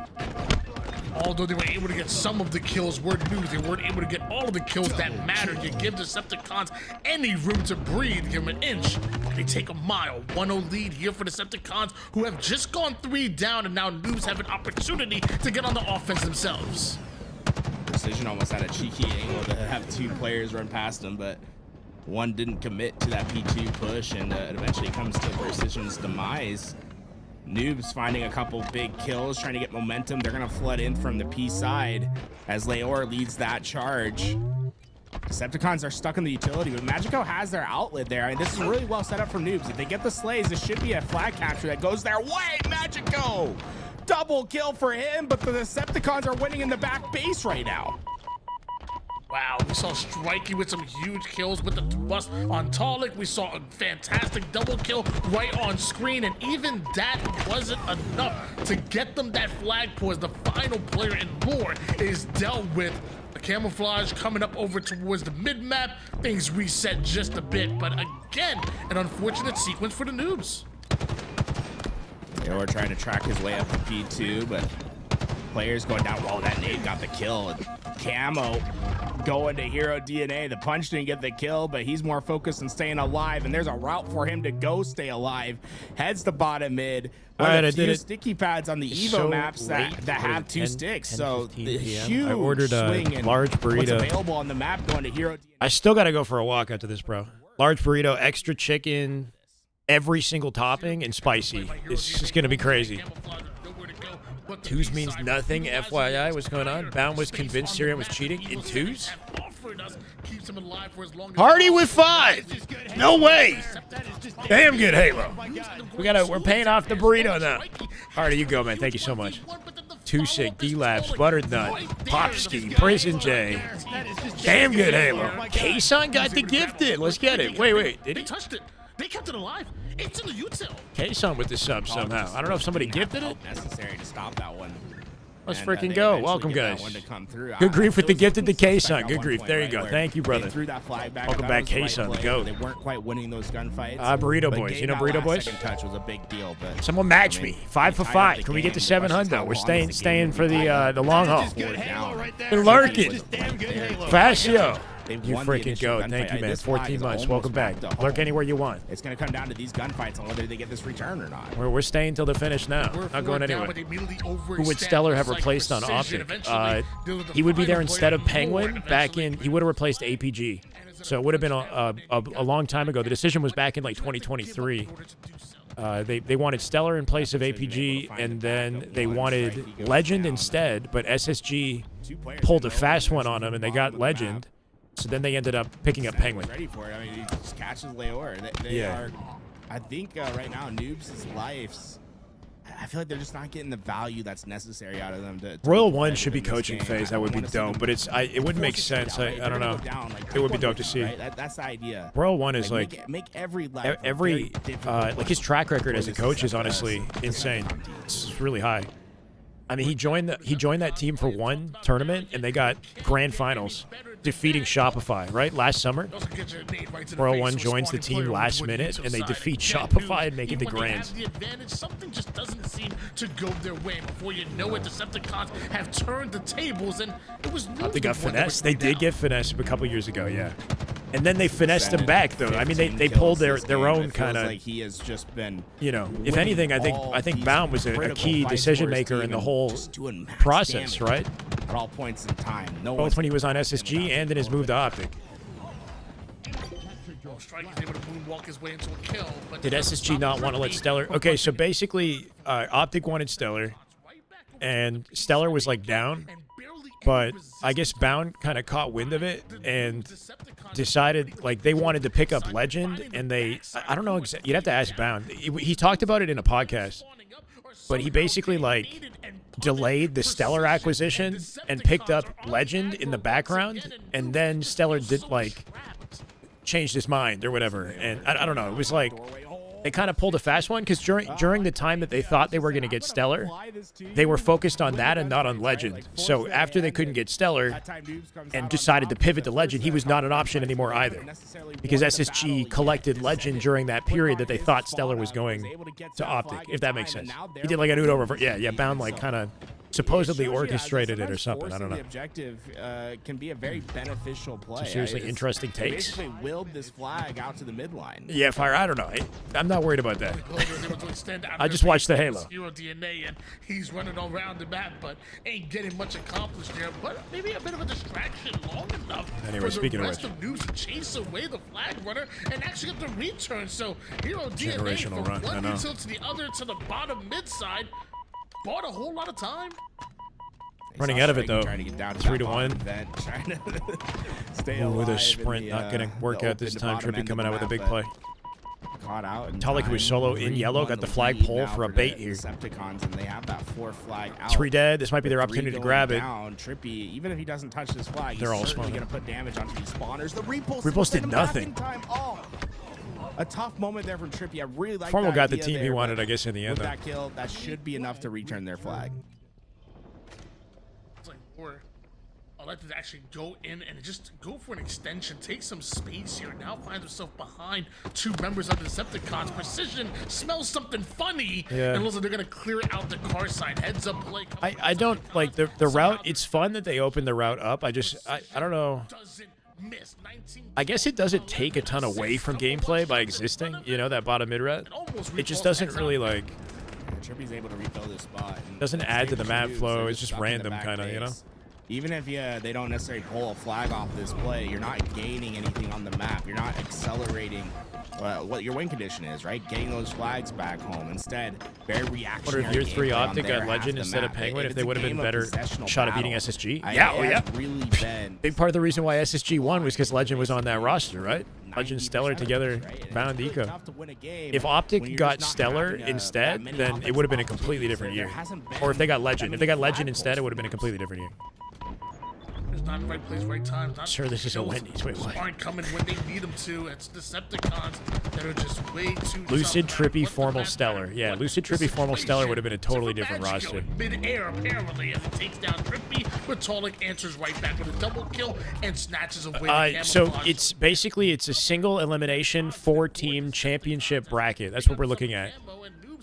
Although they were able to get some of the kills, word news, they weren't able to get all of the kills that mattered. You give Decepticons any room to breathe, give them an inch, they take a mile. 1-0 lead here for Decepticons, who have just gone 3 down, and now Noobs have an opportunity to get on the offense themselves. Precision almost had a cheeky angle to have 2 players run past him, but one didn't commit to that P2 push, and it eventually comes to Precision's demise. Noobs finding a couple big kills, trying to get momentum. They're going to flood in from the P side as Leor leads that charge. Decepticons are stuck in the utility, but Magico has their outlet there. I mean, this is really well set up for Noobs. If they get the slays, this should be a flag capture that goes their way. Magico! Double kill for him, but the Decepticons are winning in the back base right now. Wow, we saw Strikey with some huge kills with the bust on Tolik. We saw a fantastic double kill right on screen, and even that wasn't enough to get them that flagpole as the final player in Lore is dealt with. The camouflage coming up over towards the mid-map. Things reset just a bit, but again, an unfortunate sequence for the Noobs. They were trying to track his way up to P2, but players going down. Whoa, that nade got the kill. Camo going to Hero DNA. The punch didn't get the kill, but he's more focused on staying alive, and there's a route for him to go stay alive. Heads to bottom mid. All right, I did it. Sticky pads on the Evo So maps that late. have What two is it, 10, sticks. 10, So 15 the PM? huge I ordered a swing in large what's burrito. available on the map going to Hero DNA. I still got to go for a walk after this, bro. Large burrito, extra chicken, every single topping, and spicy. It's just going to be crazy. Twos means nothing, FYI. What's going on? Bound was convinced Syrian was cheating in twos? Party with 5! No way! Damn good Halo. We're paying off the burrito now. Hardy, you go, man. Thank you so much. Too sick, D-Labs, Buttered Nut, Popski, Prison J. Damn good Halo. K-Son got the gifted. Let's get it. Wait. Did he? touched it. They kept it alive. It's in the util. K-Son with the sub somehow. I don't know if somebody gifted it. Necessary to stop that one. Let's And, freaking they go. eventually Welcome, get that guys. one to come through. Good grief with the It was gifted to suspect K-Son. at Good one grief. point, There you right, go. where Thank you, they brother. threw that flag back. Welcome That back, was the right K-Son. play. Go. They weren't quite winning those gunfights. Burrito but Boys. getting You know that Burrito last Boys? second touch was a big deal, but Someone match I me. mean, 5 for they tied up 5. the Can we get to game. The question is 700? how We're long staying is the game for gonna the long haul. Facio, you freaking go. Thank you, man. 14 months. Welcome back. Lurk anywhere you want. It's going to come down to these gunfights on whether they get this return or not. We're staying till the finish now. Not going anywhere. Who would Stellar have replaced on Optic? He would be there instead of Penguin back in. He would have replaced APG. So it would have been a long time ago. The decision was back in like 2023. They wanted Stellar in place of APG, and then they wanted Legend instead, but SSG pulled a fast one on him, and they got Legend. So then they ended up picking up Penguin. Ready for it. I mean, he just catches Leor. They are, I think right now, Noobs' lives. I feel like they're just not getting the value that's necessary out of them. To Royal One should be coaching phase. That would be dope, but it wouldn't make sense. I don't know. It would be dope to see. That's the idea. Royal One is like make every lap like his track record as a coach is honestly insane. It's really high. I mean, he joined that team for one tournament, and they got grand finals, defeating Shopify, right? Last summer, Royal One joins the team last minute, and they defeat Shopify and make it to grands. The advantage, something just doesn't seem to go their way. Before you know it, Decepticons have turned the tables, and it was They got finesse. They did get finesse a couple years ago, yeah. And then they finessed him back, though. I mean, they pulled their own kind of. Like he has just been. You know, if anything, I think Baum was a key decision maker in the whole process, right? At all points in time. Both when he was on SSG and in his move to Optic. Did SSG not want to let Stellar? Okay, so basically, Optic wanted Stellar, and Stellar was like down, but I guess Bound kind of caught wind of it and decided like they wanted to pick up Legend, and I don't know exactly. You'd have to ask Bound. He talked about it in a podcast, but he basically like delayed the Stellar acquisition and picked up Legend in the background, and then Stellar did like changed his mind or whatever. And I don't know. It was like they kind of pulled a fast one because during the time that they thought they were going to get Stellar, they were focused on that and not on Legend. So after they couldn't get Stellar and decided to pivot to Legend, he was not an option anymore either, because SSG collected Legend during that period that they thought Stellar was going to Optic, if that makes sense. He did like a Udo reverse. Yeah, Bound like kind of supposedly orchestrated it or something. I don't know. The objective can be a very beneficial play. Some seriously interesting They takes. basically willed this flag out to the midline. Yeah, Fire, I don't know. I'm not worried about that. I just watched the Halo. Hero DNA, and he's running all around the map, but ain't getting much accomplished there. But maybe a bit of a distraction long enough Anyway, for speaking the of rest of News to chase away the flag runner and actually get the return. So Hero DNA Generational from run, I one know. util to the other to the bottom mid side bought a whole lot of time. Running out of it though. Trying to get down to 3 to that 1. bottom event, trying to stay Ooh, alive with a in sprint, the, not going to work out this open time. bottom Trippy end coming of out the with a big map, play. but Caught out in Talik was time. solo in yellow, got the flag pull for a bait here. Decepticons, and they have that 4 flag out. 3 dead. This might be their With opportunity 3 to grab it. down, Trippy, even if he doesn't touch this flag, They're all he's certainly spawning. going to put damage onto these spawners. The Repulse did nothing. A tough moment there from Trippy. I really like Formal that got the idea team he there, wanted, but I guess, in the end, with though. that kill, that should be enough to return their flag. It's like we're elected to actually go in and just go for an extension, take some space here. Now finds himself behind two members of the Decepticons. Precision smells something funny, and looks like they're gonna clear out the car side. Heads up play. I don't like the route. It's fun that they opened the route up. I don't know. I guess it doesn't take a ton away from gameplay by existing, you know, that bottom mid route. It just doesn't really like. Trippy's able to refill this spot. Doesn't add to the map flow. It's just random kind of, you know. Even if they don't necessarily pull a flag off this play, you're not gaining anything on the map. You're not accelerating what your win condition is, right? Getting those flags back home. Instead, very reactionary. What if year 3 Optic got Legend instead of Penguin? If they would have been better shot at beating SSG? Yeah, really been big part of the reason why SSG won was because Legend was on that roster, right? Legend Stellar together bound eco. If Optic got Stellar instead, then it would have been a completely different year. Or if they got Legend. If they got Legend instead, it would have been a completely different year. It's not the right place, right time. Sure, this is a Wendy's. Wait, what? Aren't coming when they need them to. It's Decepticons that are just way too. Lucid, Trippy, Formal, Stellar. Yeah, Lucid, Trippy, Formal, Stellar would have been a totally different roster. Mid-air, apparently, as it takes down Trippy, but Tolik answers right back with a double kill and snatches away. So it's basically a single elimination 4-team championship bracket. That's what we're looking at.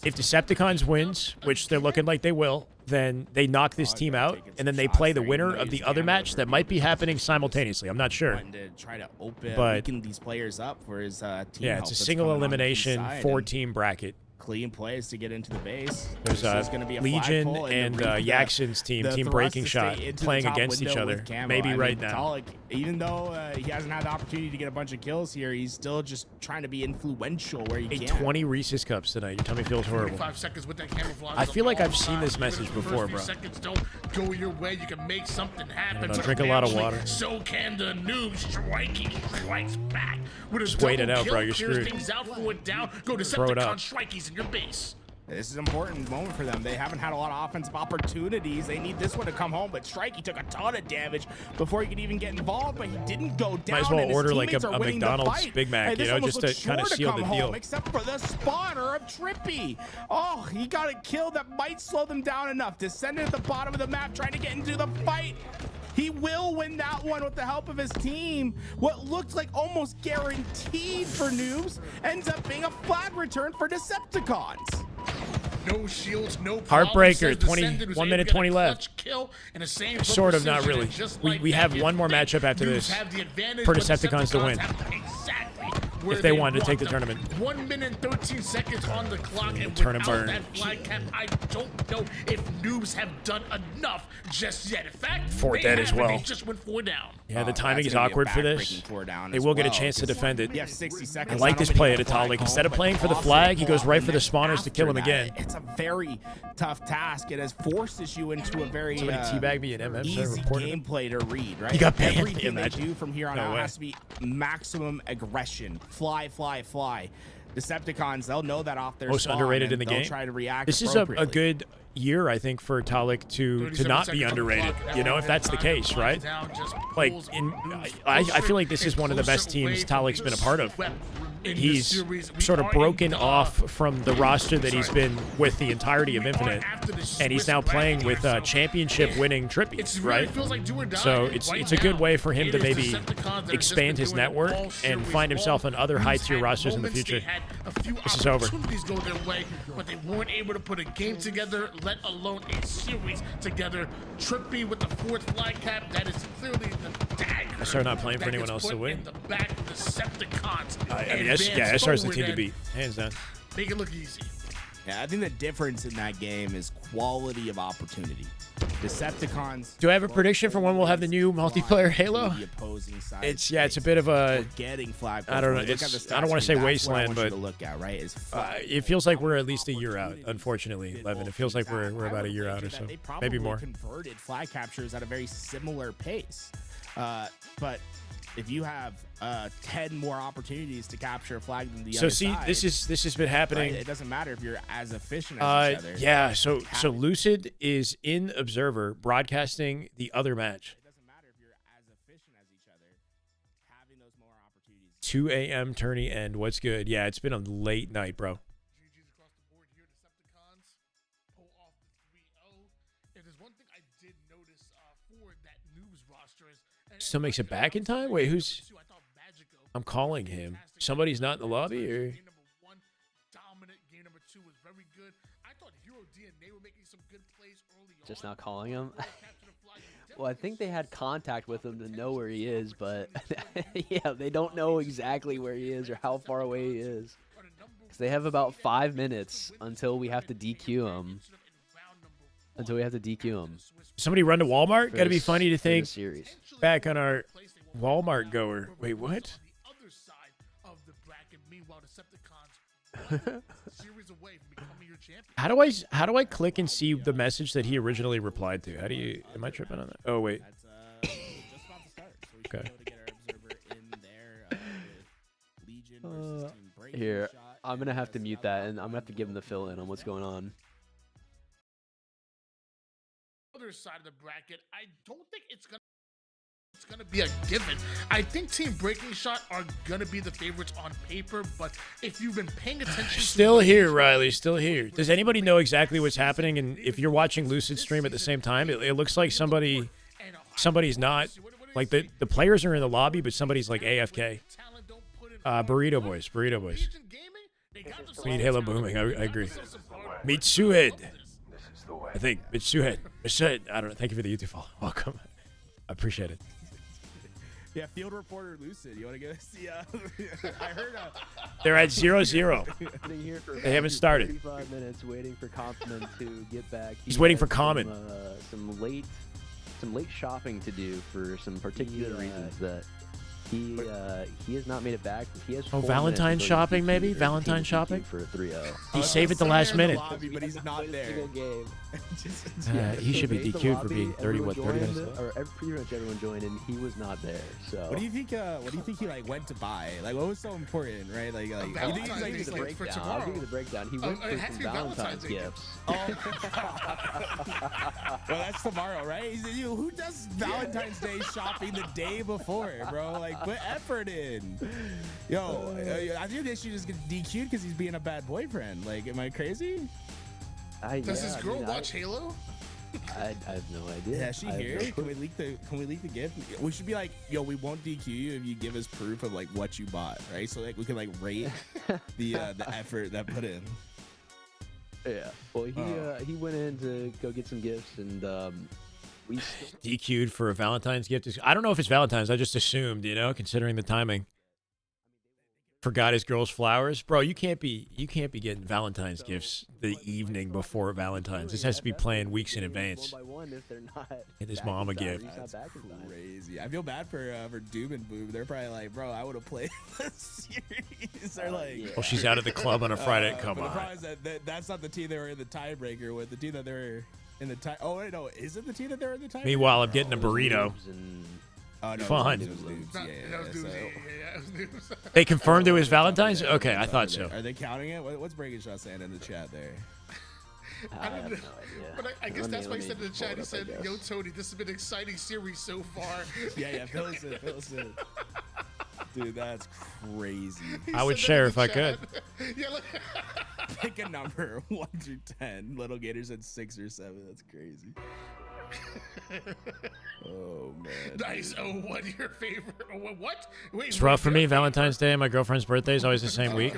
If Decepticons wins, which they're looking like they will, then they knock this team out, and then they play the winner of the other match that might be happening simultaneously. I'm not sure. But these players up for his team. Yeah, it's a single elimination 4-team bracket. Clean plays to get into the base. There's Legion and Yaxon's team Breaking Shot, playing against each other. Maybe right now. Tolik, even though he hasn't had the opportunity to get a bunch of kills here, he's still just trying to be influential where he can. 20 Reese's Cups tonight. Your tummy feels horrible. 5 seconds with that camouflage. I feel like I've seen this message before, bro. Seconds don't go your way. You can make something happen. Drink a lot of water. So can the noob. Striking strikes back with a just wait it out, bro. You're screwed. Things out for it down. Go to Decepticon Strikey's in your base. This is an important moment for them. They haven't had a lot of offensive opportunities. They need this one to come home, but Strikey took a ton of damage before he could even get involved, but he didn't go down. Might as well order like a McDonald's Big Mac, you know, just to kind of seal the deal. Except for the spawner of Trippy. Oh, he got a kill that might slow them down enough. Descended at the bottom of the map, trying to get into the fight. He will win that one with the help of his team. What looked like almost guaranteed for noobs ends up being a flag return for Decepticons. No shields, no Heartbreaker, 1 minute 20 left. Sort of, not really. We have one more matchup after this for Decepticons to win. If they wanted to take the tournament. 1 minute 13 seconds on the clock, and turn and without burn. that flag cap, I don't know if noobs have done enough just yet. In fact, 4 dead as well. They just went 4 down. Yeah, the timing is awkward for this. They will get a chance to defend it. 60 seconds. I like this play at Tolik. Instead of playing for the flag, he goes right for the spawners to kill him again. It's a very tough task. It has forces you into a very somebody teabag me at MM, easy gameplay to read, right? He got banned. Everything they do from here on out has to be maximum aggression. Fly, fly, fly. Decepticons, they'll know that off their most underrated in the game. Try to react this is a good year, I think, for Tolik to not be underrated. You know, if that's the case, right? Like, I feel like this is one of the best teams Tolik's been a part of. He's sort of broken off from the roster that he's been with the entirety of Infinite, and he's now playing with championship-winning Trippy, right? So it's a good way for him to maybe expand his network and find himself on other high-tier rosters in the future. This is over. Go their way, but they weren't able to put a game together, let alone a series together. Trippy with the 4th flag cap, that is clearly the dagger. I start not playing for anyone else to win. In the back of Decepticons. I mean, SR's the team to beat, hands down. Make it look easy. Yeah, I think the difference in that game is quality of opportunity. Decepticons. Do I have a prediction for when we'll have the new multiplayer Halo? It's a bit of a. I don't know. I don't want to say wasteland, but it feels like we're at least a year out. Unfortunately, Levin. It feels like we're about a year out or so, maybe more. Converted flag captures at a very similar pace, but if you have 10 more opportunities to capture a flag than the other side, this has been happening. Right? It doesn't matter if you're as efficient as each other. Yeah, so Lucid is in Observer broadcasting the other match. It doesn't matter if you're as efficient as each other. Having those more opportunities. 2 a.m. tourney end. What's good? Yeah, it's been a late night, bro. GG's across the board here. Decepticons pull off the 3-0 if there's one thing I did notice for that noobs roster is Still makes it back in time? Wait, who's... I'm calling him. Somebody's not in the lobby, or... Game number 1, dominant. Game number 2 was very good. I thought Hero DNA were making some good plays early on. Just not calling him. Well, I think they had contact with him to know where he is, but yeah, they don't know exactly where he is or how far away he is. Because they have about 5 minutes until we have to DQ him. Somebody run to Walmart? Gotta be this- funny to for think this series. back on our Walmart goer. Wait, what? How do I click and see the message that he originally replied to? How do you... Am I tripping on that? Oh, wait. Okay. Here, I'm gonna have to mute that, and I'm gonna have to give him the fill in on what's going on. Other side of the bracket, I don't think it's gonna be a given. I think Team Breaking Shot are gonna be the favorites on paper, but if you've been paying attention, Still here, Riley. Still here. Does anybody know exactly what's happening? And if you're watching Lucid stream at the same time, it looks like somebody's not. Like the players are in the lobby, but somebody's like AFK. Burrito Boys. We need Halo booming. I agree. Mitsuhed. I think Mitsuhed. I don't know. Thank you for the YouTube follow. Welcome. I appreciate it. Yeah, field reporter Lucid. You want to go see? I heard. They're at 0-0. Sitting here for They haven't started. 35 minutes waiting for Common to get back. He's waiting has for Common. Some late shopping to do for some particular reasons that he has not made it back. He has 4 minutes Valentine's until shopping, DQ maybe? or Valentine's DQ shopping? for a 3-0. He saved it the last minute. Lobby, but he's not there. He should be Made the DQ'd for lobby, being 30 everyone minutes joined, late. or pretty much everyone joined, and he was not there. So What do you think? What do you think he like went to buy? Like, what was so important, right? Like, you think he's I'll like, give you the like for breakdown. I'll give you the breakdown. He went it for has to some be Valentine's Valentine's Day gifts. well, that's tomorrow, right? Who does Valentine's Day shopping the day before, bro? Like, put effort in. Yo, I think they should just get DQ'd because he's being a bad boyfriend. Like, am I crazy? Does this girl watch Halo? I have no idea. Yeah, she here. Can we leak the gift? We should be like, yo, we won't DQ you if you give us proof of like what you bought, right? So like we can like rate the effort that put in. Yeah. Well, he went in to go get some gifts, and we DQ'd for a Valentine's gift. I don't know if it's Valentine's. I just assumed, considering the timing. Forgot his girl's flowers, bro. You can't be getting Valentine's gifts the evening before Valentine's. This has to be planned weeks in advance. Get his mom a gift. That's crazy. I feel bad for Doom and Boob. They're probably like, bro, I would have played this series. They're like, Well, she's out of the club on a Friday. Come but on. The problem is that's not the team they were in the tiebreaker with. The team that they were in the tie. Oh wait, no, is it the team that they were in the tiebreaker? Meanwhile, I'm getting a burrito. Oh, no, Fun. It was Noobs. They confirmed it was Valentine's? Okay, I thought so. Are they counting it? What's Breaking Shot saying in the chat there? I have no idea. But I guess that's why he said in the chat, he said, yo, Tony, this has been an exciting series so far. yeah, fill us in. Dude, that's crazy. I would share if I could. Yeah, look. Pick a number, 1 through 10. Little Gator said 6 or 7. That's crazy. Oh man. Nice. Oh, what your favorite? Oh, what? Wait. It's rough for me. Valentine's Day and my girlfriend's birthday is always the same week.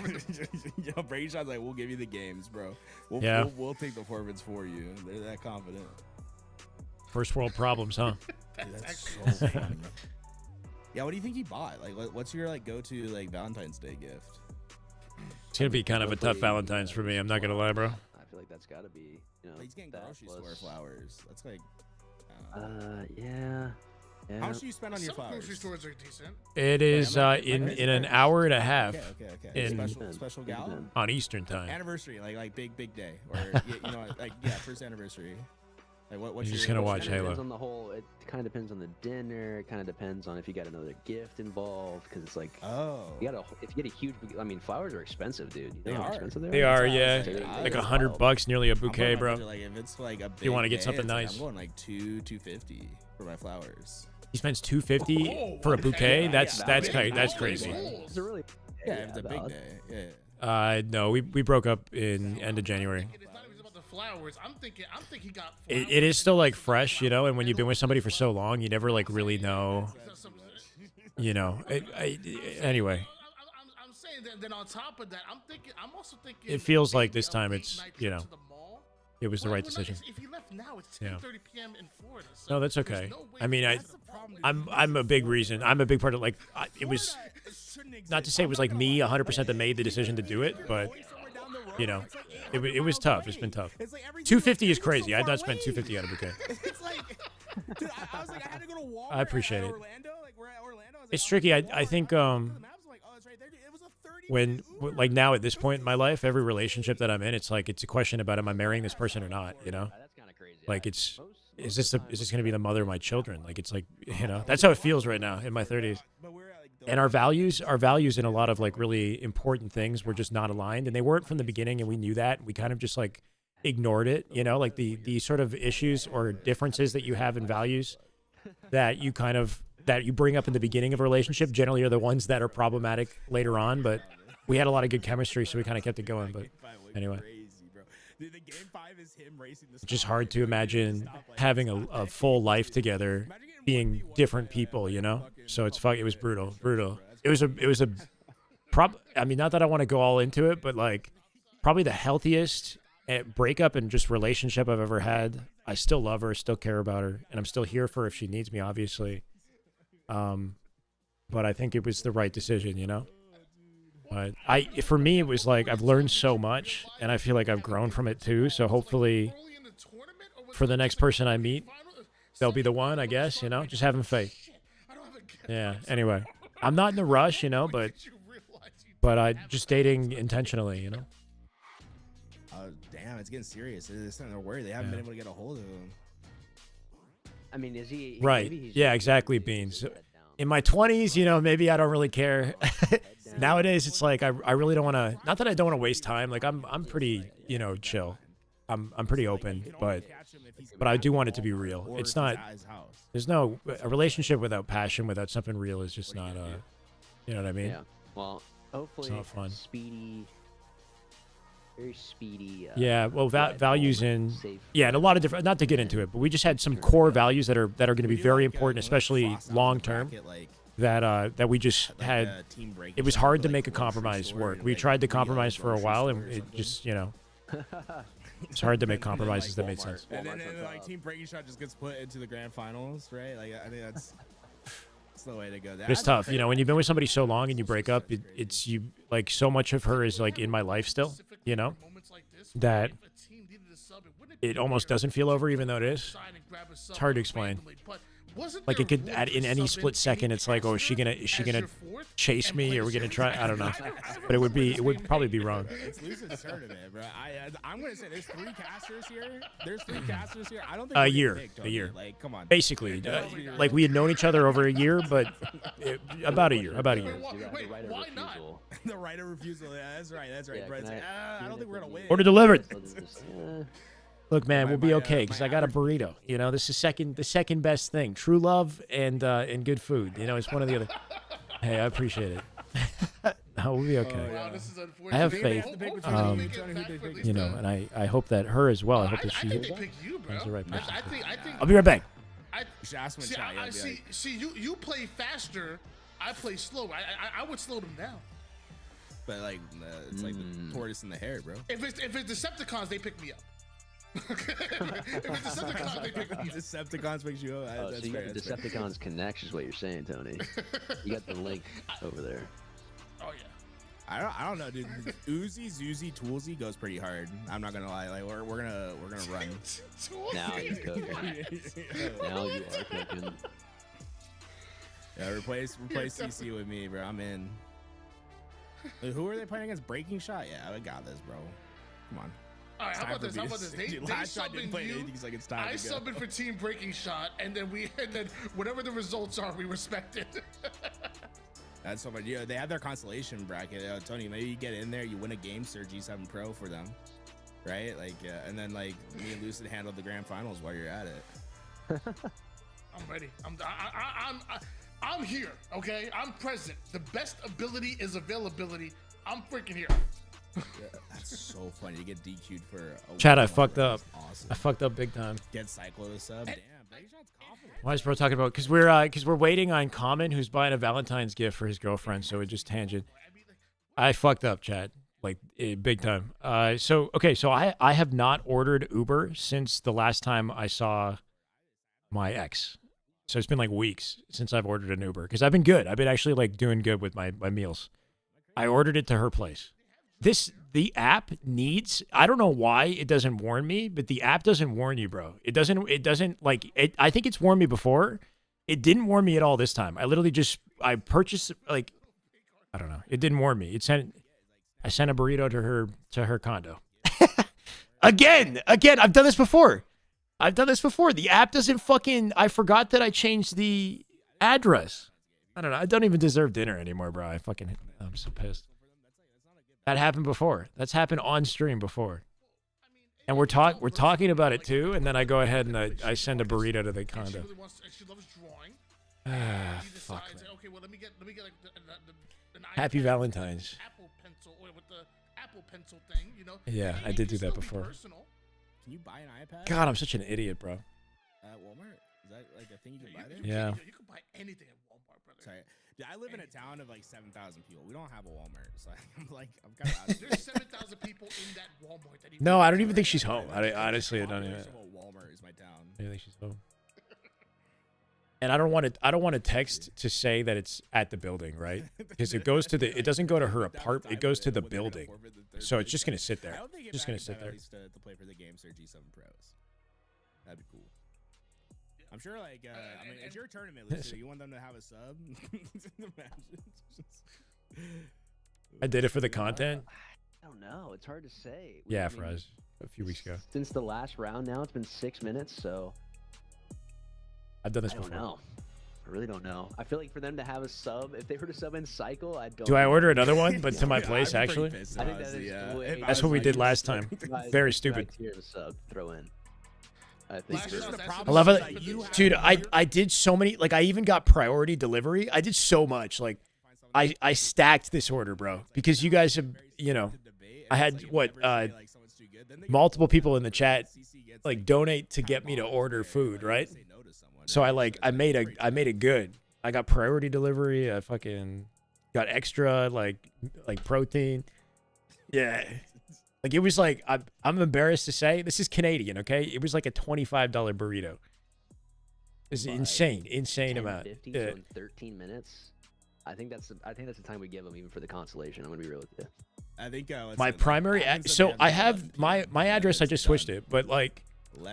Yo, Breaking Shot's like, we'll give you the games, bro. We'll take the forfeits for you. They're that confident. First world problems, huh? Dude, that's so funny. Yeah, what do you think he bought? Like, what's your like go-to like Valentine's Day gift? It's gonna be kind of a tough Valentine's for me. I'm not gonna lie, bro. I feel like that's got to be, He's getting grocery store flowers. That's like. Yeah. How much do you spend on your Some flowers? grocery stores are decent. It is in an hour and a half. Okay. In, Special gal? on Eastern time. Anniversary, like big day, or first anniversary. Like what's You're just your- gonna what's watch your- Halo. Depends on the whole. It kind of depends on the dinner. It kind of depends on if you got another gift involved, because it's like, if you get a huge, I mean, flowers are expensive, dude. You know how expensive They are, yeah. Like Like $100, nearly a bouquet, bro. Like if it's like a big You want to get day, something it's like, nice. I'm going like $250 for my flowers. He spends $250 for a bouquet. That's crazy. It's a really. Yeah, if it's a big day. Yeah. No, we broke up in end of January. It's not even about the flowers. I'm thinking he got. It is still like fresh, you know. And when you've been with somebody for so long, you never like really know, you know. Anyway, I'm saying that. Then on top of that, I'm also thinking. it feels like this time it's, you know, it was the right decision. If he left now, it's Yeah. 10:30 p.m. in Florida. So No, that's there's okay. no way I mean, that's the problem. I'm a big reason. I'm a big part of like it was. Not to say it was like me 100% that made the decision to do it, but you know, it was tough. It's been tough. 250 is crazy. I'd not spend 250 on a bouquet. It's like, dude, I was like, I had to go to Walmart. I appreciate it. Orlando, like we're at Orlando. I was It's like, tricky. oh, I think Walmart. Like, oh, that's right there. It was a 30 when like now at this point in my life, every relationship that I'm in, it's like it's a question about am I marrying this person or not? You know, like is this going to be the mother of my children? Like it's like, you know, that's how it feels right now in my 30s. And our values in a lot of like really important things were just not aligned, and they weren't from the beginning, and we knew that. We kind of just like ignored it, you know, like the sort of issues or differences that you have in values that you bring up in the beginning of a relationship generally are the ones that are problematic later on. But we had a lot of good chemistry, so we kind of kept it going. But anyway, it's just hard to imagine having a full life together, being different people, you know. So it was brutal. It was a I mean, not that I want to go all into it, but like probably the healthiest breakup and just relationship I've ever had. I still love her, still care about her, and I'm still here for her if she needs me, obviously. But I think it was the right decision, you know. But for me, it was like I've learned so much, and I feel like I've grown from it too. So hopefully, for the next person I meet, they'll be the one, I guess, you know, just having faith. Yeah. Anyway, I'm not in a rush, you know, but I just dating intentionally, you know. Oh damn, it's getting serious. It's starting to worry. They haven't been able to get a hold of him. I mean, is he Right? maybe he's Yeah, just exactly, Beans. In my 20s, you know, maybe I don't really care. Nowadays, it's like I really don't want to. Not that I don't want to waste time. Like I'm pretty, you know, chill. I'm pretty open, but I do want it to be real. It's not. There's no a relationship without passion, without something real is just not. You know what I mean? Yeah. Well, hopefully, it's not fun. Very speedy. Yeah. Well, values in. Yeah, and a lot of different. Not to get into it, but we just had some core values that are going to be very important, especially long term. That we just had. It was hard to make a compromise work. We tried to compromise for a while, and it just, you know. It's hard to make compromises that made sense. And then like team breaking shot just gets put into the grand finals, right? Like I think that's the way to go. It's tough, you know, when you've been with somebody so long and you break up. It's you like so much of her is like in my life still, you know, that it almost doesn't feel over, even though it is. It's hard to explain. Like it could in any split second. It's like, oh, is she gonna chase me? Or are we gonna try? I don't know. But it would probably be wrong. It's Lucid's tournament, bro. I'm gonna say there's 3 casters here. I don't think A we're year. getting picked, A year. Like, come on. Basically, like we had known each other over a year, but about a year. Wait, why not? The right of refusal. Yeah, that's right. Yeah, Brett's like, I don't think we're gonna win. Order delivered. Look, man, we'll be okay because I got a burrito. You know, this is the second best thing. True love and good food. You know, it's one or the other. Hey, I appreciate it. No, we'll be okay. I have faith. You know, and I hope that her as well. I hope that she is the right person. I'll be right back. See, you play faster. I play slow. I would slow them down. But like, it's like the tortoise and the hare, bro. If it's Decepticons, they pick me up. If it's Decepticons, they pick me up. Decepticons picks you up. Oh, so you got the Decepticons Connect is what you're saying, Tony. You got the link over there. Oh yeah. I don't know, dude. Uzi, Toolsy goes pretty hard. I'm not gonna lie. Like we're gonna run. Now you're cooking. Now you are cooking. Yeah, replace CC with me, bro. I'm in. Who are they playing against? Breaking Shot? Yeah, I got this, bro. Come on. All right, how about this? They last shot didn't play anything, like it's time I to go. subbed for Team Breaking Shot, and then whatever the results are, we respect it. That's so much. Yeah, they have their consolation bracket. Tony, maybe you get in there, you win a game, Sir G7 Pro for them, right? Like, and then like me and Lucid handle the grand finals while you're at it. I'm ready. I'm here. Okay, I'm present. The best ability is availability. I'm freaking here. That's so funny. You get DQ'd for a Chad, I Walmart fucked run. up. That's awesome. I fucked up big time. Get Cyclo to sub. Damn, Big Shot's confident. Why is bro talking about? Because we're waiting on Common, who's buying a Valentine's gift for his girlfriend. So it just tangent. I fucked up, Chad. Like big time. So I have not ordered Uber since the last time I saw my ex. So it's been like weeks since I've ordered an Uber because I've been good. I've been actually like doing good with my meals. I ordered it to her place. The app needs, I don't know why it doesn't warn me, but the app doesn't warn you, bro. It doesn't like it. I think it's warned me before. It didn't warn me at all this time. I literally I purchased like, I don't know. It didn't warn me. I sent a burrito to her condo. Again, I've done this before. The app doesn't fucking, I forgot that I changed the address. I don't know. I don't even deserve dinner anymore, bro. I'm so pissed. That happened before. That's happened on stream before. And we're talking about it too, and then I go ahead and I send a burrito to the condo. She loves drawing. Fuck. Okay, well, let me get like an Happy iPad Valentine's. Apple Pencil or with the Apple Pencil thing, you know. Yeah, I did do that before. Personal. Can you buy an iPad? God, I'm such an idiot, bro. At Walmart? Is that like a thing you can buy there? Yeah. You can buy anything at Walmart, brother. Sorry. Dude, I live in a town of like 7,000 people. We don't have a Walmart, so I'm kind of out of There's 7,000 people in that Walmart. That No, I don't even think she's home. Honestly, I don't even. Walmart is my town. I don't think she's home. And I don't want to text to say that it's at the building, right? Because it doesn't go to her apartment. It goes to the building. So it's just gonna sit there. I don't think Just gonna sit there. to play for the Game Sir G7 Pros. That'd be cool. I'm sure, like, I mean, it's your tournament, Lucid. You want them to have a sub? I did it for the content. I don't know. It's hard to say. Yeah, I mean, Fraz, a few weeks ago. Since the last round now, it's been 6 minutes, so I've done this I don't before. know. I really don't know. I feel like for them to have a sub, if they were to sub in Cycle, I don't. Do I know. order another one, but to my place, I'd be pretty actually? pissed, I think that honestly, is way- if I That's was what we like did you. last time. Very stupid. Here to sub, throw in. I think. Last This is round, the that's problem. I love is it, that you have dude. your- I did so many. Like, I even got priority delivery. I did so much. Like, I stacked this order, bro, because you guys have, you know, I had multiple people in the chat like donate to get me to order food, right? So I made it good. I got priority delivery. I fucking got extra like protein. Yeah. Like it was like I'm embarrassed to say this is Canadian, okay? It was like a $25 burrito. It's insane 10, amount. 50, Yeah. so in 13 minutes. I think that's the time we give them even for the consolation. I'm gonna be real with you. I think My primary so I have my address. I just switched it, but like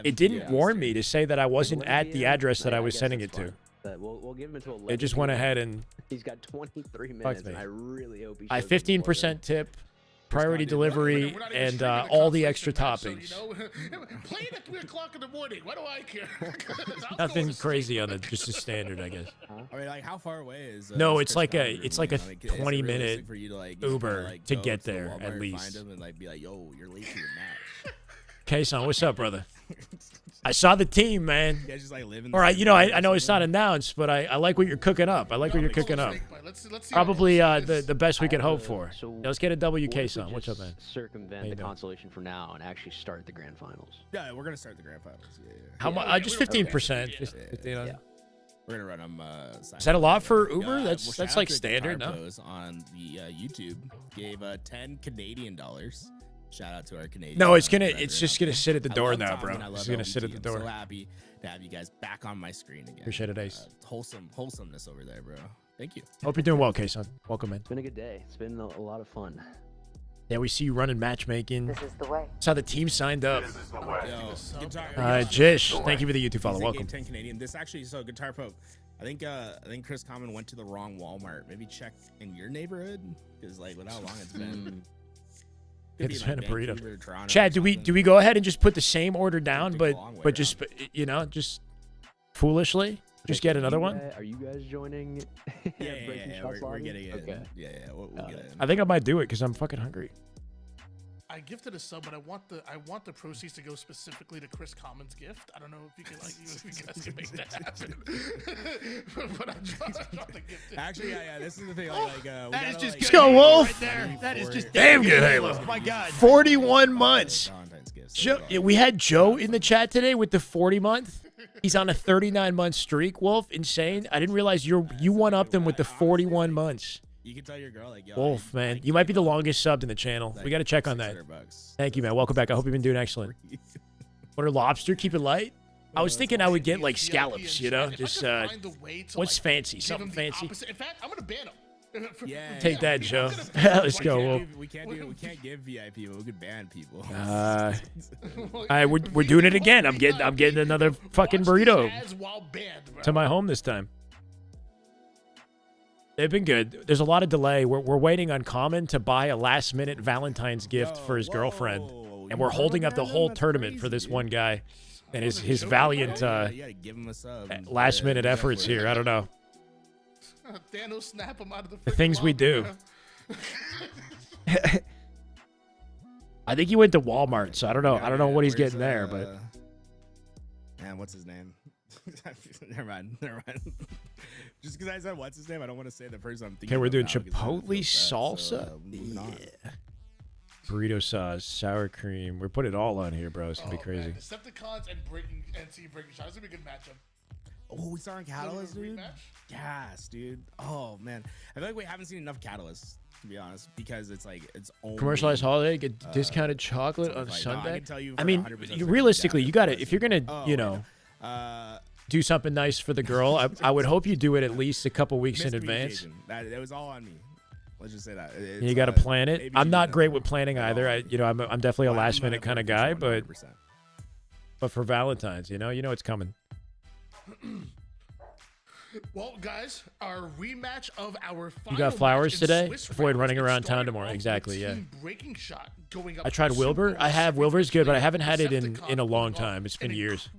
it didn't warn me to say that I wasn't 11 at the PM? address that I I was guess sending it that's to. fine. But we'll give him until 11. It just went PM. ahead and He's got 23 minutes, me. and I really hope he. I shows up before 15% tip, priority delivery, We're not even and streaming the all the consolation extra match, so, toppings. you know, play it at 3 o'clock in the morning. Why do I care? I'll Nothing go to crazy sleep. on it, just a standard, I guess. I mean, like, how far away is? No, is it's Chris like Conlon it's from like a you? Like, is it 20-minute realistic for you to, like, just Uber kinda, like, to go get the there, Walmart, at find least. him and like be like, "Yo, you're late for your match." K-Son, what's up, brother? I saw the team, man. You guys just like live in. All right, you know, I know it's not announced, but I like what you're cooking up. I like what you're cooking up. Let's see Probably how the best we could hope for. So Yeah, let's get a W, what if we K-Son. What's up, just man? Circumvent How you the doing? consolation for now and actually start the grand finals. Yeah, we're gonna start the grand finals. Yeah. How much? Just 15%. Just 15 on. Yeah. We're gonna run them. Is that a lot for Uber? Well, That's shout out like to standard, Guitar no? Bros on the YouTube gave 10 Canadian dollars. Shout out to our Canadian. No, it's brethren just out gonna there. sit at the I door love now, Tommy bro. and I It's love gonna LBT. sit at the I'm door. so happy to have you guys back on my screen again. Appreciate it, Ace. Wholesomeness over there, bro. Thank you. Hope you're doing well, K-Son. Welcome, man. It's been a good day. It's been a lot of fun. Yeah, we see you running matchmaking. This is the way. Saw the team signed up. Yo, Guitar, Jish, thank you for the YouTube follow. He's in Welcome. Game 10 Canadian. This actually, so Guitar Pope. I think Chris Common went to the wrong Walmart. Maybe check in your neighborhood because like with how long it's been. Could be It's in, like, been a burrito. Vancouver, Toronto, Chad, or do we something. go ahead and just put the same order down, take a but long way but just you know just foolishly just get another one? Are you guys joining? Yeah, we're getting it. Okay. Yeah, we'll get it. I think I might do it because I'm fucking hungry. I gifted a sub, but I want the proceeds to go specifically to Chris Common's gift. I don't know if you can if you guys can make that happen. But I dropped the gift. Actually, yeah. This is the thing. That is just good. good. Go Wolf. Right there. That is just damn good Halo. Oh my God. 41 months. Joe, we had Joe in the chat today with the 40 month. He's on a 39-month streak. Wolf, insane. I didn't realize you one-upped him with the 41 months. You can tell your girl like, yo, Wolf, man, you might be the longest subbed in the channel. We got to check on that. Thank you, man. Welcome back. I hope you've been doing excellent. What are lobster? Keep it light. I was thinking I would get like scallops, you know, just what's fancy, something fancy. In fact, I'm gonna ban him. Take that, Joe. Let's go, Wolf. We can't give VIP, but we could ban people. All right, we're doing it again. I'm getting another fucking burrito to my home this time. They've been good. There's a lot of delay. We're waiting on Common to buy a last-minute Valentine's gift for his girlfriend, and we're holding up the whole tournament for this one guy and his valiant last-minute efforts here. I don't know. Thanos snap him out of the things we do. I think he went to Walmart, so I don't know. I don't know what he's getting there, but man, what's his name? Never mind. Just because I said what's his name, I don't want to say the person I'm thinking. Okay, we're doing now, chipotle salsa. Yeah. Burrito sauce, sour cream. We're putting it all on here, bro. It's gonna be crazy. Man. Decepticons and breaking shot. It's gonna be a good matchup. Oh, we saw in Catalyst, dude. Yes, dude. Oh man, I feel like we haven't seen enough Catalyst, to be honest, because it's like it's only commercialized holiday. Get discounted chocolate on Sunday. No, I mean, realistically, you got to if you're gonna, do something nice for the girl. I would hope you do it at least a couple weeks in advance. That was all on me. Let's just say that. You got to plan it. I'm not great with planning either. I'm definitely a last minute kind of guy, but for Valentine's, you know it's coming. Well, guys, our rematch of our final you got flowers today? Swiss Avoid running around town tomorrow. Exactly, yeah. I tried Wilbur. I have. Wilbur's good, but I haven't had it in a long time. It's been years.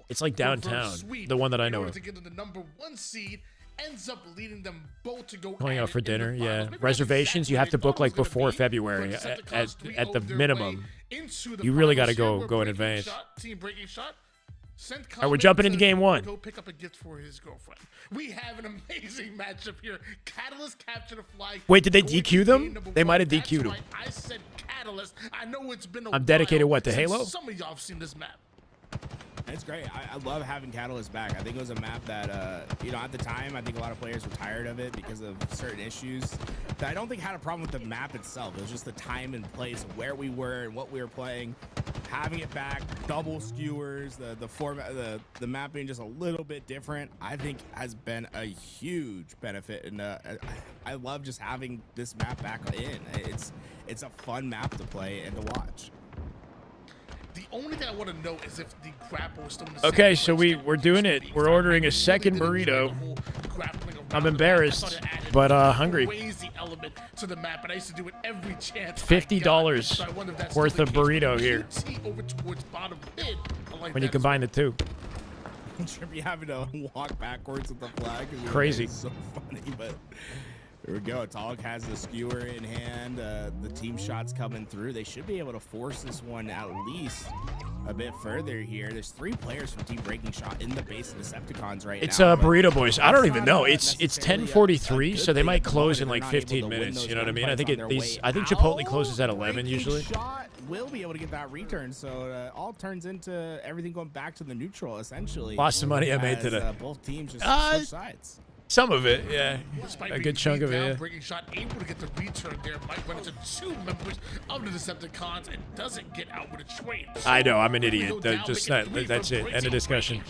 It's like downtown, the one that I know of. To get to the #1 seed ends up leading them both to go going out for dinner, yeah. Reservations you have to book like before February at the minimum. You really got to go in advance. Team breaking shot. All right, we're jumping into game one. Go pick up a gift for his girlfriend. We have an amazing matchup here. Catalyst captured a flag. Wait, did they DQ them? They might have DQ'd him. I said Catalyst. I know it's been a I'm dedicated what to Halo? Some of y'all have seen this map. It's great. I love having Catalyst back. I think it was a map that, at the time, I think a lot of players were tired of it because of certain issues. That I don't think had a problem with the map itself. It was just the time and place of where we were and what we were playing. Having it back, double skewers, the format, the map being just a little bit different, I think has been a huge benefit. And I love just having this map back in. It's a fun map to play and to watch. The only thing I want to know is if the grapple is still in the okay, so we're doing it. We're ordering a second burrito. I'm embarrassed, but hungry. $50 worth of burrito here. When you combine the two. Trippy having to walk backwards with the flag. Crazy. It's so funny, but here we go. Tog has the skewer in hand. The team shots coming through. They should be able to force this one at least a bit further here. There's 3 players from Team Breaking Shot in the base of Decepticons right it's now. It's Burrito Boys. I don't even know. It's 10:43, so they might close in like 15 minutes. You know what I mean? I think Chipotle closes at 11 usually. Shot will be able to get that return, so it all turns into everything going back to the neutral essentially. Lost some money I made today. Both teams just switch sides. Some of it, yeah. A good chunk of it, yeah. Breaking Shot able to get the return there. Might run into 2 members of the Decepticons and doesn't get out with a trade. I know, I'm an idiot. That's it. End of discussion.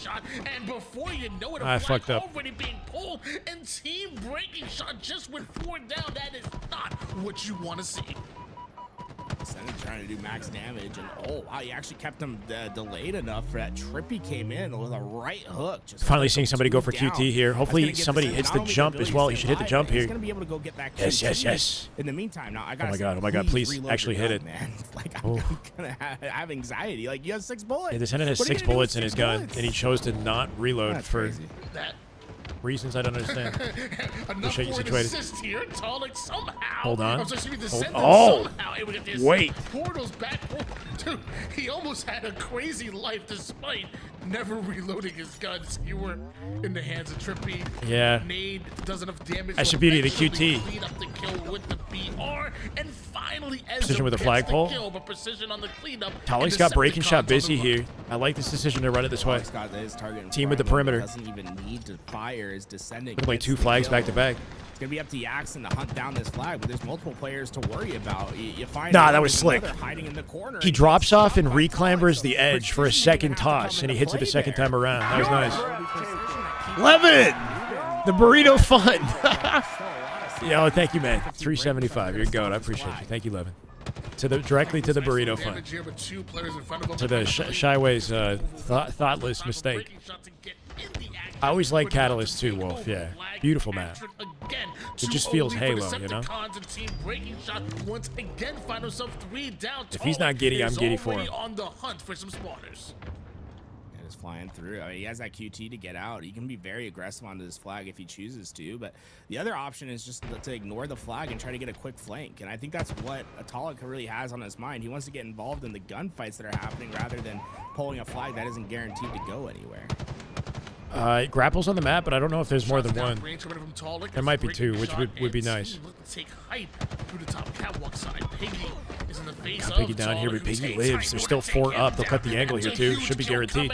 And before you know it, I fucked up. Already being pulled, and Team Breaking Shot just went 4 down. That is not what you want to see. Senate trying to do max damage, and oh wow, he actually kept him delayed enough for that. Trippy came in with a right hook. Just finally seeing somebody go for QT here. Hopefully somebody hits the jump as well. He should hit the jump here. He's gonna be able to go get that QT. Yes. In the meantime, now I got. Oh my god! Please actually hit it, man. Like I'm gonna have anxiety. Like you have 6 bullets. Yeah, the Senate has 6 bullets in his gun, and he chose to not reload for. reasons I don't understand. Enough Shake for an situated. assist here. Tolic somehow. Hold on. I'm sorry, excuse me, the Hold- sender oh, somehow able to get the wait. assist. Portal's back. Dude, he almost had a crazy life despite never reloading his guns. You were in the hands of Trippy. Yeah. Nade does enough damage. That's to the beauty of the eventually QT. Clean up the kill with the BR, and finally Precision with a gets flagpole. the kill, but precision on the cleanup. Tolic's and got breaking Decepticons shot on the busy run. here. I like this decision to run it this way. Tolic's got his target in Team with the front of him, perimeter. doesn't even need to fire. Is descending. Like gets 2 the flags kill. back to back. It's gonna be up to Yaxon to hunt down this flag, but there's multiple players to worry about. You find Nah, one, that was there's slick. another hiding in the corner, He and drops gets off and stopped by reclambers Tolic, the so edge for a Precision's second gonna have to toss, come and he into hits it the play second there. time around. That was nice. Precision Love it! The burrito fun. that Yo, thank you, man. 375. You're going. I appreciate you. Thank you, Levin. Directly to the burrito fun. Damage here with 2 players in front of him. To the Shyway's thoughtless mistake. I always like Catalyst too, Wolf. Yeah, beautiful map. It just feels Halo, you know? If he's not giddy, I'm giddy for him. On the hunt for some spawners. And is flying through. I mean, he has that QT to get out. He can be very aggressive onto this flag if he chooses to, but the other option is just to ignore the flag and try to get a quick flank. And I think that's what Atalic really has on his mind. He wants to get involved in the gunfights that are happening rather than pulling a flag that isn't guaranteed to go anywhere. It grapples on the map, but I don't know if there's more than one. Range coming from Tolic. There might be 2, which would be and nice. Team looking to take height through the top catwalk side. Piggy is in the face Got of Piggy down here, Tolic, but who Piggy takes lives. height. There's still 4 up. They'll cut the angle here too. Should be guaranteed.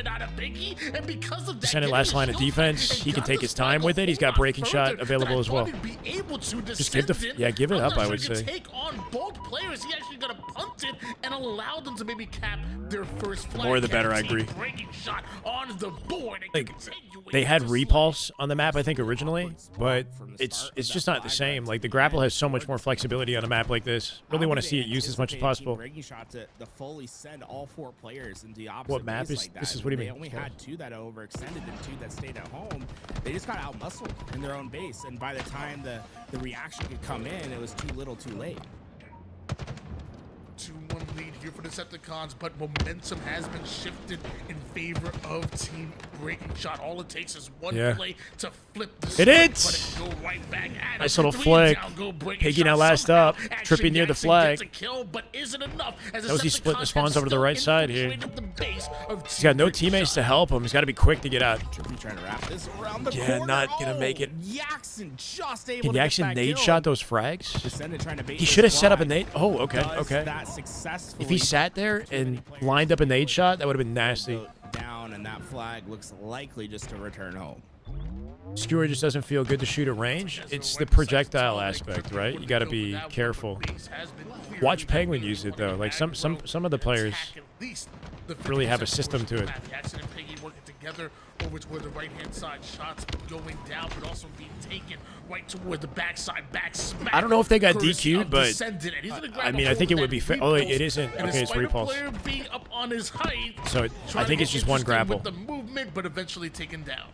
Descendant last line of defense. He can take his time with it. He's got breaking shot available as well. Just give give it up, I would say. Take on both players. He actually got to punt it and allow them to maybe cap their first flag. more the better, I agree. Breaking shot on the board. Like, they had repulse on the map, I think, originally, but it's just not the same. Like, the grapple has so much more flexibility on a map like this. Really want to see it used as much as possible. Breaking shot to fully send all 4 players into the opposite What map base is like that. this? Is what do you They mean? only had 2 that overextended and 2 that stayed at home. They just got out-muscled in their own base, and by the time the reaction could come in, it was too little, too late. 2-1 lead here for Decepticons, but momentum has been shifted in favor of Team Breaking Shot. All it takes is one play to flip the script, hits! but it go right back at Nice him. little 3 flick. down, go Breaking Piggy Shot now last somehow. up. Action Trippy near the Jackson flag. gets a kill, but isn't enough as That was he split the Decepticons spawns have over to the still right side here. infiltrated the base of He's Team got no Breaking teammates Shot. to help him. He's got to be quick to get out. Trippy trying to wrap this around the Yeah, corner. not gonna make it. Yaxon just able Can to get Jackson that nade kill. shot those frags? Descendant trying to bait He this should have set up a flag. nade. Oh, okay, Does okay. that successfully. If he sat there and lined up a nade shot, that would have been nasty. Down, and that flag looks likely just to return home. Skewer just doesn't feel good to shoot at range. It's the projectile aspect, right? You got to be careful. Watch Penguin use it though. Like some of the players really have a system to it. Jackson and Piggy working together over toward the right-hand side. Shots going down, but also being taken right toward the backside. Back smack. I don't know if they got courtesy DQ'd, of but Descendant, and he's gonna grab I a mean, I hold think it of would that be fair. Oh, repulse, it isn't. and Okay, it's despite a repulse. player being up on his height, So I trying think to it's get just one interesting grapple. with the movement, but eventually taken down.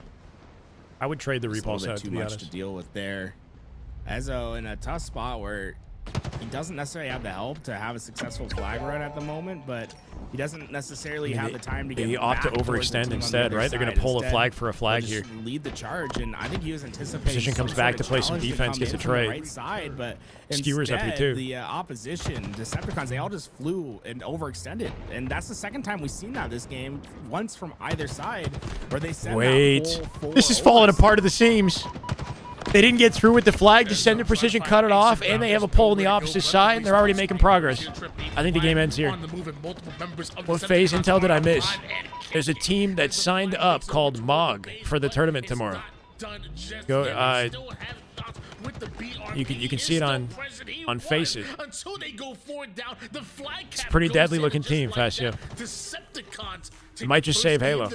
I would trade the Just a repulse little out, bit to too be much honest. to deal with there. Ezo in a tough spot where he doesn't necessarily have the help to have a successful flag run at the moment, but he doesn't necessarily have the time to get They opt to back towards the overextend team on the instead, other right? They're going side. to pull a Instead, flag for a flag they'll here. just lead the charge, and I think he was anticipating Precision some comes sort back of to play some challenge defense, come gets in a from the trade. right side, but Skewer's up here instead, too. the opposition Decepticons, they all just flew and overextended, and that's the second time we've seen that this game. Once from either side, where they send Wait, that full this is falling apart at the seams. They didn't get through with the flag. Descendant Precision cut it off, and they have a pole on the opposite side, and they're already making progress. I think the game ends here. What phase intel did I miss? There's a team that signed up called MOG for the tournament tomorrow. Go. You can see it on Faces. It's a pretty deadly looking team, Fascio. It might just save Halo.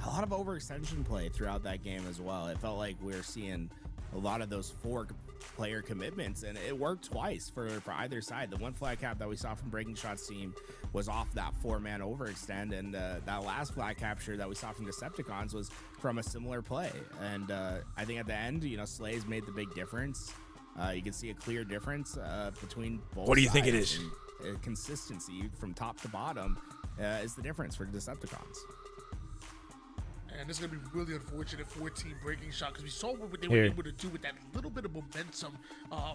A lot of overextension play throughout that game as well. It felt like we were seeing a lot of those 4-player commitments, and it worked twice for either side. The one flag cap that we saw from Breaking Shots team was off that 4-man overextend, and that last flag capture that we saw from Decepticons was from a similar play. And I think at the end, Slays made the big difference. You can see a clear difference between both. What do you think it sides, is? and, consistency from top to bottom is the difference for Decepticons. And this is going to be really unfortunate for Team Breaking Shot because we saw what they Here. were able to do with that little bit of momentum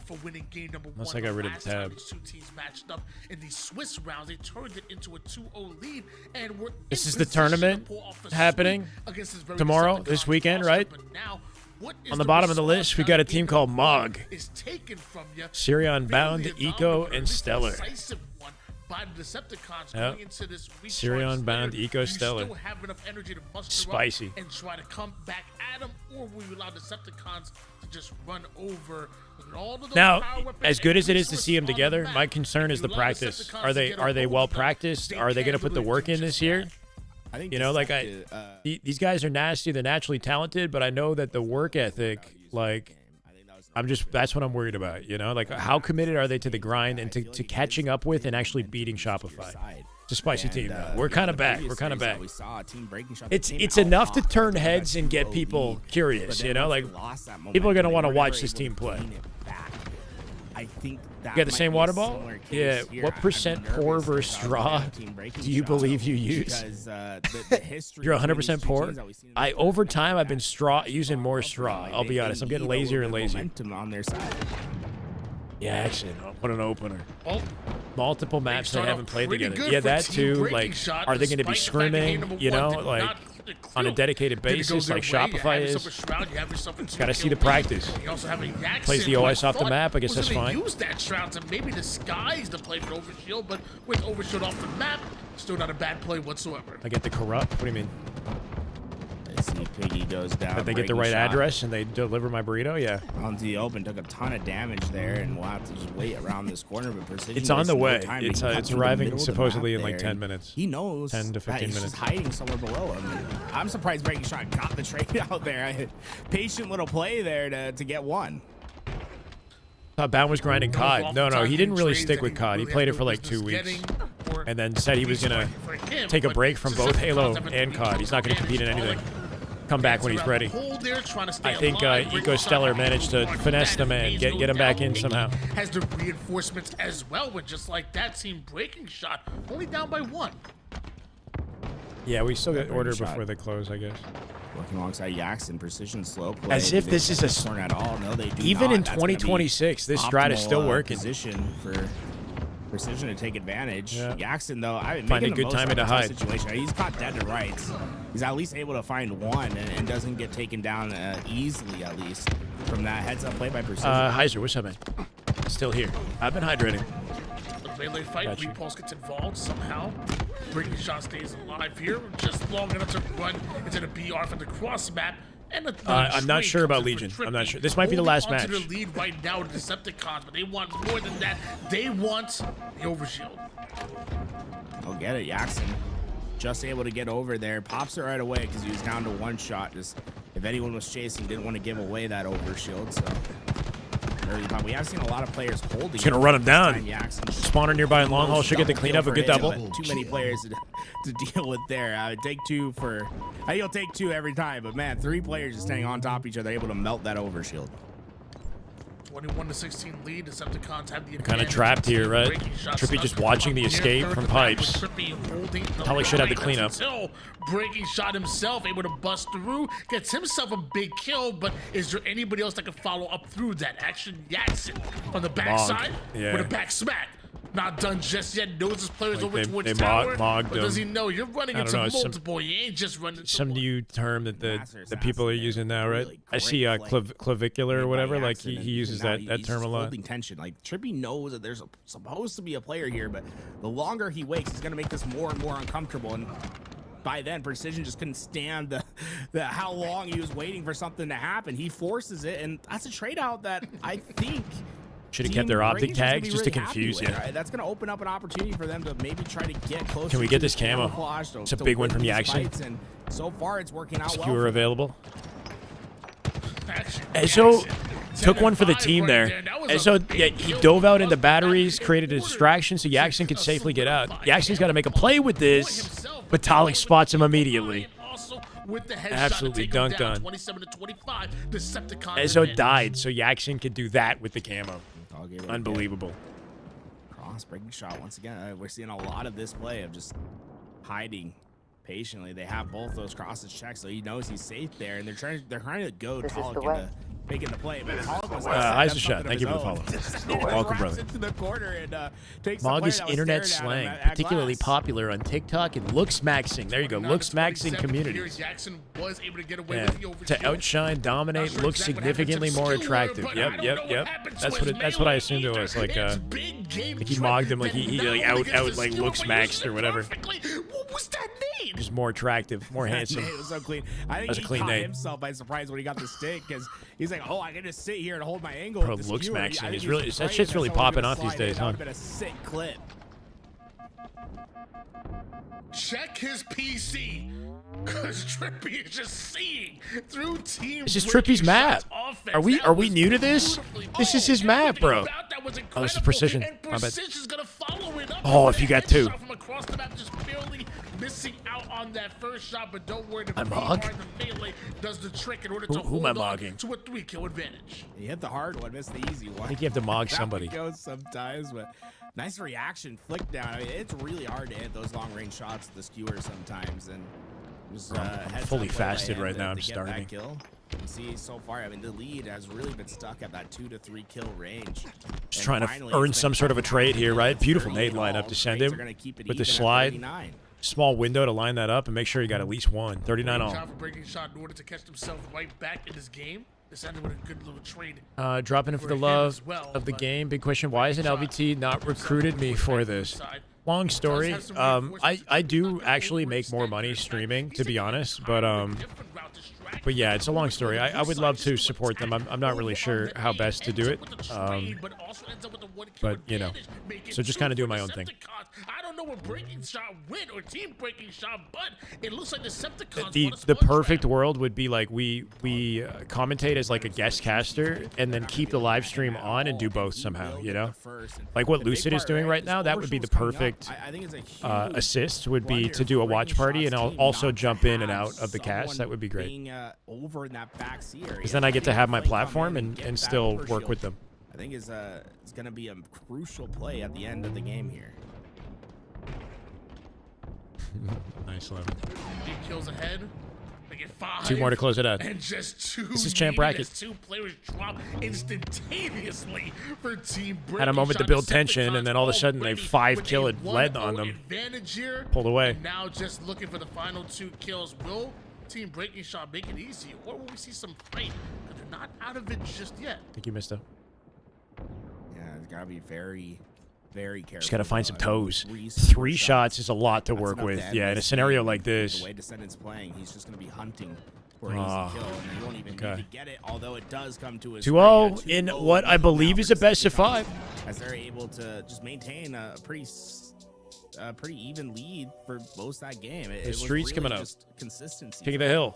for winning game number Unless one. I got rid of last the time tab. these two teams matched up in these Swiss rounds, they turned it into a 2-0 lead. And we're This in is the position to tournament pull off a happening sweep against this very tomorrow, Decepticons this weekend, roster. right? But now, what is On the bottom of the response list, we now got a that team game called number one Mog. is taken from you? Sirion Bound, Barely a Eco, dominator, and at least a Stellar. decisive one by the Decepticons Yep. going into this week. Sirion Bound, Eco, Stellar. You still have enough energy to muster Spicy. up and try to come back at them, or will you allow Decepticons to just run over with all of those Now, power weapons as and good as it is to resources see them on the together, map? my concern If is you the allow practice. Decepticons Are to they get a are they hold well of them, practiced? they Are they going to can't put the really work do in this just year? that. I think You know, like these guys are nasty. They're naturally talented, but I know that the work ethic, like, that's what I'm worried about. You know, like how committed are they to the grind and to catching up with and actually beating Shopify? It's a spicy team. Though. We're kind of back. We're kind of back. It's enough to turn heads and get people curious. You know, like people are gonna want to watch this team play. I think that You got the might same be a water ball? similar case Yeah. here. What percent pour versus straw do you believe you use? Because, the history You're between 100% these two pour. teams that we've seen Over time, I've been using more straw. I'll be honest. I'm getting need a lazier little and bit of lazier. momentum on their side. Yeah, actually, what an opener. Oh, Multiple maps they start haven't off played pretty together. good Yeah, for that Team too. Breaking Like, Shot, are they going to be despite the fact that game scrimming? number You one know, did like not on a dedicated Didn't go basis, their like way. You have Shopify yourself is. a Shroud, you have yourself a Got to see 2-kill the practice. lead. You also have a Jackson Plays the who I OS off the thought map. I guess was that's gonna fine. Use that Shroud to maybe disguise the play for Overshield, but with Overshield off the map, still not a bad play whatsoever. I get the corrupt. What do you mean? I see Piggy goes down. That they get the Breaking right Shot address and they deliver my burrito? Yeah. onto the open, took a ton of damage there, and we'll have to just wait around this corner. But Precision It's on the wasted no way. time. It's He cut it's through the arriving middle of the supposedly map in like there, 10 and minutes. He knows 10 to that 15 he's minutes. just hiding somewhere below him. I'm surprised Breaking Shot got the trade out there. Patient little play there to get one. Thought Bound was grinding COD. No, he didn't really stick with COD. He played it for like 2 business weeks. getting, And then said he was going to take a break from both Halo and COD. He's not going to compete in anything. Come back when he's ready. I think Eco Stellar managed to finesse the man, get him back in somehow. Has the reinforcements as well, but just like that, Team Breaking Shot only down by 1. Yeah, we still got Breaking order Shot. before they close, I guess. Working alongside Jackson, Precision slow play. As if They this is a corner at all. No, they do even not. in That's gonna be 2026, this strat is still optimal, working. Position for Precision to take advantage. Yeah. Jackson, though, I Finding making the good most timing out to of the hide. Situation. He's caught dead to rights. He's at least able to find one and doesn't get taken down easily, at least, from that heads-up play by Precision. Heiser, what's up, man? Still here. I've been hydrating. The melee fight, Got you. Repulse gets involved somehow. Breaking Shot stays alive here, just long enough to run into the BR from the cross map. And I'm not sure about Legion. I'm not sure. This might be the last match. The lead right now to Decepticons, but they want more than that. They want the Overshield. I'll get it, Jackson. Just able to get over there. Pops it right away because he was down to one shot. Just if anyone was chasing, didn't want to give away that Overshield. So early pop. We have seen a lot of players holding. He's gonna run him down. Jackson. Spawner nearby in long haul should get the cleanup. A good double. Too many players to deal with there. I would take two for. I think you'll take two every time, but man, 3 players just staying on top of each other, able to melt that Overshield. 21-16 lead. Decepticons have the Kind of advantage. trapped here, right? Breaking Shot Trippy just stuck watching the near escape third from to back with pipes. Trippy holding the Probably should have the line cleanup. until Breaking Shot himself able to bust through, gets himself a big kill, but is there anybody else that can follow up through that? Action Jackson on the backside Yeah. with a back smack. Not done just yet. Knows his players Like over they towards tower. mogged But does he him. know you're running I don't into know, some- multiple? You ain't just running into Some one. new term that the people are using now, right? Really I see great play clavicular or whatever. by Like Jackson, he and uses now that he's term a just lot. Holding tension. Like Trippy knows that there's supposed to be a player here, but the longer he waits, he's gonna make this more and more uncomfortable. And by then, Precision just couldn't stand the how long he was waiting for something to happen. He forces it, and that's a trade out that I think. Should have Team kept their optic Breaking Shot's gonna tags be just to really happy confuse with, you. right? That's going to open up an opportunity for them to maybe try to get closer. Can we get to this camo? camouflage It's a big one from Jackson. And so far, it's working out well. Skewer available. Action Ezo Jackson. took one for the 10-5 team right there. That was a Ezo, big yeah, he kill. dove out into Bust batteries, back created a in distraction so order Jackson could to safely get out. solidify Jackson's got to make a play with this, himself, but Talik spots him immediately. Also with the headshot Absolutely to take him dunked down, on. 27-25. Decepticons Ezo advantage. died, so Jackson could do that with the camo. Dog able to Unbelievable. Cross breaking shot once again. We're seeing a lot of this play of just hiding. patiently. They have both those crosses checked, so he knows he's safe there, and they're trying to go Tolic into making the play. But Tolic was Eyes a shot. Thank you for the follow. Welcome, brother. Into the corner and takes Mog the is internet slang, particularly popular on TikTok and looks maxing. There you go, looks maxing communities. Jackson was able to get away Yeah. with the overshoot. To outshine, dominate, look significantly more attractive. Yep. That's what I assumed it was. Like he mogged him, like he like out like looks maxed or whatever. What was that name? Just more attractive, more handsome. It was so clean. I think That's a he clean caught name. himself by surprise when he got the stick because he's like, oh, I can just sit here and hold my angle. Bro, with the looks skewer. maxing. I think It's he's really- that afraid shit's really someone's popping gonna off these slide days, in. That huh? would've been a sick clip. Check his PC. Because Trippy is just seeing through team. This is Trippy's map. offense. Are we That was new to this? beautifully- This is Oh, his map, everything bro. about that was Oh, this is incredible, precision. and My bad. Precision's gonna follow it up Oh, with if you a got two. headshot from across the map, just barely missing out on that first shot. But don't worry, the I PR mog? and the melee does the trick in order Who to am hold I on mogging? to a 3-kill advantage. He hit the hard one, missed the easy one. I think you have to mog That somebody. one goes sometimes, but nice reaction, flick down. I mean, it's really hard to hit those long range shots with the skewer sometimes, and just I'm fully fasted right now. I'm to get starving. that kill. You see so far, I mean, the lead has really been stuck at that 2 to 3 kill range. Just trying to earn some sort of a trade here, right? Beautiful nade lineup to send him with the slide. Small window to line that up and make sure you got at least one. 39 all. Shot for breaking shot in order to catch himself right back in this game. This ended with a good little trade. Dropping in for the him love as well, of the but game. Big question: why hasn't LVT not recruited me for this? Long story. I do actually make more money streaming, to be honest, but yeah, it's a long story. I would love to support them. I'm not really sure how best to do it. But you know, so just kind of doing my own thing. I don't know what breaking shot win or team breaking shot, but it looks like the Decepticons The perfect world would be like we commentate as like a guest caster and then keep the live stream on and do both somehow, you know, like what Lucid is doing right now. That would be the perfect assist, would be to do a watch party and I'll also jump in and out of the cast. That would be great, because then I get to have my platform and still work with them. I think it's going to be a crucial play at the end of the game here. Nice love. 8 kills ahead. They get 5. 2 more to close it out. And just 2. This is champ bracket. 2 players drop instantaneously for team breaking. Had a moment to shot. build tension, and then all of a sudden they 5-kill it, led on them. Advantage here. Pulled away. And now just looking for the final 2 kills. Will team breaking shot make it easy, or will we see some fight? But they're not out of it just yet. I think you missed it. Yeah, it's got to be very, very careful. Just got to find some toes. 3 shots is a lot to work with. Yeah, in a scenario like this. The way Descendant's playing, he's just going to be hunting for an easy kill, and he won't even need to get it, although it does come to his 2-0 in what I believe is a best of 5. As they're able to just maintain a pretty even lead for most of that game. The streets coming up. Consistency. King of the hill.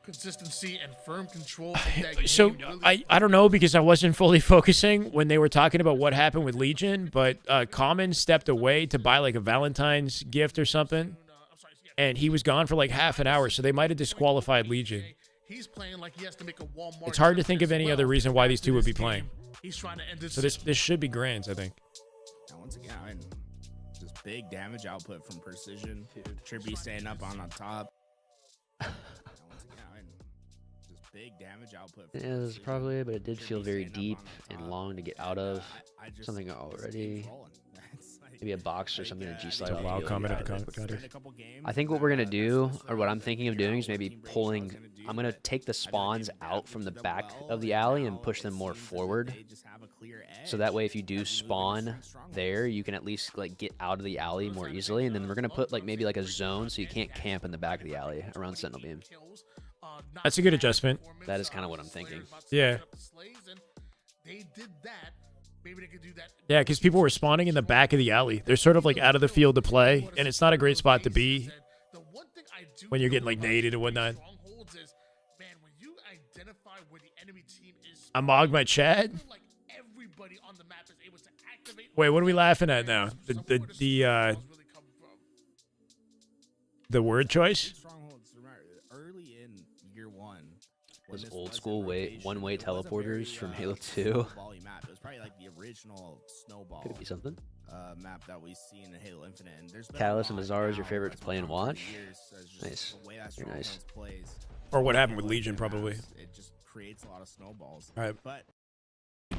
Consistency and firm control. Of that So game really I don't know, because I wasn't fully focusing when they were talking about what happened with Legion, but Common stepped away to buy like a Valentine's gift or something, and he was gone for like half an hour, so they might have disqualified Legion. He's playing like he has to make a Walmart. It's hard to trip think of as any well other reason why these after two would be this playing. game. He's trying to end this. So this should be grands, I think. Now, once again, I mean, just big damage output from Precision. Trippy staying up on top. Big damage output. It was probably, but it did feel very deep and long to get out of. Something already. Maybe a box or something to G-slide off. Wild comment in the comment. I think what we're going to do, or what I'm thinking of doing, is maybe pulling. I'm going to take the spawns out from the back of the alley and push them more forward. So that way, if you do spawn there, you can at least like get out of the alley more easily. And then we're going to put like maybe like a zone so you can't camp in the back of the alley around Sentinel Beam. That's a good adjustment. That is kind of what I'm thinking. Yeah. They did that. Maybe they could do that. Yeah, because people were spawning in the back of the alley. They're sort of like out of the field to play, and it's not a great spot to be when you're getting like naded and whatnot. I mogged my chat. Wait, what are we laughing at now? The word choice? Those old school one-way teleporters from Halo 2. It was probably like the original snowball. Could it be something? map that we see in Halo Infinite. And there's been Catalyst a and lot Bazaar is your now favorite to that's play been and going on for watch? years, just Nice. the way that Very nice. Strongholds plays. Or what happened with Legion, probably. It just creates a lot of snowballs. All right. But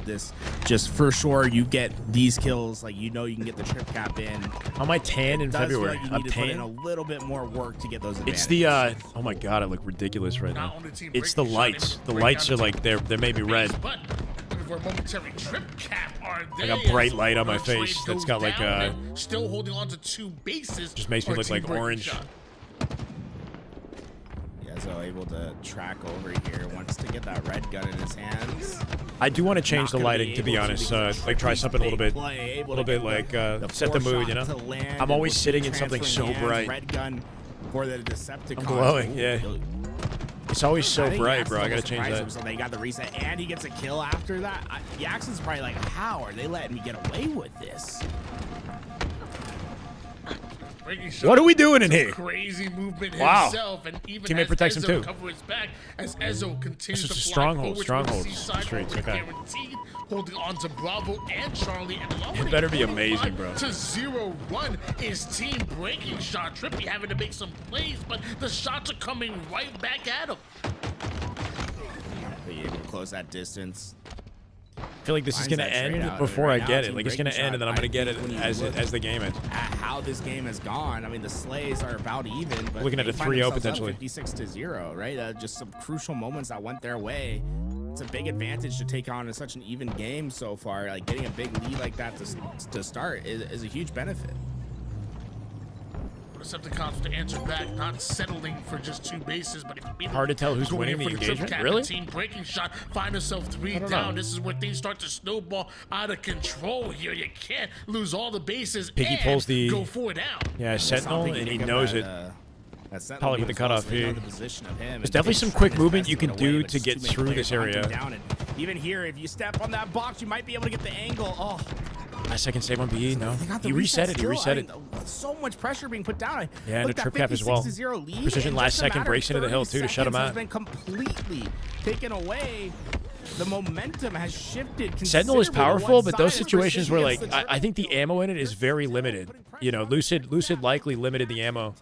this just for sure, you get these kills, like you can get the trip cap in. How am I tan in It does feel February? like you I'm need to put in tan. a little bit more work to get those It's advantages. the oh my god, I look ridiculous right now. Not only team It's the breaking shot, lights. able to The break lights down are the like they may be red. But for a momentary trip cap, are I they got bright as light on my the trade face that's goes got like down a and still holding on to 2 bases. just makes me for look Team like Breaking orange. Shot. Yeah, so able to track over here, wants to get that red gun in his hands. I do want to change Not the gonna lighting, to be able honest. because Like try something a little bit, play, able little to bit get like the set the mood, you foreshot know. to land, I'm and always with sitting in something so transferring hands, bright. Red gun for the Decepticons. I'm glowing, yeah. It's always I so think bright, Jackson's bro. I gotta almost change surprised that. himself that he got the reset and he gets a kill after that. Jackson's probably like, how are they letting me get away with this? Breaking Shot What are we doing in some here? Crazy movement Wow. himself, and even Teammate as protects him Ezzo too. cover his back as Ezzo continues This to is fly stronghold, forward strongholds, towards the seaside, streets, over okay. guaranteed, holding on to Bravo and Charlie, and It better be amazing, bro. to 0-1 is Team Breaking Shot. Trippy having to make some plays, but the shots are coming right back at him. Be able to close that distance. I feel like this is Finds gonna that trade end out. before Right I now, get it. Team Like it's gonna Breaking end, and then Shot, I'm gonna I get it think when you as look the game ends. At how this game has gone, I mean, the Slays are about even, but Looking at they a find 3-0 themselves up potentially. 56-0, right? Just some crucial moments that went their way. It's a big advantage to take on in such an even game so far. Like getting a big lead like that to start is a huge benefit. Decepticons to answer back, not settling for just 2 bases, but Hard to tell who's going winning in the for trip engagement. cap. Really? Team Breaking Shot find herself 3 I don't down. know. This is where things start to snowball out of control here. You can't lose all the bases Piggy and pulls the go 4 down. yeah Sentinel, and he knows it. Probably with the cutoff here. There's definitely some quick movement you can do to get through this area. Even here, if you step on that box, you might be able to get the angle. Oh, My second save on BE, no. they got the He reset it. He still. reset I it. mean, so much pressure being put down. Yeah, and Look, a trip that cap as well. 56-0 lead Precision in last just a second matter breaks of into the hill 30 too to shut him seconds out. has been completely taken away. The momentum has shifted. Sentinel is considerably to powerful, one but those side. situations where Precision like gets the I think the ammo in it is very limited. You know, Lucid likely limited the ammo.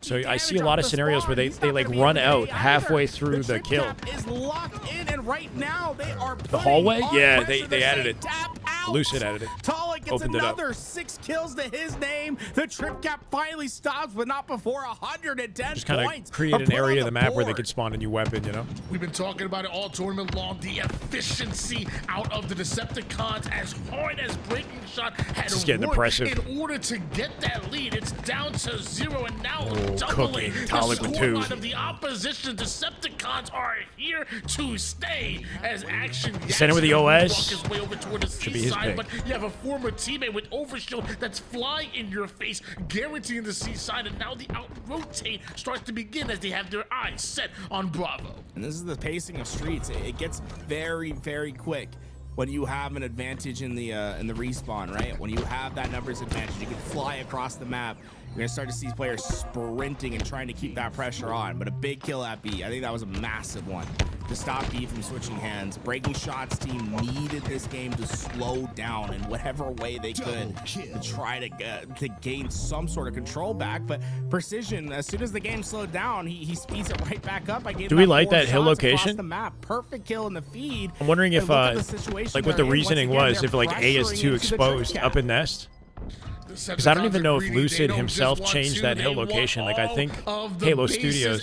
So I see a lot of scenarios where they like run out halfway through the kill. Is locked in, and right now they are The hallway? putting on Yeah, pressure. they They're added saying it. tap out. Lucid added it. Talik gets Opened it up. another 6 kills to his name. The trip cap finally stops, but not before 110 Just kind points. of create are an put on area of the map where they board. could spawn a new weapon, you know? We've been talking about it all tournament long. The efficiency out of the Decepticons, as hard as Breaking Shot had This is getting worked impressive. in order to get that lead. It's down to 0, and now Oh, doubling cooking. the Talik with 2. scoreline of the opposition. Decepticons are here to stay as action. Send it with the Jackson OS. walk his way over toward the Should be his seaside, pick. but you have a former teammate with Overshield that's flying in your face, guaranteeing the seaside, and now the out-rotate starts to begin as they have their eyes set on Bravo. And this is the pacing of Streets. It gets very, very quick when you have an advantage in the respawn, right? When you have that numbers advantage, you can fly across the map. You're gonna start to see players sprinting and trying to keep that pressure on. But a big kill at B, I think that was a massive one to stop B from switching hands. Breaking Shots team needed this game to slow down in whatever way they could to try to gain some sort of control back. But Precision, as soon as the game slowed down, he speeds it right back up. I gave Do him we that like 4 that hill shots across location? The map, perfect kill in the feed. I'm wondering if And look at the situation like what the they're in. Once reasoning again, was, they're if like A is pressuring too into the exposed trip up cap. in nest. Because I don't even know if Lucid himself changed that hill location. Like I think Halo Studios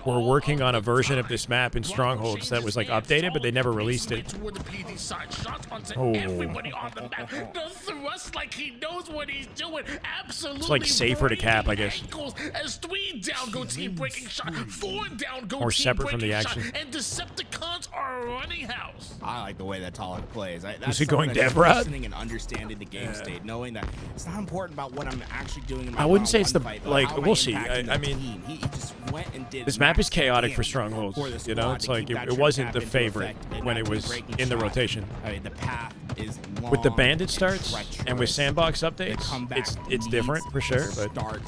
were working on a version of this map in Strongholds that was like updated, but they never released it. Oh. Everybody on the map. The thrust like he knows what he's doing. Absolutely. It's like safer to cap, I guess. Ankles as 3 down go Team Breaking Shot, 4 down go Or Team separate from the Breaking Shot, action. and Decepticons are running house. I like the way that Talik plays. Is he going someone that's dev route? listening and understanding the game state, knowing that it's not important about what I'm actually doing in my I wouldn't say it's the one-on-one fight, but like how am we'll see. impacting I the mean, team. He just went and did this map is max chaotic for damage Strongholds. for the You know, squad it's to like keep that it trip wasn't cap the into favorite effect and when that it Team was Breaking in the Shot. rotation. I mean, the path is long. With the bandit starts and with treacherous. sandbox The updates, comeback it's different needs for sure. to But start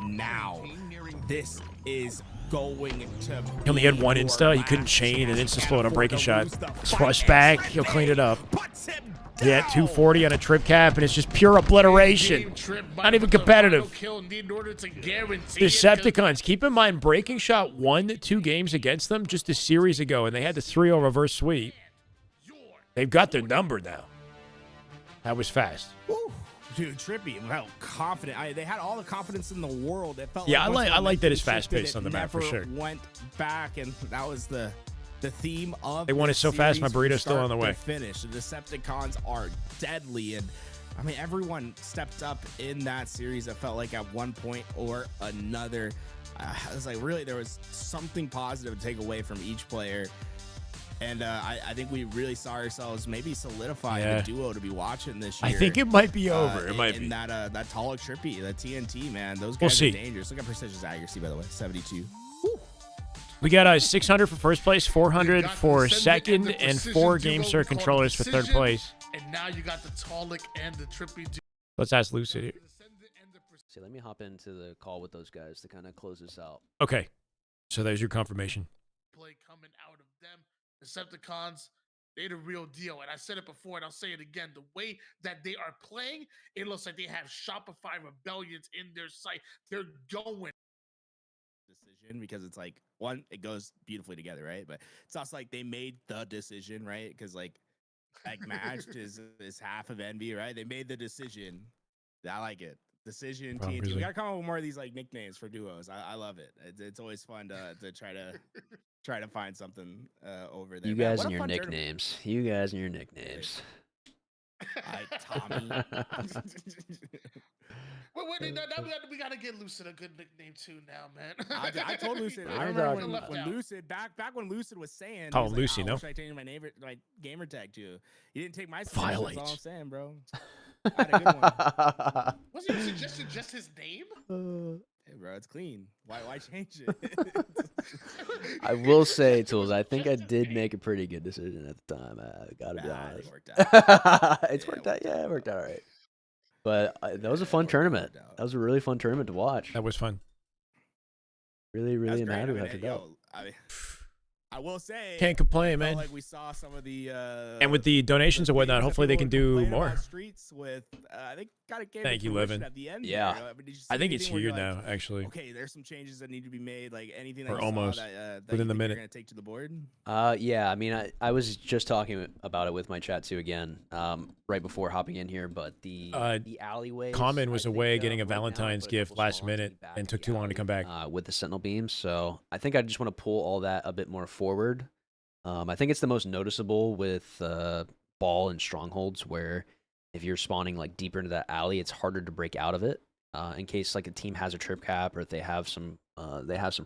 now. This is going to. he only had one insta. He couldn't chain an insta explode on Breaking Shot. Splash back. He'll clean it up. Puts him Yeah, 240 on a trip cap, and it's just pure obliteration. Not even competitive. Decepticons, keep in mind, Breaking Shot won 2 games against them just a series ago, and they had the 3-0 reverse sweep. They've got their number now. That was fast. Ooh, dude, Trippy, how confident. They had all the confidence in the world. It felt Yeah, like I like that it's shifted, fast-paced it on the map for never sure. Went back, and that was the theme of. They won it this so fast, my series burrito's from still on the start way. to finish. The Decepticons are deadly, and I mean everyone stepped up in that series. It felt like at one point or another. It was like really there was something positive to take away from each player. And I think we really saw ourselves maybe solidify the duo to be watching this year. I think it might be over. It might be. That Tolik Trippy, the TNT, man. Those We'll guys see. are dangerous. Look at Precision's accuracy, by the way. 72. We got 600 for first place, 400 for second, and 4 GameSir controllers for third place. And now you got the Tolik and the Trippy. Let's ask Lucid here. See, let me hop into the call with those guys to kind of close this out. Okay. So there's your confirmation. Play coming out of them. Decepticons, they the real deal. And I said it before, and I'll say it again. The way that they are playing, it looks like they have Shopify rebellions in their sight. They're going. Decision because it's like one, it goes beautifully together, right? But it's also like they made the decision, right? Because like matched is half of Envy, right? They made the decision. I like it. Decision TNT. Really. We gotta come up with more of these like nicknames for duos. I love it. It's always fun to try to find something over there. You Man, guys what and a your fun tournament. nicknames. You guys and your nicknames. Tommy. Wait, now we gotta get Lucid a good nickname too now, man. I told Lucid. I remember when Lucid back when Lucid was saying, Call he was him Lucy, like, no? What should I change my gamer tag to? He didn't take my Violate. suggestion. That's all I'm saying, bro. I had a good one. Wasn't your suggestion just his name? Hey, bro, it's clean. Why change it? I will say, Tools, I think I did make a pretty good decision at the time. I gotta be honest. It worked out. It's worked out. Yeah, it worked out all right. But that was a fun tournament. That was a really fun tournament to watch. That was fun. Really, really That's great. happy I mean, with how it yo, felt. I will say, Can't complain, it felt man. Like we saw some of the And with the donations and whatnot, things that hopefully they people can were do complaining more. about Streets with, they got it. Thank you, Livin. At the end Yeah. there. Did you see I think it's anything where here you're like, now, actually. Okay, there's some changes that need to be made. Like anything that Or you saw almost. that Within you the think you're minute. gonna take to the board. Yeah, I mean, I was just talking about it with my chat too again, right before hopping in here. But the alleyway. Common was away getting a Valentine's gift last minute and took too long to come back. With the Sentinel beams, so I think I just want to pull all that a bit more forward. I think it's the most noticeable with ball and strongholds, where if you're spawning like deeper into that alley, it's harder to break out of it. In case like a team has a trip cap or if they have some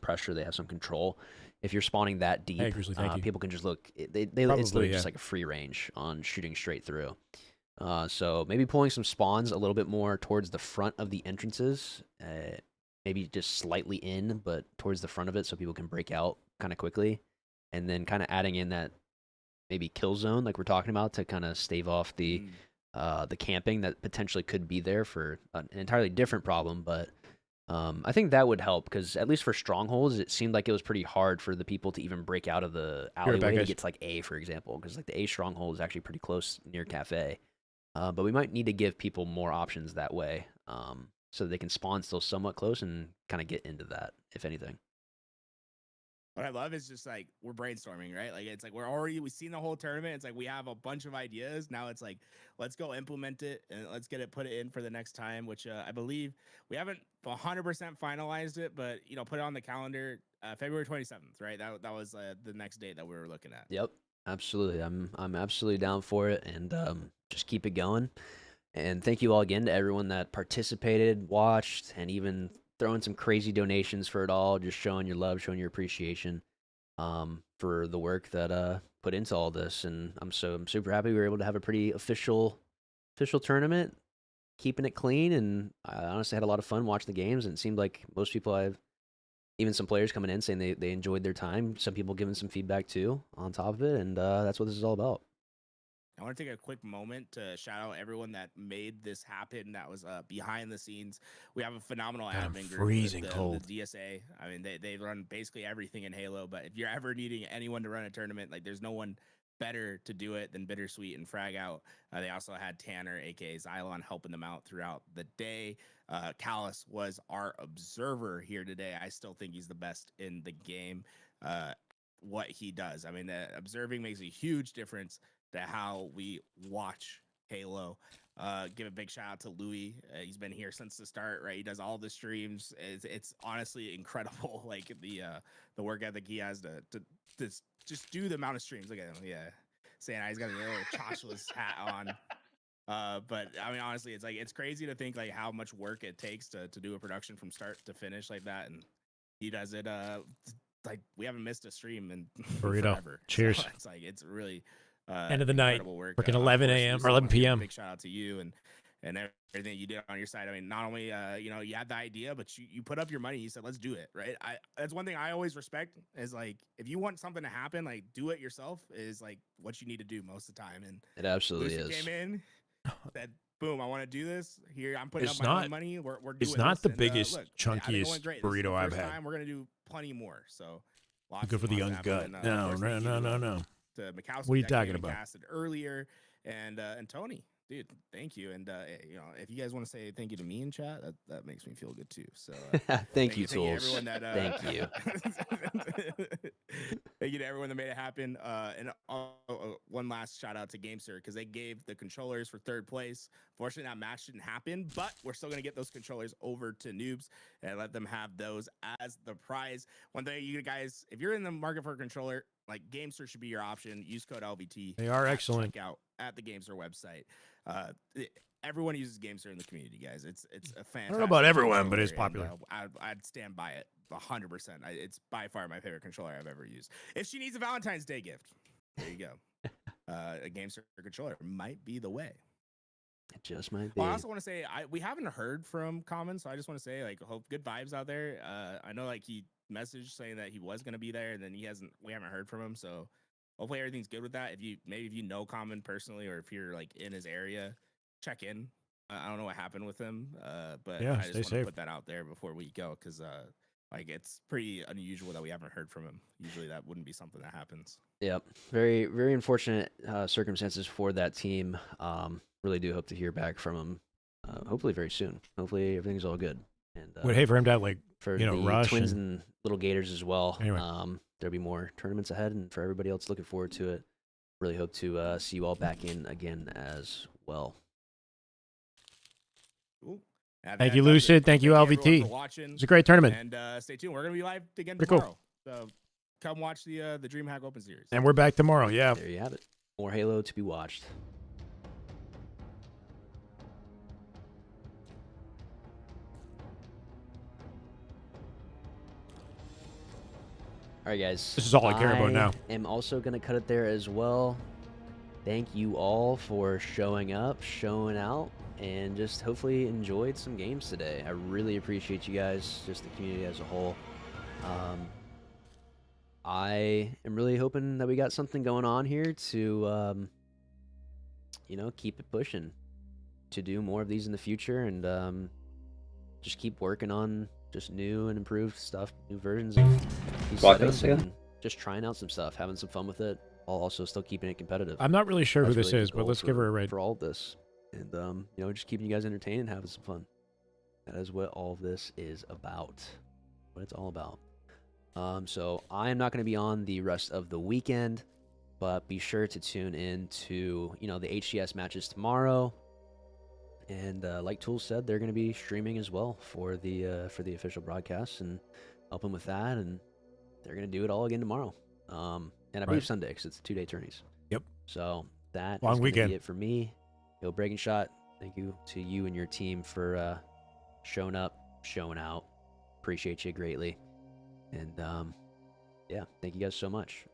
pressure, they have some control. If you're spawning that deep, Hey, Grizzly, thank you. people can just look. It's Probably, literally yeah. just like a free range on shooting straight through. So maybe pulling some spawns a little bit more towards the front of the entrances, maybe just slightly in, but towards the front of it, so people can break out kind of quickly. And then kind of adding in that maybe kill zone like we're talking about to kind of stave off the camping that potentially could be there for an entirely different problem. But I think that would help because at least for strongholds, it seemed like it was pretty hard for the people to even break out of the alleyway to get to like A, for example, because like the A stronghold is actually pretty close near Cafe. But we might need to give people more options that way so they can spawn still somewhat close and kind of get into that, if anything. What I love is just like we're brainstorming, right? Like it's like we've seen the whole tournament. It's like we have a bunch of ideas. Now it's like let's go implement it and let's put it in for the next time, which I believe we haven't 100% finalized it, but put it on the calendar, February 27th, right? That was the next date that we were looking at. Yep, absolutely. I'm absolutely down for it, and just keep it going. And thank you all again to everyone that participated, watched, and even throwing some crazy donations for it all, just showing your love, showing your appreciation for the work that put into all this. And I'm super happy we were able to have a pretty official tournament, keeping it clean. And I honestly had a lot of fun watching the games, and it seemed like most people even some players coming in saying they enjoyed their time. Some people giving some feedback too on top of it, and that's what this is all about. I want to take a quick moment to shout out everyone that made this happen. That was behind the scenes. We have a phenomenal admin group. Freezing with cold. The DSA. I mean, they run basically everything in Halo. But if you're ever needing anyone to run a tournament, like there's no one better to do it than Bittersweet and Frag Out. They also had Tanner, aka Xylon, helping them out throughout the day. Callus was our observer here today. I still think he's the best in the game. What he does, I mean, observing makes a huge difference to how we watch Halo. Give a big shout out to Louis. He's been here since the start, right? He does all the streams. It's honestly incredible, like the work ethic he has to just do the amount of streams. Look at him, yeah. Saying he's got a little Chocola's hat on. But I mean, honestly, it's like it's crazy to think like how much work it takes to do a production from start to finish like that, and he does it. Like we haven't missed a stream in Burrito. forever. Cheers. So it's like it's really end of the night. work. Freaking Of 11 course, a.m. Lucid, or 11 wanna give a p.m. Big shout out to you and everything you did on your side. I mean, not only you know, you had the idea, but you put up your money. You said, let's do it, right? That's one thing I always respect is like if you want something to happen, like do it yourself is like what you need to do most of the time. And It absolutely Lucid is. came in, said, boom, I want to do this. Here, I'm putting It's up my not- own money. We're doing it's not this. the And, biggest, look, I think it chunkiest went great. This is the burrito I've first had. time. We're gonna do plenty more. So lots Good for the lots young happening. gut. Of No, course, no, thank no, you no, no. to Mikowski, What are you that talking came about? and casted earlier, and Tony, dude, thank you. And you know, if you guys want to say thank you to me in chat, that makes me feel good too. So Thank you, Tools. everyone that, Thank you. Thank you to everyone that made it happen. And one last shout out to GameSir because they gave the controllers for third place. Fortunately, that match didn't happen, but we're still gonna get those controllers over to Noobs and let them have those as the prize. One thing, you guys, if you're in the market for a controller, like GameSir should be your option. Use code LVT. They are at excellent. checkout at the GameSir website. Everyone uses GameSir in the community, guys. It's a fantastic. I don't know about everyone, but it's controller, and, popular. I'd stand by it 100%. It's by far my favorite controller I've ever used. If she needs a Valentine's Day gift, there you go. A GameSir controller might be the way. It just might be. Well, I also want to say we haven't heard from Common, so I just want to say like hope good vibes out there. I know like he messaged saying that he was gonna be there, and then we haven't heard from him. So hopefully everything's good with that. If you know Common personally, or if you're like in his area, check in. I don't know what happened with him, but Yeah, I stay just want to safe. put that out there before we go because like it's pretty unusual that we haven't heard from him. Usually that wouldn't be something that happens. Yep. Very, very unfortunate circumstances for that team. Really do hope to hear back from him. Hopefully very soon. Hopefully everything's all good. And Would hate for him to have, like, for you know, the rush Twins and- and Little Gators as well. Anyway. There'll be more tournaments ahead, and for everybody else looking forward to it. Really hope to see you all back in again as well. Cool. Thank you, Lucid. Thank you, everyone LVT. for watching. It's a great tournament. And stay tuned. We're gonna be live again Pretty cool. tomorrow. So come watch the DreamHack Open Series. And we're back tomorrow. Yeah. There you have it. More Halo to be watched. All right, guys. This is all I care about now. I am also going to cut it there as well. Thank you all for showing up, showing out, and just hopefully enjoyed some games today. I really appreciate you guys, just the community as a whole. I am really hoping that we got something going on here to, you know, keep it pushing, to do more of these in the future, and just keep working on just new and improved stuff, new versions of these settings, and just trying out some stuff, having some fun with it, while also still keeping it competitive. I'm not really sure who That's this really the is, but goal let's give her a raid. for all of this, and you know, just keeping you guys entertained and having some fun. That is what all of this is about. What it's all about. So I am not going to be on the rest of the weekend, but be sure to tune in to, you know, the HCS matches tomorrow. And like Tool said, they're going to be streaming as well for the official broadcast and helping with that. And they're going to do it all again tomorrow. And I believe Sunday, because it's 2-day tourneys. Yep. So that Long is gonna weekend. be it for me. Yo, Breaking Shot, thank you to you and your team for showing up, showing out. Appreciate you greatly. And yeah, thank you guys so much.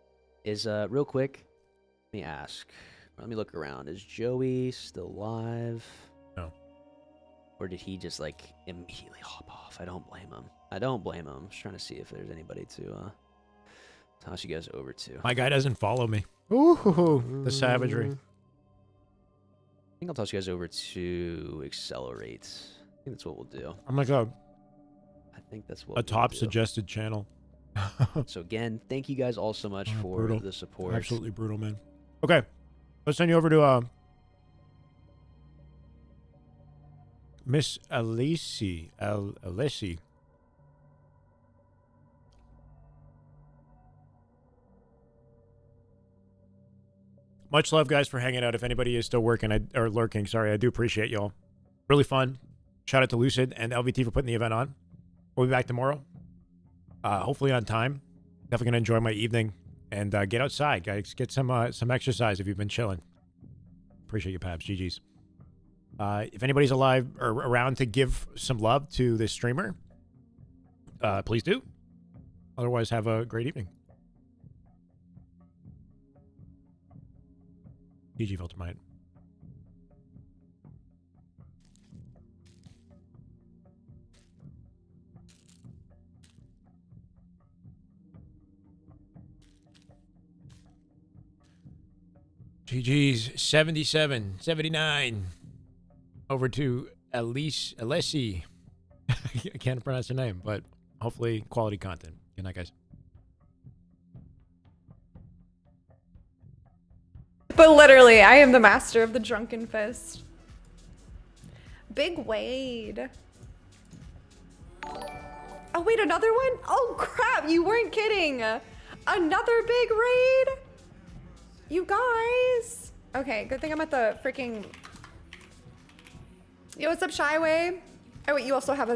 Is real quick, let me ask. Let me look around. Is Joey still live? No. Or did he just like immediately hop off? I don't blame him. I don't blame him. I'm just trying to see if there's anybody to toss you guys over to. My guy doesn't follow me. Ooh, the savagery. I think I'll toss you guys over to Accelerate. I think that's what we'll do. I'm like a think that's what a we'll top do. suggested channel. So again, thank you guys all so much for brutal. the support. Absolutely brutal, man. Okay. Let's send you over to Miss Alessi. Alessi. Much love, guys, for hanging out. If anybody is still working or lurking, sorry, I do appreciate y'all. Really fun. Shout out to Lucid and LVT for putting the event on. We'll be back tomorrow. Hopefully on time. Definitely gonna enjoy my evening and get outside, guys. Get some exercise if you've been chilling. Appreciate you, Pabs. GG's. If anybody's alive or around to give some love to this streamer, please do. Otherwise, have a great evening. GG Filtermite. GG's 77, 79. Over to Alessi. I can't pronounce her name, but hopefully quality content. Good night, guys. But literally, I am the master of the drunken fist. Big Wade. Oh, wait, another one? Oh, crap, you weren't kidding. Another big raid? You guys. Okay, good thing I'm at the freaking... Yo, what's up, Shyway? Oh, wait, you also have a